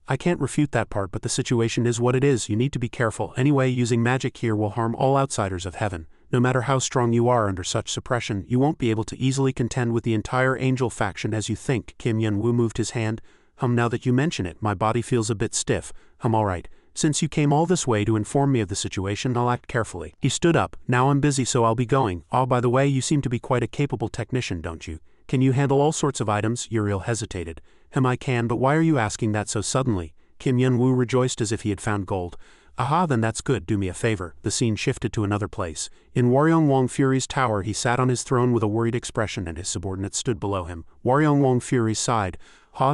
Speaker 1: I can't refute that part, but the situation is what it is. You need to be careful. Anyway, using magic here will harm all outsiders of heaven. No matter how strong you are under such suppression, you won't be able to easily contend with the entire angel faction as you think. Kim Yun-woo moved his hand. Now that you mention it, my body feels a bit stiff. Alright. Since you came all this way to inform me of the situation, I'll act carefully. He stood up. Now I'm busy, so I'll be going. By the way, you seem to be quite a capable technician, don't you? Can you handle all sorts of items? Uriel hesitated. I can, but why are you asking that so suddenly? Kim Yun-woo rejoiced as if he had found gold. Then that's good. Do me a favor. The scene shifted to another place. In Waryong Wong Fury's tower, he sat on his throne with a worried expression and his subordinates stood below him. Waryong Wong Fury sighed.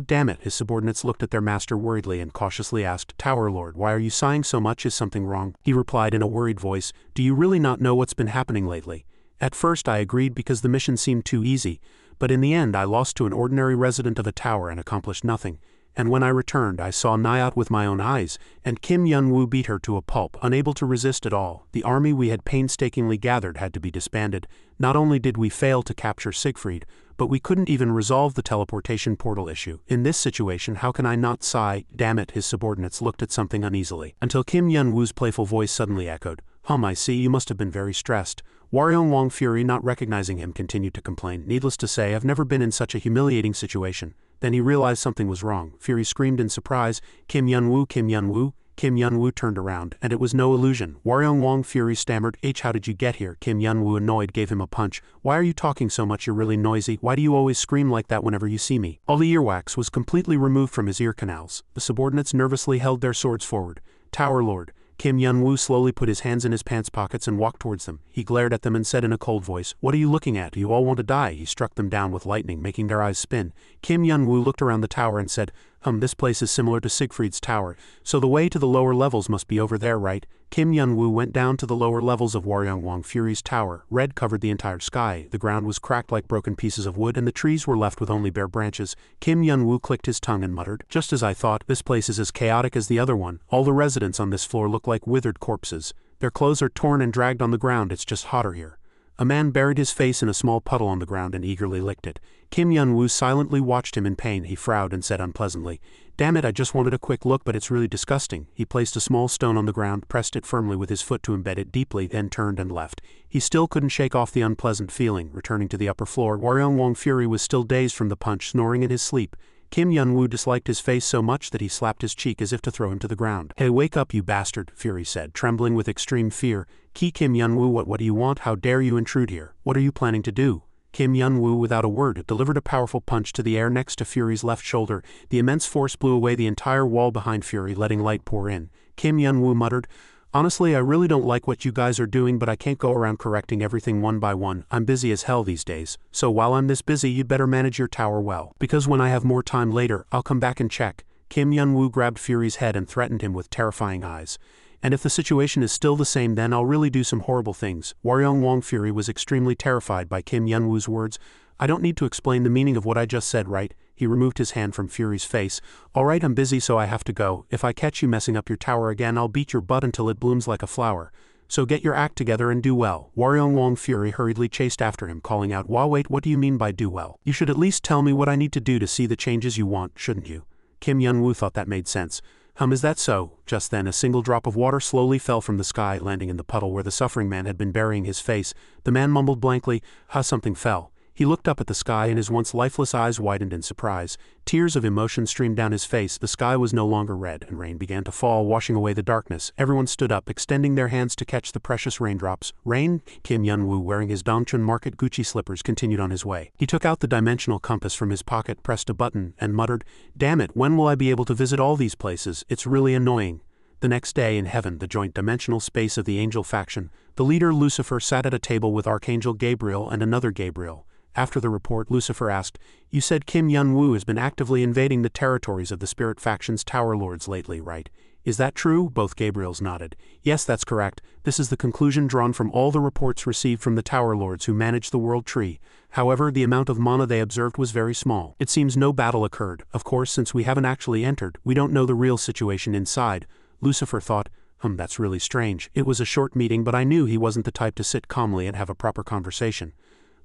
Speaker 1: Damn it. His subordinates looked at their master worriedly and cautiously asked, Tower Lord, why are you sighing so much? Is something wrong? He replied in a worried voice, do you really not know what's been happening lately? At first I agreed because the mission seemed too easy, but in the end I lost to an ordinary resident of a tower and accomplished nothing. and when I returned I saw Nyat with my own eyes, and Kim Yun-woo beat her to a pulp, unable to resist at all. The army we had painstakingly gathered had to be disbanded. Not only did we fail to capture Siegfried, but we couldn't even resolve the teleportation portal issue. In this situation, how can I not sigh? Damn it, his subordinates looked at something uneasily, until Kim Yun-woo's playful voice suddenly echoed, I see, you must have been very stressed. Waryeong Wong Fury, not recognizing him, continued to complain. Needless to say, I've never been in such a humiliating situation. Then he realized something was wrong. Fury screamed in surprise, Kim Yun-woo, Kim Yun-woo. Kim Yun-woo turned around, and it was no illusion. Waryeong Wong Fury stammered, how did you get here? Kim Yun-woo, annoyed, gave him a punch. Why are you talking so much? You're really noisy. Why do you always scream like that whenever you see me? All the earwax was completely removed from his ear canals. The subordinates nervously held their swords forward. Tower Lord. Kim Yun-woo slowly put his hands in his pants pockets and walked towards them. He glared at them and said in a cold voice, what are you looking at? You all want to die. He struck them down with lightning, making their eyes spin. Kim Yun-woo looked around the tower and said, this place is similar to Siegfried's tower, so the way to the lower levels must be over there, right? Kim Yun-woo went down to the lower levels of Waryeong Wong Fury's tower. Red covered the entire sky, the ground was cracked like broken pieces of wood, and the trees were left with only bare branches. Kim Yun-woo clicked his tongue and muttered, just as I thought, this place is as chaotic as the other one. All the residents on this floor look like withered corpses. Their clothes are torn and dragged on the ground, it's just hotter here. A man buried his face in a small puddle on the ground and eagerly licked it. Kim Yun-woo silently watched him in pain. He frowned and said unpleasantly, damn it, I just wanted a quick look, but it's really disgusting. He placed a small stone on the ground, pressed it firmly with his foot to embed it deeply, then turned and left. He still couldn't shake off the unpleasant feeling. Returning to the upper floor, Waryeong Wong Fury was still dazed from the punch, snoring in his sleep. Kim Yun-woo disliked his face so much that he slapped his cheek as if to throw him to the ground. Hey, wake up, you bastard, Fury said, trembling with extreme fear. Kim Yun-woo, what do you want? How dare you intrude here? What are you planning to do? Kim Yun-woo, without a word, delivered a powerful punch to the air next to Fury's left shoulder. The immense force blew away the entire wall behind Fury, letting light pour in. Kim Yun-woo muttered, honestly, I really don't like what you guys are doing, but I can't go around correcting everything one by one. I'm busy as hell these days. So while I'm this busy, you'd better manage your tower well. Because when I have more time later, I'll come back and check. Kim Yun-woo grabbed Fury's head and threatened him with terrifying eyes. And if the situation is still the same, then I'll really do some horrible things. Waryeong Wong Fury was extremely terrified by Kim Yun-woo's words. I don't need to explain the meaning of what I just said, right? He removed his hand from Fury's face. Alright, I'm busy, so I have to go. If I catch you messing up your tower again, I'll beat your butt until it blooms like a flower. So get your act together and do well. Waryeong Wong Fury hurriedly chased after him, calling out, wait, what do you mean by do well? You should at least tell me what I need to do to see the changes you want, shouldn't you? Kim Yun-woo thought that made sense. Is that so? Just then a single drop of water slowly fell from the sky, landing in the puddle where the suffering man had been burying his face. The man mumbled blankly, something fell. He looked up at the sky and his once lifeless eyes widened in surprise. Tears of emotion streamed down his face. The sky was no longer red, and rain began to fall, washing away the darkness. Everyone stood up, extending their hands to catch the precious raindrops. Rain? Kim Yun-woo, wearing his Dongchun Market Gucci slippers, continued on his way. He took out the dimensional compass from his pocket, pressed a button, and muttered, damn it, when will I be able to visit all these places? It's really annoying. The next day in heaven, the joint dimensional space of the angel faction, the leader Lucifer sat at a table with Archangel Gabriel and another Gabriel. After the report, Lucifer asked, you said Kim Yun-woo has been actively invading the territories of the spirit faction's tower lords lately, right? Is that true? Both Gabriels nodded. Yes, that's correct. This is the conclusion drawn from all the reports received from the tower lords who manage the world tree. However, the amount of mana they observed was very small. It seems no battle occurred. Of course, since we haven't actually entered, we don't know the real situation inside. Lucifer thought, that's really strange. It was a short meeting, but I knew he wasn't the type to sit calmly and have a proper conversation.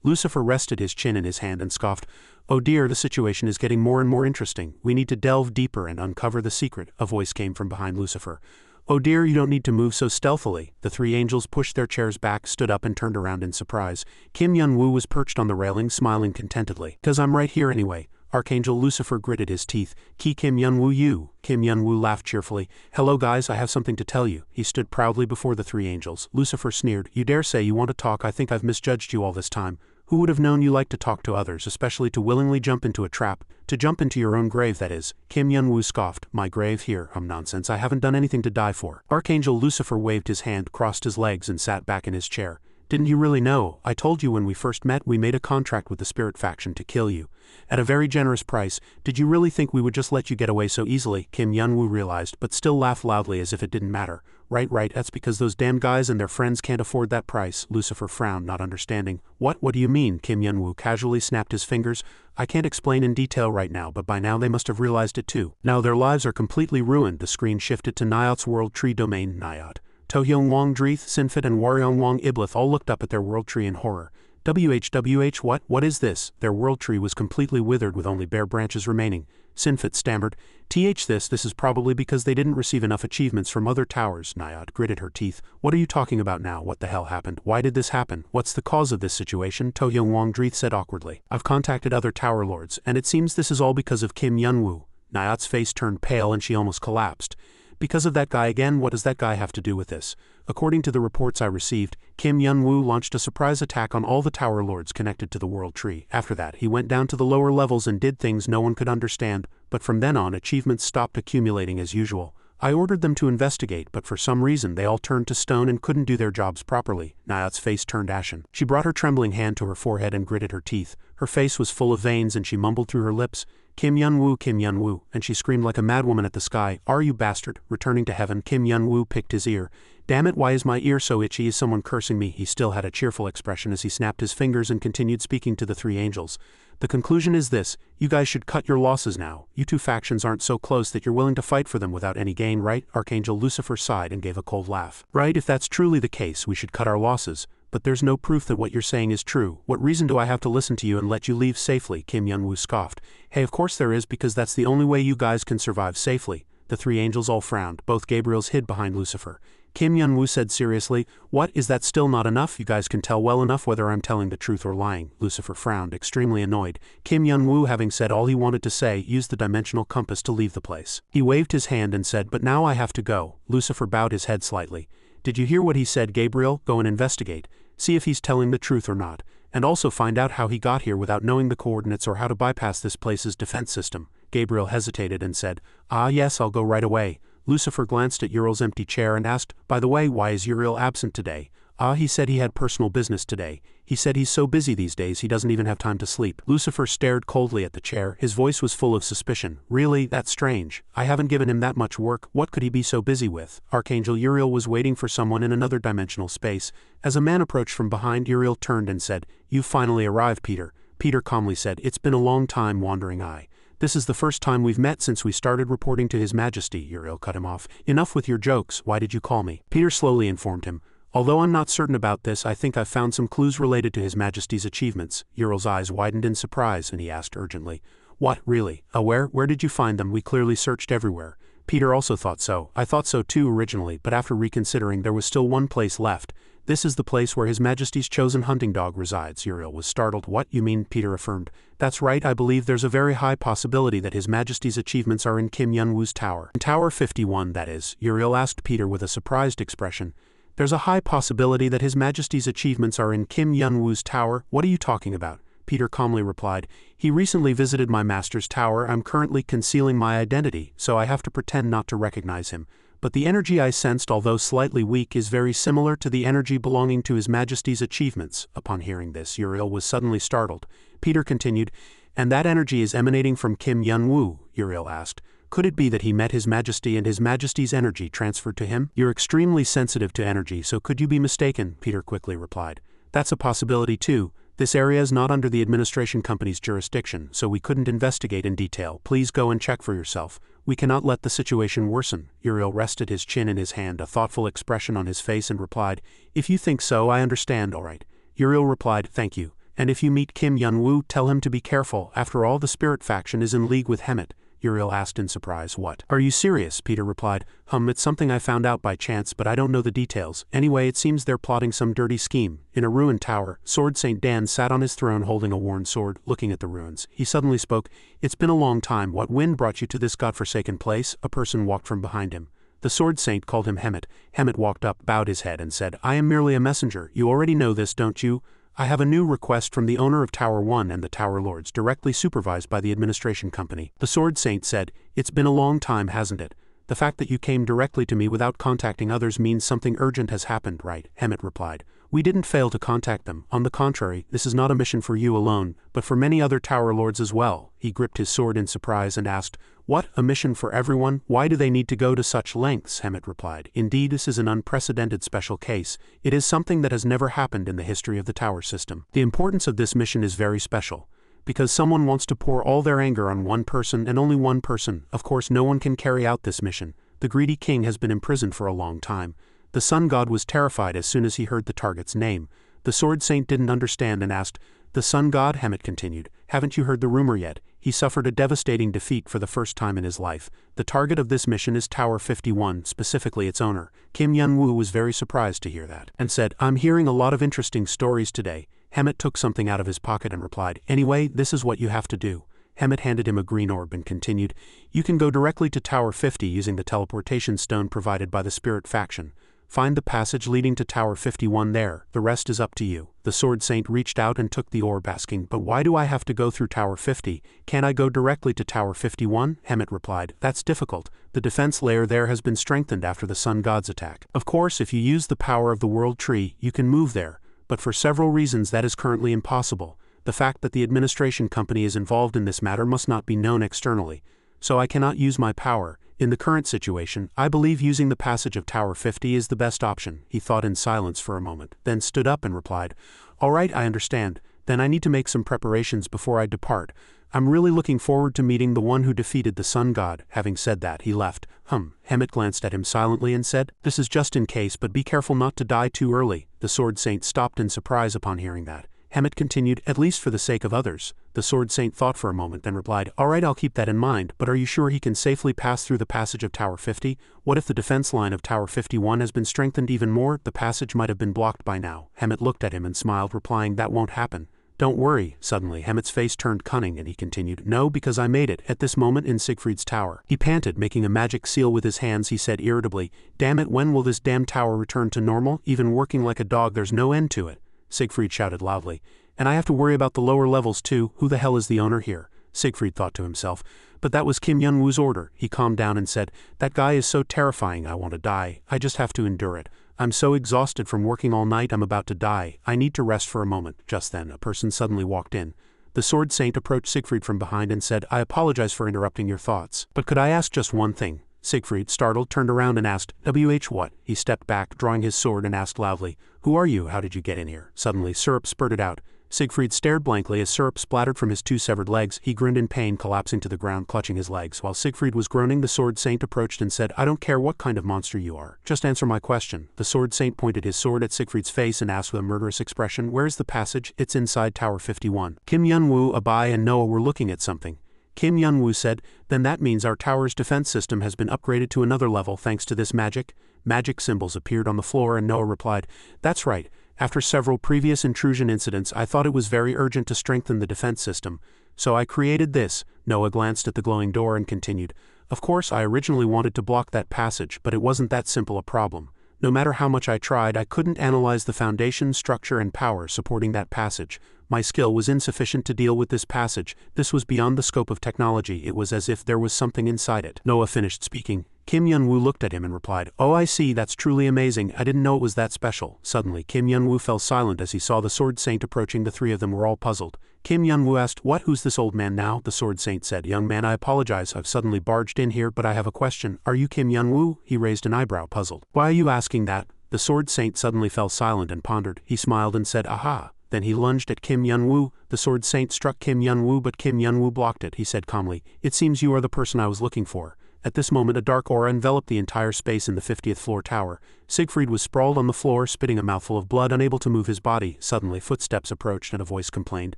Speaker 1: Lucifer rested his chin in his hand and scoffed, oh dear, the situation is getting more and more interesting. We need to delve deeper and uncover the secret. A voice came from behind Lucifer. Oh dear, you don't need to move so stealthily. The three angels pushed their chairs back, stood up and turned around in surprise. Kim Yun-woo was perched on the railing, smiling contentedly. 'Cause I'm right here anyway. Archangel Lucifer gritted his teeth. Kim Yun-woo, you. Kim Yun-woo laughed cheerfully. Hello guys, I have something to tell you. He stood proudly before the three angels. Lucifer sneered. You dare say you want to talk? I think I've misjudged you all this time. Who would have known you like to talk to others, especially to willingly jump into a trap? To jump into your own grave, that is. Kim Yun-woo scoffed. My grave here? Nonsense, I haven't done anything to die for. Archangel Lucifer waved his hand, crossed his legs and sat back in his chair. Didn't you really know? I told you when we first met we made a contract with the spirit faction to kill you. At a very generous price. Did you really think we would just let you get away so easily? Kim Yun-woo realized, but still laughed loudly as if it didn't matter. Right, that's because those damn guys and their friends can't afford that price. Lucifer frowned, not understanding. What do you mean? Kim Yun-woo casually snapped his fingers. I can't explain in detail right now, but by now they must have realized it too. Now their lives are completely ruined. The screen shifted to Nyot's world tree domain. Nyot, Tohyung Wong Dreeth, Sinfit and Waryong Wong Iblith all looked up at their world tree in horror. WH, what is this? Their world tree was completely withered with only bare branches remaining. Sinfit stammered, this is probably because they didn't receive enough achievements from other towers. Nyot gritted her teeth. What are you talking about now? What the hell happened? Why did this happen? What's the cause of this situation? Tohyung Wong Dreeth said awkwardly. I've contacted other tower lords, and it seems this is all because of Kim Yun-woo. Nyot's face turned pale and she almost collapsed. Because of that guy again? What does that guy have to do with this? According to the reports I received, Kim Yun-woo launched a surprise attack on all the tower lords connected to the world tree. After that, he went down to the lower levels and did things no one could understand, but from then on achievements stopped accumulating as usual. I ordered them to investigate, but for some reason they all turned to stone and couldn't do their jobs properly. Nyot's face turned ashen. She brought her trembling hand to her forehead and gritted her teeth. Her face was full of veins and she mumbled through her lips, Kim Yun-woo, and she screamed like a madwoman at the sky. Are you bastard? Returning to heaven, Kim Yun-woo picked his ear. Damn it, why is my ear so itchy? Is someone cursing me? He still had a cheerful expression as he snapped his fingers and continued speaking to the three angels. The conclusion is this, you guys should cut your losses now. You two factions aren't so close that you're willing to fight for them without any gain, right? Archangel Lucifer sighed and gave a cold laugh. Right, if that's truly the case, we should cut our losses. But there's no proof that what you're saying is true. What reason do I have to listen to you and let you leave safely? Kim Yun-woo scoffed. Hey, of course there is, because that's the only way you guys can survive safely. The three angels all frowned. Both Gabriels hid behind Lucifer. Kim Yun-woo said seriously, what, is that still not enough? You guys can tell well enough whether I'm telling the truth or lying. Lucifer frowned, extremely annoyed. Kim Yun-woo, having said all he wanted to say, used the dimensional compass to leave the place. He waved his hand and said, but now I have to go. Lucifer bowed his head slightly. Did you hear what he said, Gabriel? Go and investigate. See if he's telling the truth or not. And also find out how he got here without knowing the coordinates or how to bypass this place's defense system. Gabriel hesitated and said, yes, I'll go right away. Lucifer glanced at Uriel's empty chair and asked, by the way, why is Uriel absent today? He said he had personal business today. He said he's so busy these days he doesn't even have time to sleep. Lucifer stared coldly at the chair. His voice was full of suspicion. Really? That's strange. I haven't given him that much work. What could he be so busy with? Archangel Uriel was waiting for someone in another dimensional space. As a man approached from behind, Uriel turned and said, "You've finally arrived, Peter." Peter calmly said, "It's been a long time, Wandering Eye. This is the first time we've met since we started reporting to His Majesty." Uriel cut him off. "Enough with your jokes. Why did you call me?" Peter slowly informed him. "Although I'm not certain about this, I think I've found some clues related to His Majesty's achievements." Uriel's eyes widened in surprise and he asked urgently, "What, really? Where did you find them? We clearly searched everywhere." Peter also thought so. "I thought so too originally, but after reconsidering there was still one place left. This is the place where His Majesty's chosen hunting dog resides." Uriel was startled. "What, you mean?" Peter affirmed. "That's right, I believe there's a very high possibility that His Majesty's achievements are in Kim Yun-woo's tower." "In Tower 51, that is?" Uriel asked Peter with a surprised expression. "There's a high possibility that His Majesty's achievements are in Kim Yun-woo's tower? What are you talking about?" Peter calmly replied, "He recently visited my master's tower. I'm currently concealing my identity, so I have to pretend not to recognize him. But the energy I sensed, although slightly weak, is very similar to the energy belonging to His Majesty's achievements." Upon hearing this, Uriel was suddenly startled. Peter continued, "And that energy is emanating from Kim Yun-woo?" Uriel asked. "Could it be that he met His Majesty and His Majesty's energy transferred to him?" "You're extremely sensitive to energy, so could you be mistaken?" Peter quickly replied. "That's a possibility too. This area is not under the administration company's jurisdiction, so we couldn't investigate in detail. Please go and check for yourself. We cannot let the situation worsen." Uriel rested his chin in his hand, a thoughtful expression on his face, and replied, "If you think so, I understand, all right." Uriel replied, "Thank you. And if you meet Kim Yun-woo, tell him to be careful. After all, the spirit faction is in league with Hemet." Uriel asked in surprise. "What? Are you serious?" Peter replied. It's something I found out by chance, but I don't know the details. Anyway, it seems they're plotting some dirty scheme." In a ruined tower, Sword Saint Dan sat on his throne holding a worn sword, looking at the ruins. He suddenly spoke. "It's been a long time. What wind brought you to this godforsaken place?" A person walked from behind him. The Sword Saint called him Hemet. Hemet walked up, bowed his head, and said, "I am merely a messenger. You already know this, don't you? I have a new request from the owner of Tower 1 and the Tower Lords, directly supervised by the administration company." The Sword Saint said, "It's been a long time, hasn't it? The fact that you came directly to me without contacting others means something urgent has happened, right?" Hemet replied. We didn't fail to contact them. On the contrary, this is not a mission for you alone, but for many other tower lords as well. He gripped his sword in surprise and asked, "What, a mission for everyone? Why do they need to go to such lengths?" Hemet replied, "Indeed, this is an unprecedented special case. It is something that has never happened in the history of the tower system. The importance of this mission is very special, because someone wants to pour all their anger on one person and only one person. Of course, no one can carry out this mission. The greedy king has been imprisoned for a long time." The sun god was terrified as soon as he heard the target's name. The sword saint didn't understand and asked, "The sun god?" Hemet continued. "Haven't you heard the rumor yet? He suffered a devastating defeat for the first time in his life. The target of this mission is Tower 51, specifically its owner." Kim Yun-woo was very surprised to hear that, and said, "I'm hearing a lot of interesting stories today." Hemet took something out of his pocket and replied, "Anyway, this is what you have to do." Hemet handed him a green orb and continued, "You can go directly to Tower 50 using the teleportation stone provided by the spirit faction. Find the passage leading to Tower 51 there. The rest is up to you." The sword saint reached out and took the orb, asking, "But why do I have to go through Tower 50? Can't I go directly to Tower 51? Hemet replied, "That's difficult. The defense layer there has been strengthened after the sun god's attack. Of course, if you use the power of the world tree, you can move there, but for several reasons that is currently impossible. The fact that the administration company is involved in this matter must not be known externally, so I cannot use my power. In the current situation, I believe using the passage of Tower 50 is the best option." He thought in silence for a moment, then stood up and replied, "All right, I understand. Then I need to make some preparations before I depart. I'm really looking forward to meeting the one who defeated the sun god." Having said that, he left. Hemet glanced at him silently and said, "This is just in case, but be careful not to die too early." The sword saint stopped in surprise upon hearing that. Hemet continued, "At least for the sake of others." The sword saint thought for a moment, then replied, "All right, I'll keep that in mind, but are you sure he can safely pass through the passage of Tower 50? What if the defense line of Tower 51 has been strengthened even more? The passage might have been blocked by now." Hemet looked at him and smiled, replying, "That won't happen. Don't worry." Suddenly, Hemet's face turned cunning and he continued, "No, because I made it." At this moment in Siegfried's tower, he panted, making a magic seal with his hands. He said irritably, "Damn it, when will this damn tower return to normal? Even working like a dog, there's no end to it." Siegfried shouted loudly, "And I have to worry about the lower levels too. Who the hell is the owner here?" Siegfried thought to himself, "But that was Kim Yun-woo's order." He calmed down and said, "That guy is so terrifying. I want to die. I just have to endure it. I'm so exhausted from working all night. I'm about to die. I need to rest for a moment." Just then, a person suddenly walked in. The sword saint approached Siegfried from behind and said, "I apologize for interrupting your thoughts, but could I ask just one thing?" Siegfried, startled, turned around and asked, what?" He stepped back, drawing his sword, and asked loudly, "Who are you? How did you get in here?" Suddenly, syrup spurted out. Siegfried stared blankly as syrup splattered from his two severed legs. He grinned in pain, collapsing to the ground, clutching his legs. While Siegfried was groaning, the sword saint approached and said, "I don't care what kind of monster you are. Just answer my question." The sword saint pointed his sword at Siegfried's face and asked with a murderous expression, "Where's the passage?" "It's inside Tower 51. Kim Yun-woo, Abai, and Noah were looking at something." Kim Yun-woo said, "Then that means our tower's defense system has been upgraded to another level thanks to this magic?" Magic symbols appeared on the floor and Noah replied, "That's right. After several previous intrusion incidents, I thought it was very urgent to strengthen the defense system, so I created this." Noah glanced at the glowing door and continued, "Of course, I originally wanted to block that passage, but it wasn't that simple a problem. No matter how much I tried, I couldn't analyze the foundation, structure, and power supporting that passage. My skill was insufficient to deal with this passage. This was beyond the scope of technology. It was as if there was something inside it." Noah finished speaking. Kim Yun-woo looked at him and replied, "Oh, I see, that's truly amazing. I didn't know it was that special." Suddenly, Kim Yun-woo fell silent as he saw the sword saint approaching. The three of them were all puzzled. Kim Yun-woo asked, "What? Who's this old man now?" The sword saint said, "Young man, I apologize. I've suddenly barged in here, but I have a question. Are you Kim Yun-woo?" He raised an eyebrow, puzzled. "Why are you asking that?" The sword saint suddenly fell silent and pondered. He smiled and said, "Aha." Then he lunged at Kim Yun-woo. The sword saint struck Kim Yun-woo, but Kim Yun-woo blocked it. He said calmly, "It seems you are the person I was looking for." At this moment, a dark aura enveloped the entire space in the 50th floor tower. Siegfried was sprawled on the floor, spitting a mouthful of blood, unable to move his body. Suddenly, footsteps approached and a voice complained,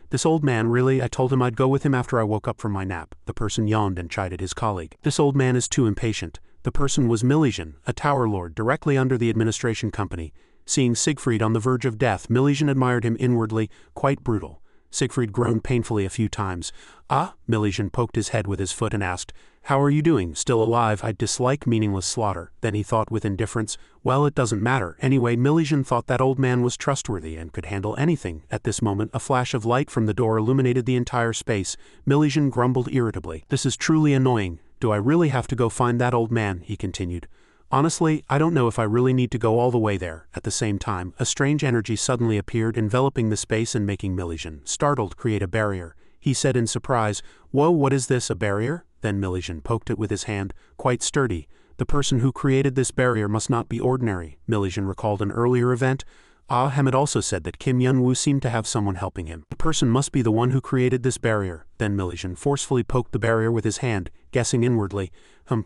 Speaker 1: "This old man, really? I told him I'd go with him after I woke up from my nap." The person yawned and chided his colleague. "This old man is too impatient." The person was Milesian, a tower lord directly under the administration company. Seeing Siegfried on the verge of death, Milesian admired him inwardly, quite brutal. Siegfried groaned painfully a few times. "Ah?" Milesian poked his head with his foot and asked, "How are you doing? Still alive? I dislike meaningless slaughter." Then he thought with indifference, "Well, it doesn't matter. Anyway, Milesian thought that old man was trustworthy and could handle anything." At this moment, a flash of light from the door illuminated the entire space. Milesian grumbled irritably, "This is truly annoying. Do I really have to go find that old man?" he continued. Honestly, I don't know if I really need to go all the way there. At the same time, a strange energy suddenly appeared, enveloping the space and making Milesian, startled, create a barrier. He said in surprise, "Whoa, what is this, a barrier?" Then Milesian poked it with his hand, quite sturdy. The person who created this barrier must not be ordinary. Milesian recalled an earlier event. Ahmed also said that Kim Yun-woo seemed to have someone helping him. The person must be the one who created this barrier. Then Milesian forcefully poked the barrier with his hand, guessing inwardly,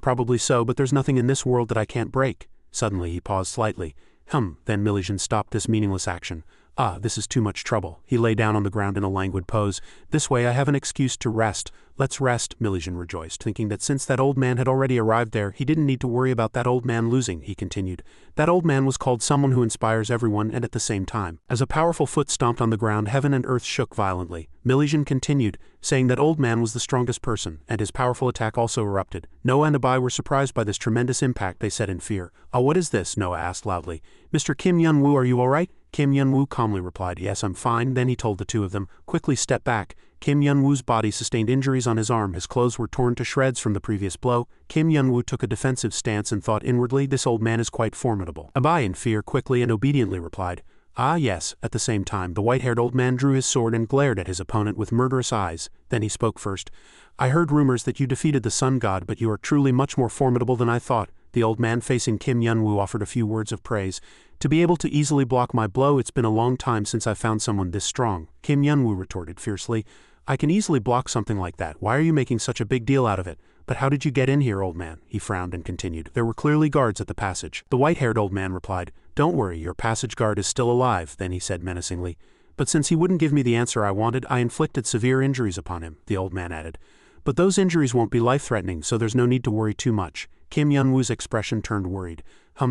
Speaker 1: probably so, but there's nothing in this world that I can't break. Suddenly he paused slightly. Then Milesian stopped this meaningless action. This is too much trouble. He lay down on the ground in a languid pose. This way I have an excuse to rest. Let's rest, Milesian rejoiced, thinking that since that old man had already arrived there, he didn't need to worry about that old man losing. He continued. That old man was called someone who inspires everyone, and at the same time. As a powerful foot stomped on the ground, heaven and earth shook violently. Milesian continued, saying that old man was the strongest person, and his powerful attack also erupted. Noah and Abai were surprised by this tremendous impact, they said in fear. What is this? Noah asked loudly. Mr. Kim Yun-woo, are you all right? Kim Yun-woo calmly replied, yes, I'm fine. Then he told the two of them, quickly step back. Kim Yun-woo's body sustained injuries on his arm, his clothes were torn to shreds from the previous blow. Kim Yun-woo took a defensive stance and thought inwardly, this old man is quite formidable. Abai in fear quickly and obediently replied, yes. At the same time, the white-haired old man drew his sword and glared at his opponent with murderous eyes. Then he spoke first. I heard rumors that you defeated the sun god, but you are truly much more formidable than I thought. The old man facing Kim Yun-woo offered a few words of praise. To be able to easily block my blow, it's been a long time since I found someone this strong. Kim Yun-woo retorted fiercely. I can easily block something like that. Why are you making such a big deal out of it? But how did you get in here, old man? He frowned and continued. There were clearly guards at the passage. The white-haired old man replied, don't worry, your passage guard is still alive. Then he said menacingly. But since he wouldn't give me the answer I wanted, I inflicted severe injuries upon him, the old man added. But those injuries won't be life-threatening, so there's no need to worry too much. Kim Yun-woo's expression turned worried.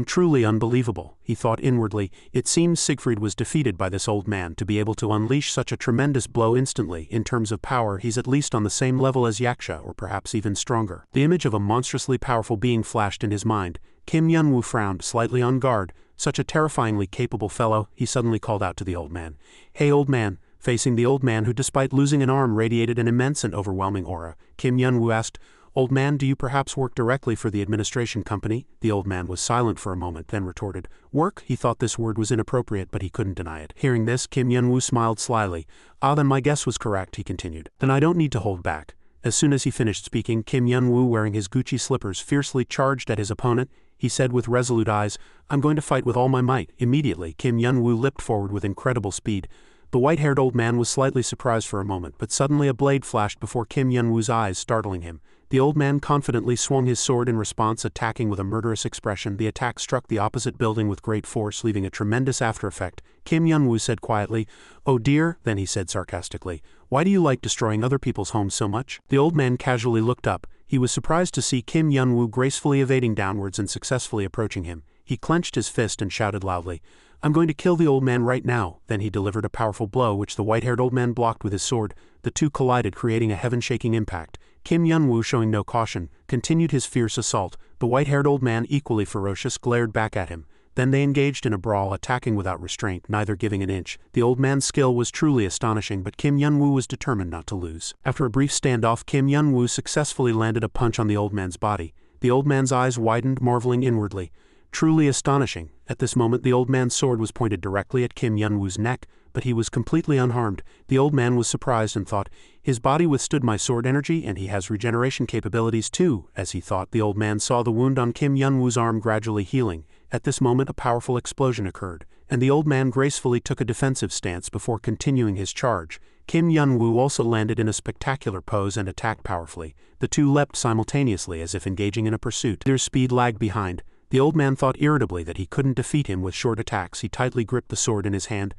Speaker 1: Truly unbelievable, he thought inwardly. It seems Siegfried was defeated by this old man. To be able to unleash such a tremendous blow instantly, in terms of power, he's at least on the same level as Yaksha, or perhaps even stronger. The image of a monstrously powerful being flashed in his mind. Kim Yun-woo frowned, slightly on guard. Such a terrifyingly capable fellow, he suddenly called out to the old man. Hey, old man. Facing the old man who, despite losing an arm, radiated an immense and overwhelming aura, Kim Yun-woo asked, Old man, do you perhaps work directly for the administration company? The old man was silent for a moment, then retorted. Work? He thought this word was inappropriate, but he couldn't deny it. Hearing this, Kim Yun-woo smiled slyly. Then my guess was correct, he continued. Then I don't need to hold back. As soon as he finished speaking, Kim Yun-woo, wearing his Gucci slippers, fiercely charged at his opponent. He said with resolute eyes, I'm going to fight with all my might. Immediately, Kim Yun-woo leapt forward with incredible speed. The white-haired old man was slightly surprised for a moment, but suddenly a blade flashed before Kim Yun-woo's eyes, startling him. The old man confidently swung his sword in response, attacking with a murderous expression. The attack struck the opposite building with great force, leaving a tremendous after-effect. Kim Yun-woo said quietly, Oh dear, then he said sarcastically, why do you like destroying other people's homes so much? The old man casually looked up. He was surprised to see Kim Yun-woo gracefully evading downwards and successfully approaching him. He clenched his fist and shouted loudly, I'm going to kill the old man right now. Then he delivered a powerful blow which the white-haired old man blocked with his sword. The two collided, creating a heaven-shaking impact. Kim Yun-woo, showing no caution, continued his fierce assault. The white-haired old man, equally ferocious, glared back at him. Then they engaged in a brawl, attacking without restraint, neither giving an inch. The old man's skill was truly astonishing, but Kim Yun-woo was determined not to lose. After a brief standoff, Kim Yun-woo successfully landed a punch on the old man's body. The old man's eyes widened, marveling inwardly. Truly astonishing. At this moment, the old man's sword was pointed directly at Kim Yun-woo's neck, but he was completely unharmed. The old man was surprised and thought, his body withstood my sword energy and he has regeneration capabilities too. As he thought, the old man saw the wound on Kim Yun-woo's arm gradually healing. At this moment, a powerful explosion occurred, and the old man gracefully took a defensive stance before continuing his charge. Kim Yun-woo also landed in a spectacular pose and attacked powerfully. The two leapt simultaneously as if engaging in a pursuit. Their speed lagged behind. The old man thought irritably that he couldn't defeat him with short attacks. He tightly gripped the sword in his hand.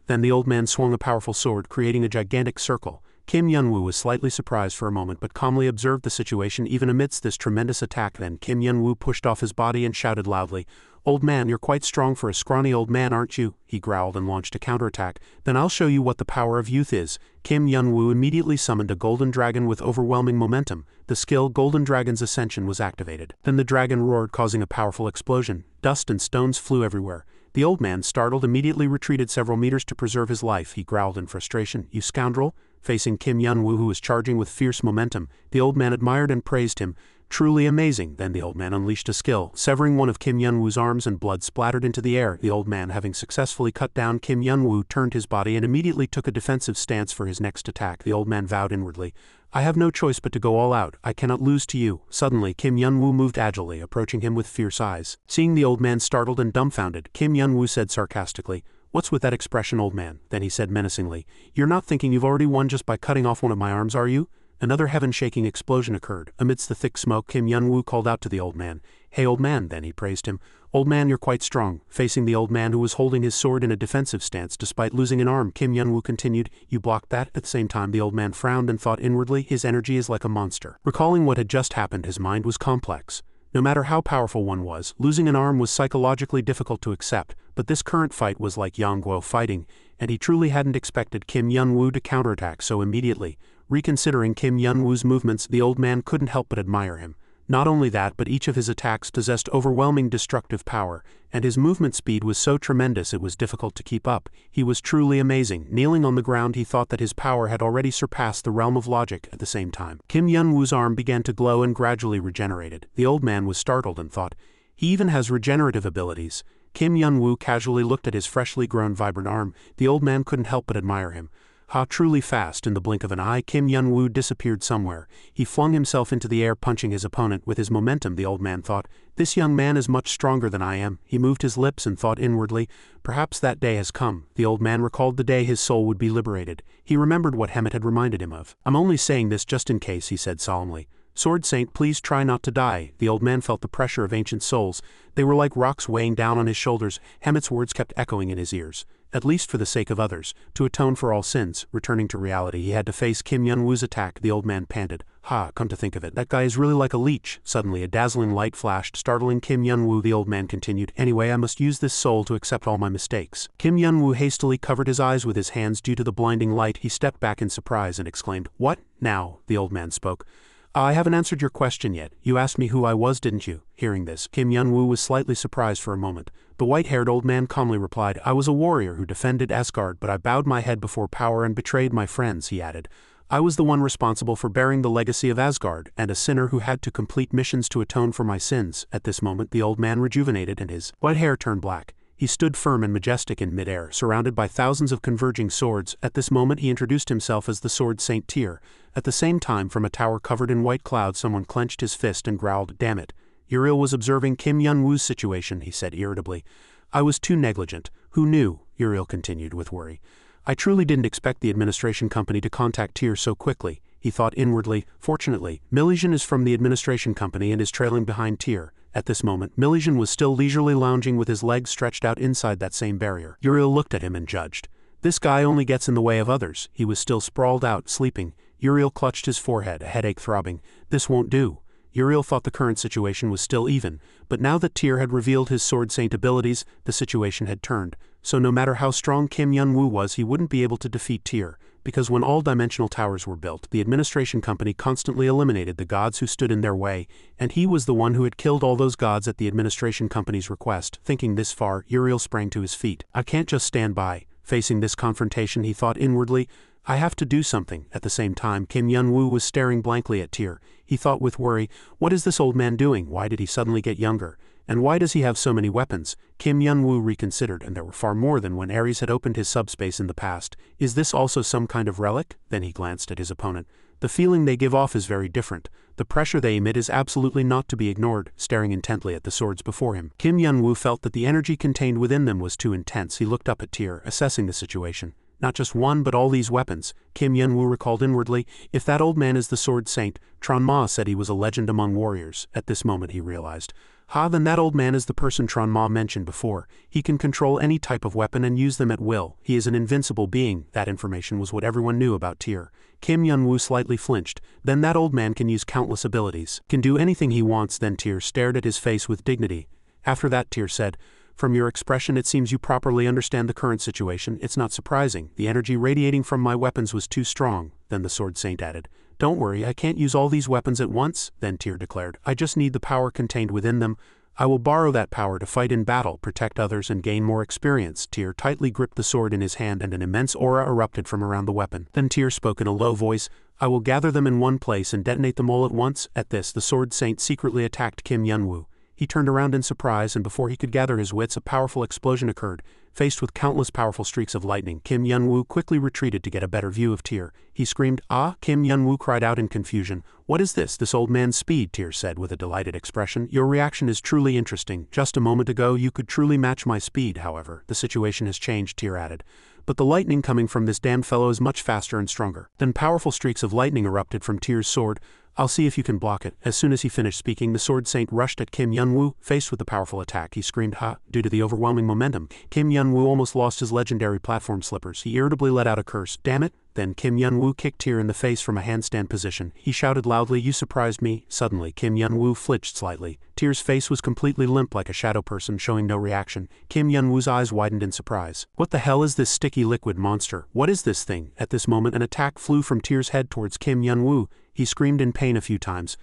Speaker 1: Then the old man swung a powerful sword, creating a gigantic circle. Kim Yun-woo was slightly surprised for a moment but calmly observed the situation even amidst this tremendous attack. Then Kim Yun-woo pushed off his body and shouted loudly, Old man, you're quite strong for a scrawny old man, aren't you? He growled and launched a counterattack. Then I'll show you what the power of youth is. Kim Yun-woo immediately summoned a golden dragon with overwhelming momentum. The skill Golden Dragon's Ascension was activated. Then the dragon roared, causing a powerful explosion. Dust and stones flew everywhere. The old man, startled, immediately retreated several meters to preserve his life. He growled in frustration, You scoundrel! Facing Kim Yun-woo, who was charging with fierce momentum, the old man admired and praised him. Truly amazing. Then the old man unleashed a skill, severing one of Kim Yun-woo's arms and blood splattered into the air. The old man, having successfully cut down Kim Yun-woo, turned his body and immediately took a defensive stance for his next attack. The old man vowed inwardly, I have no choice but to go all out. I cannot lose to you. Suddenly, Kim Yun-woo moved agilely, approaching him with fierce eyes. Seeing the old man startled and dumbfounded, Kim Yun-woo said sarcastically, What's with that expression, old man? Then he said menacingly, You're not thinking you've already won just by cutting off one of my arms, are you? Another heaven-shaking explosion occurred. Amidst the thick smoke, Kim Yun-woo called out to the old man. Hey, old man, then he praised him. Old man, you're quite strong. Facing the old man who was holding his sword in a defensive stance despite losing an arm, Kim Yun-woo continued, You blocked that? At the same time, the old man frowned and thought inwardly, his energy is like a monster. Recalling what had just happened, his mind was complex. No matter how powerful one was, losing an arm was psychologically difficult to accept, but this current fight was like Yang-guo fighting, and he truly hadn't expected Kim Yun-woo to counterattack so immediately. Reconsidering Kim Yun-woo's movements, the old man couldn't help but admire him. Not only that, but each of his attacks possessed overwhelming destructive power, and his movement speed was so tremendous it was difficult to keep up. He was truly amazing. Kneeling on the ground, he thought that his power had already surpassed the realm of logic. At the same time, Kim Yun-woo's arm began to glow and gradually regenerated. The old man was startled and thought, He even has regenerative abilities. Kim Yun-woo casually looked at his freshly grown vibrant arm. The old man couldn't help but admire him. How truly fast. In the blink of an eye, Kim Yun-woo disappeared somewhere. He flung himself into the air, punching his opponent with his momentum. The old man thought, This young man is much stronger than I am. He moved his lips and thought inwardly, Perhaps that day has come. The old man recalled the day his soul would be liberated. He remembered what Hemet had reminded him of. I'm only saying this just in case, he said solemnly. Sword Saint, please try not to die. The old man felt the pressure of ancient souls. They were like rocks weighing down on his shoulders. Hemet's words kept echoing in his ears. At least for the sake of others, to atone for all sins. Returning to reality, he had to face Kim Yun-woo's attack. The old man panted. Come to think of it, that guy is really like a leech. Suddenly a dazzling light flashed, startling Kim Yun-woo. The old man continued, Anyway, I must use this soul to accept all my mistakes. Kim Yun-woo hastily covered his eyes with his hands due to the blinding light. He stepped back in surprise and exclaimed, What? Now? The old man spoke. I haven't answered your question yet. You asked me who I was, didn't you? Hearing this, Kim Yun-woo was slightly surprised for a moment. The white-haired old man calmly replied, I was a warrior who defended Asgard, but I bowed my head before power and betrayed my friends, he added. I was the one responsible for bearing the legacy of Asgard, and a sinner who had to complete missions to atone for my sins. At this moment, the old man rejuvenated and his white hair turned black. He stood firm and majestic in midair, surrounded by thousands of converging swords. At this moment, he introduced himself as the Sword Saint Tyr. At the same time, from a tower covered in white clouds, someone clenched his fist and growled, Damn it. Uriel was observing Kim Yun-woo's situation, he said irritably. I was too negligent. Who knew? Uriel continued with worry. I truly didn't expect the administration company to contact Tyr so quickly, he thought inwardly. Fortunately, Milesian is from the administration company and is trailing behind Tyr. At this moment, Milesian was still leisurely lounging with his legs stretched out inside that same barrier. Uriel looked at him and judged. This guy only gets in the way of others. He was still sprawled out, sleeping. Uriel clutched his forehead, a headache throbbing. This won't do. Uriel thought the current situation was still even, but now that Tyr had revealed his Sword Saint abilities, the situation had turned. So no matter how strong Kim Yun-woo was, he wouldn't be able to defeat Tyr, because when all dimensional towers were built, the administration company constantly eliminated the gods who stood in their way, and he was the one who had killed all those gods at the administration company's request. Thinking this far, Uriel sprang to his feet. I can't just stand by. Facing this confrontation, he thought inwardly, I have to do something. At the same time, Kim Yun-woo was staring blankly at Tyr. He thought with worry, what is this old man doing? Why did he suddenly get younger? And why does he have so many weapons? Kim Yun-woo reconsidered, and there were far more than when Ares had opened his subspace in the past. Is this also some kind of relic? Then he glanced at his opponent. The feeling they give off is very different. The pressure they emit is absolutely not to be ignored. Staring intently at the swords before him, Kim Yun-woo felt that the energy contained within them was too intense. He looked up at Tyr, assessing the situation. Not just one, but all these weapons. Kim Yun-woo recalled inwardly, if that old man is the Sword Saint, Tron Ma said he was a legend among warriors. At this moment he realized. Then that old man is the person Tron Ma mentioned before. He can control any type of weapon and use them at will. He is an invincible being. That information was what everyone knew about Tyr. Kim Yun-woo slightly flinched. Then that old man can use countless abilities. Can do anything he wants. Then Tyr stared at his face with dignity. After that, Tyr said, From your expression, it seems you properly understand the current situation. It's not surprising. The energy radiating from my weapons was too strong. Then the Sword Saint added, Don't worry, I can't use all these weapons at once. Then Tyr declared, I just need the power contained within them. I will borrow that power to fight in battle, protect others, and gain more experience. Tyr tightly gripped the sword in his hand and an immense aura erupted from around the weapon. Then Tyr spoke in a low voice, I will gather them in one place and detonate them all at once. At this, the Sword Saint secretly attacked Kim Yun-woo. He turned around in surprise, and before he could gather his wits, a powerful explosion occurred. Faced with countless powerful streaks of lightning, Kim Yun-woo quickly retreated to get a better view of Tyr. He screamed, "Ah!" Kim Yun-woo cried out in confusion. "What is this? This old man's speed," Tyr said with a delighted expression. "Your reaction is truly interesting. Just a moment ago you could truly match my speed, however. The situation has changed," Tyr added. "But the lightning coming from this damned fellow is much faster and stronger." Then powerful streaks of lightning erupted from Tyr's sword. "I'll see if you can block it." As soon as he finished speaking, the Sword Saint rushed at Kim Yun-woo. Faced with the powerful attack, he screamed, "Ha!" Due to the overwhelming momentum, Kim Yun-woo almost lost his legendary platform slippers. He irritably let out a curse. "Damn it!" Then Kim Yun-woo kicked Tyr in the face from a handstand position. He shouted loudly, "You surprised me." Suddenly, Kim Yun-woo flinched slightly. Tyr's face was completely limp like a shadow person, showing no reaction. Kim Yun-woo's eyes widened in surprise. "What the hell is this sticky liquid monster? What is this thing?" At this moment, an attack flew from Tyr's head towards Kim Yun-woo. He screamed in pain a few times.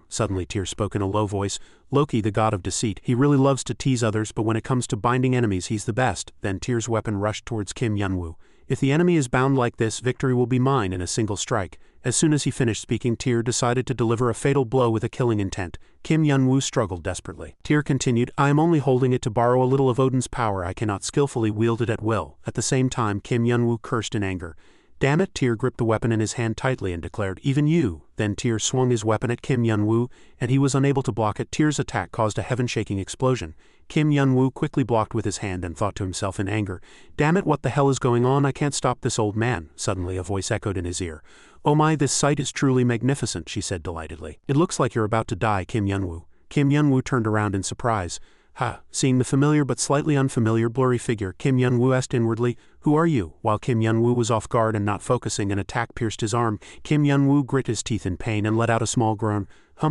Speaker 1: Suddenly Tyr spoke in a low voice. "Loki, the god of deceit. He really loves to tease others, but when it comes to binding enemies, he's the best." Then Tyr's weapon rushed towards Kim Yun-woo. "If the enemy is bound like this, victory will be mine in a single strike." As soon as he finished speaking, Tyr decided to deliver a fatal blow with a killing intent. Kim Yun-woo struggled desperately. Tyr continued, "I am only holding it to borrow a little of Odin's power. I cannot skillfully wield it at will." At the same time, Kim Yun-woo cursed in anger. "Damn it!" Tyr gripped the weapon in his hand tightly and declared, "Even you." Then Tyr swung his weapon at Kim Yun-woo, and he was unable to block it. Tyr's attack caused a heaven-shaking explosion. Kim Yun-woo quickly blocked with his hand and thought to himself in anger, "Damn it, what the hell is going on? I can't stop this old man." Suddenly a voice echoed in his ear. "Oh my, this sight is truly magnificent," she said delightedly. "It looks like you're about to die, Kim Yun-woo." Kim Yun-woo turned around in surprise. Seeing the familiar but slightly unfamiliar blurry figure, Kim Yun-woo asked inwardly, "Who are you?" While Kim Yun-woo was off guard and not focusing, an attack pierced his arm. Kim Yun-woo grit his teeth in pain and let out a small groan.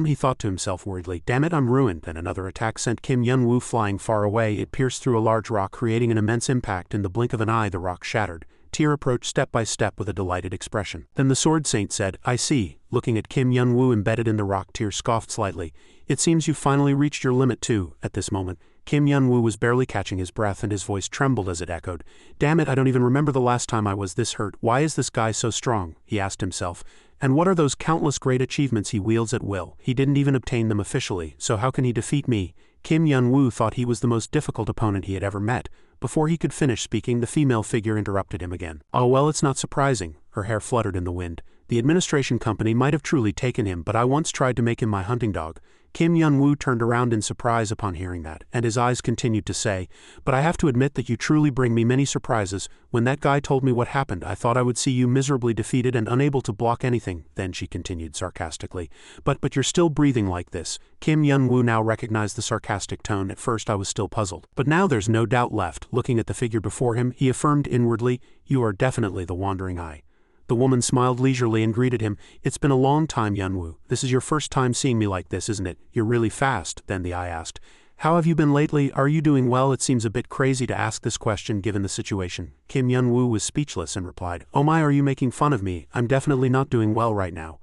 Speaker 1: He thought to himself worriedly, "Damn it, I'm ruined." Then another attack sent Kim Yun-woo flying far away. It pierced through a large rock, creating an immense impact. In the blink of an eye, the rock shattered. Tyr approached step by step with a delighted expression. Then the Sword Saint said, "I see." Looking at Kim Yun-woo embedded in the rock, Tyr scoffed slightly. "It seems you've finally reached your limit too." At this moment, Kim Yun-woo was barely catching his breath and his voice trembled as it echoed. "Damn it, I don't even remember the last time I was this hurt. Why is this guy so strong?" he asked himself. "And what are those countless great achievements he wields at will? He didn't even obtain them officially, so how can he defeat me?" Kim Yun-woo thought he was the most difficult opponent he had ever met. Before he could finish speaking, the female figure interrupted him again. "Oh well, it's not surprising." Her hair fluttered in the wind. "The administration company might have truly taken him, but I once tried to make him my hunting dog." Kim Yun-woo turned around in surprise upon hearing that, and his eyes continued to say, "But I have to admit that you truly bring me many surprises. When that guy told me what happened, I thought I would see you miserably defeated and unable to block anything." Then she continued sarcastically, But you're still breathing like this." Kim Yun-woo now recognized the sarcastic tone. "At first I was still puzzled, but now there's no doubt left." Looking at the figure before him, he affirmed inwardly, "You are definitely the Wandering Eye." The woman smiled leisurely and greeted him. "It's been a long time, Yun-woo. This is your first time seeing me like this, isn't it? You're really fast." Then the eye asked, "How have you been lately? Are you doing well?" It seems a bit crazy to ask this question given the situation. Kim Yun-woo was speechless and replied, "Oh my, are you making fun of me? I'm definitely not doing well right now."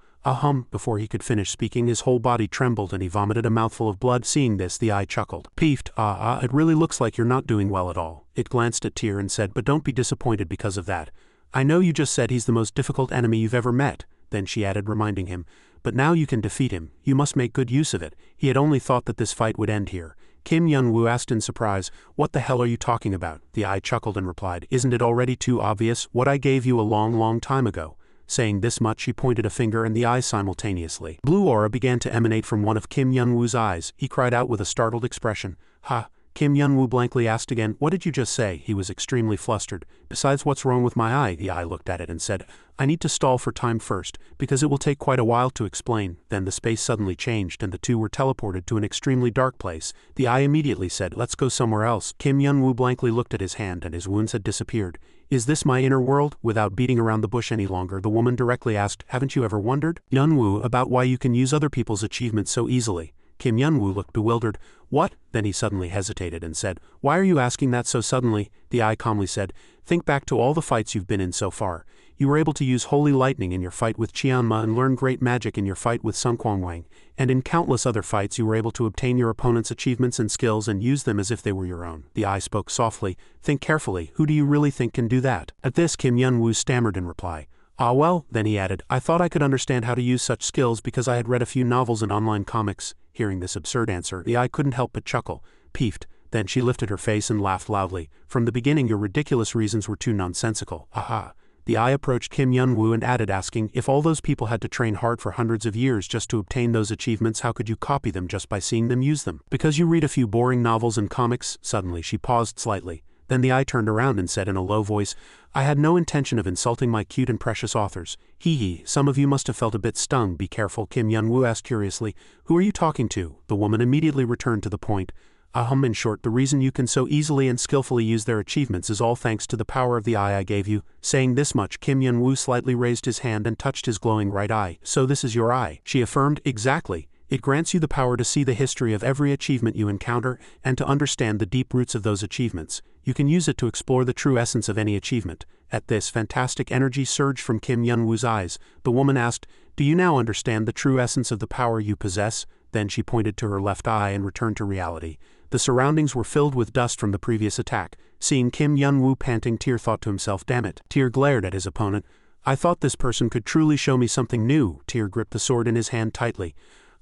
Speaker 1: Before he could finish speaking, his whole body trembled and he vomited a mouthful of blood. Seeing this, the eye chuckled. "Peeved, it really looks like you're not doing well at all." It glanced at Tyr and said, "But don't be disappointed because of that. I know you just said he's the most difficult enemy you've ever met." Then she added, reminding him, "But now you can defeat him. You must make good use of it." He had only thought that this fight would end here. Kim Yun-woo asked in surprise, "What the hell are you talking about?" The eye chuckled and replied, "Isn't it already too obvious? What I gave you a long time ago." Saying this much, she pointed a finger and the eye simultaneously. Blue aura began to emanate from one of Kim Yun-woo's eyes. He cried out with a startled expression, "Ha!" Kim Yun-woo blankly asked again, "What did you just say?" He was extremely flustered. "Besides, what's wrong with my eye?" The eye looked at it and said, "I need to stall for time first, because it will take quite a while to explain." Then the space suddenly changed and the two were teleported to an extremely dark place. The eye immediately said, "Let's go somewhere else." Kim Yun-woo blankly looked at his hand and his wounds had disappeared. "Is this my inner world?" Without beating around the bush any longer, the woman directly asked, "Haven't you ever wondered, Yun-woo, about why you can use other people's achievements so easily?" Kim Yun-woo looked bewildered. "What?" Then he suddenly hesitated and said, "Why are you asking that so suddenly?" The eye calmly said, "Think back to all the fights you've been in so far. You were able to use holy lightning in your fight with Qianma and learn great magic in your fight with Sun Quanwang, and in countless other fights you were able to obtain your opponent's achievements and skills and use them as if they were your own." The eye spoke softly, "Think carefully, who do you really think can do that?" At this, Kim Yun-woo stammered in reply, Ah well, then he added, I thought I could understand how to use such skills because I had read a few novels and online comics. Hearing this absurd answer, the eye couldn't help but chuckle, peeved. Then she lifted her face and laughed loudly. From the beginning your ridiculous reasons were too nonsensical. Aha. The eye approached Kim Yun-woo and added, asking, if all those people had to train hard for hundreds of years just to obtain those achievements, how could you copy them just by seeing them use them? Because you read a few boring novels and comics? Suddenly she paused slightly. Then the eye turned around and said in a low voice, I had no intention of insulting my cute and precious authors. Hee hee, some of you must have felt a bit stung. Be careful, Kim Yun-woo asked curiously. Who are you talking to? The woman immediately returned to the point. In short, the reason you can so easily and skillfully use their achievements is all thanks to the power of the eye I gave you. Saying this much, Kim Yun-woo slightly raised his hand and touched his glowing right eye. So this is your eye? She affirmed. Exactly. It grants you the power to see the history of every achievement you encounter and to understand the deep roots of those achievements. You can use it to explore the true essence of any achievement. At this, fantastic energy surged from Kim Yun-woo's eyes. The woman asked, do you now understand the true essence of the power you possess? Then she pointed to her left eye and returned to reality. The surroundings were filled with dust from the previous attack. Seeing Kim Yun-woo panting, Tyr thought to himself, damn it. Tyr glared at his opponent. I thought this person could truly show me something new. Tyr gripped the sword in his hand tightly.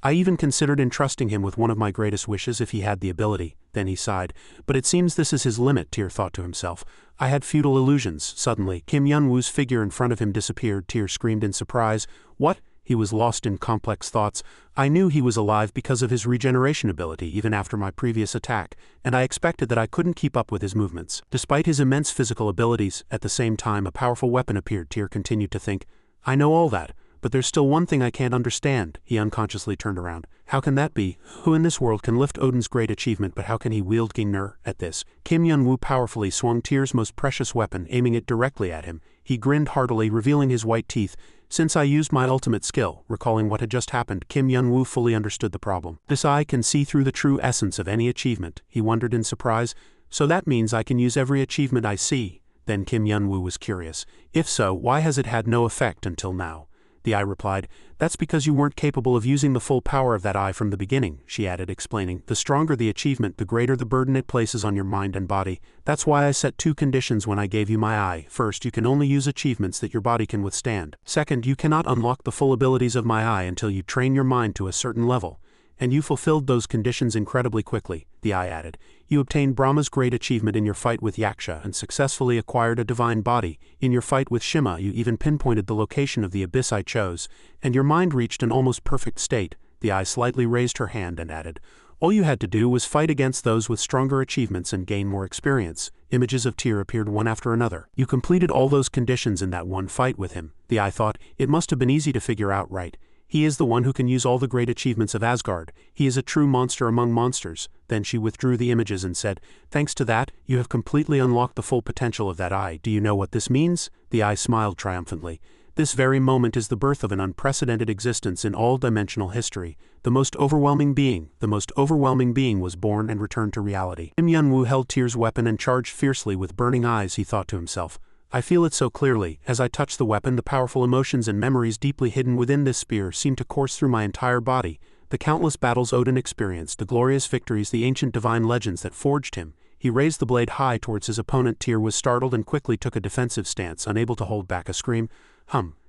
Speaker 1: I even considered entrusting him with one of my greatest wishes if he had the ability. Then he sighed. But it seems this is his limit, Tyr thought to himself. I had futile illusions. Suddenly, Kim Yun-woo's figure in front of him disappeared. Tyr screamed in surprise. What? He was lost in complex thoughts. I knew he was alive because of his regeneration ability even after my previous attack, and I expected that I couldn't keep up with his movements. Despite his immense physical abilities, at the same time a powerful weapon appeared. Tyr continued to think. I know all that, but there's still one thing I can't understand. He unconsciously turned around. How can that be? Who in this world can lift Odin's great achievement, but how can he wield Gingnir? At this, Kim Yun-woo powerfully swung Tyr's most precious weapon, aiming it directly at him. He grinned heartily, revealing his white teeth. Since I used my ultimate skill, recalling what had just happened, Kim Yun-woo fully understood the problem. This eye can see through the true essence of any achievement, he wondered in surprise. So that means I can use every achievement I see. Then Kim Yun-woo was curious. If so, why has it had no effect until now? The eye replied, that's because you weren't capable of using the full power of that eye from the beginning, she added, explaining. The stronger the achievement, the greater the burden it places on your mind and body. That's why I set two conditions when I gave you my eye. First, you can only use achievements that your body can withstand. Second, you cannot unlock the full abilities of my eye until you train your mind to a certain level. And you fulfilled those conditions incredibly quickly, the eye added. You obtained Brahma's great achievement in your fight with Yaksha and successfully acquired a divine body. In your fight with Shima you even pinpointed the location of the abyss I chose, and your mind reached an almost perfect state. The eye slightly raised her hand and added, all you had to do was fight against those with stronger achievements and gain more experience. Images of Tyr appeared one after another. You completed all those conditions in that one fight with him. The eye thought, it must have been easy to figure out, right? He is the one who can use all the great achievements of Asgard. He is a true monster among monsters. Then she withdrew the images and said, thanks to that, you have completely unlocked the full potential of that eye. Do you know what this means? The eye smiled triumphantly. This very moment is the birth of an unprecedented existence in all-dimensional history. The most overwhelming being was born and returned to reality. Kim Yun-woo held Tyr's weapon and charged fiercely with burning eyes. He thought to himself, I feel it so clearly. As I touch the weapon, the powerful emotions and memories deeply hidden within this spear seem to course through my entire body. The countless battles Odin experienced, the glorious victories, the ancient divine legends that forged him. He raised the blade high towards his opponent. Tyr was startled and quickly took a defensive stance, unable to hold back a scream.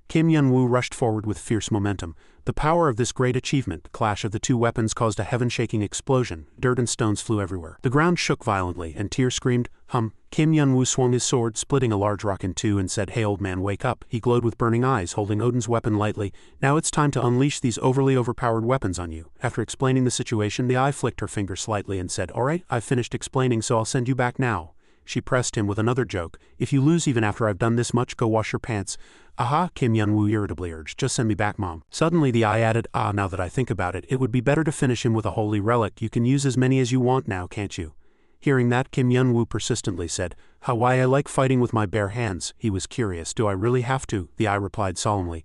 Speaker 1: Kim Yun-woo rushed forward with fierce momentum. The power of this great achievement, the clash of the two weapons caused a heaven-shaking explosion. Dirt and stones flew everywhere. The ground shook violently, and Tyr screamed, Kim Yun-woo swung his sword, splitting a large rock in two, and said, hey old man, wake up. He glowed with burning eyes, holding Odin's weapon lightly. Now it's time to unleash these overly overpowered weapons on you. After explaining the situation, the eye flicked her finger slightly and said, alright, I've finished explaining, so I'll send you back now. She pressed him with another joke. If you lose even after I've done this much, go wash your pants. Aha, Kim Yun-woo irritably urged. Just send me back, Mom. Suddenly the eye added, now that I think about it, it would be better to finish him with a holy relic. You can use as many as you want now, can't you? Hearing that, Kim Yun-woo persistently said, why I like fighting with my bare hands. He was curious. Do I really have to? The eye replied solemnly.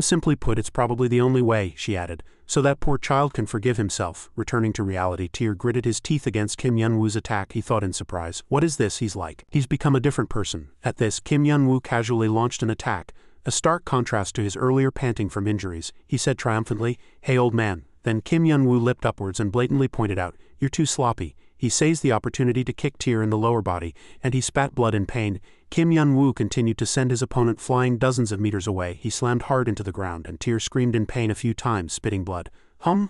Speaker 1: Simply put, it's probably the only way, she added, so that poor child can forgive himself. Returning to reality, Tyr gritted his teeth against Kim Yun-woo's attack. He thought in surprise, what is this he's like? He's become a different person. At this, Kim Yun-woo casually launched an attack, a stark contrast to his earlier panting from injuries. He said triumphantly, hey old man. Then Kim Yun-woo lipped upwards and blatantly pointed out, you're too sloppy. He seized the opportunity to kick Tyr in the lower body, and he spat blood in pain. Kim Yun-woo continued to send his opponent flying dozens of meters away. He slammed hard into the ground, and Tyr screamed in pain a few times, spitting blood.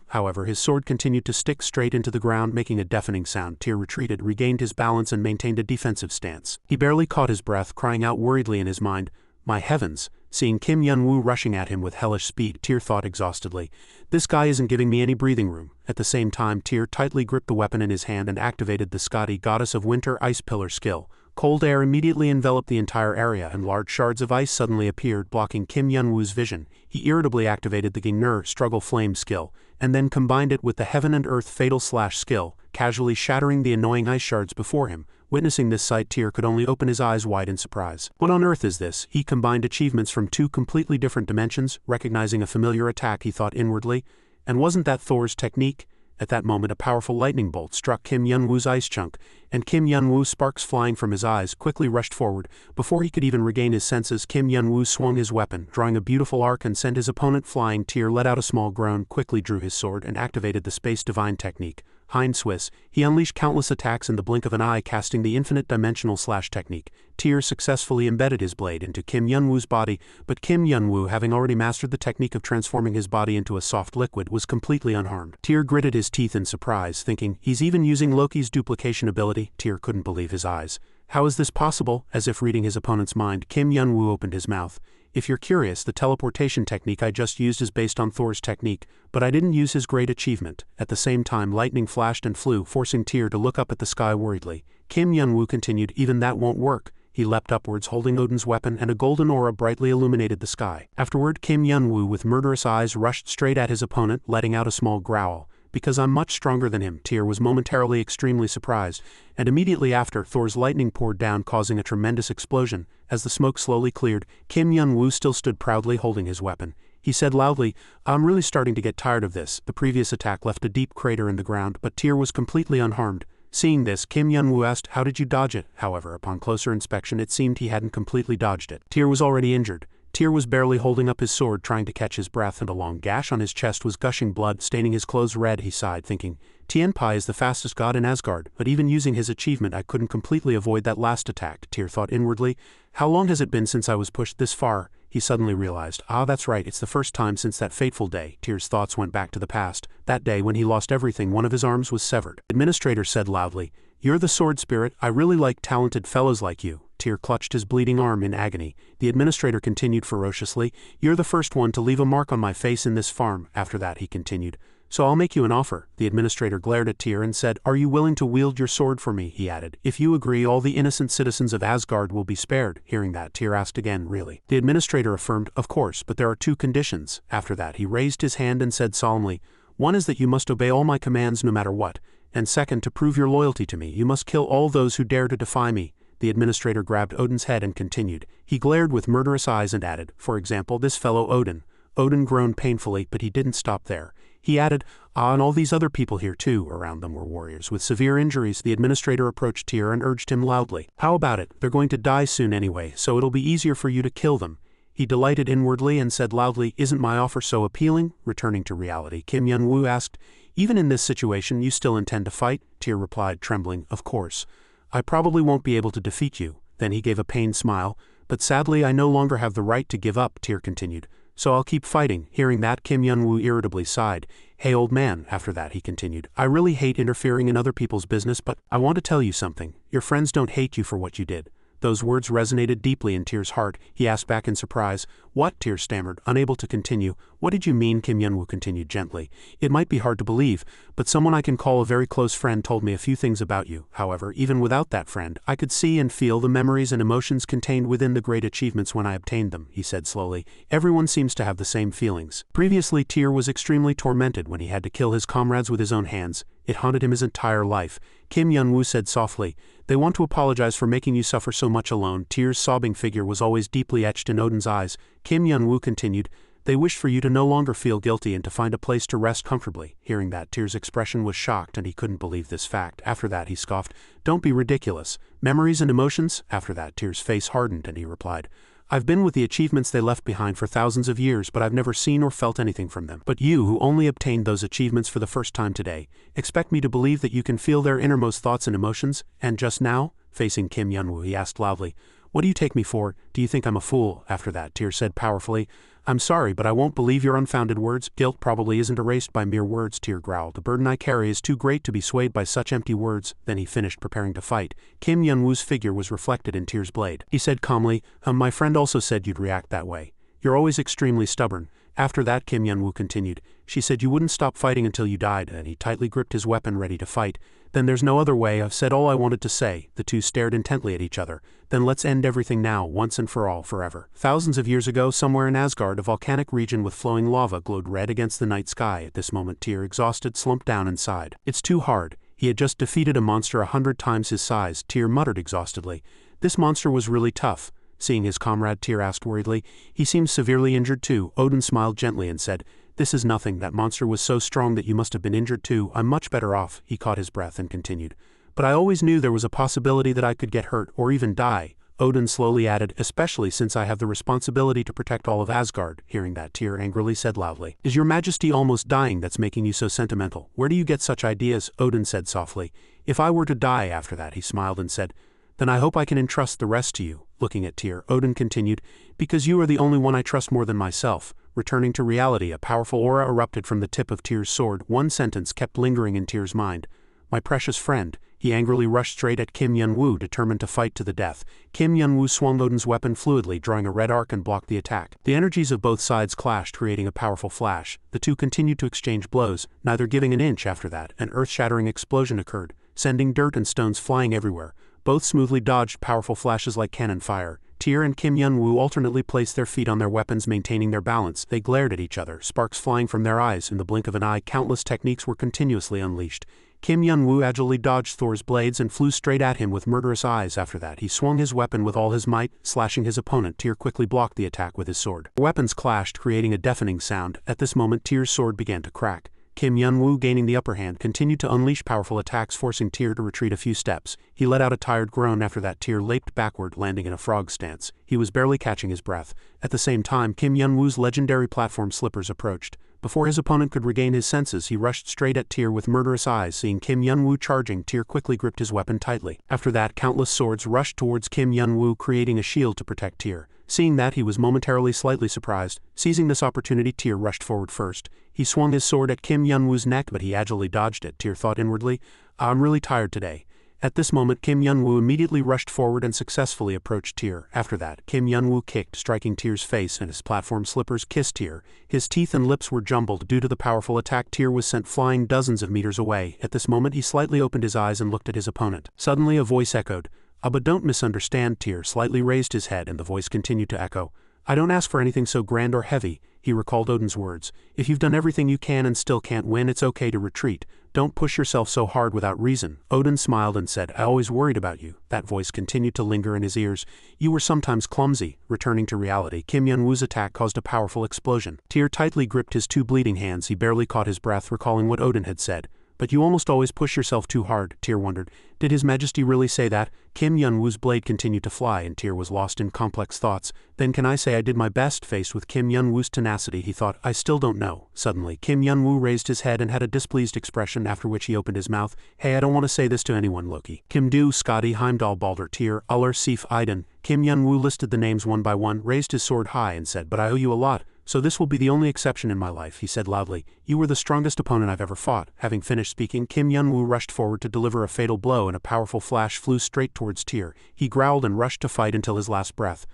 Speaker 1: However, his sword continued to stick straight into the ground, making a deafening sound. Tyr retreated, regained his balance, and maintained a defensive stance. He barely caught his breath, crying out worriedly in his mind, "My heavens!" Seeing Kim Yun-woo rushing at him with hellish speed, Tyr thought exhaustedly, "This guy isn't giving me any breathing room." At the same time, Tyr tightly gripped the weapon in his hand and activated the Skadi Goddess of Winter Ice Pillar skill. Cold air immediately enveloped the entire area, and large shards of ice suddenly appeared, blocking Kim Yun-woo's vision. He irritably activated the Gingnur Struggle Flame skill, and then combined it with the Heaven and Earth Fatal Slash skill, casually shattering the annoying ice shards before him. Witnessing this sight, Tyr could only open his eyes wide in surprise. What on earth is this? He combined achievements from two completely different dimensions, recognizing a familiar attack, he thought inwardly. And wasn't that Thor's technique? At that moment, a powerful lightning bolt struck Kim Yun-woo's ice chunk, and Kim Yun-woo, sparks flying from his eyes, quickly rushed forward. Before he could even regain his senses, Kim Yun-woo swung his weapon, drawing a beautiful arc and sent his opponent flying. Tyr let out a small groan, quickly drew his sword, and activated the Space Divine technique. Hind Swiss, he unleashed countless attacks in the blink of an eye, casting the infinite dimensional slash technique. Tyr successfully embedded his blade into Kim Yun-woo's body, but Kim Yun-woo, having already mastered the technique of transforming his body into a soft liquid, was completely unharmed. Tyr gritted his teeth in surprise, thinking, "He's even using Loki's duplication ability." Tyr couldn't believe his eyes. "How is this possible?" As if reading his opponent's mind, Kim Yun-woo opened his mouth. "If you're curious, the teleportation technique I just used is based on Thor's technique, but I didn't use his great achievement." At the same time, lightning flashed and flew, forcing Tyr to look up at the sky worriedly. Kim Yun-woo continued, "Even that won't work." He leapt upwards, holding Odin's weapon, and a golden aura brightly illuminated the sky. Afterward, Kim Yun-woo, with murderous eyes, rushed straight at his opponent, letting out a small growl. "Because I'm much stronger than him." Tyr was momentarily extremely surprised, and immediately after, Thor's lightning poured down, causing a tremendous explosion. As the smoke slowly cleared, Kim Yun-woo still stood proudly holding his weapon. He said loudly, "I'm really starting to get tired of this." The previous attack left a deep crater in the ground, but Tyr was completely unharmed. Seeing this, Kim Yun-woo asked, "How did you dodge it?" However, upon closer inspection, it seemed he hadn't completely dodged it. Tyr was already injured. Tyr was barely holding up his sword, trying to catch his breath, and a long gash on his chest was gushing blood, staining his clothes red. He sighed, thinking, "Tianpai is the fastest god in Asgard, but even using his achievement I couldn't completely avoid that last attack." Tyr thought inwardly, "How long has it been since I was pushed this far?" He suddenly realized, that's right, it's the first time since that fateful day. Tyr's thoughts went back to the past. That day when he lost everything, one of his arms was severed. The administrator said loudly, "You're the sword spirit. I really like talented fellows like you." Tyr clutched his bleeding arm in agony. The administrator continued ferociously, "You're the first one to leave a mark on my face in this farm." After that he continued, "So I'll make you an offer." The administrator glared at Tyr and said, "Are you willing to wield your sword for me?" He added, "If you agree, all the innocent citizens of Asgard will be spared." Hearing that, Tyr asked again, "Really?" The administrator affirmed, "Of course, but there are two conditions." After that he raised his hand and said solemnly, "One is that you must obey all my commands no matter what, and second, to prove your loyalty to me, you must kill all those who dare to defy me." The administrator grabbed Odin's head and continued. He glared with murderous eyes and added, "For example, this fellow Odin." Odin groaned painfully, but he didn't stop there. He added, and all these other people here too." Around them were warriors with severe injuries. The administrator approached Tyr and urged him loudly, "How about it? They're going to die soon anyway, so it'll be easier for you to kill them." He delighted inwardly and said loudly, "Isn't my offer so appealing?" Returning to reality, Kim Yun-woo asked, "Even in this situation, you still intend to fight?" Tyr replied, trembling, "Of course. I probably won't be able to defeat you." Then he gave a pained smile, "But sadly I no longer have the right to give up," Tyr continued. "So I'll keep fighting." Hearing that, Kim Yun-woo irritably sighed. "Hey old man," after that he continued, "I really hate interfering in other people's business, but I want to tell you something. Your friends don't hate you for what you did." Those words resonated deeply in Tyr's heart. He asked back in surprise, "What?" Tyr stammered, unable to continue. "What did you mean?" Kim Yun-woo continued gently. "It might be hard to believe, but someone I can call a very close friend told me a few things about you. However, even without that friend, I could see and feel the memories and emotions contained within the great achievements when I obtained them," he said slowly. "Everyone seems to have the same feelings." Previously, Tyr was extremely tormented when he had to kill his comrades with his own hands. It haunted him his entire life. Kim Yun-woo said softly, "They want to apologize for making you suffer so much alone." Tyr's sobbing figure was always deeply etched in Odin's eyes. Kim Yun-woo continued, "They wish for you to no longer feel guilty and to find a place to rest comfortably." Hearing that, Tyr's expression was shocked and he couldn't believe this fact. After that he scoffed, "Don't be ridiculous. Memories and emotions?" After that, Tyr's face hardened and he replied, "I've been with the achievements they left behind for thousands of years, but I've never seen or felt anything from them. But you, who only obtained those achievements for the first time today, expect me to believe that you can feel their innermost thoughts and emotions? And just now?" Facing Kim Yun-woo, he asked loudly, What do you take me for? Do you think I'm a fool? After that, Tyr said powerfully, I'm sorry, but I won't believe your unfounded words. Guilt probably isn't erased by mere words, Tyr growled. The burden I carry is too great to be swayed by such empty words. Then he finished preparing to fight. Kim Yun-woo's figure was reflected in Tyr's blade. He said calmly, my friend also said you'd react that way. You're always extremely stubborn. After that, Kim Yun-woo continued, she said you wouldn't stop fighting until you died, and he tightly gripped his weapon ready to fight. Then there's no other way. I've said all I wanted to say. The two stared intently at each other. Then let's end everything now, once and for all, forever. Thousands of years ago, somewhere in Asgard, a volcanic region with flowing lava glowed red against the night sky. At this moment, Tyr, exhausted, slumped down and sighed. It's too hard. He had just defeated a monster 100 times his size. Tyr muttered exhaustedly. This monster was really tough. Seeing his comrade, Tyr asked worriedly, he seems severely injured too. Odin smiled gently and said, this is nothing. That monster was so strong that you must have been injured too. I'm much better off. He caught his breath and continued. But I always knew there was a possibility that I could get hurt or even die. Odin slowly added, especially since I have the responsibility to protect all of Asgard. Hearing that, Tyr angrily said loudly, is your majesty almost dying that's making you so sentimental? Where do you get such ideas? Odin said softly. If I were to die after that, he smiled and said, then I hope I can entrust the rest to you. Looking at Tyr, Odin continued, because you are the only one I trust more than myself. Returning to reality, a powerful aura erupted from the tip of Tyr's sword. One sentence kept lingering in Tyr's mind. My precious friend. He angrily rushed straight at Kim Yun-woo, determined to fight to the death. Kim Yun-woo swung Odin's weapon fluidly, drawing a red arc and blocked the attack. The energies of both sides clashed, creating a powerful flash. The two continued to exchange blows, neither giving an inch. After that, an earth-shattering explosion occurred, sending dirt and stones flying everywhere. Both smoothly dodged powerful flashes like cannon fire. Tyr and Kim Yun-woo alternately placed their feet on their weapons, maintaining their balance. They glared at each other, sparks flying from their eyes. In the blink of an eye, countless techniques were continuously unleashed. Kim Yun-woo agilely dodged Thor's blades and flew straight at him with murderous eyes. After that, he swung his weapon with all his might, slashing his opponent. Tyr quickly blocked the attack with his sword. The weapons clashed, creating a deafening sound. At this moment, Tyr's sword began to crack. Kim Yun-woo, gaining the upper hand, continued to unleash powerful attacks, forcing Tyr to retreat a few steps. He let out a tired groan. After that, Tyr leaped backward, landing in a frog stance. He was barely catching his breath. At the same time, Kim Yun-woo's legendary platform slippers approached. Before his opponent could regain his senses, he rushed straight at Tyr with murderous eyes. Seeing Kim Yun-woo charging, Tyr quickly gripped his weapon tightly. After that, countless swords rushed towards Kim Yun-woo, creating a shield to protect Tyr. Seeing that, he was momentarily slightly surprised. Seizing this opportunity, Tyr rushed forward first. He swung his sword at Kim Yun-woo's neck, but he agilely dodged it. Tyr thought inwardly, I'm really tired today. At this moment, Kim Yun-woo immediately rushed forward and successfully approached Tyr. After that, Kim Yun-woo kicked, striking Tyr's face, and his platform slippers kissed Tyr. His teeth and lips were jumbled. Due to the powerful attack, Tyr was sent flying dozens of meters away. At this moment, he slightly opened his eyes and looked at his opponent. Suddenly, a voice echoed, but don't misunderstand. Tyr slightly raised his head, and the voice continued to echo, I don't ask for anything so grand or heavy. He recalled Odin's words. If you've done everything you can and still can't win, it's okay to retreat. Don't push yourself so hard without reason. Odin smiled and said, I always worried about you. That voice continued to linger in his ears. You were sometimes clumsy. Returning to reality, Kim Yun-woo's attack caused a powerful explosion. Tyr tightly gripped his two bleeding hands. He barely caught his breath, recalling what Odin had said. But you almost always push yourself too hard. Tyr wondered, did His Majesty really say that? Kim Yun-woo's blade continued to fly, and Tyr was lost in complex thoughts. Then can I say I did my best? Faced with Kim Yun-woo's tenacity, he thought, I still don't know. Suddenly, Kim Yun-woo raised his head and had a displeased expression, after which he opened his mouth. Hey, I don't want to say this to anyone, Loki. Kim Du, Scotty, Heimdall, Balder, Tyr, Uller, Sif, Iden. Kim Yun-woo listed the names one by one, raised his sword high and said, but I owe you a lot. So this will be the only exception in my life, he said loudly. You were the strongest opponent I've ever fought. Having finished speaking, Kim Yun-woo rushed forward to deliver a fatal blow, and a powerful flash flew straight towards Tyr. He growled and rushed to fight until his last breath.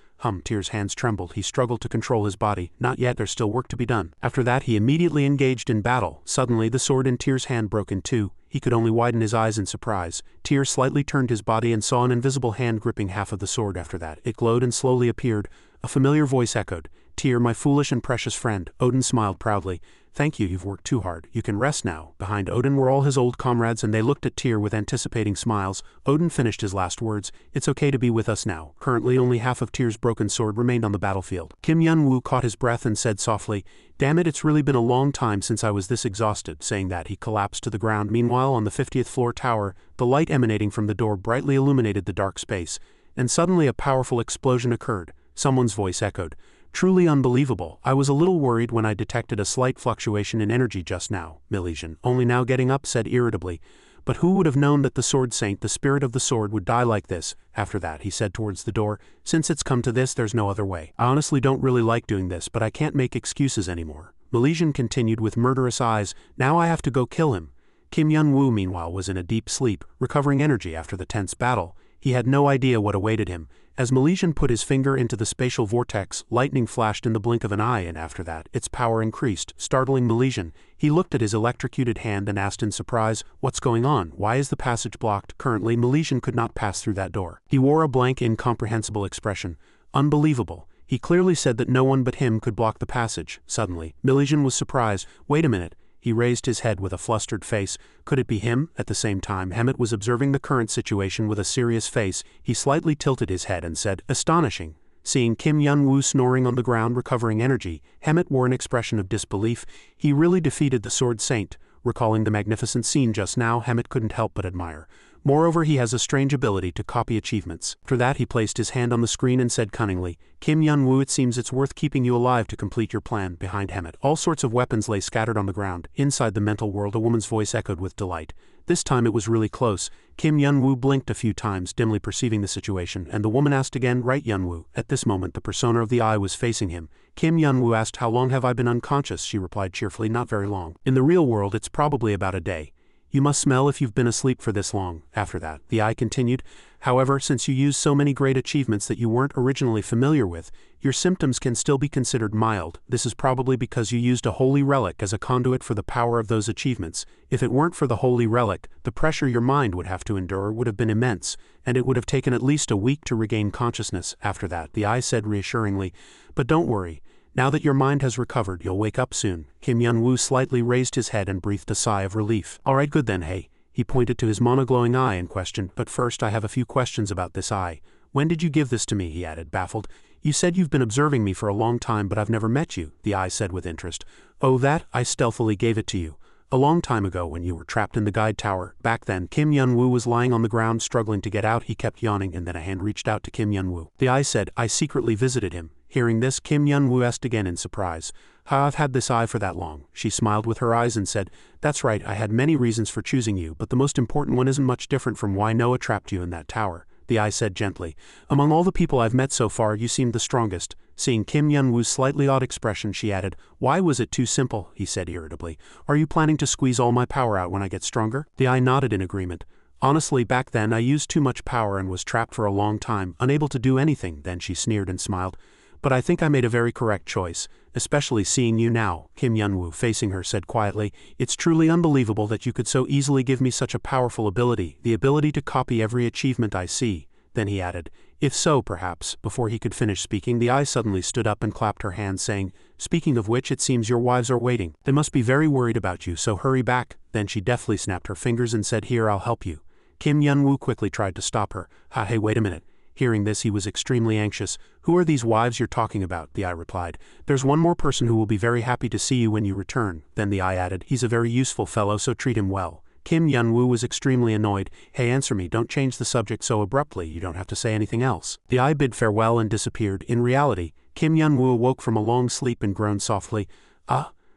Speaker 1: Tyr's hands trembled. He struggled to control his body. Not yet, there's still work to be done. After that, he immediately engaged in battle. Suddenly, the sword in Tyr's hand broke in two. He could only widen his eyes in surprise. Tyr slightly turned his body and saw an invisible hand gripping half of the sword. After that, it glowed and slowly appeared. A familiar voice echoed, Tyr, my foolish and precious friend. Odin smiled proudly. Thank you, you've worked too hard. You can rest now. Behind Odin were all his old comrades, and they looked at Tyr with anticipating smiles. Odin finished his last words. It's okay to be with us now. Currently, only half of Tyr's broken sword remained on the battlefield. Kim Yun-woo caught his breath and said softly, Damn it, it's really been a long time since I was this exhausted. Saying that, he collapsed to the ground. Meanwhile, on the 50th floor tower, the light emanating from the door brightly illuminated the dark space. And suddenly a powerful explosion occurred. Someone's voice echoed, Truly unbelievable. I was a little worried when I detected a slight fluctuation in energy just now. Milesian, only now getting up, said irritably, but who would have known that the sword saint, the spirit of the sword, would die like this? After that, he said towards the door, since it's come to this, there's no other way. I honestly don't really like doing this, but I can't make excuses anymore. Malaysian continued with murderous eyes, now I have to go kill him. Kim Yun-woo meanwhile was in a deep sleep, recovering energy after the tense battle. He had no idea what awaited him. As Malaysian put his finger into the spatial vortex, lightning flashed in the blink of an eye, and after that, its power increased, startling Malaysian. He looked at his electrocuted hand and asked in surprise, what's going on? Why is the passage blocked? Currently, Malaysian could not pass through that door. He wore a blank, incomprehensible expression. Unbelievable. He clearly said that no one but him could block the passage. Suddenly, Malaysian was surprised. Wait a minute. He raised his head with a flustered face. Could it be him? At the same time, Hemet was observing the current situation with a serious face. He slightly tilted his head and said, astonishing. Seeing Kim Yun-woo snoring on the ground recovering energy, Hemet wore an expression of disbelief. He really defeated the sword saint. Recalling the magnificent scene just now, Hemet couldn't help but admire. Moreover, he has a strange ability to copy achievements. After that, he placed his hand on the screen and said cunningly, Kim Yun-woo, it seems it's worth keeping you alive to complete your plan. Behind Hemet, all sorts of weapons lay scattered on the ground. Inside the mental world, a woman's voice echoed with delight. This time it was really close. Kim Yun-woo blinked a few times, dimly perceiving the situation, and the woman asked again, right Yun-woo? At this moment, the persona of the eye was facing him. Kim Yun-woo asked, how long have I been unconscious? She replied cheerfully, not very long. In the real world, it's probably about a day. You must smell if you've been asleep for this long. After that, the eye continued, however, since you used so many great achievements that you weren't originally familiar with, your symptoms can still be considered mild. This is probably because you used a holy relic as a conduit for the power of those achievements. If it weren't for the holy relic, the pressure your mind would have to endure would have been immense, and it would have taken at least a week to regain consciousness. After that, the eye said reassuringly, but don't worry. Now that your mind has recovered, you'll wake up soon. Kim Yun-woo slightly raised his head and breathed a sigh of relief. Alright, good then, hey. He pointed to his monoglowing eye and questioned, but first I have a few questions about this eye. When did you give this to me? He added, baffled. You said you've been observing me for a long time, but I've never met you, the eye said with interest. Oh, that? I stealthily gave it to you. A long time ago when you were trapped in the guide tower. Back then, Kim Yun-woo was lying on the ground struggling to get out. He kept yawning and then a hand reached out to Kim Yun-woo. The eye said, I secretly visited him. Hearing this, Kim Yun-woo asked again in surprise, how I've had this eye for that long. She smiled with her eyes and said, that's right, I had many reasons for choosing you, but the most important one isn't much different from why Noah trapped you in that tower. The eye said gently, among all the people I've met so far, you seemed the strongest. Seeing Kim Yun-woo's slightly odd expression, she added, why was it too simple? He said irritably. Are you planning to squeeze all my power out when I get stronger? The eye nodded in agreement. Honestly, back then I used too much power and was trapped for a long time, unable to do anything. Then she sneered and smiled. But I think I made a very correct choice, especially seeing you now. Kim Yun-woo, facing her, said quietly, it's truly unbelievable that you could so easily give me such a powerful ability, the ability to copy every achievement I see. Then he added, if so, perhaps. Before he could finish speaking, the eye suddenly stood up and clapped her hands, saying, speaking of which, it seems your wives are waiting. They must be very worried about you, so hurry back. Then she deftly snapped her fingers and said, here, I'll help you. Kim Yun-woo quickly tried to stop her. Hey, wait a minute. Hearing this, he was extremely anxious. Who are these wives you're talking about? The eye replied. There's one more person who will be very happy to see you when you return. Then the eye added, he's a very useful fellow, so treat him well. Kim Yun-woo was extremely annoyed. Hey, answer me, don't change the subject so abruptly, you don't have to say anything else. The eye bid farewell and disappeared. In reality, Kim Yun-woo awoke from a long sleep and groaned softly,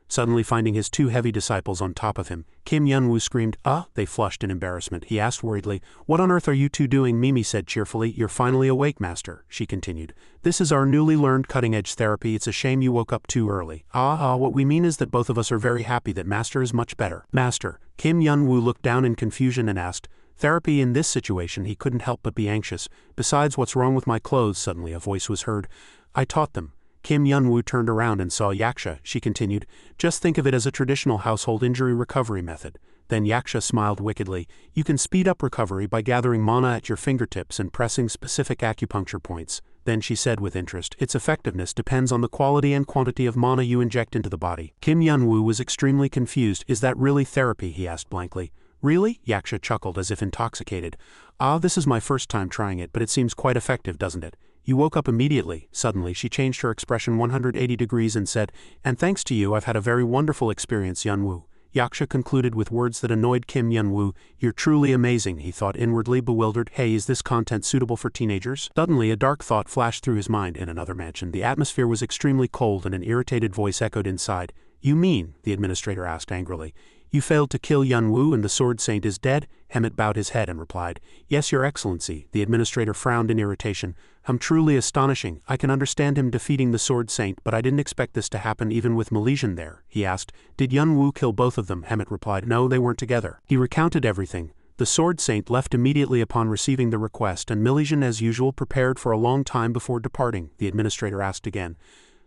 Speaker 1: suddenly finding his two heavy disciples on top of him. Kim Yun-woo screamed, They flushed in embarrassment. He asked worriedly, what on earth are you two doing? Mimi said cheerfully, you're finally awake, master. She continued, this is our newly learned cutting-edge therapy. It's a shame you woke up too early. What we mean is that both of us are very happy that master is much better. Master. Kim Yun-woo looked down in confusion and asked, therapy? In this situation he couldn't help but be anxious. Besides, what's wrong with my clothes? Suddenly a voice was heard. I taught them. Kim Yun-woo turned around and saw Yaksha. She continued, just think of it as a traditional household injury recovery method. Then Yaksha smiled wickedly. You can speed up recovery by gathering mana at your fingertips and pressing specific acupuncture points. Then she said with interest, its effectiveness depends on the quality and quantity of mana you inject into the body. Kim Yun-woo was extremely confused. Is that really therapy? He asked blankly. Really? Yaksha chuckled as if intoxicated. This is my first time trying it, but it seems quite effective, doesn't it? You woke up immediately. Suddenly she changed her expression 180 degrees and said, and thanks to you I've had a very wonderful experience, Yun-woo. Yaksha concluded with words that annoyed Kim Yun-woo. You're truly amazing, he thought inwardly, bewildered. Hey, is this content suitable for teenagers? Suddenly a dark thought flashed through his mind. In another mansion, the atmosphere was extremely cold and an irritated voice echoed inside. You mean? The administrator asked angrily. You failed to kill Yun-woo and the Sword Saint is dead? Hemet bowed his head and replied, Yes, Your Excellency. The administrator frowned in irritation. Truly astonishing. I can understand him defeating the Sword Saint, but I didn't expect this to happen even with Malaysian there. He asked, Did Yun-woo kill both of them? Hemet replied, No, they weren't together. He recounted everything. The Sword Saint left immediately upon receiving the request, and Malaysian as usual prepared for a long time before departing. The administrator asked again,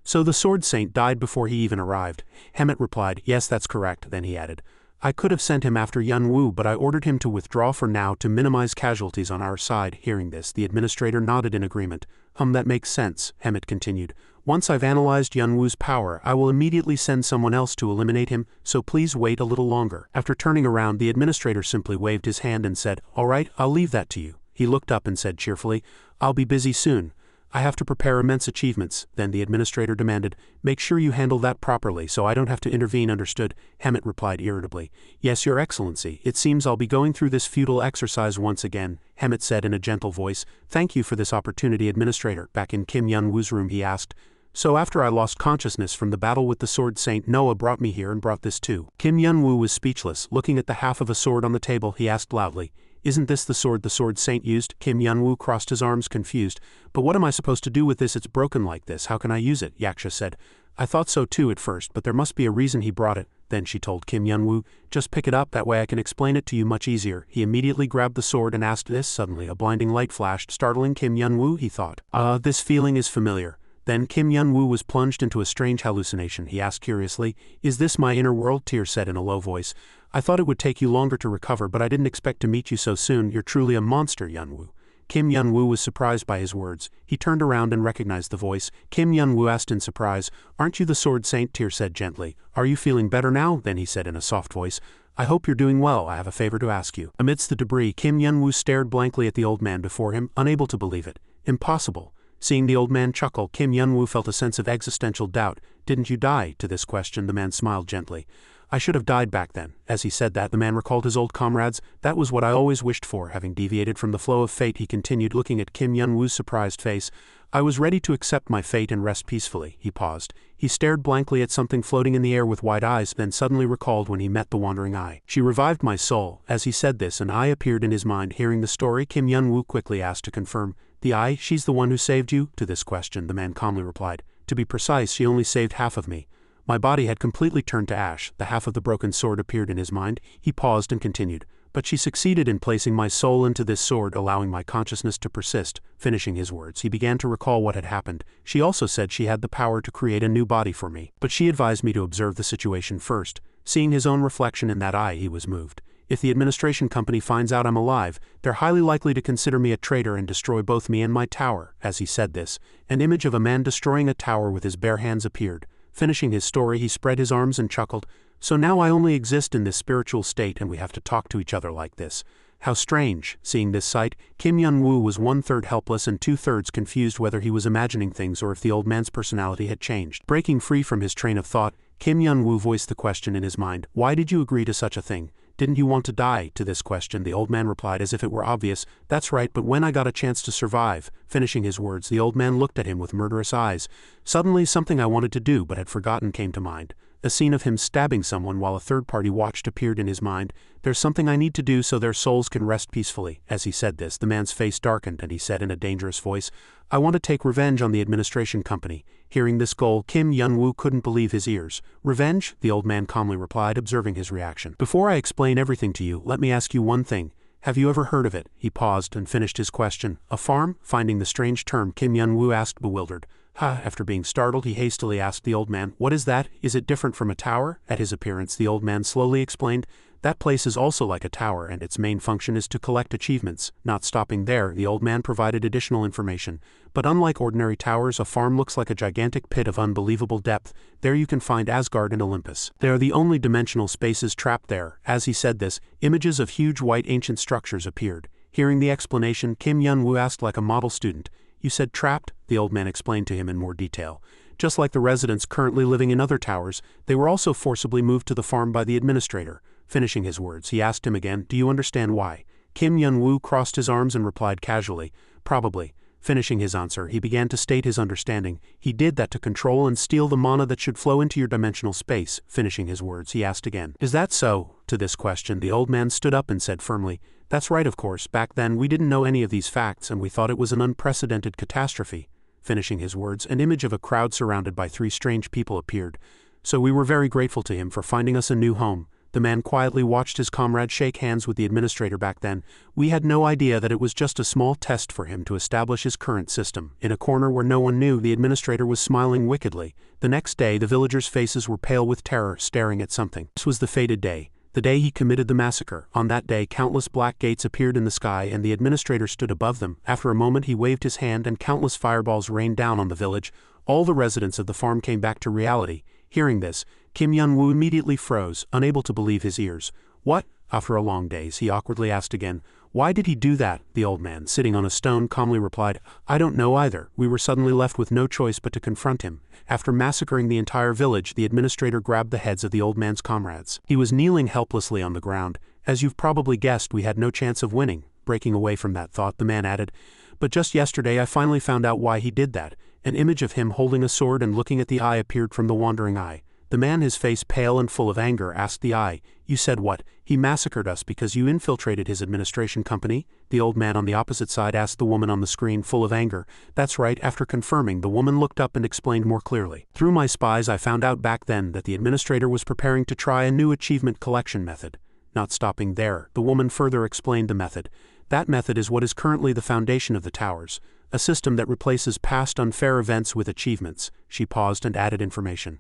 Speaker 1: So the Sword Saint died before he even arrived? Hemet replied, Yes, that's correct. Then he added, I could have sent him after Yun-woo, but I ordered him to withdraw for now to minimize casualties on our side. Hearing this, the administrator nodded in agreement. That makes sense, Hemet continued. Once I've analyzed Yun-woo's power, I will immediately send someone else to eliminate him, so please wait a little longer. After turning around, the administrator simply waved his hand and said, All right, I'll leave that to you. He looked up and said cheerfully, I'll be busy soon. I have to prepare immense achievements. Then the administrator demanded, Make sure you handle that properly so I don't have to intervene. Understood? Hemet replied irritably, Yes, Your Excellency. It seems I'll be going through this futile exercise once again. Hemet said in a gentle voice, Thank you for this opportunity, Administrator. Back in Kim Yun-woo's room he asked, So after I lost consciousness from the battle with the Sword Saint, Noah brought me here and brought this too. Kim Yun-woo was speechless. Looking at the half of a sword on the table, he asked loudly, Isn't this the Sword Saint used? Kim Yun-woo crossed his arms confused. But what am I supposed to do with this? It's broken like this. How can I use it? Yaksha said. I thought so too at first, but there must be a reason he brought it. Then she told Kim Yun-woo, Just pick it up, that way I can explain it to you much easier. He immediately grabbed the sword and asked this. Suddenly a blinding light flashed, startling Kim Yun-woo. He thought, this feeling is familiar. Then Kim Yun-woo was plunged into a strange hallucination. He asked curiously, Is this my inner world? Tear said in a low voice. I thought it would take you longer to recover, but I didn't expect to meet you so soon. You're truly a monster, Yun-woo. Kim Yun-woo was surprised by his words. He turned around and recognized the voice. Kim Yun-woo asked in surprise, Aren't you the Sword Saint? Tear said gently. Are you feeling better now? Then he said in a soft voice, I hope you're doing well. I have a favor to ask you. Amidst the debris, Kim Yun-woo stared blankly at the old man before him, unable to believe it. Impossible. Seeing the old man chuckle, Kim Yun-woo felt a sense of existential doubt. Didn't you die? To this question, the man smiled gently. I should have died back then. As he said that, the man recalled his old comrades. That was what I always wished for. Having deviated from the flow of fate, he continued, looking at Kim Yun-woo's surprised face. I was ready to accept my fate and rest peacefully. He paused. He stared blankly at something floating in the air with wide eyes, then suddenly recalled when he met the wandering eye. She revived my soul. As he said this, an eye appeared in his mind. Hearing the story, Kim Yun-woo quickly asked to confirm. The eye, she's the one who saved you? To this question, the man calmly replied. To be precise, she only saved half of me. My body had completely turned to ash. The half of the broken sword appeared in his mind. He paused and continued. But she succeeded in placing my soul into this sword, allowing my consciousness to persist. Finishing his words, he began to recall what had happened. She also said she had the power to create a new body for me. But she advised me to observe the situation first. Seeing his own reflection in that eye, he was moved. If the administration company finds out I'm alive, they're highly likely to consider me a traitor and destroy both me and my tower. As he said this, an image of a man destroying a tower with his bare hands appeared. Finishing his story, he spread his arms and chuckled. So now I only exist in this spiritual state and we have to talk to each other like this. How strange. Seeing this sight, Kim Yun-woo was 1/3 helpless and 2/3 confused whether he was imagining things or if the old man's personality had changed. Breaking free from his train of thought, Kim Yun-woo voiced the question in his mind. Why did you agree to such a thing? Didn't you want to die? To this question, the old man replied as if it were obvious. That's right, but when I got a chance to survive. Finishing his words, the old man looked at him with murderous eyes. Suddenly, something I wanted to do but had forgotten came to mind. A scene of him stabbing someone while a third party watched appeared in his mind. There's something I need to do so their souls can rest peacefully. As he said this, the man's face darkened and he said in a dangerous voice, I want to take revenge on the administration company. Hearing this goal, Kim Yun-woo couldn't believe his ears. Revenge? The old man calmly replied, observing his reaction. Before I explain everything to you, let me ask you one thing. Have you ever heard of it? He paused and finished his question. A farm? Finding the strange term, Kim Yun-woo asked, bewildered. After being startled, he hastily asked the old man, What is that? Is it different from a tower? At his appearance, the old man slowly explained, That place is also like a tower and its main function is to collect achievements. Not stopping there, the old man provided additional information. But unlike ordinary towers, a farm looks like a gigantic pit of unbelievable depth. There you can find Asgard and Olympus. They are the only dimensional spaces trapped there. As he said this, images of huge white ancient structures appeared. Hearing the explanation, Kim Yun-woo asked like a model student, You said trapped? The old man explained to him in more detail. Just like the residents currently living in other towers, they were also forcibly moved to the farm by the administrator. Finishing his words, he asked him again, Do you understand why? Kim Yun-woo crossed his arms and replied casually, Probably. Finishing his answer, he began to state his understanding. He did that to control and steal the mana that should flow into your dimensional space. Finishing his words, he asked again, "Is that so?" To this question, the old man stood up and said firmly, "That's right, of course. Back then, we didn't know any of these facts and we thought it was an unprecedented catastrophe." Finishing his words, an image of a crowd surrounded by 3 strange people appeared. "So we were very grateful to him for finding us a new home." The man quietly watched his comrade shake hands with the administrator. "Back then, we had no idea that it was just a small test for him to establish his current system." In a corner where no one knew, the administrator was smiling wickedly. The next day, the villagers' faces were pale with terror, staring at something. This was the fated day. The day he committed the massacre. On that day, countless black gates appeared in the sky and the administrator stood above them. After a moment, he waved his hand and countless fireballs rained down on the village. All the residents of the farm came back to reality. Hearing this, Kim Yun-woo immediately froze, unable to believe his ears. "What?" After a long daze, he awkwardly asked again. "Why did he do that?" The old man, sitting on a stone, calmly replied, "I don't know either. We were suddenly left with no choice but to confront him." After massacring the entire village, the administrator grabbed the heads of the old man's comrades. He was kneeling helplessly on the ground. "As you've probably guessed, we had no chance of winning." Breaking away from that thought, the man added, "But just yesterday I finally found out why he did that." An image of him holding a sword and looking at the eye appeared from the wandering eye. The man, his face pale and full of anger, asked the eye, "You said what? He massacred us because you infiltrated his administration company?" The old man on the opposite side asked the woman on the screen, full of anger. "That's right." After confirming, the woman looked up and explained more clearly. "Through my spies I found out back then that the administrator was preparing to try a new achievement collection method." Not stopping there, the woman further explained the method. "That method is what is currently the foundation of the towers, a system that replaces past unfair events with achievements." She paused and added information.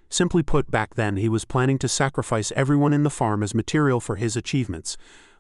Speaker 1: Simply put, back then he was planning to sacrifice everyone in the farm as material for his achievements.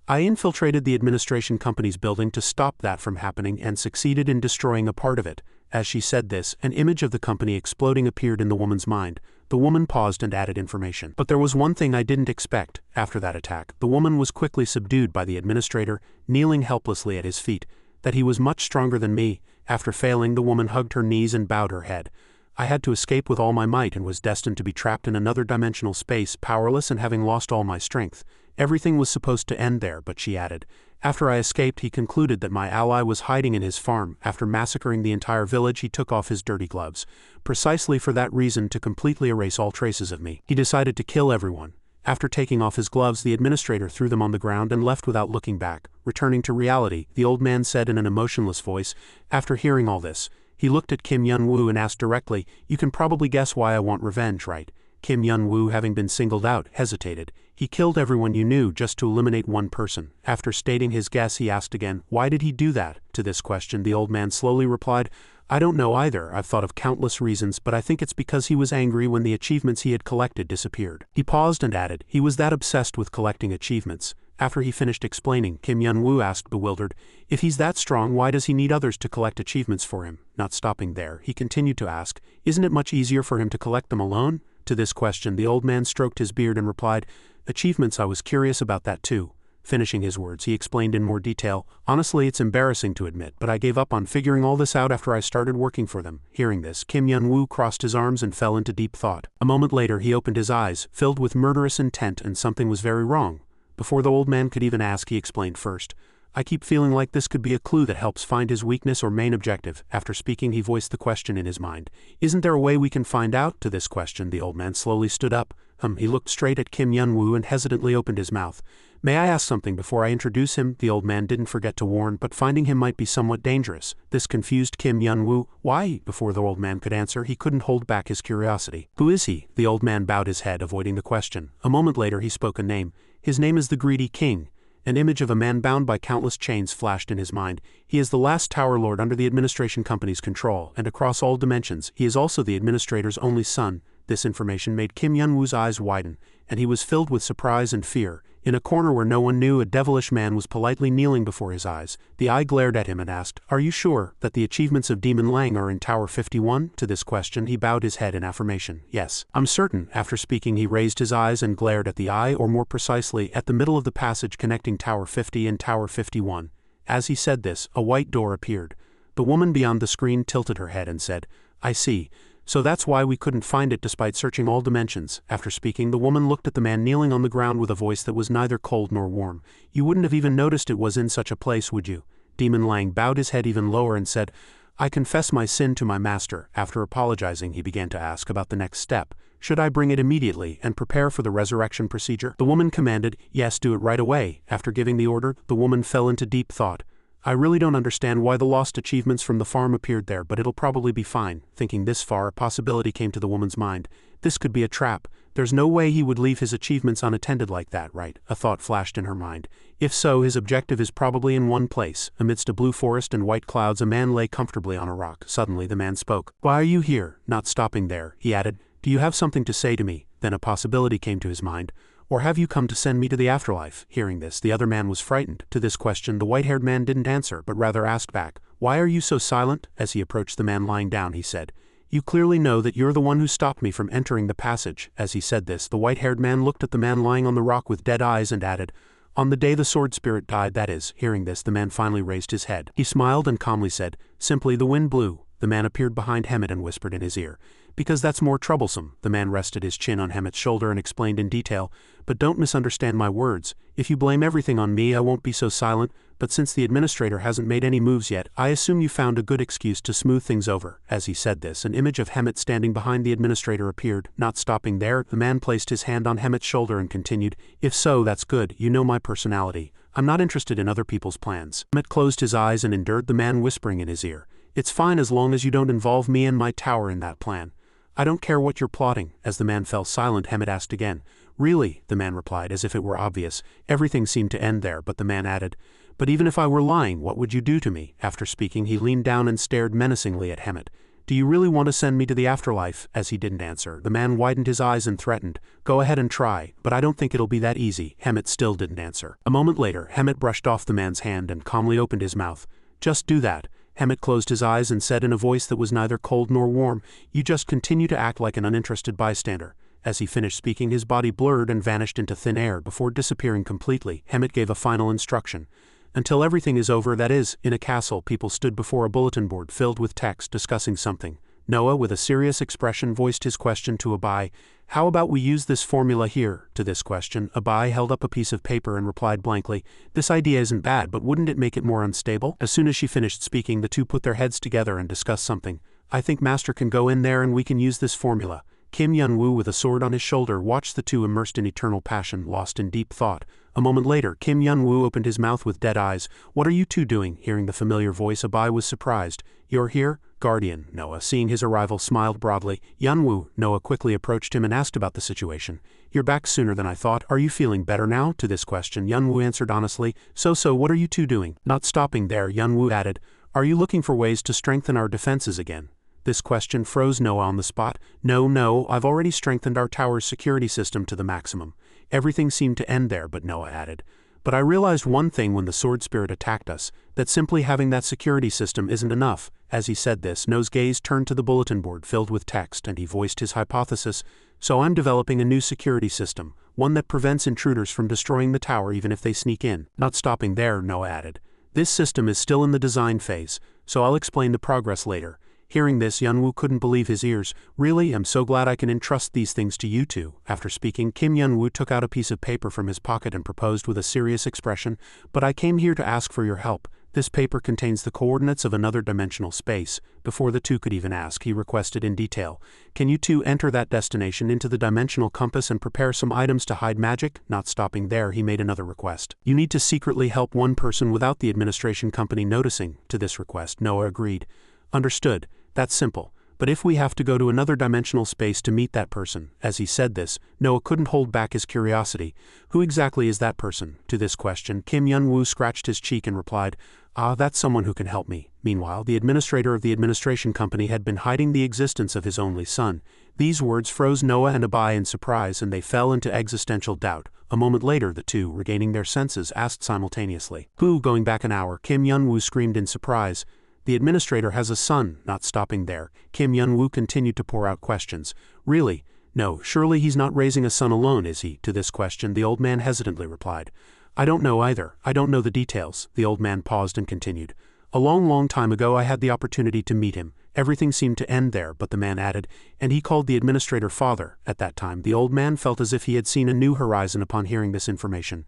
Speaker 1: "I infiltrated the administration company's building to stop that from happening and succeeded in destroying a part of it." As she said this, an image of the company exploding appeared in the woman's mind. The woman paused and added information. "But there was one thing I didn't expect." After that attack, the woman was quickly subdued by the administrator, kneeling helplessly at his feet. "That he was much stronger than me." After failing, the woman hugged her knees and bowed her head. "I had to escape with all my might and was destined to be trapped in another dimensional space, powerless and having lost all my strength. Everything was supposed to end there," but she added, "After I escaped, he concluded that my ally was hiding in his farm. After massacring the entire village, he took off his dirty gloves. Precisely for that reason, to completely erase all traces of me. He decided to kill everyone. After taking off his gloves, the administrator threw them on the ground and left without looking back." Returning to reality, the old man said in an emotionless voice, after hearing all this, he looked at Kim Yun-woo and asked directly, "You can probably guess why I want revenge, right?" Kim Yun-woo, having been singled out, hesitated. "He killed everyone you knew just to eliminate one person." After stating his guess, he asked again, "Why did he do that?" To this question, the old man slowly replied, "I don't know either. I've thought of countless reasons, but I think it's because he was angry when the achievements he had collected disappeared." He paused and added, "He was that obsessed with collecting achievements." After he finished explaining, Kim Yun-woo asked, bewildered, "If he's that strong, why does he need others to collect achievements for him?" Not stopping there, he continued to ask, "Isn't it much easier for him to collect them alone?" To this question, the old man stroked his beard and replied, "Achievements, I was curious about that too." Finishing his words, he explained in more detail, "Honestly, it's embarrassing to admit, but I gave up on figuring all this out after I started working for them." Hearing this, Kim Yun-woo crossed his arms and fell into deep thought. A moment later, he opened his eyes, filled with murderous intent, and something was very wrong. Before the old man could even ask, he explained first, "I keep feeling like this could be a clue that helps find his weakness or main objective." After speaking, he voiced the question in his mind. "Isn't there a way we can find out?" To this question, the old man slowly stood up. He looked straight at Kim Yun-woo and hesitantly opened his mouth. "May I ask something before I introduce him?" The old man didn't forget to warn, but finding him might be somewhat dangerous. This confused Kim Yun-woo. "Why?" Before the old man could answer, he couldn't hold back his curiosity. "Who is he?" The old man bowed his head, avoiding the question. A moment later, he spoke a name. "His name is the Greedy King." An image of a man bound by countless chains flashed in his mind. "He is the last Tower Lord under the administration company's control, and across all dimensions, he is also the administrator's only son." This information made Kim Yun-woo's eyes widen, and he was filled with surprise and fear. In a corner where no one knew, a devilish man was politely kneeling before his eyes. The eye glared at him and asked, "Are you sure that the achievements of Demon Lang are in Tower 51? To this question, he bowed his head in affirmation. "Yes, I'm certain." After speaking, he raised his eyes and glared at the eye, or more precisely, at the middle of the passage connecting Tower 50 and Tower 51. As he said this, a white door appeared. The woman beyond the screen tilted her head and said, "I see. So that's why we couldn't find it despite searching all dimensions." After speaking, the woman looked at the man kneeling on the ground with a voice that was neither cold nor warm. "You wouldn't have even noticed it was in such a place, would you?" Demon Lang bowed his head even lower and said, I confess my sin to my master. After apologizing, he began to ask about the next step. Should I bring it immediately and prepare for the resurrection procedure? The woman commanded, yes, do it right away. After giving the order, the woman fell into deep thought. I really don't understand why the lost achievements from the farm appeared there, but it'll probably be fine. Thinking this far, a possibility came to the woman's mind. This could be a trap. There's no way he would leave his achievements unattended like that, right? A thought flashed in her mind. If so, his objective is probably in one place. Amidst a blue forest and white clouds, a man lay comfortably on a rock. Suddenly, the man spoke. Why are you here? Not stopping there, he added. Do you have something to say to me? Then a possibility came to his mind. Or have you come to send me to the afterlife? Hearing this, the other man was frightened. To this question, the white-haired man didn't answer, but rather asked back, Why are you so silent? As he approached the man lying down, he said, You clearly know that you're the one who stopped me from entering the passage. As he said this, the white-haired man looked at the man lying on the rock with dead eyes and added, On the day the sword spirit died, that is. Hearing this, the man finally raised his head. He smiled and calmly said, Simply the wind blew. The man appeared behind Hemet and whispered in his ear, Because that's more troublesome. The man rested his chin on Hemet's shoulder and explained in detail, But don't misunderstand my words. If you blame everything on me, I won't be so silent, but since the administrator hasn't made any moves yet, I assume you found a good excuse to smooth things over. As he said this, an image of Hemet standing behind the administrator appeared. Not stopping there, the man placed his hand on Hemet's shoulder and continued, If so, that's good. You know my personality. I'm not interested in other people's plans. Hemet closed his eyes and endured the man whispering in his ear, It's fine as long as you don't involve me and my tower in that plan. I don't care what you're plotting. As the man fell silent, Hemet asked again. Really? The man replied, as if it were obvious. Everything seemed to end there, but the man added, But even if I were lying, what would you do to me? After speaking, he leaned down and stared menacingly at Hemet. Do you really want to send me to the afterlife? As he didn't answer, the man widened his eyes and threatened, Go ahead and try, but I don't think it'll be that easy. Hemet still didn't answer. A moment later, Hemet brushed off the man's hand and calmly opened his mouth. Just do that. Hemet closed his eyes and said in a voice that was neither cold nor warm, You just continue to act like an uninterested bystander. As he finished speaking, his body blurred and vanished into thin air before disappearing completely. Hemet gave a final instruction. Until everything is over, that is, in a castle, people stood before a bulletin board filled with text discussing something. Noah, with a serious expression, voiced his question to Abai, How about we use this formula here? To this question, Abai held up a piece of paper and replied blankly, This idea isn't bad, but wouldn't it make it more unstable? As soon as she finished speaking, the two put their heads together and discussed something. I think Master can go in there and we can use this formula. Kim Yun-woo, with a sword on his shoulder, watched the two immersed in eternal passion, lost in deep thought. A moment later, Kim Yun-woo opened his mouth with dead eyes. What are you two doing? Hearing the familiar voice, Abai was surprised. You're here? Guardian. Noah, seeing his arrival, smiled broadly. Yun-woo. Noah quickly approached him and asked about the situation. You're back sooner than I thought. Are you feeling better now? To this question, Yun-woo answered honestly. So what are you two doing? Not stopping there, Yun-woo added. Are you looking for ways to strengthen our defenses again? This question froze Noah on the spot. No, I've already strengthened our tower's security system to the maximum. Everything seemed to end there, but Noah added, But I realized one thing when the sword spirit attacked us, that simply having that security system isn't enough. As he said this, Noah's gaze turned to the bulletin board filled with text and he voiced his hypothesis. So I'm developing a new security system, one that prevents intruders from destroying the tower even if they sneak in. Not stopping there, Noah added. This system is still in the design phase, so I'll explain the progress later. Hearing this, Yun-woo couldn't believe his ears. Really, I'm so glad I can entrust these things to you two. After speaking, Kim Yun-woo took out a piece of paper from his pocket and proposed with a serious expression, But I came here to ask for your help. This paper contains the coordinates of another dimensional space. Before the two could even ask, he requested in detail, Can you two enter that destination into the dimensional compass and prepare some items to hide magic? Not stopping there, he made another request. You need to secretly help one person without the administration company noticing. To this request, Noah agreed. Understood. That's simple. But if we have to go to another dimensional space to meet that person, as he said this, Noah couldn't hold back his curiosity. Who exactly is that person? To this question, Kim Yun-woo scratched his cheek and replied, That's someone who can help me. Meanwhile, the administrator of the administration company had been hiding the existence of his only son. These words froze Noah and Abai in surprise and they fell into existential doubt. A moment later, the two, regaining their senses, asked simultaneously, Who? Going back an hour, Kim Yun-woo screamed in surprise. The administrator has a son. Not stopping there, Kim Yun-woo continued to pour out questions. Really? No, surely he's not raising a son alone, is he? To this question, the old man hesitantly replied, I don't know either. I don't know the details. The old man paused and continued. A long time ago I had the opportunity to meet him. Everything seemed to end there, but the man added, and he called the administrator father. At that time, the old man felt as if he had seen a new horizon upon hearing this information.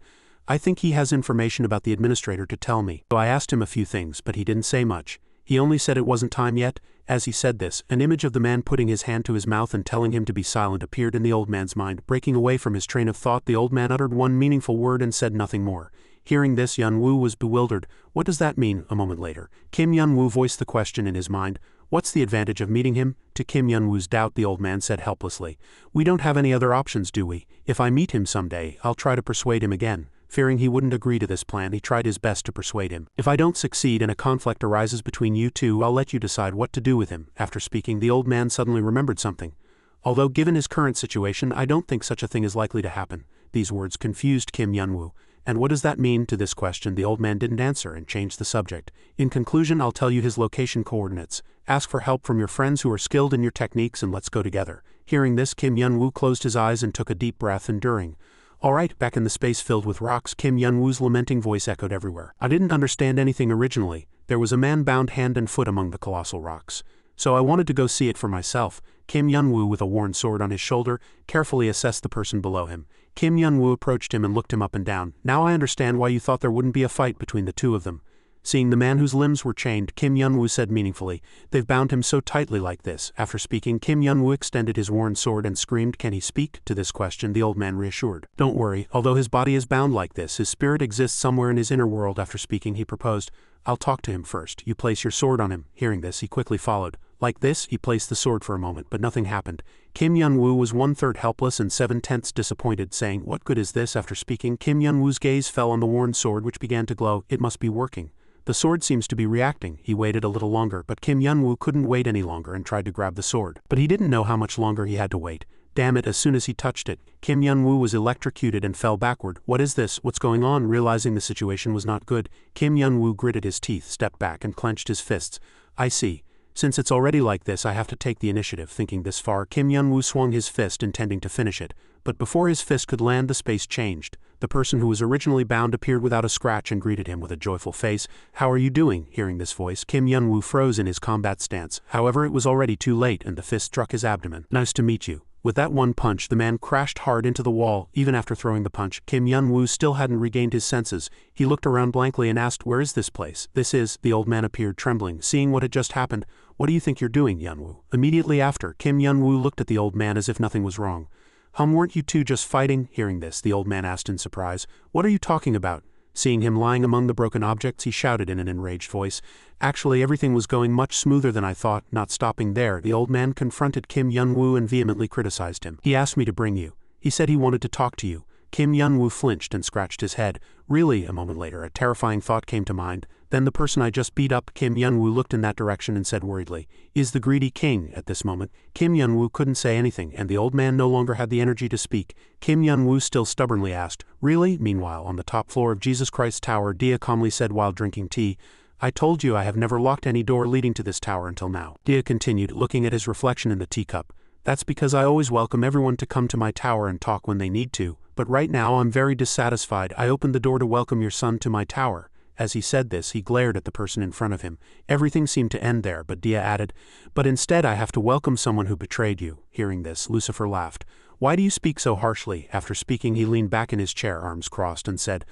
Speaker 1: I think he has information about the administrator to tell me. So I asked him a few things, but he didn't say much. He only said it wasn't time yet. As he said this, an image of the man putting his hand to his mouth and telling him to be silent appeared in the old man's mind. Breaking away from his train of thought, the old man uttered one meaningful word and said nothing more. Hearing this, Yun-woo was bewildered. What does that mean? A moment later, Kim Yun-woo voiced the question in his mind. What's the advantage of meeting him? To Kim Yun-woo's doubt, the old man said helplessly. We don't have any other options, do we? If I meet him someday, I'll try to persuade him again. Fearing he wouldn't agree to this plan, he tried his best to persuade him. If I don't succeed and a conflict arises between you two, I'll let you decide what to do with him. After speaking, the old man suddenly remembered something. Although given his current situation, I don't think such a thing is likely to happen. These words confused Kim Yun-woo. And what does that mean? To this question, the old man didn't answer and changed the subject. In conclusion, I'll tell you his location coordinates. Ask for help from your friends who are skilled in your techniques and let's go together. Hearing this, Kim Yun-woo closed his eyes and took a deep breath, enduring. Alright, back in the space filled with rocks, Kim Yun-woo's lamenting voice echoed everywhere. I didn't understand anything originally. There was a man bound hand and foot among the colossal rocks. So I wanted to go see it for myself. Kim Yun-woo, with a worn sword on his shoulder, carefully assessed the person below him. Kim Yun-woo approached him and looked him up and down. Now I understand why you thought there wouldn't be a fight between the two of them. Seeing the man whose limbs were chained, Kim Yun-woo said meaningfully, they've bound him so tightly like this. After speaking, Kim Yun-woo extended his worn sword and screamed, can he speak? To this question, the old man reassured. Don't worry, although his body is bound like this, his spirit exists somewhere in his inner world. After speaking, he proposed, I'll talk to him first. You place your sword on him. Hearing this, he quickly followed. Like this, he placed the sword for a moment, but nothing happened. Kim Yun-woo was 1/3 helpless and 7/10 disappointed, saying, what good is this? After speaking, Kim Yun-woo's gaze fell on the worn sword, which began to glow. It must be working. The sword seems to be reacting. He waited a little longer, but Kim Yun-woo couldn't wait any longer and tried to grab the sword. But he didn't know how much longer he had to wait. Damn it, as soon as he touched it, Kim Yun-woo was electrocuted and fell backward. What is this? What's going on? Realizing the situation was not good, Kim Yun-woo gritted his teeth, stepped back and clenched his fists. I see. Since it's already like this, I have to take the initiative. Thinking this far, Kim Yun-woo swung his fist, intending to finish it. But before his fist could land, the space changed. The person who was originally bound appeared without a scratch and greeted him with a joyful face. How are you doing? Hearing this voice, Kim Yun-woo froze in his combat stance. However, it was already too late and the fist struck his abdomen. Nice to meet you. With that one punch, the man crashed hard into the wall. Even after throwing the punch, Kim Yun-woo still hadn't regained his senses. He looked around blankly and asked, where is this place? This is, the old man appeared, trembling, seeing what had just happened. What do you think you're doing, Yun-woo? Immediately after, Kim Yun-woo looked at the old man as if nothing was wrong. Weren't you two just fighting? Hearing this, the old man asked in surprise. What are you talking about? Seeing him lying among the broken objects, he shouted in an enraged voice. Actually, everything was going much smoother than I thought. Not stopping there, the old man confronted Kim Yun-woo and vehemently criticized him. He asked me to bring you. He said he wanted to talk to you. Kim Yun-woo flinched and scratched his head. Really? A moment later, a terrifying thought came to mind. Then the person I just beat up. Kim Yun-woo looked in that direction and said worriedly, is the greedy king. At this moment, Kim Yun-woo couldn't say anything and the old man no longer had the energy to speak. Kim Yun-woo still stubbornly asked, really? Meanwhile, on the top floor of Jesus Christ Tower, Dia calmly said while drinking tea, I told you I have never locked any door leading to this tower until now. Dia continued, looking at his reflection in the teacup. That's because I always welcome everyone to come to my tower and talk when they need to, but right now I'm very dissatisfied. I opened the door to welcome your son to my tower. As he said this, he glared at the person in front of him. Everything seemed to end there, but Dia added, but instead I have to welcome someone who betrayed you. Hearing this, Lucifer laughed. Why do you speak so harshly? After speaking, he leaned back in his chair, arms crossed, and said,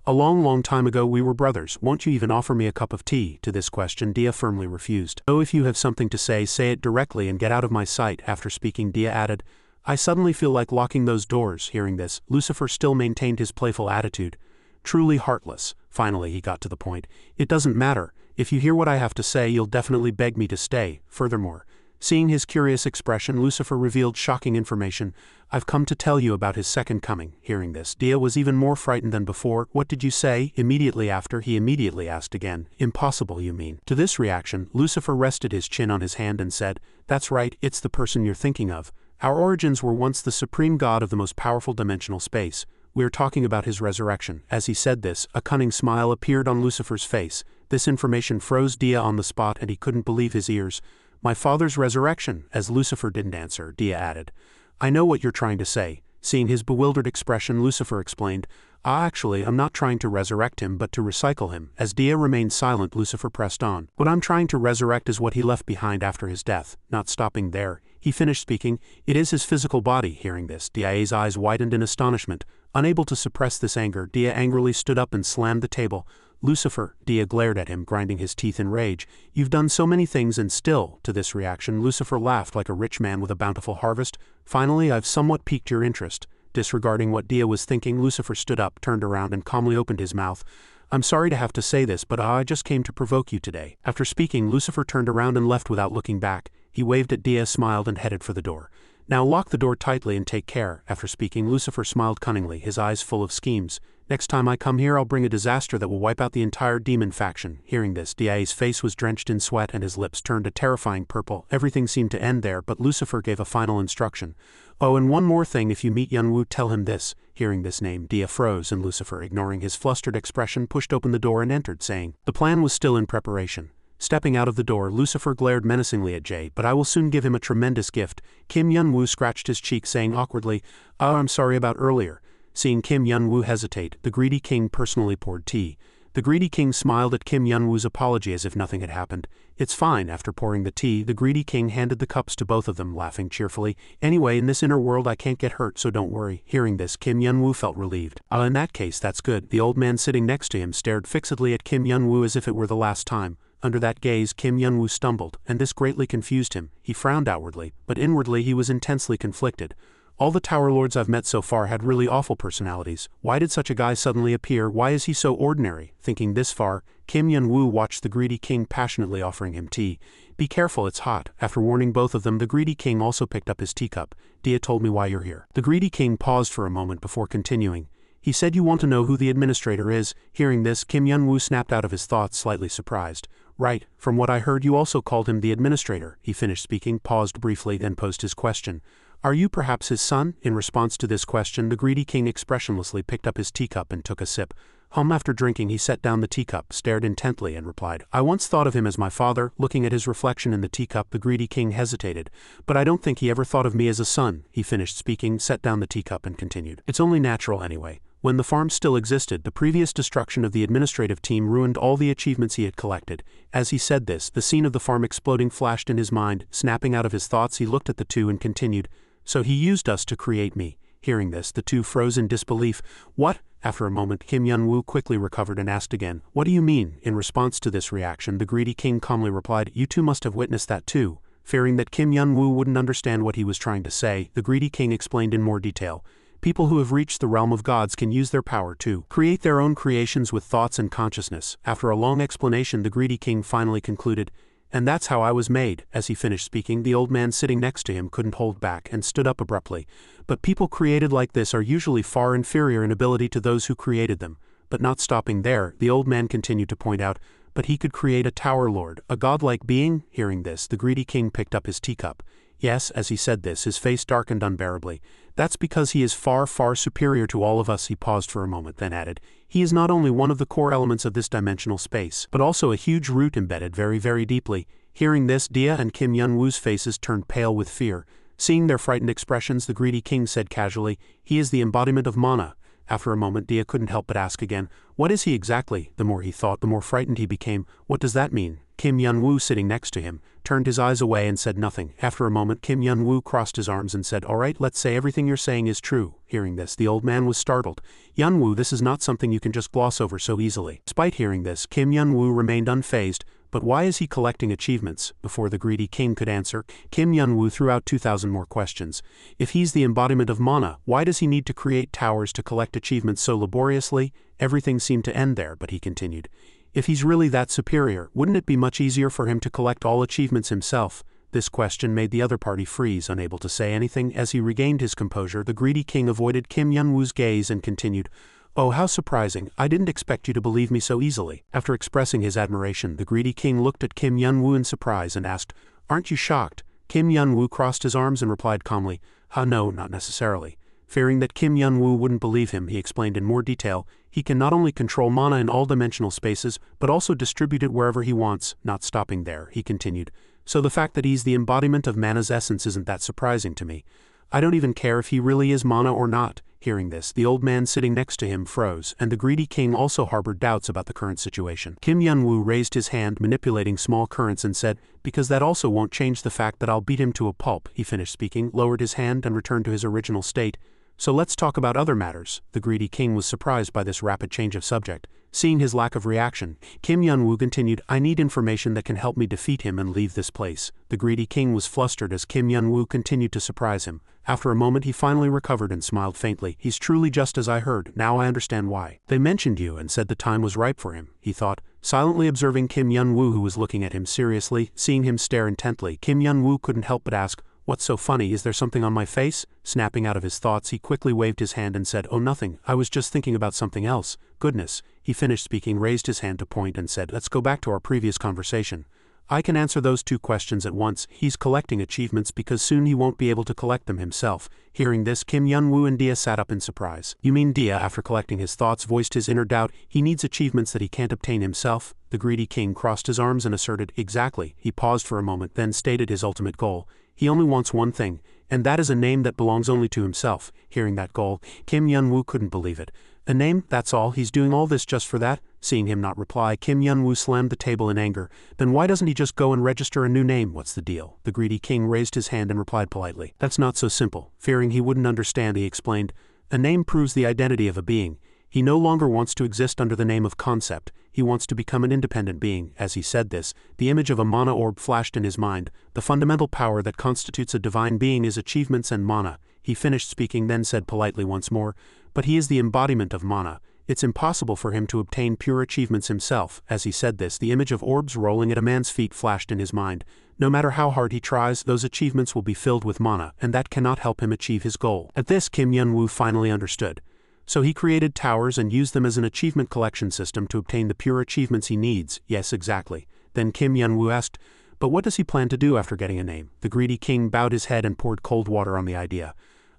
Speaker 1: a long time ago we were brothers. Won't you even offer me a cup of tea? To this question, Dia firmly refused. Oh, if you have something to say it directly and get out of my sight. After speaking, Dia added, I suddenly feel like locking those doors. Hearing this, Lucifer still maintained his playful attitude. Truly heartless. Finally, he got to the point. It doesn't matter. If you hear what I have to say, you'll definitely beg me to stay. Furthermore, seeing his curious expression, Lucifer revealed shocking information. I've come to tell you about his second coming. Hearing this, Dia was even more frightened than before. What did you say? Immediately after, he immediately asked again. Impossible, you mean? To this reaction, Lucifer rested his chin on his hand and said, that's right, it's the person you're thinking of. Our origins were once the supreme god of the most powerful dimensional space. We're talking about his resurrection. As he said this, a cunning smile appeared on Lucifer's face. This information froze Dia on the spot and he couldn't believe his ears. My father's resurrection. As Lucifer didn't answer, Dia added, I know what you're trying to say. Seeing his bewildered expression, Lucifer explained, actually, I'm not trying to resurrect him but to recycle him. As Dia remained silent, Lucifer pressed on. What I'm trying to resurrect is what he left behind after his death. Not stopping there, he finished speaking, it is his physical body. Hearing this, Dia's eyes widened in astonishment. Unable to suppress this anger, Dia angrily stood up and slammed the table. Lucifer, Dia glared at him, grinding his teeth in rage. You've done so many things and still, to this reaction, Lucifer laughed like a rich man with a bountiful harvest. Finally, I've somewhat piqued your interest. Disregarding what Dia was thinking, Lucifer stood up, turned around, and calmly opened his mouth. I'm sorry to have to say this, but I just came to provoke you today. After speaking, Lucifer turned around and left without looking back. He waved at Dia, smiled, and headed for the door. Now lock the door tightly and take care. After speaking, Lucifer smiled cunningly, his eyes full of schemes. Next time I come here, I'll bring a disaster that will wipe out the entire demon faction. Hearing this, Dia's face was drenched in sweat and his lips turned a terrifying purple. Everything seemed to end there, but Lucifer gave a final instruction. Oh, and one more thing, if you meet Yunwoo, tell him this. Hearing this name, Dia froze, and Lucifer, ignoring his flustered expression, pushed open the door and entered, saying, the plan was still in preparation. Stepping out of the door, Lucifer glared menacingly at Jay, but I will soon give him a tremendous gift. Kim Yunwoo scratched his cheek, saying awkwardly, oh, I'm sorry about earlier. Seeing Kim Yunwoo hesitate, the greedy king personally poured tea. The greedy king smiled at Kim Yunwoo's apology as if nothing had happened. It's fine. After pouring the tea, the greedy king handed the cups to both of them, laughing cheerfully. Anyway, in this inner world I can't get hurt, so don't worry. Hearing this, Kim Yunwoo felt relieved. In that case, that's good. The old man sitting next to him stared fixedly at Kim Yunwoo as if it were the last time. Under that gaze, Kim Yunwoo stumbled, and this greatly confused him. He frowned outwardly, but inwardly he was intensely conflicted. All the Tower Lords I've met so far had really awful personalities. Why did such a guy suddenly appear? Why is he so ordinary? Thinking this far, Kim Yunwoo watched the greedy king passionately offering him tea. Be careful, it's hot. After warning both of them, the greedy king also picked up his teacup. Dia told me why you're here. The greedy king paused for a moment before continuing. He said you want to know who the administrator is. Hearing this, Kim Yunwoo snapped out of his thoughts, slightly surprised. Right, from what I heard you also called him the administrator. He finished speaking, paused briefly, then posed his question. Are you perhaps his son? In response to this question, the greedy king expressionlessly picked up his teacup and took a sip. After drinking, he set down the teacup, stared intently, and replied, I once thought of him as my father. Looking at his reflection in the teacup, the greedy king hesitated. But I don't think he ever thought of me as a son. He finished speaking, set down the teacup, and continued. It's only natural anyway. When the farm still existed, the previous destruction of the administrative team ruined all the achievements he had collected. As he said this, the scene of the farm exploding flashed in his mind. Snapping out of his thoughts, he looked at the two and continued, So he used us to create me. Hearing this, the two froze in disbelief. What? After a moment, Kim Yunwoo quickly recovered and asked again, What do you mean? In response to this reaction, the greedy king calmly replied, You two must have witnessed that too. Fearing that Kim Yunwoo wouldn't understand what he was trying to say, the greedy king explained in more detail. People who have reached the realm of gods can use their power to create their own creations with thoughts and consciousness. After a long explanation, the greedy king finally concluded, And that's how I was made. As he finished speaking, the old man sitting next to him couldn't hold back and stood up abruptly. But people created like this are usually far inferior in ability to those who created them. But not stopping there, the old man continued to point out, But he could create a Tower Lord, a godlike being? Hearing this, the greedy king picked up his teacup. Yes, as he said this, his face darkened unbearably. That's because he is far, far superior to all of us. He paused for a moment, then added, He is not only one of the core elements of this dimensional space, but also a huge root embedded very, very deeply. Hearing this, Dia and Kim Yunwoo's faces turned pale with fear. Seeing their frightened expressions, the greedy king said casually, He is the embodiment of mana. After a moment, Dia couldn't help but ask again, What is he exactly? The more he thought, the more frightened he became. What does that mean? Kim Yunwoo, sitting next to him, turned his eyes away and said nothing. After a moment, Kim Yunwoo crossed his arms and said, All right, let's say everything you're saying is true. Hearing this, the old man was startled. Yunwoo, this is not something you can just gloss over so easily. Despite hearing this, Kim Yunwoo remained unfazed. But why is he collecting achievements? Before the greedy king could answer, Kim Yunwoo threw out 2,000 more questions. If he's the embodiment of mana, why does he need to create towers to collect achievements so laboriously? Everything seemed to end there, but he continued. If he's really that superior, wouldn't it be much easier for him to collect all achievements himself? This question made the other party freeze, unable to say anything. As he regained his composure, the greedy king avoided Kim Yunwoo's gaze and continued, Oh, how surprising. I didn't expect you to believe me so easily. After expressing his admiration, the greedy king looked at Kim Yunwoo in surprise and asked, Aren't you shocked? Kim Yunwoo crossed his arms and replied calmly, No, not necessarily. Fearing that Kim Yunwoo wouldn't believe him, he explained in more detail, He can not only control mana in all dimensional spaces, but also distribute it wherever he wants. Not stopping there, he continued, So the fact that he's the embodiment of mana's essence isn't that surprising to me. I don't even care if he really is mana or not. Hearing this, the old man sitting next to him froze, and the greedy king also harbored doubts about the current situation. Kim Yunwoo raised his hand, manipulating small currents, and said, Because that also won't change the fact that I'll beat him to a pulp. He finished speaking, lowered his hand, and returned to his original state. So let's talk about other matters. The greedy king was surprised by this rapid change of subject. Seeing his lack of reaction, Kim Yun-woo continued, I need information that can help me defeat him and leave this place. The greedy king was flustered as Kim Yun-woo continued to surprise him. After a moment he finally recovered and smiled faintly. He's truly just as I heard, now I understand why. They mentioned you and said the time was ripe for him, he thought, silently observing Kim Yun-woo who was looking at him seriously. Seeing him stare intently, Kim Yun-woo couldn't help but ask, What's so funny, is there something on my face? Snapping out of his thoughts, he quickly waved his hand and said, Oh nothing, I was just thinking about something else. Goodness. He finished speaking, raised his hand to point and said, Let's go back to our previous conversation. I can answer those two questions at once. He's collecting achievements because soon he won't be able to collect them himself. Hearing this, Kim Yun-woo and Dia sat up in surprise. You mean Dia, after collecting his thoughts, voiced his inner doubt, he needs achievements that he can't obtain himself? The greedy king crossed his arms and asserted, Exactly. He paused for a moment, then stated his ultimate goal. He only wants one thing, and that is a name that belongs only to himself. Hearing that goal, Kim Yun-woo couldn't believe it. A name, that's all? He's doing all this just for that? Seeing him not reply, Kim Yun-woo slammed the table in anger. Then why doesn't he just go and register a new name? What's the deal? The greedy king raised his hand and replied politely. That's not so simple. Fearing he wouldn't understand, he explained, A name proves the identity of a being. He no longer wants to exist under the name of concept. He wants to become an independent being. As he said this, the image of a mana orb flashed in his mind. The fundamental power that constitutes a divine being is achievements and mana. He finished speaking, then said politely once more, But he is the embodiment of mana. It's impossible for him to obtain pure achievements himself. As he said this, the image of orbs rolling at a man's feet flashed in his mind. No matter how hard he tries, those achievements will be filled with mana, and that cannot help him achieve his goal. At this, Kim Yun-woo finally understood. So he created towers and used them as an achievement collection system to obtain the pure achievements he needs. Yes, exactly. Then Kim Yun-woo asked, But what does he plan to do after getting a name? The greedy king bowed his head and poured cold water on the idea.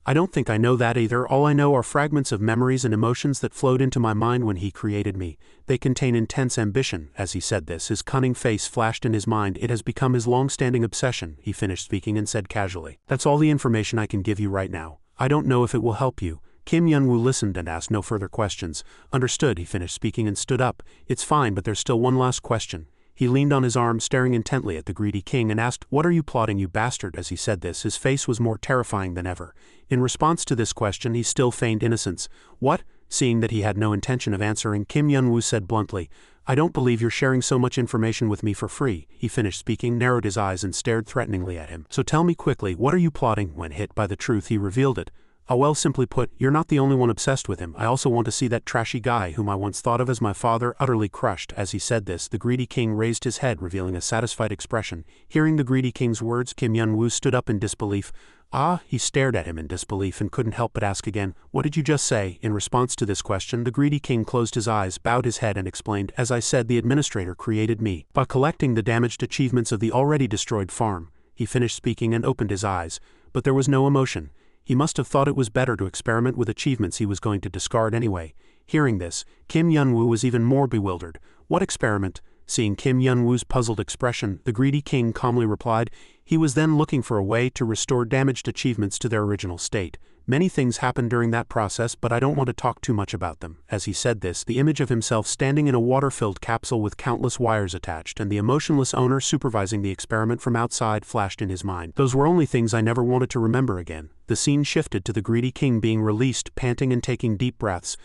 Speaker 1: I don't think I know that either. All I know are fragments of memories and emotions that flowed into my mind when he created me. They contain intense ambition. As he said this, his cunning face flashed in his mind. It has become his long-standing obsession. He finished speaking and said casually, That's all the information I can give you right now. I don't know if it will help you. Kim Yun-woo listened and asked no further questions. Understood, he finished speaking and stood up. It's fine, but there's still one last question. He leaned on his arm, staring intently at the greedy king, and asked, What are you plotting, you bastard? As he said this, his face was more terrifying than ever. In response to this question, he still feigned innocence. What? Seeing that he had no intention of answering, Kim Yun-woo said bluntly, I don't believe you're sharing so much information with me for free. He finished speaking, narrowed his eyes, and stared threateningly at him. So tell me quickly, what are you plotting? When hit by the truth, he revealed it. Well, simply put, you're not the only one obsessed with him. I also want to see that trashy guy whom I once thought of as my father, utterly crushed. As he said this, the greedy king raised his head, revealing a satisfied expression. Hearing the greedy king's words, Kim Yun-woo stood up in disbelief. He stared at him in disbelief and couldn't help but ask again, What did you just say? In response to this question, the greedy king closed his eyes, bowed his head and explained, As I said, the administrator created me by collecting the damaged achievements of the already destroyed farm. He finished speaking and opened his eyes, but there was no emotion. He must have thought it was better to experiment with achievements he was going to discard anyway. Hearing this, Kim Yun-woo was even more bewildered. What experiment? Seeing Kim Yun-woo's puzzled expression, the greedy king calmly replied, He was then looking for a way to restore damaged achievements to their original state. Many things happened during that process, but I don't want to talk too much about them. As he said this, the image of himself standing in a water-filled capsule with countless wires attached and the emotionless owner supervising the experiment from outside flashed in his mind. Those were only things I never wanted to remember again. The scene shifted to the greedy king being released, panting and taking deep breaths.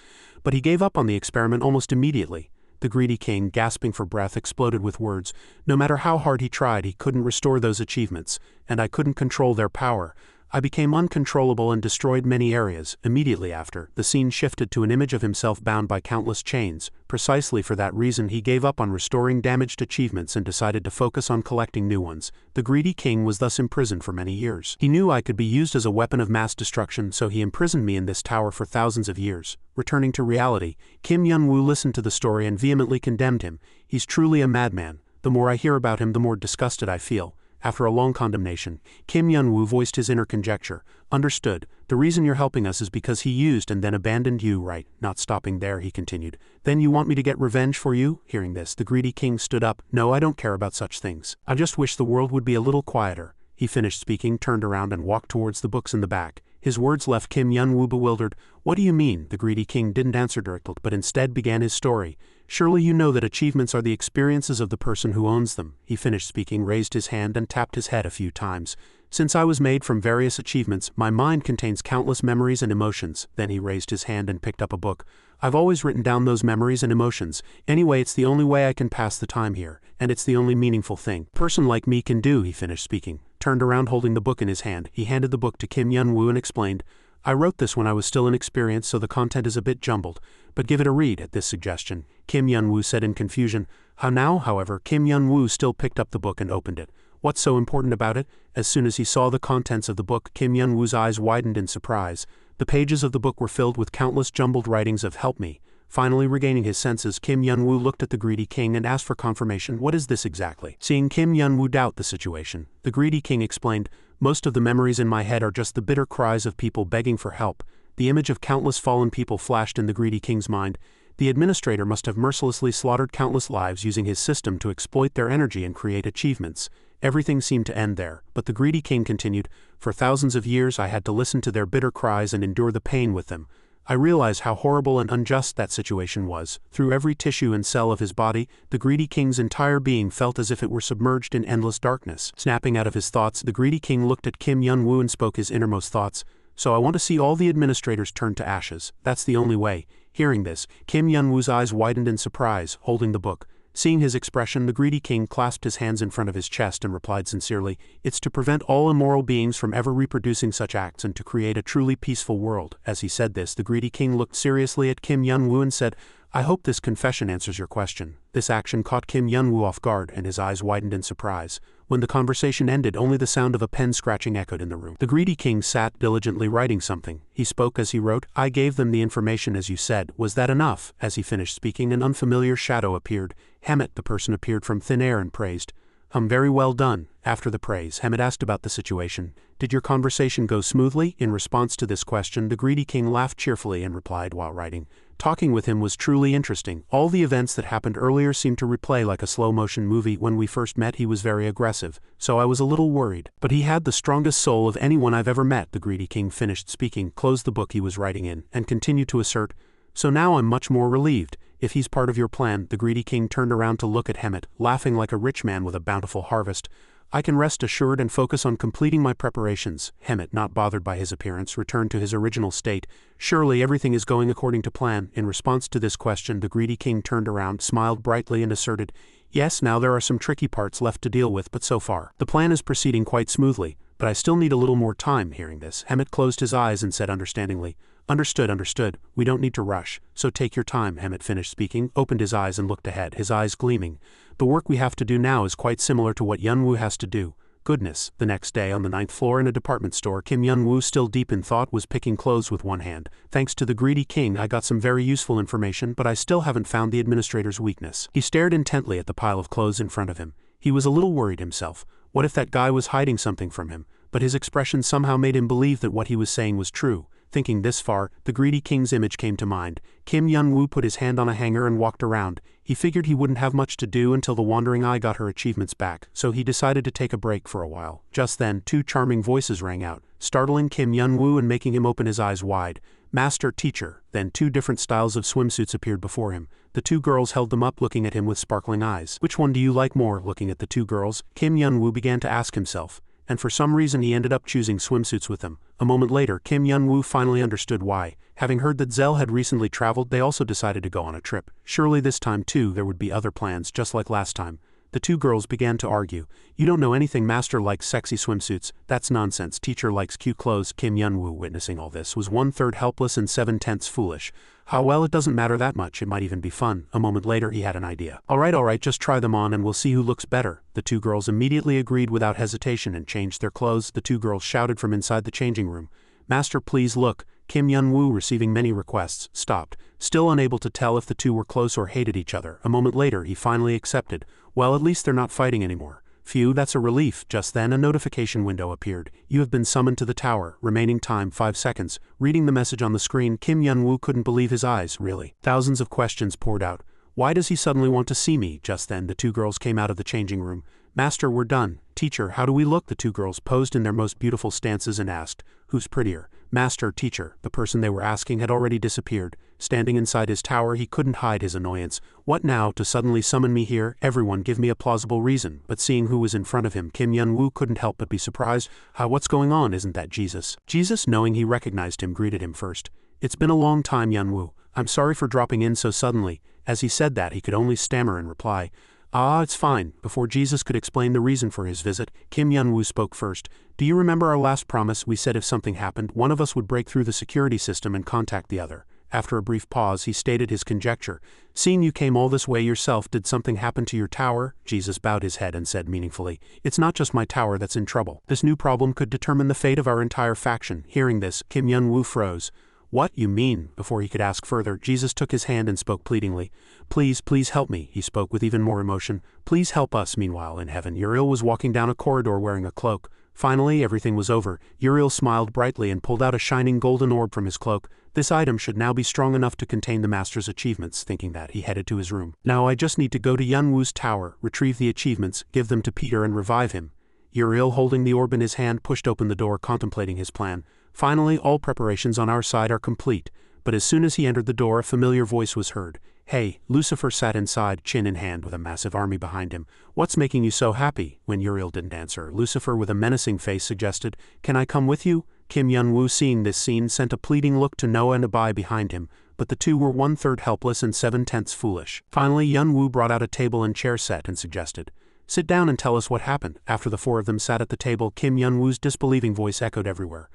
Speaker 1: But he gave up on the experiment almost immediately. The greedy king, gasping for breath, exploded with words. No matter how hard he tried, he couldn't restore those achievements, and I couldn't control their power. I became uncontrollable and destroyed many areas. Immediately after, the scene shifted to an image of himself bound by countless chains. Precisely for that reason, he gave up on restoring damaged achievements and decided to focus on collecting new ones. The greedy king was thus imprisoned for many years. He knew I could be used as a weapon of mass destruction, so he imprisoned me in this tower for thousands of years. Returning to reality, Kim Yun-woo listened to the story and vehemently condemned him. He's truly a madman. The more I hear about him, the more disgusted I feel. After a long condemnation, Kim Yun-woo voiced his inner conjecture. Understood. The reason you're helping us is because he used and then abandoned you, right? Not stopping there, he continued. Then you want me to get revenge for you? Hearing this, the greedy king stood up. No, I don't care about such things. I just wish the world would be a little quieter. He finished speaking, turned around and walked towards the books in the back. His words left Kim Yun-woo bewildered. What do you mean? The greedy king didn't answer directly, but instead began his story. Surely you know that achievements are the experiences of the person who owns them. He finished speaking, raised his hand and tapped his head a few times. Since I was made from various achievements, my mind contains countless memories and emotions. Then he raised his hand and picked up a book. I've always written down those memories and emotions. Anyway, it's the only way I can pass the time here, and it's the only meaningful thing a person like me can do. He finished speaking, turned around holding the book in his hand. He handed the book to Kim Yun-woo and explained, I wrote this when I was still inexperienced, so the content is a bit jumbled, but give it a read. At this suggestion, Kim Yun-woo said in confusion. How now? However, Kim Yun-woo still picked up the book and opened it. What's so important about it? As soon as he saw the contents of the book, Kim Yun-woo's eyes widened in surprise. The pages of the book were filled with countless jumbled writings of "help me." Finally regaining his senses, Kim Yun-woo looked at the greedy king and asked for confirmation. What is this exactly? Seeing Kim Yun-woo doubt the situation, the greedy king explained, most of the memories in my head are just the bitter cries of people begging for help. The image of countless fallen people flashed in the greedy king's mind. The administrator must have mercilessly slaughtered countless lives using his system to exploit their energy and create achievements. Everything seemed to end there, but the greedy king continued, for thousands of years I had to listen to their bitter cries and endure the pain with them. I realized how horrible and unjust that situation was. Through every tissue and cell of his body, the greedy king's entire being felt as if it were submerged in endless darkness. Snapping out of his thoughts, the greedy king looked at Kim Yun-woo and spoke his innermost thoughts. So I want to see all the administrators turned to ashes. That's the only way. Hearing this, Kim Yun-woo's eyes widened in surprise, holding the book. Seeing his expression, the greedy king clasped his hands in front of his chest and replied sincerely, it's to prevent all immoral beings from ever reproducing such acts and to create a truly peaceful world. As he said this, the greedy king looked seriously at Kim Yun-woo and said, I hope this confession answers your question. This action caught Kim Yun-woo off guard and his eyes widened in surprise. When the conversation ended, only the sound of a pen scratching echoed in the room. The greedy king sat diligently writing something. He spoke as he wrote, I gave them the information as you said. Was that enough? As he finished speaking, an unfamiliar shadow appeared. Hemet, the person, appeared from thin air and praised. Very well done. After the praise, Hemet asked about the situation. Did your conversation go smoothly? In response to this question, the greedy king laughed cheerfully and replied while writing. Talking with him was truly interesting. All the events that happened earlier seemed to replay like a slow-motion movie. When we first met, he was very aggressive, so I was a little worried. But he had the strongest soul of anyone I've ever met. The greedy king finished speaking, closed the book he was writing in, and continued to assert, so now I'm much more relieved. If he's part of your plan, the greedy king turned around to look at Hemet, laughing like a rich man with a bountiful harvest. I can rest assured and focus on completing my preparations. Hemet, not bothered by his appearance, returned to his original state. Surely everything is going according to plan. In response to this question, the greedy king turned around, smiled brightly and asserted, yes, now there are some tricky parts left to deal with, but so far, the plan is proceeding quite smoothly, but I still need a little more time. Hearing this, Hemet closed his eyes and said understandingly, Understood. We don't need to rush, so take your time. Hemet finished speaking, opened his eyes and looked ahead, his eyes gleaming. The work we have to do now is quite similar to what Yun-woo has to do. Goodness. The next day on the 9th floor in a department store, Kim Yun-woo, still deep in thought, was picking clothes with one hand. Thanks to the greedy king, I got some very useful information, but I still haven't found the administrator's weakness. He stared intently at the pile of clothes in front of him. He was a little worried himself. What if that guy was hiding something from him? But his expression somehow made him believe that what he was saying was true. Thinking this far, the greedy king's image came to mind. Kim Yun-woo put his hand on a hanger and walked around. He figured he wouldn't have much to do until the wandering eye got her achievements back, so he decided to take a break for a while. Just then, two charming voices rang out, startling Kim Yun-woo and making him open his eyes wide. Master, teacher. Then two different styles of swimsuits appeared before him. The two girls held them up, looking at him with sparkling eyes. Which one do you like more? Looking at the two girls, Kim Yun-woo began to ask himself. And for some reason he ended up choosing swimsuits with them. A moment later, Kim Yun-woo finally understood why. Having heard that Zell had recently traveled, they also decided to go on a trip. Surely this time too there would be other plans, just like last time. The two girls began to argue. You don't know anything. Master likes sexy swimsuits. That's nonsense. Teacher likes cute clothes. Kim Yun-woo, witnessing all this, was 1/3 helpless and 7/10 foolish. How well, it doesn't matter that much, it might even be fun. A moment later he had an idea. Alright, just try them on and we'll see who looks better. The two girls immediately agreed without hesitation and changed their clothes. The two girls shouted from inside the changing room. Master, please look. Kim Yun-woo, receiving many requests, stopped, still unable to tell if the two were close or hated each other. A moment later he finally accepted. Well, at least they're not fighting anymore. Phew, that's a relief. Just then a notification window appeared. You have been summoned to the tower. Remaining time 5 seconds. Reading the message on the screen, Kim Yun-woo couldn't believe his eyes. Really? Thousands of questions poured out. Why does he suddenly want to see me? Just then the two girls came out of the changing room. Master, we're done. Teacher, how do we look? The two girls posed in their most beautiful stances and asked, who's prettier? Master, teacher, the person they were asking had already disappeared. Standing inside his tower, he couldn't hide his annoyance. What now, to suddenly summon me here? Everyone give me a plausible reason. But seeing who was in front of him, Kim Yun-woo couldn't help but be surprised. What's going on? Isn't that Jesus? Jesus, knowing he recognized him, greeted him first. It's been a long time, Yun-woo. I'm sorry for dropping in so suddenly. As he said that, he could only stammer in reply. It's fine. Before Jesus could explain the reason for his visit, Kim Yun-woo spoke first. Do you remember our last promise? We said if something happened, one of us would break through the security system and contact the other. After a brief pause, he stated his conjecture. Seeing you came all this way yourself, did something happen to your tower? Jesus bowed his head and said meaningfully, it's not just my tower that's in trouble. This new problem could determine the fate of our entire faction. Hearing this, Kim Yun-woo froze. What you mean? Before he could ask further, Jesus took his hand and spoke pleadingly. Please, please help me, he spoke with even more emotion. Please help us. Meanwhile, in heaven, Uriel was walking down a corridor wearing a cloak. Finally, everything was over. Uriel smiled brightly and pulled out a shining golden orb from his cloak. This item should now be strong enough to contain the master's achievements. Thinking that, he headed to his room. Now I just need to go to Yun-woo's tower, retrieve the achievements, give them to Peter and revive him. Uriel, holding the orb in his hand, pushed open the door, contemplating his plan. Finally, all preparations on our side are complete. But as soon as he entered the door, a familiar voice was heard. Hey, Lucifer sat inside, chin in hand with a massive army behind him. What's making you so happy? When Uriel didn't answer, Lucifer with a menacing face suggested, Can I come with you? Kim Yun-woo, seeing this scene, sent a pleading look to Noah and Abai behind him, but the two were 1/3 helpless and 7/10 foolish. Finally, Yun-woo brought out a table and chair set and suggested, Sit down and tell us what happened. After the four of them sat at the table, Kim Yun-woo's disbelieving voice echoed everywhere.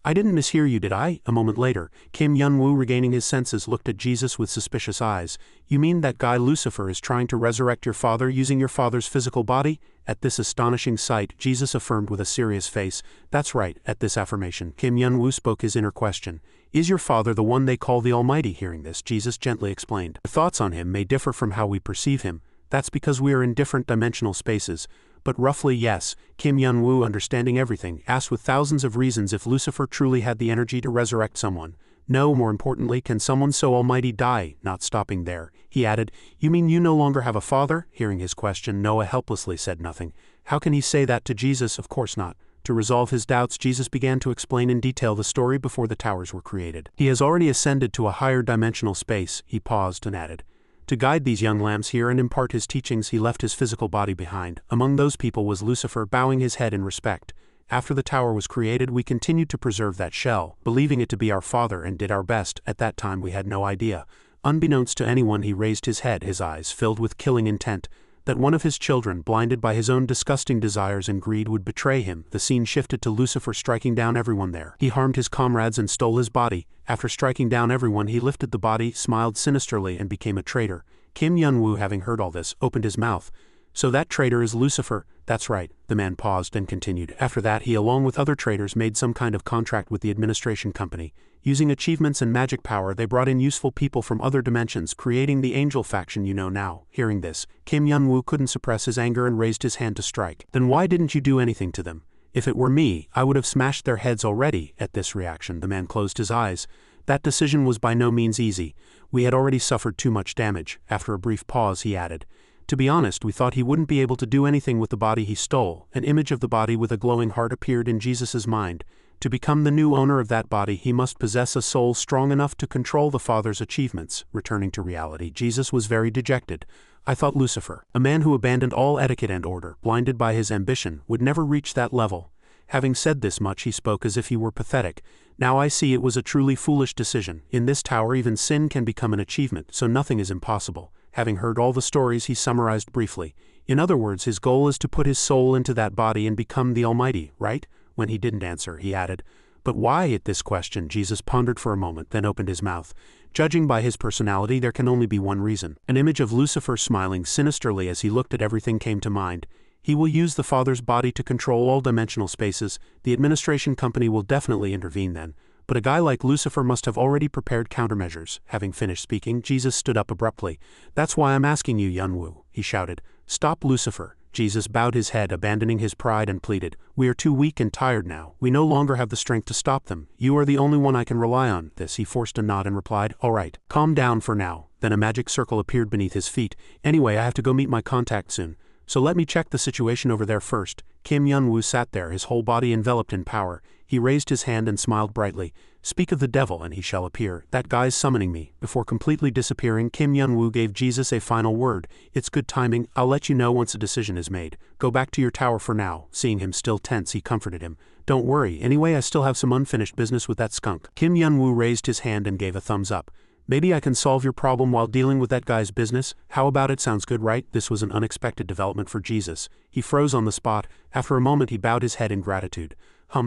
Speaker 1: I didn't mishear you, did I? A moment later, Kim Yun-woo, regaining his senses, looked at Jesus with suspicious eyes. You mean that guy Lucifer is trying to resurrect your father using your father's physical body? At this astonishing sight, Jesus affirmed with a serious face. That's right. At this affirmation, Kim Yun-woo spoke his inner question. Is your father the one they call the Almighty? Hearing this, Jesus gently explained. Our thoughts on him may differ from how we perceive him. That's because we are in different dimensional spaces. But roughly, yes. Kim Yun-woo, understanding everything, asked with thousands of reasons if Lucifer truly had the energy to resurrect someone. No, more importantly, can someone so almighty die? Not stopping there, he added, You mean you no longer have a father? Hearing his question, Noah helplessly said nothing. How can he say that to Jesus? Of course not. To resolve his doubts, Jesus began to explain in detail the story before the towers were created. He has already ascended to a higher dimensional space, he paused and added. To guide these young lambs here and impart his teachings, he left his physical body behind. Among those people was Lucifer, bowing his head in respect. After the tower was created, we continued to preserve that shell, believing it to be our father, and did our best. At that time we had no idea. Unbeknownst to anyone, he raised his head, his eyes filled with killing intent, that one of his children, blinded by his own disgusting desires and greed, would betray him. The scene shifted to Lucifer striking down everyone there. He harmed his comrades and stole his body. After striking down everyone, he lifted the body, smiled sinisterly, and became a traitor. Kim Yun-woo, having heard all this, opened his mouth. So that traitor is Lucifer? That's right. The man paused and continued. After that, he, along with other traitors, made some kind of contract with the administration company. Using achievements and magic power, they brought in useful people from other dimensions, creating the angel faction you know now. Hearing this, Kim Yun-woo couldn't suppress his anger and raised his hand to strike. Then why didn't you do anything to them? If it were me, I would have smashed their heads already. At this reaction, the man closed his eyes. That decision was by no means easy. We had already suffered too much damage. After a brief pause, he added, To be honest, we thought he wouldn't be able to do anything with the body he stole. An image of the body with a glowing heart appeared in Jesus' mind. To become the new owner of that body, he must possess a soul strong enough to control the Father's achievements. Returning to reality, Jesus was very dejected. I thought Lucifer, a man who abandoned all etiquette and order, blinded by his ambition, would never reach that level. Having said this much, he spoke as if he were pathetic. Now I see it was a truly foolish decision. In this tower, even sin can become an achievement, so nothing is impossible. Having heard all the stories, he summarized briefly. In other words, his goal is to put his soul into that body and become the Almighty, right? When he didn't answer, he added, But why? At this question, Jesus pondered for a moment, then opened his mouth. Judging by his personality, there can only be one reason. An image of Lucifer smiling sinisterly as he looked at everything came to mind. He will use the Father's body to control all dimensional spaces. The administration company will definitely intervene then. But a guy like Lucifer must have already prepared countermeasures. Having finished speaking, Jesus stood up abruptly. That's why I'm asking you, Yun-woo, he shouted. Stop Lucifer. Jesus bowed his head, abandoning his pride, and pleaded, We are too weak and tired now. We no longer have the strength to stop them. You are the only one I can rely on. This, he forced a nod and replied, All right, calm down for now. Then a magic circle appeared beneath his feet. Anyway, I have to go meet my contact soon. So let me check the situation over there first. Kim Yun-woo sat there, his whole body enveloped in power. He raised his hand and smiled brightly. Speak of the devil and he shall appear. That guy's summoning me. Before completely disappearing, Kim Yun-woo gave Jesus a final word. It's good timing. I'll let you know once a decision is made. Go back to your tower for now. Seeing him still tense, he comforted him. Don't worry. Anyway, I still have some unfinished business with that skunk. Kim Yun-woo raised his hand and gave a thumbs up. Maybe I can solve your problem while dealing with that guy's business. How about it? Sounds good, right? This was an unexpected development for Jesus. He froze on the spot. After a moment he bowed his head in gratitude.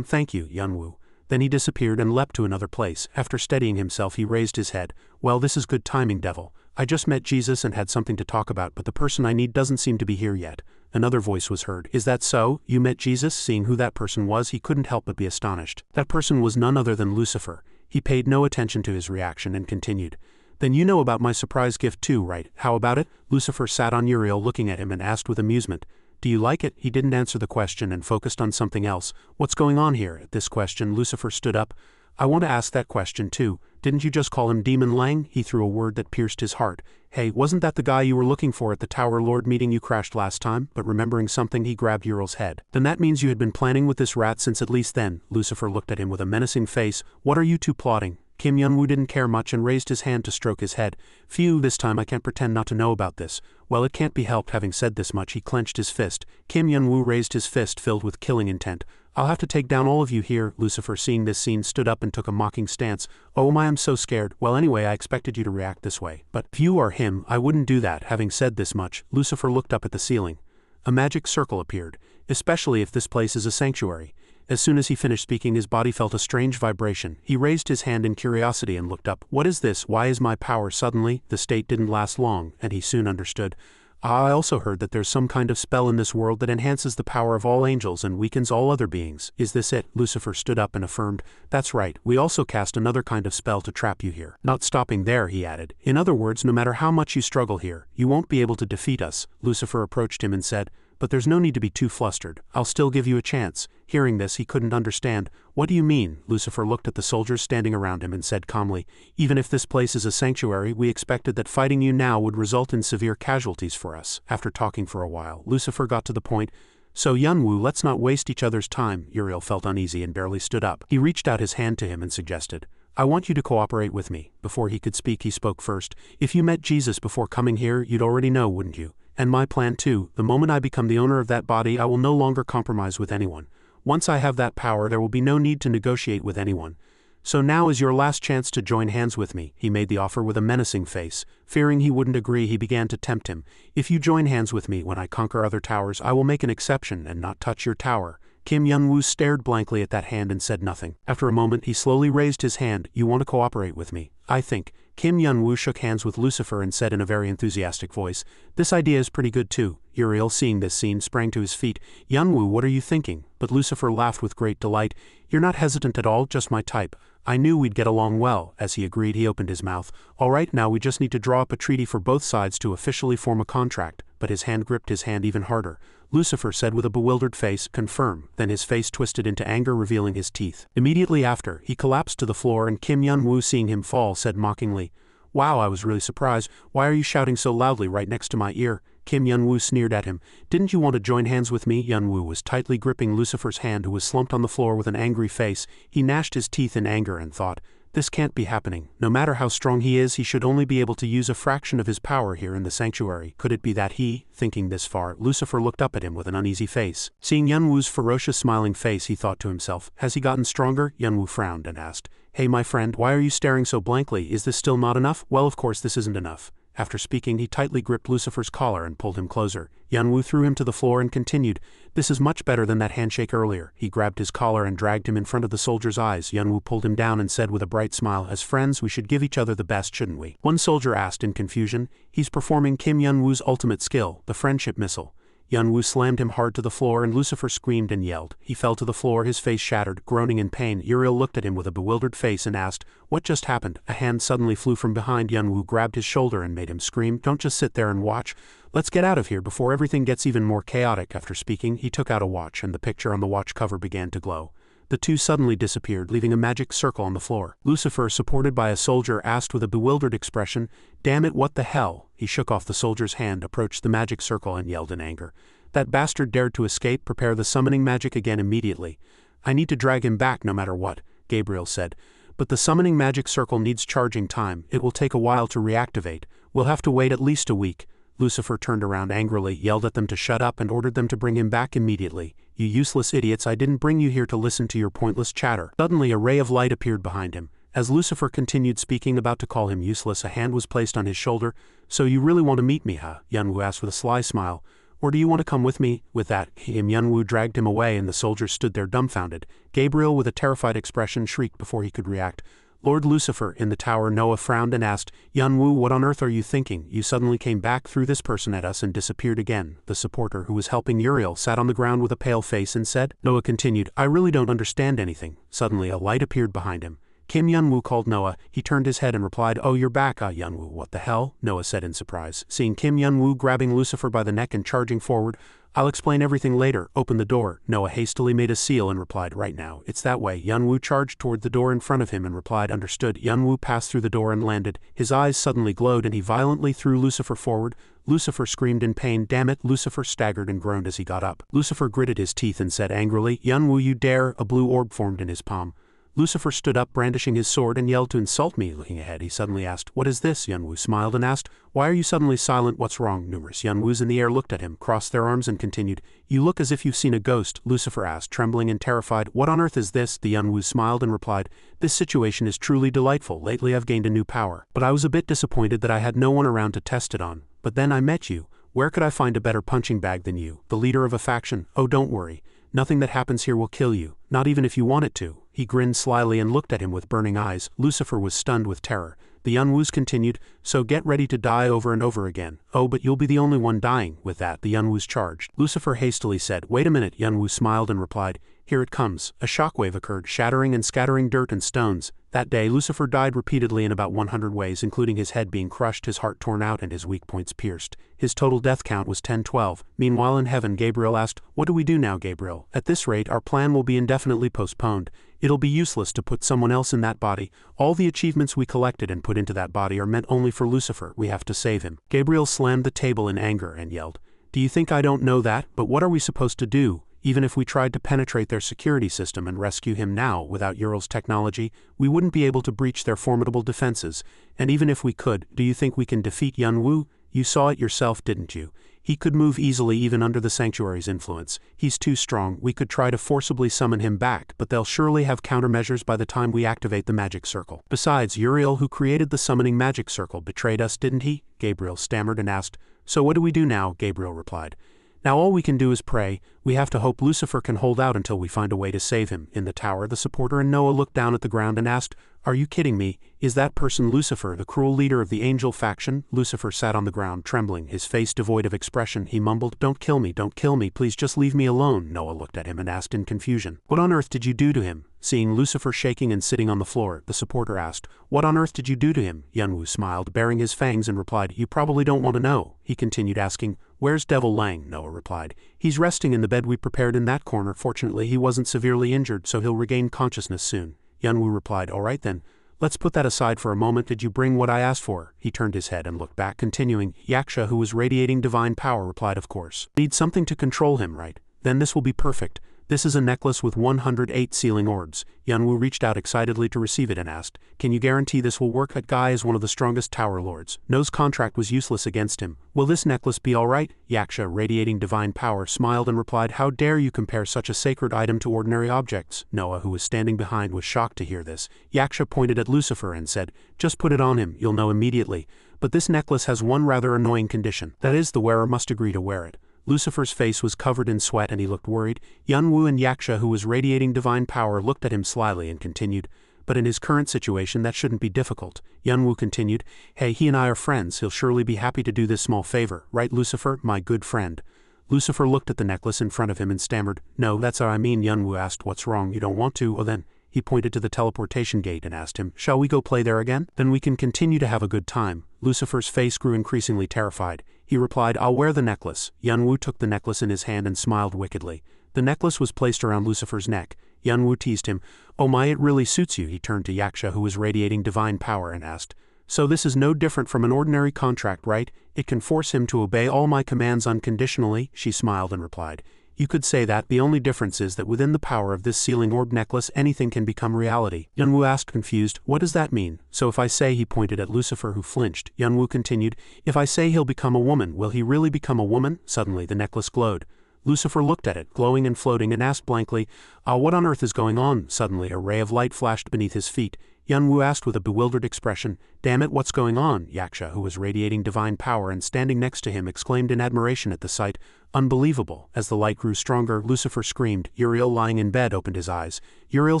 Speaker 1: Thank you, Yun-woo. Then he disappeared and leapt to another place. After steadying himself he raised his head. Well, this is good timing, devil. I just met Jesus and had something to talk about, but the person I need doesn't seem to be here yet. Another voice was heard. Is that so? You met Jesus? Seeing who that person was, he couldn't help but be astonished. That person was none other than Lucifer. He paid no attention to his reaction and continued. Then you know about my surprise gift too, right? How about it? Lucifer sat on Uriel looking at him and asked with amusement. Do you like it? He didn't answer the question and focused on something else. What's going on here? At this question, Lucifer stood up. I want to ask that question too. Didn't you just call him Demon Lang? He threw a word that pierced his heart. Hey, wasn't that the guy you were looking for at the Tower Lord meeting you crashed last time? But remembering something, he grabbed Uriel's head. Then that means you had been planning with this rat since at least then. Lucifer looked at him with a menacing face. What are you two plotting? Kim Yun-woo didn't care much and raised his hand to stroke his head. Phew, this time I can't pretend not to know about this. Well, it can't be helped. Having said this much, he clenched his fist. Kim Yun-woo raised his fist filled with killing intent. I'll have to take down all of you here. Lucifer, seeing this scene, stood up and took a mocking stance. Oh my, I'm so scared. Well, anyway, I expected you to react this way. But if you are him, I wouldn't do that. Having said this much, Lucifer looked up at the ceiling. A magic circle appeared, especially if this place is a sanctuary. As soon as he finished speaking, his body felt a strange vibration. He raised his hand in curiosity and looked up. What is this? Why is my power suddenly? The state didn't last long, and he soon understood. I also heard that there's some kind of spell in this world that enhances the power of all angels and weakens all other beings. Is this it? Lucifer stood up and affirmed. That's right. We also cast another kind of spell to trap you here. Not stopping there, he added. In other words, no matter how much you struggle here, you won't be able to defeat us. Lucifer approached him and said, but there's no need to be too flustered. I'll still give you a chance. Hearing this, he couldn't understand. What do you mean? Lucifer looked at the soldiers standing around him and said calmly, even if this place is a sanctuary, we expected that fighting you now would result in severe casualties for us. After talking for a while, Lucifer got to the point. So Yun-woo, let's not waste each other's time. Uriel felt uneasy and barely stood up. He reached out his hand to him and suggested, I want you to cooperate with me. Before he could speak, he spoke first. If you met Jesus before coming here, you'd already know, wouldn't you? And my plan too. The moment I become the owner of that body, I will no longer compromise with anyone. Once I have that power, there will be no need to negotiate with anyone. So now is your last chance to join hands with me. He made the offer with a menacing face. Fearing he wouldn't agree, he began to tempt him. If you join hands with me when I conquer other towers, I will make an exception and not touch your tower. Kim Yun-woo stared blankly at that hand and said nothing. After a moment, he slowly raised his hand. You want to cooperate with me? I think. Kim Yun-woo shook hands with Lucifer and said in a very enthusiastic voice, this idea is pretty good too. Uriel, seeing this scene, sprang to his feet. Yun-woo, what are you thinking? But Lucifer laughed with great delight. You're not hesitant at all, just my type. I knew we'd get along well. As he agreed, he opened his mouth. All right, now we just need to draw up a treaty for both sides to officially form a contract. But his hand gripped his hand even harder. Lucifer said with a bewildered face, confirm. Then his face twisted into anger, revealing his teeth. Immediately after, he collapsed to the floor and Kim Yun-woo, seeing him fall, said mockingly, wow, I was really surprised. Why are you shouting so loudly right next to my ear? Kim Yun-woo sneered at him. Didn't you want to join hands with me? Yun-woo was tightly gripping Lucifer's hand, who was slumped on the floor with an angry face. He gnashed his teeth in anger and thought, this can't be happening. No matter how strong he is, he should only be able to use a fraction of his power here in the sanctuary. Could it be that he, thinking this far, Lucifer looked up at him with an uneasy face. Seeing Yun-woo's ferocious smiling face, he thought to himself, has he gotten stronger? Yun-woo frowned and asked, hey my friend, why are you staring so blankly? Is this still not enough? Well, of course this isn't enough. After speaking, he tightly gripped Lucifer's collar and pulled him closer. Yun-woo threw him to the floor and continued, this is much better than that handshake earlier. He grabbed his collar and dragged him in front of the soldier's eyes. Yun-woo pulled him down and said with a bright smile, as friends, we should give each other the best, shouldn't we? One soldier asked in confusion. He's performing Kim Yun-woo's ultimate skill, the friendship missile. Yun-woo slammed him hard to the floor and Lucifer screamed and yelled. He fell to the floor, his face shattered, groaning in pain. Uriel looked at him with a bewildered face and asked, what just happened? A hand suddenly flew from behind Yun-woo, grabbed his shoulder and made him scream, don't just sit there and watch. Let's get out of here before everything gets even more chaotic. After speaking, he took out a watch and the picture on the watch cover began to glow. The two suddenly disappeared, leaving a magic circle on the floor. Lucifer, supported by a soldier, asked with a bewildered expression, damn it, what the hell? He shook off the soldier's hand, approached the magic circle and yelled in anger. That bastard dared to escape, prepare the summoning magic again immediately. I need to drag him back no matter what, Gabriel said. But the summoning magic circle needs charging time. It will take a while to reactivate. We'll have to wait at least a week. Lucifer turned around angrily, yelled at them to shut up and ordered them to bring him back immediately. You useless idiots, I didn't bring you here to listen to your pointless chatter. Suddenly a ray of light appeared behind him. As Lucifer continued speaking, about to call him useless, a hand was placed on his shoulder. So you really want to meet me, huh? Yunwoo asked with a sly smile. Or do you want to come with me? With that, Yunwoo dragged him away and the soldiers stood there dumbfounded. Gabriel, with a terrified expression, shrieked before he could react. Lord Lucifer, in the tower, Noah frowned and asked, Yunwoo, what on earth are you thinking? You suddenly came back, threw this person at us and disappeared again. The supporter, who was helping Uriel, sat on the ground with a pale face and said. Noah continued, I really don't understand anything. Suddenly a light appeared behind him. Kim Yunwoo called Noah. He turned his head and replied, Oh, you're back, Yunwoo. What the hell? Noah said in surprise. Seeing Kim Yunwoo grabbing Lucifer by the neck and charging forward, I'll explain everything later. Open the door. Noah hastily made a seal and replied, Right now. It's that way. Yunwoo charged toward the door in front of him and replied, Understood. Yunwoo passed through the door and landed. His eyes suddenly glowed and he violently threw Lucifer forward. Lucifer screamed in pain. Damn it. Lucifer staggered and groaned as he got up. Lucifer gritted his teeth and said angrily, Yunwoo, you dare. A blue orb formed in his palm. Lucifer stood up, brandishing his sword, and yelled to insult me. Looking ahead, he suddenly asked, What is this? Yunwoo smiled and asked, Why are you suddenly silent? What's wrong? Numerous Yunwoos in the air looked at him, crossed their arms and continued, You look as if you've seen a ghost. Lucifer asked, trembling and terrified, What on earth is this? The Yunwoo smiled and replied, This situation is truly delightful. Lately I've gained a new power. But I was a bit disappointed that I had no one around to test it on. But then I met you. Where could I find a better punching bag than you, the leader of a faction? Oh, don't worry. Nothing that happens here will kill you, not even if you want it to. He grinned slyly and looked at him with burning eyes. Lucifer was stunned with terror. The Yunwoos continued, So get ready to die over and over again. Oh, but you'll be the only one dying. With that, the Yunwoos charged. Lucifer hastily said, Wait a minute. Yunwoo smiled and replied, Here it comes. A shockwave occurred, shattering and scattering dirt and stones. That day, Lucifer died repeatedly in about 100 ways, including his head being crushed, his heart torn out, and his weak points pierced. His total death count was 1012. Meanwhile in heaven, Gabriel asked, What do we do now, Gabriel? At this rate, our plan will be indefinitely postponed. It'll be useless to put someone else in that body. All the achievements we collected and put into that body are meant only for Lucifer. We have to save him. Gabriel slammed the table in anger and yelled, Do you think I don't know that? But what are we supposed to do? Even if we tried to penetrate their security system and rescue him now, without Uriel's technology, we wouldn't be able to breach their formidable defenses. And even if we could, do you think we can defeat Yunwoo? You saw it yourself, didn't you? He could move easily even under the sanctuary's influence. He's too strong. We could try to forcibly summon him back, but they'll surely have countermeasures by the time we activate the magic circle. Besides, Uriel, who created the summoning magic circle, betrayed us, didn't he? Gabriel stammered and asked. So what do we do now? Gabriel replied. Now all we can do is pray. We have to hope Lucifer can hold out until we find a way to save him. In the tower, the supporter and Noah looked down at the ground and asked, Are you kidding me? Is that person Lucifer, the cruel leader of the angel faction? Lucifer sat on the ground, trembling, his face devoid of expression. He mumbled, Don't kill me, please just leave me alone. Noah looked at him and asked in confusion, What on earth did you do to him? Seeing Lucifer shaking and sitting on the floor, the supporter asked, What on earth did you do to him? Yunwoo smiled, baring his fangs, and replied, You probably don't want to know. He continued asking, Where's Devil Lang? Noah replied, He's resting in the bed we prepared in that corner. Fortunately, he wasn't severely injured, so he'll regain consciousness soon. Yunwoo replied, All right then. Let's put that aside for a moment. Did you bring what I asked for? He turned his head and looked back, continuing. Yaksha, who was radiating divine power, replied, Of course. Need something to control him, right? Then this will be perfect. This is a necklace with 108 sealing orbs. Yunwoo reached out excitedly to receive it and asked, Can you guarantee this will work? That guy is one of the strongest tower lords. No's contract was useless against him. Will this necklace be all right? Yaksha, radiating divine power, smiled and replied, How dare you compare such a sacred item to ordinary objects? Noah, who was standing behind, was shocked to hear this. Yaksha pointed at Lucifer and said, Just put it on him, you'll know immediately. But this necklace has one rather annoying condition. That is, the wearer must agree to wear it. Lucifer's face was covered in sweat and he looked worried. Yunwoo and Yaksha, who was radiating divine power, looked at him slyly and continued, But in his current situation that shouldn't be difficult. Yunwoo continued, Hey, he and I are friends, he'll surely be happy to do this small favor, right Lucifer, my good friend? Lucifer looked at the necklace in front of him and stammered, No, that's what I mean. Yunwoo asked, What's wrong? You don't want to? Oh then. He pointed to the teleportation gate and asked him, Shall we go play there again? Then we can continue to have a good time. Lucifer's face grew increasingly terrified. He replied, I'll wear the necklace. Yunwoo took the necklace in his hand and smiled wickedly. The necklace was placed around Lucifer's neck. Yunwoo teased him, Oh my, it really suits you. He turned to Yaksha, who was radiating divine power, and asked, So this is no different from an ordinary contract, right? It can force him to obey all my commands unconditionally? She smiled and replied, You could say that. The only difference is that within the power of this sealing orb necklace anything can become reality. Yunwoo asked confused, what does that mean? So if I say, he pointed at Lucifer who flinched. Yunwoo continued, if I say he'll become a woman, will he really become a woman? Suddenly the necklace glowed. Lucifer looked at it, glowing and floating, and asked blankly, what on earth is going on? Suddenly a ray of light flashed beneath his feet. Yunwoo asked with a bewildered expression, damn it, what's going on? Yaksha, who was radiating divine power and standing next to him, exclaimed in admiration at the sight, unbelievable. As the light grew stronger, Lucifer screamed. Uriel, lying in bed, opened his eyes. Uriel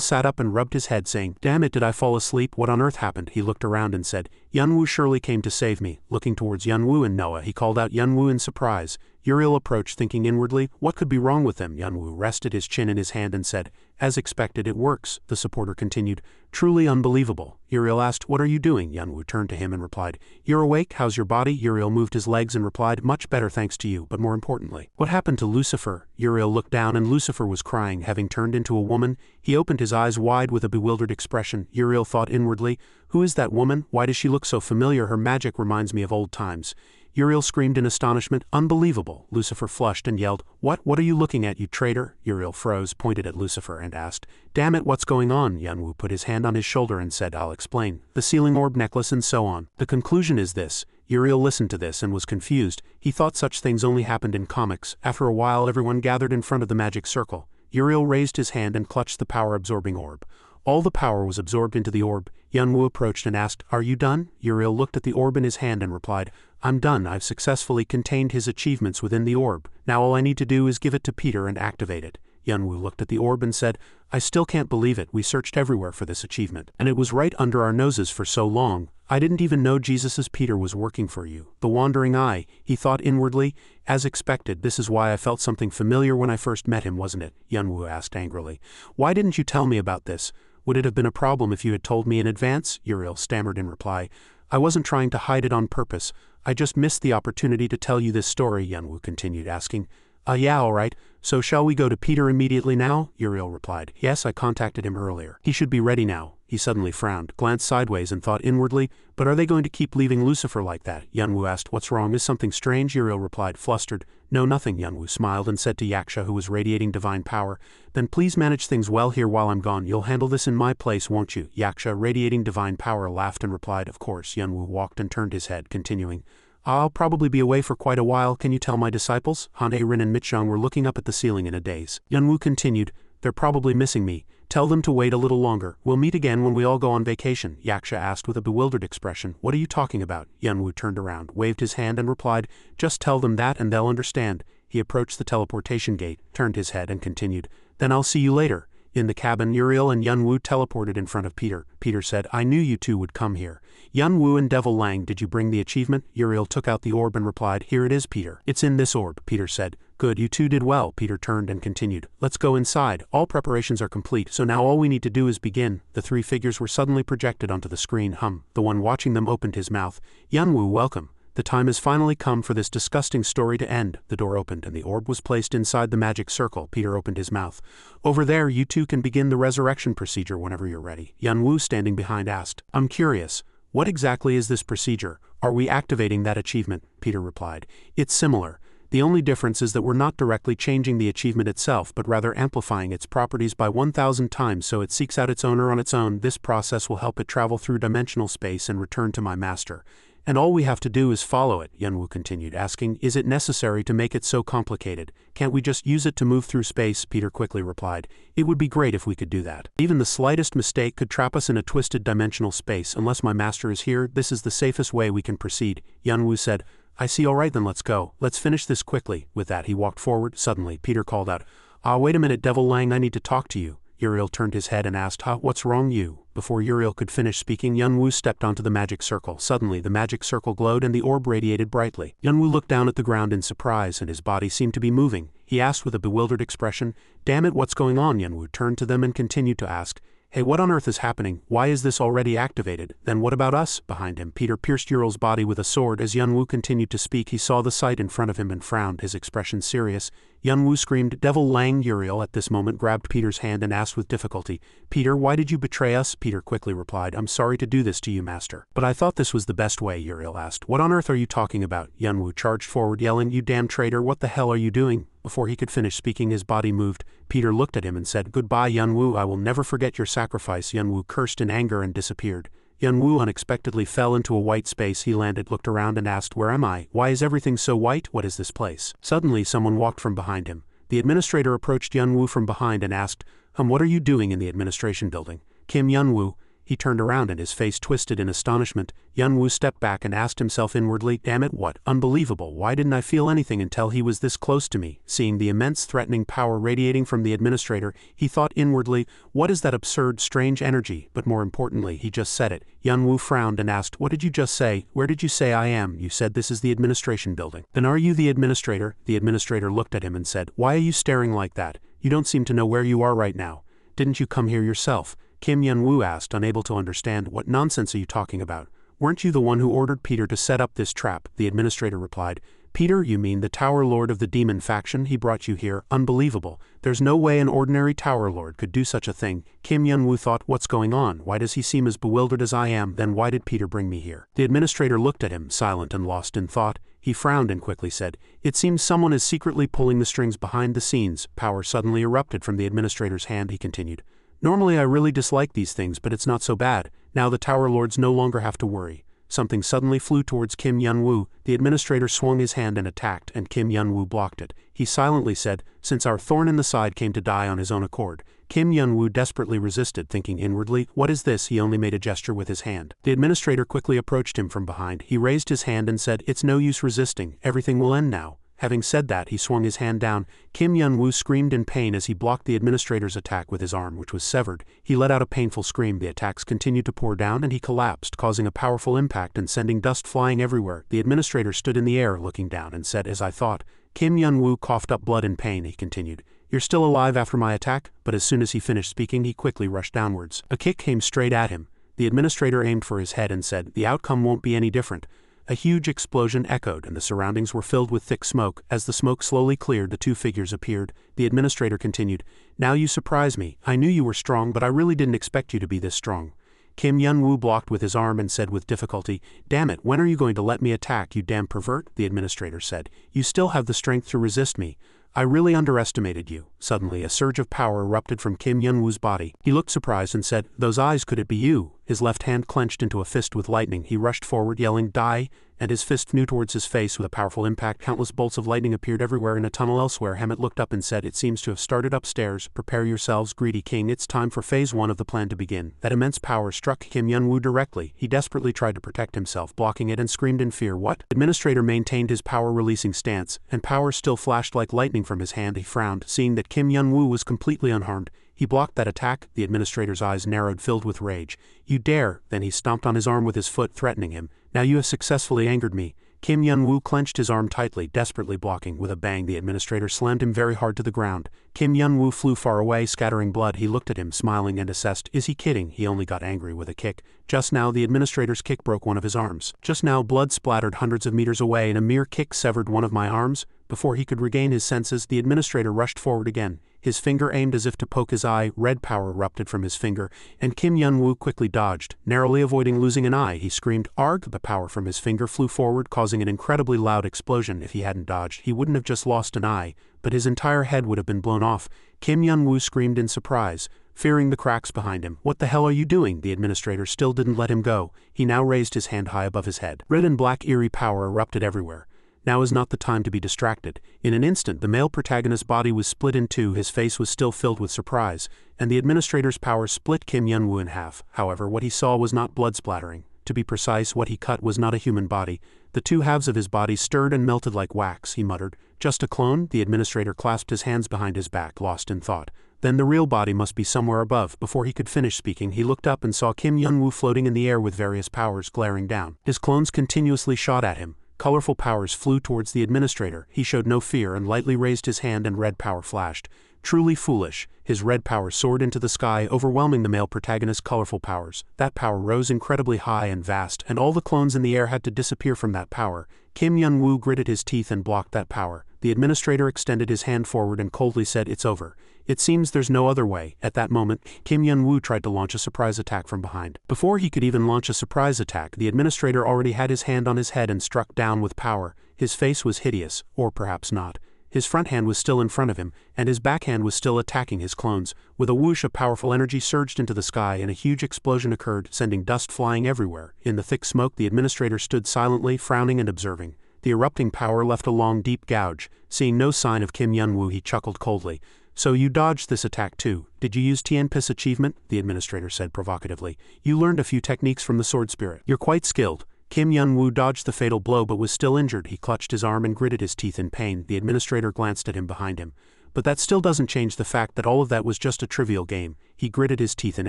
Speaker 1: sat up and rubbed his head, saying, damn it, did I fall asleep? What on earth happened? He looked around and said, Yunwoo surely came to save me. Looking towards Yunwoo and Noah, he called out Yunwoo in surprise. Uriel approached, thinking inwardly, what could be wrong with them? Yunwoo rested his chin in his hand and said, as expected, it works. The supporter continued, truly unbelievable. Uriel asked, what are you doing? Yunwoo turned to him and replied, you're awake, how's your body? Uriel moved his legs and replied, much better thanks to you, but more importantly, what happened to Lucifer? Uriel looked down and Lucifer was crying, having turned into a woman. He opened his eyes wide with a bewildered expression. Uriel thought inwardly, who is that woman? Why does she look so familiar? Her magic reminds me of old times. Uriel screamed in astonishment, unbelievable. Lucifer flushed and yelled, what are you looking at, you traitor? Uriel froze, pointed at Lucifer and asked, damn it, what's going on? Yunwoo put his hand on his shoulder and said, I'll explain. The sealing orb necklace and so on. The conclusion is this. Uriel listened to this and was confused. He thought such things only happened in comics. After a while everyone gathered in front of the magic circle. Uriel raised his hand and clutched the power-absorbing orb. All the power was absorbed into the orb. Yunwoo approached and asked, are you done? Uriel looked at the orb in his hand and replied, I'm done. I've successfully contained his achievements within the orb. Now all I need to do is give it to Peter and activate it. Yunwoo looked at the orb and said, I still can't believe it. We searched everywhere for this achievement, and it was right under our noses for so long. I didn't even know Jesus's Peter was working for you. The wandering eye, he thought inwardly. As expected, this is why I felt something familiar when I first met him, wasn't it? Yunwoo asked angrily. Why didn't you tell me about this? Would it have been a problem if you had told me in advance? Uriel stammered in reply. I wasn't trying to hide it on purpose. I just missed the opportunity to tell you this story, Yunwoo continued, asking. Yeah, all right. So shall we go to Peter immediately now? Uriel replied. Yes, I contacted him earlier. He should be ready now. He suddenly frowned, glanced sideways and thought inwardly, but are they going to keep leaving Lucifer like that? Yunwoo asked, what's wrong? Is something strange? Uriel replied, flustered. No, nothing. Yunwoo smiled and said to Yaksha, who was radiating divine power, then please manage things well here while I'm gone. You'll handle this in my place, won't you? Yaksha, radiating divine power, laughed and replied, of course. Yunwoo walked and turned his head, continuing, I'll probably be away for quite a while. Can you tell my disciples? Han Rin and Mitchung were looking up at the ceiling in a daze. Yunwoo continued, they're probably missing me. Tell them to wait a little longer. We'll meet again when we all go on vacation. Yaksha asked with a bewildered expression, what are you talking about? Yunwoo turned around, waved his hand and replied, just tell them that and they'll understand. He approached the teleportation gate, turned his head and continued, then I'll see you later. In the cabin, Uriel and Yunwoo teleported in front of Peter. Peter said, I knew you two would come here. Yunwoo and Devil Lang, did you bring the achievement? Uriel took out the orb and replied, here it is, Peter. It's in this orb, Peter said. Good, you two did well. Peter turned and continued, let's go inside. All preparations are complete, so now all we need to do is begin. The three figures were suddenly projected onto the screen. The one watching them opened his mouth. Yunwoo, welcome. The time has finally come for this disgusting story to end. The door opened and the orb was placed inside the magic circle. Peter opened his mouth. Over there, you two can begin the resurrection procedure whenever you're ready. Yunwoo, standing behind, asked, I'm curious. What exactly is this procedure? Are we activating that achievement? Peter replied, it's similar. The only difference is that we're not directly changing the achievement itself, but rather amplifying its properties by 1,000 times so it seeks out its owner on its own. This process will help it travel through dimensional space and return to my master. And all we have to do is follow it, Yunwoo continued, asking, is it necessary to make it so complicated? Can't we just use it to move through space? Peter quickly replied, it would be great if we could do that. Even the slightest mistake could trap us in a twisted dimensional space. Unless my master is here, this is the safest way we can proceed. Yunwoo said, I see, all right then let's go. Let's finish this quickly. With that he walked forward. Suddenly, Peter called out, wait a minute, Devil Lang, I need to talk to you. Uriel turned his head and asked, what's wrong you? Before Uriel could finish speaking, Yunwoo stepped onto the magic circle. Suddenly, the magic circle glowed and the orb radiated brightly. Yunwoo looked down at the ground in surprise and his body seemed to be moving. He asked with a bewildered expression, damn it, what's going on? Yunwoo turned to them and continued to ask, hey, what on earth is happening? Why is this already activated? Then what about us? Behind him, Peter pierced Uriel's body with a sword. As Yunwoo continued to speak, he saw the sight in front of him and frowned, his expression serious. Yunwoo screamed. Devil Lang. Uriel at this moment grabbed Peter's hand and asked with difficulty, Peter, why did you betray us? Peter quickly replied, I'm sorry to do this to you, master. But I thought this was the best way. Uriel asked, what on earth are you talking about? Yunwoo charged forward yelling, you damn traitor, what the hell are you doing? Before he could finish speaking, his body moved. Peter looked at him and said, goodbye, Yunwoo, I will never forget your sacrifice. Yunwoo cursed in anger and disappeared. Yunwoo unexpectedly fell into a white space. He landed, looked around and asked, where am I? Why is everything so white? What is this place? Suddenly someone walked from behind him. The administrator approached Yunwoo from behind and asked, what are you doing in the administration building? Kim Yunwoo. He turned around and his face twisted in astonishment. Yunwoo stepped back and asked himself inwardly, damn it, what? Unbelievable, why didn't I feel anything until he was this close to me? Seeing the immense threatening power radiating from the administrator, he thought inwardly, what is that absurd, strange energy? But more importantly, he just said it. Yunwoo frowned and asked, what did you just say? Where did you say I am? You said this is the administration building. Then are you the administrator? The administrator looked at him and said, why are you staring like that? You don't seem to know where you are right now. Didn't you come here yourself? Kim Yunwoo asked, unable to understand. What nonsense are you talking about? Weren't you the one who ordered Peter to set up this trap? The administrator replied. Peter, you mean the Tower Lord of the Demon faction? He brought you here. Unbelievable. There's no way an ordinary Tower Lord could do such a thing. Kim Yunwoo thought, what's going on? Why does he seem as bewildered as I am? Then why did Peter bring me here? The administrator looked at him, silent and lost in thought. He frowned and quickly said, it seems someone is secretly pulling the strings behind the scenes. Power suddenly erupted from the administrator's hand. He continued. Normally I really dislike these things, but it's not so bad. Now the Tower Lords no longer have to worry. Something suddenly flew towards Kim Yunwoo. The administrator swung his hand and attacked, and Kim Yunwoo blocked it. He silently said, since our thorn in the side came to die on his own accord. Kim Yunwoo desperately resisted, thinking inwardly, what is this? He only made a gesture with his hand. The administrator quickly approached him from behind. He raised his hand and said, it's no use resisting. Everything will end now. Having said that, he swung his hand down. Kim Yunwoo screamed in pain as he blocked the administrator's attack with his arm, which was severed. He let out a painful scream. The attacks continued to pour down and he collapsed, causing a powerful impact and sending dust flying everywhere. The administrator stood in the air looking down and said, as I thought. Kim Yunwoo coughed up blood in pain. He continued, you're still alive after my attack? But as soon as he finished speaking, he quickly rushed downwards. A kick came straight at him. The administrator aimed for his head and said, the outcome won't be any different. A huge explosion echoed and the surroundings were filled with thick smoke. As the smoke slowly cleared, the two figures appeared. The administrator continued, now you surprise me. I knew you were strong, but I really didn't expect you to be this strong. Kim Yunwoo blocked with his arm and said with difficulty, damn it, when are you going to let me attack, you damn pervert? The administrator said, you still have the strength to resist me. I really underestimated you. Suddenly, a surge of power erupted from Kim Yunwoo's body. He looked surprised and said, those eyes, could it be you? His left hand clenched into a fist with lightning. He rushed forward, yelling, die, and his fist flew towards his face with a powerful impact. Countless bolts of lightning appeared everywhere in a tunnel elsewhere. Hammett looked up and said, it seems to have started upstairs. Prepare yourselves, greedy king. It's time for phase 1 of the plan to begin. That immense power struck Kim Yunwoo directly. He desperately tried to protect himself, blocking it and screamed in fear. What? The administrator maintained his power-releasing stance, and power still flashed like lightning from his hand. He frowned, seeing that Kim Yunwoo was completely unharmed. He blocked that attack. The administrator's eyes narrowed, filled with rage. You dare! Then he stomped on his arm with his foot, threatening him. Now you have successfully angered me. Kim Yunwoo clenched his arm tightly, desperately blocking. With a bang, the administrator slammed him very hard to the ground. Kim Yunwoo flew far away, scattering blood. He looked at him, smiling, and assessed, is he kidding? He only got angry with a kick. Just now, the administrator's kick broke one of his arms. Just now, blood splattered hundreds of meters away, and a mere kick severed one of my arms. Before he could regain his senses, the administrator rushed forward again. His finger aimed as if to poke his eye. Red power erupted from his finger, and Kim Yunwoo quickly dodged, narrowly avoiding losing an eye. He screamed, arg! The power from his finger flew forward, causing an incredibly loud explosion. If he hadn't dodged, he wouldn't have just lost an eye, but his entire head would have been blown off. Kim Yunwoo screamed in surprise, fearing the cracks behind him. What the hell are you doing? The administrator still didn't let him go. He now raised his hand high above his head. Red and black eerie power erupted everywhere. Now is not the time to be distracted. In an instant, the male protagonist's body was split in two. His face was still filled with surprise, and the administrator's power split Kim Yunwoo in half. However, what he saw was not blood splattering. To be precise, what he cut was not a human body. The two halves of his body stirred and melted like wax. He muttered, just a clone? The administrator clasped his hands behind his back, lost in thought. Then the real body must be somewhere above. Before he could finish speaking, he looked up and saw Kim Yunwoo floating in the air with various powers glaring down. His clones continuously shot at him. Colorful powers flew towards the administrator. He showed no fear and lightly raised his hand, and red power flashed. Truly foolish. His red power soared into the sky, overwhelming the male protagonist's colorful powers. That power rose incredibly high and vast, and all the clones in the air had to disappear from that power. Kim Yun-woo gritted his teeth and blocked that power. The administrator extended his hand forward and coldly said, "It's over. It seems there's no other way." At that moment, Kim Yun-woo tried to launch a surprise attack from behind. Before he could even launch a surprise attack, the administrator already had his hand on his head and struck down with power. His face was hideous, or perhaps not. His front hand was still in front of him, and his backhand was still attacking his clones. With a whoosh, a powerful energy surged into the sky and a huge explosion occurred, sending dust flying everywhere. In the thick smoke, the administrator stood silently, frowning and observing. The erupting power left a long, deep gouge. Seeing no sign of Kim Yun-woo, he chuckled coldly. "So you dodged this attack too. Did you use Tianpis achievement?" the administrator said provocatively. "You learned a few techniques from the sword spirit. You're quite skilled." Kim Yun-woo dodged the fatal blow but was still injured. He clutched his arm and gritted his teeth in pain. The administrator glanced at him behind him. "But that still doesn't change the fact that all of that was just a trivial game." He gritted his teeth in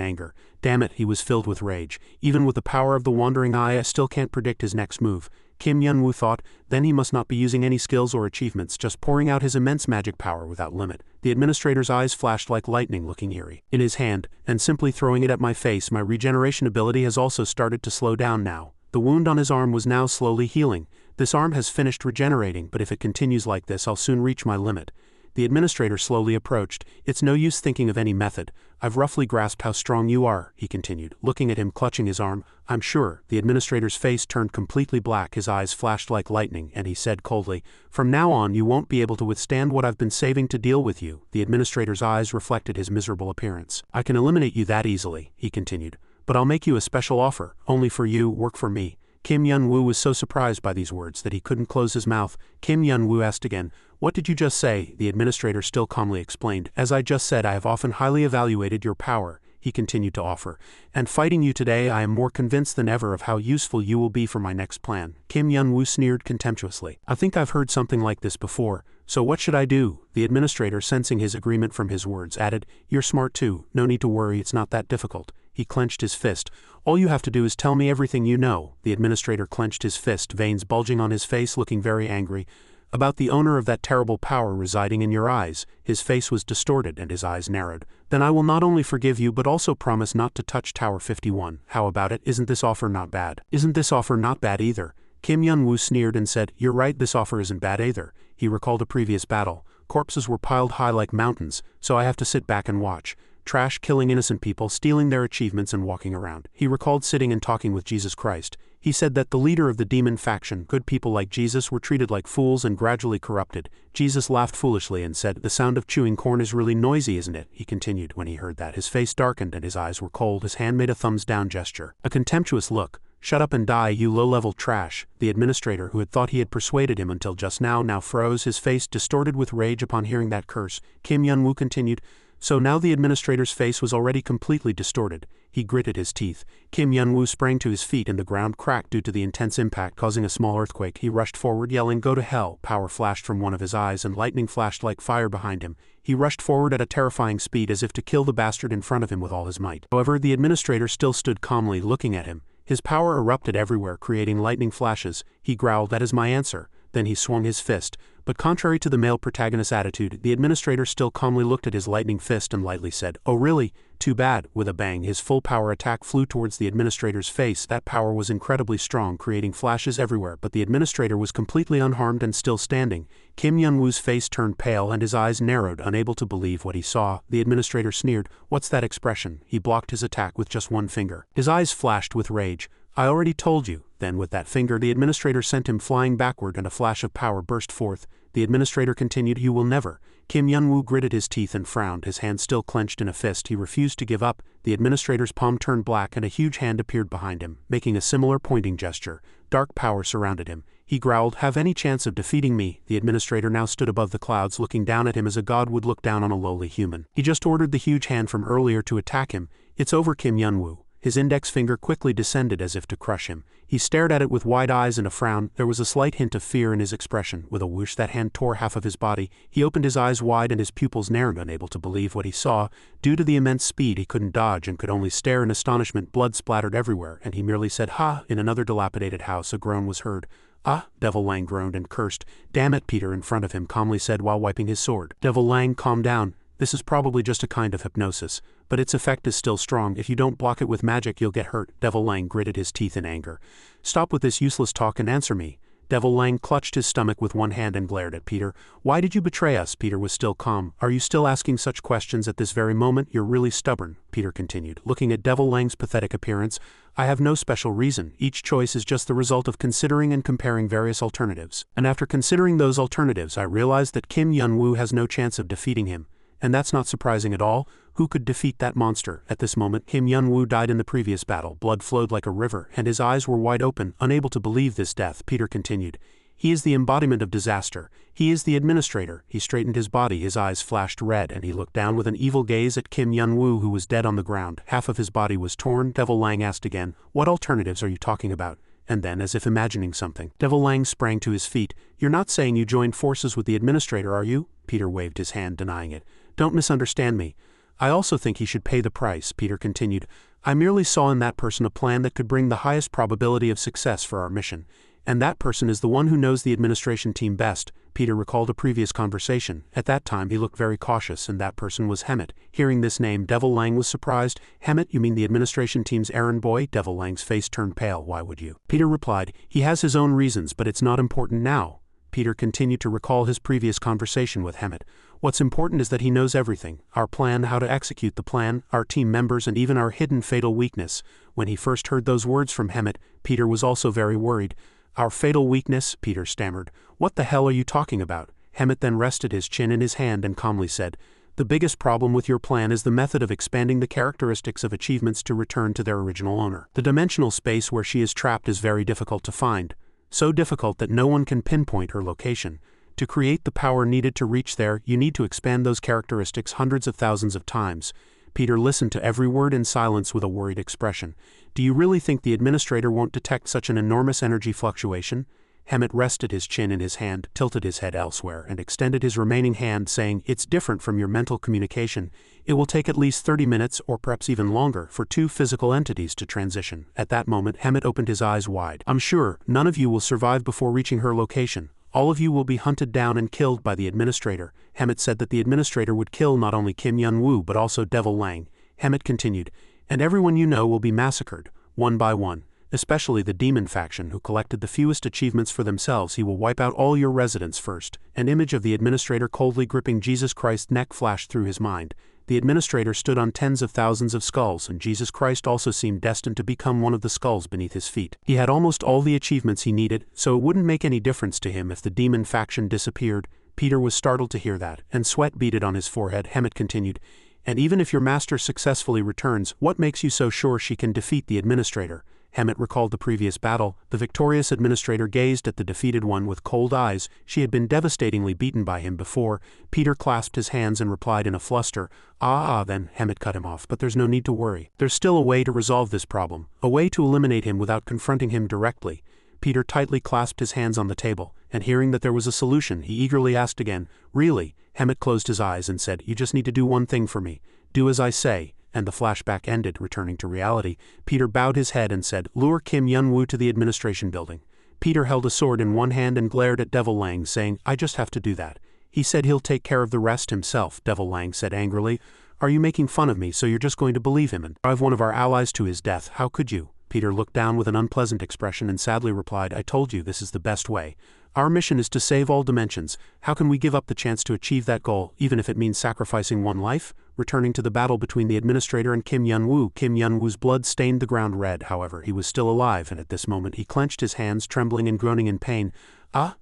Speaker 1: anger. Damn it, he was filled with rage. "Even with the power of the wandering eye, I still can't predict his next move." Kim Yun-woo thought, then he must not be using any skills or achievements, just pouring out his immense magic power without limit. The administrator's eyes flashed like lightning, looking eerie. "In his hand, and simply throwing it at my face, my regeneration ability has also started to slow down now." The wound on his arm was now slowly healing. "This arm has finished regenerating, but if it continues like this, I'll soon reach my limit." The administrator slowly approached. "It's no use thinking of any method. I've roughly grasped how strong you are," he continued, looking at him clutching his arm. "I'm sure." The administrator's face turned completely black, his eyes flashed like lightning, and he said coldly, "From now on you won't be able to withstand what I've been saving to deal with you." The administrator's eyes reflected his miserable appearance. "I can eliminate you that easily," he continued. "But I'll make you a special offer. Only for you, work for me." Kim Yun-woo was so surprised by these words that he couldn't close his mouth. Kim Yun-woo asked again, "What did you just say?" The administrator still calmly explained, "As I just said, I have often highly evaluated your power," he continued to offer, "and fighting you today I am more convinced than ever of how useful you will be for my next plan." Kim Yun-woo sneered contemptuously. "I think I've heard something like this before. So what should I do?" The administrator, sensing his agreement from his words, added, "You're smart too. No need to worry, it's not that difficult." He clenched his fist. "All you have to do is tell me everything you know." The administrator clenched his fist, veins bulging on his face, looking very angry. "About the owner of that terrible power residing in your eyes." His face was distorted and his eyes narrowed. "Then I will not only forgive you but also promise not to touch Tower 51. How about it? Isn't this offer not bad?" "Isn't this offer not bad either?" Kim Yun-woo sneered and said, "You're right, this offer isn't bad either." He recalled a previous battle. Corpses were piled high like mountains, so I have to sit back and watch. Trash, killing innocent people, stealing their achievements and walking around. He recalled sitting and talking with Jesus Christ. He said that the leader of the demon faction, good people like Jesus, were treated like fools and gradually corrupted. Jesus laughed foolishly and said, "The sound of chewing corn is really noisy, isn't it?" He continued. When he heard that, his face darkened and his eyes were cold. His hand made a thumbs down gesture. A contemptuous look. "Shut up and die, you low-level trash." The administrator, who had thought he had persuaded him until just now froze, his face distorted with rage upon hearing that curse. Kim Yun-woo continued, "So now the administrator's face was already completely distorted." He gritted his teeth. Kim Yun-woo sprang to his feet and the ground cracked due to the intense impact, causing a small earthquake. He rushed forward, yelling, "Go to hell!" Power flashed from one of his eyes and lightning flashed like fire behind him. He rushed forward at a terrifying speed as if to kill the bastard in front of him with all his might. However, the administrator still stood calmly looking at him. His power erupted everywhere, creating lightning flashes. He growled, "That is my answer." Then he swung his fist. But contrary to the male protagonist's attitude, the administrator still calmly looked at his lightning fist and lightly said, "Oh really? Too bad." With a bang, his full power attack flew towards the administrator's face. That power was incredibly strong, creating flashes everywhere, but the administrator was completely unharmed and still standing. Kim Yun-woo's face turned pale and his eyes narrowed, unable to believe what he saw. The administrator sneered, "What's that expression?" He blocked his attack with just one finger. His eyes flashed with rage. "I already told you." Then with that finger the administrator sent him flying backward and a flash of power burst forth. The administrator continued, "You will never." Kim Yun-woo gritted his teeth and frowned, his hand still clenched in a fist. He refused to give up. The administrator's palm turned black and a huge hand appeared behind him, making a similar pointing gesture. Dark power surrounded him. He growled, "Have any chance of defeating me?" The administrator now stood above the clouds, looking down at him as a god would look down on a lowly human. He just ordered the huge hand from earlier to attack him. "It's over, Kim Yun-woo." His index finger quickly descended as if to crush him. He stared at it with wide eyes and a frown. There was a slight hint of fear in his expression. With a whoosh, that hand tore half of his body. He opened his eyes wide and his pupils narrowed, unable to believe what he saw. Due to the immense speed, he couldn't dodge and could only stare in astonishment. Blood splattered everywhere, and he merely said, "Ha!" In another dilapidated house, a groan was heard. "Ah!" Devil Lang groaned and cursed. "Damn it!" Peter in front of him calmly said while wiping his sword. "Devil Lang, calm down." This is probably just a kind of hypnosis, but its effect is still strong. If you don't block it with magic, you'll get hurt. Devil Lang gritted his teeth in anger. Stop with this useless talk and answer me. Devil Lang clutched his stomach with one hand and glared at Peter. Why did you betray us? Peter was still calm. Are you still asking such questions at this very moment? You're really stubborn, Peter continued, looking at Devil Lang's pathetic appearance. I have no special reason. Each choice is just the result of considering and comparing various alternatives. And after considering those alternatives, I realized that Kim Yun-woo has no chance of defeating him. And that's not surprising at all. Who could defeat that monster? At this moment, Kim Yun-woo died in the previous battle. Blood flowed like a river, and his eyes were wide open, unable to believe this death. Peter continued. He is the embodiment of disaster. He is the administrator. He straightened his body, his eyes flashed red, and he looked down with an evil gaze at Kim Yun-woo, who was dead on the ground. Half of his body was torn. Devil Lang asked again, what alternatives are you talking about? And then, as if imagining something, Devil Lang sprang to his feet. You're not saying you joined forces with the administrator, are you? Peter waved his hand, denying it. Don't misunderstand me. I also think he should pay the price, Peter continued. I merely saw in that person a plan that could bring the highest probability of success for our mission. And that person is the one who knows the administration team best. Peter recalled a previous conversation. At that time he looked very cautious, and that person was Hemet. Hearing this name, Devil Lang was surprised. Hemet, you mean the administration team's errand boy? Devil Lang's face turned pale. Why would you? Peter replied, he has his own reasons, but it's not important now. Peter continued to recall his previous conversation with Hemet. What's important is that he knows everything, our plan, how to execute the plan, our team members, and even our hidden fatal weakness. When he first heard those words from Hemet, Peter was also very worried. Our fatal weakness? Peter stammered. What the hell are you talking about? Hemet then rested his chin in his hand and calmly said, the biggest problem with your plan is the method of expanding the characteristics of achievements to return to their original owner. The dimensional space where she is trapped is very difficult to find. So difficult that no one can pinpoint her location. To create the power needed to reach there, you need to expand those characteristics hundreds of thousands of times. Peter listened to every word in silence with a worried expression. Do you really think the administrator won't detect such an enormous energy fluctuation? Hemet rested his chin in his hand, tilted his head elsewhere, and extended his remaining hand, saying, it's different from your mental communication. It will take at least 30 minutes, or perhaps even longer, for two physical entities to transition. At that moment, Hemet opened his eyes wide. I'm sure none of you will survive before reaching her location. All of you will be hunted down and killed by the administrator. Hemet said that the administrator would kill not only Kim Yun-woo but also Devil Lang. Hemet continued, and everyone you know will be massacred, one by one. Especially the demon faction who collected the fewest achievements for themselves. He will wipe out all your residents first. An image of the administrator coldly gripping Jesus Christ's neck flashed through his mind. The administrator stood on tens of thousands of skulls, and Jesus Christ also seemed destined to become one of the skulls beneath his feet. He had almost all the achievements he needed, so it wouldn't make any difference to him if the demon faction disappeared. Peter was startled to hear that, and sweat beaded on his forehead. Hemet continued, and even if your master successfully returns, what makes you so sure she can defeat the administrator? Hemet recalled the previous battle. The victorious administrator gazed at the defeated one with cold eyes. She had been devastatingly beaten by him before. Peter clasped his hands and replied in a fluster, then Hemet cut him off. But there's no need to worry. There's still a way to resolve this problem, a way to eliminate him without confronting him directly. Peter tightly clasped his hands on the table, and hearing that there was a solution, he eagerly asked again, really? Hemet closed his eyes and said, you just need to do one thing for me. Do as I say. And the flashback ended, returning to reality. Peter bowed his head and said, lure Kim Yun-woo to the administration building. Peter held a sword in one hand and glared at Devil Lang, saying, I just have to do that. He said he'll take care of the rest himself, Devil Lang said angrily. Are you making fun of me, so you're just going to believe him and drive one of our allies to his death? How could you? Peter looked down with an unpleasant expression and sadly replied, I told you this is the best way. Our mission is to save all dimensions. How can we give up the chance to achieve that goal, even if it means sacrificing one life? Returning to the battle between the administrator and Kim Yun-woo. Kim Yun-woo's blood stained the ground red. However, he was still alive, and at this moment he clenched his hands, trembling and groaning in pain.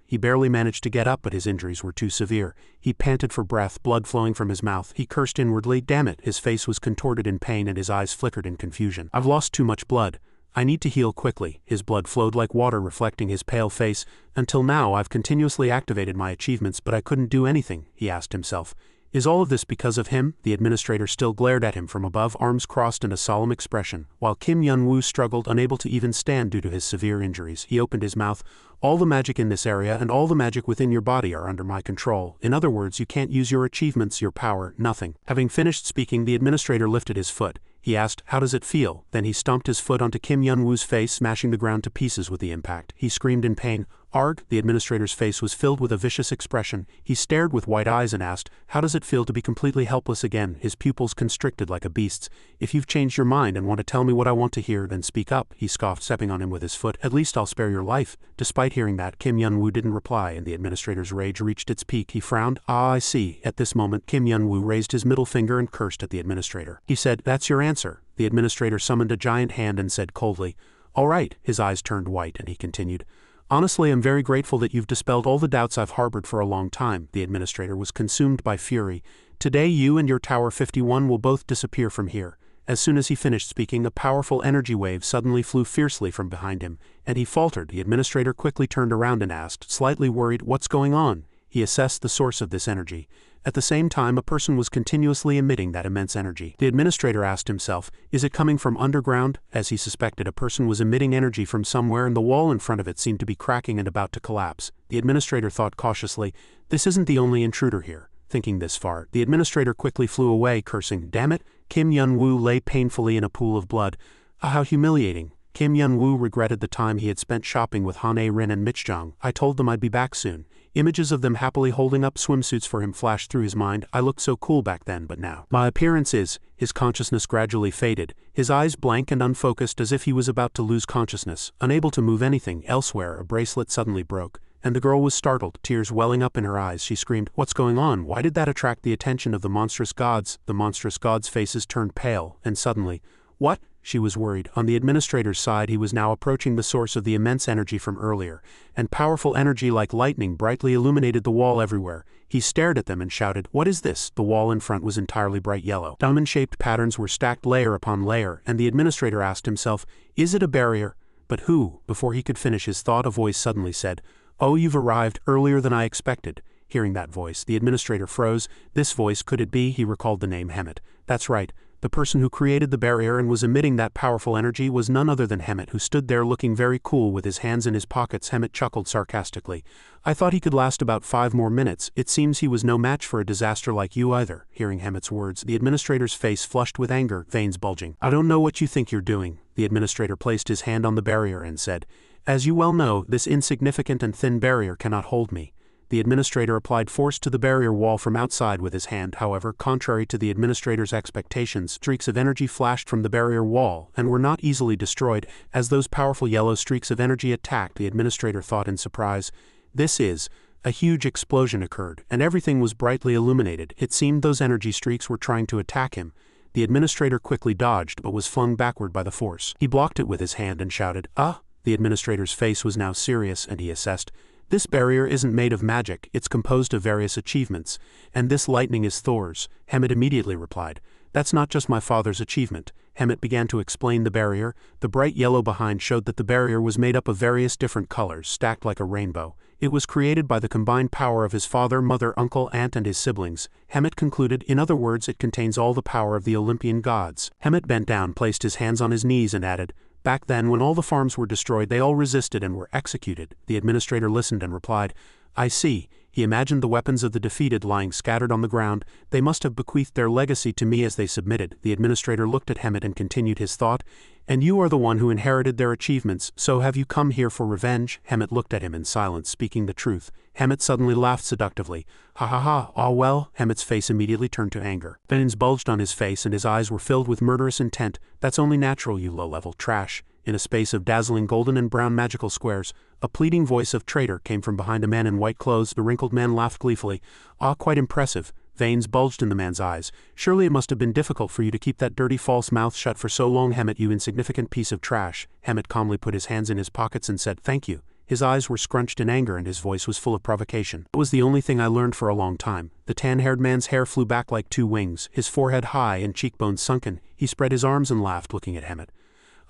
Speaker 1: He barely managed to get up, but his injuries were too severe. He panted for breath, blood flowing from his mouth. He cursed inwardly. Damn it! His face was contorted in pain and his eyes flickered in confusion. I've lost too much blood. I need to heal quickly. His blood flowed like water, reflecting his pale face. Until now I've continuously activated my achievements, but I couldn't do anything, he asked himself. Is all of this because of him? The administrator still glared at him from above, arms crossed in a solemn expression, while Kim Yun-woo struggled, unable to even stand due to his severe injuries. He opened his mouth. All the magic in this area and all the magic within your body are under my control. In other words, you can't use your achievements, your power, nothing. Having finished speaking, the administrator lifted his foot. He asked, how does it feel? Then he stomped his foot onto Kim Yun-woo's face, smashing the ground to pieces with the impact. He screamed in pain. Arg, the administrator's face was filled with a vicious expression. He stared with wide eyes and asked, how does it feel to be completely helpless again? His pupils constricted like a beast's. If you've changed your mind and want to tell me what I want to hear, then speak up, he scoffed, stepping on him with his foot. At least I'll spare your life. Despite hearing that, Kim Yun-woo didn't reply, and the administrator's rage reached its peak. He frowned. Ah, I see. At this moment, Kim Yun-woo raised his middle finger and cursed at the administrator. He said, that's your answer. The administrator summoned a giant hand and said coldly, all right. His eyes turned white, and he continued, honestly, I'm very grateful that you've dispelled all the doubts I've harbored for a long time. The administrator was consumed by fury. Today you and your Tower 51 will both disappear from here. As soon as he finished speaking, a powerful energy wave suddenly flew fiercely from behind him, and he faltered. The administrator quickly turned around and asked, slightly worried, what's going on? He assessed the source of this energy. At the same time, a person was continuously emitting that immense energy. The administrator asked himself, is it coming from underground? As he suspected, a person was emitting energy from somewhere, and the wall in front of it seemed to be cracking and about to collapse. The administrator thought cautiously, this isn't the only intruder here. Thinking this far, the administrator quickly flew away, cursing, damn it. Kim Yun-woo lay painfully in a pool of blood. Ah, how humiliating. Kim Yun-woo regretted the time he had spent shopping with Han A-rin and Mitchjong. I told them I'd be back soon. Images of them happily holding up swimsuits for him flashed through his mind. I looked so cool back then, but now my appearance is... His consciousness gradually faded, his eyes blank and unfocused as if he was about to lose consciousness. Unable to move anything. Elsewhere, a bracelet suddenly broke, and the girl was startled, tears welling up in her eyes. She screamed, what's going on? Why did that attract the attention of the monstrous gods? The monstrous gods' faces turned pale, and suddenly, what? She was worried. On the administrator's side, he was now approaching the source of the immense energy from earlier, and powerful energy like lightning brightly illuminated the wall everywhere. He stared at them and shouted, what is this? The wall in front was entirely bright yellow. Diamond-shaped patterns were stacked layer upon layer, and the administrator asked himself, is it a barrier? But who? Before he could finish his thought, a voice suddenly said, oh, you've arrived earlier than I expected. Hearing that voice, the administrator froze. This voice, could it be? He recalled the name Hemet. That's right. The person who created the barrier and was emitting that powerful energy was none other than Hemet, who stood there looking very cool with his hands in his pockets. Hemet chuckled sarcastically. I thought he could last about 5 more minutes. It seems he was no match for a disaster like you either. Hearing Hemet's words, the administrator's face flushed with anger, veins bulging. I don't know what you think you're doing. The administrator placed his hand on the barrier and said, as you well know, this insignificant and thin barrier cannot hold me. The administrator applied force to the barrier wall from outside with his hand. However, contrary to the administrator's expectations, streaks of energy flashed from the barrier wall and were not easily destroyed. As those powerful yellow streaks of energy attacked, the administrator thought in surprise, a huge explosion occurred, and everything was brightly illuminated. It seemed those energy streaks were trying to attack him. The administrator quickly dodged but was flung backward by the force. He blocked it with his hand and shouted, ah! The administrator's face was now serious, and he assessed, this barrier isn't made of magic, it's composed of various achievements, and this lightning is Thor's. Hemet immediately replied, that's not just my father's achievement. Hemet began to explain the barrier. The bright yellow behind showed that the barrier was made up of various different colors, stacked like a rainbow. It was created by the combined power of his father, mother, uncle, aunt, and his siblings. Hemet concluded, in other words, it contains all the power of the Olympian gods. Hemet bent down, placed his hands on his knees, and added, back then, when all the farms were destroyed, they all resisted and were executed. The administrator listened and replied, I see. He imagined the weapons of the defeated lying scattered on the ground. They must have bequeathed their legacy to me as they submitted. The administrator looked at Hemet and continued his thought, and you are the one who inherited their achievements, so have you come here for revenge? Hemet looked at him in silence, speaking the truth. Hemet suddenly laughed seductively. Ha ha ha, ah well. Hemet's face immediately turned to anger. Veins bulged on his face and his eyes were filled with murderous intent. That's only natural, you low-level trash. In a space of dazzling golden and brown magical squares, a pleading voice of traitor came from behind a man in white clothes. The wrinkled man laughed gleefully. Ah, quite impressive. Veins bulged in the man's eyes. Surely it must have been difficult for you to keep that dirty false mouth shut for so long, Hemet, you insignificant piece of trash. Hemet calmly put his hands in his pockets and said, thank you. His eyes were scrunched in anger and his voice was full of provocation. It was the only thing I learned for a long time. The tan-haired man's hair flew back like 2 wings, his forehead high and cheekbones sunken. He spread his arms and laughed, looking at Hemet.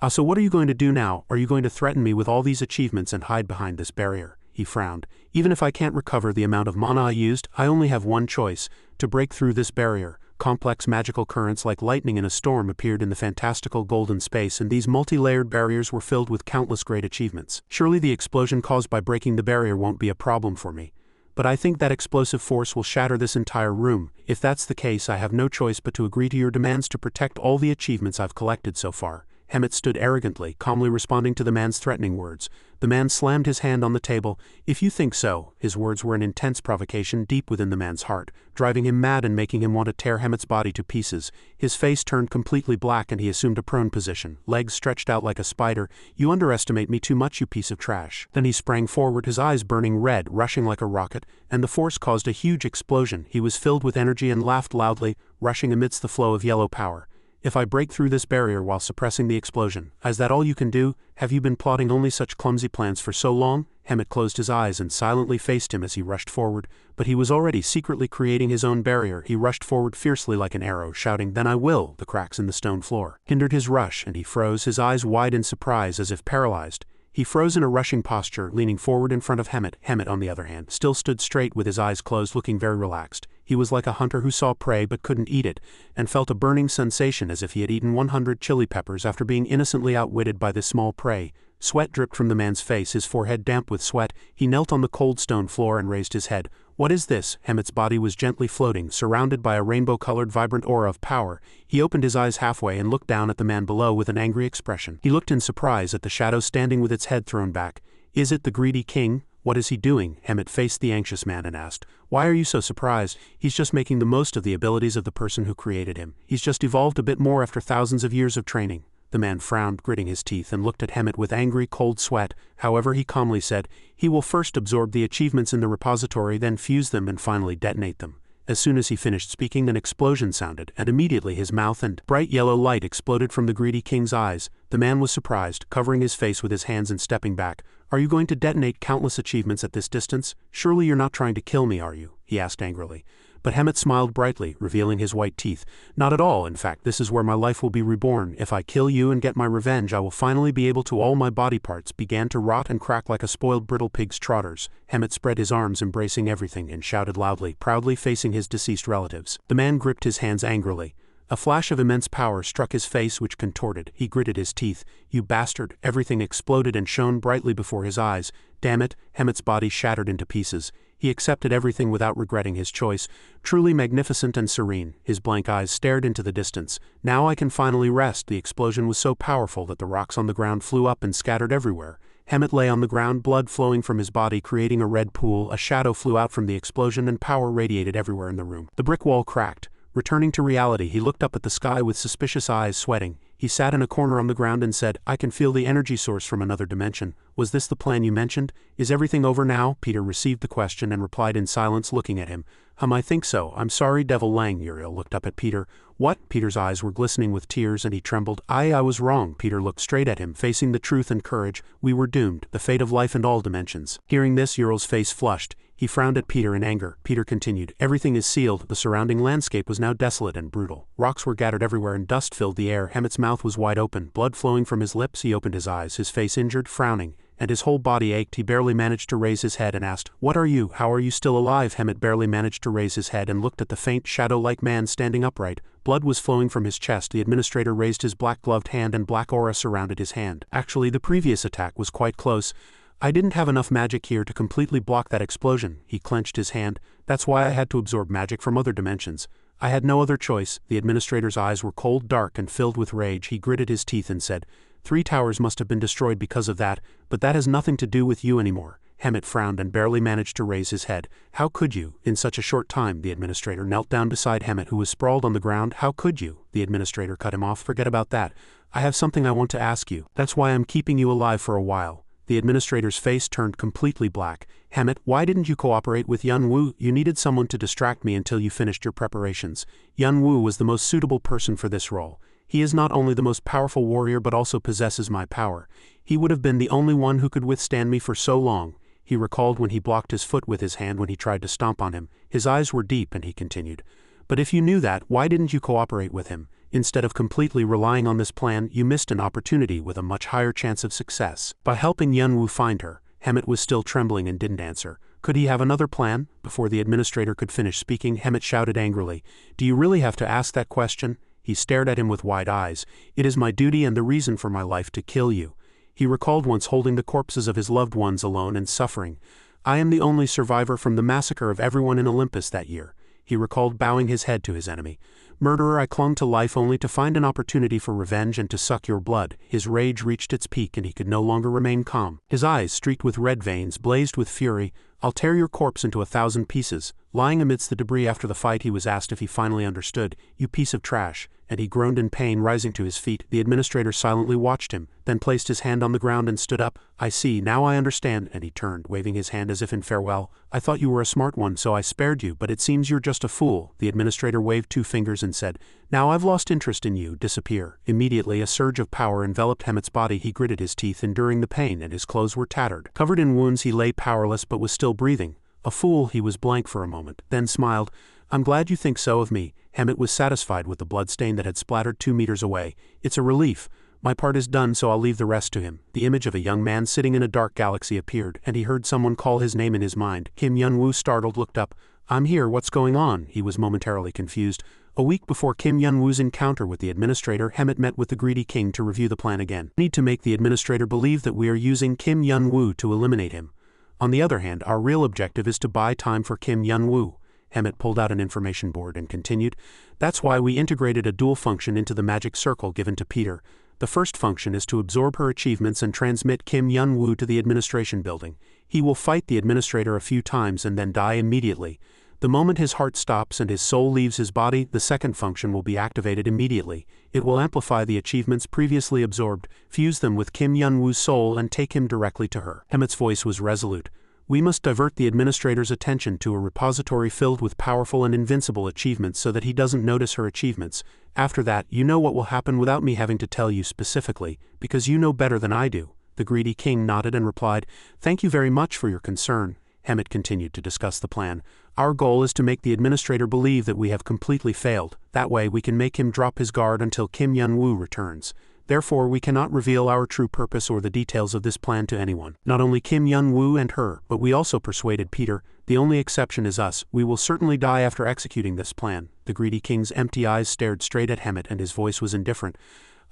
Speaker 1: So what are you going to do now? Are you going to threaten me with all these achievements and hide behind this barrier? He frowned. Even if I can't recover the amount of mana I used, I only have one choice, to break through this barrier. Complex magical currents like lightning in a storm appeared in the fantastical golden space, and these multi-layered barriers were filled with countless great achievements. Surely the explosion caused by breaking the barrier won't be a problem for me. But I think that explosive force will shatter this entire room. If that's the case, I have no choice but to agree to your demands to protect all the achievements I've collected so far. Hemet stood arrogantly, calmly responding to the man's threatening words. The man slammed his hand on the table. If you think so, his words were an intense provocation deep within the man's heart, driving him mad and making him want to tear Hemet's body to pieces. His face turned completely black and he assumed a prone position, legs stretched out like a spider. You underestimate me too much, you piece of trash. Then he sprang forward, his eyes burning red, rushing like a rocket, and the force caused a huge explosion. He was filled with energy and laughed loudly, rushing amidst the flow of yellow power. If I break through this barrier while suppressing the explosion, is that all you can do? Have you been plotting only such clumsy plans for so long? Hemet closed his eyes and silently faced him as he rushed forward, but he was already secretly creating his own barrier. He rushed forward fiercely like an arrow, shouting, "Then I will!" The cracks in the stone floor hindered his rush, and he froze, his eyes wide in surprise as if paralyzed. He froze in a rushing posture, leaning forward in front of Hemet. Hemet, on the other hand, still stood straight with his eyes closed, looking very relaxed. He was like a hunter who saw prey but couldn't eat it, and felt a burning sensation as if he had eaten 100 chili peppers after being innocently outwitted by this small prey. Sweat dripped from the man's face, his forehead damp with sweat. He knelt on the cold stone floor and raised his head. What is this? Hemet's body was gently floating, surrounded by a rainbow-colored vibrant aura of power. He opened his eyes halfway and looked down at the man below with an angry expression. He looked in surprise at the shadow standing with its head thrown back. Is it the greedy king? What is he doing? Hemet faced the anxious man and asked. Why are you so surprised? He's just making the most of the abilities of the person who created him. He's just evolved a bit more after thousands of years of training. The man frowned, gritting his teeth, and looked at Hemet with angry, cold sweat. However, he calmly said, he will first absorb the achievements in the repository, then fuse them and finally detonate them. As soon as he finished speaking, an explosion sounded, and immediately his mouth and bright yellow light exploded from the greedy king's eyes. The man was surprised, covering his face with his hands and stepping back. Are you going to detonate countless achievements at this distance? Surely you're not trying to kill me, are you? He asked angrily. But Hemet smiled brightly, revealing his white teeth. Not at all, in fact, this is where my life will be reborn. If I kill you and get my revenge, I will finally be able to. All my body parts began to rot and crack like a spoiled brittle pig's trotters. Hemet spread his arms, embracing everything, and shouted loudly, proudly facing his deceased relatives. The man gripped his hands angrily. A flash of immense power struck his face, which contorted. He gritted his teeth. You bastard! Everything exploded and shone brightly before his eyes. Damn it! Hemet's body shattered into pieces. He accepted everything without regretting his choice. Truly magnificent and serene, his blank eyes stared into the distance. Now I can finally rest. The explosion was so powerful that the rocks on the ground flew up and scattered everywhere. Hemet lay on the ground, blood flowing from his body, creating a red pool. A shadow flew out from the explosion and power radiated everywhere in the room. The brick wall cracked. Returning to reality, he looked up at the sky with suspicious eyes, sweating. He sat in a corner on the ground and said, I can feel the energy source from another dimension. Was this the plan you mentioned? Is everything over now? Peter received the question and replied in silence, looking at him. I think so. I'm sorry, Devil Lang. Uriel looked up at Peter. What? Peter's eyes were glistening with tears and he trembled. I was wrong. Peter looked straight at him, facing the truth and courage. We were doomed, the fate of life and all dimensions. Hearing this, Uriel's face flushed. He frowned at Peter in anger. Peter continued, everything is sealed. The surrounding landscape was now desolate and brutal. Rocks were gathered everywhere and dust filled the air. Hemet's mouth was wide open, blood flowing from his lips. He opened his eyes, his face injured, frowning, and his whole body ached. He barely managed to raise his head and asked, What are you? How are you still alive? Hemet barely managed to raise his head and looked at the faint, shadow-like man standing upright. Blood was flowing from his chest. The administrator raised his black-gloved hand and black aura surrounded his hand. Actually, the previous attack was quite close. I didn't have enough magic here to completely block that explosion. He clenched his hand. That's why I had to absorb magic from other dimensions. I had no other choice. The administrator's eyes were cold, dark, and filled with rage. He gritted his teeth and said, 3 towers must have been destroyed because of that, but that has nothing to do with you anymore. Hemet frowned and barely managed to raise his head. How could you? In such a short time, the administrator knelt down beside Hemet, who was sprawled on the ground. How could you? The administrator cut him off. Forget about that. I have something I want to ask you. That's why I'm keeping you alive for a while. The administrator's face turned completely black. Hemet, why didn't you cooperate with Yun Wu? You needed someone to distract me until you finished your preparations. Yun Wu was the most suitable person for this role. He is not only the most powerful warrior but also possesses my power. He would have been the only one who could withstand me for so long. He recalled when he blocked his foot with his hand when he tried to stomp on him. His eyes were deep and he continued. But if you knew that, why didn't you cooperate with him? Instead of completely relying on this plan, you missed an opportunity with a much higher chance of success. By helping Yun Wu find her, Hemet was still trembling and didn't answer. Could he have another plan? Before the administrator could finish speaking, Hemet shouted angrily, Do you really have to ask that question? He stared at him with wide eyes. It is my duty and the reason for my life to kill you. He recalled once holding the corpses of his loved ones alone and suffering. I am the only survivor from the massacre of everyone in Olympus that year. He recalled bowing his head to his enemy. Murderer, I clung to life only to find an opportunity for revenge and to suck your blood. His rage reached its peak and he could no longer remain calm. His eyes, streaked with red veins, blazed with fury. I'll tear your corpse into 1,000 pieces. Lying amidst the debris after the fight, he was asked if he finally understood. You piece of trash. And he groaned in pain, rising to his feet. The administrator silently watched him, then placed his hand on the ground and stood up. I see, now I understand, and he turned, waving his hand as if in farewell. I thought you were a smart one, so I spared you, but it seems you're just a fool. The administrator waved 2 fingers and said, Now I've lost interest in you. Disappear. Immediately a surge of power enveloped Hemet's body. He gritted his teeth, enduring the pain, and his clothes were tattered. Covered in wounds, he lay powerless but was still breathing. A fool, he was blank for a moment, then smiled. I'm glad you think so of me. Hemet was satisfied with the bloodstain that had splattered 2 meters away. It's a relief. My part is done, so I'll leave the rest to him. The image of a young man sitting in a dark galaxy appeared, and he heard someone call his name in his mind. Kim Yun-woo, startled, looked up. I'm here, what's going on? He was momentarily confused. A week before Kim Yun-woo's encounter with the administrator, Hemet met with the greedy king to review the plan again. We need to make the administrator believe that we are using Kim Yun-woo to eliminate him. On the other hand, our real objective is to buy time for Kim Yun-woo. Hemet pulled out an information board and continued, That's why we integrated a dual function into the magic circle given to Peter. The first function is to absorb her achievements and transmit Kim Yun-woo to the administration building. He will fight the administrator a few times and then die immediately. The moment his heart stops and his soul leaves his body, the second function will be activated immediately. It will amplify the achievements previously absorbed, fuse them with Kim Yun-woo's soul and take him directly to her. Hemet's voice was resolute. We must divert the administrator's attention to a repository filled with powerful and invincible achievements so that he doesn't notice her achievements. After that, you know what will happen without me having to tell you specifically, because you know better than I do. The greedy king nodded and replied, Thank you very much for your concern. Hemet continued to discuss the plan. Our goal is to make the administrator believe that we have completely failed. That way we can make him drop his guard until Kim Yun-woo returns. Therefore, we cannot reveal our true purpose or the details of this plan to anyone. Not only Kim Yun-woo and her, but we also persuaded Peter. The only exception is us. We will certainly die after executing this plan. The greedy king's empty eyes stared straight at Hemet and his voice was indifferent.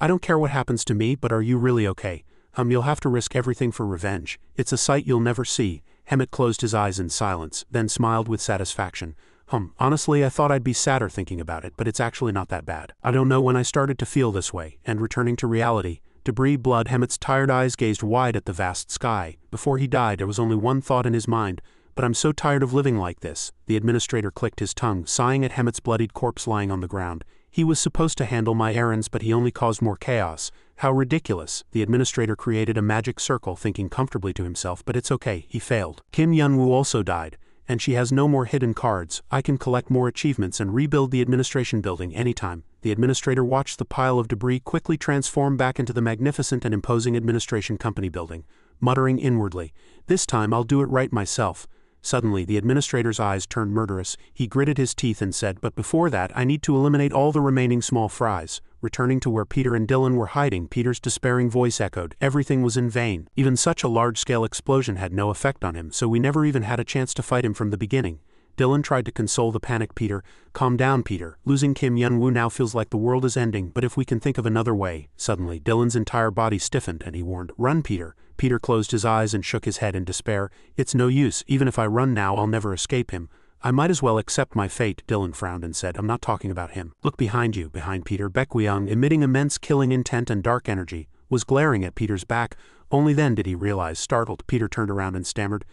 Speaker 1: I don't care what happens to me, but are you really okay? You'll have to risk everything for revenge. It's a sight you'll never see. Hemet closed his eyes in silence, then smiled with satisfaction. Honestly, I thought I'd be sadder thinking about it, but it's actually not that bad. I don't know when I started to feel this way, and returning to reality, debris, blood, Hemet's tired eyes gazed wide at the vast sky. Before he died, there was only one thought in his mind, but I'm so tired of living like this. The administrator clicked his tongue, sighing at Hemet's bloodied corpse lying on the ground. He was supposed to handle my errands, but he only caused more chaos. How ridiculous. The administrator created a magic circle, thinking comfortably to himself, but it's okay, he failed. Kim Yun-woo also died. And she has no more hidden cards. I can collect more achievements and rebuild the administration building anytime. The administrator watched the pile of debris quickly transform back into the magnificent and imposing administration company building, muttering inwardly, This time I'll do it right myself. Suddenly, the administrator's eyes turned murderous. He gritted his teeth and said, But before that, I need to eliminate all the remaining small fries. Returning to where Peter and Dylan were hiding, Peter's despairing voice echoed, Everything was in vain. Even such a large-scale explosion had no effect on him, so we never even had a chance to fight him from the beginning. Dylan tried to console the panicked Peter. Calm down, Peter. Losing Kim Yun-woo now feels like the world is ending, but if we can think of another way. Suddenly, Dylan's entire body stiffened and he warned, Run, Peter. Peter closed his eyes and shook his head in despair. It's no use. Even if I run now, I'll never escape him. I might as well accept my fate. Dylan frowned and said, I'm not talking about him. Look behind you. Behind Peter, Baekweong, emitting immense killing intent and dark energy, was glaring at Peter's back. Only then did he realize, startled. Peter turned around and stammered,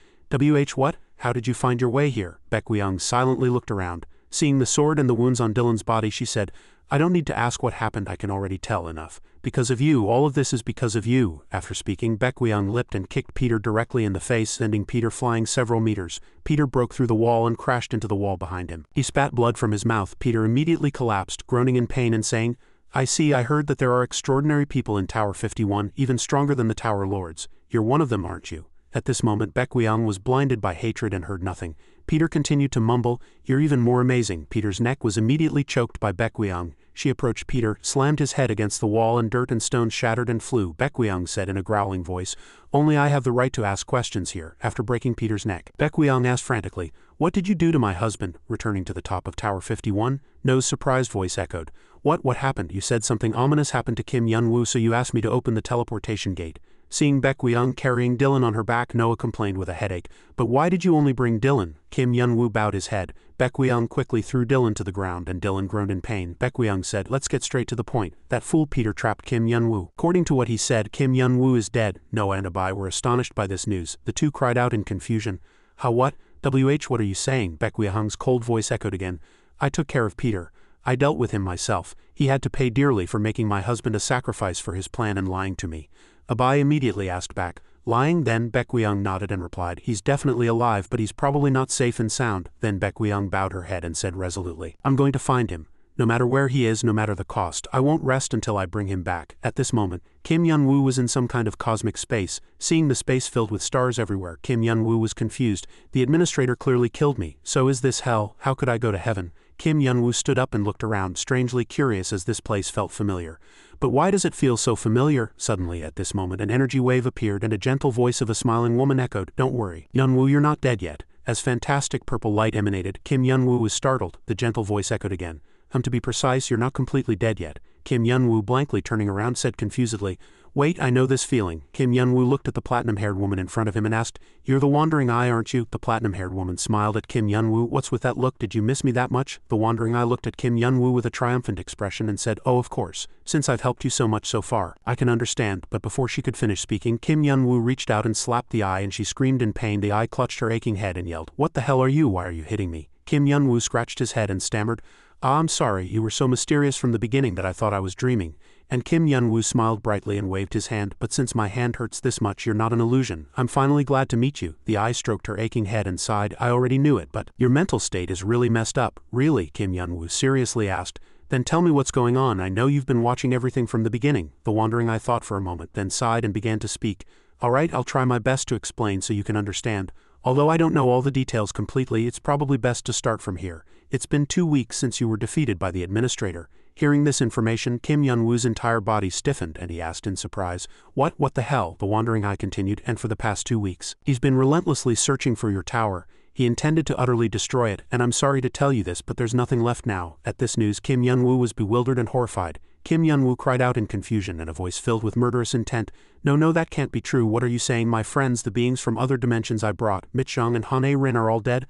Speaker 1: what? How did you find your way here? Baekweong silently looked around. Seeing the sword and the wounds on Dylan's body, she said, I don't need to ask what happened, I can already tell enough. Because of you, all of this is because of you. After speaking, Baekweong leapt and kicked Peter directly in the face, sending Peter flying several meters. Peter broke through the wall and crashed into the wall behind him. He spat blood from his mouth. Peter immediately collapsed, groaning in pain and saying, I heard that there are extraordinary people in Tower 51, even stronger than the Tower Lords. You're one of them, aren't you? At this moment, Baekweong was blinded by hatred and heard nothing. Peter continued to mumble, You're even more amazing. Peter's neck was immediately choked by Baekweong. She approached Peter, slammed his head against the wall, and dirt and stones shattered and flew. Baekweong said in a growling voice, Only I have the right to ask questions here. After breaking Peter's neck, Baekweong asked frantically, What did you do to my husband? Returning to the top of Tower 51, No's surprised voice echoed, What happened? You said something ominous happened to Kim Yun-woo, so you asked me to open the teleportation gate. Seeing Baekweung carrying Dylan on her back, Noah complained with a headache. But why did you only bring Dylan? Kim Yun-woo bowed his head. Baekweung quickly threw Dylan to the ground and Dylan groaned in pain. Baekweung said, let's get straight to the point. That fool Peter trapped Kim Yun-woo. According to what he said, Kim Yun-woo is dead. Noah and Abai were astonished by this news. The two cried out in confusion. How what? What are you saying? Baekweung's cold voice echoed again. I took care of Peter. I dealt with him myself. He had to pay dearly for making my husband a sacrifice for his plan and lying to me. Abai immediately asked back, lying? Then Baekweung nodded and replied, he's definitely alive, but he's probably not safe and sound. Then Baekweung bowed her head and said resolutely, I'm going to find him. No matter where he is, no matter the cost, I won't rest until I bring him back. At this moment, Kim Yun-woo was in some kind of cosmic space. Seeing the space filled with stars everywhere, Kim Yun-woo was confused. The administrator clearly killed me. So is this hell? How could I go to heaven? Kim Yun-woo stood up and looked around, strangely curious as this place felt familiar. But why does it feel so familiar? Suddenly at this moment an energy wave appeared and a gentle voice of a smiling woman echoed, don't worry, Yun-woo, you're not dead yet. As fantastic purple light emanated, Kim Yun-woo was startled. The gentle voice echoed again. To be precise, you're not completely dead yet. Kim Yun-woo, blankly turning around, said confusedly, wait, I know this feeling. Kim Yun-woo looked at the platinum-haired woman in front of him and asked, you're the wandering eye, aren't you? The platinum-haired woman smiled at Kim Yun-woo. What's with that look? Did you miss me that much? The wandering eye looked at Kim Yun-woo with a triumphant expression and said, oh, of course. Since I've helped you so much so far, I can understand. But before she could finish speaking, Kim Yun-woo reached out and slapped the eye and she screamed in pain. The eye clutched her aching head and yelled, what the hell are you? Why are you hitting me? Kim Yun-woo scratched his head and stammered, I'm sorry, you were so mysterious from the beginning that I thought I was dreaming. And Kim Yun-woo smiled brightly and waved his hand, but since my hand hurts this much, you're not an illusion. I'm finally glad to meet you. The eye stroked her aching head and sighed, I already knew it, but your mental state is really messed up. Really? Kim Yun-woo seriously asked. Then tell me what's going on. I know you've been watching everything from the beginning. The wandering eye thought for a moment, then sighed and began to speak. All right, I'll try my best to explain so you can understand. Although I don't know all the details completely, it's probably best to start from here. It's been 2 weeks since you were defeated by the administrator. Hearing this information, Kim Yun-woo's entire body stiffened and he asked in surprise, what the hell? The wandering eye continued, and for the past 2 weeks, he's been relentlessly searching for your tower. He intended to utterly destroy it, and I'm sorry to tell you this, but there's nothing left now. At this news, Kim Yun-woo was bewildered and horrified. Kim Yun-woo cried out in confusion in a voice filled with murderous intent, no, that can't be true. What are you saying? My friends, the beings from other dimensions I brought, Mitchung and Han A-rin, are all dead?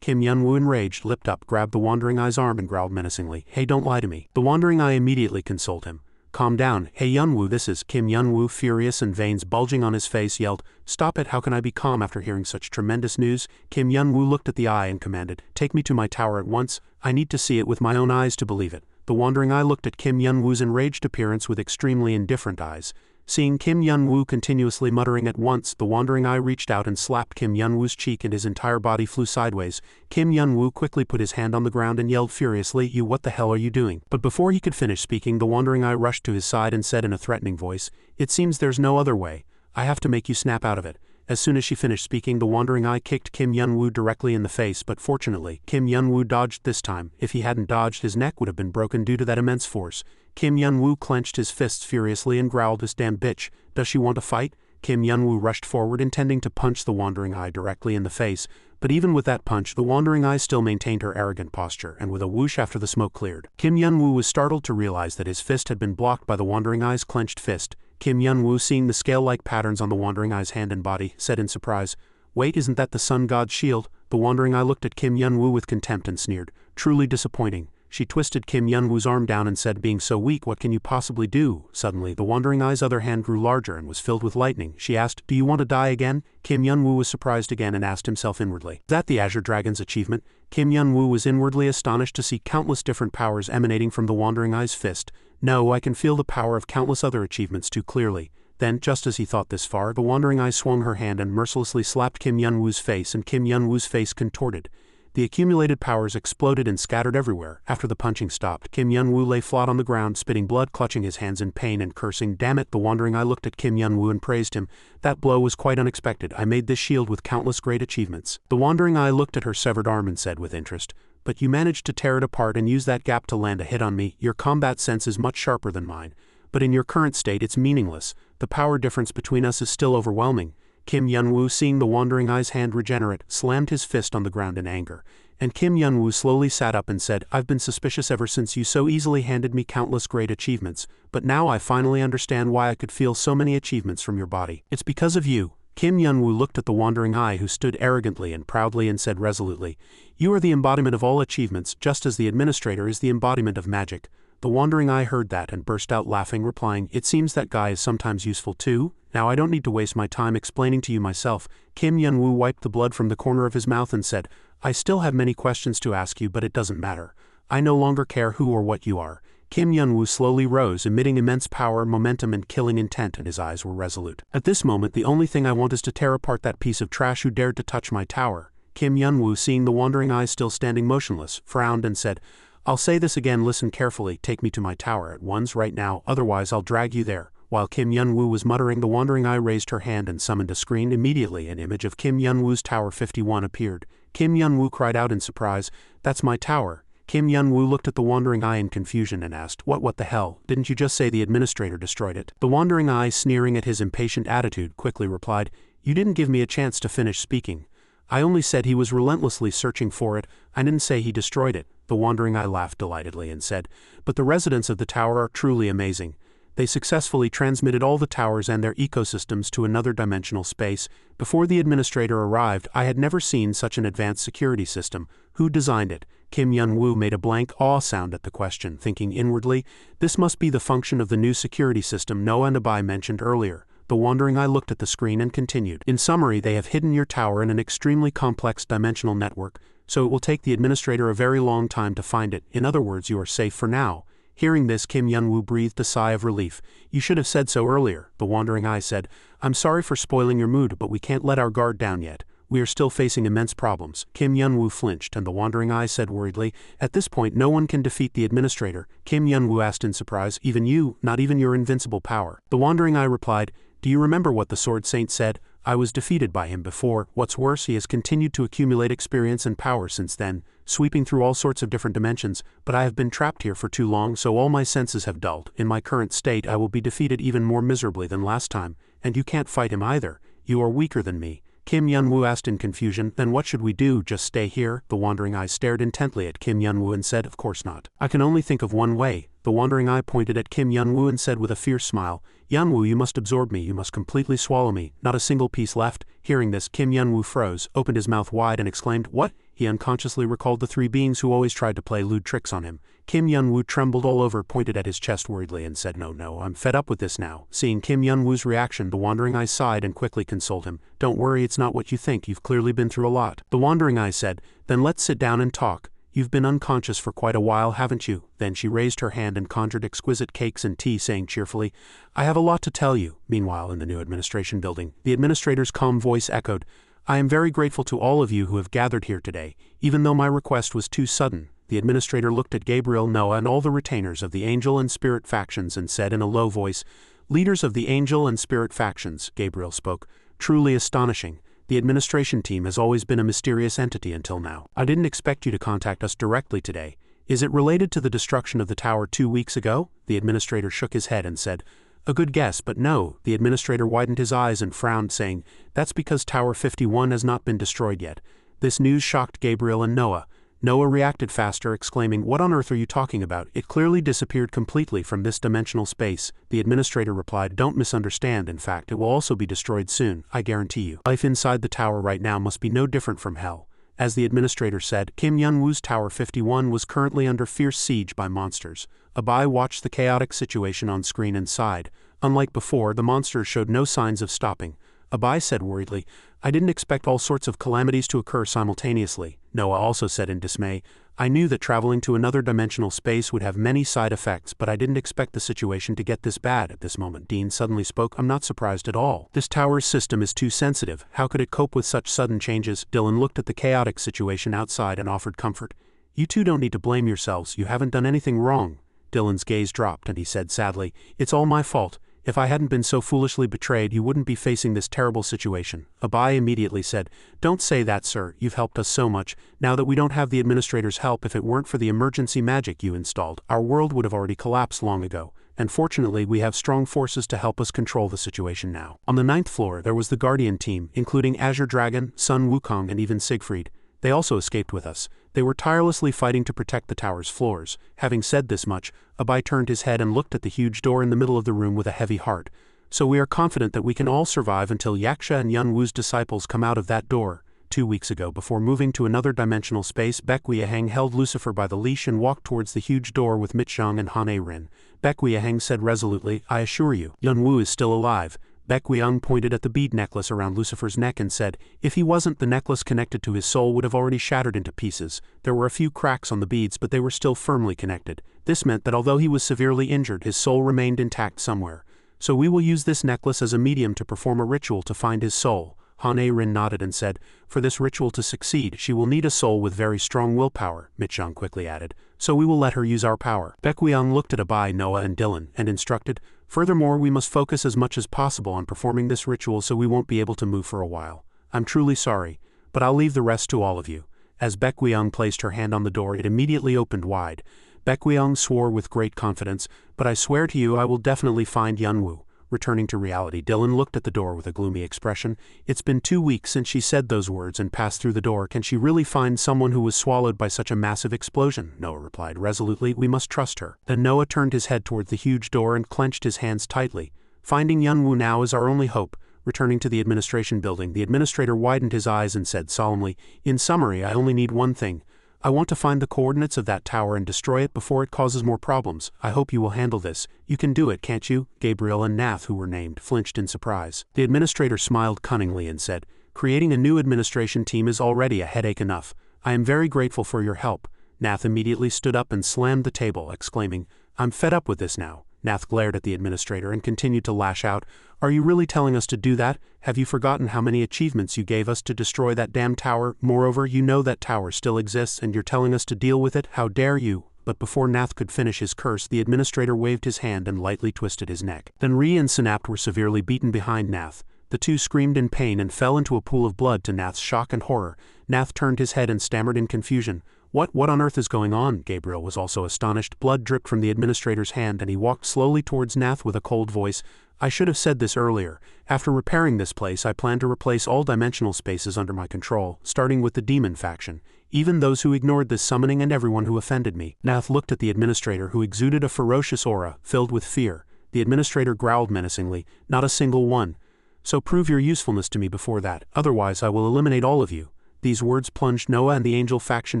Speaker 1: Kim Yun-woo, enraged, leapt up, grabbed the wandering eye's arm and growled menacingly, hey, don't lie to me. The wandering eye immediately consoled him. Calm down. Hey Yun-woo, this is Kim Yun-woo, furious and veins bulging on his face, yelled, stop it, how can I be calm after hearing such tremendous news? Kim Yun-woo looked at the eye and commanded, take me to my tower at once. I need to see it with my own eyes to believe it. The wandering eye looked at Kim Yun-woo's enraged appearance with extremely indifferent eyes. Seeing Kim Yun-woo continuously muttering at once, the wandering eye reached out and slapped Kim Yun-woo's cheek and his entire body flew sideways. Kim Yun-woo quickly put his hand on the ground and yelled furiously, you, what the hell are you doing? But before he could finish speaking, the wandering eye rushed to his side and said in a threatening voice, it seems there's no other way. I have to make you snap out of it. As soon as she finished speaking, the wandering eye kicked Kim Yun-woo directly in the face, but fortunately, Kim Yun-woo dodged this time. If he hadn't dodged, his neck would have been broken due to that immense force. Kim Yun-woo clenched his fists furiously and growled, this damn bitch, does she want to fight? Kim Yun-woo rushed forward, intending to punch the wandering eye directly in the face, but even with that punch, the wandering eye still maintained her arrogant posture, and with a whoosh after the smoke cleared, Kim Yun-woo was startled to realize that his fist had been blocked by the wandering eye's clenched fist. Kim Yun-woo, seeing the scale-like patterns on the wandering eye's hand and body, said in surprise, wait, isn't that the sun god's shield? The wandering eye looked at Kim Yun-woo with contempt and sneered, truly disappointing. She twisted Kim Yun-woo's arm down and said, being so weak, what can you possibly do? Suddenly, the wandering eye's other hand grew larger and was filled with lightning. She asked, do you want to die again? Kim Yun-woo was surprised again and asked himself inwardly, is that the Azure Dragon's achievement? Kim Yun-woo was inwardly astonished to see countless different powers emanating from the wandering eye's fist. No, I can feel the power of countless other achievements too clearly. Then, just as he thought this far, the wandering eye swung her hand and mercilessly slapped Kim Yun-woo's face, and Kim Yun-woo's face contorted. The accumulated powers exploded and scattered everywhere. After the punching stopped, Kim Yun-woo lay flat on the ground, spitting blood, clutching his hands in pain and cursing, damn it. The wandering eye looked at Kim Yun-woo and praised him. That blow was quite unexpected. I made this shield with countless great achievements. The wandering eye looked at her severed arm and said with interest, but you managed to tear it apart and use that gap to land a hit on me. Your combat sense is much sharper than mine. But in your current state, it's meaningless. The power difference between us is still overwhelming. Kim Yun-woo, seeing the wandering eye's hand regenerate, slammed his fist on the ground in anger. And Kim Yun-woo slowly sat up and said, I've been suspicious ever since you so easily handed me countless great achievements, but now I finally understand why I could feel so many achievements from your body. It's because of you. Kim Yun-woo looked at the wandering eye who stood arrogantly and proudly and said resolutely, You are the embodiment of all achievements, just as the administrator is the embodiment of magic. The wandering eye heard that and burst out laughing, replying, It seems that guy is sometimes useful too. Now I don't need to waste my time explaining to you myself. Kim Yun-woo wiped the blood from the corner of his mouth and said, I still have many questions to ask you, but it doesn't matter. I no longer care who or what you are. Kim Yun-woo slowly rose, emitting immense power, momentum and killing intent, and his eyes were resolute. At this moment the only thing I want is to tear apart that piece of trash who dared to touch my tower. Kim Yun-woo, seeing the wandering eye still standing motionless, frowned and said, I'll say this again, listen carefully, take me to my tower at once right now, otherwise I'll drag you there. While Kim Yun-woo was muttering, the wandering eye raised her hand and summoned a screen. Immediately an image of Kim Yun-woo's Tower 51 appeared. Kim Yun-woo cried out in surprise, That's my tower. Kim Yun-woo looked at the wandering eye in confusion and asked, What the hell, didn't you just say the administrator destroyed it? The wandering eye, sneering at his impatient attitude, quickly replied, You didn't give me a chance to finish speaking. I only said he was relentlessly searching for it, I didn't say he destroyed it. The wandering eye laughed delightedly and said, But the residents of the tower are truly amazing. They successfully transmitted all the towers and their ecosystems to another dimensional space. Before the administrator arrived, I had never seen such an advanced security system. Who designed it? Kim Yun-woo made a blank awe sound at the question, thinking inwardly, This must be the function of the new security system Noah and Abai mentioned earlier. The wandering eye looked at the screen and continued, In summary, they have hidden your tower in an extremely complex dimensional network, so it will take the administrator a very long time to find it. In other words, you are safe for now. Hearing this, Kim Yun-woo breathed a sigh of relief. You should have said so earlier, the wandering eye said. I'm sorry for spoiling your mood, but we can't let our guard down yet. We are still facing immense problems. Kim Yun-woo flinched, and the wandering eye said worriedly, At this point no one can defeat the administrator. Kim Yun-woo asked in surprise, Even you, not even your invincible power? The wandering eye replied, Do you remember what the Sword Saint said? I was defeated by him before. What's worse, he has continued to accumulate experience and power since then, sweeping through all sorts of different dimensions, but I have been trapped here for too long, so all my senses have dulled. In my current state I will be defeated even more miserably than last time, and you can't fight him either. You are weaker than me. Kim Yun-woo asked in confusion, Then what should we do, just stay here? The wandering eye stared intently at Kim Yun-woo and said, Of course not. I can only think of one way. The wandering eye pointed at Kim Yun-woo and said with a fierce smile, Yun-woo, you must absorb me, you must completely swallow me, not a single piece left. Hearing this, Kim Yun-woo froze, opened his mouth wide and exclaimed, What? He unconsciously recalled the three beings who always tried to play lewd tricks on him. Kim Yun-woo trembled all over, pointed at his chest worriedly and said, No, I'm fed up with this now. Seeing Kim Yun-woo's reaction, the wandering eye sighed and quickly consoled him. Don't worry, it's not what you think, you've clearly been through a lot. The wandering eye said, Then let's sit down and talk. You've been unconscious for quite a while, haven't you? Then she raised her hand and conjured exquisite cakes and tea, saying cheerfully, I have a lot to tell you. Meanwhile, in the new administration building, the administrator's calm voice echoed, I am very grateful to all of you who have gathered here today, even though my request was too sudden. The administrator looked at Gabriel, Noah, and all the retainers of the Angel and Spirit factions and said in a low voice, Leaders of the Angel and Spirit factions, Gabriel spoke, truly astonishing. The administration team has always been a mysterious entity until now. I didn't expect you to contact us directly today. Is it related to the destruction of the tower 2 weeks ago? The administrator shook his head and said, A good guess, but no. The administrator widened his eyes and frowned, saying, That's because Tower 51 has not been destroyed yet. This news shocked Gabriel and Noah. Noah reacted faster, exclaiming, What on earth are you talking about? It clearly disappeared completely from this dimensional space. The administrator replied, Don't misunderstand, in fact, it will also be destroyed soon, I guarantee you. Life inside the tower right now must be no different from hell. As the administrator said, Kim Yun-woo's Tower 51 was currently under fierce siege by monsters. Abai watched the chaotic situation on screen and sighed. Unlike before, the monsters showed no signs of stopping. Abai said worriedly, I didn't expect all sorts of calamities to occur simultaneously. Noah also said in dismay, I knew that traveling to another dimensional space would have many side effects, but I didn't expect the situation to get this bad at this moment. Dean suddenly spoke, I'm not surprised at all. This tower's system is too sensitive. How could it cope with such sudden changes? Dylan looked at the chaotic situation outside and offered comfort. You two don't need to blame yourselves, you haven't done anything wrong. Dylan's gaze dropped and he said sadly, It's all my fault. If I hadn't been so foolishly betrayed, you wouldn't be facing this terrible situation. Abai immediately said, Don't say that, sir, you've helped us so much. Now that we don't have the administrator's help, if it weren't for the emergency magic you installed, our world would have already collapsed long ago. And fortunately, we have strong forces to help us control the situation now. On the 9th floor, there was the Guardian team, including Azure Dragon, Sun Wukong, and even Siegfried. They also escaped with us. They were tirelessly fighting to protect the tower's floors. Having said this much, Abai turned his head and looked at the huge door in the middle of the room with a heavy heart. So we are confident that we can all survive until Yaksha and Yunwoo's disciples come out of that door. 2 weeks ago, before moving to another dimensional space, Baekweaheng held Lucifer by the leash and walked towards the huge door with Mitchang and Han Rin. Baekweaheng said resolutely, I assure you, Yunwoo is still alive. Baekweaheng pointed at the bead necklace around Lucifer's neck and said, if he wasn't, the necklace connected to his soul would have already shattered into pieces. There were a few cracks on the beads, but they were still firmly connected. This meant that although he was severely injured, his soul remained intact somewhere. So we will use this necklace as a medium to perform a ritual to find his soul. Han Rin nodded and said, for this ritual to succeed, she will need a soul with very strong willpower, Mitchang quickly added. So we will let her use our power. Baekweaheng looked at Abai, Noah and Dylan, and instructed, furthermore, we must focus as much as possible on performing this ritual so we won't be able to move for a while. I'm truly sorry, but I'll leave the rest to all of you. As Baekweaheng placed her hand on the door, it immediately opened wide. Baekweaheng swore with great confidence, but I swear to you I will definitely find Yunwoo. Returning to reality, Dylan looked at the door with a gloomy expression. It's been 2 weeks since she said those words and passed through the door. Can she really find someone who was swallowed by such a massive explosion? Noah replied resolutely, we must trust her. Then Noah turned his head towards the huge door and clenched his hands tightly. Finding Yunwoo now is our only hope. Returning to the administration building, the administrator widened his eyes and said solemnly, in summary, I only need one thing. I want to find the coordinates of that tower and destroy it before it causes more problems. I hope you will handle this. You can do it, can't you? Gabriel and Nath, who were named, flinched in surprise. The administrator smiled cunningly and said, creating a new administration team is already a headache enough. I am very grateful for your help. Nath immediately stood up and slammed the table, exclaiming, I'm fed up with this now. Nath glared at the administrator and continued to lash out. Are you really telling us to do that? Have you forgotten how many achievements you gave us to destroy that damn tower? Moreover, you know that tower still exists and you're telling us to deal with it? How dare you? But before Nath could finish his curse, the administrator waved his hand and lightly twisted his neck. Then Ri and Sinapt were severely beaten behind Nath. The two screamed in pain and fell into a pool of blood to Nath's shock and horror. Nath turned his head and stammered in confusion. What on earth is going on? Gabriel was also astonished. Blood dripped from the administrator's hand and he walked slowly towards Nath with a cold voice. I should have said this earlier. After repairing this place, I plan to replace all dimensional spaces under my control, starting with the demon faction, even those who ignored this summoning and everyone who offended me. Nath looked at the administrator, who exuded a ferocious aura, filled with fear. The administrator growled menacingly, not a single one. So prove your usefulness to me before that, otherwise I will eliminate all of you. These words plunged Noah and the angel faction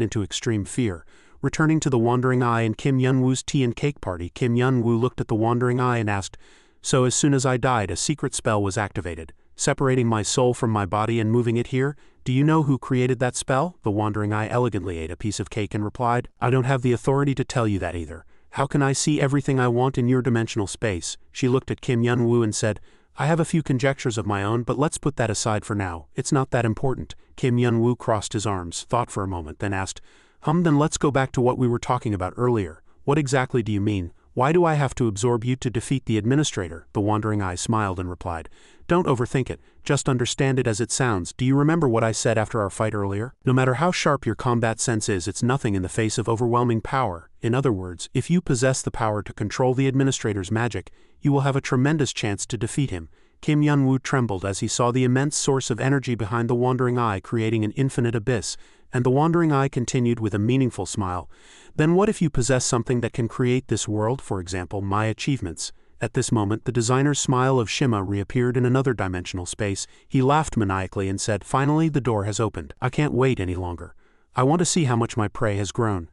Speaker 1: into extreme fear. Returning to the Wandering Eye and Kim Yunwoo's tea and cake party, Kim Yunwoo looked at the Wandering Eye and asked, so as soon as I died, a secret spell was activated, separating my soul from my body and moving it here? Do you know who created that spell? The Wandering Eye elegantly ate a piece of cake and replied, I don't have the authority to tell you that either. How can I see everything I want in your dimensional space? She looked at Kim Yunwoo and said, I have a few conjectures of my own, but let's put that aside for now. It's not that important. Kim Yunwoo crossed his arms, thought for a moment, then asked, then let's go back to what we were talking about earlier. What exactly do you mean? Why do I have to absorb you to defeat the administrator? The Wandering Eye smiled and replied, don't overthink it, just understand it as it sounds. Do you remember what I said after our fight earlier? No matter how sharp your combat sense is, it's nothing in the face of overwhelming power. In other words, if you possess the power to control the administrator's magic, you will have a tremendous chance to defeat him. Kim Yunwoo trembled as he saw the immense source of energy behind the Wandering Eye creating an infinite abyss, and the Wandering Eye continued with a meaningful smile. Then what if you possess something that can create this world, for example, my achievements? At this moment, the designer's smile of Shima reappeared in another dimensional space. He laughed maniacally and said, finally, the door has opened. I can't wait any longer. I want to see how much my prey has grown.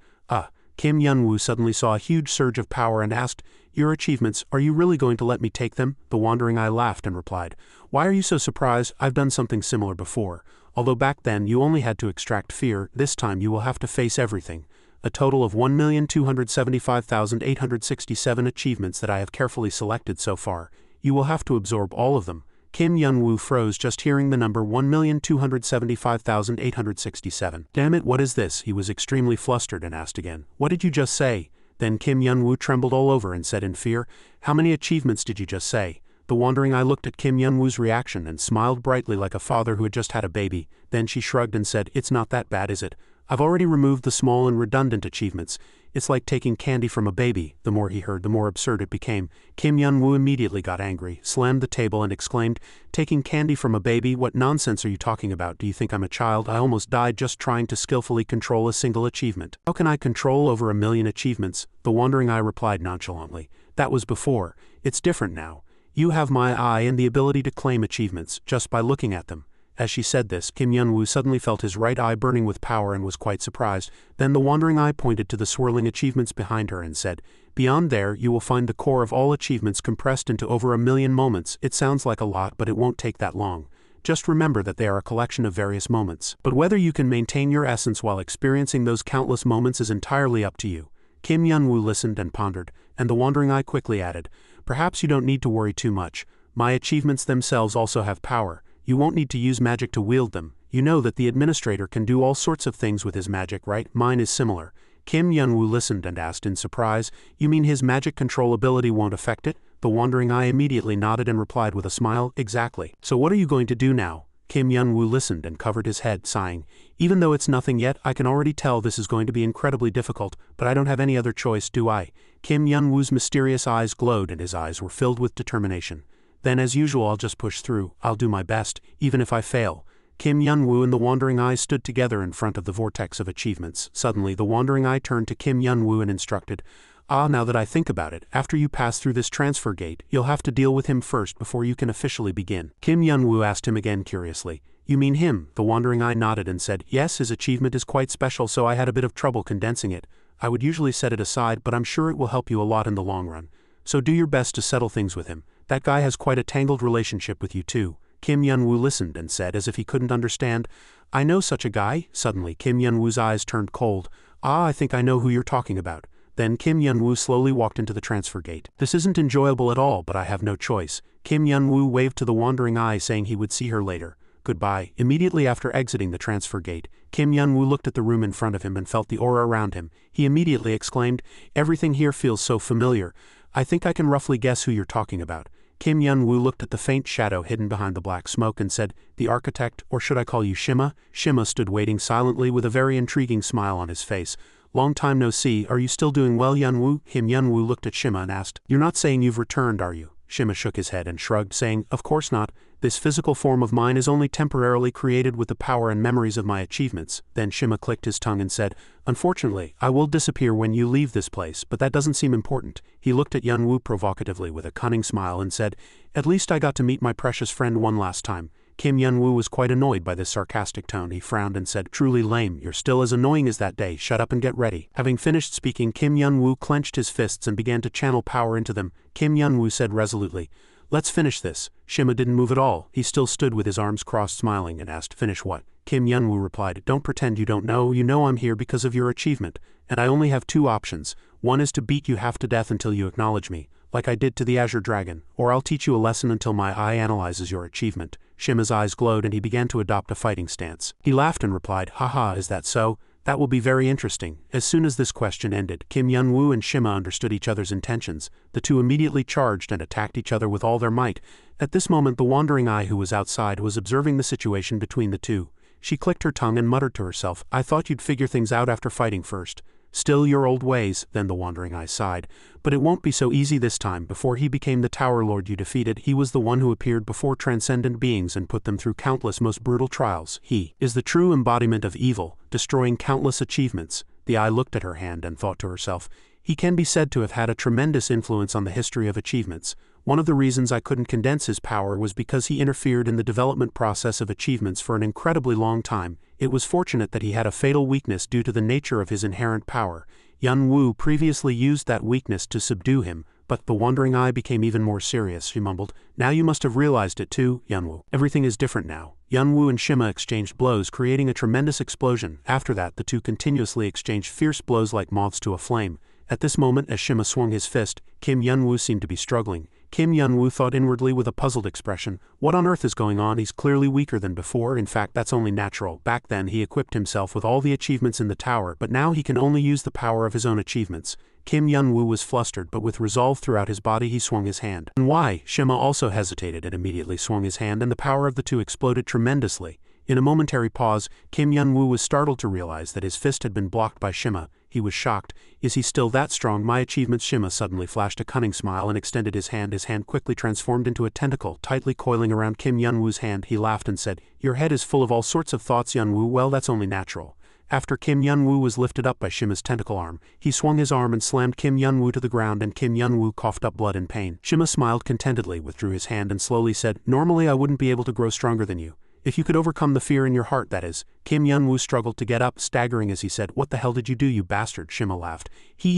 Speaker 1: Kim Yunwoo suddenly saw a huge surge of power and asked, your achievements, are you really going to let me take them? The Wandering Eye laughed and replied, why are you so surprised? I've done something similar before. Although back then you only had to extract fear, this time you will have to face everything. A total of 1,275,867 achievements that I have carefully selected so far. You will have to absorb all of them. Kim Yunwoo froze just hearing the number 1,275,867. Damn it, what is this? He was extremely flustered and asked again, what did you just say? Then Kim Yunwoo trembled all over and said in fear, how many achievements did you just say? The Wandering Eye looked at Kim Yunwoo's reaction and smiled brightly like a father who had just had a baby. Then she shrugged and said, it's not that bad, is it? I've already removed the small and redundant achievements. It's like taking candy from a baby. The more he heard, the more absurd it became. Kim Yun-woo immediately got angry, slammed the table and exclaimed, "Taking candy from a baby? What nonsense are you talking about? Do you think I'm a child? I almost died just trying to skillfully control a single achievement. How can I control over 1,000,000 achievements?" The wandering eye replied nonchalantly. "That was before. It's different now. You have my eye and the ability to claim achievements just by looking at them." As she said this, Kim Yun-woo suddenly felt his right eye burning with power and was quite surprised. Then the wandering eye pointed to the swirling achievements behind her and said, "Beyond there, you will find the core of all achievements compressed into over 1,000,000 moments. It sounds like a lot, but it won't take that long. Just remember that they are a collection of various moments. But whether you can maintain your essence while experiencing those countless moments is entirely up to you." Kim Yun-woo listened and pondered, and the wandering eye quickly added, "Perhaps you don't need to worry too much. My achievements themselves also have power. You won't need to use magic to wield them. You know that the administrator can do all sorts of things with his magic, right? Mine is similar." Kim Yun-woo listened and asked in surprise, "You mean his magic control ability won't affect it?" The wandering eye immediately nodded and replied with a smile, "Exactly. So what are you going to do now?" Kim Yun-woo listened and covered his head, sighing. "Even though it's nothing yet, I can already tell this is going to be incredibly difficult, but I don't have any other choice, do I?" Kim Yun-woo's mysterious eyes glowed and his eyes were filled with determination. "Then as usual I'll just push through. I'll do my best, even if I fail." Kim Yun-woo and the wandering eye stood together in front of the vortex of achievements. Suddenly the wandering eye turned to Kim Yun-woo and instructed, Now that I think about it, after you pass through this transfer gate, you'll have to deal with him first before you can officially begin." Kim Yun-woo asked him again curiously, "You mean him?" The wandering eye nodded and said, "Yes, his achievement is quite special, so I had a bit of trouble condensing it. I would usually set it aside, but I'm sure it will help you a lot in the long run. So do your best to settle things with him. That guy has quite a tangled relationship with you too." Kim Yun-woo listened and said, as if he couldn't understand, "I know such a guy." Suddenly Kim Yun-woo's eyes turned cold. I think I know who you're talking about." Then Kim Yun-woo slowly walked into the transfer gate. "This isn't enjoyable at all, but I have no choice." Kim Yun-woo waved to the wandering eye, saying he would see her later. "Goodbye." Immediately after exiting the transfer gate, Kim Yun-woo looked at the room in front of him and felt the aura around him. He immediately exclaimed, "Everything here feels so familiar. I think I can roughly guess who you're talking about." Kim Yun-woo looked at the faint shadow hidden behind the black smoke and said, "The architect, or should I call you Shima?" Shima stood waiting silently with a very intriguing smile on his face. "Long time no see, are you still doing well, Yun-woo?" Kim Yun-woo looked at Shima and asked, "You're not saying you've returned, are you?" Shima shook his head and shrugged, saying, "Of course not. This physical form of mine is only temporarily created with the power and memories of my achievements." Then Shima clicked his tongue and said, "Unfortunately, I will disappear when you leave this place, but that doesn't seem important." He looked at Yun-woo provocatively with a cunning smile and said, "At least I got to meet my precious friend one last time." Kim Yun-woo was quite annoyed by this sarcastic tone. He frowned and said, "Truly lame. You're still as annoying as that day. Shut up and get ready." Having finished speaking, Kim Yun-woo clenched his fists and began to channel power into them. Kim Yun-woo said resolutely, "Let's finish this." Shima didn't move at all. He still stood with his arms crossed smiling and asked, "Finish what?" Kim Yun-woo replied, "Don't pretend you don't know. You know I'm here because of your achievement, and I only have two options. One is to beat you half to death until you acknowledge me, like I did to the Azure Dragon, or I'll teach you a lesson until my eye analyzes your achievement." Shima's eyes glowed and he began to adopt a fighting stance. He laughed and replied, "Haha, is that so? That will be very interesting." As soon as this question ended, Kim Yun-woo and Shima understood each other's intentions. The two immediately charged and attacked each other with all their might. At this moment the wandering eye, who was outside, was observing the situation between the two. She clicked her tongue and muttered to herself, "I thought you'd figure things out after fighting first. Still your old ways." Then the wandering eye sighed, "But it won't be so easy this time. Before he became the Tower Lord you defeated, he was the one who appeared before transcendent beings and put them through countless most brutal trials. He is the true embodiment of evil, destroying countless achievements." The eye looked at her hand and thought to herself, "He can be said to have had a tremendous influence on the history of achievements. One of the reasons I couldn't condense his power was because he interfered in the development process of achievements for an incredibly long time. It was fortunate that he had a fatal weakness due to the nature of his inherent power. Yun-woo previously used that weakness to subdue him, but the wandering eye became even more serious. She mumbled, "Now you must have realized it too, Yun-woo. Everything is different now." Yun-woo and Shima exchanged blows, creating a tremendous explosion. After that, the two continuously exchanged fierce blows like moths to a flame. At this moment, as Shima swung his fist, Kim Yun-woo seemed to be struggling. Kim Yun-woo thought inwardly with a puzzled expression, "What on earth is going on? He's clearly weaker than before. In fact, that's only natural. Back then he equipped himself with all the achievements in the tower, but now he can only use the power of his own achievements." Kim Yun-woo was flustered, but with resolve throughout his body he swung his hand. "And why?" Shima also hesitated and immediately swung his hand, and the power of the two exploded tremendously. In a momentary pause, Kim Yun-woo was startled to realize that his fist had been blocked by Shima. He was shocked. Is he still that strong? My achievements. Shima suddenly flashed a cunning smile and extended his hand. His hand quickly transformed into a tentacle, tightly coiling around Kim Yun-woo's hand. He laughed and said, "Your head is full of all sorts of thoughts, Yun-woo. Well, that's only natural." After Kim Yun-woo was lifted up by Shima's tentacle arm, he swung his arm and slammed Kim Yun-woo to the ground, and Kim Yun-woo coughed up blood in pain. Shima smiled contentedly, withdrew his hand and slowly said, "Normally I wouldn't be able to grow stronger than you. If you could overcome the fear in your heart, that is." Kim Yun-woo struggled to get up, staggering as he said, "What the hell did you do, you bastard?" Shima laughed.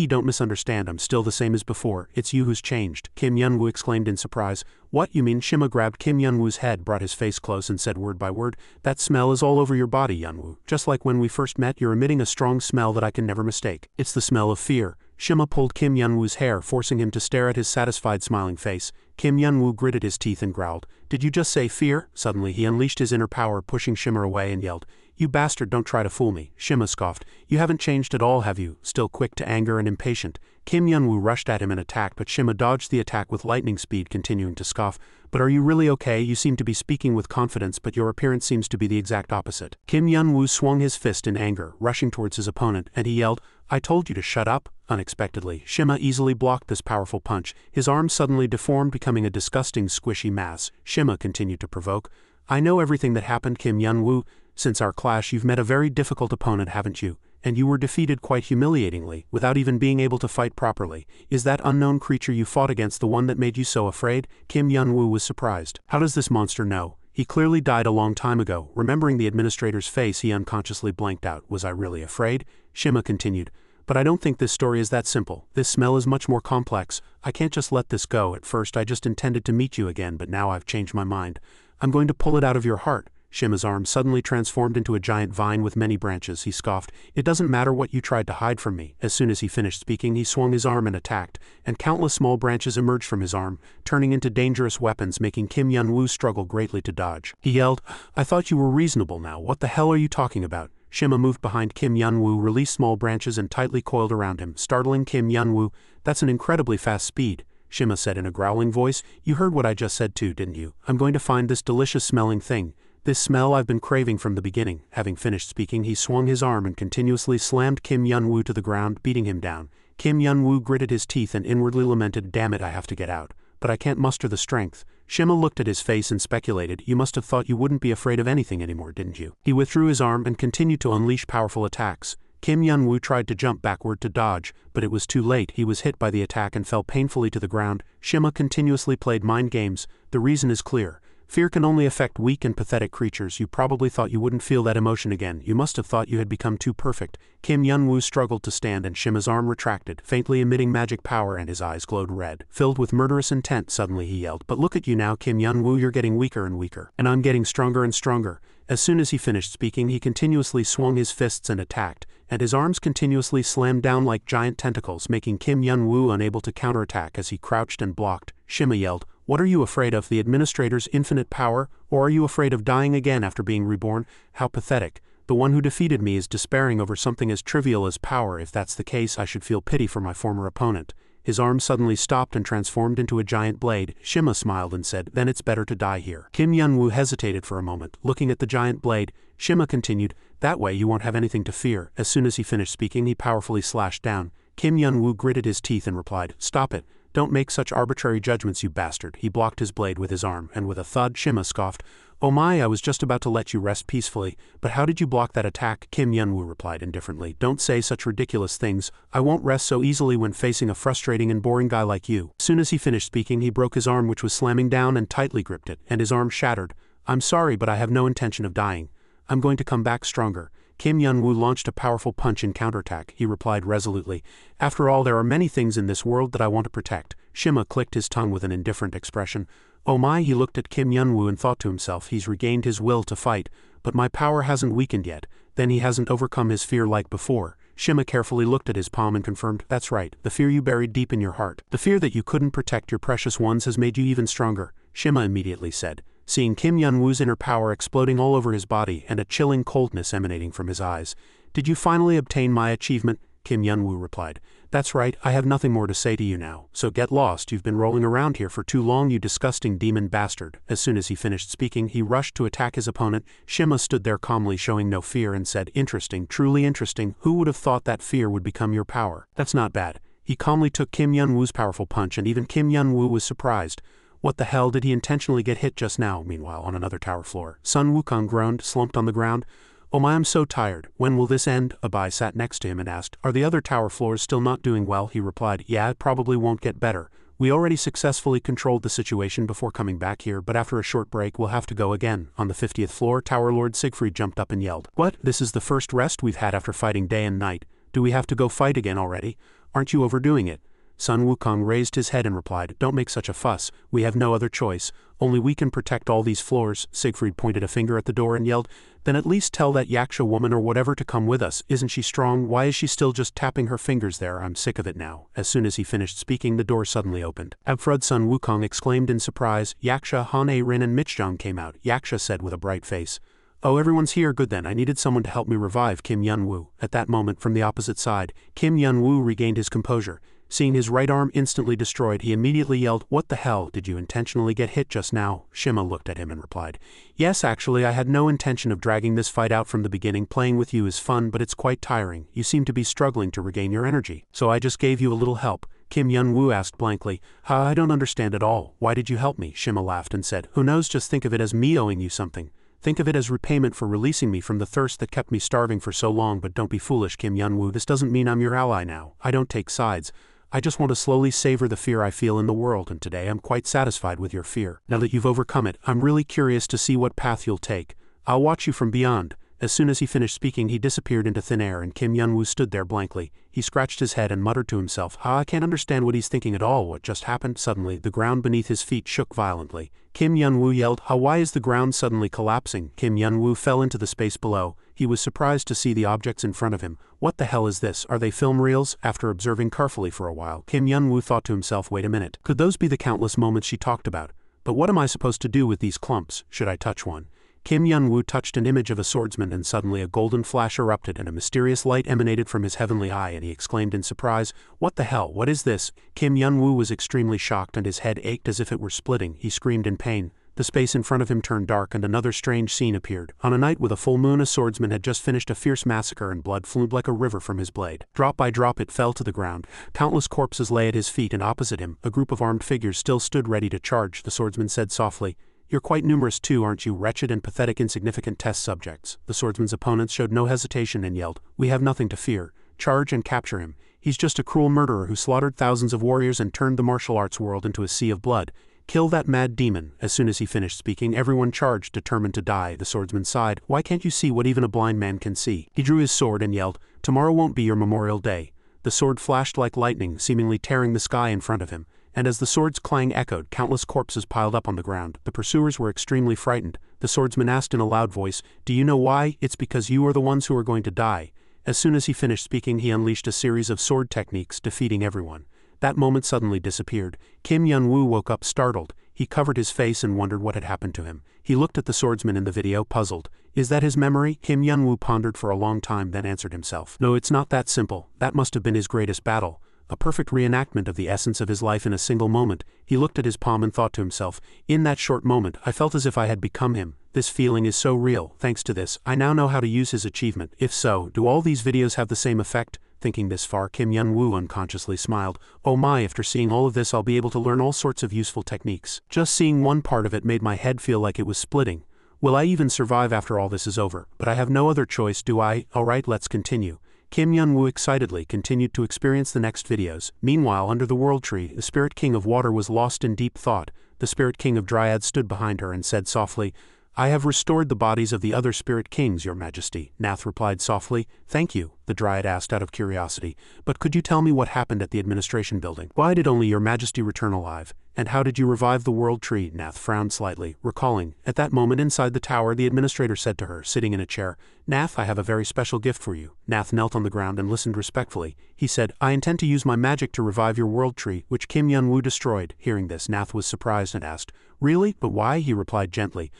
Speaker 1: Don't misunderstand, I'm still the same as before. It's you who's changed," Kim Yun-woo exclaimed in surprise. "What, you mean?" Shima grabbed Kim Yun-woo's head, brought his face close and said word by word, "That smell is all over your body, Yun-woo. Just like when we first met, you're emitting a strong smell that I can never mistake. It's the smell of fear." Shima pulled Kim Yun-woo's hair, forcing him to stare at his satisfied, smiling face. Kim Yun-woo gritted his teeth and growled, "Did you just say fear?" Suddenly he unleashed his inner power, pushing Shima away, and yelled, "You bastard, don't try to fool me." Shima scoffed, "You haven't changed at all, have you? Still quick to anger and impatient." Kim Yun-woo rushed at him and attacked, but Shima dodged the attack with lightning speed, continuing to scoff, "But are you really okay? You seem to be speaking with confidence, but your appearance seems to be the exact opposite." Kim Yun-woo swung his fist in anger, rushing towards his opponent, and he yelled, "I told you to shut up." Unexpectedly, Shima easily blocked this powerful punch. His arm suddenly deformed, becoming a disgusting, squishy mass. Shima continued to provoke, "I know everything that happened, Kim Yun-woo. Since our clash, you've met a very difficult opponent, haven't you? And you were defeated quite humiliatingly, without even being able to fight properly. Is that unknown creature you fought against the one that made you so afraid?" Kim Yun-woo was surprised. How does this monster know? He clearly died a long time ago. Remembering the administrator's face, he unconsciously blanked out. "Was I really afraid?" Shima continued, "But I don't think this story is that simple. This smell is much more complex. I can't just let this go. At first I just intended to meet you again, but now I've changed my mind. I'm going to pull it out of your heart." Shima's arm suddenly transformed into a giant vine with many branches. He scoffed, "It doesn't matter what you tried to hide from me." As soon as he finished speaking, he swung his arm and attacked, and countless small branches emerged from his arm, turning into dangerous weapons, making Kim Yun-woo struggle greatly to dodge. He yelled, "I thought you were reasonable now. What the hell are you talking about?" Shima moved behind Kim Yun-woo, released small branches and tightly coiled around him, startling Kim Yun-woo. "That's an incredibly fast speed," Shima said in a growling voice. "You heard what I just said too, didn't you? I'm going to find this delicious smelling thing. This smell I've been craving from the beginning." Having finished speaking, he swung his arm and continuously slammed Kim Yun-woo to the ground, beating him down. Kim Yun-woo gritted his teeth and inwardly lamented, "Damn it, I have to get out. But I can't muster the strength." Shima looked at his face and speculated, "You must have thought you wouldn't be afraid of anything anymore, didn't you?" He withdrew his arm and continued to unleash powerful attacks. Kim Yun-woo tried to jump backward to dodge, but it was too late. He was hit by the attack and fell painfully to the ground. Shima continuously played mind games. The reason is clear. Fear can only affect weak and pathetic creatures. You probably thought you wouldn't feel that emotion again. You must have thought you had become too perfect. Kim Yun-woo struggled to stand, and Shima's arm retracted, faintly emitting magic power, and his eyes glowed red. Filled with murderous intent, suddenly he yelled, "But look at you now, Kim Yun-woo, you're getting weaker and weaker. And I'm getting stronger and stronger." As soon as he finished speaking, he continuously swung his fists and attacked, and his arms continuously slammed down like giant tentacles, making Kim Yun-woo unable to counterattack as he crouched and blocked. Shima yelled, "What are you afraid of, the administrator's infinite power, or are you afraid of dying again after being reborn? How pathetic. The one who defeated me is despairing over something as trivial as power. If that's the case, I should feel pity for my former opponent." His arm suddenly stopped and transformed into a giant blade. Shima smiled and said, "Then it's better to die here." Kim Yun-woo hesitated for a moment, looking at the giant blade. Shima continued, "That way you won't have anything to fear." As soon as he finished speaking, he powerfully slashed down. Kim Yun-woo gritted his teeth and replied, "Stop it. Don't make such arbitrary judgments, you bastard." He blocked his blade with his arm, and with a thud, Shima scoffed, "Oh my, I was just about to let you rest peacefully, but how did you block that attack?" Kim Yun-woo replied indifferently, "Don't say such ridiculous things. I won't rest so easily when facing a frustrating and boring guy like you." As soon as he finished speaking, he broke his arm, which was slamming down, and tightly gripped it, and his arm shattered. "I'm sorry, but I have no intention of dying. I'm going to come back stronger." Kim Yun-woo launched a powerful punch in counterattack. He replied resolutely, "After all, there are many things in this world that I want to protect." Shima clicked his tongue with an indifferent expression. "Oh my," he looked at Kim Yun-woo and thought to himself, "He's regained his will to fight, but my power hasn't weakened yet. Then he hasn't overcome his fear like before." Shima carefully looked at his palm and confirmed, "That's right, the fear you buried deep in your heart. The fear that you couldn't protect your precious ones has made you even stronger," Shima immediately said, seeing Kim Yun-woo's inner power exploding all over his body and a chilling coldness emanating from his eyes. "Did you finally obtain my achievement?" Kim Yun-woo replied. That's right, I have nothing more to say to you now, so get lost. You've been rolling around here for too long, you disgusting demon bastard. As soon as he finished speaking, he rushed to attack his opponent. Shima stood there calmly, showing no fear, and said, interesting, truly interesting. Who would have thought that fear would become your power? That's not bad. He calmly took Kim Yun-woo's powerful punch, and even Kim Yun-woo was surprised. What the hell, did he intentionally get hit just now? Meanwhile, on another tower floor, Sun Wukong groaned, slumped on the ground. Oh my, I'm so tired. When will this end? Abai sat next to him and asked, are the other tower floors still not doing well? He replied, yeah, it probably won't get better. We already successfully controlled the situation before coming back here, but after a short break we'll have to go again. On the 50th floor, Tower Lord Siegfried jumped up and yelled, what? This is the first rest we've had after fighting day and night. Do we have to go fight again already? Aren't you overdoing it? Sun Wukong raised his head and replied, don't make such a fuss, we have no other choice, only we can protect all these floors. Siegfried pointed a finger at the door and yelled, then at least tell that yaksha woman or whatever to come with us. Isn't she strong? Why is she still just tapping her fingers there? I'm sick of it now. As soon as he finished speaking, the door suddenly opened. Abfrud Sun Wukong exclaimed in surprise. Yaksha, Han A-rin and Michjong came out. Yaksha said with a bright face, oh, everyone's here, good then, I needed someone to help me revive Kim Yun-woo. At that moment, from the opposite side, Kim Yun-woo regained his composure. Seeing his right arm instantly destroyed, he immediately yelled, what the hell, did you intentionally get hit just now? Shima looked at him and replied, yes, actually I had no intention of dragging this fight out from the beginning. Playing with you is fun, but it's quite tiring. You seem to be struggling to regain your energy. So I just gave you a little help. Kim Yun-woo asked blankly, I don't understand at all. Why did you help me? Shima laughed and said, who knows, just think of it as me owing you something. Think of it as repayment for releasing me from the thirst that kept me starving for so long. But don't be foolish, Kim Yun-woo, this doesn't mean I'm your ally now. I don't take sides. I just want to slowly savor the fear I feel in the world, and today I'm quite satisfied with your fear. Now that you've overcome it, I'm really curious to see what path you'll take. I'll watch you from beyond. As soon as he finished speaking, he disappeared into thin air, and Kim Yun-woo stood there blankly. He scratched his head and muttered to himself, I can't understand what he's thinking at all. What just happened? Suddenly, the ground beneath his feet shook violently. Kim Yun-woo yelled, why is the ground suddenly collapsing? Kim Yun-woo fell into the space below. He was surprised to see the objects in front of him. What the hell is this? Are they film reels? After observing carefully for a while, Kim Yun-woo thought to himself, wait a minute. Could those be the countless moments she talked about? But what am I supposed to do with these clumps? Should I touch one? Kim Yun-woo touched an image of a swordsman, and suddenly a golden flash erupted and a mysterious light emanated from his heavenly eye, and he exclaimed in surprise, what the hell, what is this? Kim Yun-woo was extremely shocked and his head ached as if it were splitting. He screamed in pain. The space in front of him turned dark and another strange scene appeared. On a night with a full moon, a swordsman had just finished a fierce massacre and blood flew like a river from his blade. Drop by drop it fell to the ground. Countless corpses lay at his feet, and opposite him, a group of armed figures still stood ready to charge. The swordsman said softly, you're quite numerous too, aren't you, wretched and pathetic insignificant test subjects? The swordsman's opponents showed no hesitation and yelled, we have nothing to fear. Charge and capture him. He's just a cruel murderer who slaughtered thousands of warriors and turned the martial arts world into a sea of blood. Kill that mad demon. As soon as he finished speaking, everyone charged, determined to die. The swordsman sighed, why can't you see what even a blind man can see? He drew his sword and yelled, tomorrow won't be your Memorial Day. The sword flashed like lightning, seemingly tearing the sky in front of him. And as the sword's clang echoed, countless corpses piled up on the ground. The pursuers were extremely frightened. The swordsman asked in a loud voice, do you know why? It's because you are the ones who are going to die. As soon as he finished speaking, he unleashed a series of sword techniques, defeating everyone. That moment suddenly disappeared. Kim Yun-woo woke up startled. He covered his face and wondered what had happened to him. He looked at the swordsman in the video, puzzled. Is that his memory? Kim Yun-woo pondered for a long time, then answered himself. No, it's not that simple. That must have been his greatest battle. A perfect reenactment of the essence of his life in a single moment. He looked at his palm and thought to himself, in that short moment, I felt as if I had become him. This feeling is so real. Thanks to this, I now know how to use his achievement. If so, do all these videos have the same effect? Thinking this far, Kim Yun-woo unconsciously smiled. Oh my, after seeing all of this I'll be able to learn all sorts of useful techniques. Just seeing one part of it made my head feel like it was splitting. Will I even survive after all this is over? But I have no other choice, do I? Alright, let's continue. Kim Yun-woo excitedly continued to experience the next videos. Meanwhile, under the World Tree, the Spirit King of Water was lost in deep thought. The Spirit King of Dryads stood behind her and said softly, I have restored the bodies of the other Spirit Kings, Your Majesty. Nath replied softly, thank you, the Dryad asked out of curiosity. But could you tell me what happened at the administration building? Why did only Your Majesty return alive? And how did you revive the World Tree? Nath frowned slightly, recalling. At that moment inside the tower, the administrator said to her, sitting in a chair, Nath, I have a very special gift for you. Nath knelt on the ground and listened respectfully. He said, I intend to use my magic to revive your World Tree, which Kim Yun-woo destroyed. Hearing this, Nath was surprised and asked, really? But why? He replied gently,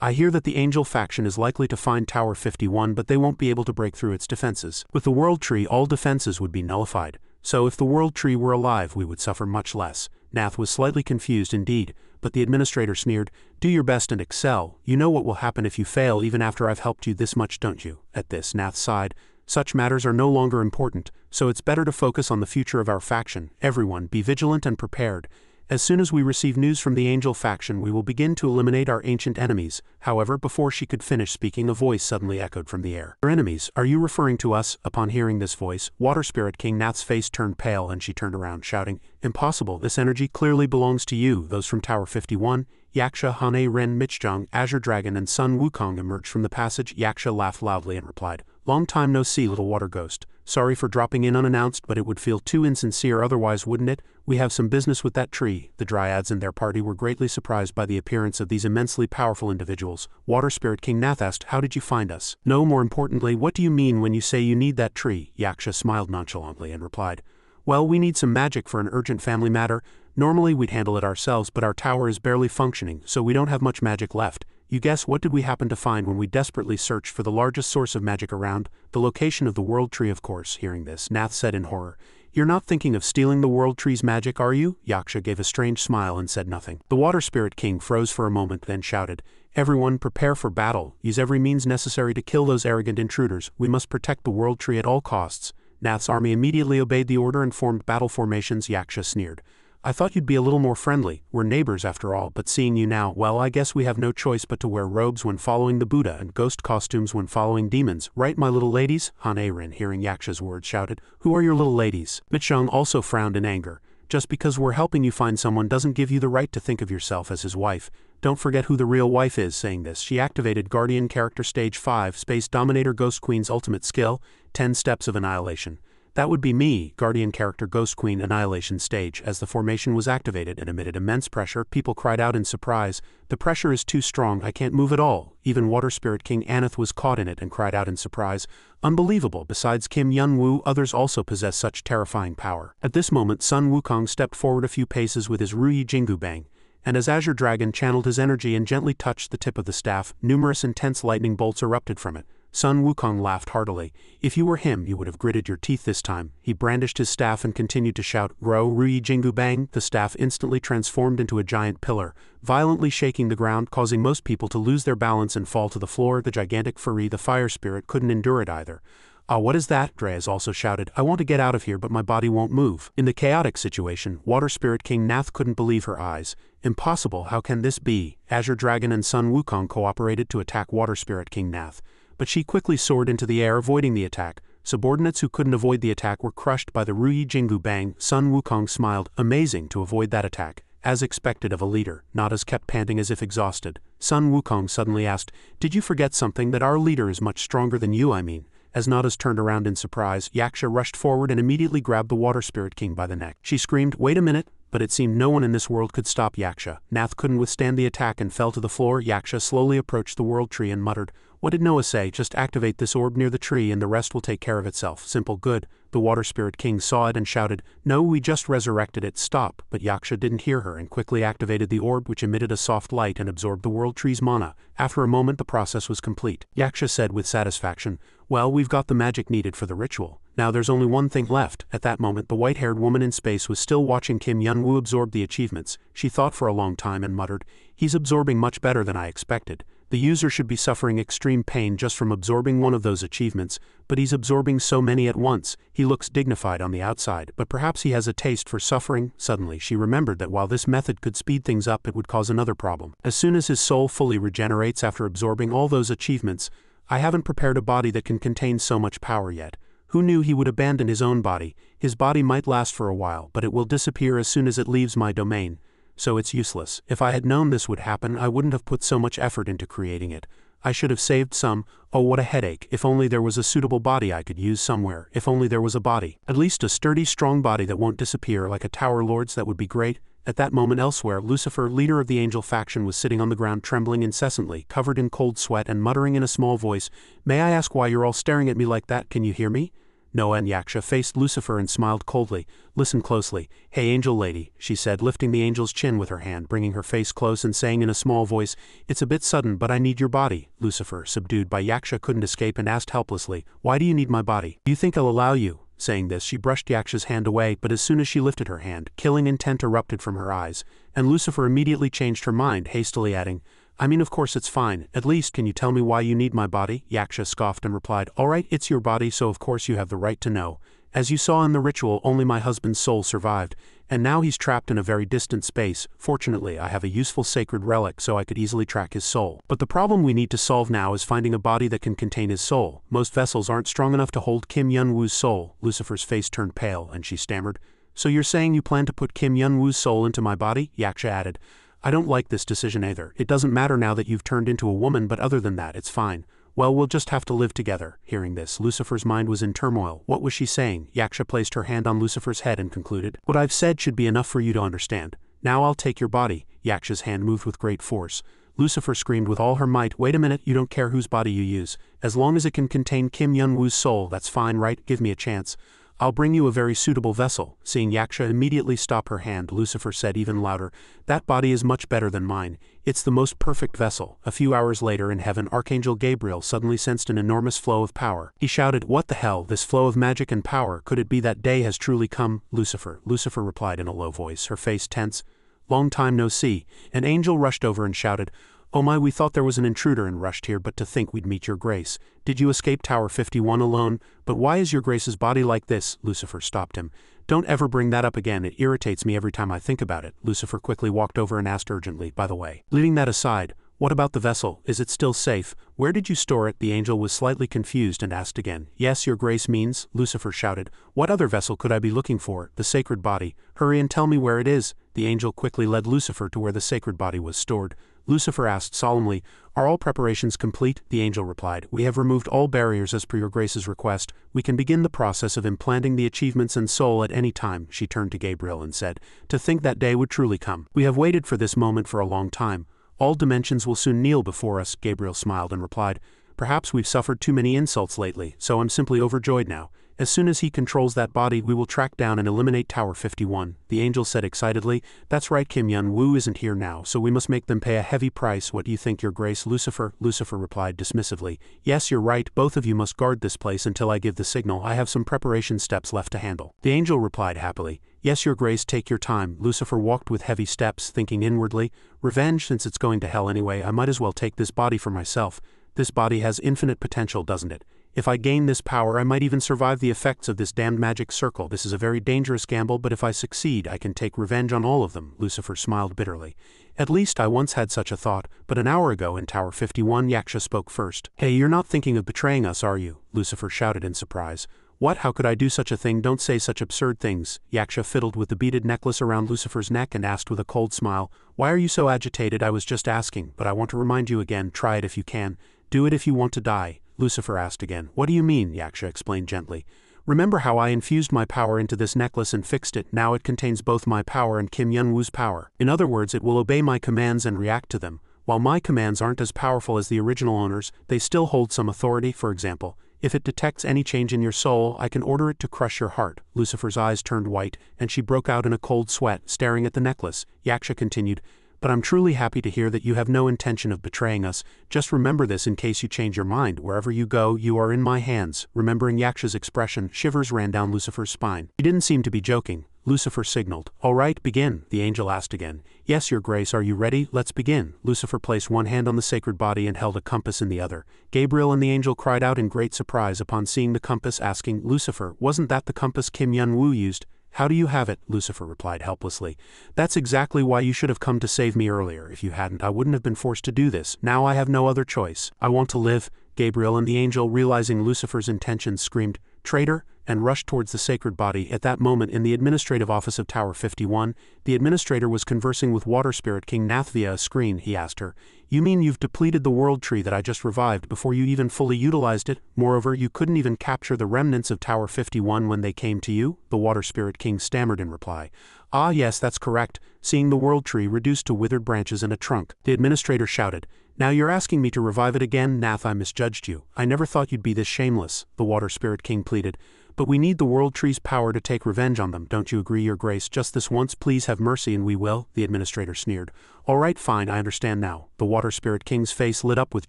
Speaker 1: I hear that the Angel faction is likely to find Tower 51, but they won't be able to break through its defenses. With the World Tree, all defenses would be nullified. So if the world tree were alive we would suffer much less. Nath was slightly confused indeed, but the administrator sneered, "Do your best and excel. You know what will happen if you fail even after I've helped you this much, don't you?" At this, Nath sighed. Such matters are no longer important, so it's better to focus on the future of our faction. Everyone, be vigilant and prepared. As soon as we receive news from the Angel faction we will begin to eliminate our ancient enemies. However, before she could finish speaking a voice suddenly echoed from the air. "Our enemies, are you referring to us?" Upon hearing this voice, Water Spirit King Nath's face turned pale and she turned around shouting, "Impossible, this energy clearly belongs to you." Those from Tower 51, Yaksha, Hane Ren Michjung, Azure Dragon and Sun Wukong emerged from the passage. Yaksha laughed loudly and replied, "Long time no see, little water ghost. Sorry for dropping in unannounced, but it would feel too insincere otherwise, wouldn't it? We have some business with that tree." The Dryads and their party were greatly surprised by the appearance of these immensely powerful individuals. Water Spirit King Nath asked, "How did you find us?" "No, more importantly, what do you mean when you say you need that tree?" Yaksha smiled nonchalantly and replied, "Well, we need some magic for an urgent family matter. Normally we'd handle it ourselves, but our tower is barely functioning, so we don't have much magic left. You guess what did we happen to find when we desperately searched for the largest source of magic around? The location of the World Tree, of course." Hearing this, Nath said in horror, "You're not thinking of stealing the World Tree's magic, are you?" Yaksha gave a strange smile and said nothing. The Water Spirit King froze for a moment, then shouted, "Everyone, prepare for battle. Use every means necessary to kill those arrogant intruders. We must protect the World Tree at all costs." Nath's army immediately obeyed the order and formed battle formations. Yaksha sneered, "I thought you'd be a little more friendly. We're neighbors after all, but seeing you now, well, I guess we have no choice but to wear robes when following the Buddha and ghost costumes when following demons, right, my little ladies?" Hane Ren, hearing Yaksha's words, shouted, "Who are your little ladies?" Michjung also frowned in anger. "Just because we're helping you find someone doesn't give you the right to think of yourself as his wife. Don't forget who the real wife is." Saying this, she activated Guardian Character Stage 5, Space Dominator Ghost Queen's ultimate skill, 10 Steps of Annihilation. "That would be me, Guardian Character Ghost Queen Annihilation Stage." As the formation was activated and emitted immense pressure, people cried out in surprise, "The pressure is too strong, I can't move at all." Even Water Spirit King Aneth was caught in it and cried out in surprise, "Unbelievable." Besides Kim Yun-woo, others also possess such terrifying power. At this moment Sun Wukong stepped forward a few paces with his Ruyi Jingu Bang, and as Azure Dragon channeled his energy and gently touched the tip of the staff, numerous intense lightning bolts erupted from it. Sun Wukong laughed heartily. "If you were him, you would have gritted your teeth this time." He brandished his staff and continued to shout, "Grow, Ruyi Jingu Bang." The staff instantly transformed into a giant pillar, violently shaking the ground, causing most people to lose their balance and fall to the floor. The gigantic Furry, the fire spirit, couldn't endure it either. "Ah, what is that?" Dreas also shouted. "I want to get out of here, but my body won't move." In the chaotic situation, Water Spirit King Nath couldn't believe her eyes. "Impossible, how can this be?" Azure Dragon and Sun Wukong cooperated to attack Water Spirit King Nath, but she quickly soared into the air, avoiding the attack. Subordinates who couldn't avoid the attack were crushed by the Ruyi Jingu Bang. Sun Wukong smiled. "Amazing to avoid that attack. As expected of a leader." Nadas kept panting as if exhausted. Sun Wukong suddenly asked, "Did you forget something, that our leader is much stronger than you, I mean?" As Nadas turned around in surprise, Yaksha rushed forward and immediately grabbed the Water Spirit King by the neck. She screamed, "Wait a minute!" But it seemed no one in this world could stop Yaksha. Nath couldn't withstand the attack and fell to the floor. Yaksha slowly approached the World Tree and muttered, "What did Noah say? Just activate this orb near the tree and the rest will take care of itself. Simple, good." The Water Spirit King saw it and shouted, "No, we just resurrected it, stop." But Yaksha didn't hear her and quickly activated the orb, which emitted a soft light and absorbed the World Tree's mana. After a moment the process was complete. Yaksha said with satisfaction, "Well, we've got the magic needed for the ritual. Now there's only one thing left." At that moment the white-haired woman in space was still watching Kim Yun-woo absorb the achievements. She thought for a long time and muttered, "He's absorbing much better than I expected. The user should be suffering extreme pain just from absorbing one of those achievements, but he's absorbing so many at once. He looks dignified on the outside, but perhaps he has a taste for suffering." Suddenly she remembered that while this method could speed things up, it would cause another problem. As soon as his soul fully regenerates after absorbing all those achievements, "I haven't prepared a body that can contain so much power yet." Who knew he would abandon his own body? His body might last for a while, but it will disappear as soon as it leaves my domain. So it's useless. If I had known this would happen, I wouldn't have put so much effort into creating it. I should have saved some. Oh, what a headache. If only there was a suitable body I could use somewhere. If only there was a body. At least a sturdy, strong body that won't disappear like a Tower Lord's, that would be great. At that moment elsewhere, Lucifer, leader of the Angel faction, was sitting on the ground trembling incessantly, covered in cold sweat and muttering in a small voice, "May I ask why you're all staring at me like that? Can you hear me?" Noah and Yaksha faced Lucifer and smiled coldly. "Listen closely. Hey, angel lady," she said, lifting the angel's chin with her hand, bringing her face close and saying in a small voice, "It's a bit sudden, but I need your body." Lucifer, subdued by Yaksha, couldn't escape and asked helplessly, "Why do you need my body?" "Do you think I'll allow you?" Saying this, she brushed Yaksha's hand away, but as soon as she lifted her hand, killing intent erupted from her eyes, and Lucifer immediately changed her mind, hastily adding, I mean, of course it's fine. At least, can you tell me why you need my body? Yaksha scoffed and replied, all right, it's your body, so of course you have the right to know. As you saw in the ritual, only my husband's soul survived, and now he's trapped in a very distant space. Fortunately, I have a useful sacred relic so I could easily track his soul. But the problem we need to solve now is finding a body that can contain his soul. Most vessels aren't strong enough to hold Kim Yun-woo's soul. Lucifer's face turned pale, and she stammered, so you're saying you plan to put Kim Yun-woo's soul into my body? Yaksha added, I don't like this decision either. It doesn't matter now that you've turned into a woman, but other than that, it's fine. Well, we'll just have to live together. Hearing this, Lucifer's mind was in turmoil. What was she saying? Yaksha placed her hand on Lucifer's head and concluded, what I've said should be enough for you to understand. Now I'll take your body. Yaksha's hand moved with great force. Lucifer screamed with all her might, wait a minute, you don't care whose body you use. As long as it can contain Kim Yun-woo's soul, that's fine, right? Give me a chance. I'll bring you a very suitable vessel. Seeing Yaksha immediately stop her hand, Lucifer said even louder, that body is much better than mine. It's the most perfect vessel. A few hours later in heaven, Archangel Gabriel suddenly sensed an enormous flow of power. He shouted, what the hell, this flow of magic and power, could it be that day has truly come? Lucifer replied in a low voice, her face tense. Long time no see. An angel rushed over and shouted, oh my, we thought there was an intruder and rushed here, but to think we'd meet your grace. Did you escape Tower 51 alone? But why is your grace's body like this? Lucifer stopped him. Don't ever bring that up again, it irritates me every time I think about it. Lucifer quickly walked over and asked urgently, by the way, leaving that aside, what about the vessel? Is it still safe? Where did you store it? The angel was slightly confused and asked again. Yes, your grace means, Lucifer shouted. What other vessel could I be looking for? The sacred body. Hurry and tell me where it is. The angel quickly led Lucifer to where the sacred body was stored. Lucifer asked solemnly, are all preparations complete? The angel replied, we have removed all barriers as per your grace's request. We can begin the process of implanting the achievements and soul at any time. She turned to Gabriel and said, to think that day would truly come. We have waited for this moment for a long time. All dimensions will soon kneel before us. Gabriel smiled and replied, perhaps we've suffered too many insults lately, so I'm simply overjoyed now. As soon as he controls that body, we will track down and eliminate Tower 51. The angel said excitedly, that's right, Kim Yun-woo isn't here now, so we must make them pay a heavy price. What do you think, your grace? Lucifer replied dismissively, yes, you're right, both of you must guard this place until I give the signal. I have some preparation steps left to handle. The angel replied happily, yes, your grace, take your time. Lucifer walked with heavy steps, thinking inwardly, revenge, since it's going to hell anyway, I might as well take this body for myself. This body has infinite potential, doesn't it? If I gain this power, I might even survive the effects of this damned magic circle. This is a very dangerous gamble, but if I succeed, I can take revenge on all of them. Lucifer smiled bitterly. At least I once had such a thought, but an hour ago in Tower 51, Yaksha spoke first. Hey, you're not thinking of betraying us, are you? Lucifer shouted in surprise. What? How could I do such a thing? Don't say such absurd things. Yaksha fiddled with the beaded necklace around Lucifer's neck and asked with a cold smile, why are you so agitated? I was just asking, but I want to remind you again, try it if you can. Do it if you want to die. Lucifer asked again. What do you mean? Yaksha explained gently. Remember how I infused my power into this necklace and fixed it? Now it contains both my power and Kim Yun-woo's power. In other words, it will obey my commands and react to them. While my commands aren't as powerful as the original owners, they still hold some authority. For example, if it detects any change in your soul, I can order it to crush your heart. Lucifer's eyes turned white, and she broke out in a cold sweat, staring at the necklace. Yaksha continued, but I'm truly happy to hear that you have no intention of betraying us. Just remember this in case you change your mind. Wherever you go, you are in my hands. Remembering Yaksha's expression, shivers ran down Lucifer's spine. He didn't seem to be joking. Lucifer signaled. All right, begin. The angel asked again. Yes, your grace, are you ready? Let's begin. Lucifer placed one hand on the sacred body and held a compass in the other. Gabriel and the angel cried out in great surprise upon seeing the compass, asking, Lucifer, wasn't that the compass Kim Yun-woo used? How do you have it? Lucifer replied helplessly. That's exactly why you should have come to save me earlier. If you hadn't, I wouldn't have been forced to do this. Now I have no other choice. I want to live. Gabriel and the angel, realizing Lucifer's intentions, screamed, traitor, and rushed towards the sacred body. At that moment, in the administrative office of Tower 51, the administrator was conversing with Water Spirit King Nath via a screen. He asked her, you mean you've depleted the world tree that I just revived before you even fully utilized it? Moreover, you couldn't even capture the remnants of Tower 51 when they came to you? The Water Spirit King stammered in reply. Ah yes, that's correct, seeing the world tree reduced to withered branches and a trunk. The administrator shouted, now you're asking me to revive it again? Nath, I misjudged you. I never thought you'd be this shameless, the Water Spirit King pleaded. But we need the World Tree's power to take revenge on them, don't you agree, Your Grace? Just this once, please have mercy and we will, the administrator sneered. All right, fine, I understand now. The Water Spirit King's face lit up with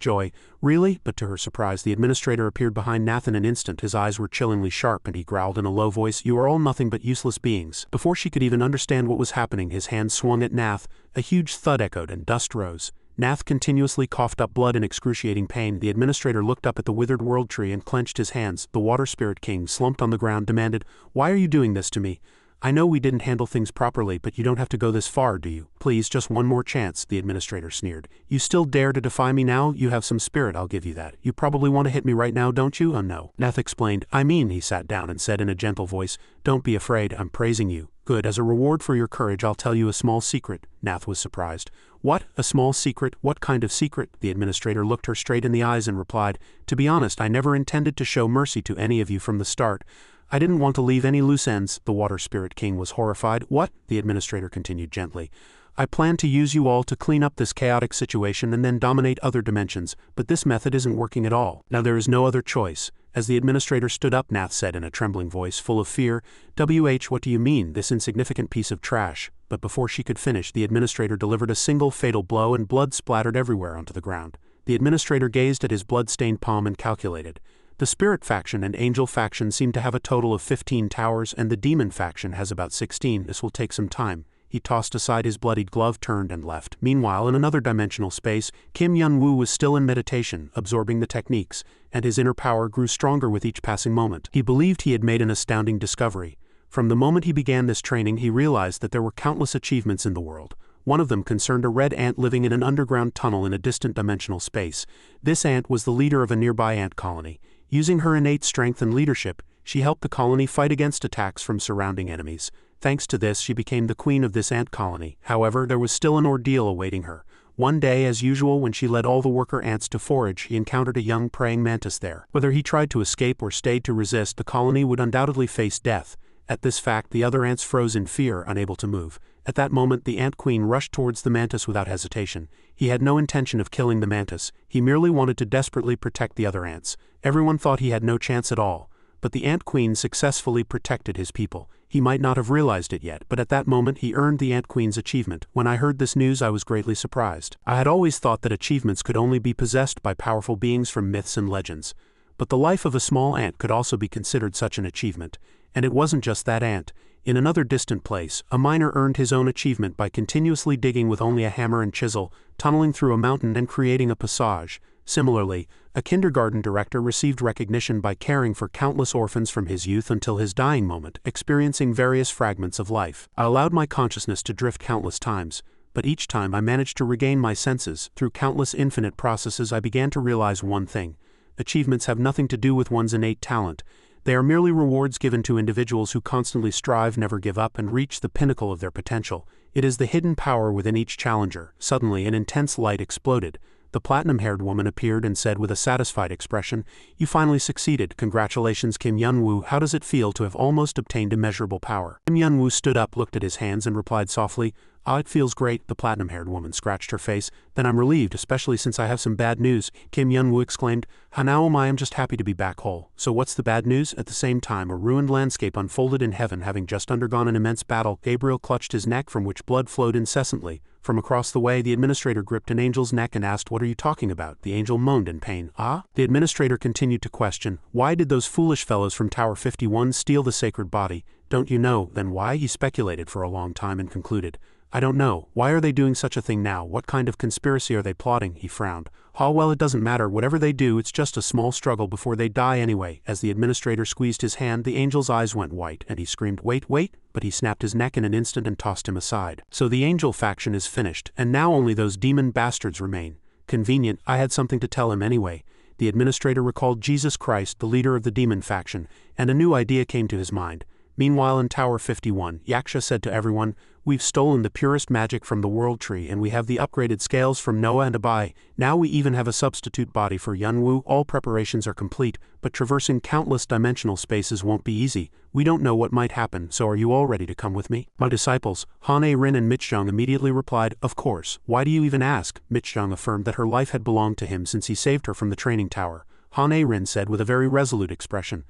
Speaker 1: joy. Really? But to her surprise, the administrator appeared behind Nath in an instant. His eyes were chillingly sharp and he growled in a low voice, you are all nothing but useless beings. Before she could even understand what was happening, his hand swung at Nath. A huge thud echoed and dust rose. Nath continuously coughed up blood in excruciating pain. The administrator looked up at the withered World Tree and clenched his hands. The Water Spirit King, slumped on the ground, demanded, why are you doing this to me? I know we didn't handle things properly, but you don't have to go this far, do you? Please, just one more chance, the administrator sneered. You still dare to defy me now? You have some spirit, I'll give you that. You probably want to hit me right now, don't you? Oh no. Nath explained. I mean, he sat down and said in a gentle voice, don't be afraid, I'm praising you. Good, as a reward for your courage, I'll tell you a small secret. Nath was surprised. What? A small secret? What kind of secret? The administrator looked her straight in the eyes and replied, to be honest, I never intended to show mercy to any of you from the start. I didn't want to leave any loose ends. The Water Spirit King was horrified. What? The administrator continued gently. I plan to use you all to clean up this chaotic situation and then dominate other dimensions, but this method isn't working at all. Now there is no other choice. As the administrator stood up, Nath said in a trembling voice full of fear, what do you mean, this insignificant piece of trash? But before she could finish, the administrator delivered a single fatal blow and blood splattered everywhere onto the ground. The administrator gazed at his blood-stained palm and calculated. The Spirit faction and Angel faction seem to have a total of 15 towers and the Demon faction has about 16. This will take some time. He tossed aside his bloodied glove, turned and left. Meanwhile, in another dimensional space, Kim Yun-woo was still in meditation, absorbing the techniques, and his inner power grew stronger with each passing moment. He believed he had made an astounding discovery. From the moment he began this training, he realized that there were countless achievements in the world. One of them concerned a red ant living in an underground tunnel in a distant dimensional space. This ant was the leader of a nearby ant colony. Using her innate strength and leadership, she helped the colony fight against attacks from surrounding enemies. Thanks to this, she became the queen of this ant colony. However, there was still an ordeal awaiting her. One day, as usual, when she led all the worker ants to forage, he encountered a young praying mantis there. Whether he tried to escape or stayed to resist, the colony would undoubtedly face death. At this fact, the other ants froze in fear, unable to move. At that moment, the ant queen rushed towards the mantis without hesitation. He had no intention of killing the mantis. He merely wanted to desperately protect the other ants. Everyone thought he had no chance at all. But the ant queen successfully protected his people. He might not have realized it yet, but at that moment he earned the ant queen's achievement. When I heard this news, I was greatly surprised. I had always thought that achievements could only be possessed by powerful beings from myths and legends. But the life of a small ant could also be considered such an achievement. And it wasn't just that ant. In another distant place, a miner earned his own achievement by continuously digging with only a hammer and chisel, tunneling through a mountain and creating a passage. Similarly, a kindergarten director received recognition by caring for countless orphans from his youth until his dying moment, experiencing various fragments of life. I allowed my consciousness to drift countless times, but each time I managed to regain my senses. Through countless infinite processes, I began to realize one thing. Achievements have nothing to do with one's innate talent. They are merely rewards given to individuals who constantly strive, never give up, and reach the pinnacle of their potential. It is the hidden power within each challenger. Suddenly, an intense light exploded. The platinum-haired woman appeared and said with a satisfied expression, "You finally succeeded. Congratulations, Kim Yun-woo. How does it feel to have almost obtained immeasurable power?" Kim Yun-woo stood up, looked at his hands, and replied softly, "Ah, it feels great." The platinum-haired woman scratched her face. "Then I'm relieved, especially since I have some bad news." Kim Yun-woo exclaimed, "How now am I? I'm just happy to be back whole." "So what's the bad news?" At the same time, a ruined landscape unfolded in heaven. Having just undergone an immense battle, Gabriel clutched his neck from which blood flowed incessantly. From across the way, the administrator gripped an angel's neck and asked, "What are you talking about?" The angel moaned in pain. "Ah?" The administrator continued to question, "Why did those foolish fellows from Tower 51 steal the sacred body? Don't you know? Then why?" He speculated for a long time and concluded, "I don't know. Why are they doing such a thing now? What kind of conspiracy are they plotting?" He frowned. "Well, it doesn't matter. Whatever they do, it's just a small struggle before they die anyway." As the administrator squeezed his hand, the angel's eyes went white, and he screamed, "Wait!" But he snapped his neck in an instant and tossed him aside. "So the angel faction is finished, and now only those demon bastards remain. Convenient. I had something to tell him anyway." The administrator recalled Jesus Christ, the leader of the demon faction, and a new idea came to his mind. Meanwhile, in Tower 51, Yaksha said to everyone, "We've stolen the purest magic from the World Tree, and we have the upgraded scales from Noah and Abai. Now we even have a substitute body for Yunwoo. All preparations are complete, but traversing countless dimensional spaces won't be easy. We don't know what might happen, so are you all ready to come with me?" My disciples, Han A-rin and Mitchjong, immediately replied, "Of course. Why do you even ask?" Mitchjong affirmed that her life had belonged to him since he saved her from the training tower. Han A-rin said with a very resolute expression,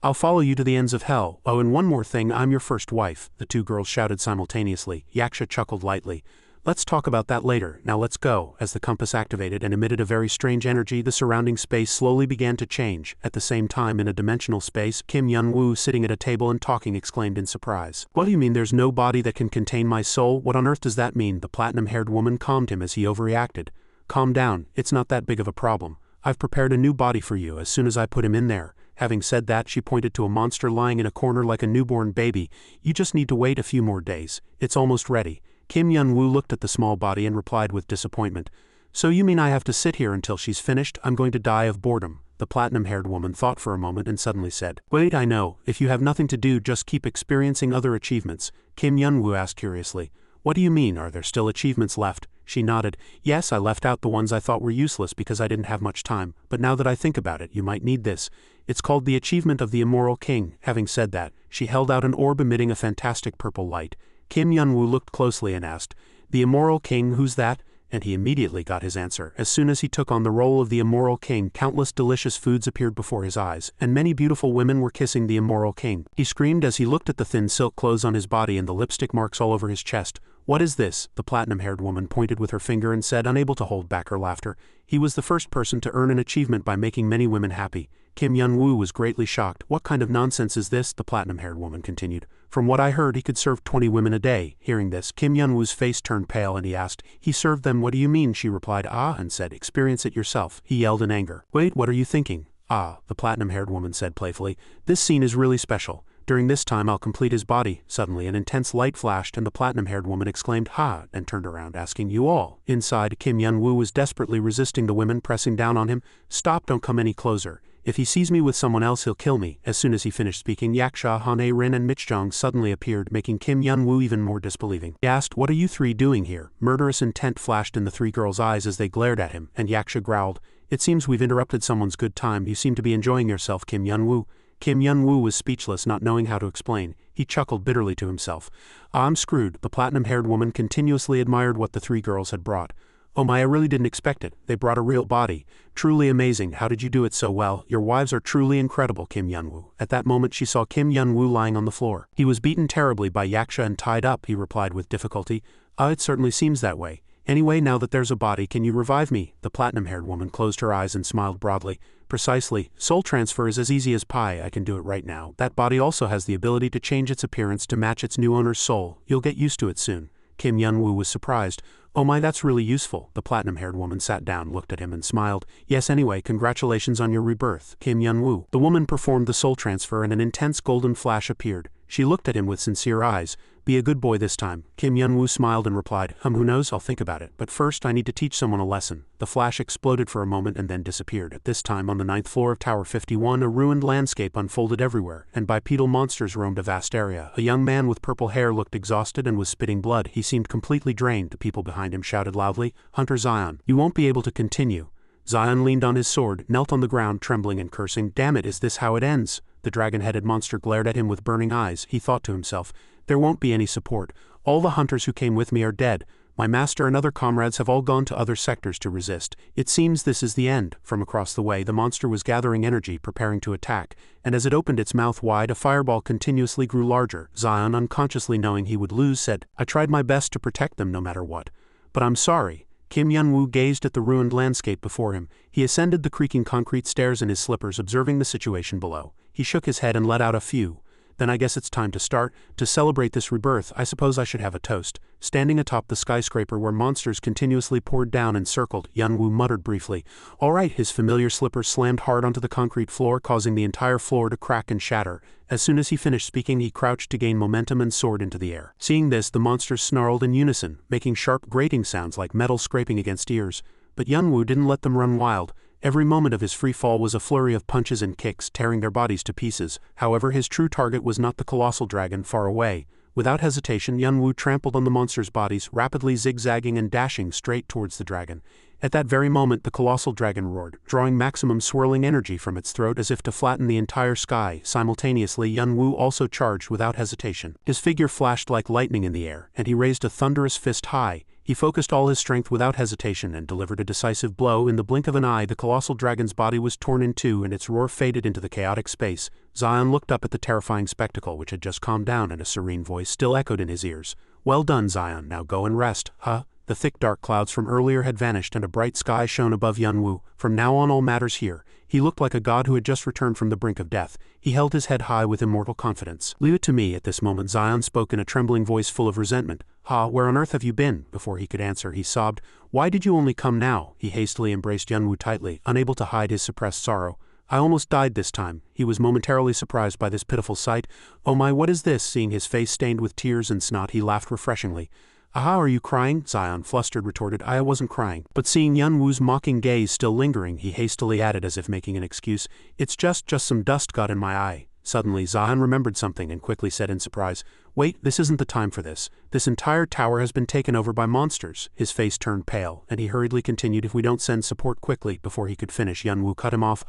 Speaker 1: I'll follow you to the ends of hell. Oh, and one more thing, I'm your first wife, the two girls shouted simultaneously. Yaksha chuckled lightly. Let's talk about that later, now let's go. As the compass activated and emitted a very strange energy, the surrounding space slowly began to change. At the same time, in a dimensional space, Kim Yun-woo, sitting at a table and talking, exclaimed in surprise. What do you mean there's no body that can contain my soul? What on earth does that mean? The platinum-haired woman calmed him as he overreacted. Calm down, it's not that big of a problem. I've prepared a new body for you as soon as I put him in there. Having said that, she pointed to a monster lying in a corner like a newborn baby. You just need to wait a few more days. It's almost ready. Kim Yun-woo looked at the small body and replied with disappointment. So you mean I have to sit here until she's finished? I'm going to die of boredom. The platinum-haired woman thought for a moment and suddenly said, Wait, I know. If you have nothing to do, just keep experiencing other achievements. Kim Yun-woo asked curiously. What do you mean, are there still achievements left? She nodded. Yes, I left out the ones I thought were useless because I didn't have much time, but now that I think about it, you might need this. It's called the Achievement of the Immoral King. Having said that, she held out an orb emitting a fantastic purple light. Kim Yun-woo looked closely and asked, The Immoral King, who's that? And he immediately got his answer. As soon as he took on the role of the Immoral King, countless delicious foods appeared before his eyes, and many beautiful women were kissing the Immoral King. He screamed as he looked at the thin silk clothes on his body and the lipstick marks all over his chest. What is this? The platinum-haired woman pointed with her finger and said, unable to hold back her laughter. He was the first person to earn an achievement by making many women happy. Kim Yun-woo was greatly shocked. What kind of nonsense is this? The platinum-haired woman continued. From what I heard, he could serve 20 women a day. Hearing this, Kim Yun-woo's face turned pale and he asked, He served them? What do you mean? She replied, and said, Experience it yourself. He yelled in anger. Wait, what are you thinking? The platinum-haired woman said playfully. This scene is really special. During this time I'll complete his body. Suddenly an intense light flashed and the platinum-haired woman exclaimed, and turned around asking, You all. Inside, Kim Yun-woo was desperately resisting the women pressing down on him. Stop, don't come any closer. If he sees me with someone else, he'll kill me. As soon as he finished speaking, Yaksha, Han-A-rin and Michjong suddenly appeared, making Kim Yun-woo even more disbelieving. He asked, What are you three doing here? Murderous intent flashed in the three girls' eyes as they glared at him, and Yaksha growled, It seems we've interrupted someone's good time. You seem to be enjoying yourself, Kim Yun-woo. Kim Yun-woo was speechless, not knowing how to explain. He chuckled bitterly to himself. I'm screwed. The platinum-haired woman continuously admired what the three girls had brought. Oh my, I really didn't expect it. They brought a real body. Truly amazing. How did you do it so well? Your wives are truly incredible, Kim Yun-woo. At that moment she saw Kim Yun-woo lying on the floor. He was beaten terribly by Yaksha and tied up, he replied with difficulty. It certainly seems that way. Anyway, now that there's a body, can you revive me? The platinum-haired woman closed her eyes and smiled broadly. Precisely. Soul transfer is as easy as pie. I can do it right now. That body also has the ability to change its appearance to match its new owner's soul. You'll get used to it soon. Kim Yun-woo was surprised. Oh my, that's really useful. The platinum-haired woman sat down, looked at him and smiled. Yes, anyway, congratulations on your rebirth, Kim Yun-woo. The woman performed the soul transfer and an intense golden flash appeared. She looked at him with sincere eyes. Be a good boy this time. Kim Yun-woo smiled and replied, who knows, I'll think about it. But first I need to teach someone a lesson. The flash exploded for a moment and then disappeared. At this time on the 9th floor of Tower 51, a ruined landscape unfolded everywhere, and bipedal monsters roamed a vast area. A young man with purple hair looked exhausted and was spitting blood. He seemed completely drained. The people behind him shouted loudly, Hunter Zion, you won't be able to continue. Zion leaned on his sword, knelt on the ground, trembling and cursing. Damn it, is this how it ends? The dragon-headed monster glared at him with burning eyes. He thought to himself, there won't be any support. All the hunters who came with me are dead. My master and other comrades have all gone to other sectors to resist. It seems this is the end. From across the way, the monster was gathering energy, preparing to attack, and as it opened its mouth wide, a fireball continuously grew larger. Zion, unconsciously knowing he would lose, said, I tried my best to protect them no matter what. But I'm sorry. Kim Yun-woo gazed at the ruined landscape before him. He ascended the creaking concrete stairs in his slippers, observing the situation below. He shook his head and let out a phew. Then I guess it's time to start. To celebrate this rebirth, I suppose I should have a toast. Standing atop the skyscraper where monsters continuously poured down and circled, Yun-woo muttered briefly. All right, his familiar slippers slammed hard onto the concrete floor, causing the entire floor to crack and shatter. As soon as he finished speaking, he crouched to gain momentum and soared into the air. Seeing this, the monsters snarled in unison, making sharp grating sounds like metal scraping against ears. But Yun-woo didn't let them run wild. Every moment of his free fall was a flurry of punches and kicks, tearing their bodies to pieces. However, his true target was not the colossal dragon far away. Without hesitation, Yun-woo trampled on the monsters' bodies, rapidly zigzagging and dashing straight towards the dragon. At that very moment, the colossal dragon roared, drawing maximum swirling energy from its throat as if to flatten the entire sky. Simultaneously, Yun-woo also charged without hesitation. His figure flashed like lightning in the air, and he raised a thunderous fist high. He focused all his strength without hesitation and delivered a decisive blow. In the blink of an eye, the colossal dragon's body was torn in two and its roar faded into the chaotic space. Zion looked up at the terrifying spectacle which had just calmed down, and a serene voice still echoed in his ears. "Well done, Zion, now go and rest, huh?" The thick dark clouds from earlier had vanished and a bright sky shone above Yunwoo. From now on all matters here. He looked like a god who had just returned from the brink of death. He held his head high with immortal confidence. "Leave it to me." At this moment Zion spoke in a trembling voice full of resentment. "Ha, where on earth have you been?" Before he could answer, he sobbed. "Why did you only come now?" He hastily embraced Yunwoo tightly, unable to hide his suppressed sorrow. "I almost died this time." He was momentarily surprised by this pitiful sight. "Oh my, what is this?" Seeing his face stained with tears and snot, he laughed refreshingly. "Aha, are you crying?" Zion, flustered, retorted. "I wasn't crying." But seeing Yunwoo's mocking gaze still lingering, he hastily added as if making an excuse, "It's just some dust got in my eye." Suddenly Zion remembered something and quickly said in surprise, "Wait, this isn't the time for this. This entire tower has been taken over by monsters." His face turned pale, and he hurriedly continued, "If we don't send support quickly." Before he could finish, Yunwoo cut him off.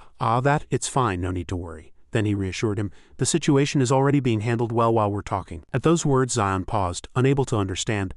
Speaker 1: It's fine, no need to worry." Then he reassured him, "The situation is already being handled well while we're talking." At those words Zion paused, unable to understand.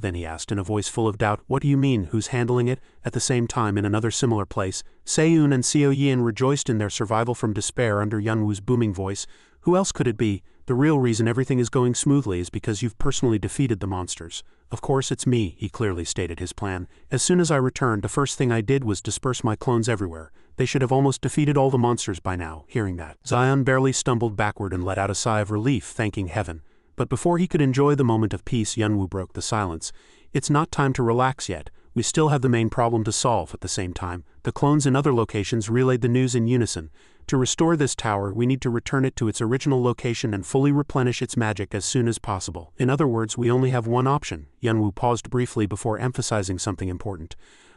Speaker 1: Then he asked in a voice full of doubt, "What do you mean, who's handling it?" At the same time, in another similar place, Seiyun and Seo Yin rejoiced in their survival from despair under Yunwoo's booming voice. "Who else could it be? The real reason everything is going smoothly is because you've personally defeated the monsters." "Of course it's me," he clearly stated his plan. "As soon as I returned, the first thing I did was disperse my clones everywhere. They should have almost defeated all the monsters by now." Hearing that, Zion barely stumbled backward and let out a sigh of relief, thanking heaven. But before he could enjoy the moment of peace, Yunwoo broke the silence. "It's not time to relax yet. We still have the main problem to solve." At the same time, the clones in other locations relayed the news in unison. "To restore this tower, we need to return it to its original location and fully replenish its magic as soon as possible. In other words, we only have one option." Yunwoo paused briefly before emphasizing something important.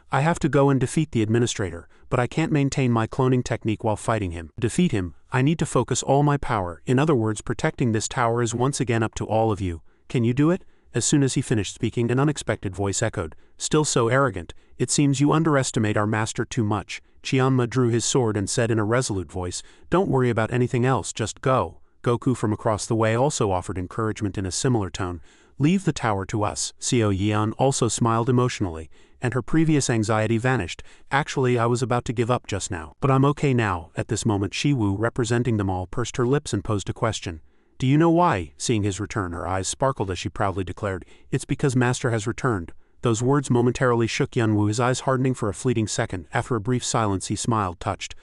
Speaker 1: "I have to go and defeat the administrator, but I can't maintain my cloning technique while fighting him. To defeat him, I need to focus all my power. In other words, protecting this tower is once again up to all of you. Can you do it?" As soon as he finished speaking, an unexpected voice echoed, "Still so arrogant. It seems you underestimate our master too much." Chianma drew his sword and said in a resolute voice, "Don't worry about anything else, just go." Goku from across the way also offered encouragement in a similar tone. "Leave the tower to us." Seo Yeon also smiled emotionally, and her previous anxiety vanished. "Actually, I was about to give up just now, but I'm okay now." At this moment, Shiwoo, representing them all, pursed her lips and posed a question. "Do you know why?" Seeing his return, her eyes sparkled as she proudly declared, "It's because Master has returned." Those words momentarily shook Yunwoo, his eyes hardening for a fleeting second. After a brief silence, he smiled, touched.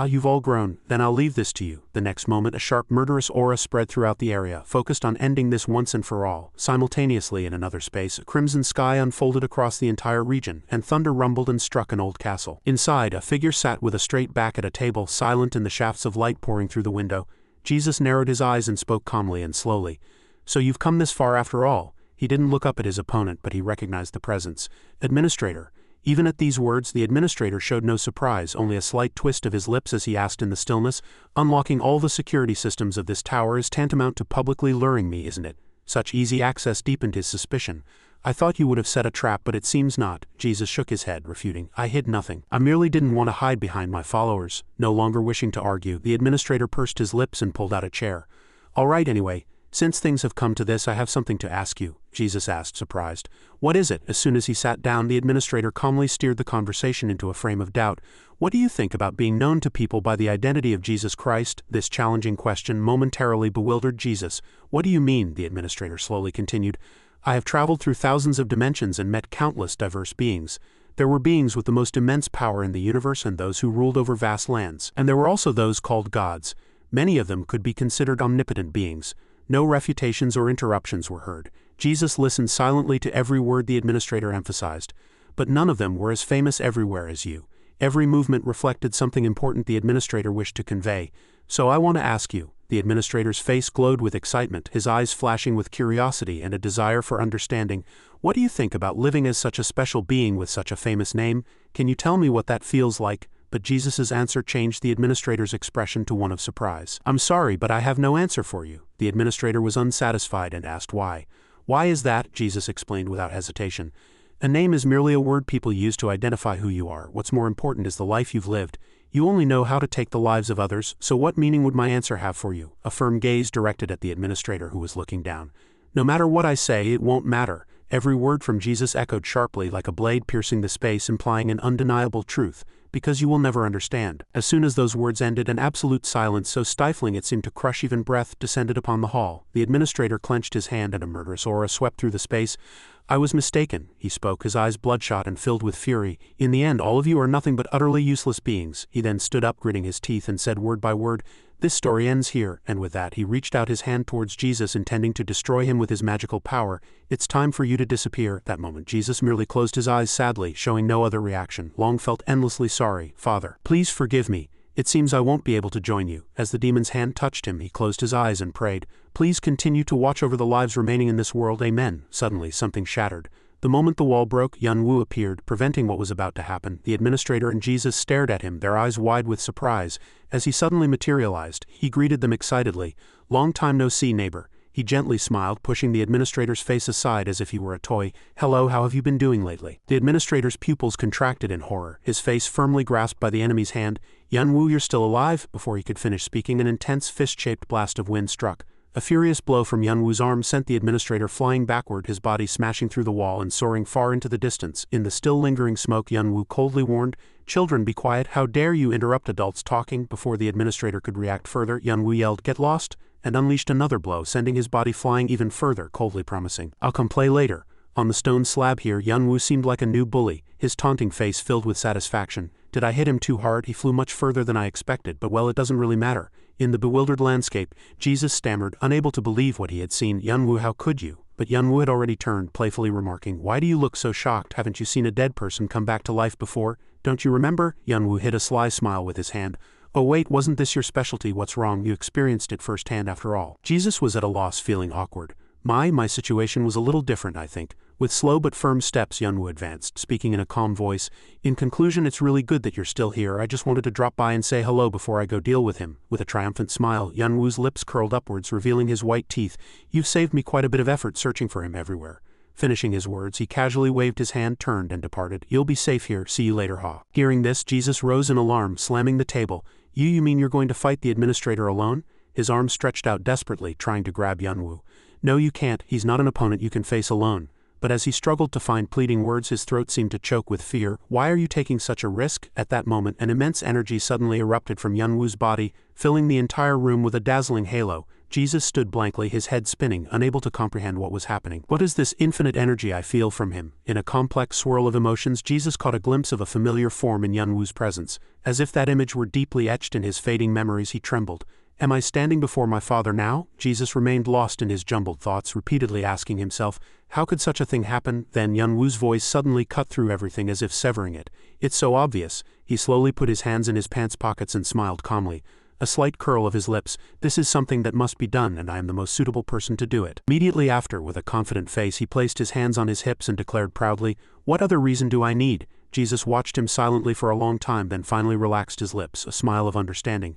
Speaker 1: "You've all grown. Then I'll leave this to you." The next moment, a sharp, murderous aura spread throughout the area, focused on ending this once and for all. Simultaneously, in another space, a crimson sky unfolded across the entire region, and thunder rumbled and struck an old castle. Inside, a figure sat with a straight back at a table, silent in the shafts of light pouring through the window. Jesus narrowed his eyes and spoke calmly and slowly. "So you've come this far after all." He didn't look up at his opponent, but he recognized the presence. "Administrator." Even at these words, the administrator showed no surprise, only a slight twist of his lips as he asked in the stillness, "Unlocking all the security systems of this tower is tantamount to publicly luring me, isn't it?" Such easy access deepened his suspicion. "I thought you would have set a trap, but it seems not." Jesus shook his head, refuting. "I hid nothing. I merely didn't want to hide behind my followers." No longer wishing to argue, the administrator pursed his lips and pulled out a chair. "All right, anyway. Since things have come to this, I have something to ask you," Jesus asked, surprised. "What is it?" As soon as he sat down, the administrator calmly steered the conversation into a frame of doubt. "What do you think about being known to people by the identity of Jesus Christ?" This challenging question momentarily bewildered Jesus. "What do you mean?" the administrator slowly continued. "I have traveled through thousands of dimensions and met countless diverse beings. There were beings with the most immense power in the universe and those who ruled over vast lands. And there were also those called gods. Many of them could be considered omnipotent beings. No refutations or interruptions were heard. Jesus listened silently to every word the administrator emphasized. But none of them were as famous everywhere as you. Every movement reflected something important the administrator wished to convey. So I want to ask you." The administrator's face glowed with excitement, his eyes flashing with curiosity and a desire for understanding. "What do you think about living as such a special being with such a famous name? Can you tell me what that feels like?" But Jesus' answer changed the administrator's expression to one of surprise. "I'm sorry, but I have no answer for you." The administrator was unsatisfied and asked why. "Why is that?" Jesus explained without hesitation. "A name is merely a word people use to identify who you are. What's more important is the life you've lived. You only know how to take the lives of others, so what meaning would my answer have for you?" A firm gaze directed at the administrator, who was looking down. "No matter what I say, it won't matter." Every word from Jesus echoed sharply like a blade piercing the space, implying an undeniable truth. because you will never understand." As soon as those words ended, an absolute silence so stifling it seemed to crush even breath descended upon the hall. The administrator clenched his hand and a murderous aura swept through the space. "I was mistaken," he spoke, his eyes bloodshot and filled with fury. "In the end, all of you are nothing but utterly useless beings." He then stood up, gritting his teeth, and said word by word, "This story ends here," and with that he reached out his hand towards Jesus, intending to destroy him with his magical power. "It's time for you to disappear." That moment Jesus merely closed his eyes sadly, showing no other reaction. Long felt endlessly sorry. "Father, please forgive me. It seems I won't be able to join you." As the demon's hand touched him, he closed his eyes and prayed, "Please continue to watch over the lives remaining in this world. Amen." Suddenly, something shattered. The moment the wall broke, Yun Wu appeared, preventing what was about to happen. The administrator and Jesus stared at him, their eyes wide with surprise. As he suddenly materialized, he greeted them excitedly. "Long time no see, neighbor." He gently smiled, pushing the administrator's face aside as if he were a toy. "Hello, how have you been doing lately?" The administrator's pupils contracted in horror, his face firmly grasped by the enemy's hand. "Yun Wu, you're still alive?" Before he could finish speaking, an intense fist-shaped blast of wind struck. A furious blow from Yun Wu's arm sent the administrator flying backward, his body smashing through the wall and soaring far into the distance. In the still lingering smoke, Yun Wu coldly warned, "Children, be quiet. How dare you interrupt adults talking?" Before the administrator could react further, Yun Wu yelled, "Get lost!" and unleashed another blow, sending his body flying even further, coldly promising, "I'll come play later." On the stone slab here, Yun Wu seemed like a new bully, his taunting face filled with satisfaction. "Did I hit him too hard? He flew much further than I expected, but well, it doesn't really matter." In the bewildered landscape, Jesus stammered, unable to believe what he had seen. "Yun Wu, how could you?" But Yun Wu had already turned, playfully remarking, "Why do you look so shocked? Haven't you seen a dead person come back to life before? Don't you remember?" Yun Wu hid a sly smile with his hand. "Oh wait, wasn't this your specialty? What's wrong? You experienced it firsthand after all." Jesus was at a loss, feeling awkward. My situation was a little different, I think." With slow but firm steps, Yun Wu advanced, speaking in a calm voice. "In conclusion, it's really good that you're still here. I just wanted to drop by and say hello before I go deal with him." With a triumphant smile, Yun Wu's lips curled upwards, revealing his white teeth. "You've saved me quite a bit of effort searching for him everywhere." Finishing his words, he casually waved his hand, turned, and departed. "You'll be safe here. See you later, Ha." Hearing this, Jesus rose in alarm, slamming the table. You mean you're going to fight the administrator alone?" His arms stretched out desperately, trying to grab Yun Wu. "No, you can't. He's not an opponent you can face alone." But as he struggled to find pleading words, his throat seemed to choke with fear. "Why are you taking such a risk?" At that moment, an immense energy suddenly erupted from Yun Wu's body, filling the entire room with a dazzling halo. Jesus stood blankly, his head spinning, unable to comprehend what was happening. "What is this infinite energy I feel from him?" In a complex swirl of emotions, Jesus caught a glimpse of a familiar form in Yun Wu's presence. As if that image were deeply etched in his fading memories, he trembled. "Am I standing before my father now?" Jesus remained lost in his jumbled thoughts, repeatedly asking himself, how could such a thing happen? Then Yun Wu's voice suddenly cut through everything as if severing it. "It's so obvious." He slowly put his hands in his pants pockets and smiled calmly. A slight curl of his lips. "This is something that must be done, and I am the most suitable person to do it." Immediately after, with a confident face, he placed his hands on his hips and declared proudly, "What other reason do I need?" Jesus watched him silently for a long time, then finally relaxed his lips, a smile of understanding.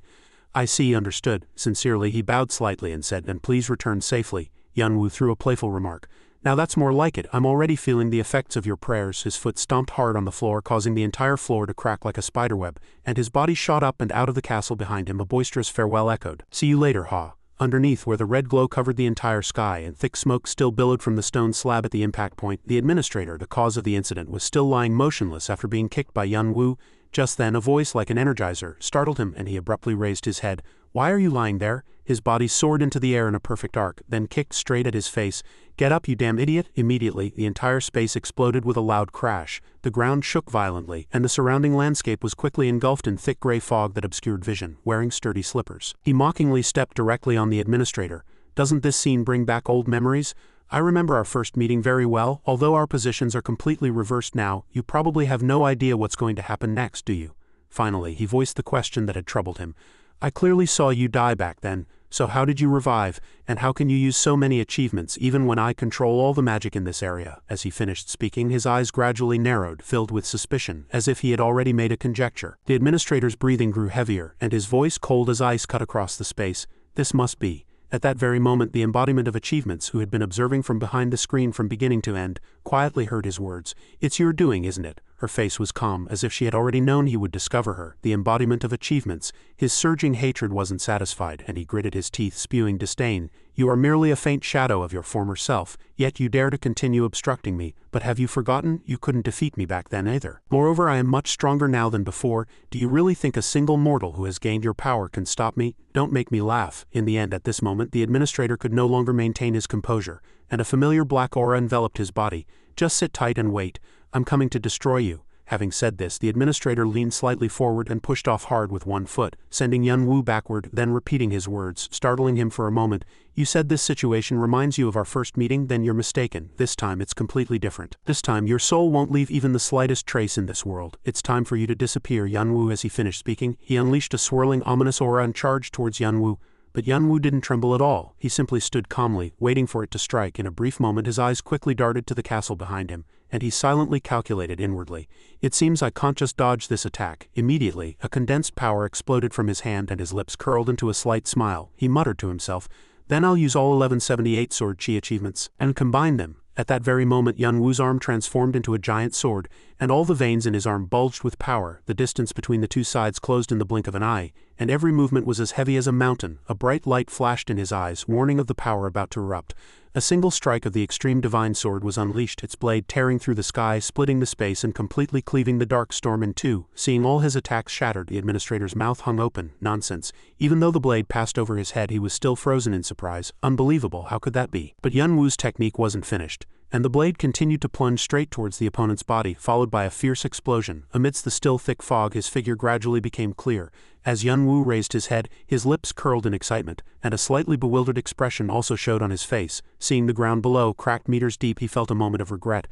Speaker 1: "I see, understood." Sincerely, he bowed slightly and said, "Then please return safely." Yun Wu threw a playful remark. "Now that's more like it. I'm already feeling the effects of your prayers." His foot stomped hard on the floor, causing the entire floor to crack like a spiderweb, and his body shot up and out of the castle behind him. A boisterous farewell echoed. "See you later, Ha." Underneath, where the red glow covered the entire sky and thick smoke still billowed from the stone slab at the impact point, the administrator, the cause of the incident, was still lying motionless after being kicked by Yun Wu. Just then, a voice like an energizer startled him, and he abruptly raised his head. "Why are you lying there?" His body soared into the air in a perfect arc, then kicked straight at his face. "Get up, you damn idiot!" Immediately, the entire space exploded with a loud crash. The ground shook violently, and the surrounding landscape was quickly engulfed in thick gray fog that obscured vision. Wearing sturdy slippers, he mockingly stepped directly on the administrator. "Doesn't this scene bring back old memories? I remember our first meeting very well. Although our positions are completely reversed now, you probably have no idea what's going to happen next, do you?" Finally, he voiced the question that had troubled him. "I clearly saw you die back then. So how did you revive, and how can you use so many achievements even when I control all the magic in this area?" As he finished speaking, his eyes gradually narrowed, filled with suspicion, as if he had already made a conjecture. The administrator's breathing grew heavier, and his voice, cold as ice, cut across the space. "This must be." At that very moment, the embodiment of achievements, who had been observing from behind the screen from beginning to end, quietly heard his words. "It's your doing, isn't it?" Her face was calm, as if she had already known he would discover her. The embodiment of achievements. His surging hatred wasn't satisfied, and he gritted his teeth, spewing disdain. You are merely a faint shadow of your former self, yet you dare to continue obstructing me, but have you forgotten you couldn't defeat me back then either? Moreover, I am much stronger now than before. Do you really think a single mortal who has gained your power can stop me? Don't make me laugh. In the end, at this moment, the administrator could no longer maintain his composure, and a familiar black aura enveloped his body. Just sit tight and wait. I'm coming to destroy you. Having said this, the administrator leaned slightly forward and pushed off hard with one foot, sending Yunwu backward, then repeating his words, startling him for a moment. You said this situation reminds you of our first meeting, then you're mistaken. This time it's completely different. This time your soul won't leave even the slightest trace in this world. It's time for you to disappear. Yunwu, as he finished speaking, he unleashed a swirling, ominous aura and charged towards Yunwu. But Yunwu didn't tremble at all. He simply stood calmly, waiting for it to strike. In a brief moment his eyes quickly darted to the castle behind him, and he silently calculated inwardly. It seems I can't just dodge this attack. Immediately, a condensed power exploded from his hand and his lips curled into a slight smile. He muttered to himself, then I'll use all 1178 sword chi achievements, and combine them. At that very moment Yunwu's arm transformed into a giant sword, and all the veins in his arm bulged with power. The distance between the two sides closed in the blink of an eye, and every movement was as heavy as a mountain. A bright light flashed in his eyes, warning of the power about to erupt. A single strike of the extreme divine sword was unleashed, its blade tearing through the sky, splitting the space and completely cleaving the dark storm in two. Seeing all his attacks shattered, the administrator's mouth hung open. Nonsense. Even though the blade passed over his head, he was still frozen in surprise. Unbelievable, how could that be? But Yunwu's technique wasn't finished, and the blade continued to plunge straight towards the opponent's body, followed by a fierce explosion. Amidst the still thick fog, his figure gradually became clear. As Yunwu raised his head, his lips curled in excitement, and a slightly bewildered expression also showed on his face. Seeing the ground below, cracked meters deep, he felt a moment of regret.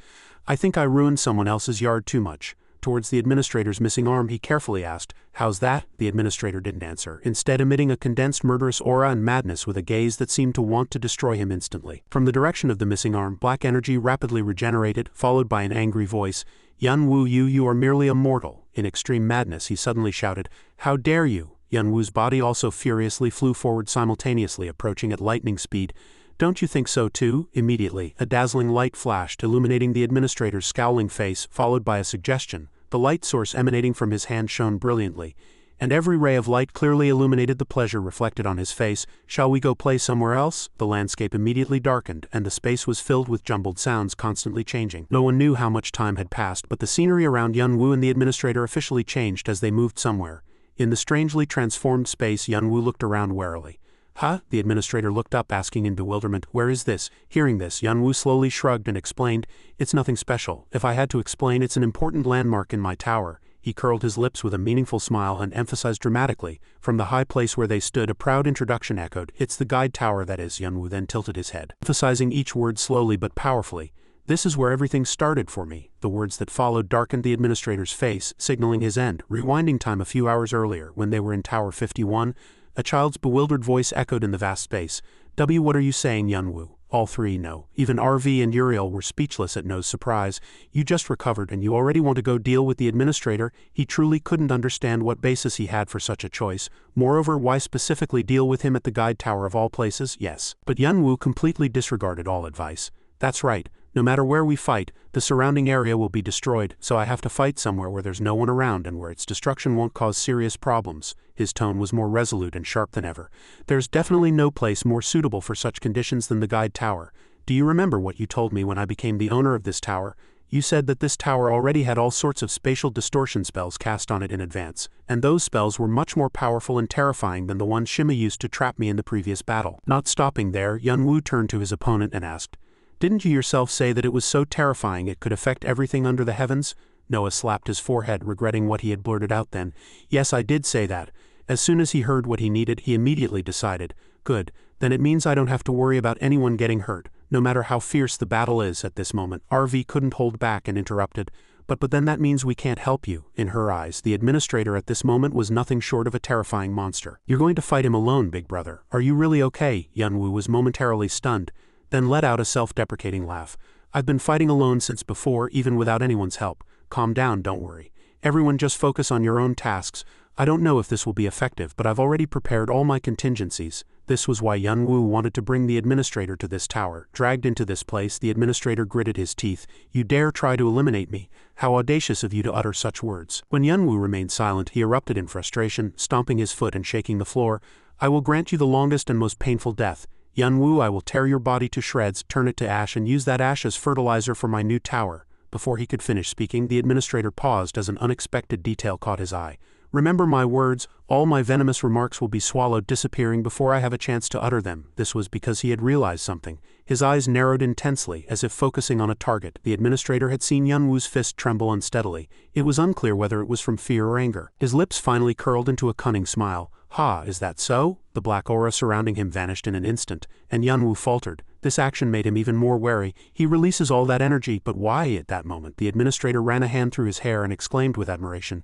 Speaker 1: I think I ruined someone else's yard too much. Towards the administrator's missing arm, he carefully asked, "How's that?" The administrator didn't answer, instead emitting a condensed murderous aura and madness with a gaze that seemed to want to destroy him instantly. From the direction of the missing arm, black energy rapidly regenerated, followed by an angry voice. Yunwu, you are merely a mortal. In extreme madness, he suddenly shouted, "How dare you!" Yunwu's body also furiously flew forward simultaneously, approaching at lightning speed. Don't you think so too? Immediately, a dazzling light flashed, illuminating the administrator's scowling face, followed by a suggestion. The light source emanating from his hand shone brilliantly, and every ray of light clearly illuminated the pleasure reflected on his face. Shall we go play somewhere else? The landscape immediately darkened, and the space was filled with jumbled sounds constantly changing. No one knew how much time had passed, but the scenery around Yunwu and the administrator officially changed as they moved somewhere. In the strangely transformed space, Yunwu looked around warily. Huh? The administrator looked up, asking in bewilderment, "Where is this?" Hearing this, Yunwu slowly shrugged and explained, "It's nothing special. If I had to explain, it's an important landmark in my tower." He curled his lips with a meaningful smile and emphasized dramatically. From the high place where they stood, a proud introduction echoed. "It's the guide tower, that is." Yunwu then tilted his head, emphasizing each word slowly but powerfully. "This is where everything started for me." The words that followed darkened the administrator's face, signaling his end. Rewinding time a few hours earlier, when they were in Tower 51, a child's bewildered voice echoed in the vast space. What are you saying, Yunwu?" All three, no. Even RV and Uriel were speechless at No's surprise. "You just recovered and you already want to go deal with the administrator?" He truly couldn't understand what basis he had for such a choice. Moreover, why specifically deal with him at the guide tower of all places? Yes. But Yunwu completely disregarded all advice. "That's right. No matter where we fight, the surrounding area will be destroyed, so I have to fight somewhere where there's no one around and where its destruction won't cause serious problems." His tone was more resolute and sharp than ever. "There's definitely no place more suitable for such conditions than the guide tower. Do you remember what you told me when I became the owner of this tower? You said that this tower already had all sorts of spatial distortion spells cast on it in advance, and those spells were much more powerful and terrifying than the ones Shima used to trap me in the previous battle." Not stopping there, Yunwu turned to his opponent and asked, "Didn't you yourself say that it was so terrifying it could affect everything under the heavens?" Noah slapped his forehead, regretting what he had blurted out then. "Yes, I did say that." As soon as he heard what he needed, he immediately decided, "Good, then it means I don't have to worry about anyone getting hurt, no matter how fierce the battle is." At this moment, RV couldn't hold back and interrupted, But then that means we can't help you." In her eyes, the administrator at this moment was nothing short of a terrifying monster. "You're going to fight him alone, big brother. Are you really okay?" Yunwu was momentarily stunned, then let out a self-deprecating laugh. "I've been fighting alone since before, even without anyone's help. Calm down, don't worry. Everyone just focus on your own tasks. I don't know if this will be effective, but I've already prepared all my contingencies." This was why Yunwu wanted to bring the administrator to this tower. Dragged into this place, the administrator gritted his teeth. "You dare try to eliminate me? How audacious of you to utter such words." When Yunwu remained silent, he erupted in frustration, stomping his foot and shaking the floor. "I will grant you the longest and most painful death. Yun Wu, I will tear your body to shreds, turn it to ash and use that ash as fertilizer for my new tower. Before he could finish speaking, the administrator paused as an unexpected detail caught his eye. Remember my words, all my venomous remarks will be swallowed, disappearing before I have a chance to utter them. This was because he had realized something. His eyes narrowed intensely, as if focusing on a target. The administrator had seen Yun Wu's fist tremble unsteadily. It was unclear whether it was from fear or anger. His lips finally curled into a cunning smile. Ha, is that so? The black aura surrounding him vanished in an instant, and Yun Wu faltered. This action made him even more wary. He releases all that energy, but why at that moment? The administrator ran a hand through his hair and exclaimed with admiration,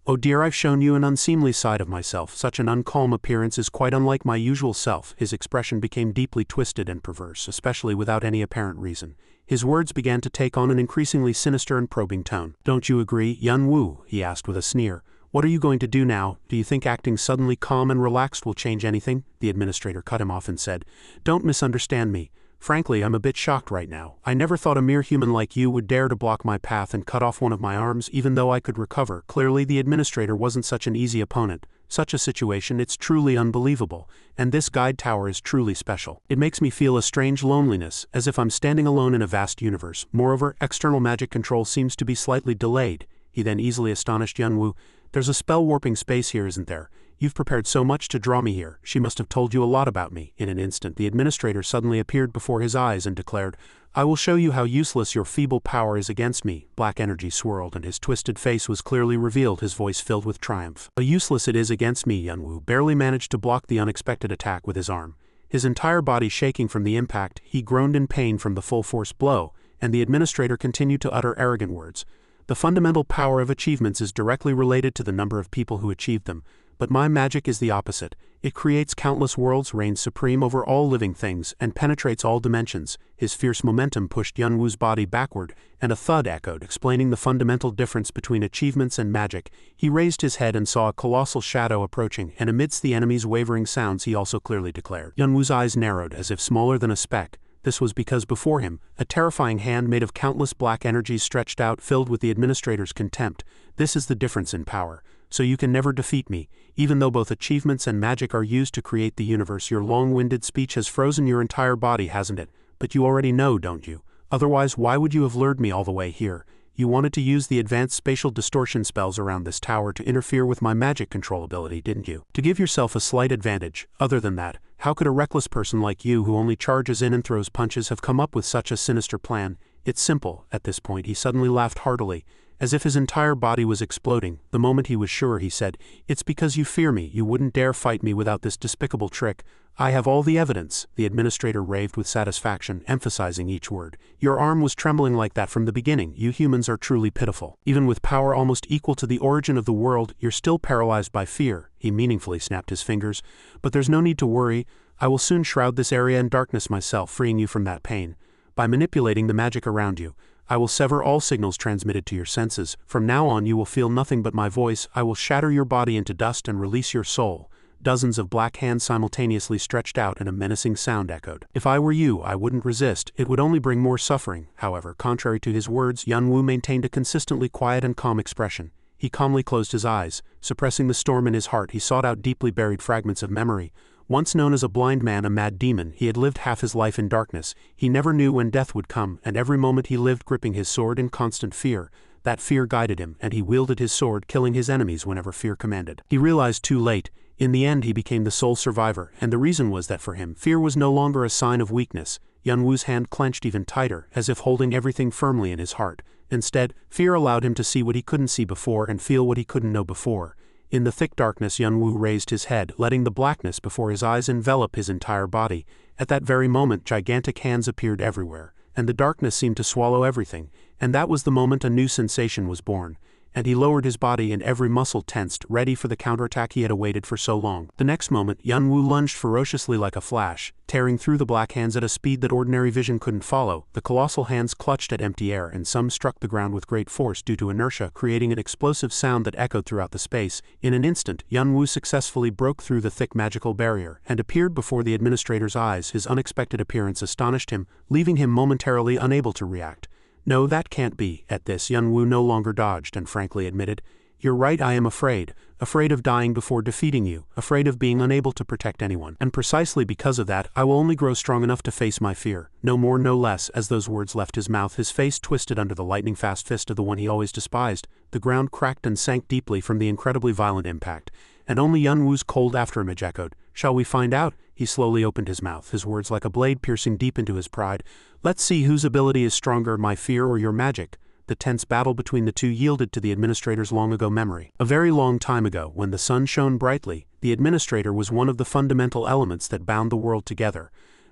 Speaker 1: "Oh dear, I've shown you an unseemly side of myself. Such an uncalm appearance is quite unlike my usual self." His expression became deeply twisted and perverse, especially without any apparent reason. His words began to take on an increasingly sinister and probing tone. "Don't you agree, Yun Wu?" he asked with a sneer. "What are you going to do now? Do you think acting suddenly calm and relaxed will change anything?" The administrator cut him off and said, "Don't misunderstand me. Frankly, I'm a bit shocked right now. I never thought a mere human like you would dare to block my path and cut off one of my arms, even though I could recover." Clearly, the administrator wasn't such an easy opponent. Such a situation, it's truly unbelievable. And this guide tower is truly special. It makes me feel a strange loneliness, as if I'm standing alone in a vast universe. Moreover, external magic control seems to be slightly delayed. He then easily astonished Yun Wu. "There's a spell-warping space here, isn't there? You've prepared so much to draw me here. She must have told you a lot about me." In an instant, the administrator suddenly appeared before his eyes and declared, "I will show you how useless your feeble power is against me." Black energy swirled and his twisted face was clearly revealed, his voice filled with triumph. "How useless it is against me." Yun Wu barely managed to block the unexpected attack with his arm. His entire body shaking from the impact, he groaned in pain from the full-force blow, and the administrator continued to utter arrogant words. "The fundamental power of achievements is directly related to the number of people who achieve them. But my magic is the opposite. It creates countless worlds, reigns supreme over all living things, and penetrates all dimensions." His fierce momentum pushed Yun Wu's body backward, and a thud echoed, explaining the fundamental difference between achievements and magic. He raised his head and saw a colossal shadow approaching, and amidst the enemy's wavering sounds he also clearly declared. Yun Wu's eyes narrowed, as if smaller than a speck. This was because before him, a terrifying hand made of countless black energies stretched out, filled with the administrator's contempt. "This is the difference in power. So you can never defeat me. Even though both achievements and magic are used to create the universe." Your long-winded speech has frozen your entire body, hasn't it? But you already know, don't you? Otherwise, why would you have lured me all the way here? You wanted to use the advanced spatial distortion spells around this tower to interfere with my magic control ability, didn't you? To give yourself a slight advantage. Other than that, how could a reckless person like you who only charges in and throws punches have come up with such a sinister plan? It's simple." At this point he suddenly laughed heartily, as if his entire body was exploding. The moment he was sure, he said, "It's because you fear me. You wouldn't dare fight me without this despicable trick. I have all the evidence." The administrator raved with satisfaction, emphasizing each word. "Your arm was trembling like that from the beginning. You humans are truly pitiful. Even with power almost equal to the origin of the world, you're still paralyzed by fear." He meaningfully snapped his fingers. "But there's no need to worry. I will soon shroud this area in darkness myself, freeing you from that pain. By manipulating the magic around you, I will sever all signals transmitted to your senses. From now on you will feel nothing but my voice. I will shatter your body into dust and release your soul." Dozens of black hands simultaneously stretched out and a menacing sound echoed. "If I were you, I wouldn't resist. It would only bring more suffering." However, contrary to his words, Yun Wu maintained a consistently quiet and calm expression. He calmly closed his eyes. Suppressing the storm in his heart, he sought out deeply buried fragments of memory. Once known as a blind man, a mad demon, he had lived half his life in darkness. He never knew when death would come, and every moment he lived gripping his sword in constant fear. That fear guided him, and he wielded his sword, killing his enemies whenever fear commanded. He realized too late. In the end he became the sole survivor, and the reason was that for him, fear was no longer a sign of weakness. Yun Wu's hand clenched even tighter, as if holding everything firmly in his heart. Instead, fear allowed him to see what he couldn't see before and feel what he couldn't know before. In the thick darkness, Yun Wu raised his head, letting the blackness before his eyes envelop his entire body. At that very moment, gigantic hands appeared everywhere, and the darkness seemed to swallow everything, and that was the moment a new sensation was born. And he lowered his body and every muscle tensed, ready for the counterattack he had awaited for so long. The next moment, Yun Wu lunged ferociously like a flash, tearing through the black hands at a speed that ordinary vision couldn't follow. The colossal hands clutched at empty air, and some struck the ground with great force due to inertia, creating an explosive sound that echoed throughout the space. In an instant, Yun Wu successfully broke through the thick magical barrier, and appeared before the administrator's eyes. His unexpected appearance astonished him, leaving him momentarily unable to react. "No, that can't be." At this, Yun Wu no longer dodged and frankly admitted, You're right, I am afraid. Afraid of dying before defeating you, afraid of being unable to protect anyone. And precisely because of that, I will only grow strong enough to face my fear. No more, no less. As those words left his mouth, his face twisted under the lightning-fast fist of the one he always despised. The ground cracked and sank deeply from the incredibly violent impact. And only Yunwoo's cold afterimage echoed. Shall we find out? He slowly opened his mouth, his words like a blade piercing deep into his pride. Let's see whose ability is stronger, my fear or your magic. The tense battle between the two yielded to the administrator's long-ago memory. A very long time ago, when the sun shone brightly, the administrator was one of the fundamental elements that bound the world together.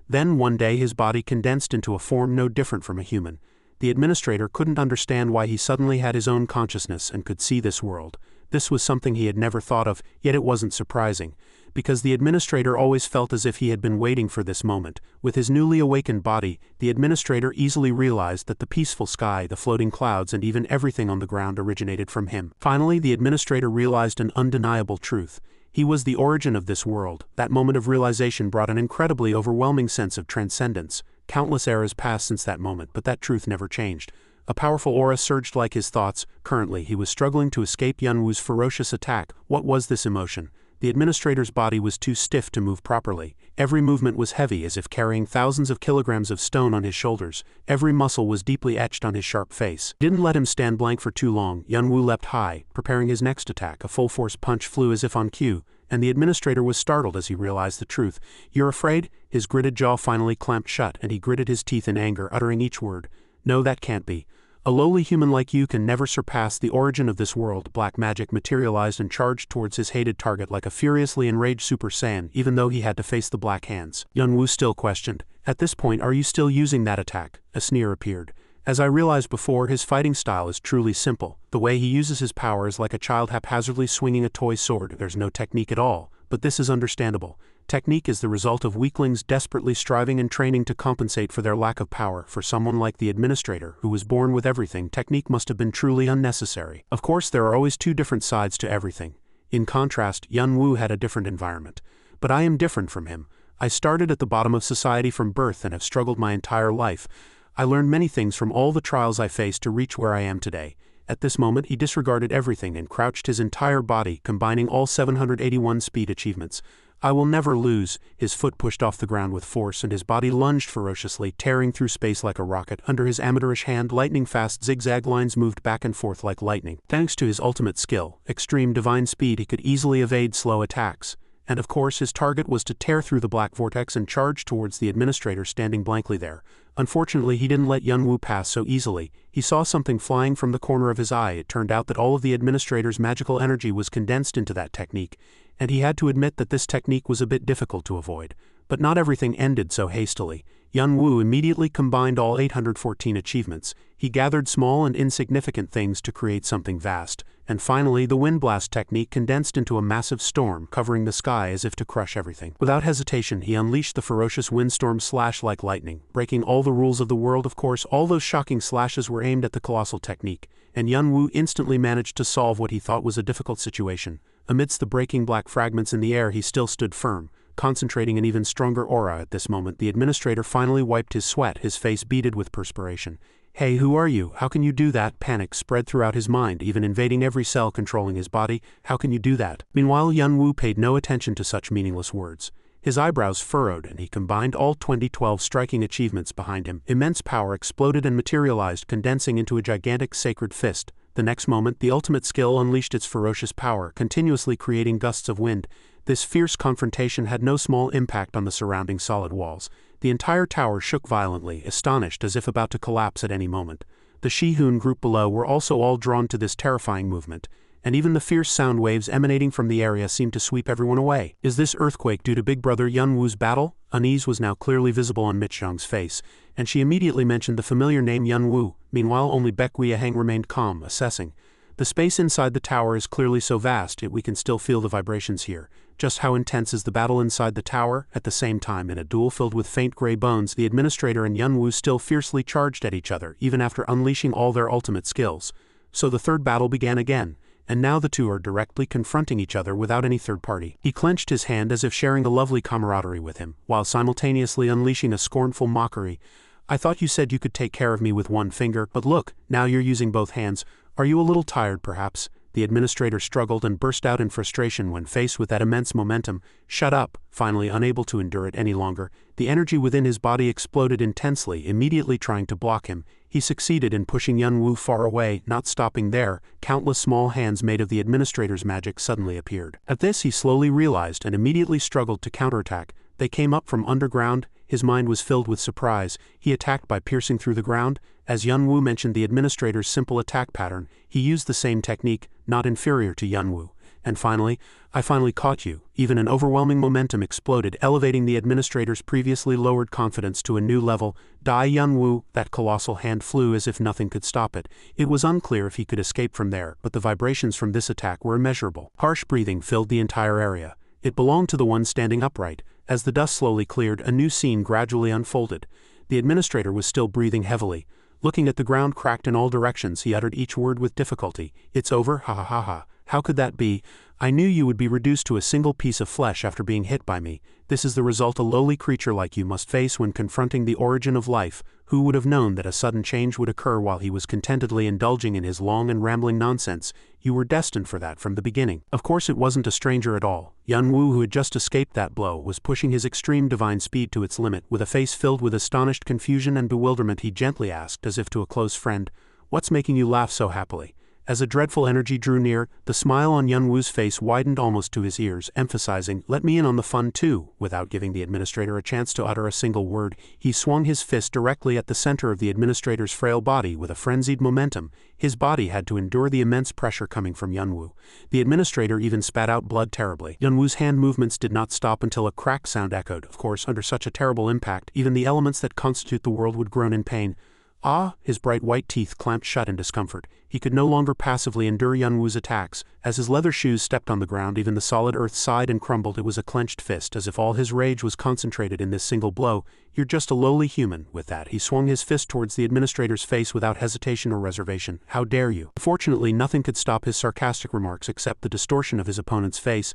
Speaker 1: Then one day his body condensed into a form no different from a human. The administrator couldn't understand why he suddenly had his own consciousness and could see this world. This was something he had never thought of, yet it wasn't surprising, because the administrator always felt as if he had been waiting for this moment. With his newly awakened body, the administrator easily realized that the peaceful sky, the floating clouds, and even everything on the ground originated from him. Finally, the administrator realized an undeniable truth. He was the origin of this world. That moment of realization brought an incredibly overwhelming sense of transcendence. Countless eras passed since that moment, but that truth never changed. A powerful aura surged like his thoughts. Currently, he was struggling to escape Yunwoo's ferocious attack. What was this emotion? The administrator's body was too stiff to move properly. Every movement was heavy, as if carrying thousands of kilograms of stone on his shoulders. Every muscle was deeply etched on his sharp face. Didn't let him stand blank for too long. Yunwoo leapt high, preparing his next attack. A full-force punch flew as if on cue, and the administrator was startled as he realized the truth. You're afraid? His gritted jaw finally clamped shut, and he gritted his teeth in anger, uttering each word. No, that can't be. A lowly human like you can never surpass the origin of this world. Black magic materialized and charged towards his hated target like a furiously enraged Super Saiyan, even though he had to face the black hands. Yunwoo still questioned. At this point, are you still using that attack? A sneer appeared. As I realized before, his fighting style is truly simple. The way he uses his power is like a child haphazardly swinging a toy sword. There's no technique at all, but this is understandable. Technique is the result of weaklings desperately striving and training to compensate for their lack of power. For someone like the administrator, who was born with everything, technique must have been truly unnecessary. Of course, there are always two different sides to everything. In contrast, Yunwoo had a different environment. But I am different from him. I started at the bottom of society from birth and have struggled my entire life. I learned many things from all the trials I faced to reach where I am today. At this moment, he disregarded everything and crouched his entire body, combining all 781 speed achievements. I will never lose. His foot pushed off the ground with force and his body lunged ferociously, tearing through space like a rocket. Under his amateurish hand, lightning-fast zigzag lines moved back and forth like lightning. Thanks to his ultimate skill, extreme divine speed, he could easily evade slow attacks. And of course, his target was to tear through the black vortex and charge towards the administrator standing blankly there. Unfortunately, he didn't let Yunwoo pass so easily. He saw something flying from the corner of his eye. It turned out that all of the administrator's magical energy was condensed into that technique, and he had to admit that this technique was a bit difficult to avoid. But not everything ended so hastily. Yunwoo immediately combined all 814 achievements. He gathered small and insignificant things to create something vast. And finally, the wind blast technique condensed into a massive storm, covering the sky as if to crush everything. Without hesitation, he unleashed the ferocious windstorm slash like lightning, breaking all the rules of the world. Of course, all those shocking slashes were aimed at the colossal technique, and Yunwoo instantly managed to solve what he thought was a difficult situation. Amidst the breaking black fragments in the air, he still stood firm, concentrating an even stronger aura. At this moment, the administrator finally wiped his sweat, his face beaded with perspiration. Hey, who are you? How can you do that? Panic spread throughout his mind, even invading every cell controlling his body. How can you do that? Meanwhile, Yunwoo paid no attention to such meaningless words. His eyebrows furrowed, and he combined all 2012 striking achievements behind him. Immense power exploded and materialized, condensing into a gigantic sacred fist. The next moment, the ultimate skill unleashed its ferocious power, continuously creating gusts of wind. This fierce confrontation had no small impact on the surrounding solid walls. The entire tower shook violently, astonished as if about to collapse at any moment. The Shihun group below were also all drawn to this terrifying movement, and even the fierce sound waves emanating from the area seemed to sweep everyone away. Is this earthquake due to Big Brother Yunwoo's battle? Unease was now clearly visible on Mitchung's face, and she immediately mentioned the familiar name Yunwoo. Meanwhile, only Baekhyaheng remained calm, assessing. The space inside the tower is clearly so vast, yet we can still feel the vibrations here. Just how intense is the battle inside the tower? At the same time, in a duel filled with faint gray bones, the administrator and Yunwoo still fiercely charged at each other, even after unleashing all their ultimate skills. So the third battle began again, and now the two are directly confronting each other without any third party. He clenched his hand as if sharing a lovely camaraderie with him, while simultaneously unleashing a scornful mockery. I thought you said you could take care of me with one finger, but look, now you're using both hands. Are you a little tired, perhaps? the administrator struggled and burst out in frustration when faced with that immense momentum. Shut up! Finally unable to endure it any longer, the energy within his body exploded intensely, immediately trying to block him. He succeeded in pushing Yunwoo far away. Not stopping there, countless small hands made of the administrator's magic suddenly appeared. At this he slowly realized and immediately struggled to counterattack. They came up from underground. His mind was filled with surprise. He attacked by piercing through the ground. As Yunwoo mentioned the administrator's simple attack pattern, he used the same technique, not inferior to Yunwoo. And finally, I finally caught you. Even an overwhelming momentum exploded, elevating the administrator's previously lowered confidence to a new level. Die Yunwoo! That colossal hand flew as if nothing could stop it. It was unclear if he could escape from there, but the vibrations from this attack were immeasurable. Harsh breathing filled the entire area. It belonged to the one standing upright. As the dust slowly cleared, a new scene gradually unfolded. The administrator was still breathing heavily. Looking at the ground cracked in all directions, he uttered each word with difficulty. It's over, ha ha ha ha. How could that be? I knew you would be reduced to a single piece of flesh after being hit by me. This is the result a lowly creature like you must face when confronting the origin of life. Who would have known that a sudden change would occur while he was contentedly indulging in his long and rambling nonsense? You were destined for that from the beginning. Of course it wasn't a stranger at all. Yunwoo, who had just escaped that blow, was pushing his extreme divine speed to its limit. With a face filled with astonished confusion and bewilderment, he gently asked, as if to a close friend, "What's making you laugh so happily?" As a dreadful energy drew near, the smile on Yunwoo's face widened almost to his ears, emphasizing, "Let me in on the fun too." Without giving the administrator a chance to utter a single word, he swung his fist directly at the center of the administrator's frail body with a frenzied momentum. His body had to endure the immense pressure coming from Yunwoo. The administrator even spat out blood terribly. Yunwoo's hand movements did not stop until a crack sound echoed. Of course, under such a terrible impact, even the elements that constitute the world would groan in pain. Ah! His bright white teeth clamped shut in discomfort. He could no longer passively endure Yunwoo's attacks. As his leather shoes stepped on the ground, even the solid earth sighed and crumbled. It was a clenched fist, as if all his rage was concentrated in this single blow. You're just a lowly human. With that, he swung his fist towards the administrator's face without hesitation or reservation. How dare you? Fortunately, nothing could stop his sarcastic remarks except the distortion of his opponent's face.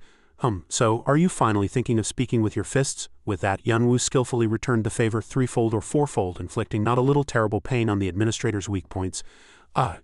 Speaker 1: So, are you finally thinking of speaking with your fists? With that, Yunwoo skillfully returned the favor threefold or fourfold, inflicting not a little terrible pain on the administrator's weak points.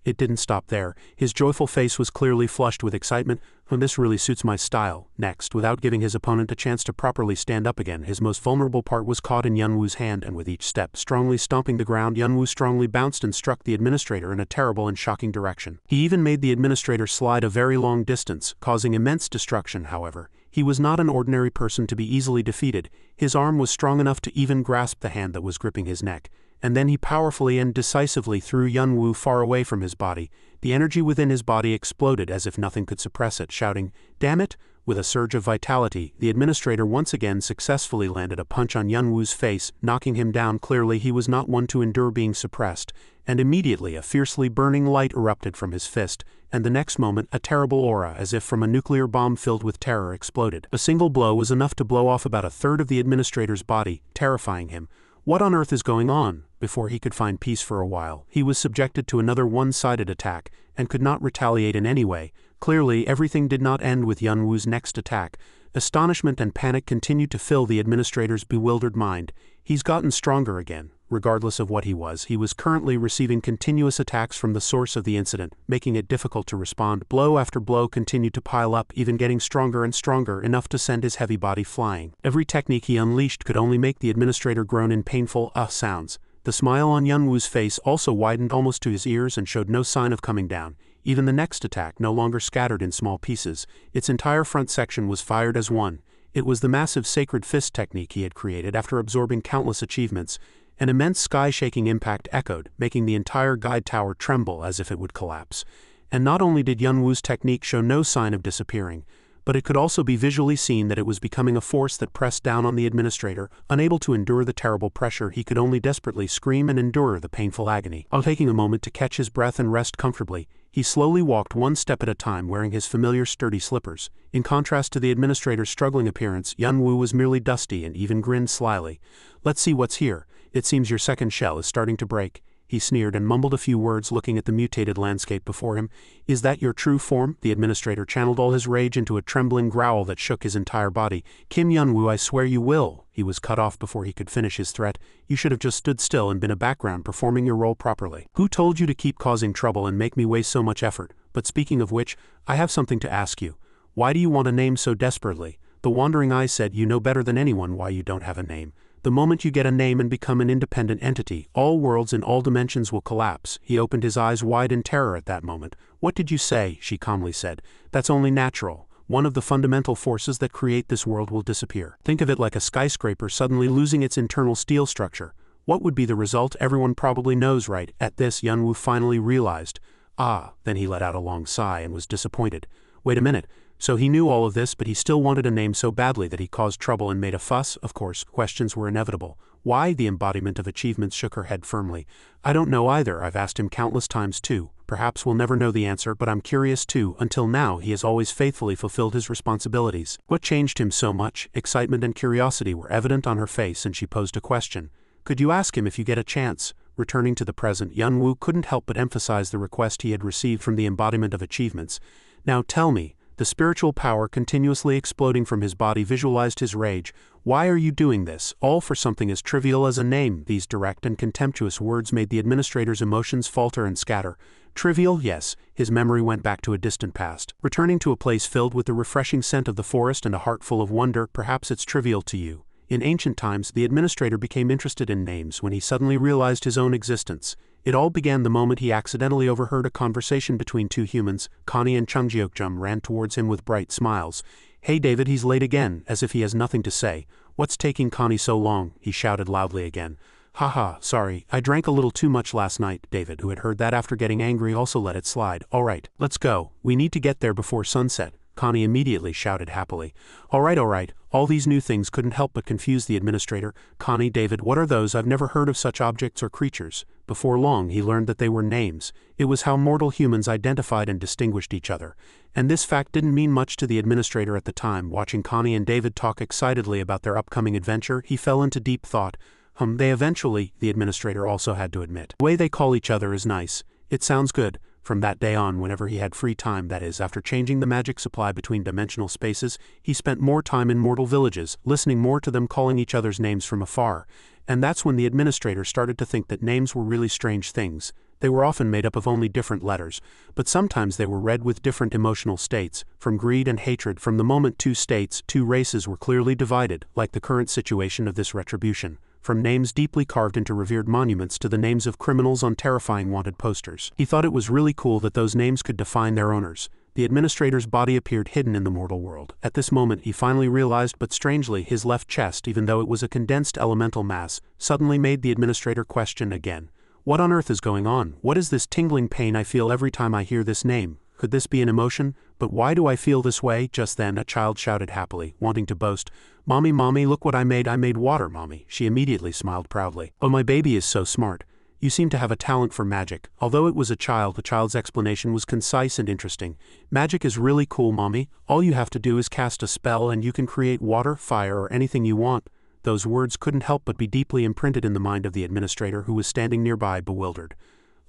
Speaker 1: It didn't stop there. His joyful face was clearly flushed with excitement. This really suits my style. Next, without giving his opponent a chance to properly stand up again, his most vulnerable part was caught in Yunwoo's hand, and with each step strongly stomping the ground, Yunwoo strongly bounced and struck the administrator in a terrible and shocking direction. He even made the administrator slide a very long distance, causing immense destruction. However, he was not an ordinary person to be easily defeated. His arm was strong enough to even grasp the hand that was gripping his neck. And then he powerfully and decisively threw Yunwoo far away from his body. The energy within his body exploded as if nothing could suppress it, shouting, "Damn it!" With a surge of vitality, the administrator once again successfully landed a punch on Yunwoo's face, knocking him down. Clearly he was not one to endure being suppressed, and immediately a fiercely burning light erupted from his fist, and the next moment a terrible aura, as if from a nuclear bomb filled with terror, exploded. A single blow was enough to blow off about a third of the administrator's body, terrifying him. What on earth is going on? Before he could find peace for a while, he was subjected to another one-sided attack, and could not retaliate in any way. Clearly, everything did not end with Yunwoo's next attack. Astonishment and panic continued to fill the administrator's bewildered mind. He's gotten stronger again. Regardless of what he was currently receiving continuous attacks from the source of the incident, making it difficult to respond. Blow after blow continued to pile up, even getting stronger and stronger, enough to send his heavy body flying. Every technique he unleashed could only make the administrator groan in painful sounds. The smile on Yunwoo's face also widened almost to his ears and showed no sign of coming down. Even the next attack no longer scattered in small pieces. Its entire front section was fired as one. It was the massive sacred fist technique he had created after absorbing countless achievements. An immense sky-shaking impact echoed, making the entire guide tower tremble as if it would collapse. And not only did Yunwoo's technique show no sign of disappearing, but it could also be visually seen that it was becoming a force that pressed down on the administrator. Unable to endure the terrible pressure, he could only desperately scream and endure the painful agony. While taking a moment to catch his breath and rest comfortably, he slowly walked one step at a time, wearing his familiar sturdy slippers. In contrast to the administrator's struggling appearance, Yunwoo was merely dusty and even grinned slyly. "Let's see what's here. It seems your second shell is starting to break." He sneered and mumbled a few words, looking at the mutated landscape before him. "Is that your true form?" The administrator channeled all his rage into a trembling growl that shook his entire body. "Kim Yunwoo, I swear you will." He was cut off before he could finish his threat. "You should have just stood still and been a background performing your role properly. Who told you to keep causing trouble and make me waste so much effort? But speaking of which, I have something to ask you. Why do you want a name so desperately? The wandering eye said, you know better than anyone why you don't have a name. The moment you get a name and become an independent entity, all worlds in all dimensions will collapse. He opened his eyes wide in terror at that moment. What did you say? She calmly said. That's only natural. One of the fundamental forces that create this world will disappear. Think of it like a skyscraper suddenly losing its internal steel structure. What would be the result? Everyone probably knows, right? At this, Yunwoo finally realized. Then he let out a long sigh and was disappointed. Wait a minute. So he knew all of this, but he still wanted a name so badly that he caused trouble and made a fuss? Of course, questions were inevitable. Why? The embodiment of achievements shook her head firmly. I don't know either. I've asked him countless times too. Perhaps we'll never know the answer, but I'm curious too. Until now, he has always faithfully fulfilled his responsibilities. What changed him so much? Excitement and curiosity were evident on her face, and she posed a question. Could you ask him if you get a chance? Returning to the present, Yunwoo couldn't help but emphasize the request he had received from the embodiment of achievements. Now tell me. The spiritual power continuously exploding from his body visualized his rage. Why are you doing this? All for something as trivial as a name. These direct and contemptuous words made the administrator's emotions falter and scatter. Trivial? Yes. His memory went back to a distant past. Returning to a place filled with the refreshing scent of the forest and a heart full of wonder, perhaps it's trivial to you. In ancient times, the administrator became interested in names when he suddenly realized his own existence. It all began the moment he accidentally overheard a conversation between two humans. Connie and Chungjeokjum ran towards him with bright smiles. Hey David, he's late again, as if he has nothing to say. What's taking Connie so long? He shouted loudly again. Haha, sorry, I drank a little too much last night. David, who had heard that after getting angry, also let it slide. Alright, let's go. We need to get there before sunset. Connie immediately shouted happily. Alright. All these new things couldn't help but confuse the administrator. Connie, David, what are those? I've never heard of such objects or creatures. Before long, he learned that they were names. It was how mortal humans identified and distinguished each other. And this fact didn't mean much to the administrator at the time. Watching Connie and David talk excitedly about their upcoming adventure, he fell into deep thought. They eventually, the administrator also had to admit. The way they call each other is nice. It sounds good. From that day on, whenever he had free time, that is, after changing the magic supply between dimensional spaces, he spent more time in mortal villages, listening more to them calling each other's names from afar. And that's when the administrator started to think that names were really strange things. They were often made up of only different letters, but sometimes they were read with different emotional states, from greed and hatred. From the moment two states, two races were clearly divided, like the current situation of this retribution. From names deeply carved into revered monuments to the names of criminals on terrifying wanted posters. He thought it was really cool that those names could define their owners. The administrator's body appeared hidden in the mortal world. At this moment he finally realized, but strangely, his left chest, even though it was a condensed elemental mass, suddenly made the administrator question again. What on earth is going on? What is this tingling pain I feel every time I hear this name? Could this be an emotion? But why do I feel this way? Just then a child shouted happily, wanting to boast. Mommy, look what I made. I made water, Mommy. She immediately smiled proudly. Oh, my baby is so smart. You seem to have a talent for magic. Although it was a child, the child's explanation was concise and interesting. Magic is really cool, Mommy. All you have to do is cast a spell and you can create water, fire, or anything you want. Those words couldn't help but be deeply imprinted in the mind of the administrator, who was standing nearby, bewildered.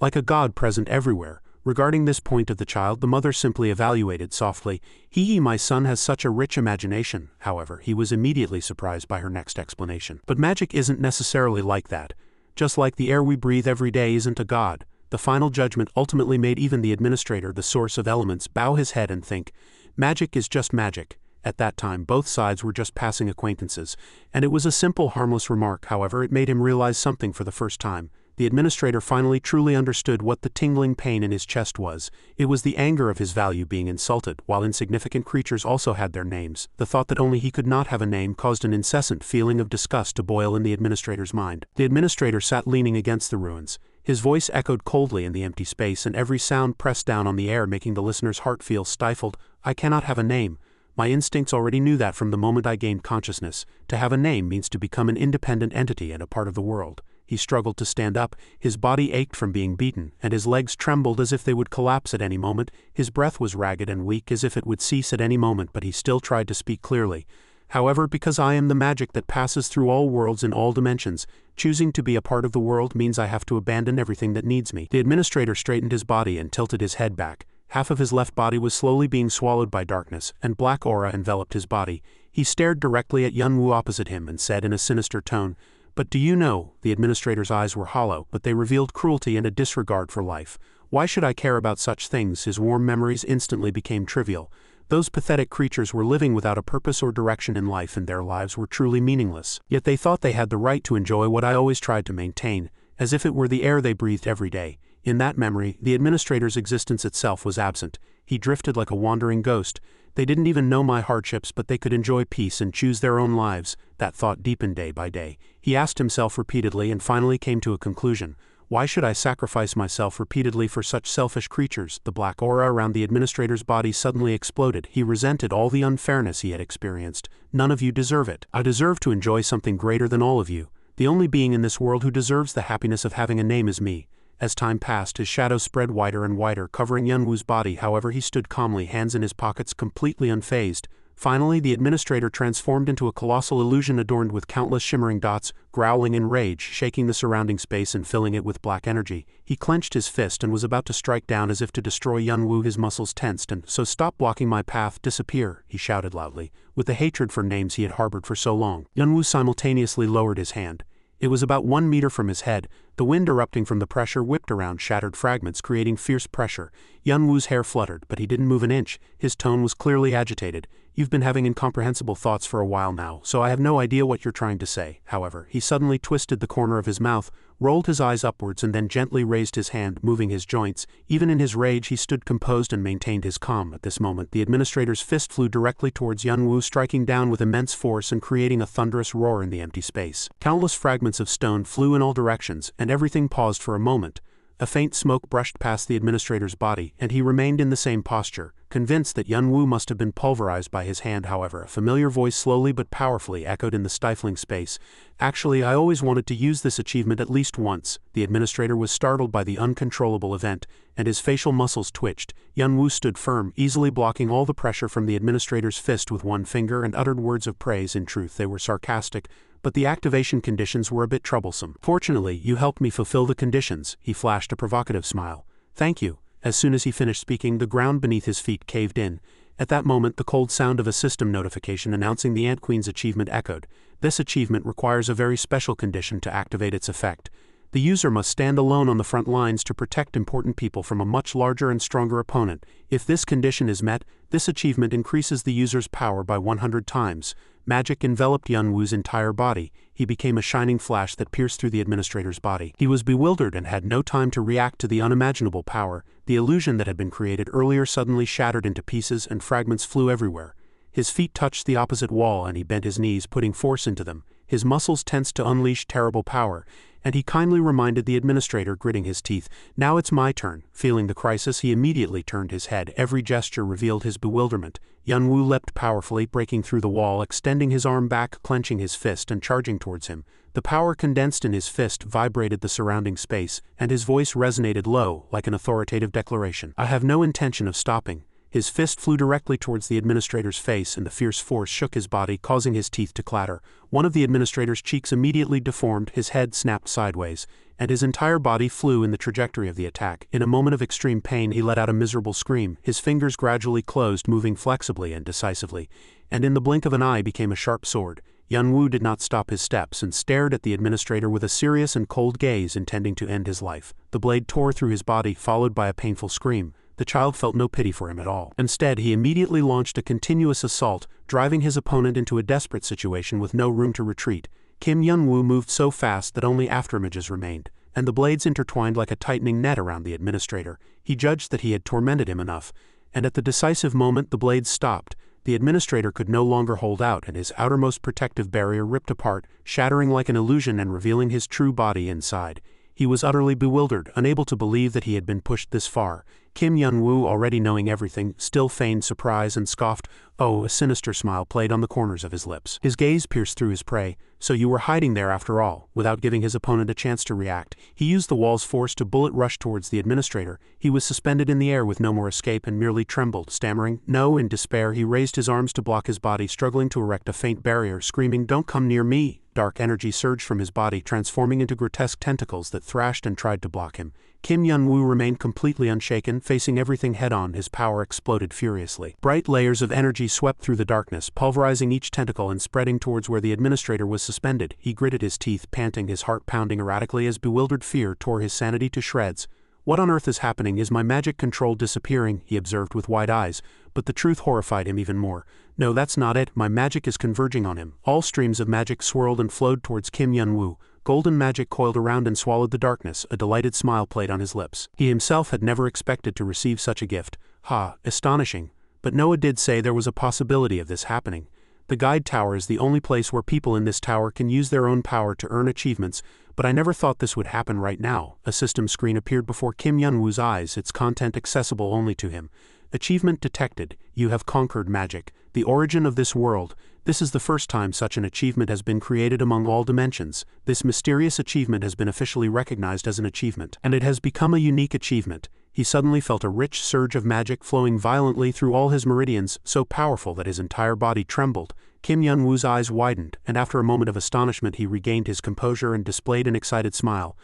Speaker 1: Like a god present everywhere. Regarding this point of the child, the mother simply evaluated softly. My son has such a rich imagination. However, he was immediately surprised by her next explanation. But magic isn't necessarily like that. Just like the air we breathe every day isn't a god. The final judgment ultimately made even the administrator, the source of elements, bow his head and think. Magic is just magic. At that time, both sides were just passing acquaintances, and it was a simple, harmless remark. However, it made him realize something for the first time. The administrator finally truly understood what the tingling pain in his chest was. It was the anger of his value being insulted, while insignificant creatures also had their names. The thought that only he could not have a name caused an incessant feeling of disgust to boil in the administrator's mind. The administrator sat leaning against the ruins. His voice echoed coldly in the empty space, and every sound pressed down on the air, making the listener's heart feel stifled. I cannot have a name. My instincts already knew that from the moment I gained consciousness. To have a name means to become an independent entity and a part of the world. He struggled to stand up, his body ached from being beaten, and his legs trembled as if they would collapse at any moment. His breath was ragged and weak, as if it would cease at any moment, but he still tried to speak clearly. However, because I am the magic that passes through all worlds in all dimensions, choosing to be a part of the world means I have to abandon everything that needs me. The administrator straightened his body and tilted his head back. Half of his left body was slowly being swallowed by darkness, and black aura enveloped his body. He stared directly at Yunwoo opposite him and said in a sinister tone, "But do you know?" The administrator's eyes were hollow, but they revealed cruelty and a disregard for life. Why should I care about such things? His warm memories instantly became trivial. Those pathetic creatures were living without a purpose or direction in life, and their lives were truly meaningless. Yet they thought they had the right to enjoy what I always tried to maintain, as if it were the air they breathed every day. In that memory, the administrator's existence itself was absent. He drifted like a wandering ghost. They didn't even know my hardships, but they could enjoy peace and choose their own lives. That thought deepened day by day. He asked himself repeatedly and finally came to a conclusion. Why should I sacrifice myself repeatedly for such selfish creatures? The black aura around the administrator's body suddenly exploded. He resented all the unfairness he had experienced. None of you deserve it. I deserve to enjoy something greater than all of you. The only being in this world who deserves the happiness of having a name is me. As time passed, his shadow spread wider and wider, covering Yunwoo's body. However, he stood calmly, hands in his pockets, completely unfazed. Finally, the administrator transformed into a colossal illusion adorned with countless shimmering dots, growling in rage, shaking the surrounding space and filling it with black energy. He clenched his fist and was about to strike down as if to destroy Yunwoo. His muscles tensed. "So stop blocking my path, disappear," he shouted loudly, with the hatred for names he had harbored for so long. Yunwoo simultaneously lowered his hand. It was about 1 meter from his head. The wind erupting from the pressure whipped around shattered fragments, creating fierce pressure. Yunwoo's hair fluttered, but he didn't move an inch. His tone was clearly agitated. "You've been having incomprehensible thoughts for a while now, so I have no idea what you're trying to say." However, he suddenly twisted the corner of his mouth, rolled his eyes upwards and then gently raised his hand, moving his joints. Even in his rage, he stood composed and maintained his calm. At this moment, the administrator's fist flew directly towards Yunwoo, striking down with immense force and creating a thunderous roar in the empty space. Countless fragments of stone flew in all directions, and everything paused for a moment. A faint smoke brushed past the administrator's body, and he remained in the same posture, convinced that Yunwoo must have been pulverized by his hand. However, a familiar voice slowly but powerfully echoed in the stifling space. "Actually, I always wanted to use this achievement at least once." The administrator was startled by the uncontrollable event, and his facial muscles twitched. Yunwoo stood firm, easily blocking all the pressure from the administrator's fist with one finger, and uttered words of praise. In truth, they were sarcastic, but the activation conditions were a bit troublesome. "Fortunately, you helped me fulfill the conditions." He flashed a provocative smile. "Thank you." As soon as he finished speaking, the ground beneath his feet caved in. At that moment, the cold sound of a system notification announcing the Ant Queen's achievement echoed. This achievement requires a very special condition to activate its effect. The user must stand alone on the front lines to protect important people from a much larger and stronger opponent. If this condition is met, this achievement increases the user's power by 100 times. Magic enveloped Yunwoo's entire body. He became a shining flash that pierced through the administrator's body. He was bewildered and had no time to react to the unimaginable power. The illusion that had been created earlier suddenly shattered into pieces and fragments flew everywhere. His feet touched the opposite wall and he bent his knees, putting force into them. His muscles tensed to unleash terrible power, and he kindly reminded the administrator, gritting his teeth, "Now it's my turn." Feeling the crisis, he immediately turned his head. Every gesture revealed his bewilderment. Yunwoo leapt powerfully, breaking through the wall, extending his arm back, clenching his fist and charging towards him. The power condensed in his fist vibrated the surrounding space, and his voice resonated low, like an authoritative declaration. "I have no intention of stopping." His fist flew directly towards the administrator's face, and the fierce force shook his body, causing his teeth to clatter. One of the administrator's cheeks immediately deformed, his head snapped sideways, and his entire body flew in the trajectory of the attack. In a moment of extreme pain, he let out a miserable scream. His fingers gradually closed, moving flexibly and decisively, and in the blink of an eye became a sharp sword. Yunwoo did not stop his steps and stared at the administrator with a serious and cold gaze, intending to end his life. The blade tore through his body, followed by a painful scream. The child felt no pity for him at all. Instead, he immediately launched a continuous assault, driving his opponent into a desperate situation with no room to retreat. Kim Yunwoo moved so fast that only afterimages remained, and the blades intertwined like a tightening net around the administrator. He judged that he had tormented him enough, and at the decisive moment the blades stopped. The administrator could no longer hold out, and his outermost protective barrier ripped apart, shattering like an illusion and revealing his true body inside. He was utterly bewildered, unable to believe that he had been pushed this far. Kim Yunwoo, already knowing everything, still feigned surprise and scoffed. "Oh," a sinister smile played on the corners of his lips. His gaze pierced through his prey. "So you were hiding there after all." Without giving his opponent a chance to react, he used the wall's force to bullet rush towards the administrator. He was suspended in the air with no more escape and merely trembled, stammering "No." In despair, he raised his arms to block his body, struggling to erect a faint barrier, screaming, "Don't come near me." Dark energy surged from his body, transforming into grotesque tentacles that thrashed and tried to block him. Kim Yunwoo remained completely unshaken, facing everything head-on. His power exploded furiously. Bright layers of energy swept through the darkness, pulverizing each tentacle and spreading towards where the administrator was suspended. He gritted his teeth, panting, his heart pounding erratically as bewildered fear tore his sanity to shreds. What on earth is happening? Is my magic control disappearing? He observed with wide eyes, but the truth horrified him even more. No, that's not it, my magic is converging on him. All streams of magic swirled and flowed towards Kim Yun-woo. Golden magic coiled around and swallowed the darkness, a delighted smile played on his lips. He himself had never expected to receive such a gift. Ha, astonishing. But Noah did say there was a possibility of this happening. The guide tower is the only place where people in this tower can use their own power to earn achievements, but I never thought this would happen right now. A system screen appeared before Kim Yun-woo's eyes, its content accessible only to him. Achievement detected. You have conquered magic. The origin of this world. This is the first time such an achievement has been created among all dimensions. This mysterious achievement has been officially recognized as an achievement, and it has become a unique achievement. He suddenly felt a rich surge of magic flowing violently through all his meridians, so powerful that his entire body trembled. Kim Yun-woo's eyes widened, and after a moment of astonishment he regained his composure and displayed an excited smile.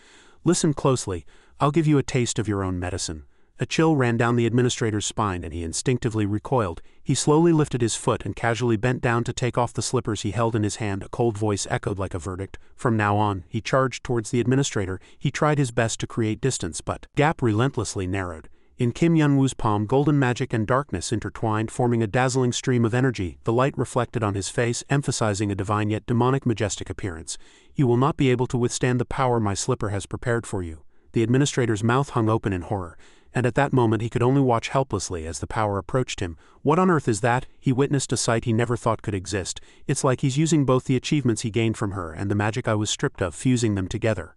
Speaker 1: Listen closely. I'll give you a taste of your own medicine. A chill ran down the administrator's spine and he instinctively recoiled. He slowly lifted his foot and casually bent down to take off the slippers he held in his hand. A cold voice echoed like a verdict. From now on, he charged towards the administrator. He tried his best to create distance, but gap relentlessly narrowed. In Kim Yun-woo's palm, golden magic and darkness intertwined, forming a dazzling stream of energy. The light reflected on his face, emphasizing a divine yet demonic majestic appearance. You will not be able to withstand the power my slipper has prepared for you. The administrator's mouth hung open in horror, and at that moment he could only watch helplessly as the power approached him. What on earth is that? He witnessed a sight he never thought could exist. It's like he's using both the achievements he gained from her and the magic I was stripped of, fusing them together.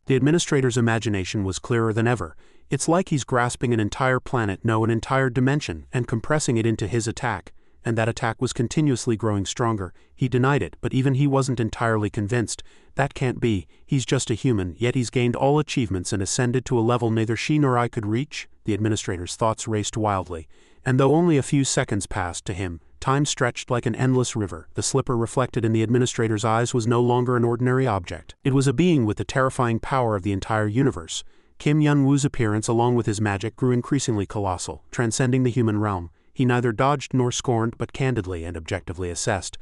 Speaker 1: The administrator's imagination was clearer than ever. It's like he's grasping an entire planet, no, an entire dimension, and compressing it into his attack. And that attack was continuously growing stronger. He denied it, but even he wasn't entirely convinced. That can't be. He's just a human, yet he's gained all achievements and ascended to a level neither she nor I could reach? The administrator's thoughts raced wildly. And though only a few seconds passed to him, time stretched like an endless river. The slipper reflected in the administrator's eyes was no longer an ordinary object. It was a being with the terrifying power of the entire universe. Kim Yun-woo's appearance along with his magic grew increasingly colossal, transcending the human realm. He neither dodged nor scorned, but candidly and objectively assessed.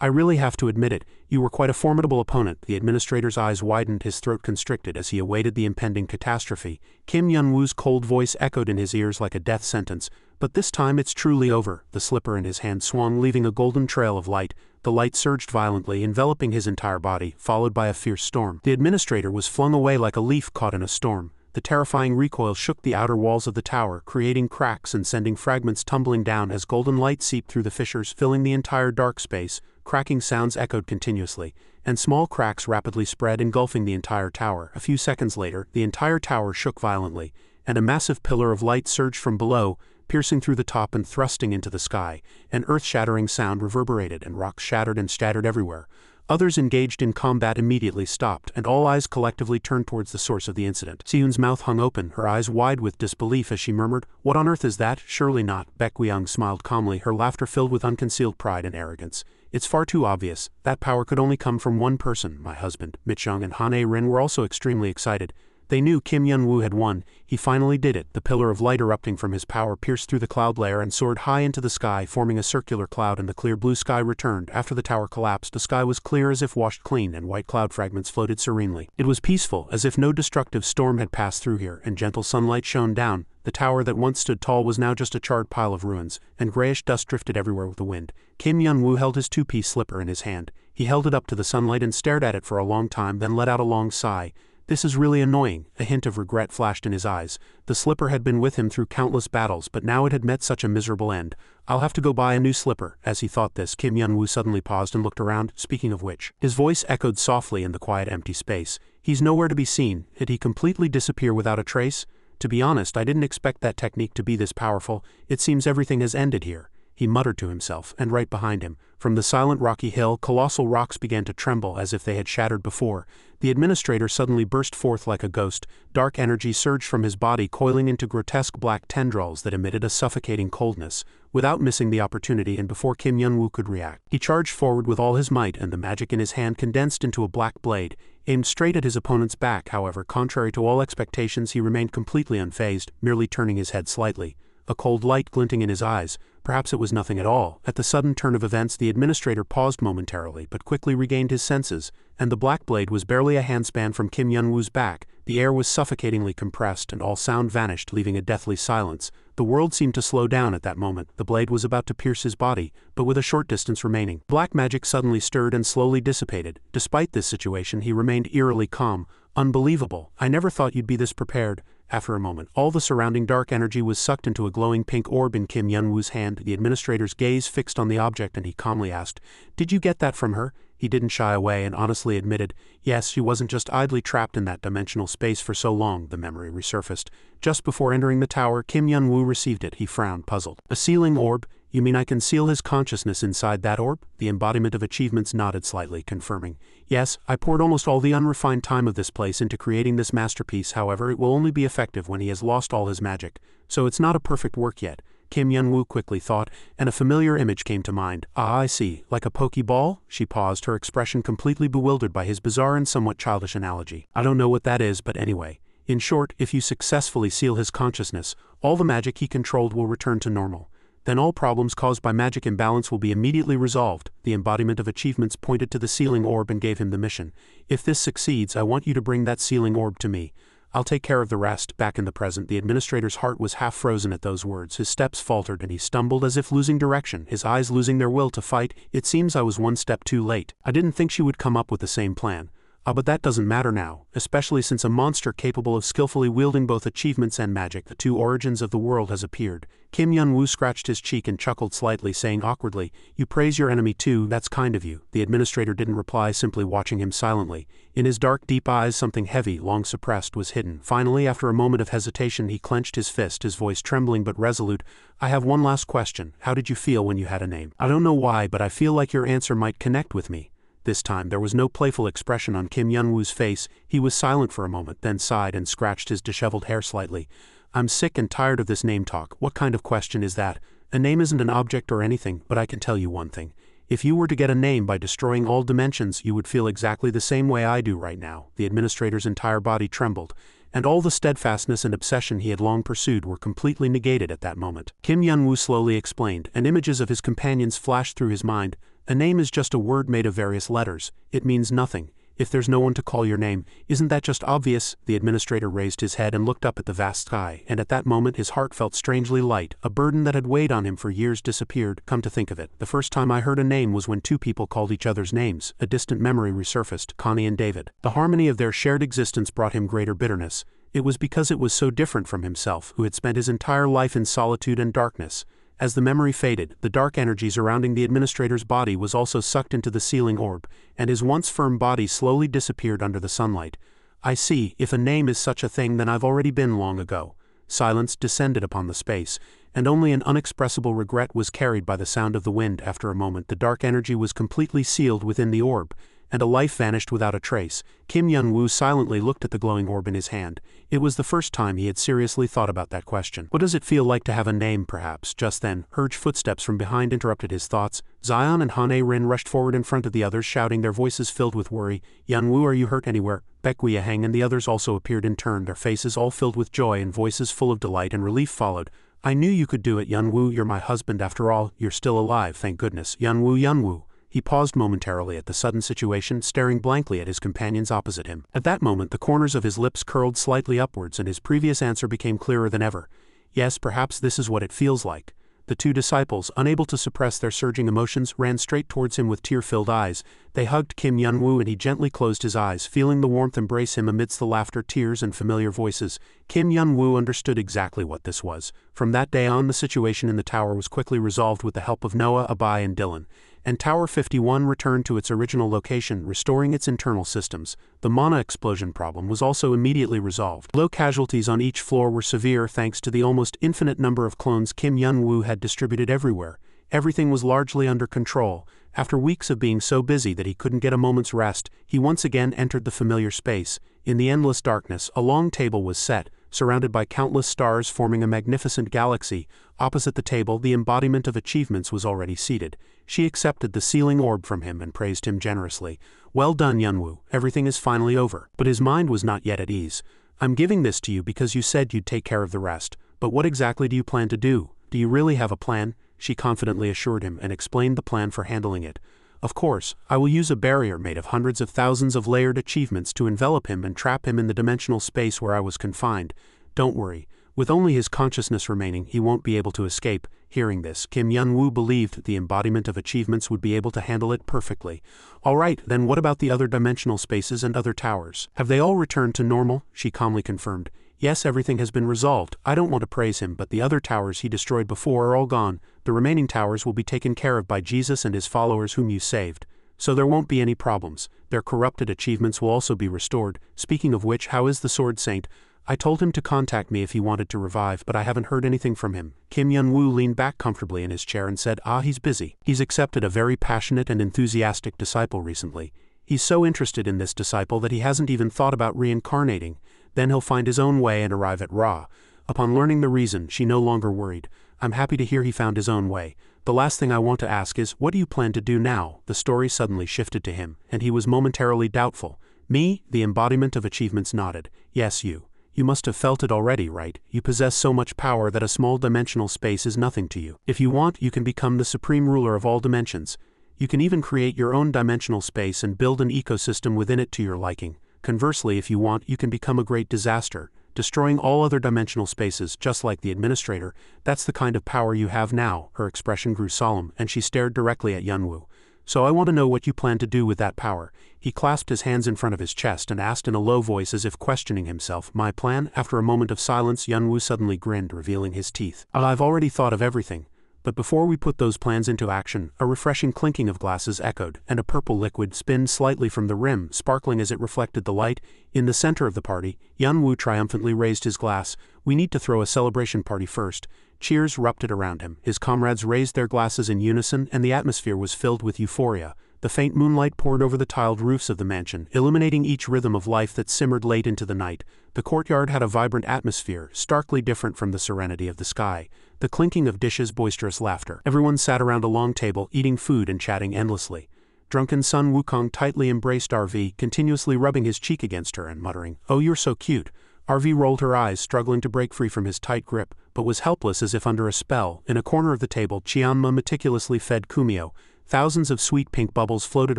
Speaker 1: I really have to admit it, you were quite a formidable opponent. The administrator's eyes widened, his throat constricted as he awaited the impending catastrophe. Kim Yun-woo's cold voice echoed in his ears like a death sentence. But this time it's truly over. The slipper in his hand swung, leaving a golden trail of light. The light surged violently, enveloping his entire body, followed by a fierce storm. The administrator was flung away like a leaf caught in a storm. The terrifying recoil shook the outer walls of the tower, creating cracks and sending fragments tumbling down as golden light seeped through the fissures, filling the entire dark space. Cracking sounds echoed continuously, and small cracks rapidly spread, engulfing the entire tower. A few seconds later, the entire tower shook violently, and a massive pillar of light surged from below, piercing through the top and thrusting into the sky. An earth-shattering sound reverberated, and rocks shattered and scattered everywhere. Others engaged in combat immediately stopped, and all eyes collectively turned towards the source of the incident. Siyun's mouth hung open, her eyes wide with disbelief as she murmured, "What on earth is that? Surely not." Baekweong smiled calmly, her laughter filled with unconcealed pride and arrogance. "It's far too obvious. That power could only come from one person, my husband." Mitchung and Han A-rin were also extremely excited. They knew Kim Yun-woo had won. He finally did it. The pillar of light erupting from his power pierced through the cloud layer and soared high into the sky, forming a circular cloud, and the clear blue sky returned. After the tower collapsed, the sky was clear as if washed clean, and white cloud fragments floated serenely. It was peaceful, as if no destructive storm had passed through here, and gentle sunlight shone down. The tower that once stood tall was now just a charred pile of ruins, and grayish dust drifted everywhere with the wind. Kim Yun-woo held his two-piece slipper in his hand. He held it up to the sunlight and stared at it for a long time, then let out a long sigh. "This is really annoying." A hint of regret flashed in his eyes. The slipper had been with him through countless battles, but now it had met such a miserable end. "I'll have to go buy a new slipper." As he thought this, Kim Yun-woo suddenly paused and looked around. Speaking of which, his voice echoed softly in the quiet empty space. "He's nowhere to be seen. Did he completely disappear without a trace? To be honest, I didn't expect that technique to be this powerful. It seems everything has ended here." He muttered to himself, and right behind him, from the silent rocky hill, colossal rocks began to tremble as if they had shattered before. The administrator suddenly burst forth like a ghost. Dark energy surged from his body, coiling into grotesque black tendrils that emitted a suffocating coldness. Without missing the opportunity and before Kim Yun-woo could react, he charged forward with all his might, and the magic in his hand condensed into a black blade, aimed straight at his opponent's back. However, contrary to all expectations, he remained completely unfazed, merely turning his head slightly. A cold light glinting in his eyes. Perhaps it was nothing at all. At the sudden turn of events, the administrator paused momentarily but quickly regained his senses, and the black blade was barely a handspan from Kim Yun-woo's back. The air was suffocatingly compressed and all sound vanished, leaving a deathly silence. The world seemed to slow down at that moment. The blade was about to pierce his body, but with a short distance remaining. Black magic suddenly stirred and slowly dissipated. Despite this situation, he remained eerily calm. Unbelievable. I never thought you'd be this prepared. After a moment, all the surrounding dark energy was sucked into a glowing pink orb in Kim Yun-woo's hand. The administrator's gaze fixed on the object and he calmly asked, "Did you get that from her?" He didn't shy away and honestly admitted, yes, she wasn't just idly trapped in that dimensional space for so long. The memory resurfaced. Just before entering the tower, Kim Yun-woo received it. He frowned, puzzled. A sealing orb? You mean I can seal his consciousness inside that orb? The embodiment of achievements nodded slightly, confirming. Yes, I poured almost all the unrefined time of this place into creating this masterpiece. However, it will only be effective when he has lost all his magic. So it's not a perfect work yet. Kim Yun-woo quickly thought, and a familiar image came to mind. Ah, I see. Like a pokeball? She paused, her expression completely bewildered by his bizarre and somewhat childish analogy. I don't know what that is, but anyway. In short, if you successfully seal his consciousness, all the magic he controlled will return to normal. Then all problems caused by magic imbalance will be immediately resolved. The embodiment of achievements pointed to the sealing orb and gave him the mission. If this succeeds, I want you to bring that sealing orb to me. I'll take care of the rest. Back in the present, the administrator's heart was half frozen at those words. His steps faltered and he stumbled as if losing direction, his eyes losing their will to fight. It seems I was one step too late. I didn't think she would come up with the same plan. But that doesn't matter now, especially since a monster capable of skillfully wielding both achievements and magic, the two origins of the world, has appeared. Kim Yun-woo scratched his cheek and chuckled slightly, saying awkwardly, "You praise your enemy too, that's kind of you." The administrator didn't reply, simply watching him silently. In his dark, deep eyes something heavy, long suppressed, was hidden. Finally, after a moment of hesitation, he clenched his fist, his voice trembling but resolute. "I have one last question. How did you feel when you had a name? I don't know why, but I feel like your answer might connect with me." This time there was no playful expression on Kim Yun-woo's face. He was silent for a moment, then sighed and scratched his disheveled hair slightly. "I'm sick and tired of this name talk. What kind of question is that? A name isn't an object or anything, but I can tell you one thing. If you were to get a name by destroying all dimensions, you would feel exactly the same way I do right now." The administrator's entire body trembled, and all the steadfastness and obsession he had long pursued were completely negated at that moment. Kim Yun-woo slowly explained, and images of his companions flashed through his mind. "A name is just a word made of various letters. It means nothing. If there's no one to call your name, isn't that just obvious?" The administrator raised his head and looked up at the vast sky, and at that moment his heart felt strangely light. A burden that had weighed on him for years disappeared. Come to think of it, the first time I heard a name was when two people called each other's names. A distant memory resurfaced, Connie and David. The harmony of their shared existence brought him greater bitterness. It was because it was so different from himself, who had spent his entire life in solitude and darkness. As the memory faded, the dark energy surrounding the administrator's body was also sucked into the sealing orb, and his once firm body slowly disappeared under the sunlight. "I see, if a name is such a thing, then I've already been long ago." Silence descended upon the space, and only an unexpressible regret was carried by the sound of the wind. After a moment, the dark energy was completely sealed within the orb, and a life vanished without a trace. Kim Yun-woo silently looked at the glowing orb in his hand. It was the first time he had seriously thought about that question. What does it feel like to have a name, perhaps? Just then, hurried footsteps from behind interrupted his thoughts. Zion and Han A-rin rushed forward in front of the others, shouting, their voices filled with worry. "Yun-woo, are you hurt anywhere?" Baek-hang and the others also appeared in turn, their faces all filled with joy and voices full of delight and relief followed. "I knew you could do it, Yun-woo. You're my husband after all. You're still alive, thank goodness. Yun-woo, Yun-woo." He paused momentarily at the sudden situation, staring blankly at his companions opposite him. At that moment the corners of his lips curled slightly upwards and his previous answer became clearer than ever. "Yes, perhaps this is what it feels like." The two disciples, unable to suppress their surging emotions, ran straight towards him with tear-filled eyes. They hugged Kim Yun-woo and he gently closed his eyes, feeling the warmth embrace him amidst the laughter, tears, and familiar voices. Kim Yun-woo understood exactly what this was. From that day on, the situation in the tower was quickly resolved with the help of Noah, Abai, and Dylan, and Tower 51 returned to its original location, restoring its internal systems. The mana explosion problem was also immediately resolved. Low casualties on each floor were severe thanks to the almost infinite number of clones Kim Yun-woo had distributed everywhere. Everything was largely under control. After weeks of being so busy that he couldn't get a moment's rest, he once again entered the familiar space. In the endless darkness, a long table was set, surrounded by countless stars forming a magnificent galaxy. Opposite the table, the embodiment of achievements was already seated. She accepted the sealing orb from him and praised him generously. "Well done, Yun-woo. Everything is finally over." But his mind was not yet at ease. "I'm giving this to you because you said you'd take care of the rest. But what exactly do you plan to do? Do you really have a plan?" She confidently assured him and explained the plan for handling it. Of course, I will use a barrier made of hundreds of thousands of layered achievements to envelop him and trap him in the dimensional space where I was confined. Don't worry. With only his consciousness remaining, he won't be able to escape. Hearing this, Kim Yun-woo believed the embodiment of achievements would be able to handle it perfectly. Alright, then what about the other dimensional spaces and other towers? Have they all returned to normal? She calmly confirmed. Yes, everything has been resolved. I don't want to praise him, but the other towers he destroyed before are all gone. The remaining towers will be taken care of by Jesus and his followers whom you saved. So there won't be any problems. Their corrupted achievements will also be restored. Speaking of which, how is the Sword Saint? I told him to contact me if he wanted to revive, but I haven't heard anything from him. Kim Yun-woo leaned back comfortably in his chair and said, he's busy. He's accepted a very passionate and enthusiastic disciple recently. He's so interested in this disciple that he hasn't even thought about reincarnating. Then he'll find his own way and arrive at Ra. Upon learning the reason, she no longer worried. I'm happy to hear he found his own way. The last thing I want to ask is, what do you plan to do now? The story suddenly shifted to him, and he was momentarily doubtful. Me? The embodiment of achievements nodded. Yes, you. You must have felt it already, right? You possess so much power that a small dimensional space is nothing to you. If you want, you can become the supreme ruler of all dimensions. You can even create your own dimensional space and build an ecosystem within it to your liking. Conversely, if you want, you can become a great disaster, destroying all other dimensional spaces, just like the administrator. That's the kind of power you have now. Her expression grew solemn, and she stared directly at Yun-woo. So I want to know what you plan to do with that power. He clasped his hands in front of his chest and asked in a low voice as if questioning himself. My plan? After a moment of silence, Yun-woo suddenly grinned, revealing his teeth. I've already thought of everything. But before we put those plans into action, a refreshing clinking of glasses echoed, and a purple liquid spinned slightly from the rim, sparkling as it reflected the light. In the center of the party, Yun-woo triumphantly raised his glass. We need to throw a celebration party first. Cheers erupted around him. His comrades raised their glasses in unison, and the atmosphere was filled with euphoria. The faint moonlight poured over the tiled roofs of the mansion, illuminating each rhythm of life that simmered late into the night. The courtyard had a vibrant atmosphere, starkly different from the serenity of the sky. The clinking of dishes, boisterous laughter. Everyone sat around a long table, eating food and chatting endlessly. Drunken Sun Wukong tightly embraced RV, continuously rubbing his cheek against her and muttering, "Oh, you're so cute." RV rolled her eyes, struggling to break free from his tight grip, but was helpless as if under a spell. In a corner of the table, Chianma meticulously fed Kumio. Thousands of sweet pink bubbles floated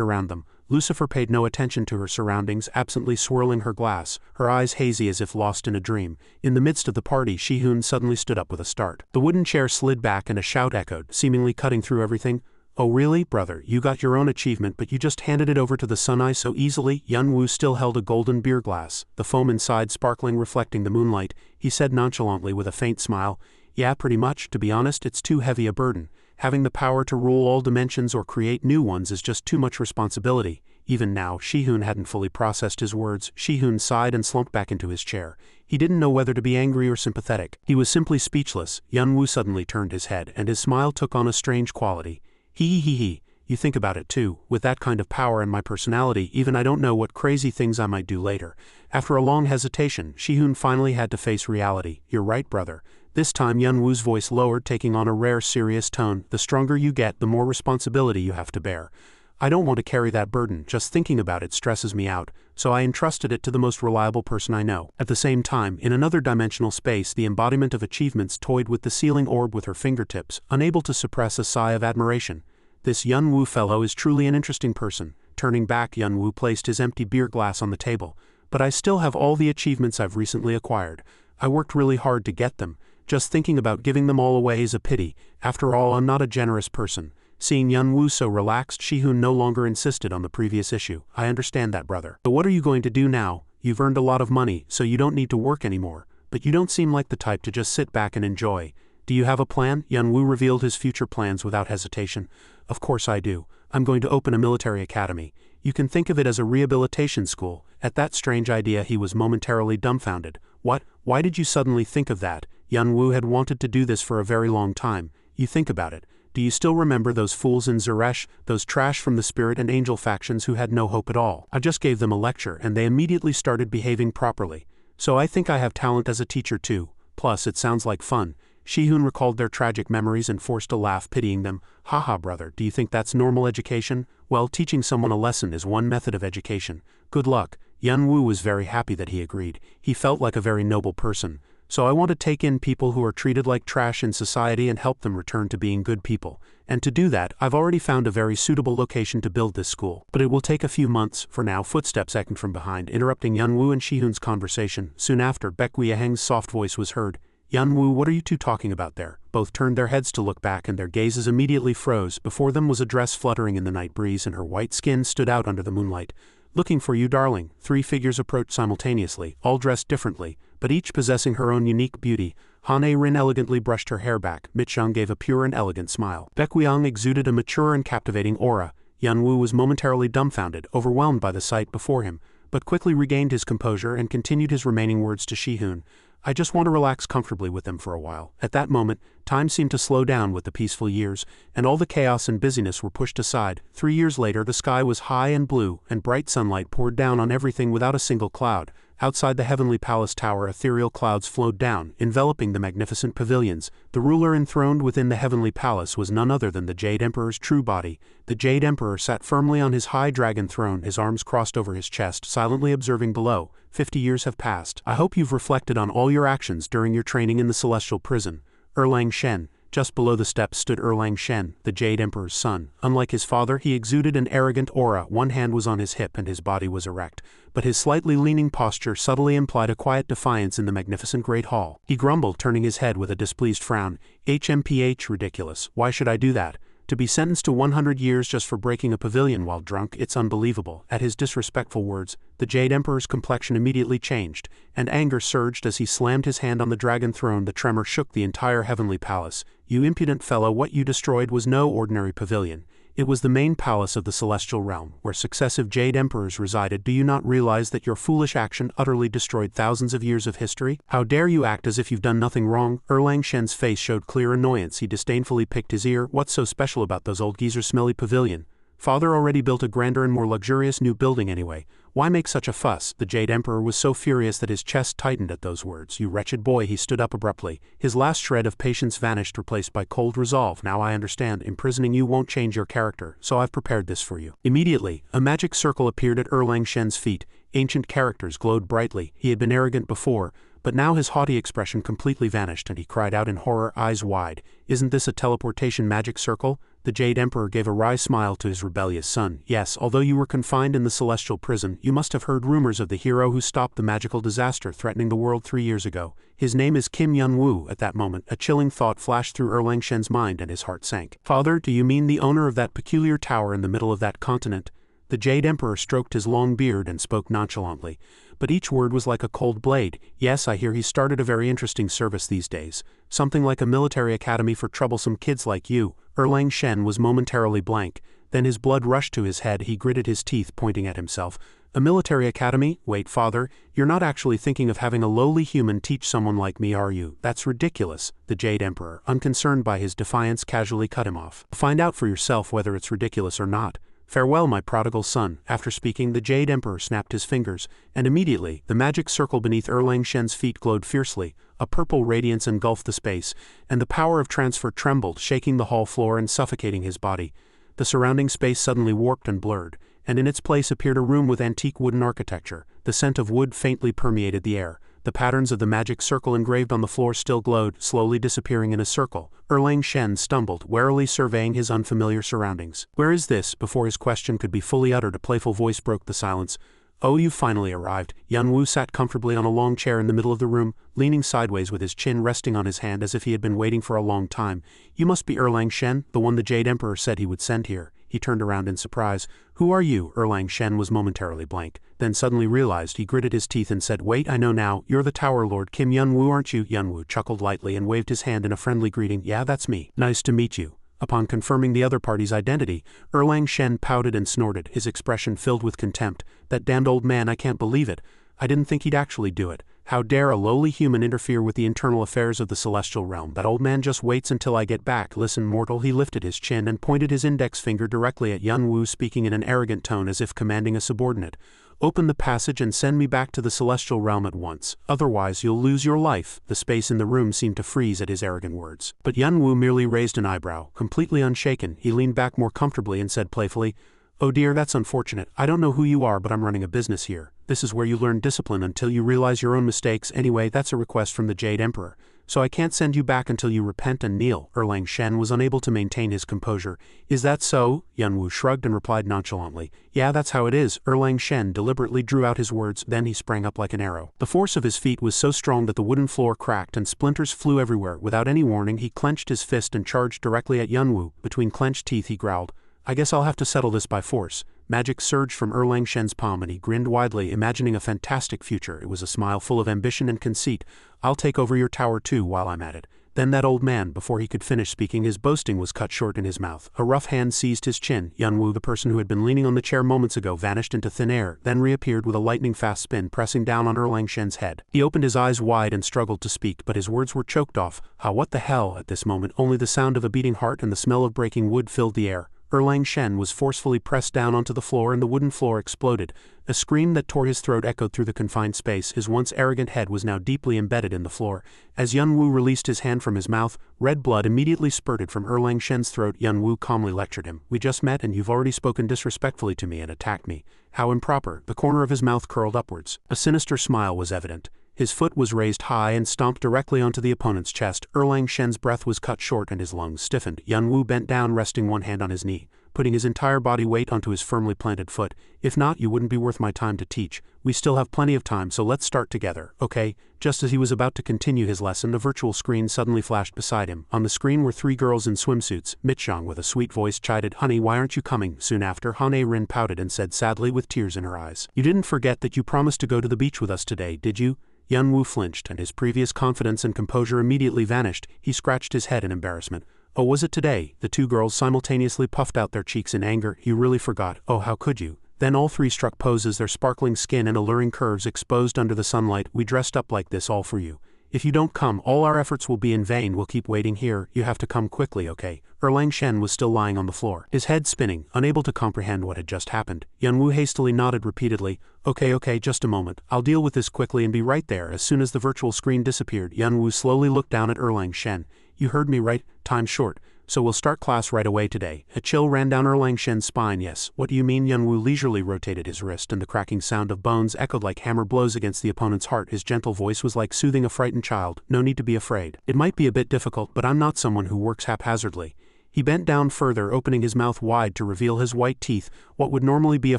Speaker 1: around them. Lucifer paid no attention to her surroundings, absently swirling her glass, her eyes hazy as if lost in a dream. In the midst of the party, Shi-hoon suddenly stood up with a start. The wooden chair slid back and a shout echoed, seemingly cutting through everything. "Oh really, brother, you got your own achievement but you just handed it over to the Sun-Eye so easily?" Yun-woo still held a golden beer glass, the foam inside sparkling, reflecting the moonlight. He said nonchalantly with a faint smile, "Yeah, pretty much. To be honest, it's too heavy a burden. Having the power to rule all dimensions or create new ones is just too much responsibility." Even now, Shi-hoon hadn't fully processed his words. Shi-hoon sighed and slumped back into his chair. He didn't know whether to be angry or sympathetic. He was simply speechless. Yun-woo suddenly turned his head, and his smile took on a strange quality. He. You think about it too. With that kind of power and my personality, even I don't know what crazy things I might do later. After a long hesitation, Shi-hoon finally had to face reality. "You're right, brother." This time Yun-woo's voice lowered, taking on a rare serious tone. "The stronger you get, the more responsibility you have to bear. I don't want to carry that burden. Just thinking about it stresses me out, so I entrusted it to the most reliable person I know." At the same time, in another dimensional space, the embodiment of achievements toyed with the sealing orb with her fingertips, unable to suppress a sigh of admiration. "This Yun-woo fellow is truly an interesting person." Turning back, Yun-woo placed his empty beer glass on the table. "But I still have all the achievements I've recently acquired. I worked really hard to get them. Just thinking about giving them all away is a pity. After all, I'm not a generous person." Seeing Yun-woo so relaxed, Shi-hoon no longer insisted on the previous issue. "I understand that, brother. But what are you going to do now? You've earned a lot of money, so you don't need to work anymore. But you don't seem like the type to just sit back and enjoy. Do you have a plan?" Yun-woo revealed his future plans without hesitation. "Of course I do. I'm going to open a military academy. You can think of it as a rehabilitation school." At that strange idea, he was momentarily dumbfounded. "What? Why did you suddenly think of that?" Yun-woo had wanted to do this for a very long time. "You think about it. Do you still remember those fools in Zeresh, those trash from the spirit and angel factions who had no hope at all? I just gave them a lecture and they immediately started behaving properly. So I think I have talent as a teacher too. Plus, it sounds like fun." Shi-hoon recalled their tragic memories and forced a laugh, pitying them. "Haha, brother, do you think that's normal education? Well, teaching someone a lesson is one method of education. Good luck." Yun-woo was very happy that he agreed. He felt like a very noble person. So I want to take in people who are treated like trash in society and help them return to being good people. And to do that, I've already found a very suitable location to build this school. But it will take a few months. For now, footsteps echoed from behind, interrupting Yunwoo and Shihoon's conversation. Soon after, Baekhyeheng's soft voice was heard. Yunwoo, what are you two talking about there? Both turned their heads to look back and their gazes immediately froze. Before them was a dress fluttering in the night breeze and her white skin stood out under the moonlight. Looking for you, darling. 3 figures approached simultaneously, all dressed differently, but each possessing her own unique beauty. Han A-rin elegantly brushed her hair back. Mitchung gave a pure and elegant smile. Baekhyeheng exuded a mature and captivating aura. Yunwoo was momentarily dumbfounded, overwhelmed by the sight before him, but quickly regained his composure and continued his remaining words to Shihoon. I just want to relax comfortably with them for a while. At that moment, time seemed to slow down with the peaceful years, and all the chaos and busyness were pushed aside. 3 years later, the sky was high and blue, and bright sunlight poured down on everything without a single cloud. Outside the heavenly palace tower, ethereal clouds flowed down, enveloping the magnificent pavilions. The ruler enthroned within the heavenly palace was none other than the Jade Emperor's true body. The Jade Emperor sat firmly on his high dragon throne, his arms crossed over his chest, silently observing below. 50 years have passed. I hope you've reflected on all your actions during your training in the celestial prison. Erlang Shen. Just below the steps stood Erlang Shen, the Jade Emperor's son. Unlike his father, he exuded an arrogant aura. One hand was on his hip and his body was erect, but his slightly leaning posture subtly implied a quiet defiance in the magnificent great hall. He grumbled, turning his head with a displeased frown. HMPH, ridiculous. Why should I do that? To be sentenced to 100 years just for breaking a pavilion while drunk, it's unbelievable. At his disrespectful words, the Jade Emperor's complexion immediately changed, and anger surged as he slammed his hand on the dragon throne. The tremor shook the entire heavenly palace. You impudent fellow, what you destroyed was no ordinary pavilion. It was the main palace of the celestial realm, where successive Jade Emperors resided. Do you not realize that your foolish action utterly destroyed thousands of years of history? How dare you act as if you've done nothing wrong? Erlang Shen's face showed clear annoyance. He disdainfully picked his ear. What's so special about those old geezers' smelly pavilion? Father already built a grander and more luxurious new building anyway. Why make such a fuss? The Jade Emperor was so furious that his chest tightened at those words. You wretched boy, he stood up abruptly. His last shred of patience vanished, replaced by cold resolve. Now I understand. Imprisoning you won't change your character, so I've prepared this for you. Immediately, a magic circle appeared at Erlang Shen's feet. Ancient characters glowed brightly. He had been arrogant before, but now his haughty expression completely vanished and he cried out in horror, eyes wide. Isn't this a teleportation magic circle? The Jade Emperor gave a wry smile to his rebellious son. Yes, although you were confined in the celestial prison, you must have heard rumors of the hero who stopped the magical disaster threatening the world 3 years ago. His name is Kim Yunwoo. At that moment, a chilling thought flashed through Erlang Shen's mind and his heart sank. Father, do you mean the owner of that peculiar tower in the middle of that continent? The Jade Emperor stroked his long beard and spoke nonchalantly, but each word was like a cold blade. Yes, I hear he started a very interesting service these days. Something like a military academy for troublesome kids like you. Erlang Shen was momentarily blank. Then his blood rushed to his head. He gritted his teeth, pointing at himself. A military academy? Wait, father, you're not actually thinking of having a lowly human teach someone like me, are you? That's ridiculous. The Jade Emperor, unconcerned by his defiance, casually cut him off. Find out for yourself whether it's ridiculous or not. Farewell, my prodigal son. After speaking, the Jade Emperor snapped his fingers, and immediately, the magic circle beneath Erlang Shen's feet glowed fiercely. A purple radiance engulfed the space, and the power of transfer trembled, shaking the hall floor and suffocating his body. The surrounding space suddenly warped and blurred, and in its place appeared a room with antique wooden architecture. The scent of wood faintly permeated the air. The patterns of the magic circle engraved on the floor still glowed, slowly disappearing in a circle. Erlang Shen stumbled, warily surveying his unfamiliar surroundings. Where is this? Before his question could be fully uttered, a playful voice broke the silence. Oh, you've finally arrived. Yunwoo sat comfortably on a long chair in the middle of the room, leaning sideways with his chin resting on his hand as if he had been waiting for a long time. You must be Erlang Shen, the one the Jade Emperor said he would send here. He turned around in surprise. Who are you? Erlang Shen was momentarily blank, then suddenly realized. He gritted his teeth and said, Wait, I know now. You're the Tower Lord Kim Yunwoo, aren't you? Yunwoo chuckled lightly and waved his hand in a friendly greeting. Yeah, that's me. Nice to meet you. Upon confirming the other party's identity, Erlang Shen pouted and snorted, his expression filled with contempt. That damned old man, I can't believe it. I didn't think he'd actually do it. How dare a lowly human interfere with the internal affairs of the celestial realm? That old man just waits until I get back. Listen, mortal. He lifted his chin and pointed his index finger directly at Yunwoo, speaking in an arrogant tone as if commanding a subordinate. Open the passage and send me back to the celestial realm at once. Otherwise you'll lose your life. The space in the room seemed to freeze at his arrogant words. But Yunwoo merely raised an eyebrow. Completely unshaken, he leaned back more comfortably and said playfully, Oh dear, that's unfortunate. I don't know who you are, but I'm running a business here. This is where you learn discipline until you realize your own mistakes. Anyway, that's a request from the Jade Emperor. So I can't send you back until you repent and kneel. Erlang Shen was unable to maintain his composure. Is that so? Yunwu shrugged and replied nonchalantly. Yeah, that's how it is. Erlang Shen deliberately drew out his words, then he sprang up like an arrow. The force of his feet was so strong that the wooden floor cracked and splinters flew everywhere. Without any warning, he clenched his fist and charged directly at Yunwu. Between clenched teeth he growled, I guess I'll have to settle this by force. Magic surged from Erlang Shen's palm and he grinned widely, imagining a fantastic future. It was a smile full of ambition and conceit. I'll take over your tower too while I'm at it. Then that old man, before he could finish speaking, his boasting was cut short in his mouth. A rough hand seized his chin. Yunwu, the person who had been leaning on the chair moments ago, vanished into thin air, then reappeared with a lightning-fast spin, pressing down on Erlang Shen's head. He opened his eyes wide and struggled to speak, but his words were choked off. What the hell? At this moment, only the sound of a beating heart and the smell of breaking wood filled the air. Erlang Shen was forcefully pressed down onto the floor and the wooden floor exploded. A scream that tore his throat echoed through the confined space. His once arrogant head was now deeply embedded in the floor. As Yunwu released his hand from his mouth, red blood immediately spurted from Erlang Shen's throat. Yunwu calmly lectured him. We just met and you've already spoken disrespectfully to me and attacked me. How improper. The corner of his mouth curled upwards. A sinister smile was evident. His foot was raised high and stomped directly onto the opponent's chest. Erlang Shen's breath was cut short and his lungs stiffened. Yunwu bent down, resting one hand on his knee, putting his entire body weight onto his firmly planted foot. If not, you wouldn't be worth my time to teach. We still have plenty of time, so let's start together, okay? Just as he was about to continue his lesson, a virtual screen suddenly flashed beside him. On the screen were three girls in swimsuits. Mitchang, with a sweet voice, chided, Honey, why aren't you coming? Soon after, Hane Rin pouted and said sadly with tears in her eyes, You didn't forget that you promised to go to the beach with us today, did you? Yunwu flinched, and his previous confidence and composure immediately vanished. He scratched his head in embarrassment. Oh, was it today? The two girls simultaneously puffed out their cheeks in anger. You really forgot. Oh, how could you? Then all three struck poses, their sparkling skin and alluring curves exposed under the sunlight. We dressed up like this all for you. If you don't come, all our efforts will be in vain. We'll keep waiting here. You have to come quickly, okay? Erlang Shen was still lying on the floor, his head spinning, unable to comprehend what had just happened. Yunwu hastily nodded repeatedly. Okay, just a moment. I'll deal with this quickly and be right there. As soon as the virtual screen disappeared, Yunwu slowly looked down at Erlang Shen. You heard me right? Time's short. So we'll start class right away today. A chill ran down Erlang Shen's spine. Yes, what do you mean? Yunwu leisurely rotated his wrist and the cracking sound of bones echoed like hammer blows against the opponent's heart. His gentle voice was like soothing a frightened child. No need to be afraid. It might be a bit difficult, but I'm not someone who works haphazardly. He bent down further, opening his mouth wide to reveal his white teeth. What would normally be a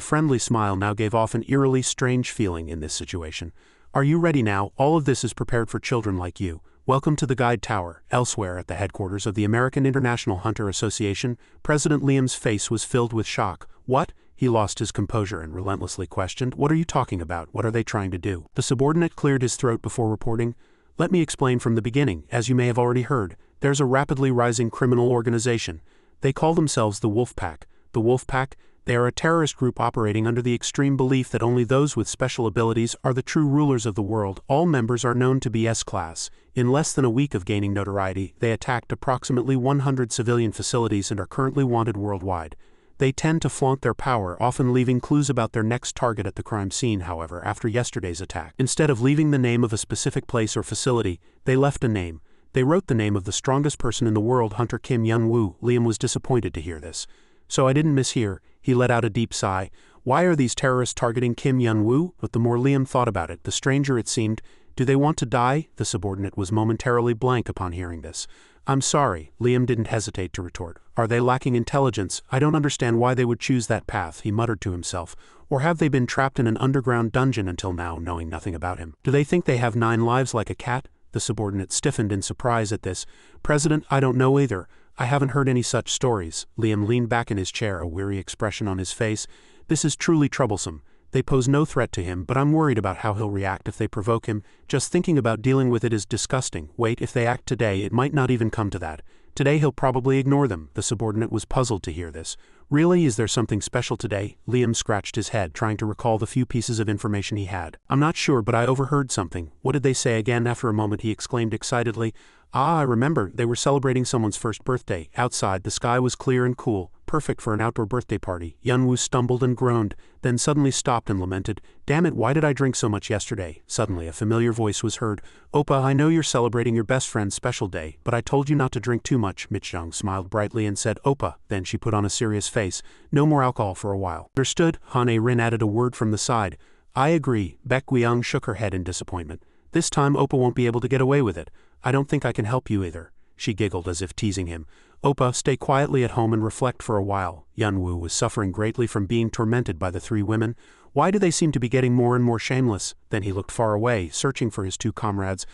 Speaker 1: friendly smile now gave off an eerily strange feeling in this situation. Are you ready now? All of this is prepared for children like you. Welcome to the Guide Tower. Elsewhere at the headquarters of the American International Hunter Association, President Liam's face was filled with shock. What? He lost his composure and relentlessly questioned. What are you talking about? What are they trying to do? The subordinate cleared his throat before reporting. Let me explain from the beginning. As you may have already heard, there's a rapidly rising criminal organization. They call themselves the Wolf Pack. The Wolf Pack? They are a terrorist group operating under the extreme belief that only those with special abilities are the true rulers of the world. All members are known to be S-class. In less than a week of gaining notoriety, they attacked approximately 100 civilian facilities and are currently wanted worldwide. They tend to flaunt their power, often leaving clues about their next target at the crime scene. However, after yesterday's attack, instead of leaving the name of a specific place or facility, they left a name. They wrote the name of the strongest person in the world, Hunter Kim Yunwu. Liam was disappointed to hear this. So I didn't mishear. He let out a deep sigh. Why are these terrorists targeting Kim Yunwu? But the more Liam thought about it, the stranger it seemed. Do they want to die? The subordinate was momentarily blank upon hearing this. I'm sorry, Liam didn't hesitate to retort. Are they lacking intelligence? I don't understand why they would choose that path, he muttered to himself. Or have they been trapped in an underground dungeon until now, knowing nothing about him? Do they think they have 9 lives like a cat? The subordinate stiffened in surprise at this. President, I don't know either. I haven't heard any such stories. Liam leaned back in his chair, a weary expression on his face. This is truly troublesome. They pose no threat to him, but I'm worried about how he'll react if they provoke him. Just thinking about dealing with it is disgusting. Wait, if they act today, it might not even come to that. Today he'll probably ignore them. The subordinate was puzzled to hear this. Really, is there something special today? Liam scratched his head, trying to recall the few pieces of information he had. I'm not sure, but I overheard something. What did they say again? After a moment he exclaimed excitedly. I remember. They were celebrating someone's first birthday. Outside, the sky was clear and cool, perfect for an outdoor birthday party. Yunwu stumbled and groaned, then suddenly stopped and lamented. Damn it, why did I drink so much yesterday? Suddenly, a familiar voice was heard. Oppa, I know you're celebrating your best friend's special day, but I told you not to drink too much. Mitchang smiled brightly and said, Oppa. Then she put on a serious face. No more alcohol for a while. Understood? Hane Rin added a word from the side. I agree. Baek Gui-young shook her head in disappointment. This time Oppa won't be able to get away with it. I don't think I can help you either. She giggled as if teasing him. Oppa, stay quietly at home and reflect for a while. Yunwoo was suffering greatly from being tormented by the three women. Why do they seem to be getting more and more shameless? Then he looked far away, searching for his two comrades.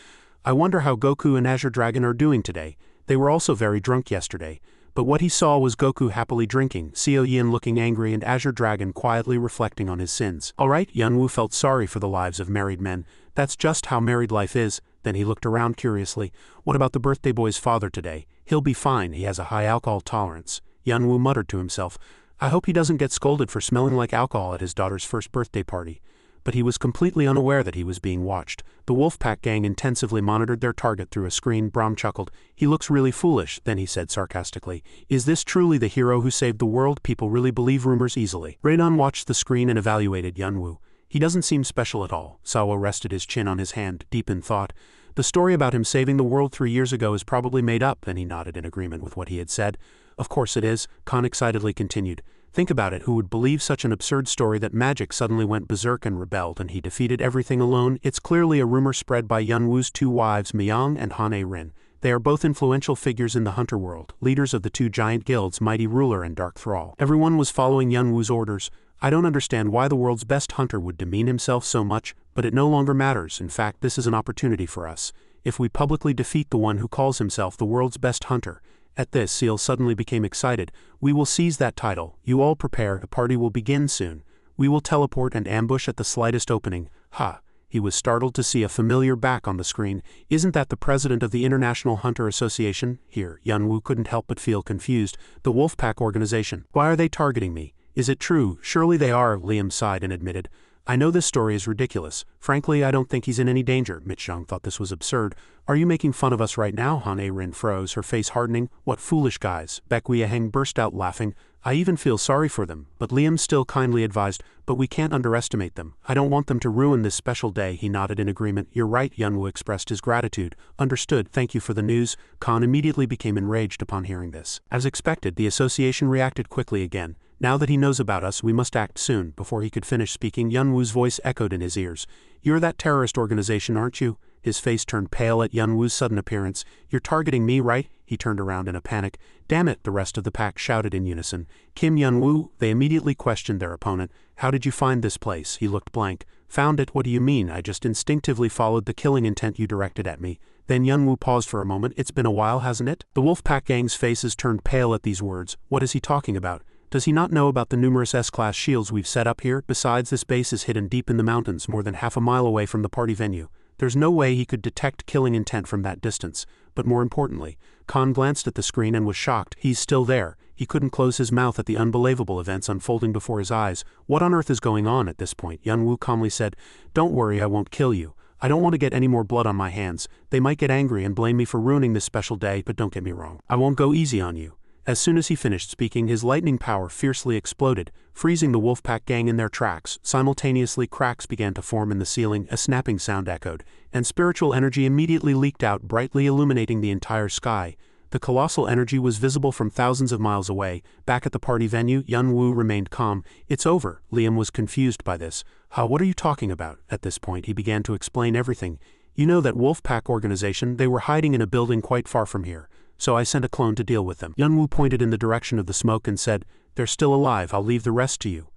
Speaker 1: I wonder how Goku and Azure Dragon are doing today. They were also very drunk yesterday. But what he saw was Goku happily drinking, Seo Yin looking angry and Azure Dragon quietly reflecting on his sins. Alright, Yunwoo felt sorry for the lives of married men. That's just how married life is. Then he looked around curiously. What about the birthday boy's father today? He'll be fine, he has a high alcohol tolerance. Yunwoo muttered to himself. I hope he doesn't get scolded for smelling like alcohol at his daughter's first birthday party. But he was completely unaware that he was being watched. The Wolfpack gang intensively monitored their target through a screen. Brahm chuckled. He looks really foolish, then he said sarcastically. Is this truly the hero who saved the world? People really believe rumors easily. Radon watched the screen and evaluated Yunwoo. He doesn't seem special at all. Sawo rested his chin on his hand, deep in thought. The story about him saving the world 3 years ago is probably made up, then he nodded in agreement with what he had said. Of course it is, Khan excitedly continued. Think about it, who would believe such an absurd story that magic suddenly went berserk and rebelled and he defeated everything alone? It's clearly a rumor spread by Yunwoo's two wives, Myung and Han Rin. They are both influential figures in the hunter world, leaders of the two giant guilds, Mighty Ruler and Dark Thrall. Everyone was following Yunwoo's orders. I don't understand why the world's best hunter would demean himself so much, but it no longer matters. In fact, this is an opportunity for us. If we publicly defeat the one who calls himself the world's best hunter. At this, Seal suddenly became excited. We will seize that title. You all prepare, the party will begin soon. We will teleport and ambush at the slightest opening. Ha! He was startled to see a familiar back on the screen. Isn't that the president of the International Hunter Association? Here, Yunwoo couldn't help but feel confused. The Wolfpack organization. Why are they targeting me? Is it true? Surely they are, Liam sighed and admitted. I know this story is ridiculous. Frankly, I don't think he's in any danger. Mitchung thought this was absurd. Are you making fun of us right now? Han Rin froze, her face hardening. What foolish guys. Baek Gui-young burst out laughing. I even feel sorry for them, but Liam still kindly advised, but we can't underestimate them. I don't want them to ruin this special day. He nodded in agreement. You're right, Yunwoo expressed his gratitude. Understood, thank you for the news. Khan immediately became enraged upon hearing this. As expected, the association reacted quickly again. Now that he knows about us, we must act soon. Before he could finish speaking, Yunwoo's voice echoed in his ears. You're that terrorist organization, aren't you? His face turned pale at Yunwoo's sudden appearance. You're targeting me, right? He turned around in a panic. Damn it, the rest of the pack shouted in unison. Kim Yunwoo, they immediately questioned their opponent. How did you find this place? He looked blank. Found it? What do you mean? I just instinctively followed the killing intent you directed at me. Then Yunwoo paused for a moment. It's been a while, hasn't it? The Wolfpack gang's faces turned pale at these words. What is he talking about? Does he not know about the numerous S-class shields we've set up here? Besides, this base is hidden deep in the mountains, more than half a mile away from the party venue. There's no way he could detect killing intent from that distance. But more importantly, Khan glanced at the screen and was shocked. He's still there. He couldn't close his mouth at the unbelievable events unfolding before his eyes. What on earth is going on at this point? Yunwoo calmly said, Don't worry, I won't kill you. I don't want to get any more blood on my hands. They might get angry and blame me for ruining this special day, but don't get me wrong. I won't go easy on you. As soon as he finished speaking, his lightning power fiercely exploded, freezing the Wolfpack gang in their tracks. Simultaneously, cracks began to form in the ceiling, a snapping sound echoed, and spiritual energy immediately leaked out, brightly illuminating the entire sky. The colossal energy was visible from thousands of miles away. Back at the party venue, Yunwoo remained calm. It's over. Liam was confused by this. What are you talking about? At this point, he began to explain everything. You know that Wolfpack organization, they were hiding in a building quite far from here. So I sent a clone to deal with them. Yunwoo pointed in the direction of the smoke and said, They're still alive, I'll leave the rest to you.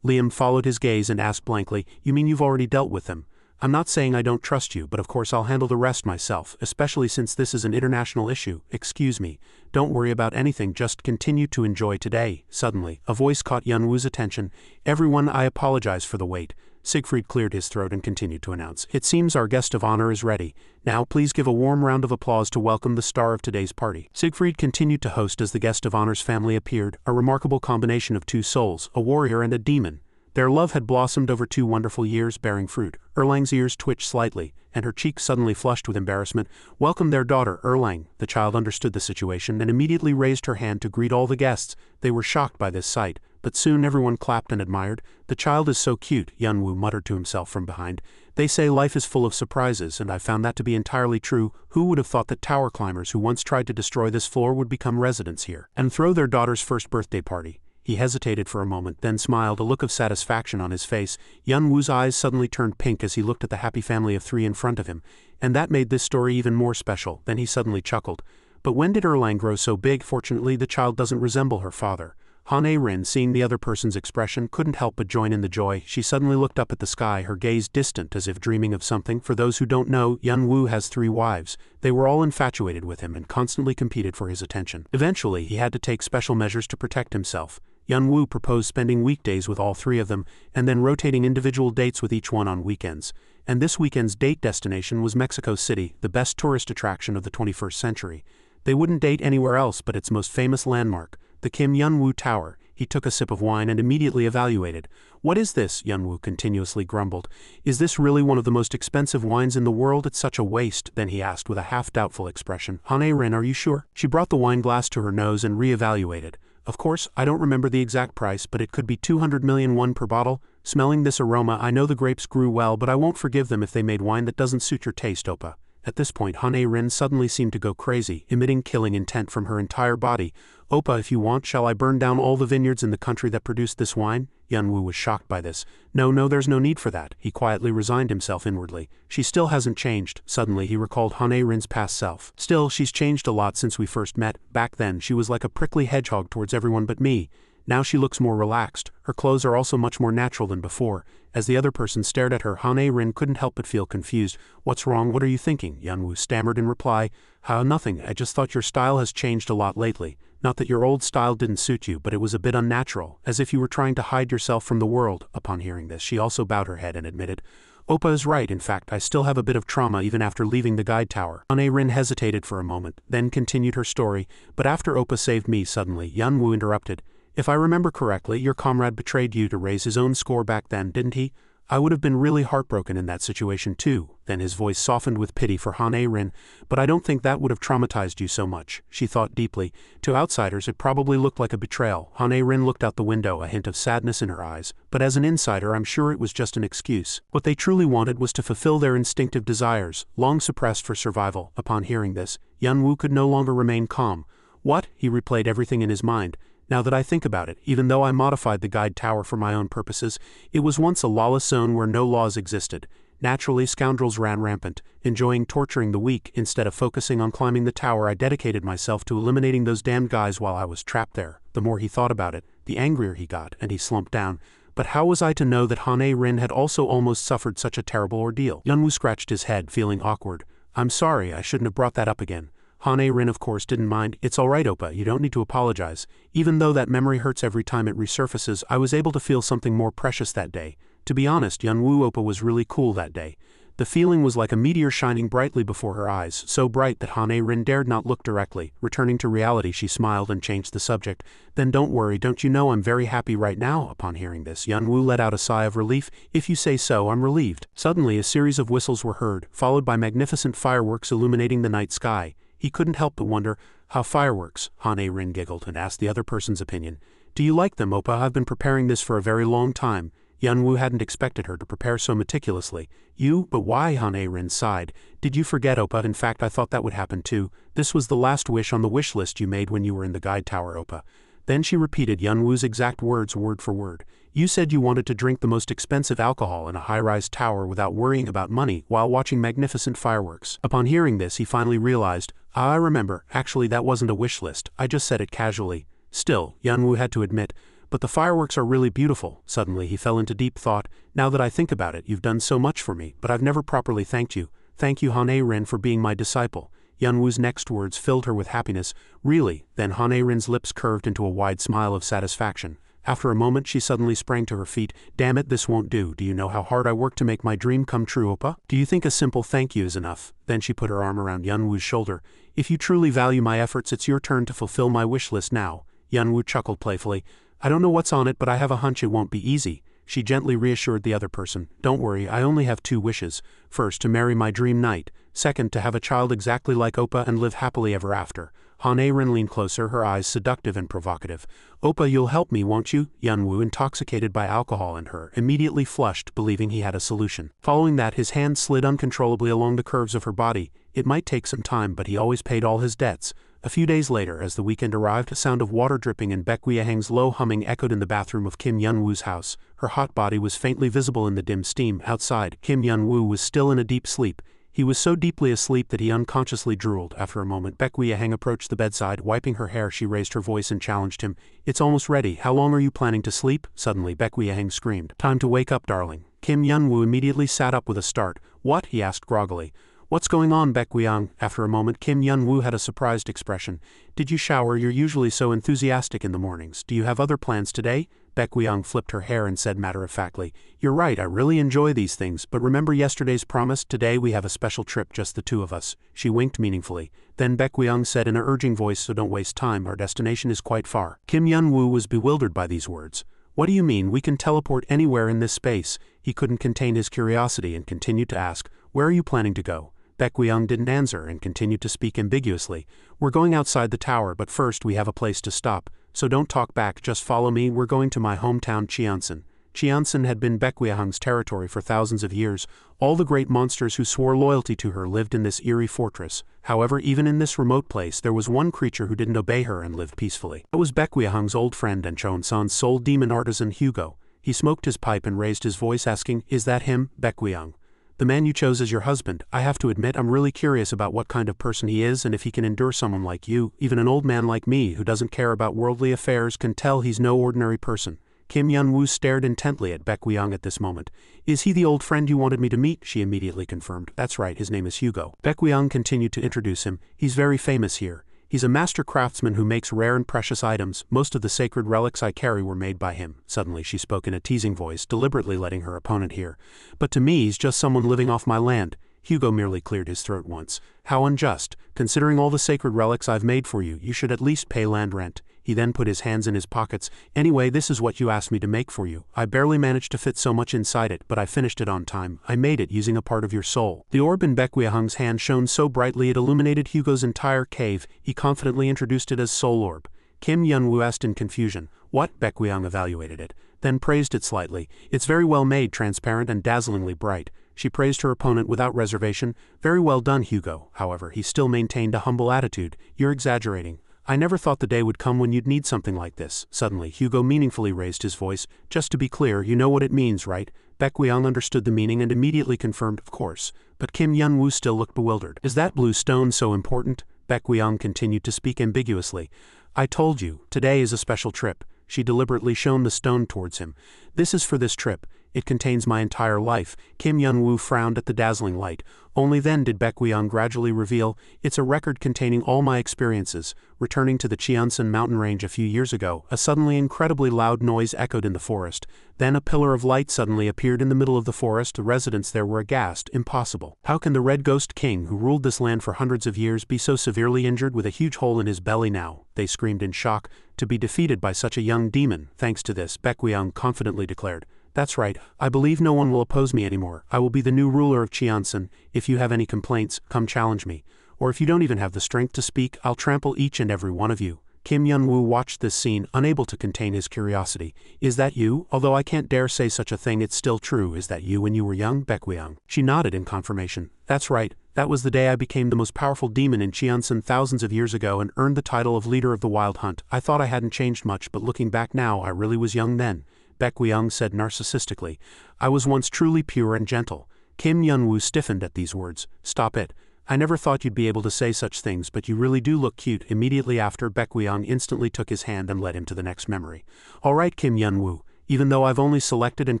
Speaker 1: Liam followed his gaze and asked blankly, You mean you've already dealt with them? I'm not saying I don't trust you, but of course I'll handle the rest myself, especially since this is an international issue. Excuse me. Don't worry about anything, just continue to enjoy today. Suddenly, a voice caught Yunwoo's attention. Everyone, I apologize for the wait. Siegfried cleared his throat and continued to announce, It seems our guest of honor is ready. Now please give a warm round of applause to welcome the star of today's party. Siegfried continued to host as the guest of honor's family appeared, a remarkable combination of two souls, a warrior and a demon. Their love had blossomed over 2 wonderful years, bearing fruit. Erlang's ears twitched slightly, and her cheeks suddenly flushed with embarrassment. Welcome their daughter, Erlang. The child understood the situation and immediately raised her hand to greet all the guests. They were shocked by this sight, but soon everyone clapped and admired. The child is so cute, Yunwoo muttered to himself from behind. They say life is full of surprises, and I found that to be entirely true. Who would have thought that tower climbers who once tried to destroy this floor would become residents here and throw their daughter's first birthday party? He hesitated for a moment, then smiled, a look of satisfaction on his face. Yunwoo's eyes suddenly turned pink as he looked at the happy family of 3 in front of him, and that made this story even more special. Then he suddenly chuckled. But when did Erlang grow so big? Fortunately, the child doesn't resemble her father. Han-A-rin, seeing the other person's expression, couldn't help but join in the joy. She suddenly looked up at the sky, her gaze distant as if dreaming of something. For those who don't know, Yunwoo has 3 wives. They were all infatuated with him and constantly competed for his attention. Eventually, he had to take special measures to protect himself. Yunwoo proposed spending weekdays with all 3 of them, and then rotating individual dates with each one on weekends. And this weekend's date destination was Mexico City, the best tourist attraction of the 21st century. They wouldn't date anywhere else but its most famous landmark, the Kim Yunwoo Tower. He took a sip of wine and immediately evaluated. "What is this?" Yunwoo continuously grumbled. "Is this really one of the most expensive wines in the world? It's such a waste." Then he asked with a half-doubtful expression, "Han-A-rin, are you sure?" She brought the wine glass to her nose and re-evaluated. "Of course, I don't remember the exact price, but it could be 200 million won per bottle. Smelling this aroma, I know the grapes grew well, but I won't forgive them if they made wine that doesn't suit your taste, Oppa." At this point, Han-A-rin suddenly seemed to go crazy, emitting killing intent from her entire body. "Oppa, if you want, shall I burn down all the vineyards in the country that produced this wine?" Yunwoo was shocked by this. No, there's no need for that." He quietly resigned himself inwardly. "She still hasn't changed." Suddenly he recalled Han-A-rin's past self. "Still, she's changed a lot since we first met. Back then, she was like a prickly hedgehog towards everyone but me. Now she looks more relaxed. Her clothes are also much more natural than before." As the other person stared at her, Han-A-rin couldn't help but feel confused. "What's wrong? What are you thinking?" Yunwoo stammered in reply. Nothing. I just thought your style has changed a lot lately. Not that your old style didn't suit you, but it was a bit unnatural, as if you were trying to hide yourself from the world." Upon hearing this, she also bowed her head and admitted, "Oppa is right. In fact, I still have a bit of trauma even after leaving the guide tower." Han-A-rin hesitated for a moment, then continued her story. "But after Oppa saved me," suddenly Yunwoo interrupted. "If I remember correctly, your comrade betrayed you to raise his own score back then, didn't he? I would have been really heartbroken in that situation too." Then his voice softened with pity for Han-A-rin. "But I don't think that would have traumatized you so much." She thought deeply. To outsiders, it probably looked like a betrayal. Han-A-rin looked out the window, a hint of sadness in her eyes. "But as an insider, I'm sure it was just an excuse. What they truly wanted was to fulfill their instinctive desires, long suppressed for survival." Upon hearing this, Yunwoo could no longer remain calm. "What?" He replayed everything in his mind. "Now that I think about it, even though I modified the guide tower for my own purposes, it was once a lawless zone where no laws existed. Naturally, scoundrels ran rampant, enjoying torturing the weak. Instead of focusing on climbing the tower, I dedicated myself to eliminating those damned guys while I was trapped there." The more he thought about it, the angrier he got, and he slumped down. But how was I to know that Han-A-rin had also almost suffered such a terrible ordeal? Yunwoo scratched his head, feeling awkward. "I'm sorry, I shouldn't have brought that up again." Han-A-rin of course didn't mind. "It's alright, Oppa, you don't need to apologize. Even though that memory hurts every time it resurfaces, I was able to feel something more precious that day. To be honest, Yunwoo Oppa was really cool that day." The feeling was like a meteor shining brightly before her eyes, so bright that Han-A-rin dared not look directly. Returning to reality, she smiled and changed the subject. "Then don't worry, don't you know I'm very happy right now?" Upon hearing this, Yunwoo let out a sigh of relief. "If you say so, I'm relieved." Suddenly a series of whistles were heard, followed by magnificent fireworks illuminating the night sky. He couldn't help but wonder, "How fireworks?" Han-A-rin giggled and asked the other person's opinion. "Do you like them, Oppa? I've been preparing this for a very long time." Yunwoo hadn't expected her to prepare so meticulously. "You? But why?" Han-A-rin sighed. "Did you forget, Oppa? In fact, I thought that would happen too. This was the last wish on the wish list you made when you were in the guide tower, Oppa." Then she repeated Yunwoo's exact words word for word. "You said you wanted to drink the most expensive alcohol in a high-rise tower without worrying about money while watching magnificent fireworks." Upon hearing this, he finally realized, I remember. Actually, that wasn't a wish list. I just said it casually." Still, Yunwoo had to admit, "But the fireworks are really beautiful." Suddenly he fell into deep thought. "Now that I think about it, you've done so much for me, but I've never properly thanked you. Thank you, Han-A-rin, for being my disciple." Yunwoo's next words filled her with happiness. "Really?" Then Han-A-rin's lips curved into a wide smile of satisfaction. After a moment, she suddenly sprang to her feet. "Damn it, this won't do. Do you know how hard I worked to make my dream come true, Oppa? Do you think a simple thank you is enough?" Then she put her arm around Yunwoo's shoulder. "If you truly value my efforts, it's your turn to fulfill my wish list now." Yunwoo chuckled playfully. "I don't know what's on it, but I have a hunch it won't be easy." She gently reassured the other person. "Don't worry, I only have 2 wishes. First, to marry my dream knight. Second, to have a child exactly like Oppa and live happily ever after." Han-A-rin leaned closer, her eyes seductive and provocative. "Oppa, you'll help me, won't you?" Yunwoo, intoxicated by alcohol and her, immediately flushed, believing he had a solution. Following that, his hand slid uncontrollably along the curves of her body. It might take some time, but he always paid all his debts. A few days later, as the weekend arrived, a sound of water dripping and Baek Hang's low humming echoed in the bathroom of Kim Yun-woo's house. Her hot body was faintly visible in the dim steam. Outside, Kim Yun-woo was still in a deep sleep. He was so deeply asleep that he unconsciously drooled. After a moment, Baek Hang approached the bedside. Wiping her hair, she raised her voice and challenged him. "It's almost ready. How long are you planning to sleep?" Suddenly, Baek Hang screamed. "Time to wake up, darling." Kim Yun-woo immediately sat up with a start. "What?" he asked groggily. "What's going on, Baek Hang?" After a moment, Kim Yun-woo had a surprised expression. "Did you shower? You're usually so enthusiastic in the mornings. Do you have other plans today?" Baek Hang flipped her hair and said matter-of-factly, "You're right, I really enjoy these things, but remember yesterday's promise? Today we have a special trip, just the two of us." She winked meaningfully. Then Baek Hang said in an urging voice, "So don't waste time, our destination is quite far." Kim Yun-woo was bewildered by these words. "What do you mean? We can teleport anywhere in this space?" He couldn't contain his curiosity and continued to ask, "Where are you planning to go?" Baek Hang didn't answer and continued to speak ambiguously. "We're going outside the tower, but first we have a place to stop. So don't talk back, just follow me. We're going to my hometown Cheonsan." Cheonsan had been Baek Hang's territory for thousands of years. All the great monsters who swore loyalty to her lived in this eerie fortress. However, even in this remote place, there was one creature who didn't obey her and lived peacefully. It was Baek Hang's old friend and Cheonsan's sole demon artisan Hugo. He smoked his pipe and raised his voice asking, "Is that him, Baek Hang? The man you chose as your husband? I have to admit I'm really curious about what kind of person he is and if he can endure someone like you. Even an old man like me who doesn't care about worldly affairs can tell he's no ordinary person." Kim Yun-woo stared intently at Baek Hang at this moment. "Is he the old friend you wanted me to meet?" she immediately confirmed. "That's right, his name is Hugo." Baek Hang continued to introduce him. "He's very famous here. He's a master craftsman who makes rare and precious items. Most of the sacred relics I carry were made by him." Suddenly she spoke in a teasing voice, deliberately letting her opponent hear. "But to me he's just someone living off my land." Hugo merely cleared his throat once. "How unjust. Considering all the sacred relics I've made for you, you should at least pay land rent." He then put his hands in his pockets. "Anyway, this is what you asked me to make for you. I barely managed to fit so much inside it, but I finished it on time. I made it using a part of your soul." The orb in Baek Hang's hand shone so brightly it illuminated Hugo's entire cave. He confidently introduced it as Soul Orb. Kim Yun-woo asked in confusion, "What?" Baek Hang evaluated it, then praised it slightly. "It's very well made, transparent and dazzlingly bright." She praised her opponent without reservation. "Very well done, Hugo." However, he still maintained a humble attitude. "You're exaggerating. I never thought the day would come when you'd need something like this." Suddenly, Hugo meaningfully raised his voice. "Just to be clear, you know what it means, right?" Baek Hang understood the meaning and immediately confirmed, "Of course." But Kim Yun-woo still looked bewildered. "Is that blue stone so important?" Baek Hang continued to speak ambiguously. "I told you, today is a special trip." She deliberately shone the stone towards him. "This is for this trip. It contains my entire life." Kim Yun-woo frowned at the dazzling light. Only then did Baek Hang gradually reveal, "It's a record containing all my experiences." Returning to the Cheonsan mountain range a few years ago, a suddenly incredibly loud noise echoed in the forest. Then a pillar of light suddenly appeared in the middle of the forest. The residents there were aghast. Impossible. How can the Red Ghost King, who ruled this land for hundreds of years, be so severely injured with a huge hole in his belly now? They screamed in shock. To be defeated by such a young demon. Thanks to this, Baek Hang confidently declared, "That's right, I believe no one will oppose me anymore. I will be the new ruler of Cheonsan. If you have any complaints, come challenge me. Or if you don't even have the strength to speak, I'll trample each and every one of you." Kim Yun-woo watched this scene, unable to contain his curiosity. "Is that you? Although I can't dare say such a thing, it's still true. Is that you when you were young, Baek Hang?" She nodded in confirmation. "That's right. That was the day I became the most powerful demon in Cheonsan thousands of years ago and earned the title of leader of the Wild Hunt. I thought I hadn't changed much, but looking back now, I really was young then." Baek Hang said narcissistically. "I was once truly pure and gentle." Kim Yun-woo stiffened at these words. "Stop it. I never thought you'd be able to say such things, but you really do look cute." Immediately after, Baek Hang instantly took his hand and led him to the next memory. "All right, Kim Yun-woo. Even though I've only selected and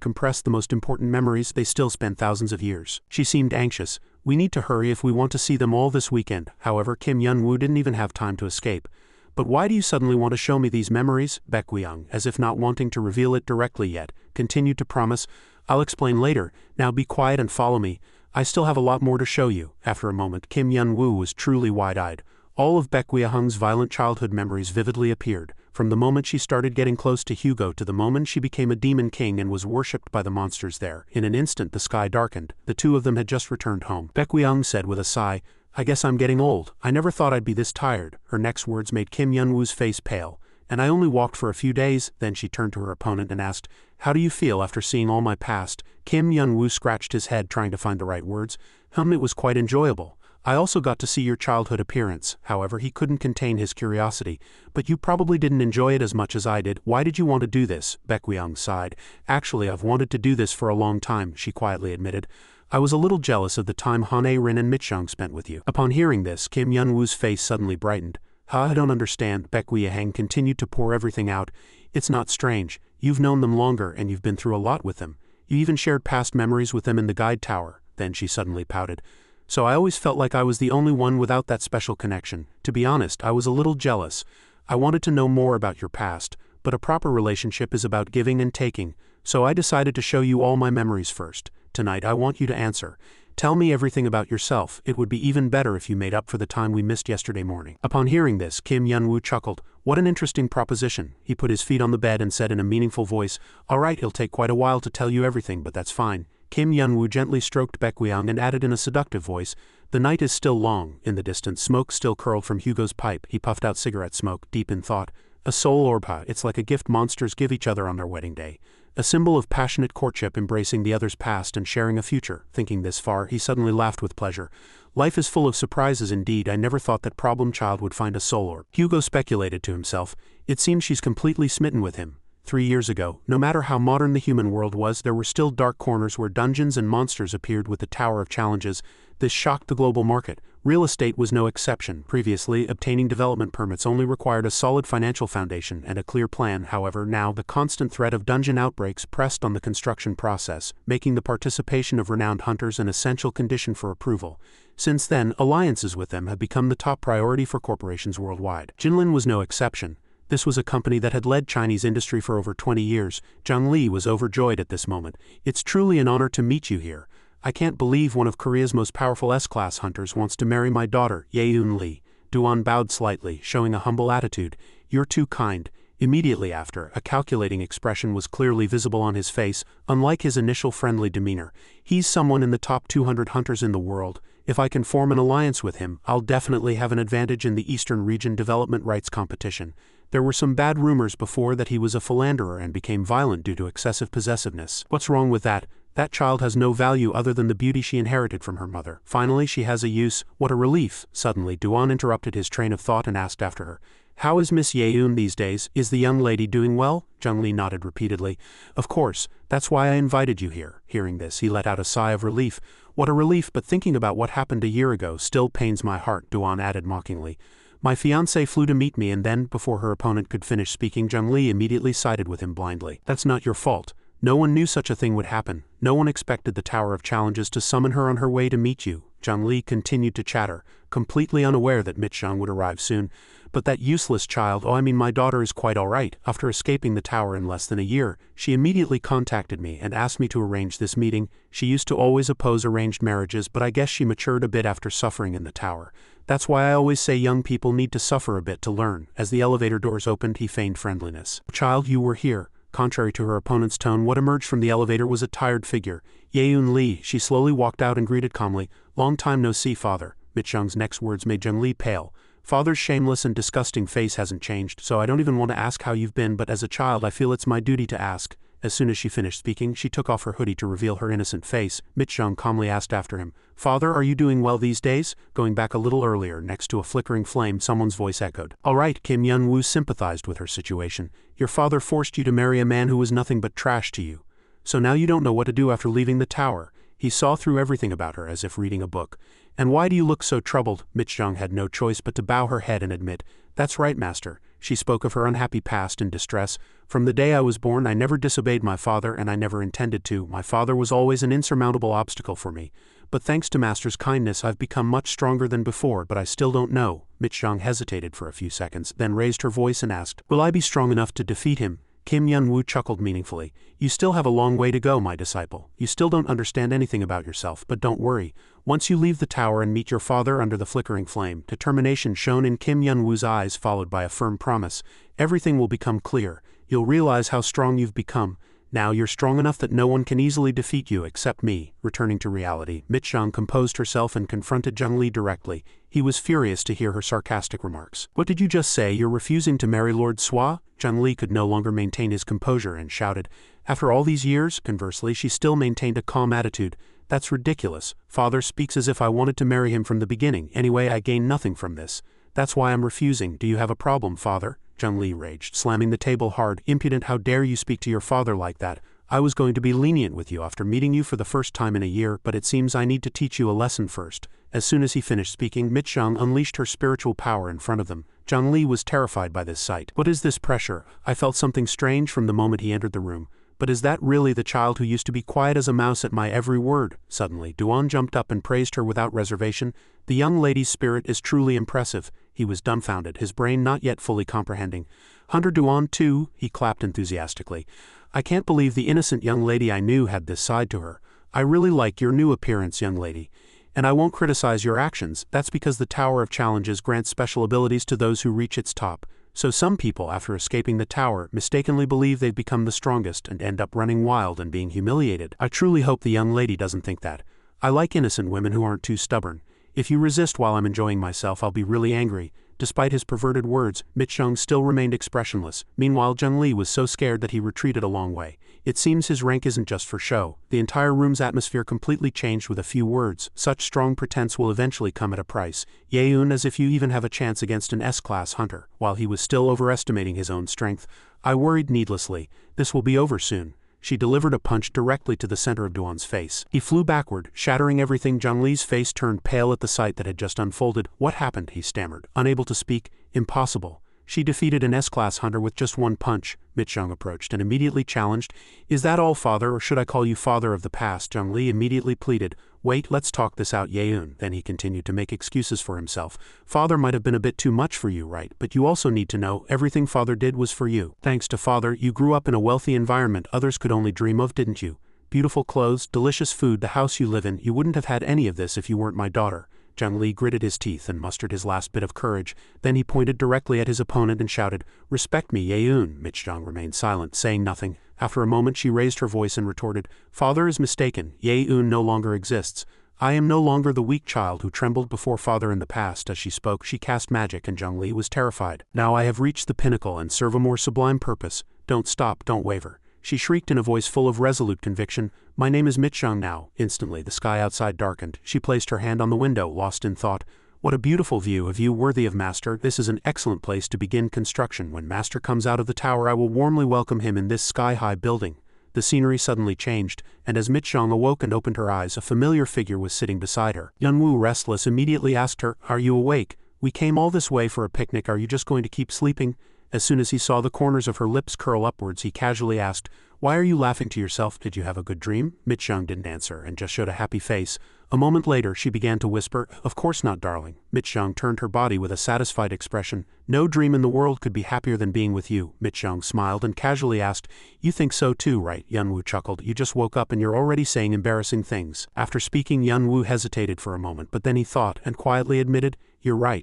Speaker 1: compressed the most important memories, they still span thousands of years." She seemed anxious. "We need to hurry if we want to see them all this weekend." However, Kim Yun-woo didn't even have time to escape. "But why do you suddenly want to show me these memories?" Baek Hang, as if not wanting to reveal it directly yet, continued to promise, "I'll explain later. Now be quiet and follow me. I still have a lot more to show you." After a moment, Kim Yun-woo was truly wide-eyed. All of Baek Hang's violent childhood memories vividly appeared, from the moment she started getting close to Hugo to the moment she became a demon king and was worshipped by the monsters there. In an instant the sky darkened. The two of them had just returned home. Baek Hang said with a sigh, "I guess I'm getting old. I never thought I'd be this tired." Her next words made Kim Yun-woo's face pale. "And I only walked for a few days." Then she turned to her opponent and asked, "How do you feel after seeing all my past?" Kim Yun-woo scratched his head trying to find the right words. It was quite enjoyable. I also got to see your childhood appearance. However, he couldn't contain his curiosity. But you probably didn't enjoy it as much as I did. Why did you want to do this? Baekhyun sighed. Actually, I've wanted to do this for a long time, she quietly admitted. I was a little jealous of the time Hanae-rin and Mitchung spent with you. Upon hearing this, Kim Yun-woo's face suddenly brightened. I don't understand, Baekhyun continued to pour everything out. It's not strange. You've known them longer and you've been through a lot with them. You even shared past memories with them in the guide tower. Then she suddenly pouted. So I always felt like I was the only one without that special connection. To be honest, I was a little jealous. I wanted to know more about your past, but a proper relationship is about giving and taking, so I decided to show you all my memories first. Tonight I want you to answer. Tell me everything about yourself. It would be even better if you made up for the time we missed yesterday morning. Upon hearing this, Kim Yun-woo chuckled. What an interesting proposition. He put his feet on the bed and said in a meaningful voice, All right, it'll take quite a while to tell you everything, but that's fine. Kim Yun-woo gently stroked Baekhyun and added in a seductive voice, The night is still long. In the distance, smoke still curled from Hugo's pipe. He puffed out cigarette smoke, deep in thought. A soul orba, it's like a gift monsters give each other on their wedding day. A symbol of passionate courtship, embracing the other's past and sharing a future. Thinking this far, he suddenly laughed with pleasure. Life is full of surprises indeed. I never thought that problem child would find a soul orb. Hugo speculated to himself. It seems she's completely smitten with him. 3 years ago, no matter how modern the human world was, there were still dark corners where dungeons and monsters appeared with the Tower of Challenges. This shocked the global market. Real estate was no exception. Previously, obtaining development permits only required a solid financial foundation and a clear plan. However, now the constant threat of dungeon outbreaks pressed on the construction process, making the participation of renowned hunters an essential condition for approval. Since then, alliances with them have become the top priority for corporations worldwide. Jinlin was no exception. This was a company that had led Chinese industry for over 20 years. Zhang Li was overjoyed at this moment. It's truly an honor to meet you here. I can't believe one of Korea's most powerful S-class hunters wants to marry my daughter, Yeun Lee. Duan bowed slightly, showing a humble attitude. You're too kind. Immediately after, a calculating expression was clearly visible on his face, unlike his initial friendly demeanor. He's someone in the top 200 hunters in the world. If I can form an alliance with him, I'll definitely have an advantage in the Eastern Region development rights competition. There were some bad rumors before that he was a philanderer and became violent due to excessive possessiveness. What's wrong with that? That child has no value other than the beauty she inherited from her mother. Finally, she has a use. What a relief. Suddenly, Duan interrupted his train of thought and asked after her. How is Miss Yeun these days? Is the young lady doing well? Zhang Li nodded repeatedly. Of course. That's why I invited you here. Hearing this, he let out a sigh of relief. What a relief, but thinking about what happened a year ago still pains my heart, Duan added mockingly. My fiancé flew to meet me and then, before her opponent could finish speaking, Zhang Li immediately sided with him blindly. That's not your fault. No one knew such a thing would happen. No one expected the Tower of Challenges to summon her on her way to meet you. Zhang Li continued to chatter, completely unaware that Mitchung would arrive soon. But that useless child, my daughter is quite all right. After escaping the tower in less than a year, she immediately contacted me and asked me to arrange this meeting. She used to always oppose arranged marriages, but I guess she matured a bit after suffering in the tower. That's why I always say young people need to suffer a bit to learn. As the elevator doors opened, he feigned friendliness. Child, you were here. Contrary to her opponent's tone, what emerged from the elevator was a tired figure. Yeun Lee. She slowly walked out and greeted calmly. Long time no see, father. Mitchung's next words made Zhang Li pale. Father's shameless and disgusting face hasn't changed, so I don't even want to ask how you've been, but as a child I feel it's my duty to ask. As soon as she finished speaking, she took off her hoodie to reveal her innocent face. Mitchung calmly asked after him, Father, are you doing well these days? Going back a little earlier, next to a flickering flame, someone's voice echoed. All right, Kim Yun-woo sympathized with her situation. Your father forced you to marry a man who was nothing but trash to you. So now you don't know what to do after leaving the tower. He saw through everything about her as if reading a book. And why do you look so troubled? Mitchung had no choice but to bow her head and admit, That's right, master. She spoke of her unhappy past in distress. From the day I was born, I never disobeyed my father, and I never intended to. My father was always an insurmountable obstacle for me. But thanks to master's kindness, I've become much stronger than before, but I still don't know. Mitchung hesitated for a few seconds, then raised her voice and asked, Will I be strong enough to defeat him? Kim Yun-woo chuckled meaningfully. You still have a long way to go, my disciple. You still don't understand anything about yourself, but don't worry. Once you leave the tower and meet your father under the flickering flame, determination shone in Kim Yun-woo's eyes followed by a firm promise. Everything will become clear. You'll realize how strong you've become. Now you're strong enough that no one can easily defeat you except me. Returning to reality, Mitchung composed herself and confronted Zhang Li directly. He was furious to hear her sarcastic remarks. What did you just say? You're refusing to marry Lord Swa? Zhang Li could no longer maintain his composure and shouted. After all these years, conversely, she still maintained a calm attitude. That's ridiculous. Father speaks as if I wanted to marry him from the beginning. Anyway, I gain nothing from this. That's why I'm refusing. Do you have a problem, father? Zhengli raged, slamming the table hard. Impudent, how dare you speak to your father like that? I was going to be lenient with you after meeting you for the first time in a year, but it seems I need to teach you a lesson first. As soon as he finished speaking, Michang unleashed her spiritual power in front of them. Zhengli was terrified by this sight. What is this pressure? I felt something strange from the moment he entered the room. But is that really the child who used to be quiet as a mouse at my every word? Suddenly, Duan jumped up and praised her without reservation. The young lady's spirit is truly impressive. He was dumbfounded, his brain not yet fully comprehending. Hunter Duan too, he clapped enthusiastically. I can't believe the innocent young lady I knew had this side to her. I really like your new appearance, young lady. And I won't criticize your actions. That's because the Tower of Challenges grants special abilities to those who reach its top. So some people, after escaping the tower, mistakenly believe they've become the strongest and end up running wild and being humiliated. I truly hope the young lady doesn't think that. I like innocent women who aren't too stubborn. If you resist while I'm enjoying myself, I'll be really angry. Despite his perverted words, Michang still remained expressionless. Meanwhile, Zhengli was so scared that he retreated a long way. It seems his rank isn't just for show. The entire room's atmosphere completely changed with a few words. Such strong pretense will eventually come at a price. Yeun, as if you even have a chance against an S-class hunter. While he was still overestimating his own strength, I worried needlessly. This will be over soon. She delivered a punch directly to the center of Duan's face. He flew backward, shattering everything. Zhengli's face turned pale at the sight that had just unfolded. What happened? He stammered, unable to speak. Impossible. She defeated an S-class hunter with just one punch. Michang approached and immediately challenged. Is that all, father, or should I call you father of the past? Zhengli immediately pleaded. Wait, let's talk this out, Yeun. Then he continued to make excuses for himself. Father might have been a bit too much for you, right? But you also need to know, everything father did was for you. Thanks to father, you grew up in a wealthy environment others could only dream of, didn't you? Beautiful clothes, delicious food, the house you live in. You wouldn't have had any of this if you weren't my daughter. Zhengli gritted his teeth and mustered his last bit of courage. Then he pointed directly at his opponent and shouted, Respect me, Yeun. Michang remained silent, saying nothing. After a moment she raised her voice and retorted, Father is mistaken. Yeun no longer exists. I am no longer the weak child who trembled before father in the past. As she spoke, she cast magic and Zhengli was terrified. Now I have reached the pinnacle and serve a more sublime purpose. Don't stop, don't waver. She shrieked in a voice full of resolute conviction, My name is Michang now. Instantly the sky outside darkened. She placed her hand on the window, lost in thought. What a beautiful view, a view worthy of Master. This is an excellent place to begin construction. When Master comes out of the tower, I will warmly welcome him in this sky-high building. The scenery suddenly changed, and as Michang awoke and opened her eyes, a familiar figure was sitting beside her. Yunwoo, restless, immediately asked her, Are you awake? We came all this way for a picnic. Are you just going to keep sleeping? As soon as he saw the corners of her lips curl upwards, he casually asked, Why are you laughing to yourself? Did you have a good dream? Michang didn't answer and just showed a happy face. A moment later, she began to whisper, Of course not, darling. Michang turned her body with a satisfied expression. No dream in the world could be happier than being with you. Michang smiled and casually asked, You think so too, right? Yunwoo chuckled. You just woke up and you're already saying embarrassing things. After speaking, Yunwoo hesitated for a moment, but then he thought and quietly admitted, You're right.